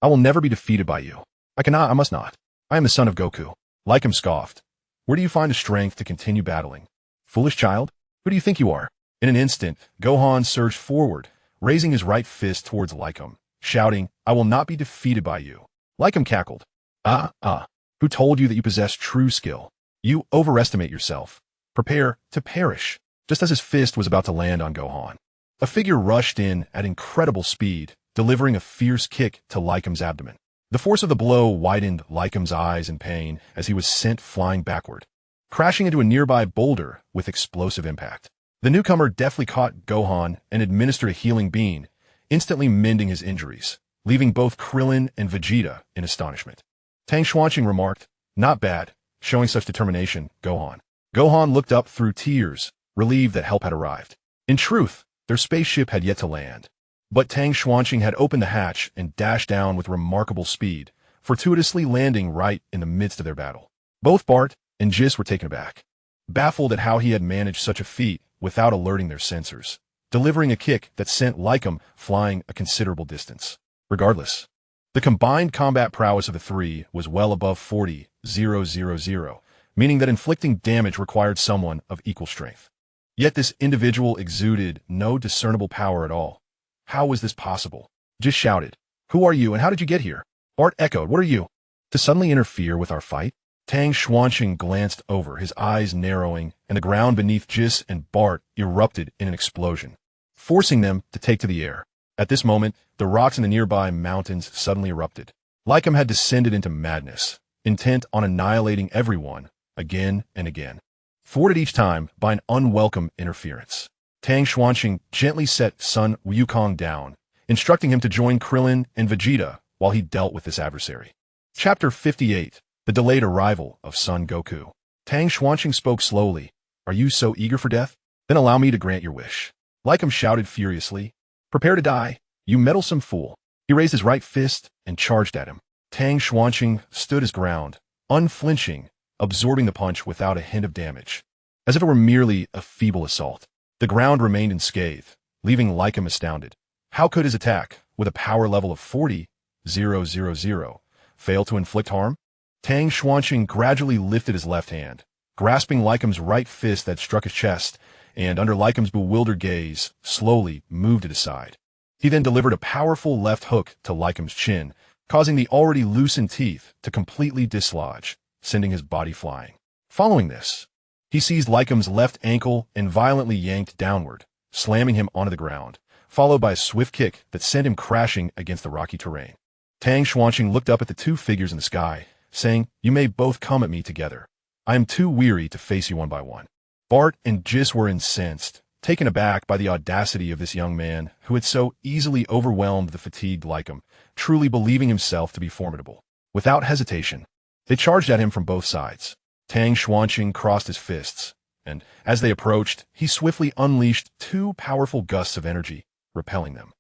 I will never be defeated by you. I must not. I am the son of Goku." Like him scoffed. "Where do you find the strength to continue battling? Foolish child? Who do you think you are?" In an instant, Gohan surged forward, raising his right fist towards Lycum, shouting, "I will not be defeated by you." Lycum cackled. Who told you that you possess true skill? You overestimate yourself. Prepare to perish." Just as his fist was about to land on Gohan, a figure rushed in at incredible speed, delivering a fierce kick to Lycum's abdomen. The force of the blow widened Lycum's eyes in pain as he was sent flying backward, crashing into a nearby boulder with explosive impact. The newcomer deftly caught Gohan and administered a healing beam, instantly mending his injuries, leaving both Krillin and Vegeta in astonishment. Tang Xuanqing remarked, "Not bad, showing such determination, Gohan." Gohan looked up through tears, relieved that help had arrived. In truth, their spaceship had yet to land. But Tang Xuanqing had opened the hatch and dashed down with remarkable speed, fortuitously landing right in the midst of their battle. Both Bart and Jis were taken aback, baffled at how he had managed such a feat without alerting their sensors, delivering a kick that sent Lycum flying a considerable distance. Regardless, the combined combat prowess of the three was well above 40,000, meaning that inflicting damage required someone of equal strength. Yet this individual exuded no discernible power at all. How was this possible? Just shouted, "Who are you and how did you get here?" Bart echoed, "What are you? To suddenly interfere with our fight?" Tang Xuanqing glanced over, his eyes narrowing, and the ground beneath Jis and Bart erupted in an explosion, forcing them to take to the air. At this moment, the rocks in the nearby mountains suddenly erupted. Lycum had descended into madness, intent on annihilating everyone, again and again, thwarted each time by an unwelcome interference. Tang Xuanqing gently set Sun Wukong down, instructing him to join Krillin and Vegeta while he dealt with this adversary. Chapter 58. The Delayed Arrival of Son Goku. Tang Xuanqing spoke slowly. "Are you so eager for death? Then allow me to grant your wish." Lycum shouted furiously, "Prepare to die, you meddlesome fool." He raised his right fist and charged at him. Tang Xuanqing stood his ground, unflinching, absorbing the punch without a hint of damage, as if it were merely a feeble assault. The ground remained unscathed, leaving Lycum astounded. How could his attack, with a power level of 40,000, fail to inflict harm? Tang Xuanqing gradually lifted his left hand, grasping Lycum's right fist that struck his chest, and under Lycum's bewildered gaze, slowly moved it aside. He then delivered a powerful left hook to Lycum's chin, causing the already loosened teeth to completely dislodge, sending his body flying. Following this, he seized Lycum's left ankle and violently yanked downward, slamming him onto the ground, followed by a swift kick that sent him crashing against the rocky terrain. Tang Xuanqing looked up at the two figures in the sky, saying, "You may both come at me together. I am too weary to face you one by one." Bart and Jis were incensed, taken aback by the audacity of this young man who had so easily overwhelmed the fatigued Lycum, truly believing himself to be formidable. Without hesitation, they charged at him from both sides. Tang Xuanqing crossed his fists, and as they approached, he swiftly unleashed two powerful gusts of energy, repelling them.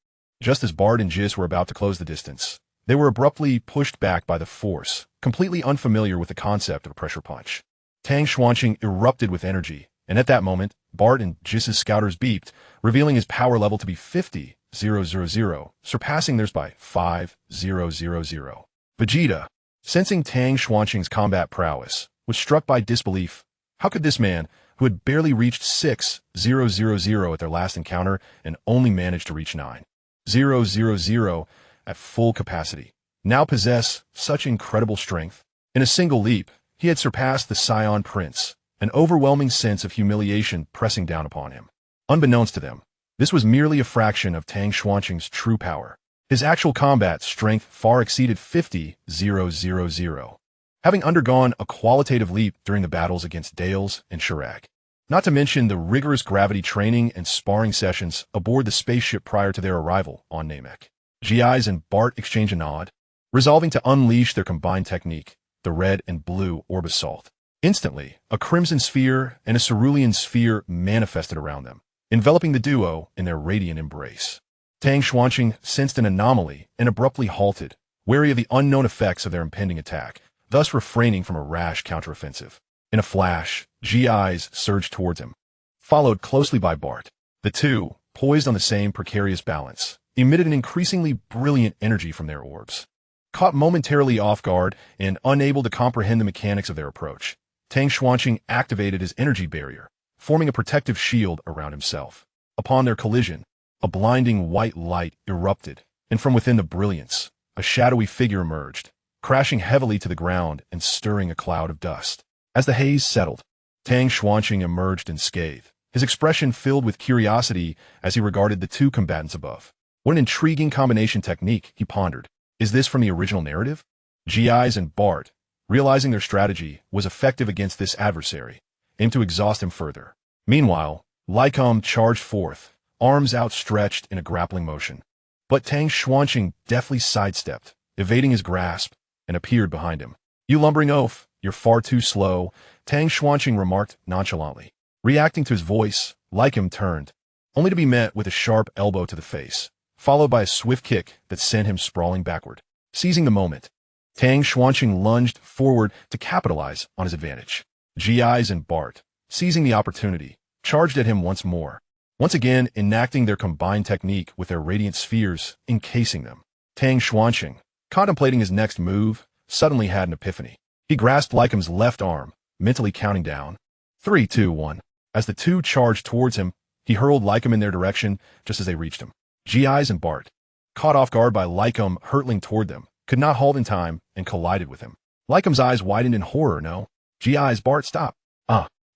Just as Bart and Jis were about to close the distance, they were abruptly pushed back by the force, completely unfamiliar with the concept of a pressure punch. Tang Xuanqing erupted with energy, and at that moment, Bart and Jis's scouters beeped, revealing his power level to be 50,000, surpassing theirs by 5,000. Vegeta, sensing Tang Xuanqing's combat prowess, was struck by disbelief. How could this man, who had barely reached 6,000 at their last encounter and only managed to reach 9,000 at full capacity, now possess such incredible strength? In a single leap, he had surpassed the Saiyan Prince, an overwhelming sense of humiliation pressing down upon him. Unbeknownst to them, this was merely a fraction of Tang Xuanqing's true power. His actual combat strength far exceeded 50,000, having undergone a qualitative leap during the battles against Dales and Chirag. Not to mention the rigorous gravity training and sparring sessions aboard the spaceship prior to their arrival on Namek. Gi's and Bart exchanged a nod, resolving to unleash their combined technique, the red and blue orb assault. Instantly, a crimson sphere and a cerulean sphere manifested around them, enveloping the duo in their radiant embrace. Tang Xuanqing sensed an anomaly and abruptly halted, wary of the unknown effects of their impending attack, thus refraining from a rash counteroffensive. In a flash, G-Eyes surged towards him, followed closely by Bart. The two, poised on the same precarious balance, emitted an increasingly brilliant energy from their orbs. Caught momentarily off guard and unable to comprehend the mechanics of their approach, Tang Xuanqing activated his energy barrier, forming a protective shield around himself. Upon their collision, a blinding white light erupted, and from within the brilliance, a shadowy figure emerged, crashing heavily to the ground and stirring a cloud of dust. As the haze settled, Tang Xuanqing emerged unscathed, his expression filled with curiosity as he regarded the two combatants above. What an intriguing combination technique, he pondered. Is this from the original narrative? G-Eyes and Bart, realizing their strategy was effective against this adversary, aimed to exhaust him further. Meanwhile, Lycum charged forth, arms outstretched in a grappling motion. But Tang Xuanqing deftly sidestepped, evading his grasp, and appeared behind him. "You lumbering oaf, you're far too slow," Tang Xuanqing remarked nonchalantly. Reacting to his voice, Lycum turned, only to be met with a sharp elbow to the face, followed by a swift kick that sent him sprawling backward. Seizing the moment, Tang Xuanqing lunged forward to capitalize on his advantage. G-Eyes and Bart, seizing the opportunity, charged at him once more, once again enacting their combined technique with their radiant spheres encasing them. Tang Xuanqing, contemplating his next move, suddenly had an epiphany. He grasped Lycum's left arm, mentally counting down 3, 2, 1. As the two charged towards him, he hurled Lycum in their direction just as they reached him. G-Eyes and Bart, caught off guard by Lycum hurtling toward them, could not halt in time and collided with him. Lycum's eyes widened in horror. "No. G-Eyes, Bart, stop."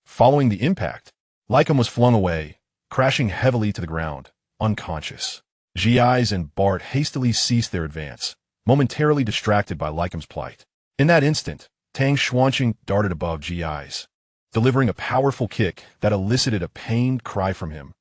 Following the impact, Lycum was flung away, crashing heavily to the ground, unconscious. G-Eyes and Bart hastily ceased their advance, momentarily distracted by Lycum's plight. In that instant, Tang Xuanqing darted above G-Eyes, delivering a powerful kick that elicited a pained cry from him.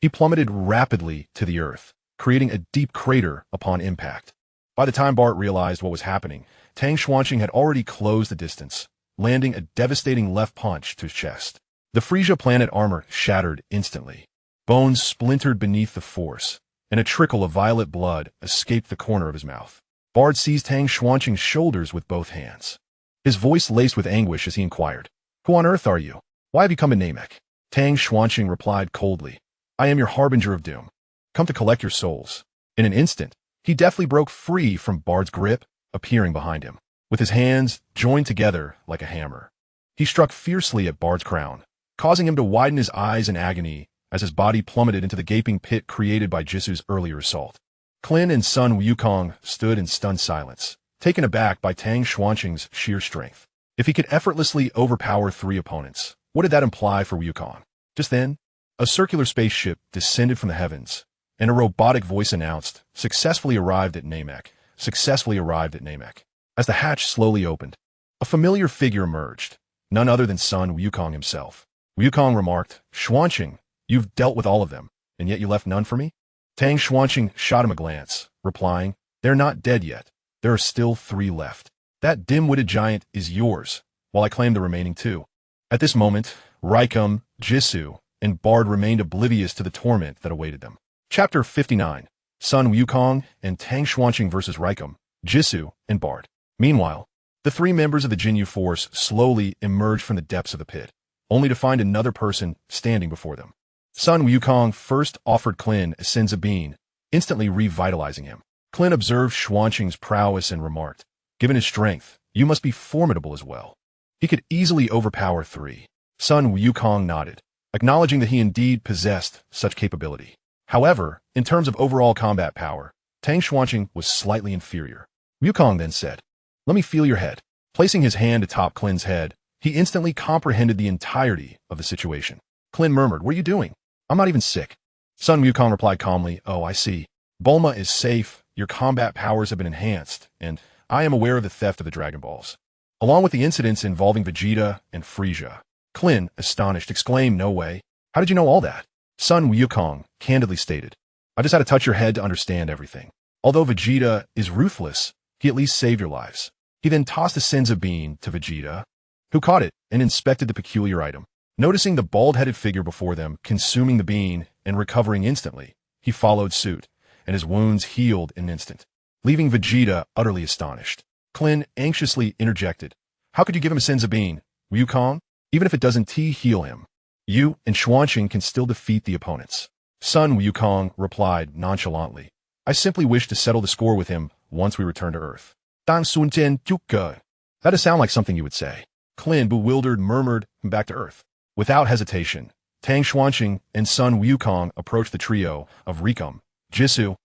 He plummeted rapidly to the earth, creating a deep crater upon impact. By the time Bart realized what was happening, Tang Xuanqing had already closed the distance, landing a devastating left punch to his chest. The Frisia planet armor shattered instantly. Bones splintered beneath the force, and a trickle of violet blood escaped the corner of his mouth. Bart seized Tang Xuanqing's shoulders with both hands, his voice laced with anguish as he inquired, "Who on earth are you? Why have you come to Namek?" Tang Xuanqing replied coldly, "I am your harbinger of doom, come to collect your souls." In an instant, he deftly broke free from Bart's grip, appearing behind him. With his hands joined together like a hammer, he struck fiercely at Bart's crown, causing him to widen his eyes in agony as his body plummeted into the gaping pit created by Jisu's earlier assault. Clin and Sun Wukong stood in stunned silence, taken aback by Tang Xuanqing's sheer strength. If he could effortlessly overpower three opponents, what did that imply for Wukong? Just then, a circular spaceship descended from the heavens, and a robotic voice announced, "Successfully arrived at Namek. Successfully arrived at Namek." As the hatch slowly opened, a familiar figure emerged, none other than Sun Wukong himself. Wukong remarked, "Xuanqing, you've dealt with all of them, and yet you left none for me?" Tang Xuanqing shot him a glance, replying, "They're not dead yet. There are still 3 left. That dim-witted giant is yours, while I claim the remaining 2. At this moment, Raikum, Jisu, and Bard remained oblivious to the torment that awaited them. Chapter 59. Sun Wukong and Tang Xuanqing vs. Raikum, Jisu, and Bard. Meanwhile, the 3 members of the Jinyu force slowly emerged from the depths of the pit, only to find another person standing before them. Sun Wukong first offered Clin a senza bean, instantly revitalizing him. Clin observed Xuanqing's prowess and remarked, "Given his strength, you must be formidable as well. He could easily overpower 3. Sun Wukong nodded, acknowledging that he indeed possessed such capability. However, in terms of overall combat power, Tang Xuanqing was slightly inferior. Wukong then said, "Let me feel your head." Placing his hand atop Clin's head, he instantly comprehended the entirety of the situation. Clin murmured, "What are you doing? I'm not even sick." Sun Wukong replied calmly, "Oh, I see. Bulma is safe, your combat powers have been enhanced, and I am aware of the theft of the Dragon Balls, along with the incidents involving Vegeta and Frisia." Clin, astonished, exclaimed, "No way. How did you know all that?" Sun Wukong candidly stated, "I just had to touch your head to understand everything. Although Vegeta is ruthless, he at least saved your lives." He then tossed a senza bean to Vegeta, who caught it and inspected the peculiar item. Noticing the bald-headed figure before them consuming the bean and recovering instantly, he followed suit, and his wounds healed in an instant, leaving Vegeta utterly astonished. Clin anxiously interjected, "How could you give him a senza bean? Wukong, even if it doesn't heal him, you and Xuanqing can still defeat the opponents. Sun Wukong replied nonchalantly. I simply wish to settle the score with him once we return to Earth. Dang Sun Jian Juke. That does sound like something you would say. Clin, bewildered, murmured back to Earth. Without hesitation, Tang Xuanqing and Sun Wukong approached the trio of Ricum, Jisoo,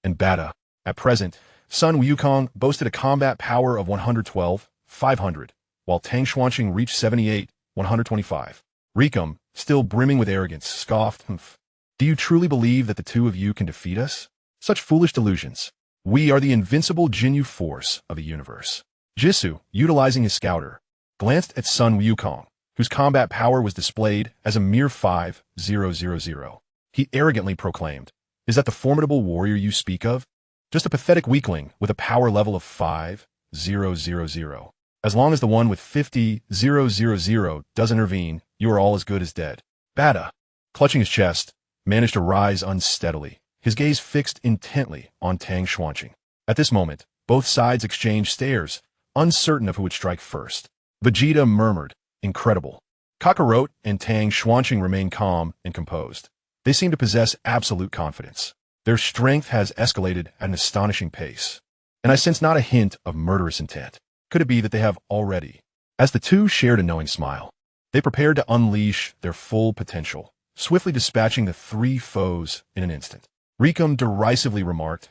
and Bada. At present, Sun Wukong boasted a combat power of 112, 500, while Tang Xuanqing reached 78, 125. Ricum, still brimming with arrogance, scoffed, Do you truly believe that the two of you can defeat us? Such foolish delusions. We are the invincible Jinyu force of the universe. Jisoo, utilizing his scouter, glanced at Sun Wukong, whose combat power was displayed as a mere 5,000. He arrogantly proclaimed, Is that the formidable warrior you speak of? Just a pathetic weakling with a power level of 5,000. As long as the one with 50,000 doesn't intervene, you are all as good as dead. Bada, clutching his chest, managed to rise unsteadily, his gaze fixed intently on Tang Xuanqing. At this moment, both sides exchanged stares, uncertain of who would strike first. Vegeta murmured, Incredible. Kakarot and Tang Xuanqing remained calm and composed. They seemed to possess absolute confidence. Their strength has escalated at an astonishing pace, and I sense not a hint of murderous intent. Could it be that they have already? As the two shared a knowing smile, they prepared to unleash their full potential, swiftly dispatching the three foes in an instant. Ricum derisively remarked,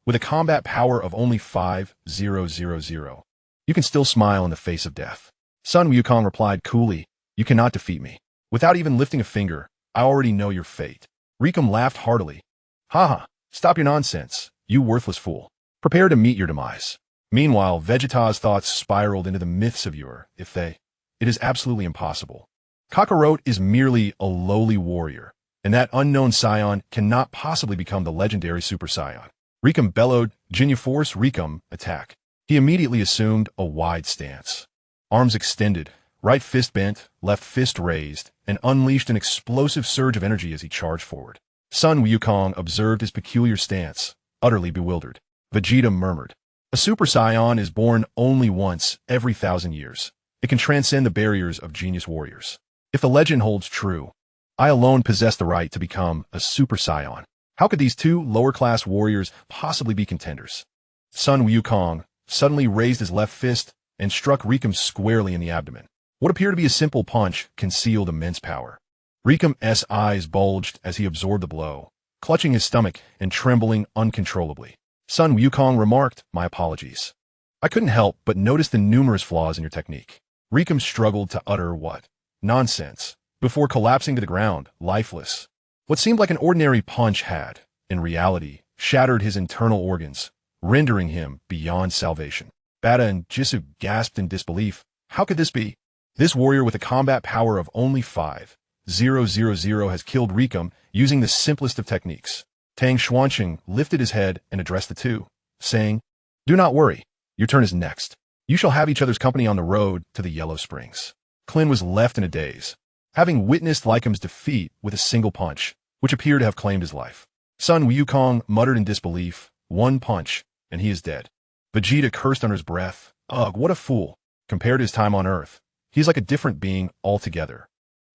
with a combat power of only 5,000. You can still smile in the face of death. Sun Wukong replied coolly, You cannot defeat me. Without even lifting a finger, I already know your fate. Ricum laughed heartily. Haha, stop your nonsense, you worthless fool. Prepare to meet your demise. Meanwhile, Vegeta's thoughts spiraled into the myths of It is absolutely impossible. Kakarot is merely a lowly warrior, and that unknown Saiyan cannot possibly become the legendary Super Saiyan. Ricum bellowed, Jinyu Force, Ricum, attack. He immediately assumed a wide stance. Arms extended, right fist bent, left fist raised, and unleashed an explosive surge of energy as he charged forward. Sun Wukong observed his peculiar stance, utterly bewildered. Vegeta murmured, A Super Saiyan is born only once every 1,000 years. It can transcend the barriers of genius warriors. If the legend holds true, I alone possess the right to become a Super Saiyan. How could these two lower-class warriors possibly be contenders? Sun Wukong suddenly raised his left fist and struck Ricum squarely in the abdomen. What appeared to be a simple punch concealed immense power. Ricum's eyes bulged as he absorbed the blow, clutching his stomach and trembling uncontrollably. Sun Wukong remarked, My apologies. I couldn't help but notice the numerous flaws in your technique. Ricum struggled to utter what? Nonsense, before collapsing to the ground, lifeless. What seemed like an ordinary punch had, in reality, shattered his internal organs, rendering him beyond salvation. Bada and Jisoo gasped in disbelief. How could this be? This warrior with a combat power of only 5,000 has killed Ricum using the simplest of techniques. Tang Xuanqing lifted his head and addressed the two, saying, Do not worry, your turn is next. You shall have each other's company on the road to the Yellow Springs. Clin was left in a daze, having witnessed Lycum's defeat with a single punch, which appeared to have claimed his life. Sun Wukong muttered in disbelief, One punch, and he is dead. Vegeta cursed under his breath. Ugh, what a fool. Compared to his time on Earth, he is like a different being altogether.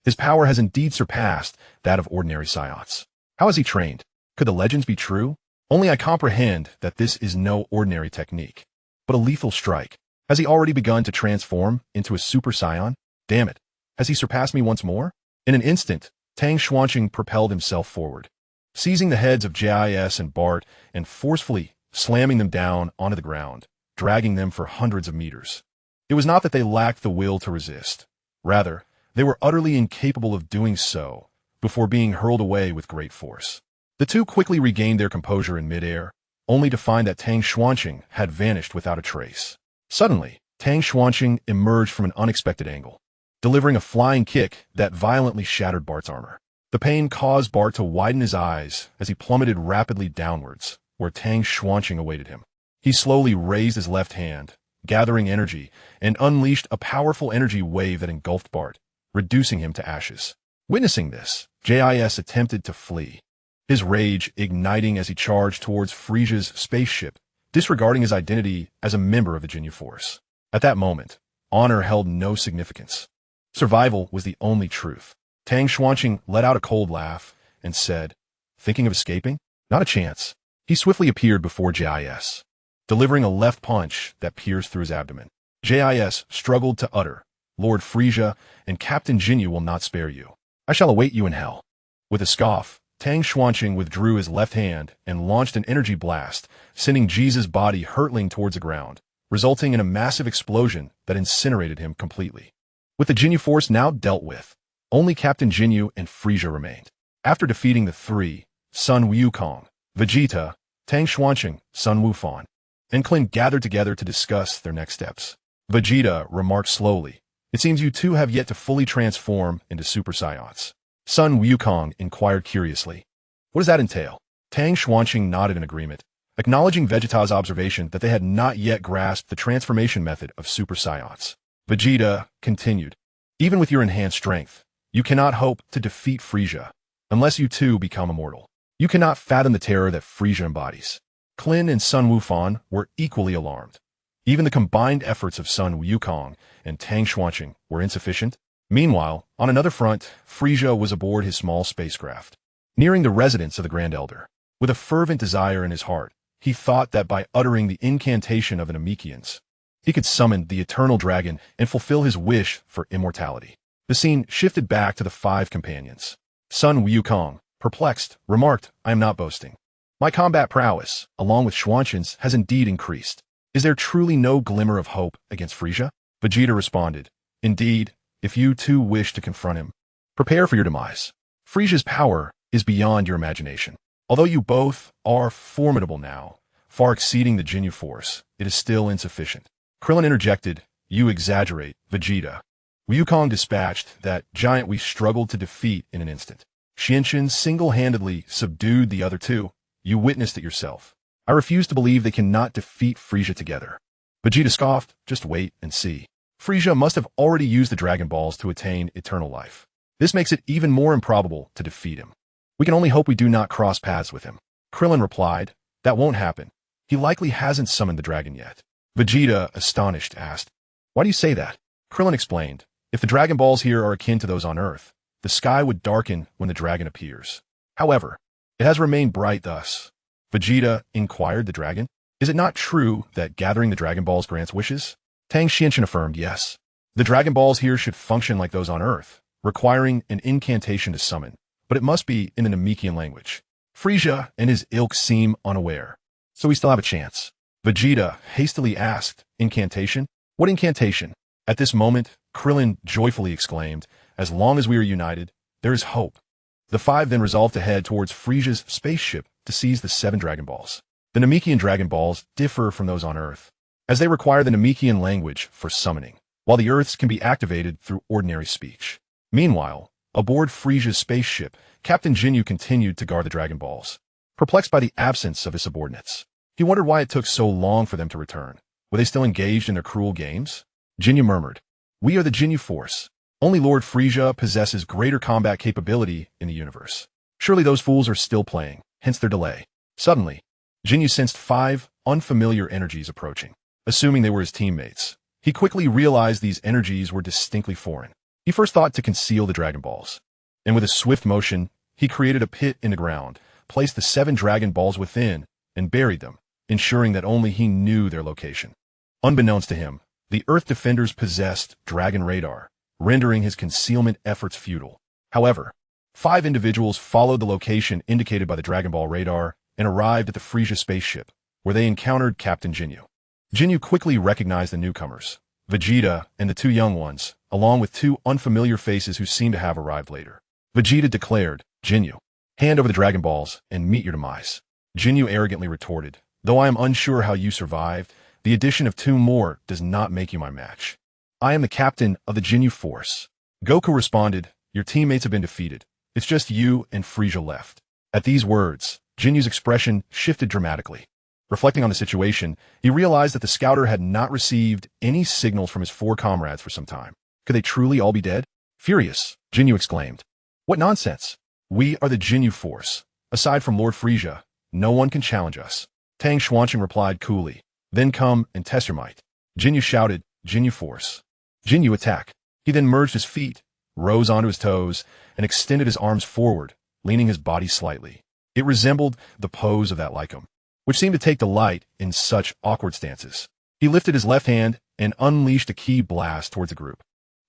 His power has indeed surpassed that of ordinary Saiyans. How has he trained? Could the legends be true? Only I comprehend that this is no ordinary technique, but a lethal strike. Has he already begun to transform into a Super Saiyan? Damn it. Has he surpassed me once more? In an instant, Tang Xuanqing propelled himself forward, seizing the heads of Jis and Bart and forcefully slamming them down onto the ground, dragging them for hundreds of meters. It was not that they lacked the will to resist. Rather, they were utterly incapable of doing so before being hurled away with great force. The two quickly regained their composure in midair, only to find that Tang Xuanqing had vanished without a trace. Suddenly, Tang Xuanqing emerged from an unexpected angle, delivering a flying kick that violently shattered Bart's armor. The pain caused Bart to widen his eyes as he plummeted rapidly downwards, where Tang Xuanqing awaited him. He slowly raised his left hand, gathering energy, and unleashed a powerful energy wave that engulfed Bart, reducing him to ashes. Witnessing this, Jis attempted to flee, his rage igniting as he charged towards Frisia's spaceship, disregarding his identity as a member of the Jinyu Force. At that moment, honor held no significance. Survival was the only truth. Tang Xuanqing let out a cold laugh and said, "Thinking of escaping? Not a chance." He swiftly appeared before JIS, delivering a left punch that pierced through his abdomen. JIS struggled to utter, "Lord Frisia and Captain Jinyu will not spare you. I shall await you in hell." With a scoff, Tang Xuanqing withdrew his left hand and launched an energy blast, sending Ji's body hurtling towards the ground, resulting in a massive explosion that incinerated him completely. With the Jinyu force now dealt with, only Captain Jinyu and Frisia remained. After defeating the three, Sun Wukong, Vegeta, Tang Xuanqing, Sun Wufan, and Klin gathered together to discuss their next steps. Vegeta remarked slowly, "It seems you two have yet to fully transform into Super Saiyans." Sun Wukong inquired curiously, "What does that entail?" Tang Xuanqing nodded in agreement, acknowledging Vegeta's observation that they had not yet grasped the transformation method of Super Saiyans. Vegeta continued, "Even with your enhanced strength, you cannot hope to defeat Frisia, unless you too become immortal. You cannot fathom the terror that Frisia embodies." Klin and Sun Wufan were equally alarmed. Even the combined efforts of Sun Wukong and Tang Xuanqing were insufficient. Meanwhile, on another front, Frisia was aboard his small spacecraft, nearing the residence of the Grand Elder. With a fervent desire in his heart, he thought that by uttering the incantation of the Namekians, he could summon the eternal dragon and fulfill his wish for immortality. The scene shifted back to the five companions. Sun Wukong, perplexed, remarked, "I am not boasting. My combat prowess, along with Xuanqing's, has indeed increased. Is there truly no glimmer of hope against Frisia?" Vegeta responded, "Indeed, if you too wish to confront him, prepare for your demise. Frisia's power is beyond your imagination. Although you both are formidable now, far exceeding the Jinyu force, it is still insufficient." Krillin interjected, "You exaggerate, Vegeta. Wukong dispatched that giant we struggled to defeat in an instant. Xianqin single-handedly subdued the other two. You witnessed it yourself. I refuse to believe they cannot defeat Frisia together." Vegeta scoffed, "Just wait and see. Frisia must have already used the Dragon Balls to attain eternal life. This makes it even more improbable to defeat him. We can only hope we do not cross paths with him." Krillin replied, "That won't happen. He likely hasn't summoned the dragon yet." Vegeta, astonished, asked, "Why do you say that?" Krillin explained, "If the Dragon Balls here are akin to those on Earth, the sky would darken when the dragon appears. However, it has remained bright thus." Vegeta inquired the dragon, "Is it not true that gathering the Dragon Balls grants wishes?" Tang Xianqin affirmed, "Yes. The Dragon Balls here should function like those on Earth, requiring an incantation to summon, but it must be in the Namekian language. Frisia and his ilk seem unaware, so we still have a chance." Vegeta hastily asked, "Incantation? What incantation?" At this moment, Krillin joyfully exclaimed, "As long as we are united, there is hope." The five then resolved to head towards Frisia's spaceship to seize the 7 Dragon Balls. The Namekian Dragon Balls differ from those on Earth, as they require the Namekian language for summoning, while the Earth's can be activated through ordinary speech. Meanwhile, aboard Frisia's spaceship, Captain Jinyu continued to guard the Dragon Balls. Perplexed by the absence of his subordinates, he wondered why it took so long for them to return. Were they still engaged in their cruel games? Jinyu murmured, "We are the Jinyu Force. Only Lord Frisia possesses greater combat capability in the universe. Surely those fools are still playing, hence their delay." Suddenly, Jinyu sensed 5 unfamiliar energies approaching. Assuming they were his teammates, he quickly realized these energies were distinctly foreign. He first thought to conceal the Dragon Balls, and with a swift motion, he created a pit in the ground, placed the 7 Dragon Balls within, and buried them, ensuring that only he knew their location. Unbeknownst to him, the Earth defenders possessed Dragon Radar, rendering his concealment efforts futile. However, 5 individuals followed the location indicated by the Dragon Ball radar and arrived at the Frisia spaceship, where they encountered Captain Jinyu. Jinyu quickly recognized the newcomers, Vegeta and the 2 young ones, along with 2 unfamiliar faces who seemed to have arrived later. Vegeta declared, "Jinyu, hand over the Dragon Balls and meet your demise." Jinyu arrogantly retorted, "Though I am unsure how you survived, the addition of 2 more does not make you my match. I am the captain of the Jinyu Force." Goku responded, "Your teammates have been defeated. It's just you and Frisia left." At these words, Jinyu's expression shifted dramatically. Reflecting on the situation, he realized that the scouter had not received any signals from his 4 comrades for some time. Could they truly all be dead? Furious, Jinyu exclaimed, "What nonsense! We are the Jinyu Force. Aside from Lord Frisia, no one can challenge us." Tang Xuanqing replied coolly, "Then come and test your might." Jinyu shouted, "Jinyu Force. Jinyu attack. He then merged his feet, rose onto his toes, and extended his arms forward, leaning his body slightly. It resembled the pose of that lichen, which seemed to take delight in such awkward stances. He lifted his left hand and unleashed a ki blast towards the group,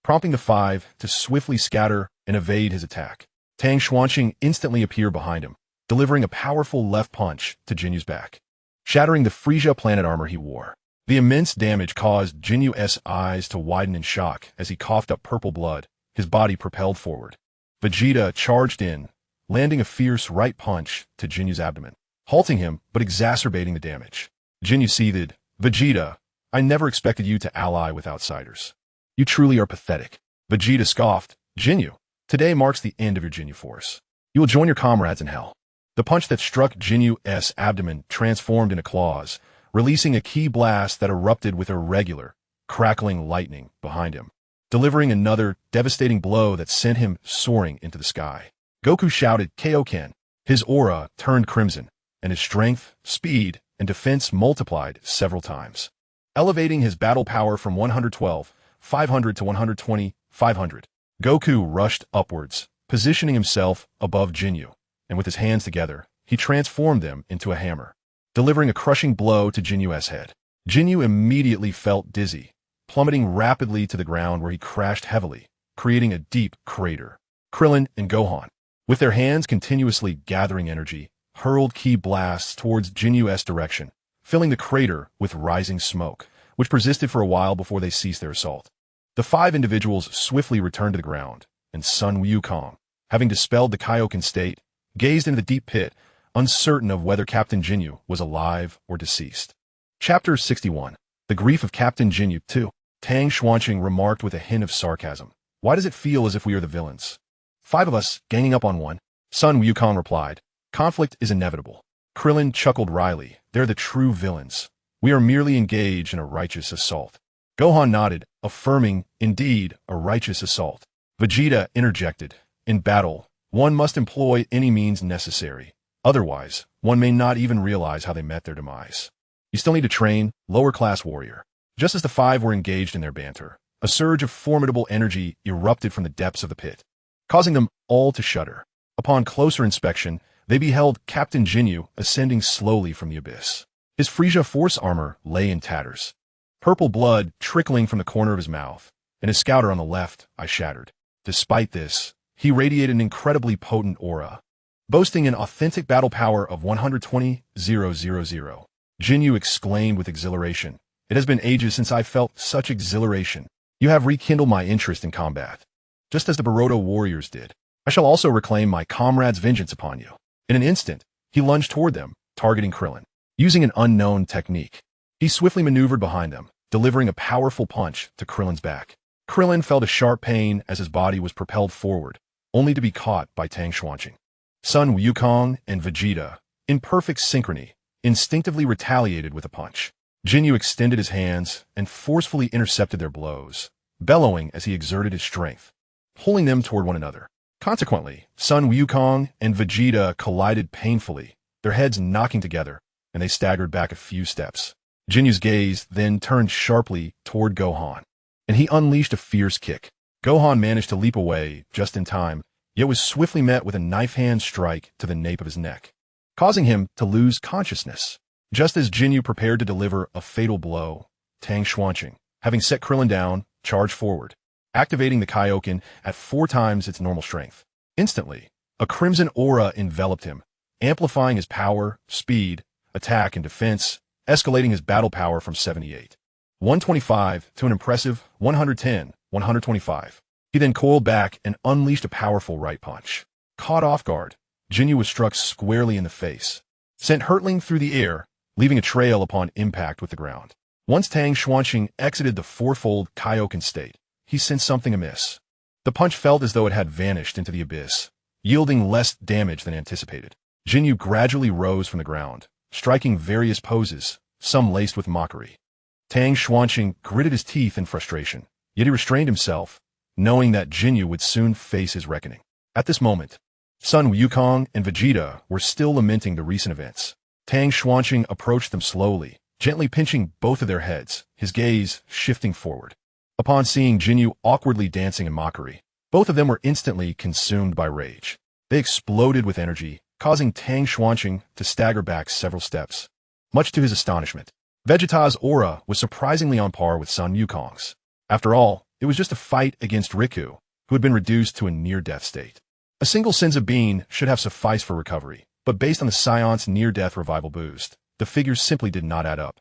prompting the five to swiftly scatter and evade his attack. Tang Xuanqing instantly appeared behind him, delivering a powerful left punch to Jinyu's back, shattering the Frisia planet armor he wore. The immense damage caused Jinyu's eyes to widen in shock as he coughed up purple blood, his body propelled forward. Vegeta charged in, landing a fierce right punch to Jinyu's abdomen, halting him but exacerbating the damage. Jinyu seethed, "Vegeta, I never expected you to ally with outsiders. You truly are pathetic." Vegeta scoffed, "Jinyu, today marks the end of your Jinyu force. You will join your comrades in hell." The punch that struck Jinyu's abdomen transformed into claws, releasing a ki blast that erupted with irregular, crackling lightning behind him, delivering another devastating blow that sent him soaring into the sky. Goku shouted, "Kaioken!" His aura turned crimson, and his strength, speed, and defense multiplied several times, elevating his battle power from 112,500 to 120,500. Goku rushed upwards, positioning himself above Jinyu, and with his hands together, he transformed them into a hammer, delivering a crushing blow to Jinyu's head. Jinyu immediately felt dizzy, plummeting rapidly to the ground where he crashed heavily, creating a deep crater. Krillin and Gohan, with their hands continuously gathering energy, hurled ki blasts towards Jinyu's direction, filling the crater with rising smoke, which persisted for a while before they ceased their assault. The five individuals swiftly returned to the ground, and Sun Wukong, having dispelled the Kaioken state, gazed into the deep pit, uncertain of whether Captain Jinyu was alive or deceased. Chapter 61. The Grief of Captain Jinyu 2. Tang Xuanqing remarked with a hint of sarcasm, "Why does it feel as if we are the villains? 5 of us ganging up on one?" Sun Wukong replied, "Conflict is inevitable." Krillin chuckled wryly, "They're the true villains. We are merely engaged in a righteous assault." Gohan nodded, affirming, "Indeed, a righteous assault." Vegeta interjected, "In battle, one must employ any means necessary. Otherwise, one may not even realize how they met their demise. You still need to train, lower-class warrior." Just as the five were engaged in their banter, a surge of formidable energy erupted from the depths of the pit, causing them all to shudder. Upon closer inspection, they beheld Captain Jinyu ascending slowly from the abyss. His Frisia force armor lay in tatters, purple blood trickling from the corner of his mouth, and his scouter on the left eye shattered. Despite this, he radiated an incredibly potent aura, boasting an authentic battle power of 120,000. Jinyu exclaimed with exhilaration, "It has been ages since I felt such exhilaration. You have rekindled my interest in combat, just as the Boruto warriors did. I shall also reclaim my comrade's vengeance upon you." In an instant, he lunged toward them, targeting Krillin. Using an unknown technique, he swiftly maneuvered behind them, delivering a powerful punch to Krillin's back. Krillin felt a sharp pain as his body was propelled forward, only to be caught by Tang Xuanqing. Sun Wukong and Vegeta, in perfect synchrony, instinctively retaliated with a punch. Jinyu extended his hands and forcefully intercepted their blows, bellowing as he exerted his strength, pulling them toward one another. Consequently, Sun Wukong and Vegeta collided painfully, their heads knocking together, and they staggered back a few steps. Jinyu's gaze then turned sharply toward Gohan, and he unleashed a fierce kick. Gohan managed to leap away just in time, yet was swiftly met with a knife-hand strike to the nape of his neck, causing him to lose consciousness. Just as Jinyu prepared to deliver a fatal blow, Tang Xuanqing, having set Krillin down, charged forward, activating the Kaioken at 4 times its normal strength. Instantly, a crimson aura enveloped him, amplifying his power, speed, attack, and defense, escalating his battle power from 125 to an impressive 125. He then coiled back and unleashed a powerful right punch. Caught off guard, Jinyu was struck squarely in the face, sent hurtling through the air, leaving a trail upon impact with the ground. Once Tang Xuanqing exited the fourfold Kaioken state, he sensed something amiss. The punch felt as though it had vanished into the abyss, yielding less damage than anticipated. Jinyu gradually rose from the ground, striking various poses, some laced with mockery. Tang Xuanqing gritted his teeth in frustration, yet he restrained himself, knowing that Jinyu would soon face his reckoning. At this moment, Sun Wukong and Vegeta were still lamenting the recent events. Tang Xuanqing approached them slowly, gently pinching both of their heads, his gaze shifting forward. Upon seeing Jinyu awkwardly dancing in mockery, both of them were instantly consumed by rage. They exploded with energy, causing Tang Xuanqing to stagger back several steps. Much to his astonishment, Vegeta's aura was surprisingly on par with Sun Wukong's. After all, it was just a fight against Riku, who had been reduced to a near-death state. A single Senzu bean should have sufficed for recovery, but based on the Scion's near-death revival boost, the figures simply did not add up.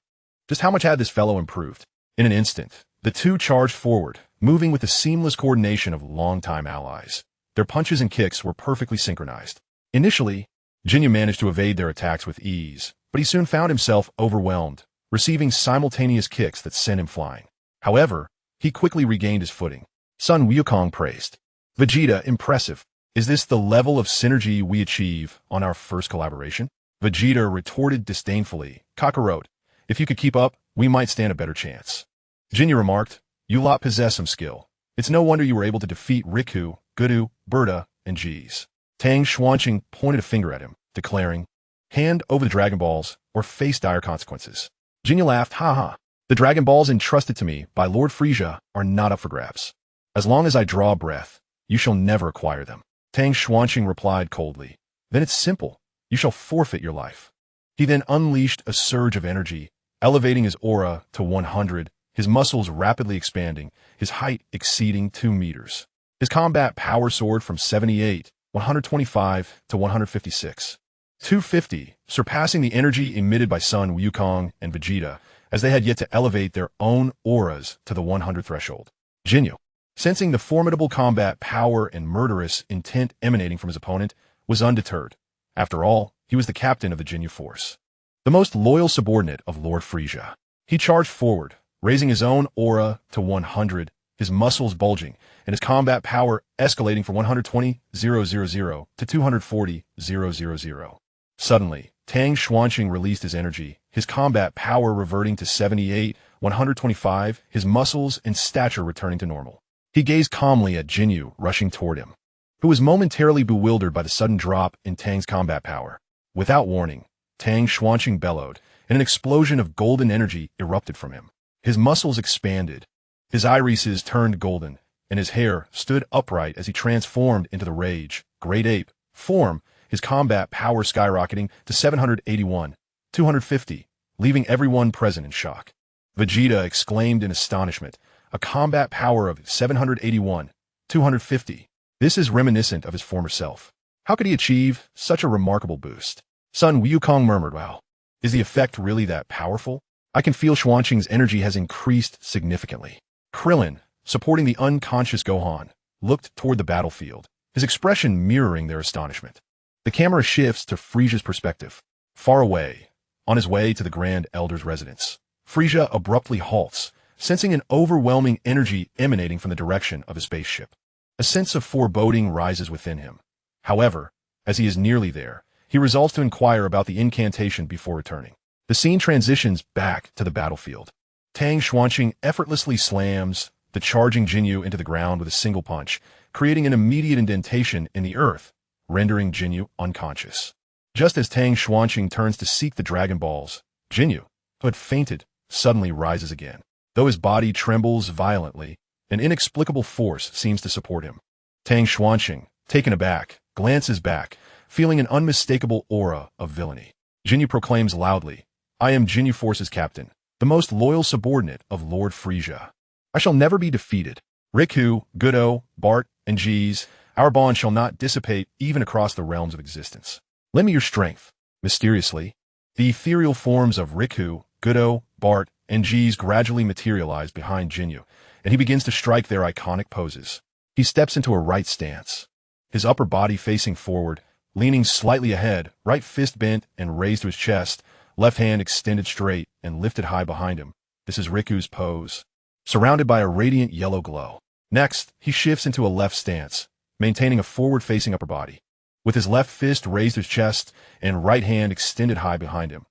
Just how much had this fellow improved? In an instant, the two charged forward, moving with the seamless coordination of longtime allies. Their punches and kicks were perfectly synchronized. Initially, Jinyu managed to evade their attacks with ease, but he soon found himself overwhelmed, receiving simultaneous kicks that sent him flying. However, he quickly regained his footing. Sun Wukong praised. Vegeta, impressive. Is this the level of synergy we achieve on our first collaboration? Vegeta retorted disdainfully. Kakarot, if you could keep up, we might stand a better chance. Jinyu remarked, you lot possess some skill. It's no wonder you were able to defeat Riku, Gudu, Berta, and Jeez. Tang Xuanqing pointed a finger at him, declaring, hand over the Dragon Balls, or face dire consequences. Jinyu laughed, haha. The Dragon Balls entrusted to me by Lord Frieza are not up for grabs. As long as I draw breath, you shall never acquire them. Tang Xuanqing replied coldly. Then it's simple. You shall forfeit your life. He then unleashed a surge of energy, elevating his aura to 100, his muscles rapidly expanding, his height exceeding 2 meters. His combat power soared from 78, 125 to 156. 250, surpassing the energy emitted by Sun Wukong and Vegeta, as they had yet to elevate their own auras to the 100 threshold. Jinyu, sensing the formidable combat power and murderous intent emanating from his opponent, was undeterred. After all, he was the captain of the Jinyu force, the most loyal subordinate of Lord Frieza. He charged forward, raising his own aura to 100, his muscles bulging, and his combat power escalating from 120,000 to 240,000. Suddenly, Tang Xuanqing released his energy, his combat power reverting to 78, 125, his muscles and stature returning to normal. He gazed calmly at Jinyu rushing toward him, who was momentarily bewildered by the sudden drop in Tang's combat power. Without warning, Tang Xuanqing bellowed, and an explosion of golden energy erupted from him. His muscles expanded, his irises turned golden, and his hair stood upright as he transformed into the Rage, Great Ape, form, his combat power skyrocketing to 781, 250, leaving everyone present in shock. Vegeta exclaimed in astonishment, a combat power of 781, 250. This is reminiscent of his former self. How could he achieve such a remarkable boost? Sun Wukong murmured, wow, is the effect really that powerful? I can feel Xuanqing's energy has increased significantly. Krillin, supporting the unconscious Gohan, looked toward the battlefield, his expression mirroring their astonishment. The camera shifts to Frieza's perspective. Far away, on his way to the Grand Elder's residence, Frieza abruptly halts, sensing an overwhelming energy emanating from the direction of his spaceship. A sense of foreboding rises within him. However, as he is nearly there, he resolves to inquire about the incantation before returning. The scene transitions back to the battlefield. Tang Xuanqing effortlessly slams the charging Jinyu into the ground with a single punch, creating an immediate indentation in the earth, rendering Jinyu unconscious. Just as Tang Xuanqing turns to seek the Dragon Balls, Jinyu, who had fainted, suddenly rises again. Though his body trembles violently, an inexplicable force seems to support him. Tang Xuanqing, taken aback, glances back, feeling an unmistakable aura of villainy. Jinyu proclaims loudly, I am Jinyu Force's captain, the most loyal subordinate of Lord Frieza. I shall never be defeated. Riku, Gudo, Bart, and Jeez, our bond shall not dissipate even across the realms of existence. Lend me your strength. Mysteriously, the ethereal forms of Riku, Gudo, Bart, and Jeez gradually materialize behind Jinyu, and he begins to strike their iconic poses. He steps into a right stance, his upper body facing forward, leaning slightly ahead, right fist bent and raised to his chest, left hand extended straight and lifted high behind him. This is Riku's pose, surrounded by a radiant yellow glow. Next, he shifts into a left stance, maintaining a forward-facing upper body, with his left fist raised to his chest and right hand extended high behind him.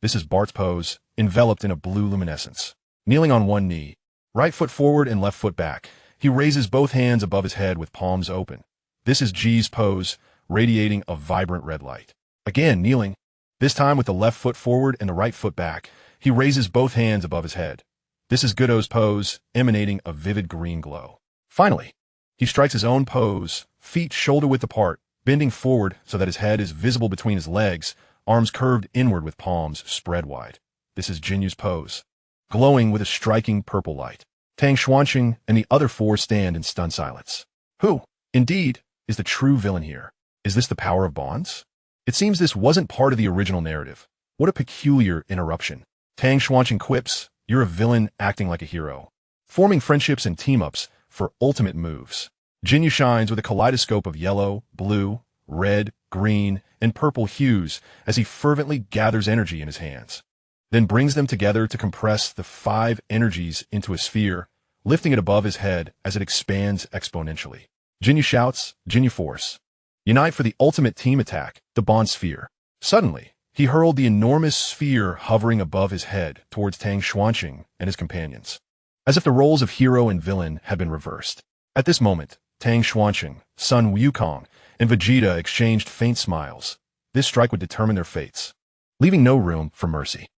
This is Bart's pose, enveloped in a blue luminescence. Kneeling on one knee, right foot forward and left foot back, he raises both hands above his head with palms open. This is G's pose, radiating a vibrant red light. Again, kneeling, this time with the left foot forward and the right foot back, he raises both hands above his head. This is Godot's pose, emanating a vivid green glow. Finally, he strikes his own pose, feet shoulder-width apart, bending forward so that his head is visible between his legs, arms curved inward with palms spread wide. This is Jinyu's pose, glowing with a striking purple light. Tang Xuanqing and the other four stand in stunned silence. Who, indeed, is the true villain here? Is this the power of bonds? It seems this wasn't part of the original narrative. What a peculiar interruption. Tang Xuanqing quips, "You're a villain acting like a hero." Forming friendships and team-ups for ultimate moves. Jinyu shines with a kaleidoscope of yellow, blue, red, green, and purple hues as he fervently gathers energy in his hands. Then brings them together to compress the 5 energies into a sphere, lifting it above his head as it expands exponentially. Jinyu shouts, "Jinyu Force. Unite for the ultimate team attack, the Bond Sphere." Suddenly, he hurled the enormous sphere hovering above his head towards Tang Xuanqing and his companions, as if the roles of hero and villain had been reversed. At this moment, Tang Xuanqing, Sun Wukong, and Vegeta exchanged faint smiles. This strike would determine their fates, leaving no room for mercy.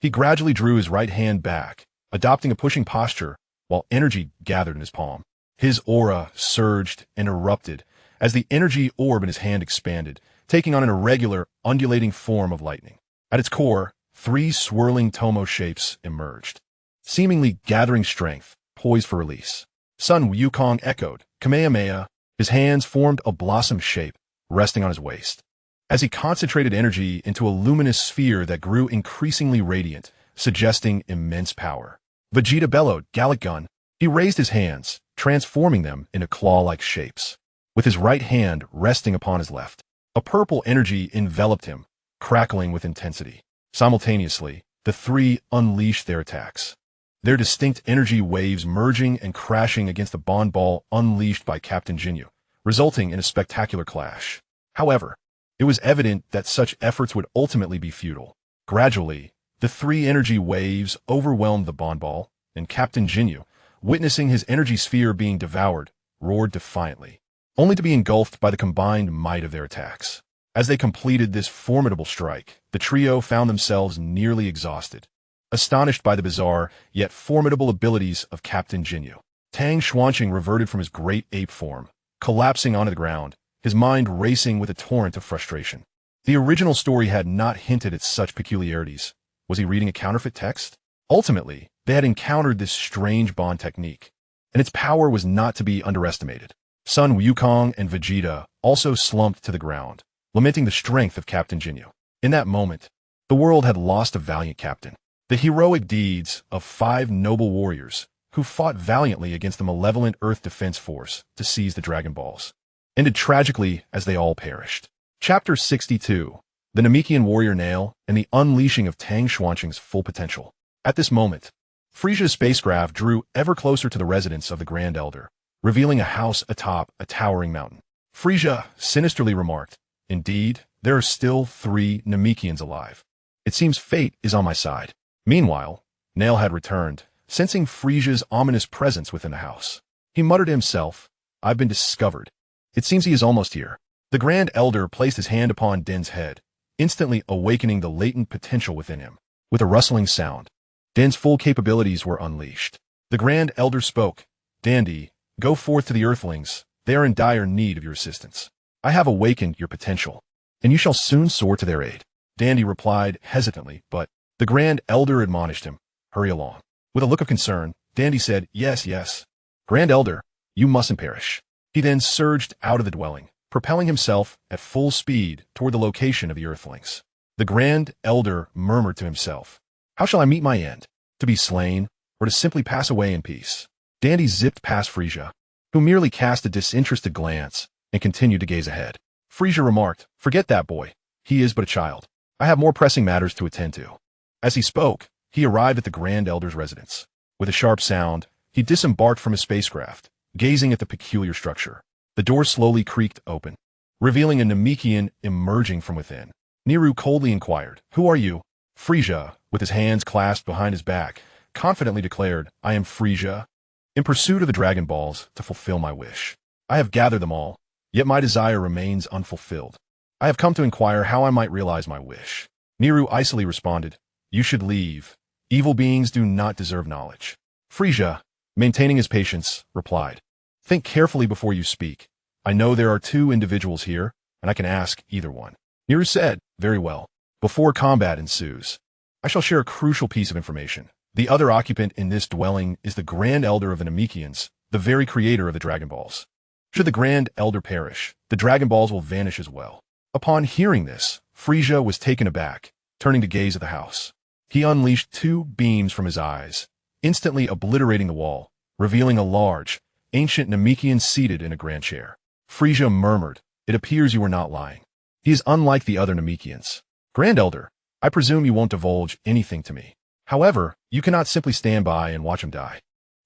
He gradually drew his right hand back, adopting a pushing posture while energy gathered in his palm. His aura surged and erupted as the energy orb in his hand expanded, taking on an irregular, undulating form of lightning. At its core, 3 swirling tomo shapes emerged, seemingly gathering strength, poised for release. Sun Wukong echoed, "Kamehameha." His hands formed a blossom shape, resting on his waist, as he concentrated energy into a luminous sphere that grew increasingly radiant, suggesting immense power. Vegeta bellowed, "Gallic Gun." He raised his hands, transforming them into claw-like shapes, with his right hand resting upon his left. A purple energy enveloped him, crackling with intensity. Simultaneously, the 3 unleashed their attacks, their distinct energy waves merging and crashing against the Bond Ball unleashed by Captain Jinyu, resulting in a spectacular clash. However, it was evident that such efforts would ultimately be futile. Gradually, the 3 energy waves overwhelmed the Bond Ball, and Captain Jinyu, witnessing his energy sphere being devoured, roared defiantly, only to be engulfed by the combined might of their attacks. As they completed this formidable strike, the trio found themselves nearly exhausted, astonished by the bizarre yet formidable abilities of Captain Jinyu. Tang Xuanqing reverted from his great ape form, collapsing onto the ground, his mind racing with a torrent of frustration. The original story had not hinted at such peculiarities. Was he reading a counterfeit text? Ultimately, they had encountered this strange bond technique, and its power was not to be underestimated. Sun Wukong and Vegeta also slumped to the ground, lamenting the strength of Captain Jinyu. In that moment, the world had lost a valiant captain. The heroic deeds of 5 noble warriors who fought valiantly against the malevolent Earth Defense Force to seize the Dragon Balls ended tragically as they all perished. Chapter 62, The Namekian Warrior Nail and the Unleashing of Tang Xuanqing's Full Potential. At this moment, Frisia's spacecraft drew ever closer to the residence of the Grand Elder, revealing a house atop a towering mountain. Frisia sinisterly remarked, "Indeed, there are still 3 Namekians alive. It seems fate is on my side." Meanwhile, Nail had returned, sensing Frisia's ominous presence within the house. He muttered to himself, "I've been discovered. It seems he is almost here." The Grand Elder placed his hand upon Den's head, instantly awakening the latent potential within him. With a rustling sound, Den's full capabilities were unleashed. The Grand Elder spoke, "Dandy, go forth to the Earthlings. They are in dire need of your assistance. I have awakened your potential, and you shall soon soar to their aid." Dandy replied hesitantly, but the Grand Elder admonished him, "Hurry along." With a look of concern, Dandy said, "Yes, yes. Grand Elder, you mustn't perish." He then surged out of the dwelling, propelling himself at full speed toward the location of the Earthlings. The Grand Elder murmured to himself, "How shall I meet my end? To be slain, or to simply pass away in peace?" Dandy zipped past Frisia, who merely cast a disinterested glance and continued to gaze ahead. Frisia remarked, "Forget that boy. He is but a child. I have more pressing matters to attend to." As he spoke, he arrived at the Grand Elder's residence. With a sharp sound, he disembarked from his spacecraft, gazing at the peculiar structure. The door slowly creaked open, revealing a Namekian emerging from within. Niru coldly inquired, "Who are you?" Frisia, with his hands clasped behind his back, confidently declared, "I am Frisia, in pursuit of the Dragon Balls to fulfill my wish. I have gathered them all, yet my desire remains unfulfilled. I have come to inquire how I might realize my wish." Niru icily responded, You should leave. Evil beings do not deserve knowledge. Frisia, maintaining his patience, replied, think carefully before you speak. I know there are two individuals here, and I can ask either one. Niru said, very well. Before combat ensues, I shall share a crucial piece of information. The other occupant in this dwelling is the Grand Elder of the Namekians, the very creator of the Dragon Balls. Should the Grand Elder perish, the Dragon Balls will vanish as well. Upon hearing this, Frisia was taken aback, turning to gaze at the house. He unleashed two beams from his eyes, instantly obliterating the wall, revealing a large, ancient Namekian seated in a grand chair. Frisia murmured, it appears you are not lying. He is unlike the other Namekians. Grand Elder, I presume you won't divulge anything to me. However, you cannot simply stand by and watch him die.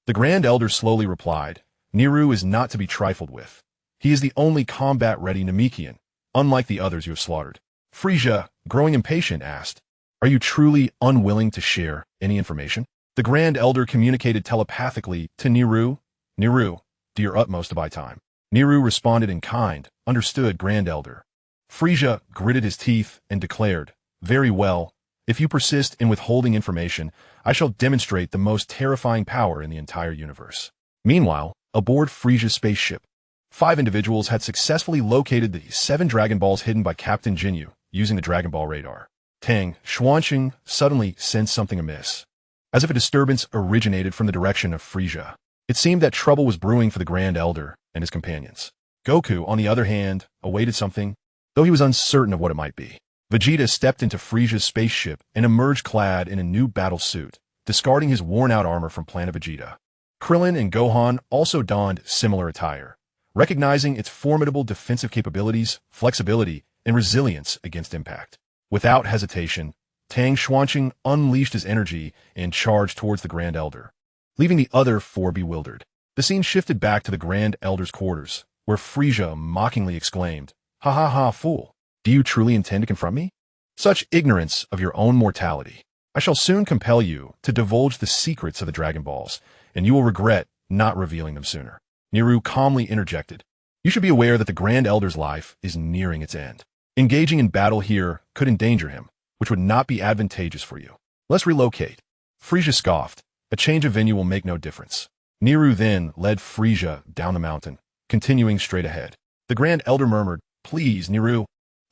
The Grand Elder slowly replied, Niru is not to be trifled with. He is the only combat-ready Namekian, unlike the others you have slaughtered. Frisia, growing impatient, asked, are you truly unwilling to share any information? The Grand Elder communicated telepathically to Niru. Niru, do your utmost to buy time. Niru responded in kind, understood Grand Elder. Frisia gritted his teeth and declared, very well. If you persist in withholding information, I shall demonstrate the most terrifying power in the entire universe. Meanwhile, aboard Frisia's spaceship, 5 individuals had successfully located the 7 Dragon Balls hidden by Captain Jinyu using the Dragon Ball radar. Tang Xuanqing suddenly sensed something amiss. As if a disturbance originated from the direction of Frisia. It seemed that trouble was brewing for the Grand Elder and his companions. Goku, on the other hand, awaited something, though he was uncertain of what it might be. Vegeta stepped into Frisia's spaceship and emerged clad in a new battle suit, discarding his worn-out armor from Planet Vegeta. Krillin and Gohan also donned similar attire, recognizing its formidable defensive capabilities, flexibility, and resilience against impact. Without hesitation, Tang Xuanqing unleashed his energy and charged towards the Grand Elder, leaving the other 4 bewildered. The scene shifted back to the Grand Elder's quarters, where Frisia mockingly exclaimed, ha ha ha, fool. Do you truly intend to confront me? Such ignorance of your own mortality. I shall soon compel you to divulge the secrets of the Dragon Balls, and you will regret not revealing them sooner. Niru calmly interjected. You should be aware that the Grand Elder's life is nearing its end. Engaging in battle here could endanger him, which would not be advantageous for you. Let's relocate. Frisia scoffed. A change of venue will make no difference. Niru then led Frisia down the mountain, continuing straight ahead. The Grand Elder murmured, please, Niru,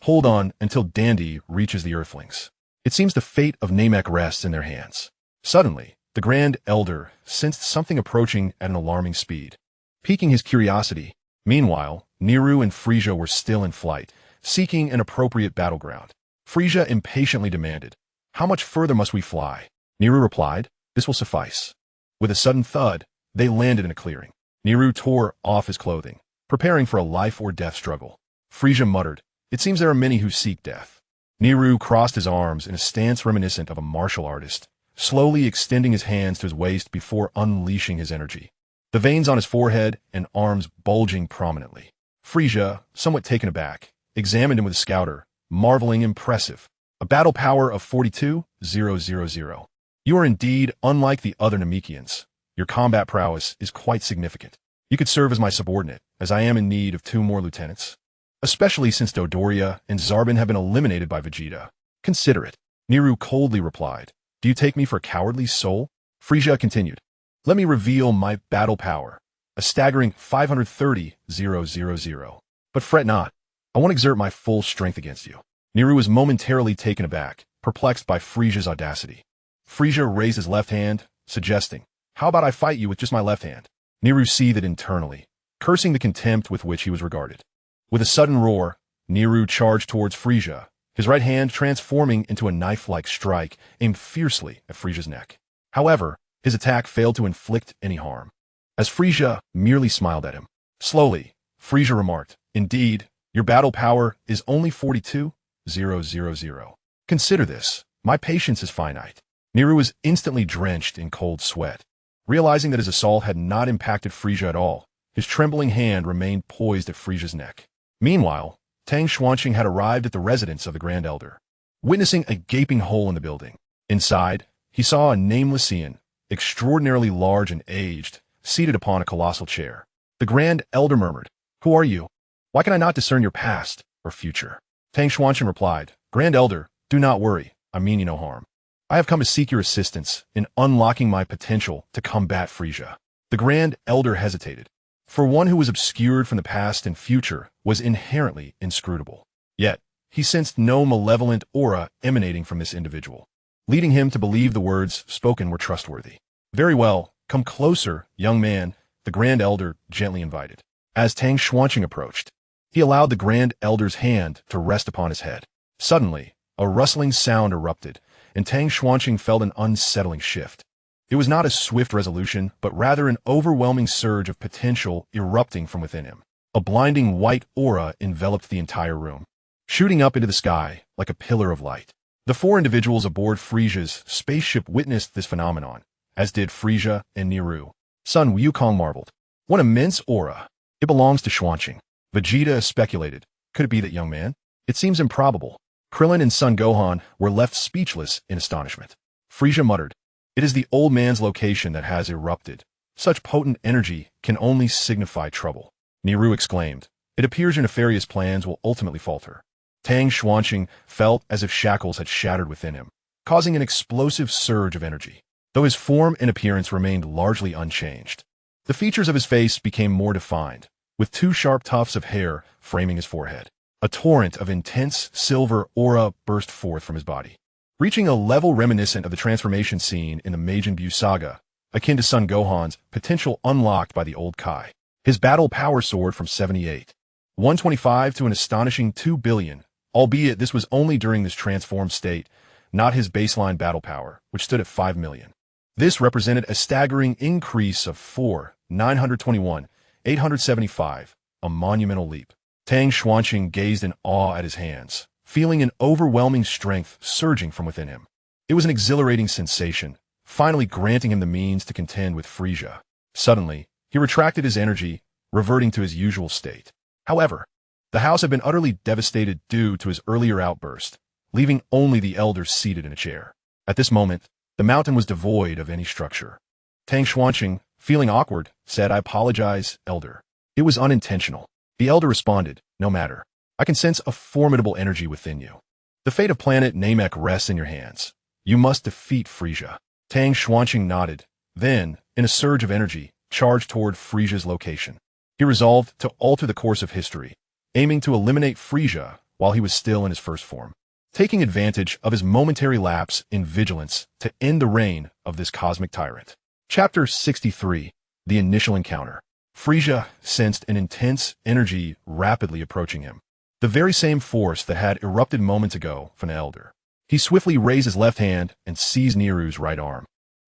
hold on until Dandy reaches the Earthlings. It seems the fate of Namek rests in their hands. Suddenly, the Grand Elder sensed something approaching at an alarming speed, piquing his curiosity. Meanwhile, Niru and Frisia were still in flight, seeking an appropriate battleground. Frisia impatiently demanded, how much further must we fly? Niru replied, this will suffice. With a sudden thud, they landed in a clearing. Niru tore off his clothing, preparing for a life-or-death struggle. Frisia muttered, it seems there are many who seek death. Niru crossed his arms in a stance reminiscent of a martial artist, slowly extending his hands to his waist before unleashing his energy, the veins on his forehead and arms bulging prominently. Frisia, somewhat taken aback, examined him with a scouter, marveling impressive. A battle power of 42,000. You are indeed unlike the other Namekians. Your combat prowess is quite significant. You could serve as my subordinate, as I am in need of 2 more lieutenants. Especially since Dodoria and Zarbin have been eliminated by Vegeta. Consider it. Niru coldly replied, do you take me for a cowardly soul? Frisia continued, let me reveal my battle power, a staggering 530,000. But fret not, I won't exert my full strength against you. Niru was momentarily taken aback, perplexed by Frisia's audacity. Frisia raised his left hand, suggesting, how about I fight you with just my left hand? Niru seethed internally, cursing the contempt with which he was regarded. With a sudden roar, Niru charged towards Frisia, his right hand transforming into a knife-like strike aimed fiercely at Frisia's neck. However, his attack failed to inflict any harm, as Frisia merely smiled at him. Slowly, Frisia remarked, indeed, your battle power is only 42,000. Consider this, my patience is finite. Niru was instantly drenched in cold sweat. Realizing that his assault had not impacted Frisia at all, his trembling hand remained poised at Frisia's neck. Meanwhile, Tang Xuanqing had arrived at the residence of the Grand Elder. Witnessing a gaping hole in the building, inside, he saw a nameless Saiyan, extraordinarily large and aged, seated upon a colossal chair. The Grand Elder murmured, who are you? Why can I not discern your past or future? Tang Xuanqing replied, Grand Elder, do not worry, I mean you no harm. I have come to seek your assistance in unlocking my potential to combat Frisia. The Grand Elder hesitated. For one who was obscured from the past and future was inherently inscrutable. Yet, he sensed no malevolent aura emanating from this individual, leading him to believe the words spoken were trustworthy. Very well, come closer, young man, the Grand Elder gently invited. As Tang Xuanqing approached, he allowed the Grand Elder's hand to rest upon his head. Suddenly, a rustling sound erupted, and Tang Xuanqing felt an unsettling shift. It was not a swift resolution, but rather an overwhelming surge of potential erupting from within him. A blinding white aura enveloped the entire room, shooting up into the sky like a pillar of light. The four individuals aboard Frisia's spaceship witnessed this phenomenon, as did Frisia and Niru. Sun Wukong marveled. What immense aura! It belongs to Xuanqing. Vegeta speculated. Could it be that young man? It seems improbable. Krillin and Son Gohan were left speechless in astonishment. Frisia muttered. It is the old man's location that has erupted. Such potent energy can only signify trouble. Niru exclaimed. It appears your nefarious plans will ultimately falter. Tang Xuanqing felt as if shackles had shattered within him, causing an explosive surge of energy. Though his form and appearance remained largely unchanged, the features of his face became more defined, with two sharp tufts of hair framing his forehead. A torrent of intense silver aura burst forth from his body, reaching a level reminiscent of the transformation scene in the Majin Buu saga, akin to Son Gohan's potential unlocked by the old Kai. His battle power soared from 125 to an astonishing 2 billion, albeit this was only during this transformed state, not his baseline battle power, which stood at 5 million. This represented a staggering increase of 875, a monumental leap. Tang Xuanqing gazed in awe at his hands, feeling an overwhelming strength surging from within him. It was an exhilarating sensation, finally granting him the means to contend with Frisia. Suddenly, he retracted his energy, reverting to his usual state. However, the house had been utterly devastated due to his earlier outburst, leaving only the elders seated in a chair. At this moment, the mountain was devoid of any structure. Tang Xuanqing, feeling awkward, said, I apologize, elder. It was unintentional. The elder responded, no matter. I can sense a formidable energy within you. The fate of planet Namek rests in your hands. You must defeat Frisia. Tang Xuanqing nodded, then, in a surge of energy, charged toward Frisia's location. He resolved to alter the course of history, aiming to eliminate Frisia while he was still in his first form, taking advantage of his momentary lapse in vigilance to end the reign of this cosmic tyrant. Chapter 63. The Initial Encounter. Frisia sensed an intense energy rapidly approaching him, the very same force that had erupted moments ago from the elder. He swiftly raised his left hand and seized Niru's right arm,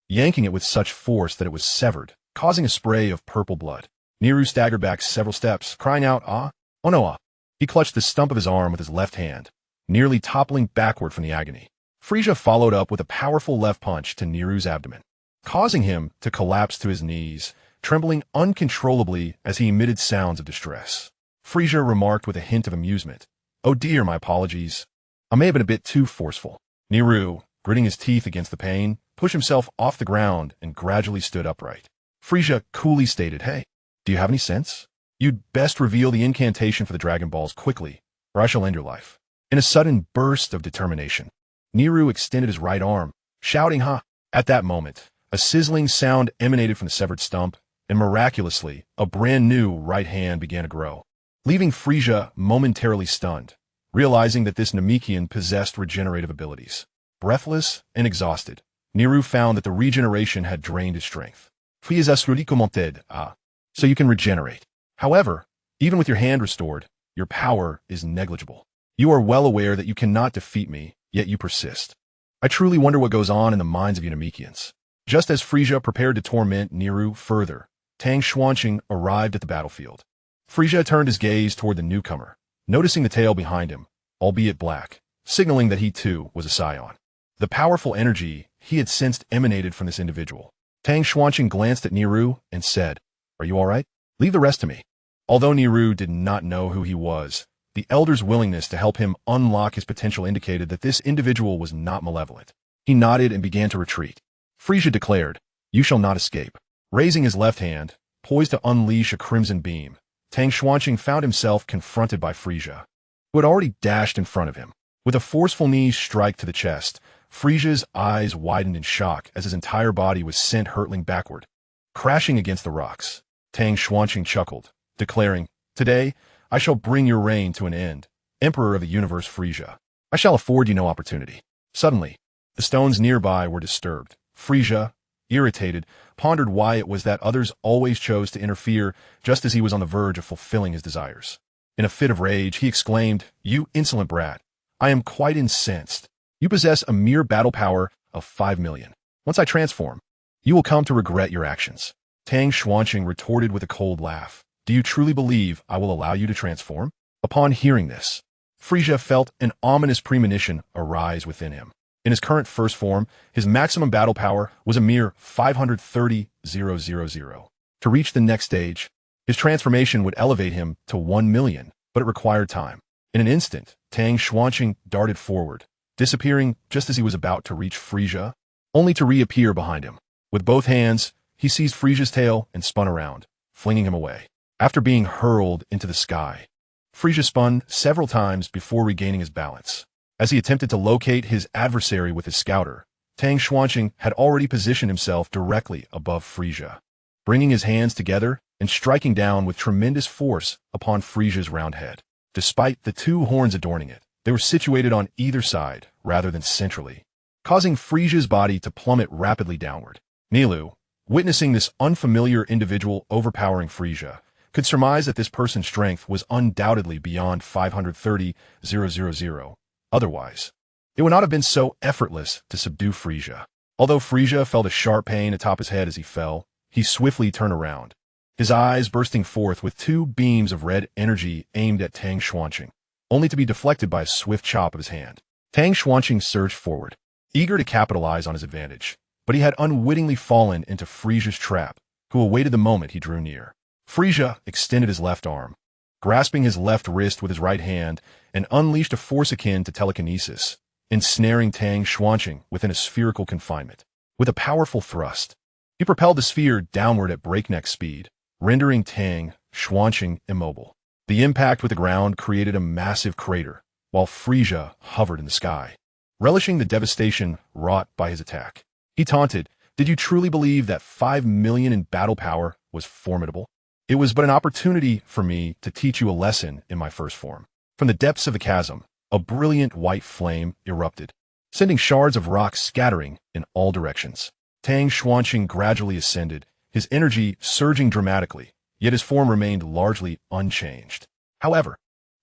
yanking it with such force that it was severed, causing a spray of purple blood. Niru staggered back several steps, crying out, ah, oh no, ah. He clutched the stump of his arm with his left hand, nearly toppling backward from the agony. Frisia followed up with a powerful left punch to Niru's abdomen, causing him to collapse to his knees, trembling uncontrollably as he emitted sounds of distress. Frisia remarked with a hint of amusement, oh dear, my apologies. I may have been a bit too forceful. Niru, gritting his teeth against the pain, pushed himself off the ground and gradually stood upright. Frisia coolly stated, hey, do you have any sense? You'd best reveal the incantation for the Dragon Balls quickly, or I shall end your life. In a sudden burst of determination, Niru extended his right arm, shouting, ha! At that moment, a sizzling sound emanated from the severed stump, and miraculously, a brand new right hand began to grow, leaving Frisia momentarily stunned, realizing that this Namekian possessed regenerative abilities. Breathless and exhausted, Niru found that the regeneration had drained his strength. So you can regenerate. However, even with your hand restored, your power is negligible. You are well aware that you cannot defeat me, yet you persist. I truly wonder what goes on in the minds of you Namekians. Just as Frisia prepared to torment Niru further, Tang Xuanqing arrived at the battlefield. Frisia turned his gaze toward the newcomer, noticing the tail behind him, albeit black, signaling that he too was a Saiyan. The powerful energy he had sensed emanated from this individual. Tang Xuanqing glanced at Niru and said, are you all right? Leave the rest to me. Although Niru did not know who he was, the elder's willingness to help him unlock his potential indicated that this individual was not malevolent. He nodded and began to retreat. Frisia declared, you shall not escape. Raising his left hand, poised to unleash a crimson beam, Tang Xuanqing found himself confronted by Frisia, who had already dashed in front of him. With a forceful knee strike to the chest, Frisia's eyes widened in shock as his entire body was sent hurtling backward, crashing against the rocks. Tang Xuanqing chuckled, declaring, "Today, I shall bring your reign to an end, Emperor of the Universe Frisia. I shall afford you no opportunity." Suddenly, the stones nearby were disturbed. Frisia, irritated, pondered why it was that others always chose to interfere just as he was on the verge of fulfilling his desires. In a fit of rage, he exclaimed, "You insolent brat! I am quite incensed. You possess a mere battle power of 5 million. Once I transform, you will come to regret your actions." Tang Xuanqing retorted with a cold laugh. "Do you truly believe I will allow you to transform?" Upon hearing this, Frisia felt an ominous premonition arise within him. In his current first form, his maximum battle power was a mere 530,000. To reach the next stage, his transformation would elevate him to 1 million, but it required time. In an instant, Tang Xuanqing darted forward, disappearing just as he was about to reach Frisia, only to reappear behind him. With both hands, he seized Frisia's tail and spun around, flinging him away. After being hurled into the sky, Frisia spun several times before regaining his balance. As he attempted to locate his adversary with his scouter, Tang Xuanqing had already positioned himself directly above Frisia, bringing his hands together and striking down with tremendous force upon Frisia's round head. Despite the two horns adorning it, they were situated on either side rather than centrally, causing Frisia's body to plummet rapidly downward. Nilu, witnessing this unfamiliar individual overpowering Frisia, could surmise that this person's strength was undoubtedly beyond 530,000. Otherwise, it would not have been so effortless to subdue Frisia. Although Frisia felt a sharp pain atop his head as he fell, he swiftly turned around, his eyes bursting forth with two beams of red energy aimed at Tang Xuanqing, only to be deflected by a swift chop of his hand. Tang Xuanqing surged forward, eager to capitalize on his advantage, but he had unwittingly fallen into Frisia's trap, who awaited the moment he drew near. Frisia extended his left arm, grasping his left wrist with his right hand, and unleashed a force akin to telekinesis, ensnaring Tang Xuanqing within a spherical confinement. With a powerful thrust, he propelled the sphere downward at breakneck speed, rendering Tang Xuanqing immobile. The impact with the ground created a massive crater, while Frisia hovered in the sky, relishing the devastation wrought by his attack. He taunted, "Did you truly believe that 5 million in battle power was formidable? It was but an opportunity for me to teach you a lesson in my first form." From the depths of the chasm, a brilliant white flame erupted, sending shards of rock scattering in all directions. Tang Xuanqing gradually ascended, his energy surging dramatically, yet his form remained largely unchanged. However,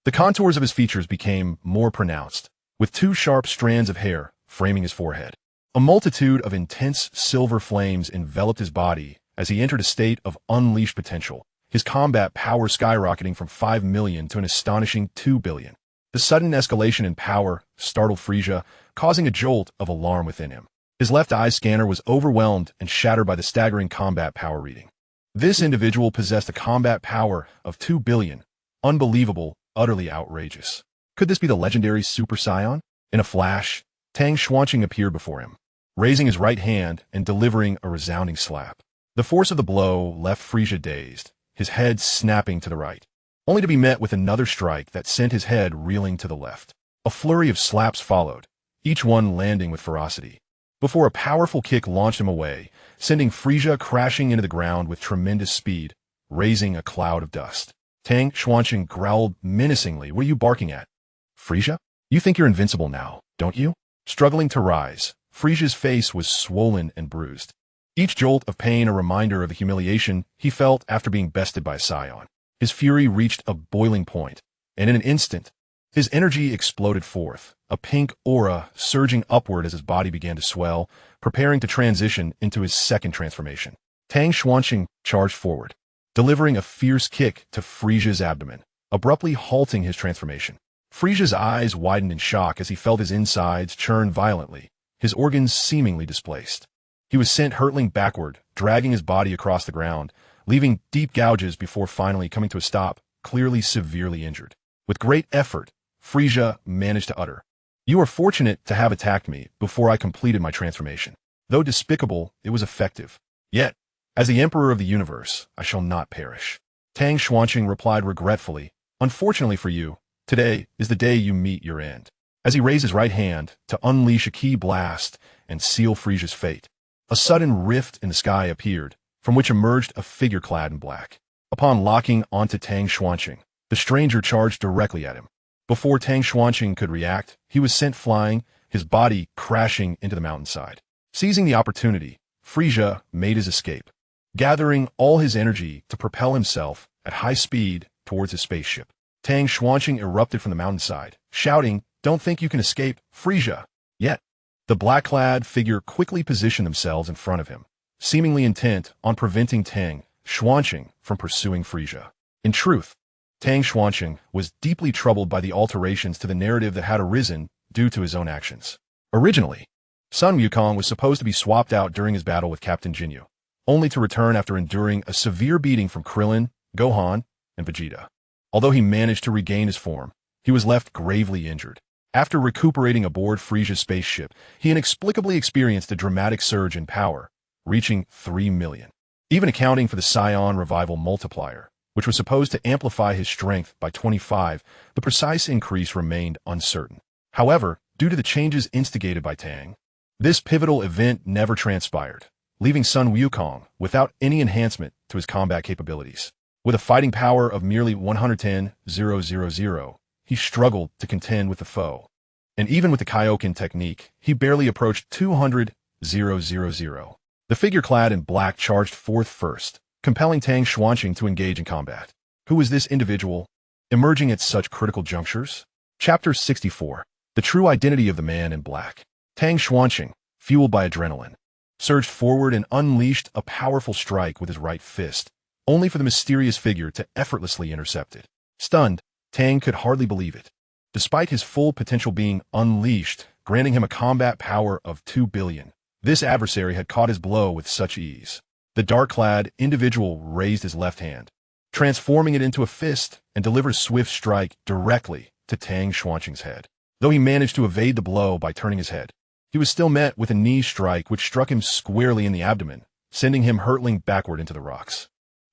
the contours of his features became more pronounced, with two sharp strands of hair framing his forehead. A multitude of intense silver flames enveloped his body as he entered a state of unleashed potential, his combat power skyrocketing from 5 million to an astonishing 2 billion. The sudden escalation in power startled Frisia, causing a jolt of alarm within him. His left eye scanner was overwhelmed and shattered by the staggering combat power reading. This individual possessed a combat power of 2 billion. Unbelievable, utterly outrageous. Could this be the legendary Super Saiyan? In a flash, Tang Xuanqing appeared before him, raising his right hand and delivering a resounding slap. The force of the blow left Frisia dazed, his head snapping to the right, only to be met with another strike that sent his head reeling to the left. A flurry of slaps followed, each one landing with ferocity, before a powerful kick launched him away, sending Frisia crashing into the ground with tremendous speed, raising a cloud of dust. Tang Xuanqing growled menacingly, "What are you barking at? Frisia? You think you're invincible now, don't you?" Struggling to rise, Frisia's face was swollen and bruised, each jolt of pain a reminder of the humiliation he felt after being bested by a Saiyan. His fury reached a boiling point, and in an instant, his energy exploded forth, a pink aura surging upward as his body began to swell, preparing to transition into his second transformation. Tang Xuanqing charged forward, delivering a fierce kick to Frisia's abdomen, abruptly halting his transformation. Frisia's eyes widened in shock as he felt his insides churn violently, his organs seemingly displaced. He was sent hurtling backward, dragging his body across the ground, leaving deep gouges before finally coming to a stop, clearly severely injured. With great effort, Frisia managed to utter, "You are fortunate to have attacked me before I completed my transformation. Though despicable, it was effective. Yet, as the Emperor of the Universe, I shall not perish." Tang Xuanqing replied regretfully, "Unfortunately for you, today is the day you meet your end." as he raised his right hand to unleash a key blast and seal Frisia's fate. A sudden rift in the sky appeared, from which emerged a figure clad in black. Upon locking onto Tang Xuanqing, the stranger charged directly at him. Before Tang Xuanqing could react, he was sent flying, his body crashing into the mountainside. Seizing the opportunity, Frisia made his escape, gathering all his energy to propel himself at high speed towards his spaceship. Tang Xuanqing erupted from the mountainside, shouting, "Don't think you can escape, Frisia!" Yet, the black-clad figure quickly positioned themselves in front of him, seemingly intent on preventing Tang Xuanqing from pursuing Frisia. In truth, Tang Xuanqing was deeply troubled by the alterations to the narrative that had arisen due to his own actions. Originally, Sun Wukong was supposed to be swapped out during his battle with Captain Jinyu, only to return after enduring a severe beating from Krillin, Gohan, and Vegeta. Although he managed to regain his form, he was left gravely injured. After recuperating aboard Frisia's spaceship, he inexplicably experienced a dramatic surge in power, reaching 3 million. Even accounting for the Saiyan revival multiplier, which was supposed to amplify his strength by 25, the precise increase remained uncertain. However, due to the changes instigated by Tang, this pivotal event never transpired, leaving Sun Wukong without any enhancement to his combat capabilities. With a fighting power of merely 110,000, he struggled to contend with the foe. And even with the Kaioken technique, he barely approached 200,000. The figure clad in black charged forth first, compelling Tang Xuanqing to engage in combat. Who was this individual, emerging at such critical junctures? Chapter 64. The True Identity of the Man in Black. Tang Xuanqing, fueled by adrenaline, surged forward and unleashed a powerful strike with his right fist, only for the mysterious figure to effortlessly intercept it. Stunned, Tang could hardly believe it. Despite his full potential being unleashed, granting him a combat power of 2 billion, this adversary had caught his blow with such ease. The dark-clad individual raised his left hand, transforming it into a fist, and delivered a swift strike directly to Tang Xuanqing's head. Though he managed to evade the blow by turning his head, he was still met with a knee strike which struck him squarely in the abdomen, sending him hurtling backward into the rocks.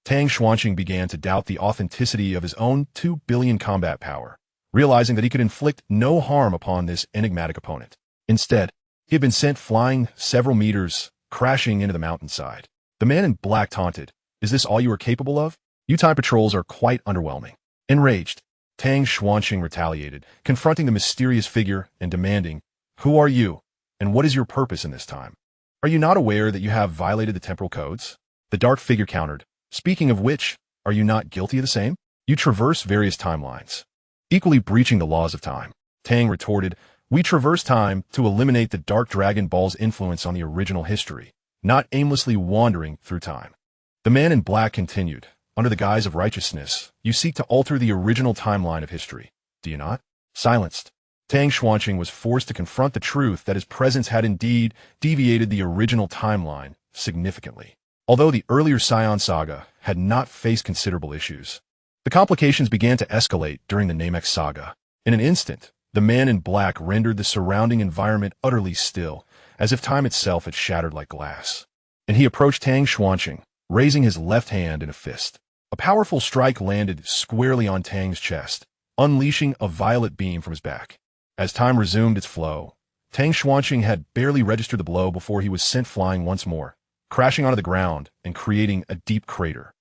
Tang Xuanqing began to doubt the authenticity of his own 2 billion combat power, realizing that he could inflict no harm upon this enigmatic opponent. Instead, he had been sent flying several meters, crashing into the mountainside. The man in black taunted, "Is this all you are capable of? You time patrols are quite underwhelming." Enraged, Tang Xuanqing retaliated, confronting the mysterious figure and demanding, "Who are you, and what is your purpose in this time? Are you not aware that you have violated the temporal codes?" The dark figure countered, "Speaking of which, are you not guilty of the same? You traverse various timelines, equally breaching the laws of time." Tang retorted, "We traverse time to eliminate the Dark Dragon Ball's influence on the original history, not aimlessly wandering through time." The man in black continued, "Under the guise of righteousness, you seek to alter the original timeline of history, do you not?" Silenced, Tang Xuanqing was forced to confront the truth that his presence had indeed deviated the original timeline significantly. Although the earlier Saiyan saga had not faced considerable issues, the complications began to escalate during the Namek saga. In an instant, the man in black rendered the surrounding environment utterly still, as if time itself had shattered like glass. And he approached Tang Xuanqing, raising his left hand in a fist. A powerful strike landed squarely on Tang's chest, unleashing a violet beam from his back. As time resumed its flow, Tang Xuanqing had barely registered the blow before he was sent flying once more, crashing onto the ground and creating a deep crater.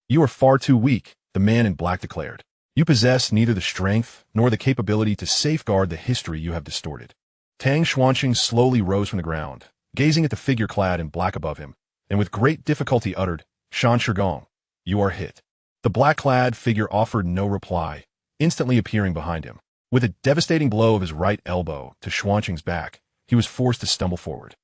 "You are far too weak," the man in black declared. "You possess neither the strength nor the capability to safeguard the history you have distorted." Tang Xuanqing slowly rose from the ground, gazing at the figure clad in black above him, and with great difficulty uttered, "Shan Shigong, you are hit." The black-clad figure offered no reply, instantly appearing behind him. With a devastating blow of his right elbow to Xuanqing's back, he was forced to stumble forward.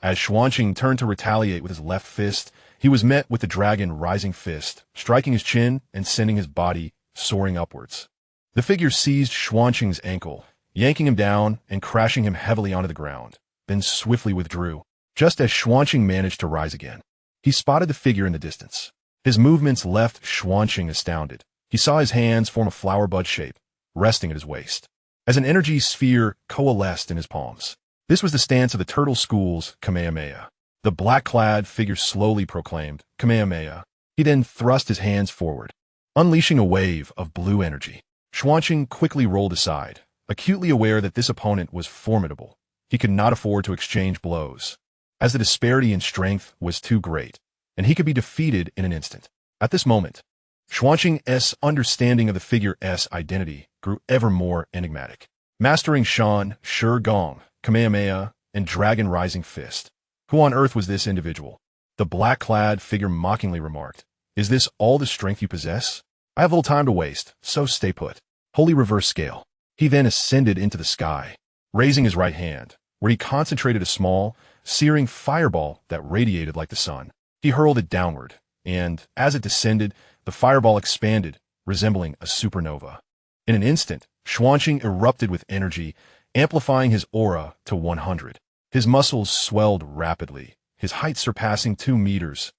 As Xuanqing turned to retaliate with his left fist, he was met with the dragon rising fist, striking his chin and sending his body soaring upwards. The figure seized Xuanqing's ankle, yanking him down and crashing him heavily onto the ground, then swiftly withdrew. Just as Xuanqing managed to rise again, he spotted the figure in the distance. His movements left Xuanqing astounded. He saw his hands form a flower bud shape, resting at his waist, as an energy sphere coalesced in his palms. This was the stance of the Turtle School's Kamehameha. The black-clad figure slowly proclaimed, "Kamehameha." He then thrust his hands forward, unleashing a wave of blue energy. Xuanqing quickly rolled aside, Acutely aware that this opponent was formidable, he could not afford to exchange blows, as the disparity in strength was too great, and he could be defeated in an instant. At this moment, Xuanqing's understanding of the figure's identity grew ever more enigmatic. Mastering Shan, Shi Gong, Kamehameha, and Dragon Rising Fist. Who on earth was this individual? The black-clad figure mockingly remarked. Is this all the strength you possess? I have little time to waste, so stay put. Holy reverse scale. He then ascended into the sky, raising his right hand, where he concentrated a small, searing fireball that radiated like the sun. He hurled it downward, and, as it descended, the fireball expanded, resembling a supernova. In an instant, Xuanqing erupted with energy, amplifying his aura to 100. His muscles swelled rapidly, his height surpassing 2 meters,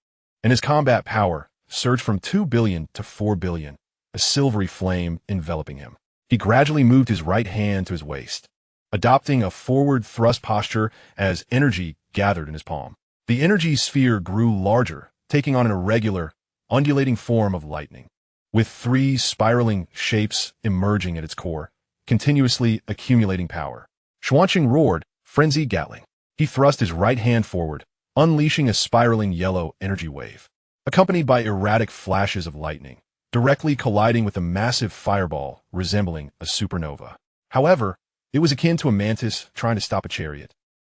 and his combat power surged from 2 billion to 4 billion, a silvery flame enveloping him. He gradually moved his right hand to his waist, adopting a forward thrust posture as energy gathered in his palm. The energy sphere grew larger, taking on an irregular, undulating form of lightning, with 3 spiraling shapes emerging at its core, continuously accumulating power. Xuanqing roared, frenzied Gatling. He thrust his right hand forward, unleashing a spiraling yellow energy wave, accompanied by erratic flashes of lightning, directly colliding with a massive fireball resembling a supernova. However, it was akin to a mantis trying to stop a chariot.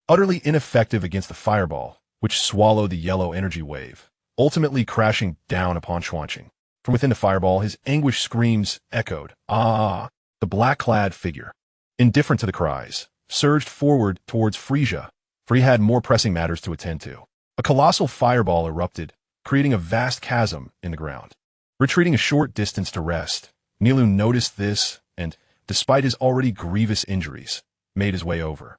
Utterly ineffective against the fireball, which swallowed the yellow energy wave, ultimately crashing down upon Xuanqing. From within the fireball, his anguished screams echoed. Ah! The black-clad figure, indifferent to the cries, surged forward towards Frisia, for he had more pressing matters to attend to. A colossal fireball erupted, creating a vast chasm in the ground. Retreating a short distance to rest, Nilu noticed this and, despite his already grievous injuries, made his way over.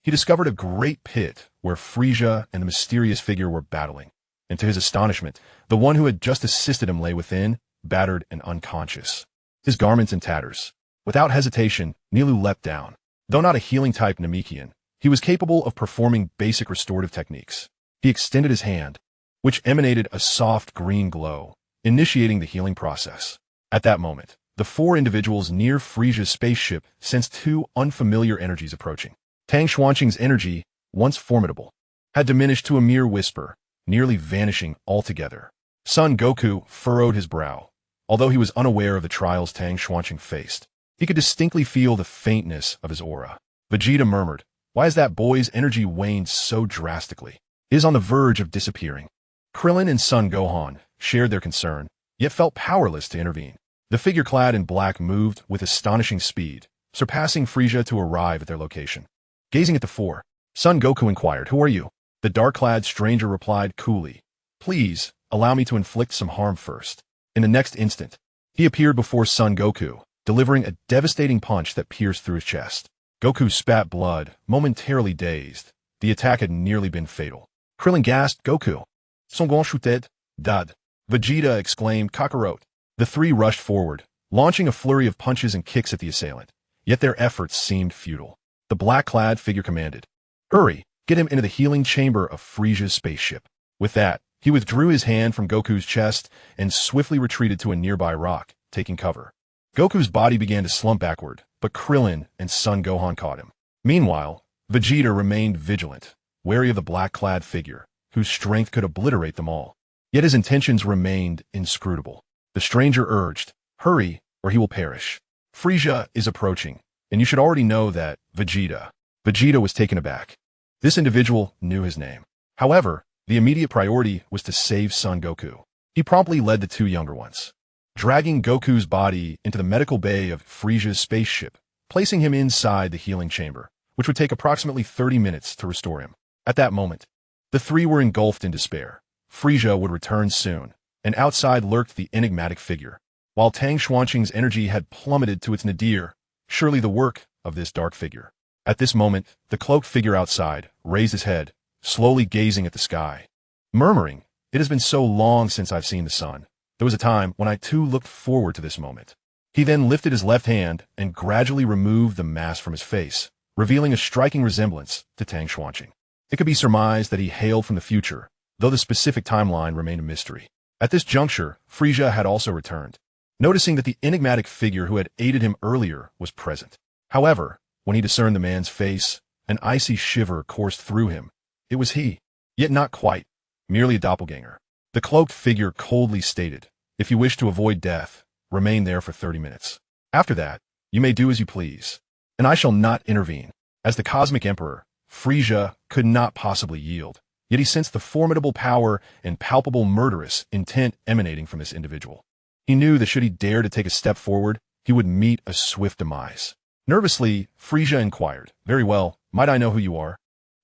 He discovered a great pit where Frisia and the mysterious figure were battling, and to his astonishment, the one who had just assisted him lay within, battered and unconscious, his garments in tatters. Without hesitation, Nilu leapt down. Though not a healing-type Namekian, he was capable of performing basic restorative techniques. He extended his hand, which emanated a soft green glow, initiating the healing process. At that moment, the 4 individuals near Frisia's spaceship sensed 2 unfamiliar energies approaching. Tang Xuanqing's energy, once formidable, had diminished to a mere whisper, nearly vanishing altogether. Son Goku furrowed his brow. Although he was unaware of the trials Tang Xuanqing faced, he could distinctly feel the faintness of his aura. Vegeta murmured, "Why has that boy's energy waned so drastically? It is on the verge of disappearing." Krillin and Son Gohan shared their concern, yet felt powerless to intervene. The figure clad in black moved with astonishing speed, surpassing Frisia to arrive at their location. Gazing at the 4, Son Goku inquired, "Who are you?" The dark-clad stranger replied coolly, "Please, allow me to inflict some harm first." In the next instant, he appeared before Son Goku, delivering a devastating punch that pierced through his chest. Goku spat blood, momentarily dazed. The attack had nearly been fatal. Krillin gasped, "Goku! Son Gohan dead? Dad!" Vegeta exclaimed, "Kakarot!" The 3 rushed forward, launching a flurry of punches and kicks at the assailant. Yet their efforts seemed futile. The black-clad figure commanded, "Hurry! Get him into the healing chamber of Frisia's spaceship." With that, he withdrew his hand from Goku's chest and swiftly retreated to a nearby rock, taking cover. Goku's body began to slump backward, but Krillin and Son Gohan caught him. Meanwhile, Vegeta remained vigilant, wary of the black-clad figure, whose strength could obliterate them all. Yet his intentions remained inscrutable. The stranger urged, "Hurry, or he will perish. Frisia is approaching, and you should already know that, Vegeta." Vegeta was taken aback. This individual knew his name. However, the immediate priority was to save Son Goku. He promptly led the 2 younger ones, dragging Goku's body into the medical bay of Frisia's spaceship, placing him inside the healing chamber, which would take approximately 30 minutes to restore him. At that moment, the 3 were engulfed in despair. Frisia would return soon, and outside lurked the enigmatic figure. While Tang Xuanqing's energy had plummeted to its nadir, surely the work of this dark figure. At this moment, the cloaked figure outside raised his head, slowly gazing at the sky, murmuring, "It has been so long since I've seen the sun. There was a time when I too looked forward to this moment." He then lifted his left hand and gradually removed the mask from his face, revealing a striking resemblance to Tang Xuanqing. It could be surmised that he hailed from the future, though the specific timeline remained a mystery. At this juncture, Frisia had also returned, noticing that the enigmatic figure who had aided him earlier was present. However, when he discerned the man's face, an icy shiver coursed through him. It was he. Yet not quite, merely a doppelganger. The cloaked figure coldly stated, "If you wish to avoid death, remain there for 30 minutes. After that, you may do as you please, and I shall not intervene." As the cosmic emperor, Frisia could not possibly yield, yet he sensed the formidable power and palpable murderous intent emanating from this individual. He knew that should he dare to take a step forward, he would meet a swift demise. Nervously, Frisia inquired, "Very well, might I know who you are?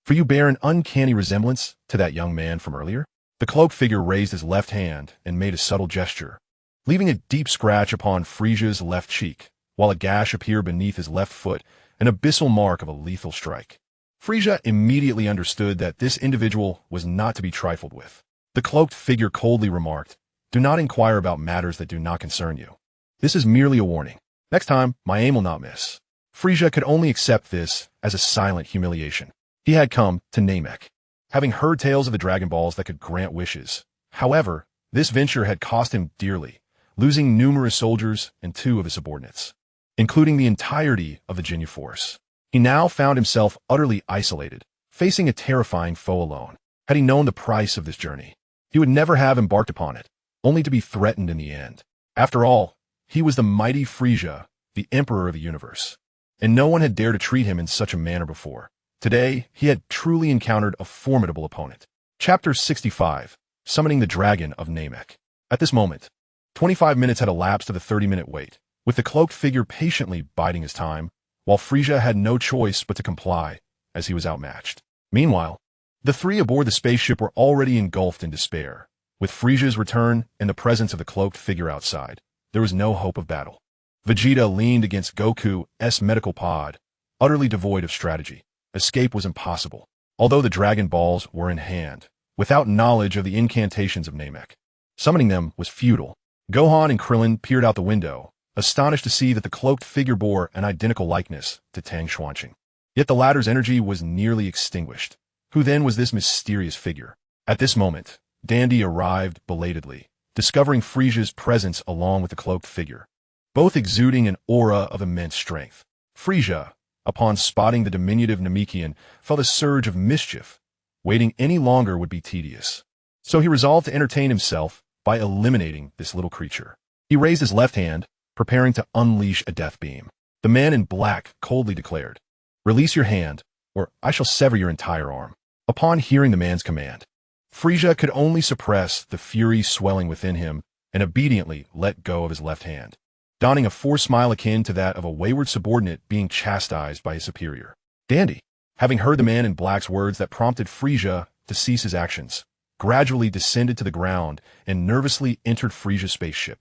For you bear an uncanny resemblance to that young man from earlier." The cloaked figure raised his left hand and made a subtle gesture, leaving a deep scratch upon Frisia's left cheek, while a gash appeared beneath his left foot, an abyssal mark of a lethal strike. Frisia immediately understood that this individual was not to be trifled with. The cloaked figure coldly remarked, "Do not inquire about matters that do not concern you. This is merely a warning. Next time, my aim will not miss." Frisia could only accept this as a silent humiliation. He had come to Namek, having heard tales of the Dragon Balls that could grant wishes. However, this venture had cost him dearly, losing numerous soldiers and 2 of his subordinates, including the entirety of the Jinyu force. He now found himself utterly isolated, facing a terrifying foe alone. Had he known the price of this journey, he would never have embarked upon it, only to be threatened in the end. After all, he was the mighty Frisia, the emperor of the universe, and no one had dared to treat him in such a manner before. Today, he had truly encountered a formidable opponent. Chapter 65, Summoning the Dragon of Namek. At this moment, 25 minutes had elapsed to the 30-minute wait, with the cloaked figure patiently biding his time, while Frisia had no choice but to comply, as he was outmatched. Meanwhile, the 3 aboard the spaceship were already engulfed in despair. With Frisia's return and the presence of the cloaked figure outside, there was no hope of battle. Vegeta leaned against Goku's medical pod, utterly devoid of strategy. Escape was impossible, although the Dragon Balls were in hand, without knowledge of the incantations of Namek. Summoning them was futile. Gohan and Krillin peered out the window, astonished to see that the cloaked figure bore an identical likeness to Tang Xuanqing. Yet the latter's energy was nearly extinguished. Who then was this mysterious figure? At this moment, Dandy arrived belatedly, discovering Frisia's presence along with the cloaked figure, both exuding an aura of immense strength. Frisia, upon spotting the diminutive Namekian, felt a surge of mischief. Waiting any longer would be tedious. So he resolved to entertain himself by eliminating this little creature. He raised his left hand, preparing to unleash a death beam. The man in black coldly declared, "Release your hand, or I shall sever your entire arm." Upon hearing the man's command, Frisia could only suppress the fury swelling within him and obediently let go of his left hand, donning a forced smile akin to that of a wayward subordinate being chastised by his superior. Dandy, having heard the man in black's words that prompted Frisia to cease his actions, gradually descended to the ground and nervously entered Frisia's spaceship,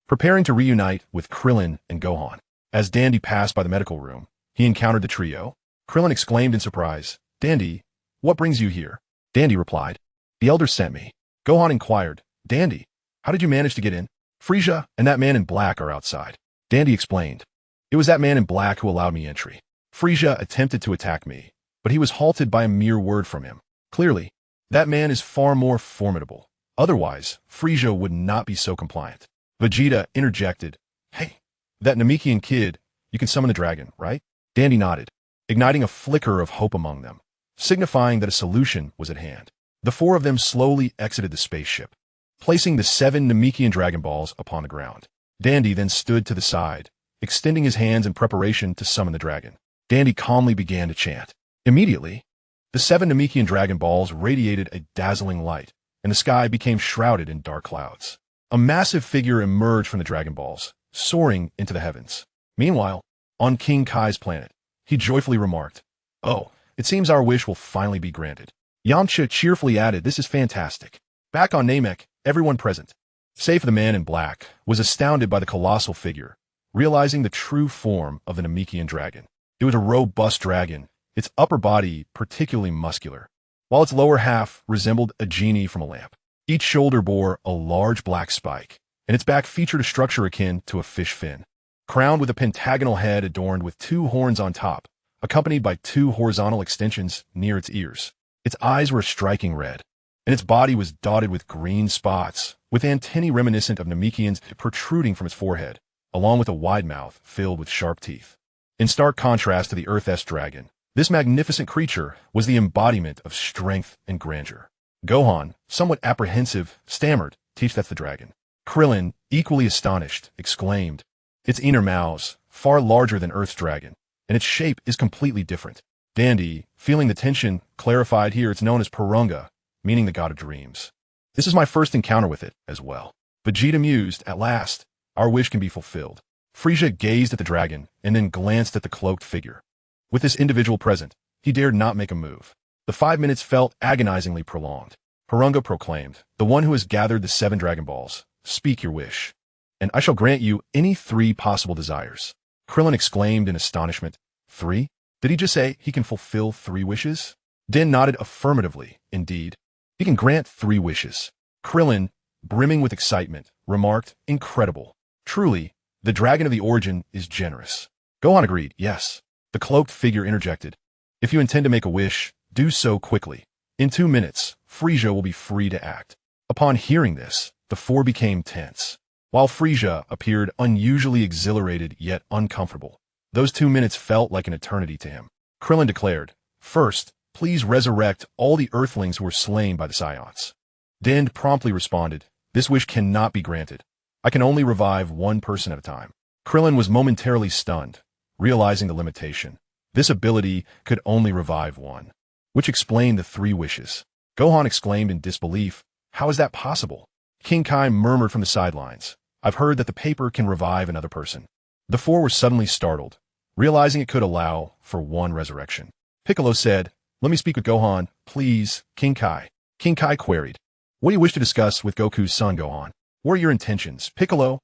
preparing to reunite with Krillin and Gohan. As Dandy passed by the medical room, he encountered the trio. Krillin exclaimed in surprise, "Dandy, what brings you here?" Dandy replied, "The elders sent me." Gohan inquired, "Dandy, how did you manage to get in?" "Frisia and that man in black are outside." Dandy explained, "It was that man in black who allowed me entry. Frisia attempted to attack me, but he was halted by a mere word from him. Clearly, that man is far more formidable. Otherwise, Frisia would not be so compliant." Vegeta interjected, "Hey, that Namekian kid, you can summon the dragon, right?" Dandy nodded, igniting a flicker of hope among them, signifying that a solution was at hand. The 4 of them slowly exited the spaceship, placing the 7 Namekian Dragon Balls upon the ground. Dandy then stood to the side, extending his hands in preparation to summon the dragon. Dandy calmly began to chant. Immediately, the 7 Namekian Dragon Balls radiated a dazzling light, and the sky became shrouded in dark clouds. A massive figure emerged from the Dragon Balls, soaring into the heavens. Meanwhile, on King Kai's planet, he joyfully remarked, "Oh, it seems our wish will finally be granted." Yamcha cheerfully added, "This is fantastic." Back on Namek, everyone present, save for the man in black, was astounded by the colossal figure, realizing the true form of the Namekian dragon. It was a robust dragon, its upper body particularly muscular, while its lower half resembled a genie from a lamp. Each shoulder bore a large black spike, and its back featured a structure akin to a fish fin, crowned with a pentagonal head adorned with 2 horns on top, accompanied by 2 horizontal extensions near its ears. Its eyes were a striking red, and its body was dotted with green spots, with antennae reminiscent of Namekians protruding from its forehead, along with a wide mouth filled with sharp teeth. In stark contrast to the Earth-S dragon, this magnificent creature was the embodiment of strength and grandeur. Gohan, somewhat apprehensive, stammered, "Teach, that's the dragon." Krillin, equally astonished, exclaimed, "Its inner mouths, far larger than Earth's dragon, and its shape is completely different." Dandy, feeling the tension, clarified, "Here it's known as Purunga, meaning the god of dreams. This is my first encounter with it as well." Vegeta mused, "At last, our wish can be fulfilled." Frieza gazed at the dragon and then glanced at the cloaked figure. With this individual present, he dared not make a move. The 5 minutes felt agonizingly prolonged. Purunga proclaimed, "The one who has gathered the 7 Dragon Balls, speak your wish, and I shall grant you any 3 possible desires." Krillin exclaimed in astonishment, "3? Did he just say he can fulfill 3 wishes?" Din nodded affirmatively. "Indeed, he can grant 3 wishes." Krillin, brimming with excitement, remarked, "Incredible. Truly, the Dragon of the Origin is generous." Gohan agreed, "Yes." The cloaked figure interjected, "If you intend to make a wish, do so quickly. In 2 minutes, Frieza will be free to act." Upon hearing this, the 4 became tense. While Frieza appeared unusually exhilarated yet uncomfortable, those 2 minutes felt like an eternity to him. Krillin declared, "First, please resurrect all the Earthlings who were slain by the Saiyans." Din promptly responded, "This wish cannot be granted. I can only revive 1 person at a time." Krillin was momentarily stunned, realizing the limitation. This ability could only revive 1, which explained the 3 wishes. Gohan exclaimed in disbelief, "How is that possible?" King Kai murmured from the sidelines, "I've heard that the paper can revive another person." The 4 were suddenly startled, realizing it could allow for 1 resurrection. Piccolo said, "Let me speak with Gohan, please, King Kai." King Kai queried, "What do you wish to discuss with Goku's son, Gohan? What are your intentions?" Piccolo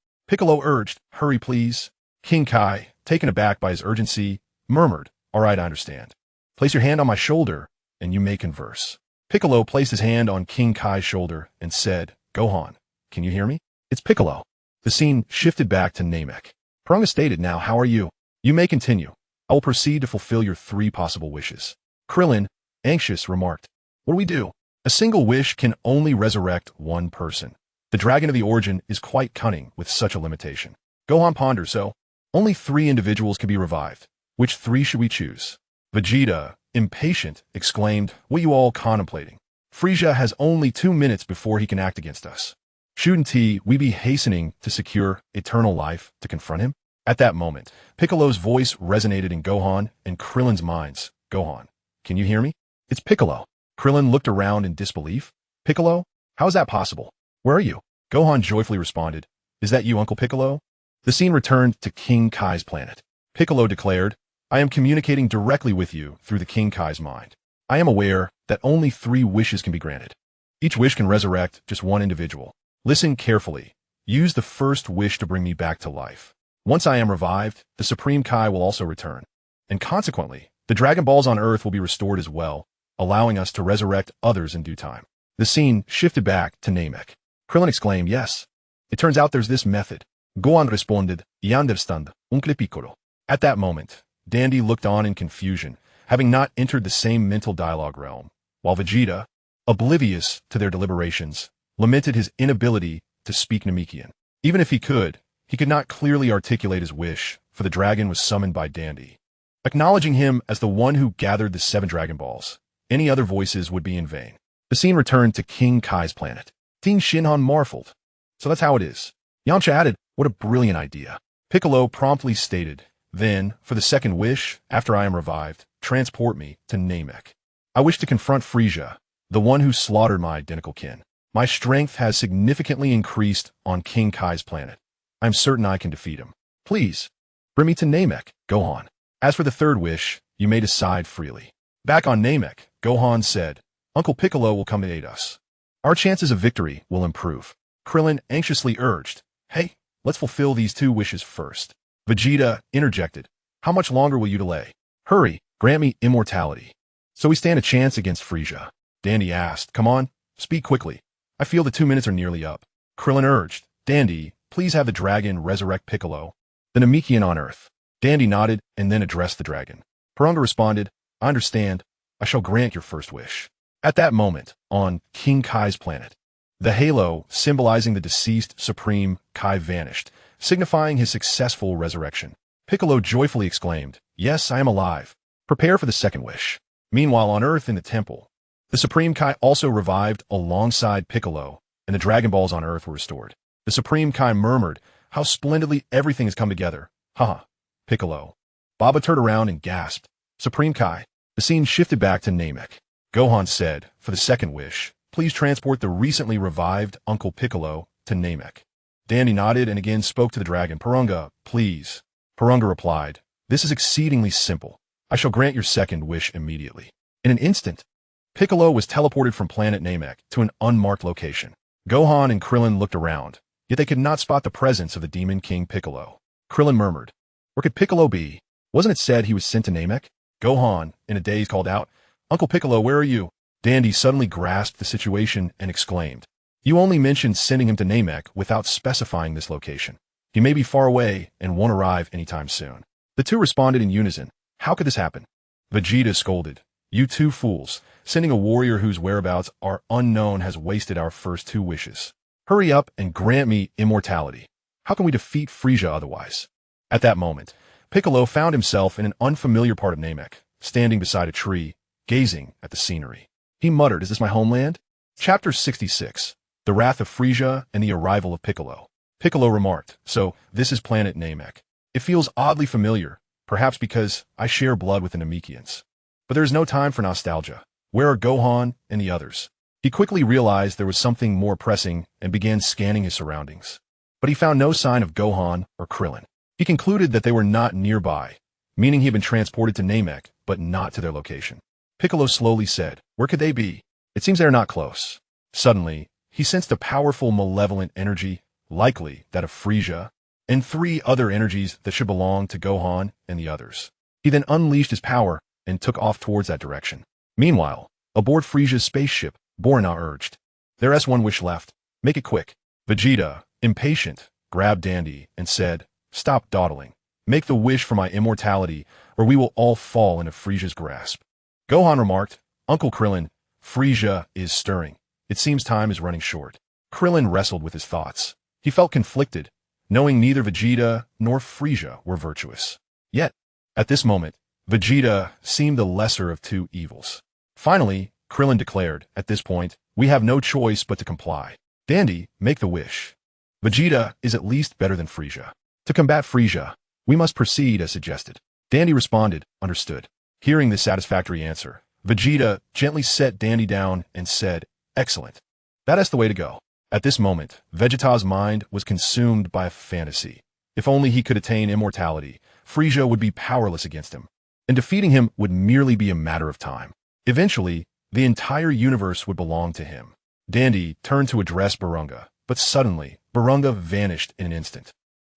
urged, "Hurry, please." King Kai, taken aback by his urgency, murmured, "All right, I understand. Place your hand on my shoulder, and you may converse." Piccolo placed his hand on King Kai's shoulder and said, "Gohan, can you hear me? It's Piccolo." The scene shifted back to Namek. Purunga stated, "Now, how are you? You may continue. I will proceed to fulfill your 3 possible wishes." Krillin, anxious, remarked, "What do we do? A single wish can only resurrect 1 person. The Dragon of the Origin is quite cunning with such a limitation." Gohan pondered, "So, only 3 individuals can be revived. Which 3 should we choose?" Vegeta, impatient, exclaimed, "What are you all contemplating? Frieza has only 2 minutes before he can act against us. Shouldn't we be hastening to secure eternal life to confront him?" At that moment, Piccolo's voice resonated in Gohan and Krillin's minds. "Gohan, can you hear me? It's Piccolo." Krillin looked around in disbelief. "Piccolo? How is that possible? Where are you?" Gohan joyfully responded, "Is that you, Uncle Piccolo?" The scene returned to King Kai's planet. Piccolo declared, "I am communicating directly with you through the King Kai's mind. I am aware that only 3 wishes can be granted. Each wish can resurrect just 1 individual. Listen carefully. Use the first wish to bring me back to life. Once I am revived, the Supreme Kai will also return. And consequently, the Dragon Balls on Earth will be restored as well, allowing us to resurrect others in due time." The scene shifted back to Namek. Krillin exclaimed, "Yes. It turns out there's this method." Gohan responded, "I understand, Uncle Piccolo." At that moment, Dandy looked on in confusion, having not entered the same mental dialogue realm, while Vegeta, oblivious to their deliberations, lamented his inability to speak Namekian. Even if he could not clearly articulate his wish, for the dragon was summoned by Dandy. Acknowledging him as the one who gathered the 7 Dragon Balls, any other voices would be in vain. The scene returned to King Kai's planet. Team Shinhan marveled. "So that's how it is." Yamcha added, "What a brilliant idea." Piccolo promptly stated, "Then, for the second wish, after I am revived, transport me to Namek. I wish to confront Frieza, the one who slaughtered my identical kin. My strength has significantly increased on King Kai's planet. I am certain I can defeat him. Please, bring me to Namek, Gohan. As for the third wish, you may decide freely." Back on Namek, Gohan said, "Uncle Piccolo will come to aid us. Our chances of victory will improve." Krillin anxiously urged, "Hey, let's fulfill these 2 wishes first." Vegeta interjected, "How much longer will you delay? Hurry, grant me immortality, so we stand a chance against Frieza." Dandy asked, "Come on, speak quickly. I feel the 2 minutes are nearly up." Krillin urged, "Dandy, please have the dragon resurrect Piccolo, the Namekian on Earth." Dandy nodded and then addressed the dragon. Purunga responded, "I understand. I shall grant your first wish." At that moment, on King Kai's planet, the halo symbolizing the deceased Supreme Kai vanished, signifying his successful resurrection. Piccolo joyfully exclaimed, "Yes, I am alive. Prepare for the second wish." Meanwhile, on Earth in the temple, the Supreme Kai also revived alongside Piccolo, and the Dragon Balls on Earth were restored. The Supreme Kai murmured, "How splendidly everything has come together. Haha, Piccolo." Baba turned around and gasped, "Supreme Kai." The scene shifted back to Namek. Gohan said, "For the second wish, please transport the recently revived Uncle Piccolo to Namek." Dandy nodded and again spoke to the dragon. "Purunga, please." Purunga replied, "This is exceedingly simple. I shall grant your second wish immediately." In an instant, Piccolo was teleported from planet Namek to an unmarked location. Gohan and Krillin looked around, yet they could not spot the presence of the Demon King Piccolo. Krillin murmured, "Where could Piccolo be? Wasn't it said he was sent to Namek?" Gohan, in a daze, called out, "Uncle Piccolo, where are you?" Dandy suddenly grasped the situation and exclaimed, "You only mentioned sending him to Namek without specifying this location. He may be far away and won't arrive anytime soon." The two responded in unison, "How could this happen?" Vegeta scolded, "You two fools, sending a warrior whose whereabouts are unknown has wasted our first two wishes. Hurry up and grant me immortality. How can we defeat Frieza otherwise?" At that moment, Piccolo found himself in an unfamiliar part of Namek, standing beside a tree, gazing at the scenery. He muttered, "Is this my homeland?" Chapter 66, The Wrath of Frieza and the Arrival of Piccolo. Piccolo remarked, "So, this is planet Namek. It feels oddly familiar, perhaps because I share blood with the Namekians. But there is no time for nostalgia. Where are Gohan and the others?" He quickly realized there was something more pressing and began scanning his surroundings. But he found no sign of Gohan or Krillin. He concluded that they were not nearby, meaning he had been transported to Namek, but not to their location. Piccolo slowly said, "Where could they be? It seems they are not close." Suddenly, he sensed a powerful malevolent energy, likely that of Frieza, and three other energies that should belong to Gohan and the others. He then unleashed his power and took off towards that direction. Meanwhile, aboard Frieza's spaceship, Borna urged, "There's one wish left. Make it quick." Vegeta, impatient, grabbed Dandy and said, "Stop dawdling. Make the wish for my immortality, or we will all fall into Frieza's grasp." Gohan remarked, "Uncle Krillin, Frieza is stirring. It seems time is running short." Krillin wrestled with his thoughts. He felt conflicted, knowing neither Vegeta nor Frieza were virtuous. Yet, at this moment, Vegeta seemed the lesser of two evils. Finally, Krillin declared, "At this point, we have no choice but to comply. Dandy, make the wish. Vegeta is at least better than Frieza. To combat Frieza, we must proceed as suggested." Dandy responded, "Understood." Hearing this satisfactory answer, Vegeta gently set Dandy down and said, "Excellent. That is the way to go." At this moment, Vegeta's mind was consumed by a fantasy. If only he could attain immortality, Frieza would be powerless against him, and defeating him would merely be a matter of time. Eventually, the entire universe would belong to him. Dandy turned to address Barunga, but suddenly, Barunga vanished in an instant,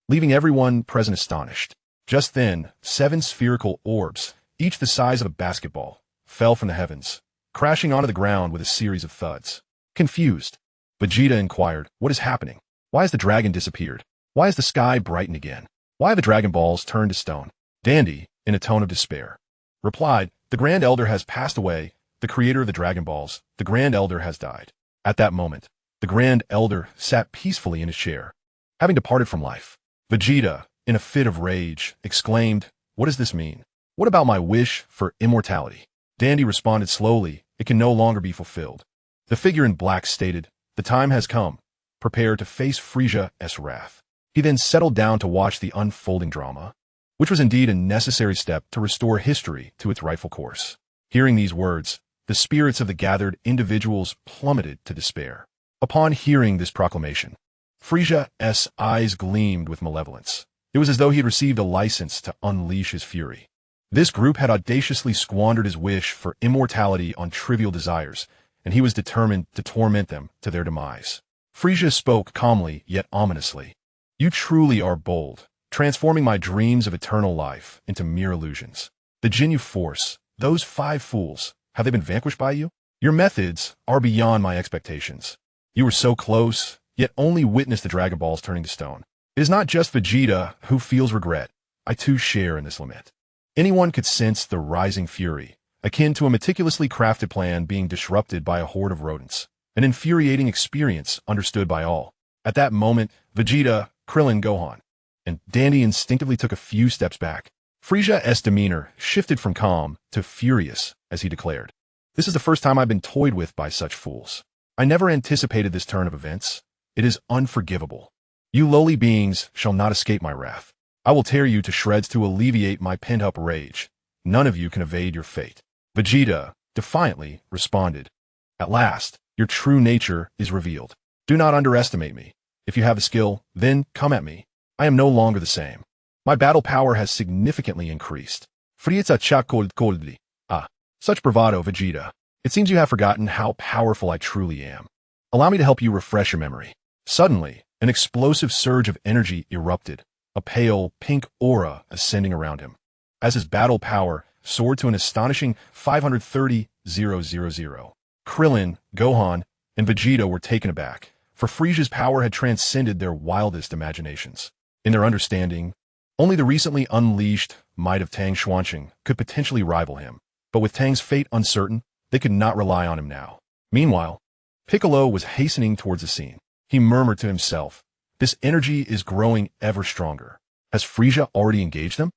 leaving everyone present astonished. Just then, 7 spherical orbs, each the size of a basketball, fell from the heavens, crashing onto the ground with a series of thuds. Confused, Vegeta inquired, "What is happening? Why has the dragon disappeared? Why has the sky brightened again? Why have the Dragon Balls turned to stone?" Dandy, in a tone of despair, replied, "The Grand Elder has passed away, the creator of the Dragon Balls. The Grand Elder has died." At that moment, the Grand Elder sat peacefully in his chair, having departed from life. Vegeta, in a fit of rage, exclaimed, "What does this mean? What about my wish for immortality?" Dandy responded slowly, "It can no longer be fulfilled." The figure in black stated, "The time has come. Prepare to face Frieza's wrath." He then settled down to watch the unfolding drama, which was indeed a necessary step to restore history to its rightful course. Hearing these words, the spirits of the gathered individuals plummeted to despair. Upon hearing this proclamation, Frieza's eyes gleamed with malevolence. It was as though he had received a license to unleash his fury. This group had audaciously squandered his wish for immortality on trivial desires, and he was determined to torment them to their demise. Frieza spoke calmly yet ominously. "You truly are bold, transforming my dreams of eternal life into mere illusions. The Jinyu Force, those 5 fools, have they been vanquished by you? Your methods are beyond my expectations. You were so close, yet only witnessed the Dragon Balls turning to stone. It is not just Vegeta who feels regret. I too share in this lament." Anyone could sense the rising fury, akin to a meticulously crafted plan being disrupted by a horde of rodents, an infuriating experience understood by all. At that moment, Vegeta, Krillin, Gohan, and Dandy instinctively took a few steps back. Frisia's demeanor shifted from calm to furious as he declared, "This is the first time I've been toyed with by such fools. I never anticipated this turn of events. It is unforgivable. You lowly beings shall not escape my wrath. I will tear you to shreds to alleviate my pent-up rage. None of you can evade your fate." Vegeta defiantly responded, "At last, your true nature is revealed. Do not underestimate me. If you have the skill, then come at me. I am no longer the same. My battle power has significantly increased." Frieza coldly. "Ah, such bravado, Vegeta. It seems you have forgotten how powerful I truly am. Allow me to help you refresh your memory." Suddenly, an explosive surge of energy erupted, a pale, pink aura ascending around him. As his battle power soared to an astonishing 530,000. Krillin, Gohan, and Vegeta were taken aback, for Frisia's power had transcended their wildest imaginations. In their understanding, only the recently unleashed might of Tang Xuanqing could potentially rival him, but with Tang's fate uncertain, they could not rely on him now. Meanwhile, Piccolo was hastening towards the scene. He murmured to himself, "This energy is growing ever stronger. Has Frisia already engaged them?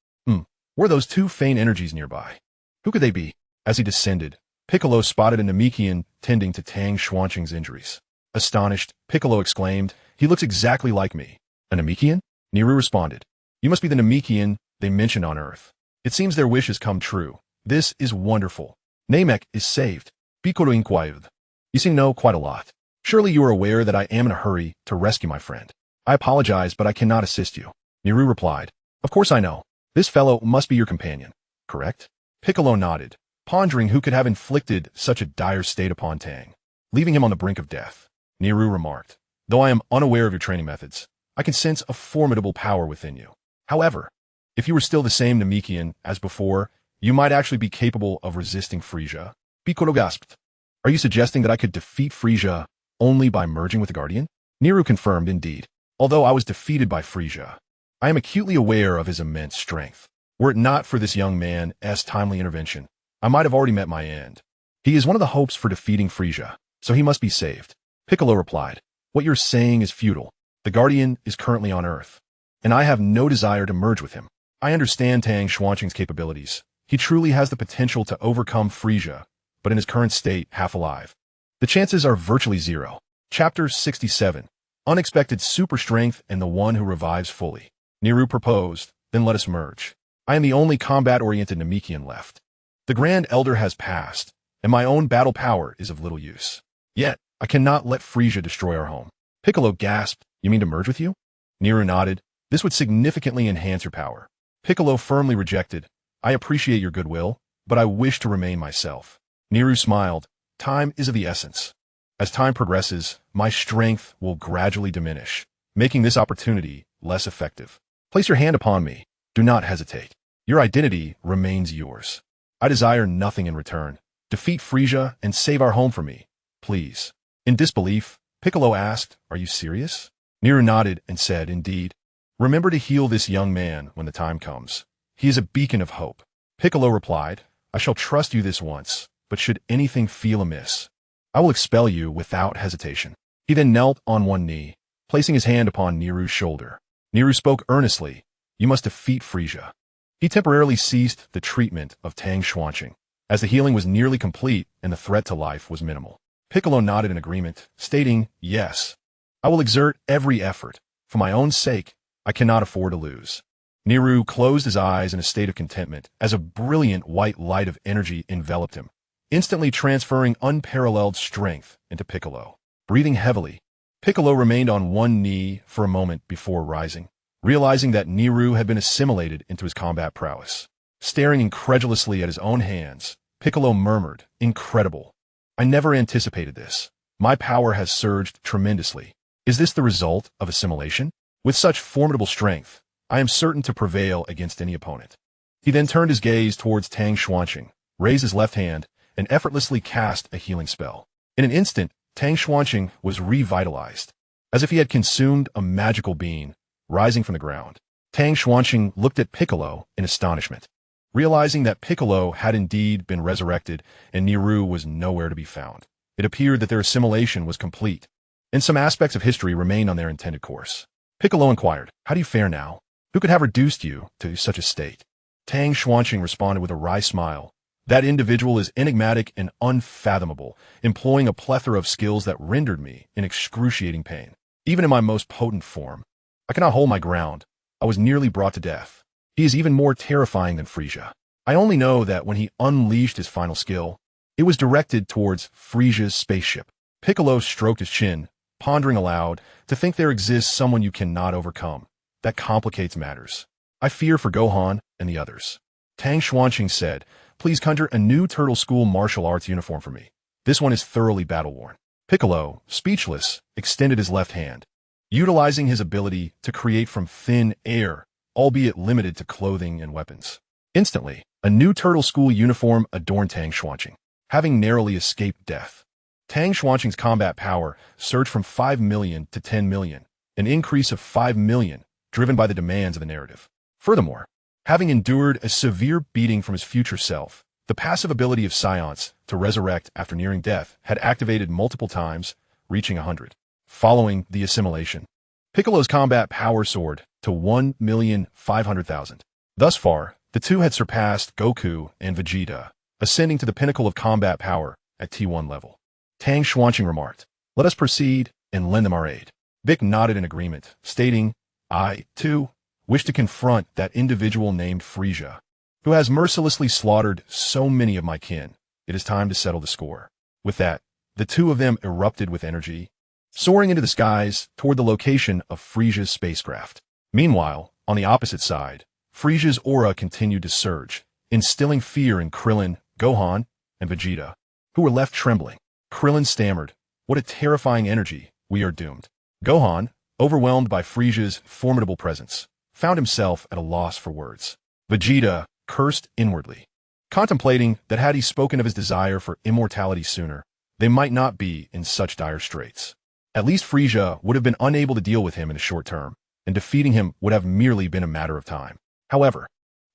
Were those two faint energies nearby? Who could they be?" As he descended, Piccolo spotted a Namekian tending to Tang Xuanqing's injuries. Astonished, Piccolo exclaimed, "He looks exactly like me." "A Namekian?" Niru responded. "You must be the Namekian they mentioned on Earth. It seems their wish has come true. This is wonderful. Namek is saved." Piccolo inquired, "You seem to know quite a lot. Surely you are aware that I am in a hurry to rescue my friend." "I apologize, but I cannot assist you." Niru replied, "Of course I know. This fellow must be your companion, correct?" Piccolo nodded, pondering who could have inflicted such a dire state upon Tang, leaving him on the brink of death. Niru remarked, "Though I am unaware of your training methods, I can sense a formidable power within you. However, if you were still the same Namekian as before, you might actually be capable of resisting Frisia." Piccolo gasped, "Are you suggesting that I could defeat Frisia only by merging with the Guardian?" Niru confirmed, "Indeed. Although I was defeated by Frisia, I am acutely aware of his immense strength. Were it not for this young man's timely intervention, I might have already met my end. He is one of the hopes for defeating Frisia, so he must be saved." Piccolo replied, "What you're saying is futile. The Guardian is currently on Earth, and I have no desire to merge with him. I understand Tang Xuanqing's capabilities. He truly has the potential to overcome Frisia, but in his current state, half alive, the chances are virtually zero." Chapter 67. Unexpected Super Strength and the One Who Revives Fully. Niru proposed, "Then let us merge. I am the only combat-oriented Namekian left. The Grand Elder has passed, and my own battle power is of little use. Yet, I cannot let Frisia destroy our home." Piccolo gasped, "You mean to merge with you?" Niru nodded. "This would significantly enhance your power." Piccolo firmly rejected, "I appreciate your goodwill, but I wish to remain myself." Niru smiled, "Time is of the essence. As time progresses, my strength will gradually diminish, making this opportunity less effective. Place your hand upon me. Do not hesitate. Your identity remains yours. I desire nothing in return. Defeat Frisia and save our home for me, please." In disbelief, Piccolo asked, "Are you serious?" Niru nodded and said, "Indeed. Remember to heal this young man when the time comes. He is a beacon of hope." Piccolo replied, "I shall trust you this once, but should anything feel amiss, I will expel you without hesitation." He then knelt on one knee, placing his hand upon Niru's shoulder. Niru spoke earnestly, "You must defeat Frisia." He temporarily ceased the treatment of Tang Xuanqing, as the healing was nearly complete and the threat to life was minimal. Piccolo nodded in agreement, stating, "Yes, I will exert every effort. For my own sake, I cannot afford to lose." Niru closed his eyes in a state of contentment as a brilliant white light of energy enveloped him, instantly transferring unparalleled strength into Piccolo. Breathing heavily, Piccolo remained on one knee for a moment before rising, realizing that Niru had been assimilated into his combat prowess. Staring incredulously at his own hands, Piccolo murmured, "Incredible. I never anticipated this. My power has surged tremendously. Is this the result of assimilation? With such formidable strength, I am certain to prevail against any opponent." He then turned his gaze towards Tang Xuanqing, raised his left hand, and effortlessly cast a healing spell. In an instant, Tang Xuanqing was revitalized, as if he had consumed a magical bean, rising from the ground. Tang Xuanqing looked at Piccolo in astonishment, realizing that Piccolo had indeed been resurrected and Niru was nowhere to be found. It appeared that their assimilation was complete, and some aspects of history remained on their intended course. Piccolo inquired, "How do you fare now?" Who could have reduced you to such a state? Tang Xuanqing responded with a wry smile. That individual is enigmatic and unfathomable, employing a plethora of skills that rendered me in excruciating pain. Even in my most potent form, I cannot hold my ground. I was nearly brought to death. He is even more terrifying than Frisia. I only know that when he unleashed his final skill, it was directed towards Frisia's spaceship. Piccolo stroked his chin, pondering aloud, to think there exists someone you cannot overcome. That complicates matters. I fear for Gohan and the others. Tang Xuanqing said, please conjure a new Turtle School martial arts uniform for me. This one is thoroughly battle-worn. Piccolo, speechless, extended his left hand, utilizing his ability to create from thin air, albeit limited to clothing and weapons. Instantly, a new Turtle School uniform adorned Tang Xuanqing. Having narrowly escaped death, Tang Xuanqing's combat power surged from 5 million to 10 million, an increase of 5 million, driven by the demands of the narrative. Furthermore, having endured a severe beating from his future self, the passive ability of Saiyan to resurrect after nearing death had activated multiple times, reaching 100. Following the assimilation, Piccolo's combat power soared to 1,500,000. Thus far, the two had surpassed Goku and Vegeta, ascending to the pinnacle of combat power at T1 level. Tang Xuanqing remarked, let us proceed and lend them our aid. Vic nodded in agreement, stating, I, too, wish to confront that individual named Frisia, who has mercilessly slaughtered so many of my kin. It is time to settle the score. With that, the two of them erupted with energy, soaring into the skies toward the location of Frisia's spacecraft. Meanwhile, on the opposite side, Frisia's aura continued to surge, instilling fear in Krillin, Gohan, and Vegeta, who were left trembling. Krillin stammered, what a terrifying energy, we are doomed. Gohan, overwhelmed by Frisia's formidable presence, found himself at a loss for words. Vegeta cursed inwardly, contemplating that had he spoken of his desire for immortality sooner, they might not be in such dire straits. At least Frisia would have been unable to deal with him in a short term, and defeating him would have merely been a matter of time. However,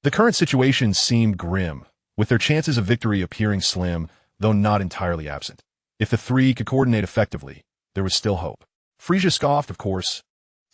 the current situation seemed grim, with their chances of victory appearing slim, though not entirely absent. If the three could coordinate effectively, there was still hope. Frisia scoffed, of course.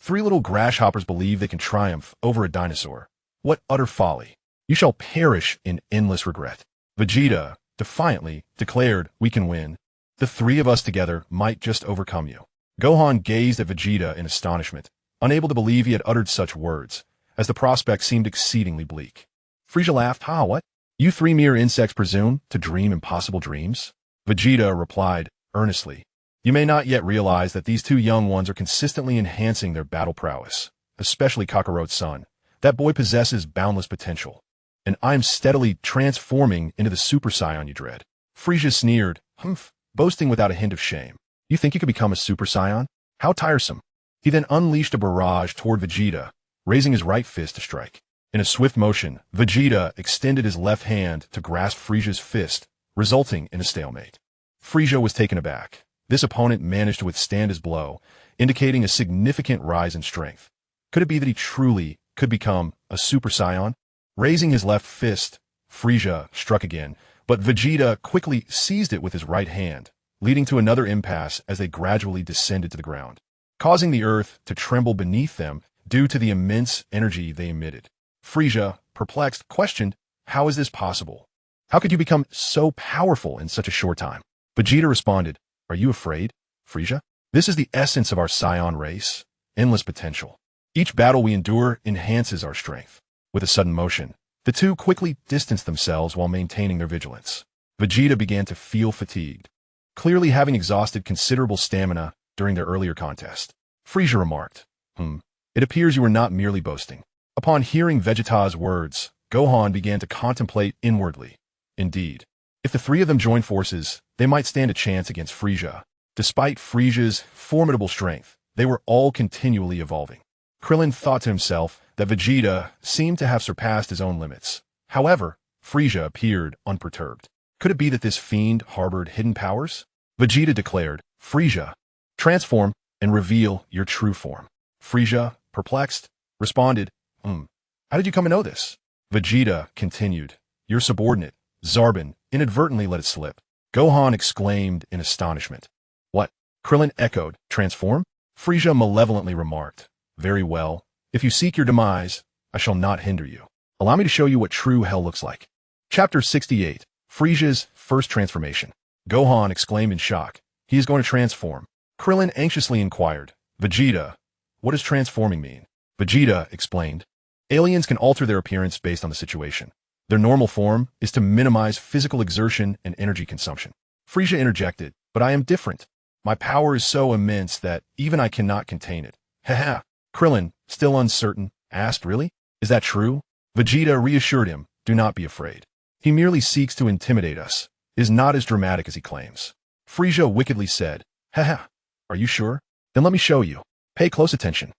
3 little grasshoppers believe they can triumph over a dinosaur. What utter folly. You shall perish in endless regret. Vegeta, defiantly, declared, we can win. The 3 of us together might just overcome you. Gohan gazed at Vegeta in astonishment, unable to believe he had uttered such words, as the prospect seemed exceedingly bleak. Frisia laughed, ha, what? You 3 mere insects presume to dream impossible dreams? Vegeta replied, earnestly, you may not yet realize that these 2 young ones are consistently enhancing their battle prowess, especially Kakaroto's son. That boy possesses boundless potential, and I am steadily transforming into the Super Saiyan you dread. Frisia sneered, humph, boasting without a hint of shame. You think you could become a Super Saiyan? How tiresome. He then unleashed a barrage toward Vegeta, raising his right fist to strike. In a swift motion, Vegeta extended his left hand to grasp Frisia's fist, resulting in a stalemate. Frisia was taken aback. This opponent managed to withstand his blow, indicating a significant rise in strength. Could it be that he truly could become a Super Saiyan? Raising his left fist, Frisia struck again, but Vegeta quickly seized it with his right hand, leading to another impasse as they gradually descended to the ground, causing the earth to tremble beneath them due to the immense energy they emitted. Frisia, perplexed, questioned, how is this possible? How could you become so powerful in such a short time? Vegeta responded, are you afraid, Frisia? This is the essence of our Saiyan race, endless potential. Each battle we endure enhances our strength. With a sudden motion, the two quickly distanced themselves while maintaining their vigilance. Vegeta began to feel fatigued, clearly having exhausted considerable stamina during their earlier contest. Frisia remarked, it appears you are not merely boasting. Upon hearing Vegeta's words, Gohan began to contemplate inwardly. Indeed, if the 3 of them joined forces, they might stand a chance against Frisia. Despite Frisia's formidable strength, they were all continually evolving. Krillin thought to himself that Vegeta seemed to have surpassed his own limits. However, Frisia appeared unperturbed. Could it be that this fiend harbored hidden powers? Vegeta declared, Frisia, transform and reveal your true form. Frisia, perplexed, responded, how did you come to know this? Vegeta continued, your subordinate, Zarbin, inadvertently let it slip. Gohan exclaimed in astonishment. What? Krillin echoed, transform? Frisia malevolently remarked, very well. If you seek your demise, I shall not hinder you. Allow me to show you what true hell looks like. Chapter 68. Frisia's first transformation. Gohan exclaimed in shock. He is going to transform. Krillin anxiously inquired. Vegeta, what does transforming mean? Vegeta explained. Aliens can alter their appearance based on the situation. Their normal form is to minimize physical exertion and energy consumption. Frieza interjected, but I am different. My power is so immense that even I cannot contain it. Haha. Krillin, still uncertain, asked, really? Is that true? Vegeta reassured him, do not be afraid. He merely seeks to intimidate us. Is not as dramatic as he claims. Frieza wickedly said, haha. Are you sure? Then let me show you. Pay close attention.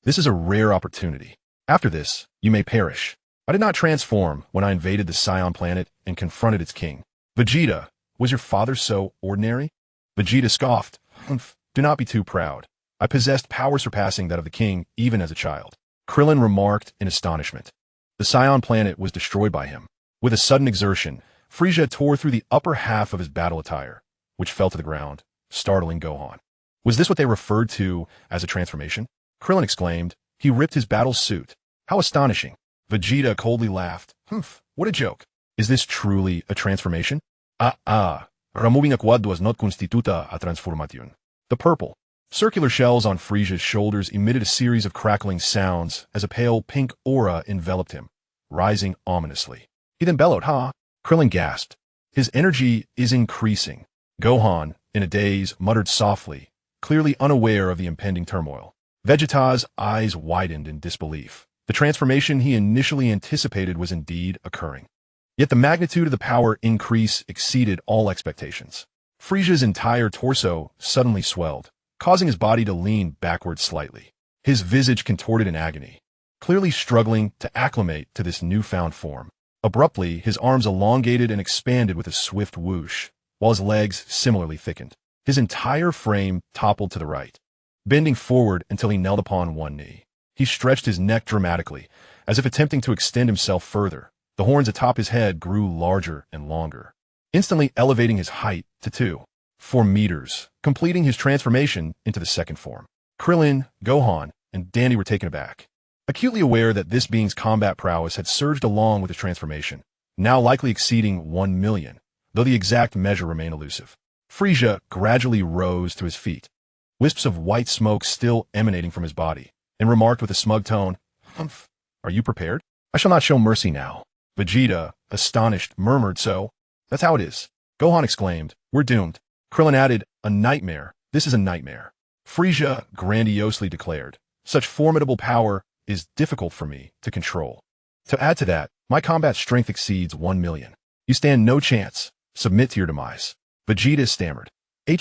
This is a rare opportunity. After this, you may perish. I did not transform when I invaded the Saiyan planet and confronted its king. Vegeta, was your father so ordinary? Vegeta scoffed. Humph, do not be too proud. I possessed power surpassing that of the king even as a child. Krillin remarked in astonishment. The Saiyan planet was destroyed by him. With a sudden exertion, Frieza tore through the upper half of his battle attire, which fell to the ground, startling Gohan. Was this what they referred to as a transformation? Krillin exclaimed. He ripped his battle suit. How astonishing. Vegeta coldly laughed. Humph, what a joke. Is this truly a transformation? Removing a quad does not constituta a transformation. The purple, circular shells on Frieza's shoulders emitted a series of crackling sounds as a pale pink aura enveloped him, rising ominously. He then bellowed, ha! Krillin gasped. His energy is increasing. Gohan, in a daze, muttered softly, clearly unaware of the impending turmoil. Vegeta's eyes widened in disbelief. The transformation he initially anticipated was indeed occurring. Yet the magnitude of the power increase exceeded all expectations. Frieza's entire torso suddenly swelled, causing his body to lean backward slightly. His visage contorted in agony, clearly struggling to acclimate to this newfound form. Abruptly, his arms elongated and expanded with a swift whoosh, while his legs similarly thickened. His entire frame toppled to the right, bending forward until he knelt upon one knee. He stretched his neck dramatically, as if attempting to extend himself further. The horns atop his head grew larger and longer, instantly elevating his height to 4 meters, completing his transformation into the second form. Krillin, Gohan, and Dandy were taken aback, acutely aware that this being's combat prowess had surged along with his transformation, now likely exceeding 1 million, though the exact measure remained elusive. Frieza gradually rose to his feet, wisps of white smoke still emanating from his body, and remarked with a smug tone, Humph, are you prepared? I shall not show mercy now. Vegeta, astonished, murmured, so? That's how it is. Gohan exclaimed, we're doomed. Krillin added, a nightmare. This is a nightmare. Frieza grandiosely declared, such formidable power is difficult for me to control. To add to that, my combat strength exceeds 1 million. You stand no chance. Submit to your demise. Vegeta stammered.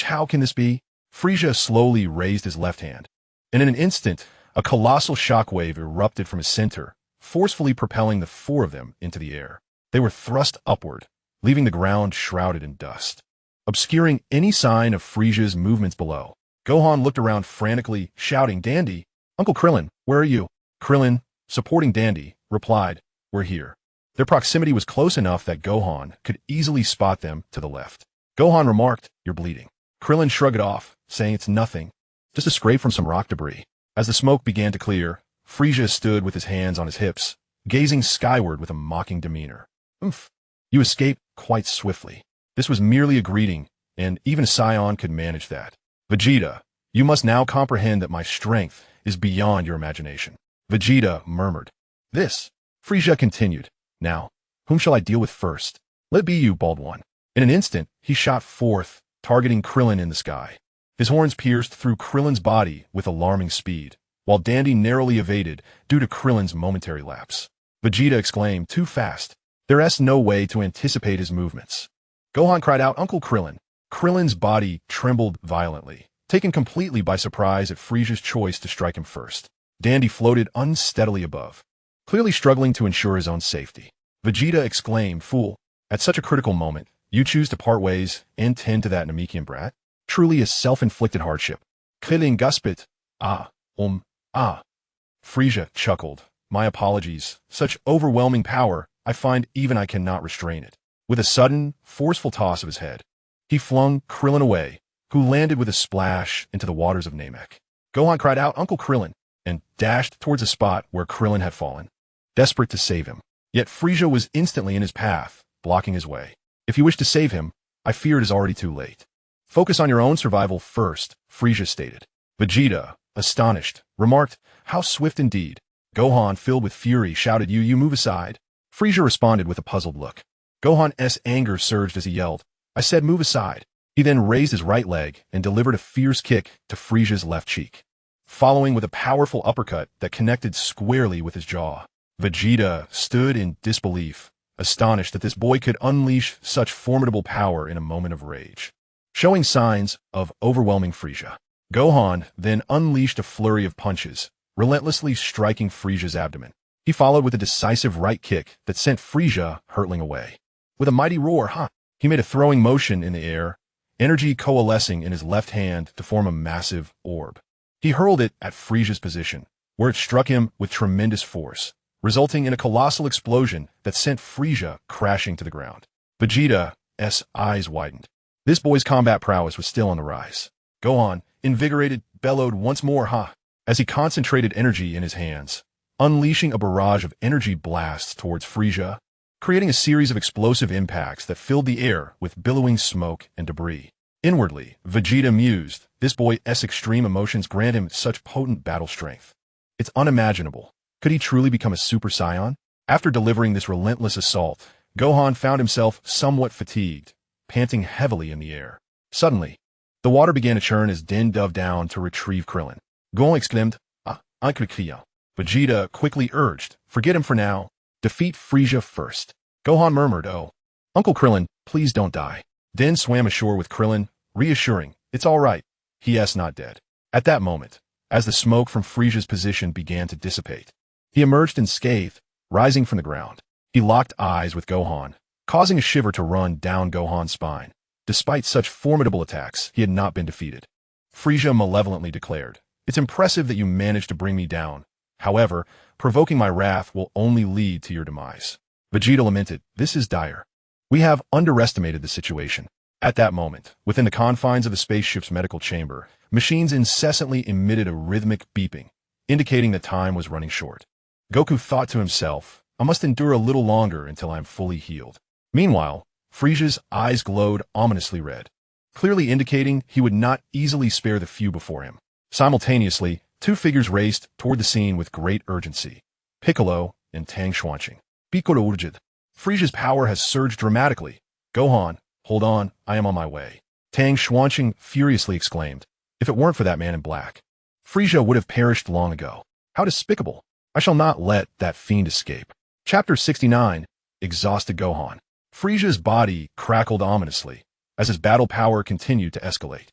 How can this be? Frieza slowly raised his left hand, and in an instant, a colossal shockwave erupted from his center, forcefully propelling the 4 of them into the air. They were thrust upward, leaving the ground shrouded in dust, obscuring any sign of Frieza's movements below. Gohan looked around frantically, shouting, Dandy, Uncle Krillin, where are you? Krillin, supporting Dandy, replied, we're here. Their proximity was close enough that Gohan could easily spot them to the left. Gohan remarked, you're bleeding. Krillin shrugged it off, saying it's nothing, just a scrape from some rock debris. As the smoke began to clear, Frieza stood with his hands on his hips, gazing skyward with a mocking demeanor. Oomph. You escaped quite swiftly. This was merely a greeting, and even a Saiyan could manage that. Vegeta, you must now comprehend that my strength is beyond your imagination. Vegeta murmured. This. Frieza continued. Now, whom shall I deal with first? Let it be you, Bald One. In an instant, he shot forth, targeting Krillin in the sky. His horns pierced through Krillin's body with alarming speed, while Dandy narrowly evaded due to Krillin's momentary lapse. Vegeta exclaimed, too fast. There's no way to anticipate his movements. Gohan cried out, Uncle Krillin. Krillin's body trembled violently, taken completely by surprise at Frieza's choice to strike him first. Dandy floated unsteadily above, clearly struggling to ensure his own safety. Vegeta exclaimed, Fool, at such a critical moment, you choose to part ways and tend to that Namekian brat? Truly a self-inflicted hardship. Krillin gasped. Frieza chuckled. My apologies. Such overwhelming power, I find even I cannot restrain it. With a sudden, forceful toss of his head, he flung Krillin away, who landed with a splash into the waters of Namek. Gohan cried out, Uncle Krillin, and dashed towards the spot where Krillin had fallen. desperate to save him. Yet Frieza was instantly in his path, blocking his way. If you wish to save him, I fear it is already too late. Focus on your own survival first, Frieza stated. Vegeta, astonished, remarked, how swift indeed. Gohan, filled with fury, shouted, you move aside. Frieza responded with a puzzled look. Gohan's anger surged as he yelled, I said move aside. He then raised his right leg and delivered a fierce kick to Frieza's left cheek, following with a powerful uppercut that connected squarely with his jaw. Vegeta stood in disbelief, astonished that this boy could unleash such formidable power in a moment of rage. Showing signs of overwhelming Frieza, Gohan then unleashed a flurry of punches, relentlessly striking Frieza's abdomen. He followed with a decisive right kick that sent Frieza hurtling away. With a mighty roar, he made a throwing motion in the air, energy coalescing in his left hand to form a massive orb. He hurled it at Frieza's position, where it struck him with tremendous force, resulting in a colossal explosion that sent Frieza crashing to the ground. Vegeta's eyes widened. This boy's combat prowess was still on the rise. Gohan, invigorated, bellowed once more, as he concentrated energy in his hands, unleashing a barrage of energy blasts towards Frieza, creating a series of explosive impacts that filled the air with billowing smoke and debris. Inwardly, Vegeta mused, this boy's extreme emotions grant him such potent battle strength. It's unimaginable. Could he truly become a Super Saiyan? After delivering this relentless assault, Gohan found himself somewhat fatigued, panting heavily in the air. Suddenly, the water began to churn as Den dove down to retrieve Krillin. Gohan exclaimed, Uncle Krillin. Vegeta quickly urged, forget him for now. Defeat Frieza first. Gohan murmured, oh, Uncle Krillin, please don't die. Den swam ashore with Krillin, reassuring, it's all right. He's not dead. At that moment, as the smoke from Frieza's position began to dissipate, he emerged unscathed, rising from the ground. He locked eyes with Gohan, causing a shiver to run down Gohan's spine. Despite such formidable attacks, he had not been defeated. Frieza malevolently declared, it's impressive that you managed to bring me down. However, provoking my wrath will only lead to your demise. Vegeta lamented, this is dire. We have underestimated the situation. At that moment, within the confines of the spaceship's medical chamber, machines incessantly emitted a rhythmic beeping, indicating that time was running short. Goku thought to himself, I must endure a little longer until I am fully healed. Meanwhile, Frieza's eyes glowed ominously red, clearly indicating he would not easily spare the few before him. Simultaneously, two figures raced toward the scene with great urgency. Piccolo and Tang Xuanqing. Piccolo urged. Frieza's power has surged dramatically. Gohan, hold on, I am on my way. Tang Xuanqing furiously exclaimed. If it weren't for that man in black, Frieza would have perished long ago. How despicable. I shall not let that fiend escape. Chapter 69. Exhausted Gohan. Frieza's body crackled ominously as his battle power continued to escalate.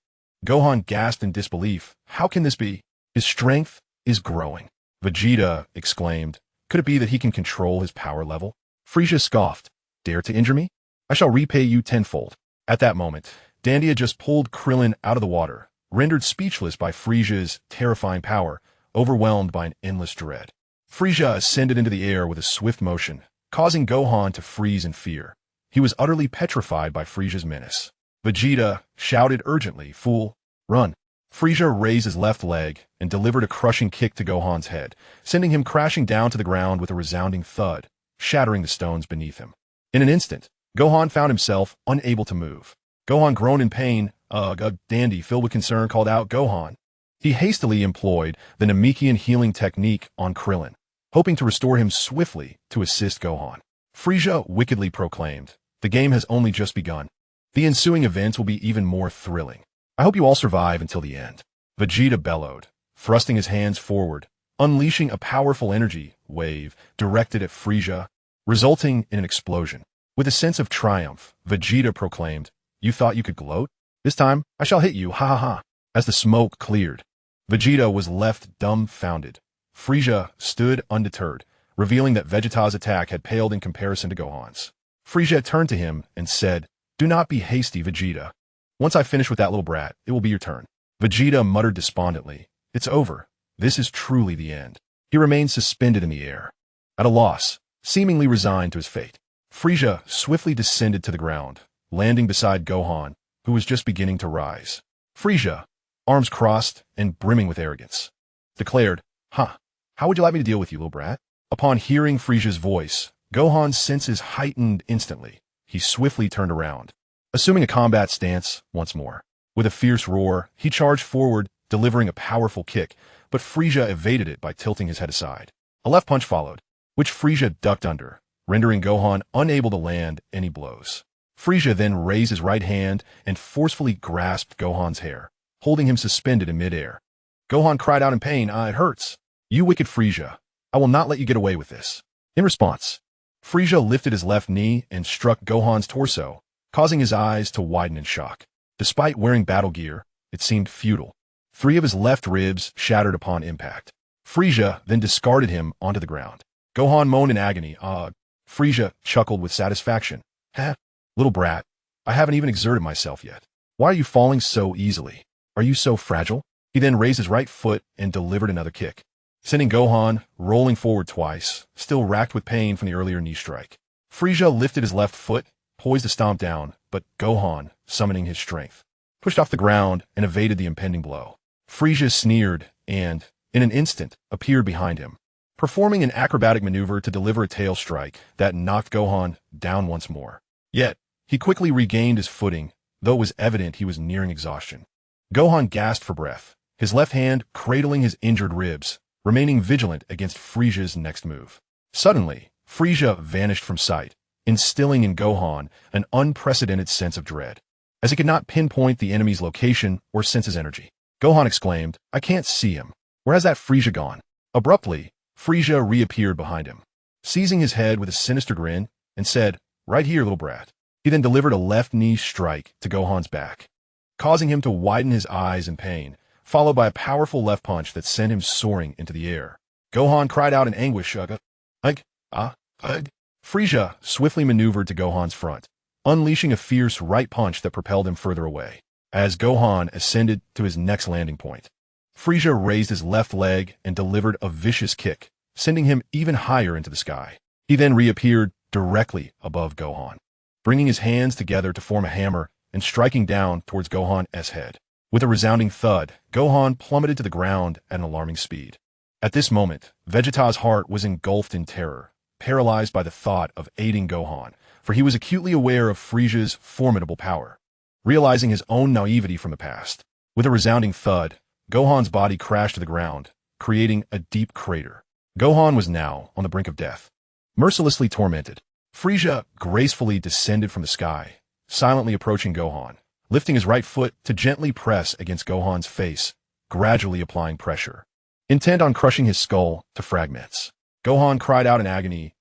Gohan gasped in disbelief. How can this be? His strength is growing. Vegeta exclaimed. Could it be that he can control his power level? Frieza scoffed. Dare to injure me? I shall repay you tenfold. At that moment, Dandia just pulled Krillin out of the water, rendered speechless by Frieza's terrifying power, overwhelmed by an endless dread. Frieza ascended into the air with a swift motion, causing Gohan to freeze in fear. He was utterly petrified by Frieza's menace. Vegeta shouted urgently, fool, run. Frieza raised his left leg and delivered a crushing kick to Gohan's head, sending him crashing down to the ground with a resounding thud, shattering the stones beneath him. In an instant, Gohan found himself unable to move. Gohan groaned in pain. Dandy, filled with concern, called out, Gohan. He hastily employed the Namekian healing technique on Krillin, hoping to restore him swiftly to assist Gohan. Frieza wickedly proclaimed, the game has only just begun. The ensuing events will be even more thrilling. I hope you all survive until the end. Vegeta bellowed, thrusting his hands forward, unleashing a powerful energy wave directed at Frieza, resulting in an explosion. With a sense of triumph, Vegeta proclaimed, you thought you could gloat? This time, I shall hit you, ha ha ha. As the smoke cleared, Vegeta was left dumbfounded. Frieza stood undeterred, revealing that Vegeta's attack had paled in comparison to Gohan's. Frieza turned to him and said, do not be hasty, Vegeta. Once I finish with that little brat, it will be your turn. Vegeta muttered despondently, it's over. This is truly the end. He remained suspended in the air, at a loss, seemingly resigned to his fate. Frieza swiftly descended to the ground, landing beside Gohan, who was just beginning to rise. Frieza, arms crossed and brimming with arrogance, declared, how would you like me to deal with you, little brat? Upon hearing Frisia's voice, Gohan's senses heightened instantly. He swiftly turned around, assuming a combat stance once more. With a fierce roar, he charged forward, delivering a powerful kick, but Frisia evaded it by tilting his head aside. A left punch followed, which Frisia ducked under, rendering Gohan unable to land any blows. Frisia then raised his right hand and forcefully grasped Gohan's hair, holding him suspended in midair. Gohan cried out in pain, "It hurts. You wicked Frisia. I will not let you get away with this." In response, Frisia lifted his left knee and struck Gohan's torso, causing his eyes to widen in shock. Despite wearing battle gear, it seemed futile. 3 of his left ribs shattered upon impact. Frisia then discarded him onto the ground. Gohan moaned in agony. Frisia chuckled with satisfaction. "Heh, little brat, I haven't even exerted myself yet. Why are you falling so easily? Are you so fragile?" He then raised his right foot and delivered another kick, sending Gohan rolling forward twice, still racked with pain from the earlier knee strike. Frisia lifted his left foot, poised to stomp down, but Gohan, summoning his strength, pushed off the ground and evaded the impending blow. Frisia sneered and, in an instant, appeared behind him, performing an acrobatic maneuver to deliver a tail strike that knocked Gohan down once more. Yet, he quickly regained his footing, though it was evident he was nearing exhaustion. Gohan gasped for breath, his left hand cradling his injured ribs, remaining vigilant against Frisia's next move. Suddenly, Frisia vanished from sight, instilling in Gohan an unprecedented sense of dread. As he could not pinpoint the enemy's location or sense his energy, Gohan exclaimed, "I can't see him. Where has that Frisia gone?" Abruptly, Frisia reappeared behind him, seizing his head with a sinister grin, and said, "Right here, little brat." He then delivered a left knee strike to Gohan's back, causing him to widen his eyes in pain, followed by a powerful left punch that sent him soaring into the air. Gohan cried out in anguish, "Ugh, ugh." Frisia swiftly maneuvered to Gohan's front, unleashing a fierce right punch that propelled him further away. As Gohan ascended to his next landing point, Frisia raised his left leg and delivered a vicious kick, sending him even higher into the sky. He then reappeared directly above Gohan, bringing his hands together to form a hammer and striking down towards Gohan's head. With a resounding thud, Gohan plummeted to the ground at an alarming speed. At this moment, Vegeta's heart was engulfed in terror, paralyzed by the thought of aiding Gohan, for he was acutely aware of Frisia's formidable power. Realizing his own naivety from the past, with a resounding thud, Gohan's body crashed to the ground, creating a deep crater. Gohan was now on the brink of death, mercilessly tormented. Frisia gracefully descended from the sky, silently approaching Gohan, lifting his right foot to gently press against Gohan's face, gradually applying pressure, intent on crushing his skull to fragments. Gohan cried out in agony,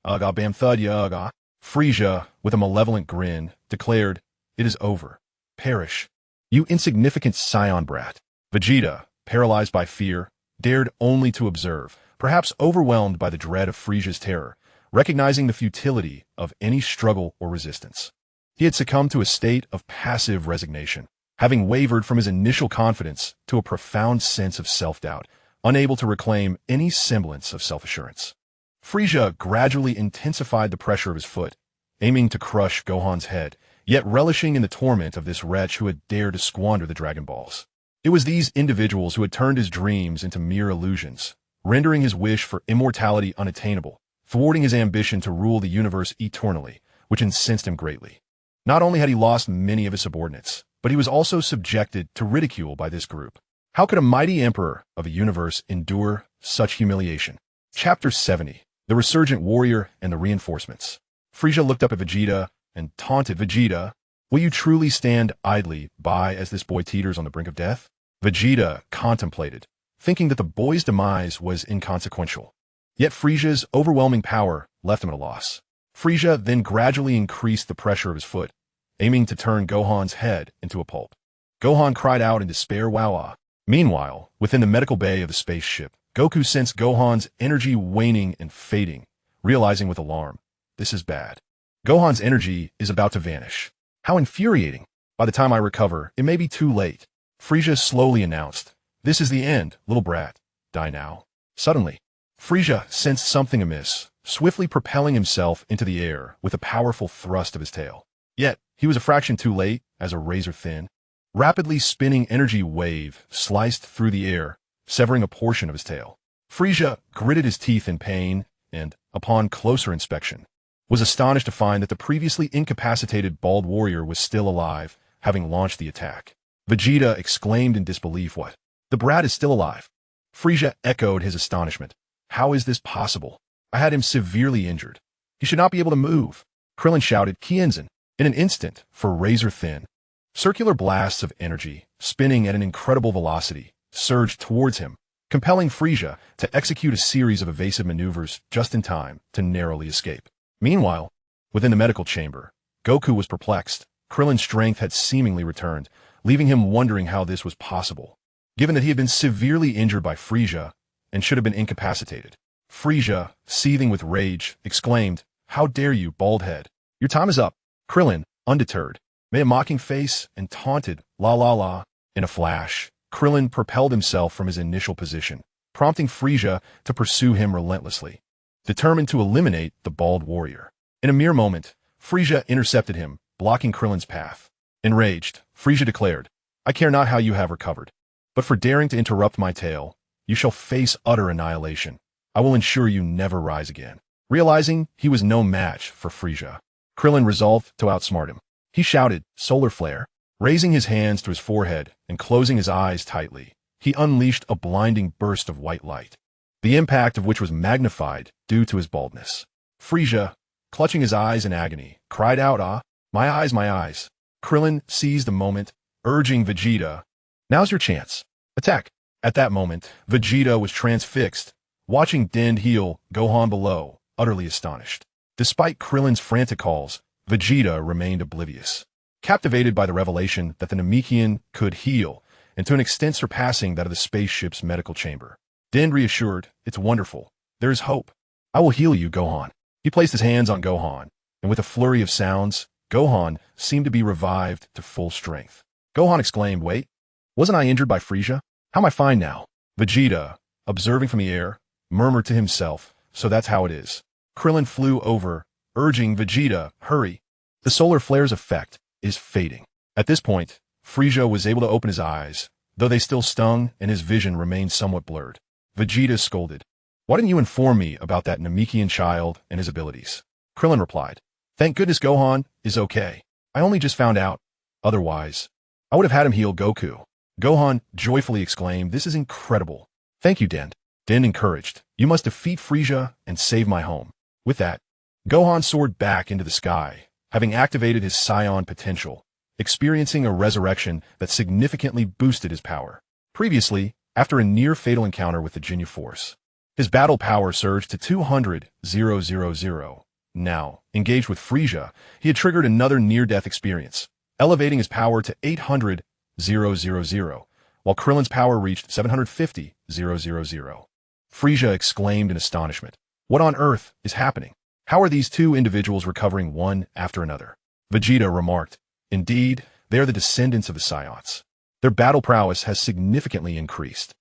"Ugh, bam thud ya, ugh." Frisia, with a malevolent grin, declared, "It is over. Perish, you insignificant Saiyan brat." Vegeta, paralyzed by fear, dared only to observe, perhaps overwhelmed by the dread of Frisia's terror, recognizing the futility of any struggle or resistance. He had succumbed to a state of passive resignation, having wavered from his initial confidence to a profound sense of self-doubt, unable to reclaim any semblance of self-assurance. Frisia gradually intensified the pressure of his foot, aiming to crush Gohan's head, yet relishing in the torment of this wretch who had dared to squander the Dragon Balls. It was these individuals who had turned his dreams into mere illusions, rendering his wish for immortality unattainable, thwarting his ambition to rule the universe eternally, which incensed him greatly. Not only had he lost many of his subordinates, but he was also subjected to ridicule by this group. How could a mighty emperor of a universe endure such humiliation? Chapter 70. The Resurgent Warrior and the Reinforcements. Frisia looked up at Vegeta and taunted Vegeta, "Will you truly stand idly by as this boy teeters on the brink of death?" Vegeta contemplated, thinking that the boy's demise was inconsequential. Yet Frisia's overwhelming power left him at a loss. Frisia then gradually increased the pressure of his foot, aiming to turn Gohan's head into a pulp. Gohan cried out in despair, "Wow!" Meanwhile, within the medical bay of the spaceship, Goku sensed Gohan's energy waning and fading, realizing with alarm, "This is bad. Gohan's energy is about to vanish. How infuriating! By the time I recover, it may be too late." Frisia slowly announced, "This is the end, little brat. Die now." Suddenly, Frisia sensed something amiss, swiftly propelling himself into the air with a powerful thrust of his tail. Yet, he was a fraction too late, as a razor-thin, rapidly spinning energy wave sliced through the air, severing a portion of his tail. Frisia gritted his teeth in pain and, upon closer inspection, was astonished to find that the previously incapacitated bald warrior was still alive, having launched the attack. Vegeta exclaimed in disbelief, "What? The brat is still alive?" Frieza echoed his astonishment. "How is this possible? I had him severely injured. He should not be able to move." Krillin shouted, "Kienzan!" In an instant, for razor-thin, circular blasts of energy, spinning at an incredible velocity, surged towards him, compelling Frieza to execute a series of evasive maneuvers just in time to narrowly escape. Meanwhile, within the medical chamber, Goku was perplexed. Krillin's strength had seemingly returned, leaving him wondering how this was possible, given that he had been severely injured by Frieza and should have been incapacitated. Frieza, seething with rage, exclaimed, "How dare you, bald head? Your time is up." Krillin, undeterred, made a mocking face and taunted, "La la la." In a flash, Krillin propelled himself from his initial position, prompting Frieza to pursue him relentlessly, determined to eliminate the bald warrior. In a mere moment, Frieza intercepted him, blocking Krillin's path. Enraged, Frieza declared, "I care not how you have recovered, but for daring to interrupt my tale, you shall face utter annihilation. I will ensure you never rise again." Realizing he was no match for Frieza, Krillin resolved to outsmart him. He shouted, "Solar Flare." Raising his hands to his forehead and closing his eyes tightly, he unleashed a blinding burst of white light, the impact of which was magnified due to his baldness. Frieza, clutching his eyes in agony, cried out, "Ah, my eyes, my eyes." Krillin seized the moment, urging Vegeta, "Now's your chance. Attack." At that moment, Vegeta was transfixed, watching Dend heal Gohan below, utterly astonished. Despite Krillin's frantic calls, Vegeta remained oblivious, captivated by the revelation that the Namekian could heal, and to an extent surpassing that of the spaceship's medical chamber. Dend reassured, "It's wonderful. There is hope. I will heal you, Gohan." He placed his hands on Gohan, and with a flurry of sounds, Gohan seemed to be revived to full strength. Gohan exclaimed, "Wait, wasn't I injured by Frieza? How am I fine now?" Vegeta, observing from the air, murmured to himself, "So that's how it is." Krillin flew over, urging Vegeta, "Hurry. The solar flare's effect is fading." At this point, Frieza was able to open his eyes, though they still stung and his vision remained somewhat blurred. Vegeta scolded, "Why didn't you inform me about that Namekian child and his abilities?" Krillin replied, "Thank goodness Gohan is okay. I only just found out. Otherwise, I would have had him heal Goku." Gohan joyfully exclaimed, "This is incredible. Thank you, Dend." Dend encouraged, "You must defeat Frieza and save my home." With that, Gohan soared back into the sky, having activated his Saiyan potential, experiencing a resurrection that significantly boosted his power. Previously, after a near-fatal encounter with the Ginyu Force, his battle power surged to 200,000. Now, engaged with Frieza, he had triggered another near-death experience, elevating his power to 800,000, while Krillin's power reached 750,000. Frieza exclaimed in astonishment, "What on earth is happening? How are these two individuals recovering one after another?" Vegeta remarked, "Indeed, they are the descendants of the Saiyans. Their battle prowess has significantly increased.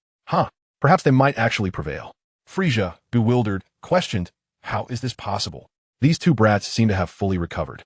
Perhaps they might actually prevail." Frieza, bewildered, questioned, "How is this possible? These two brats seem to have fully recovered.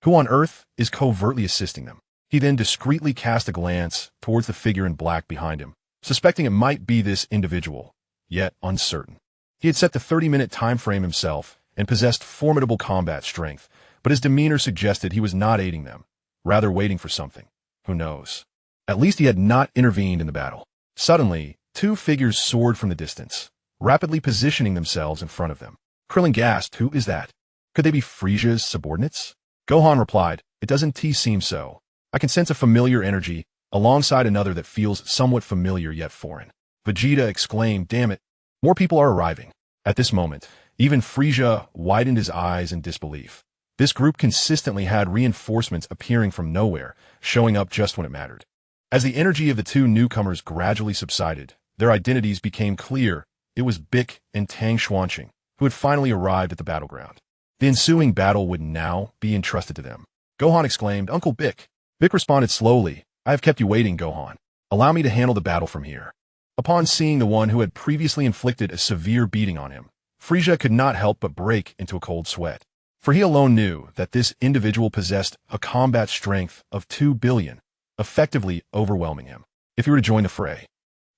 Who on earth is covertly assisting them?" He then discreetly cast a glance towards the figure in black behind him, suspecting it might be this individual, yet uncertain. He had set the 30-minute time frame himself and possessed formidable combat strength, but his demeanor suggested he was not aiding them, rather waiting for something. Who knows? At least he had not intervened in the battle. Suddenly, two figures soared from the distance, rapidly positioning themselves in front of them. Krillin gasped, "Who is that? Could they be Frieza's subordinates?" Gohan replied, "It doesn't seem so. I can sense a familiar energy alongside another that feels somewhat familiar yet foreign." Vegeta exclaimed, "Damn it, more people are arriving." At this moment, even Frieza widened his eyes in disbelief. This group consistently had reinforcements appearing from nowhere, showing up just when it mattered. As the energy of the two newcomers gradually subsided, their identities became clear. It was Bick and Tang Xuanqing, who had finally arrived at the battleground. The ensuing battle would now be entrusted to them. Gohan exclaimed, "Uncle Bick." Bick responded slowly, "I have kept you waiting, Gohan. Allow me to handle the battle from here." Upon seeing the one who had previously inflicted a severe beating on him, Frieza could not help but break into a cold sweat, for he alone knew that this individual possessed a combat strength of 2 billion, effectively overwhelming him. If he were to join the fray,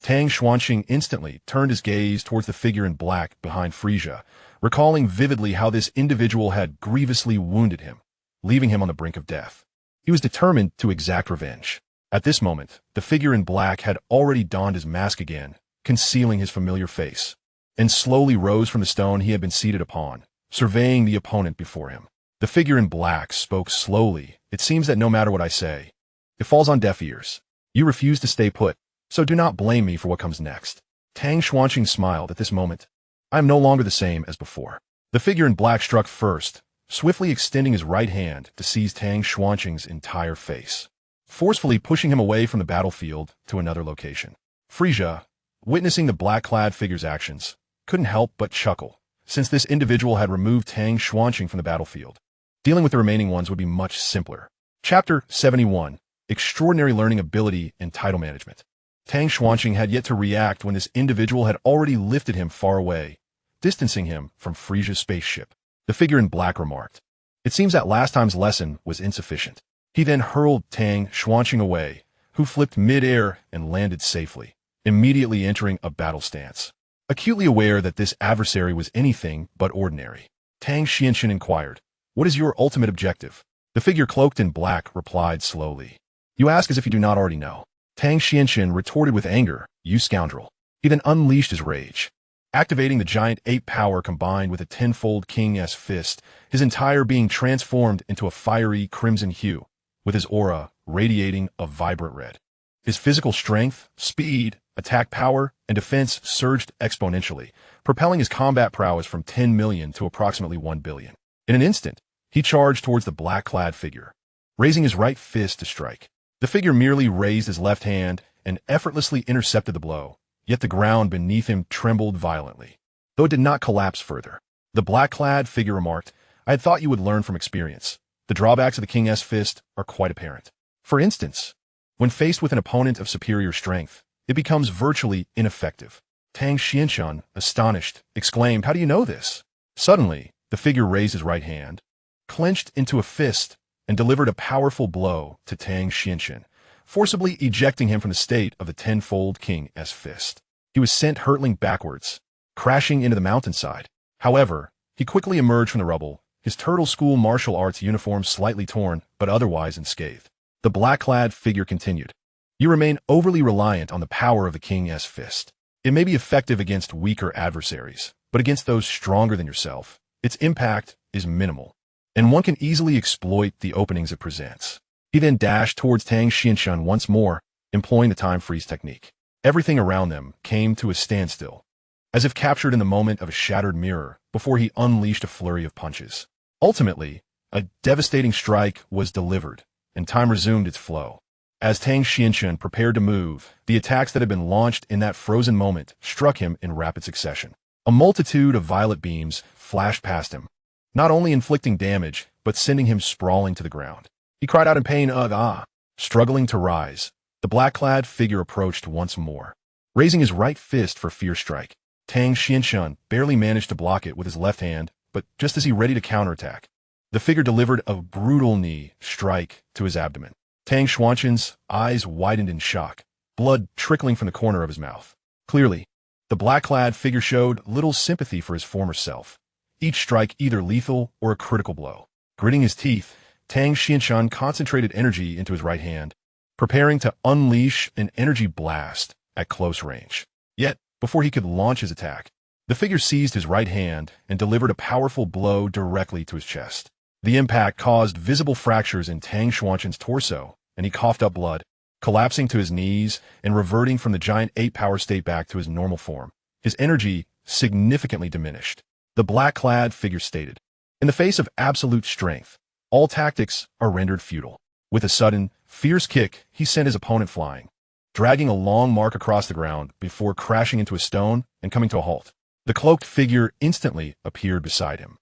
Tang Xuanqing instantly turned his gaze towards the figure in black behind Frisia, recalling vividly how this individual had grievously wounded him, leaving him on the brink of death. He was determined to exact revenge. At this moment, the figure in black had already donned his mask again, concealing his familiar face, and slowly rose from the stone he had been seated upon, surveying the opponent before him. The figure in black spoke slowly. It seems that no matter what I say, it falls on deaf ears. You refuse to stay put, so do not blame me for what comes next. Tang Xuanqing smiled at this moment. I am no longer the same as before. The figure in black struck first, swiftly extending his right hand to seize Tang Xuanqing's entire face, forcefully pushing him away from the battlefield to another location. Frisia, witnessing the black-clad figure's actions, couldn't help but chuckle, since this individual had removed Tang Xuanqing from the battlefield. Dealing with the remaining ones would be much simpler. Chapter 71. Extraordinary Learning Ability and Title Management. Tang Xuanqing had yet to react when this individual had already lifted him far away, distancing him from Frisia's spaceship. The figure in black remarked, "It seems that last time's lesson was insufficient." He then hurled Tang Xuanqing away, who flipped mid-air and landed safely, immediately entering a battle stance. Acutely aware that this adversary was anything but ordinary, Tang Xianqian inquired, "What is your ultimate objective?" The figure cloaked in black replied slowly, "You ask as if you do not already know." Tang Xianqian retorted with anger, "You scoundrel." He then unleashed his rage. Activating the giant ape power combined with a tenfold King's fist, his entire being transformed into a fiery crimson hue, with his aura radiating a vibrant red. His physical strength, speed, attack power, and defense surged exponentially, propelling his combat prowess from 10 million to approximately 1 billion. In an instant, he charged towards the black-clad figure, raising his right fist to strike. The figure merely raised his left hand and effortlessly intercepted the blow, yet the ground beneath him trembled violently, though it did not collapse further. The black-clad figure remarked, "I had thought you would learn from experience. The drawbacks of the King's fist are quite apparent. For instance, when faced with an opponent of superior strength, it becomes virtually ineffective." Tang Xianqian, astonished, exclaimed, "How do you know this?" Suddenly, the figure raised his right hand, clenched into a fist, and delivered a powerful blow to Tang Xianqian, forcibly ejecting him from the state of the tenfold King's fist. He was sent hurtling backwards, crashing into the mountainside. However, he quickly emerged from the rubble, his turtle school martial arts uniform slightly torn, but otherwise unscathed. The black-clad figure continued, "You remain overly reliant on the power of the King's fist. It may be effective against weaker adversaries, but against those stronger than yourself, its impact is minimal, and one can easily exploit the openings it presents." He then dashed towards Tang Xianqian once more, employing the time freeze technique. Everything around them came to a standstill, as if captured in the moment of a shattered mirror, before he unleashed a flurry of punches. Ultimately, a devastating strike was delivered, and time resumed its flow. As Tang Xianqian prepared to move, the attacks that had been launched in that frozen moment struck him in rapid succession. A multitude of violet beams flashed past him, not only inflicting damage, but sending him sprawling to the ground. He cried out in pain, "Ugh, ah!" Struggling to rise, the black-clad figure approached once more, raising his right fist for fierce strike. Tang Xianqian barely managed to block it with his left hand, but just as he ready to counterattack, the figure delivered a brutal knee strike to his abdomen. Tang Xuanqing's eyes widened in shock, blood trickling from the corner of his mouth. Clearly, the black-clad figure showed little sympathy for his former self, each strike either lethal or a critical blow. Gritting his teeth, Tang Xianqian concentrated energy into his right hand, preparing to unleash an energy blast at close range. Yet, before he could launch his attack, the figure seized his right hand and delivered a powerful blow directly to his chest. The impact caused visible fractures in Tang Xuanqing's torso, and he coughed up blood, collapsing to his knees and reverting from the giant ape power state back to his normal form. His energy significantly diminished. The black-clad figure stated, "In the face of absolute strength, all tactics are rendered futile." With a sudden, fierce kick, he sent his opponent flying, dragging a long mark across the ground before crashing into a stone and coming to a halt. The cloaked figure instantly appeared beside him,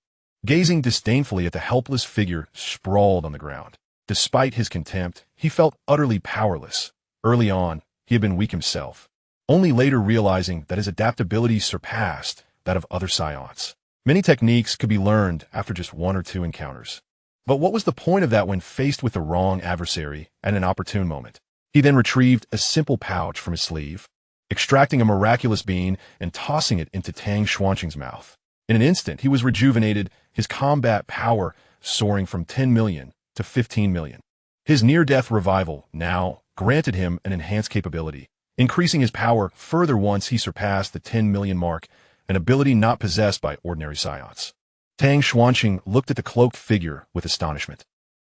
gazing disdainfully at the helpless figure sprawled on the ground. Despite his contempt, he felt utterly powerless. Early on, he had been weak himself, only later realizing that his adaptability surpassed that of other Saiyans. Many techniques could be learned after just one or two encounters. But what was the point of that when faced with the wrong adversary at an opportune moment? He then retrieved a simple pouch from his sleeve, extracting a miraculous bean and tossing it into Tang Xuanqing's mouth. In an instant, he was rejuvenated, his combat power soaring from 10 million to 15 million. His near-death revival now granted him an enhanced capability, increasing his power further once he surpassed the 10 million mark, an ability not possessed by ordinary Saiyans. Tang Xuanqing looked at the cloaked figure with astonishment,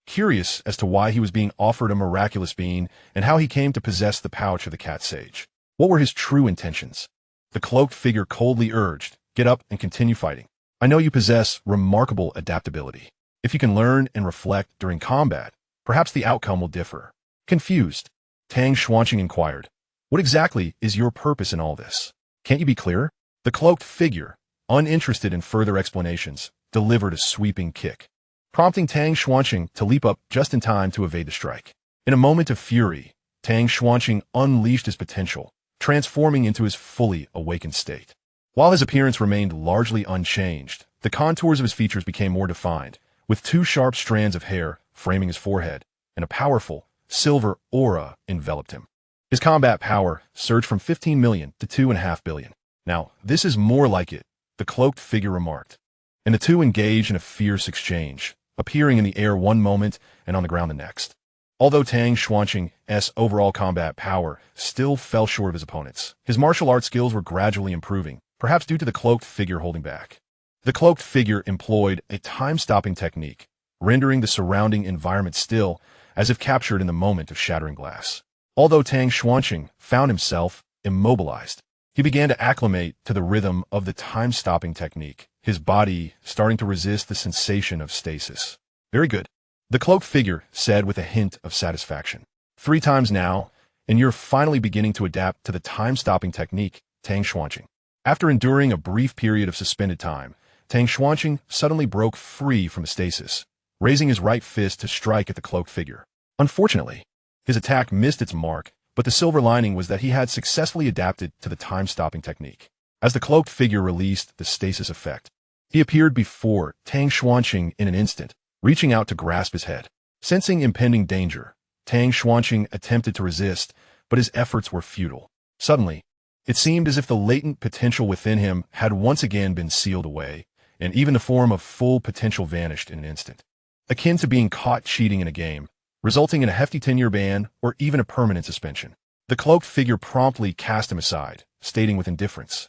curious as to why he was being offered a miraculous bean and how he came to possess the pouch of the cat sage. What were his true intentions? The cloaked figure coldly urged, "Get up and continue fighting. I know you possess remarkable adaptability. If you can learn and reflect during combat, perhaps the outcome will differ." Confused, Tang Xuanqing inquired, "What exactly is your purpose in all this? Can't you be clearer?" The cloaked figure, uninterested in further explanations, delivered a sweeping kick, prompting Tang Xuanqing to leap up just in time to evade the strike. In a moment of fury, Tang Xuanqing unleashed his potential, transforming into his fully awakened state. While his appearance remained largely unchanged, the contours of his features became more defined, with two sharp strands of hair framing his forehead, and a powerful, silver aura enveloped him. His combat power surged from 15 million to 2.5 billion. "Now, this is more like it," the cloaked figure remarked, and the two engaged in a fierce exchange, appearing in the air one moment and on the ground the next. Although Tang Xuanqing's overall combat power still fell short of his opponents, his martial arts skills were gradually improving, perhaps due to the cloaked figure holding back. The cloaked figure employed a time-stopping technique, rendering the surrounding environment still, as if captured in the moment of shattering glass. Although Tang Xuanqing found himself immobilized, he began to acclimate to the rhythm of the time-stopping technique, his body starting to resist the sensation of stasis. "Very good," the cloaked figure said with a hint of satisfaction. "3 times now, and you're finally beginning to adapt to the time-stopping technique, Tang Xuanqing." After enduring a brief period of suspended time, Tang Xuanqing suddenly broke free from stasis, raising his right fist to strike at the cloaked figure. Unfortunately, his attack missed its mark, but the silver lining was that he had successfully adapted to the time-stopping technique. As the cloaked figure released the stasis effect, he appeared before Tang Xuanqing in an instant, reaching out to grasp his head. Sensing impending danger, Tang Xuanqing attempted to resist, but his efforts were futile. Suddenly, it seemed as if the latent potential within him had once again been sealed away, and even the form of full potential vanished in an instant. Akin to being caught cheating in a game, resulting in a hefty 10-year ban or even a permanent suspension. The cloaked figure promptly cast him aside, stating with indifference,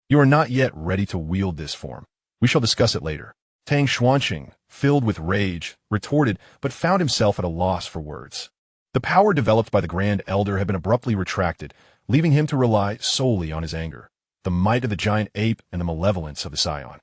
"You are not yet ready to wield this form. We shall discuss it later." Tang Xuanqing, filled with rage, retorted, but found himself at a loss for words. The power developed by the Grand Elder had been abruptly retracted, leaving him to rely solely on his anger, the might of the giant ape and the malevolence of the Saiyan.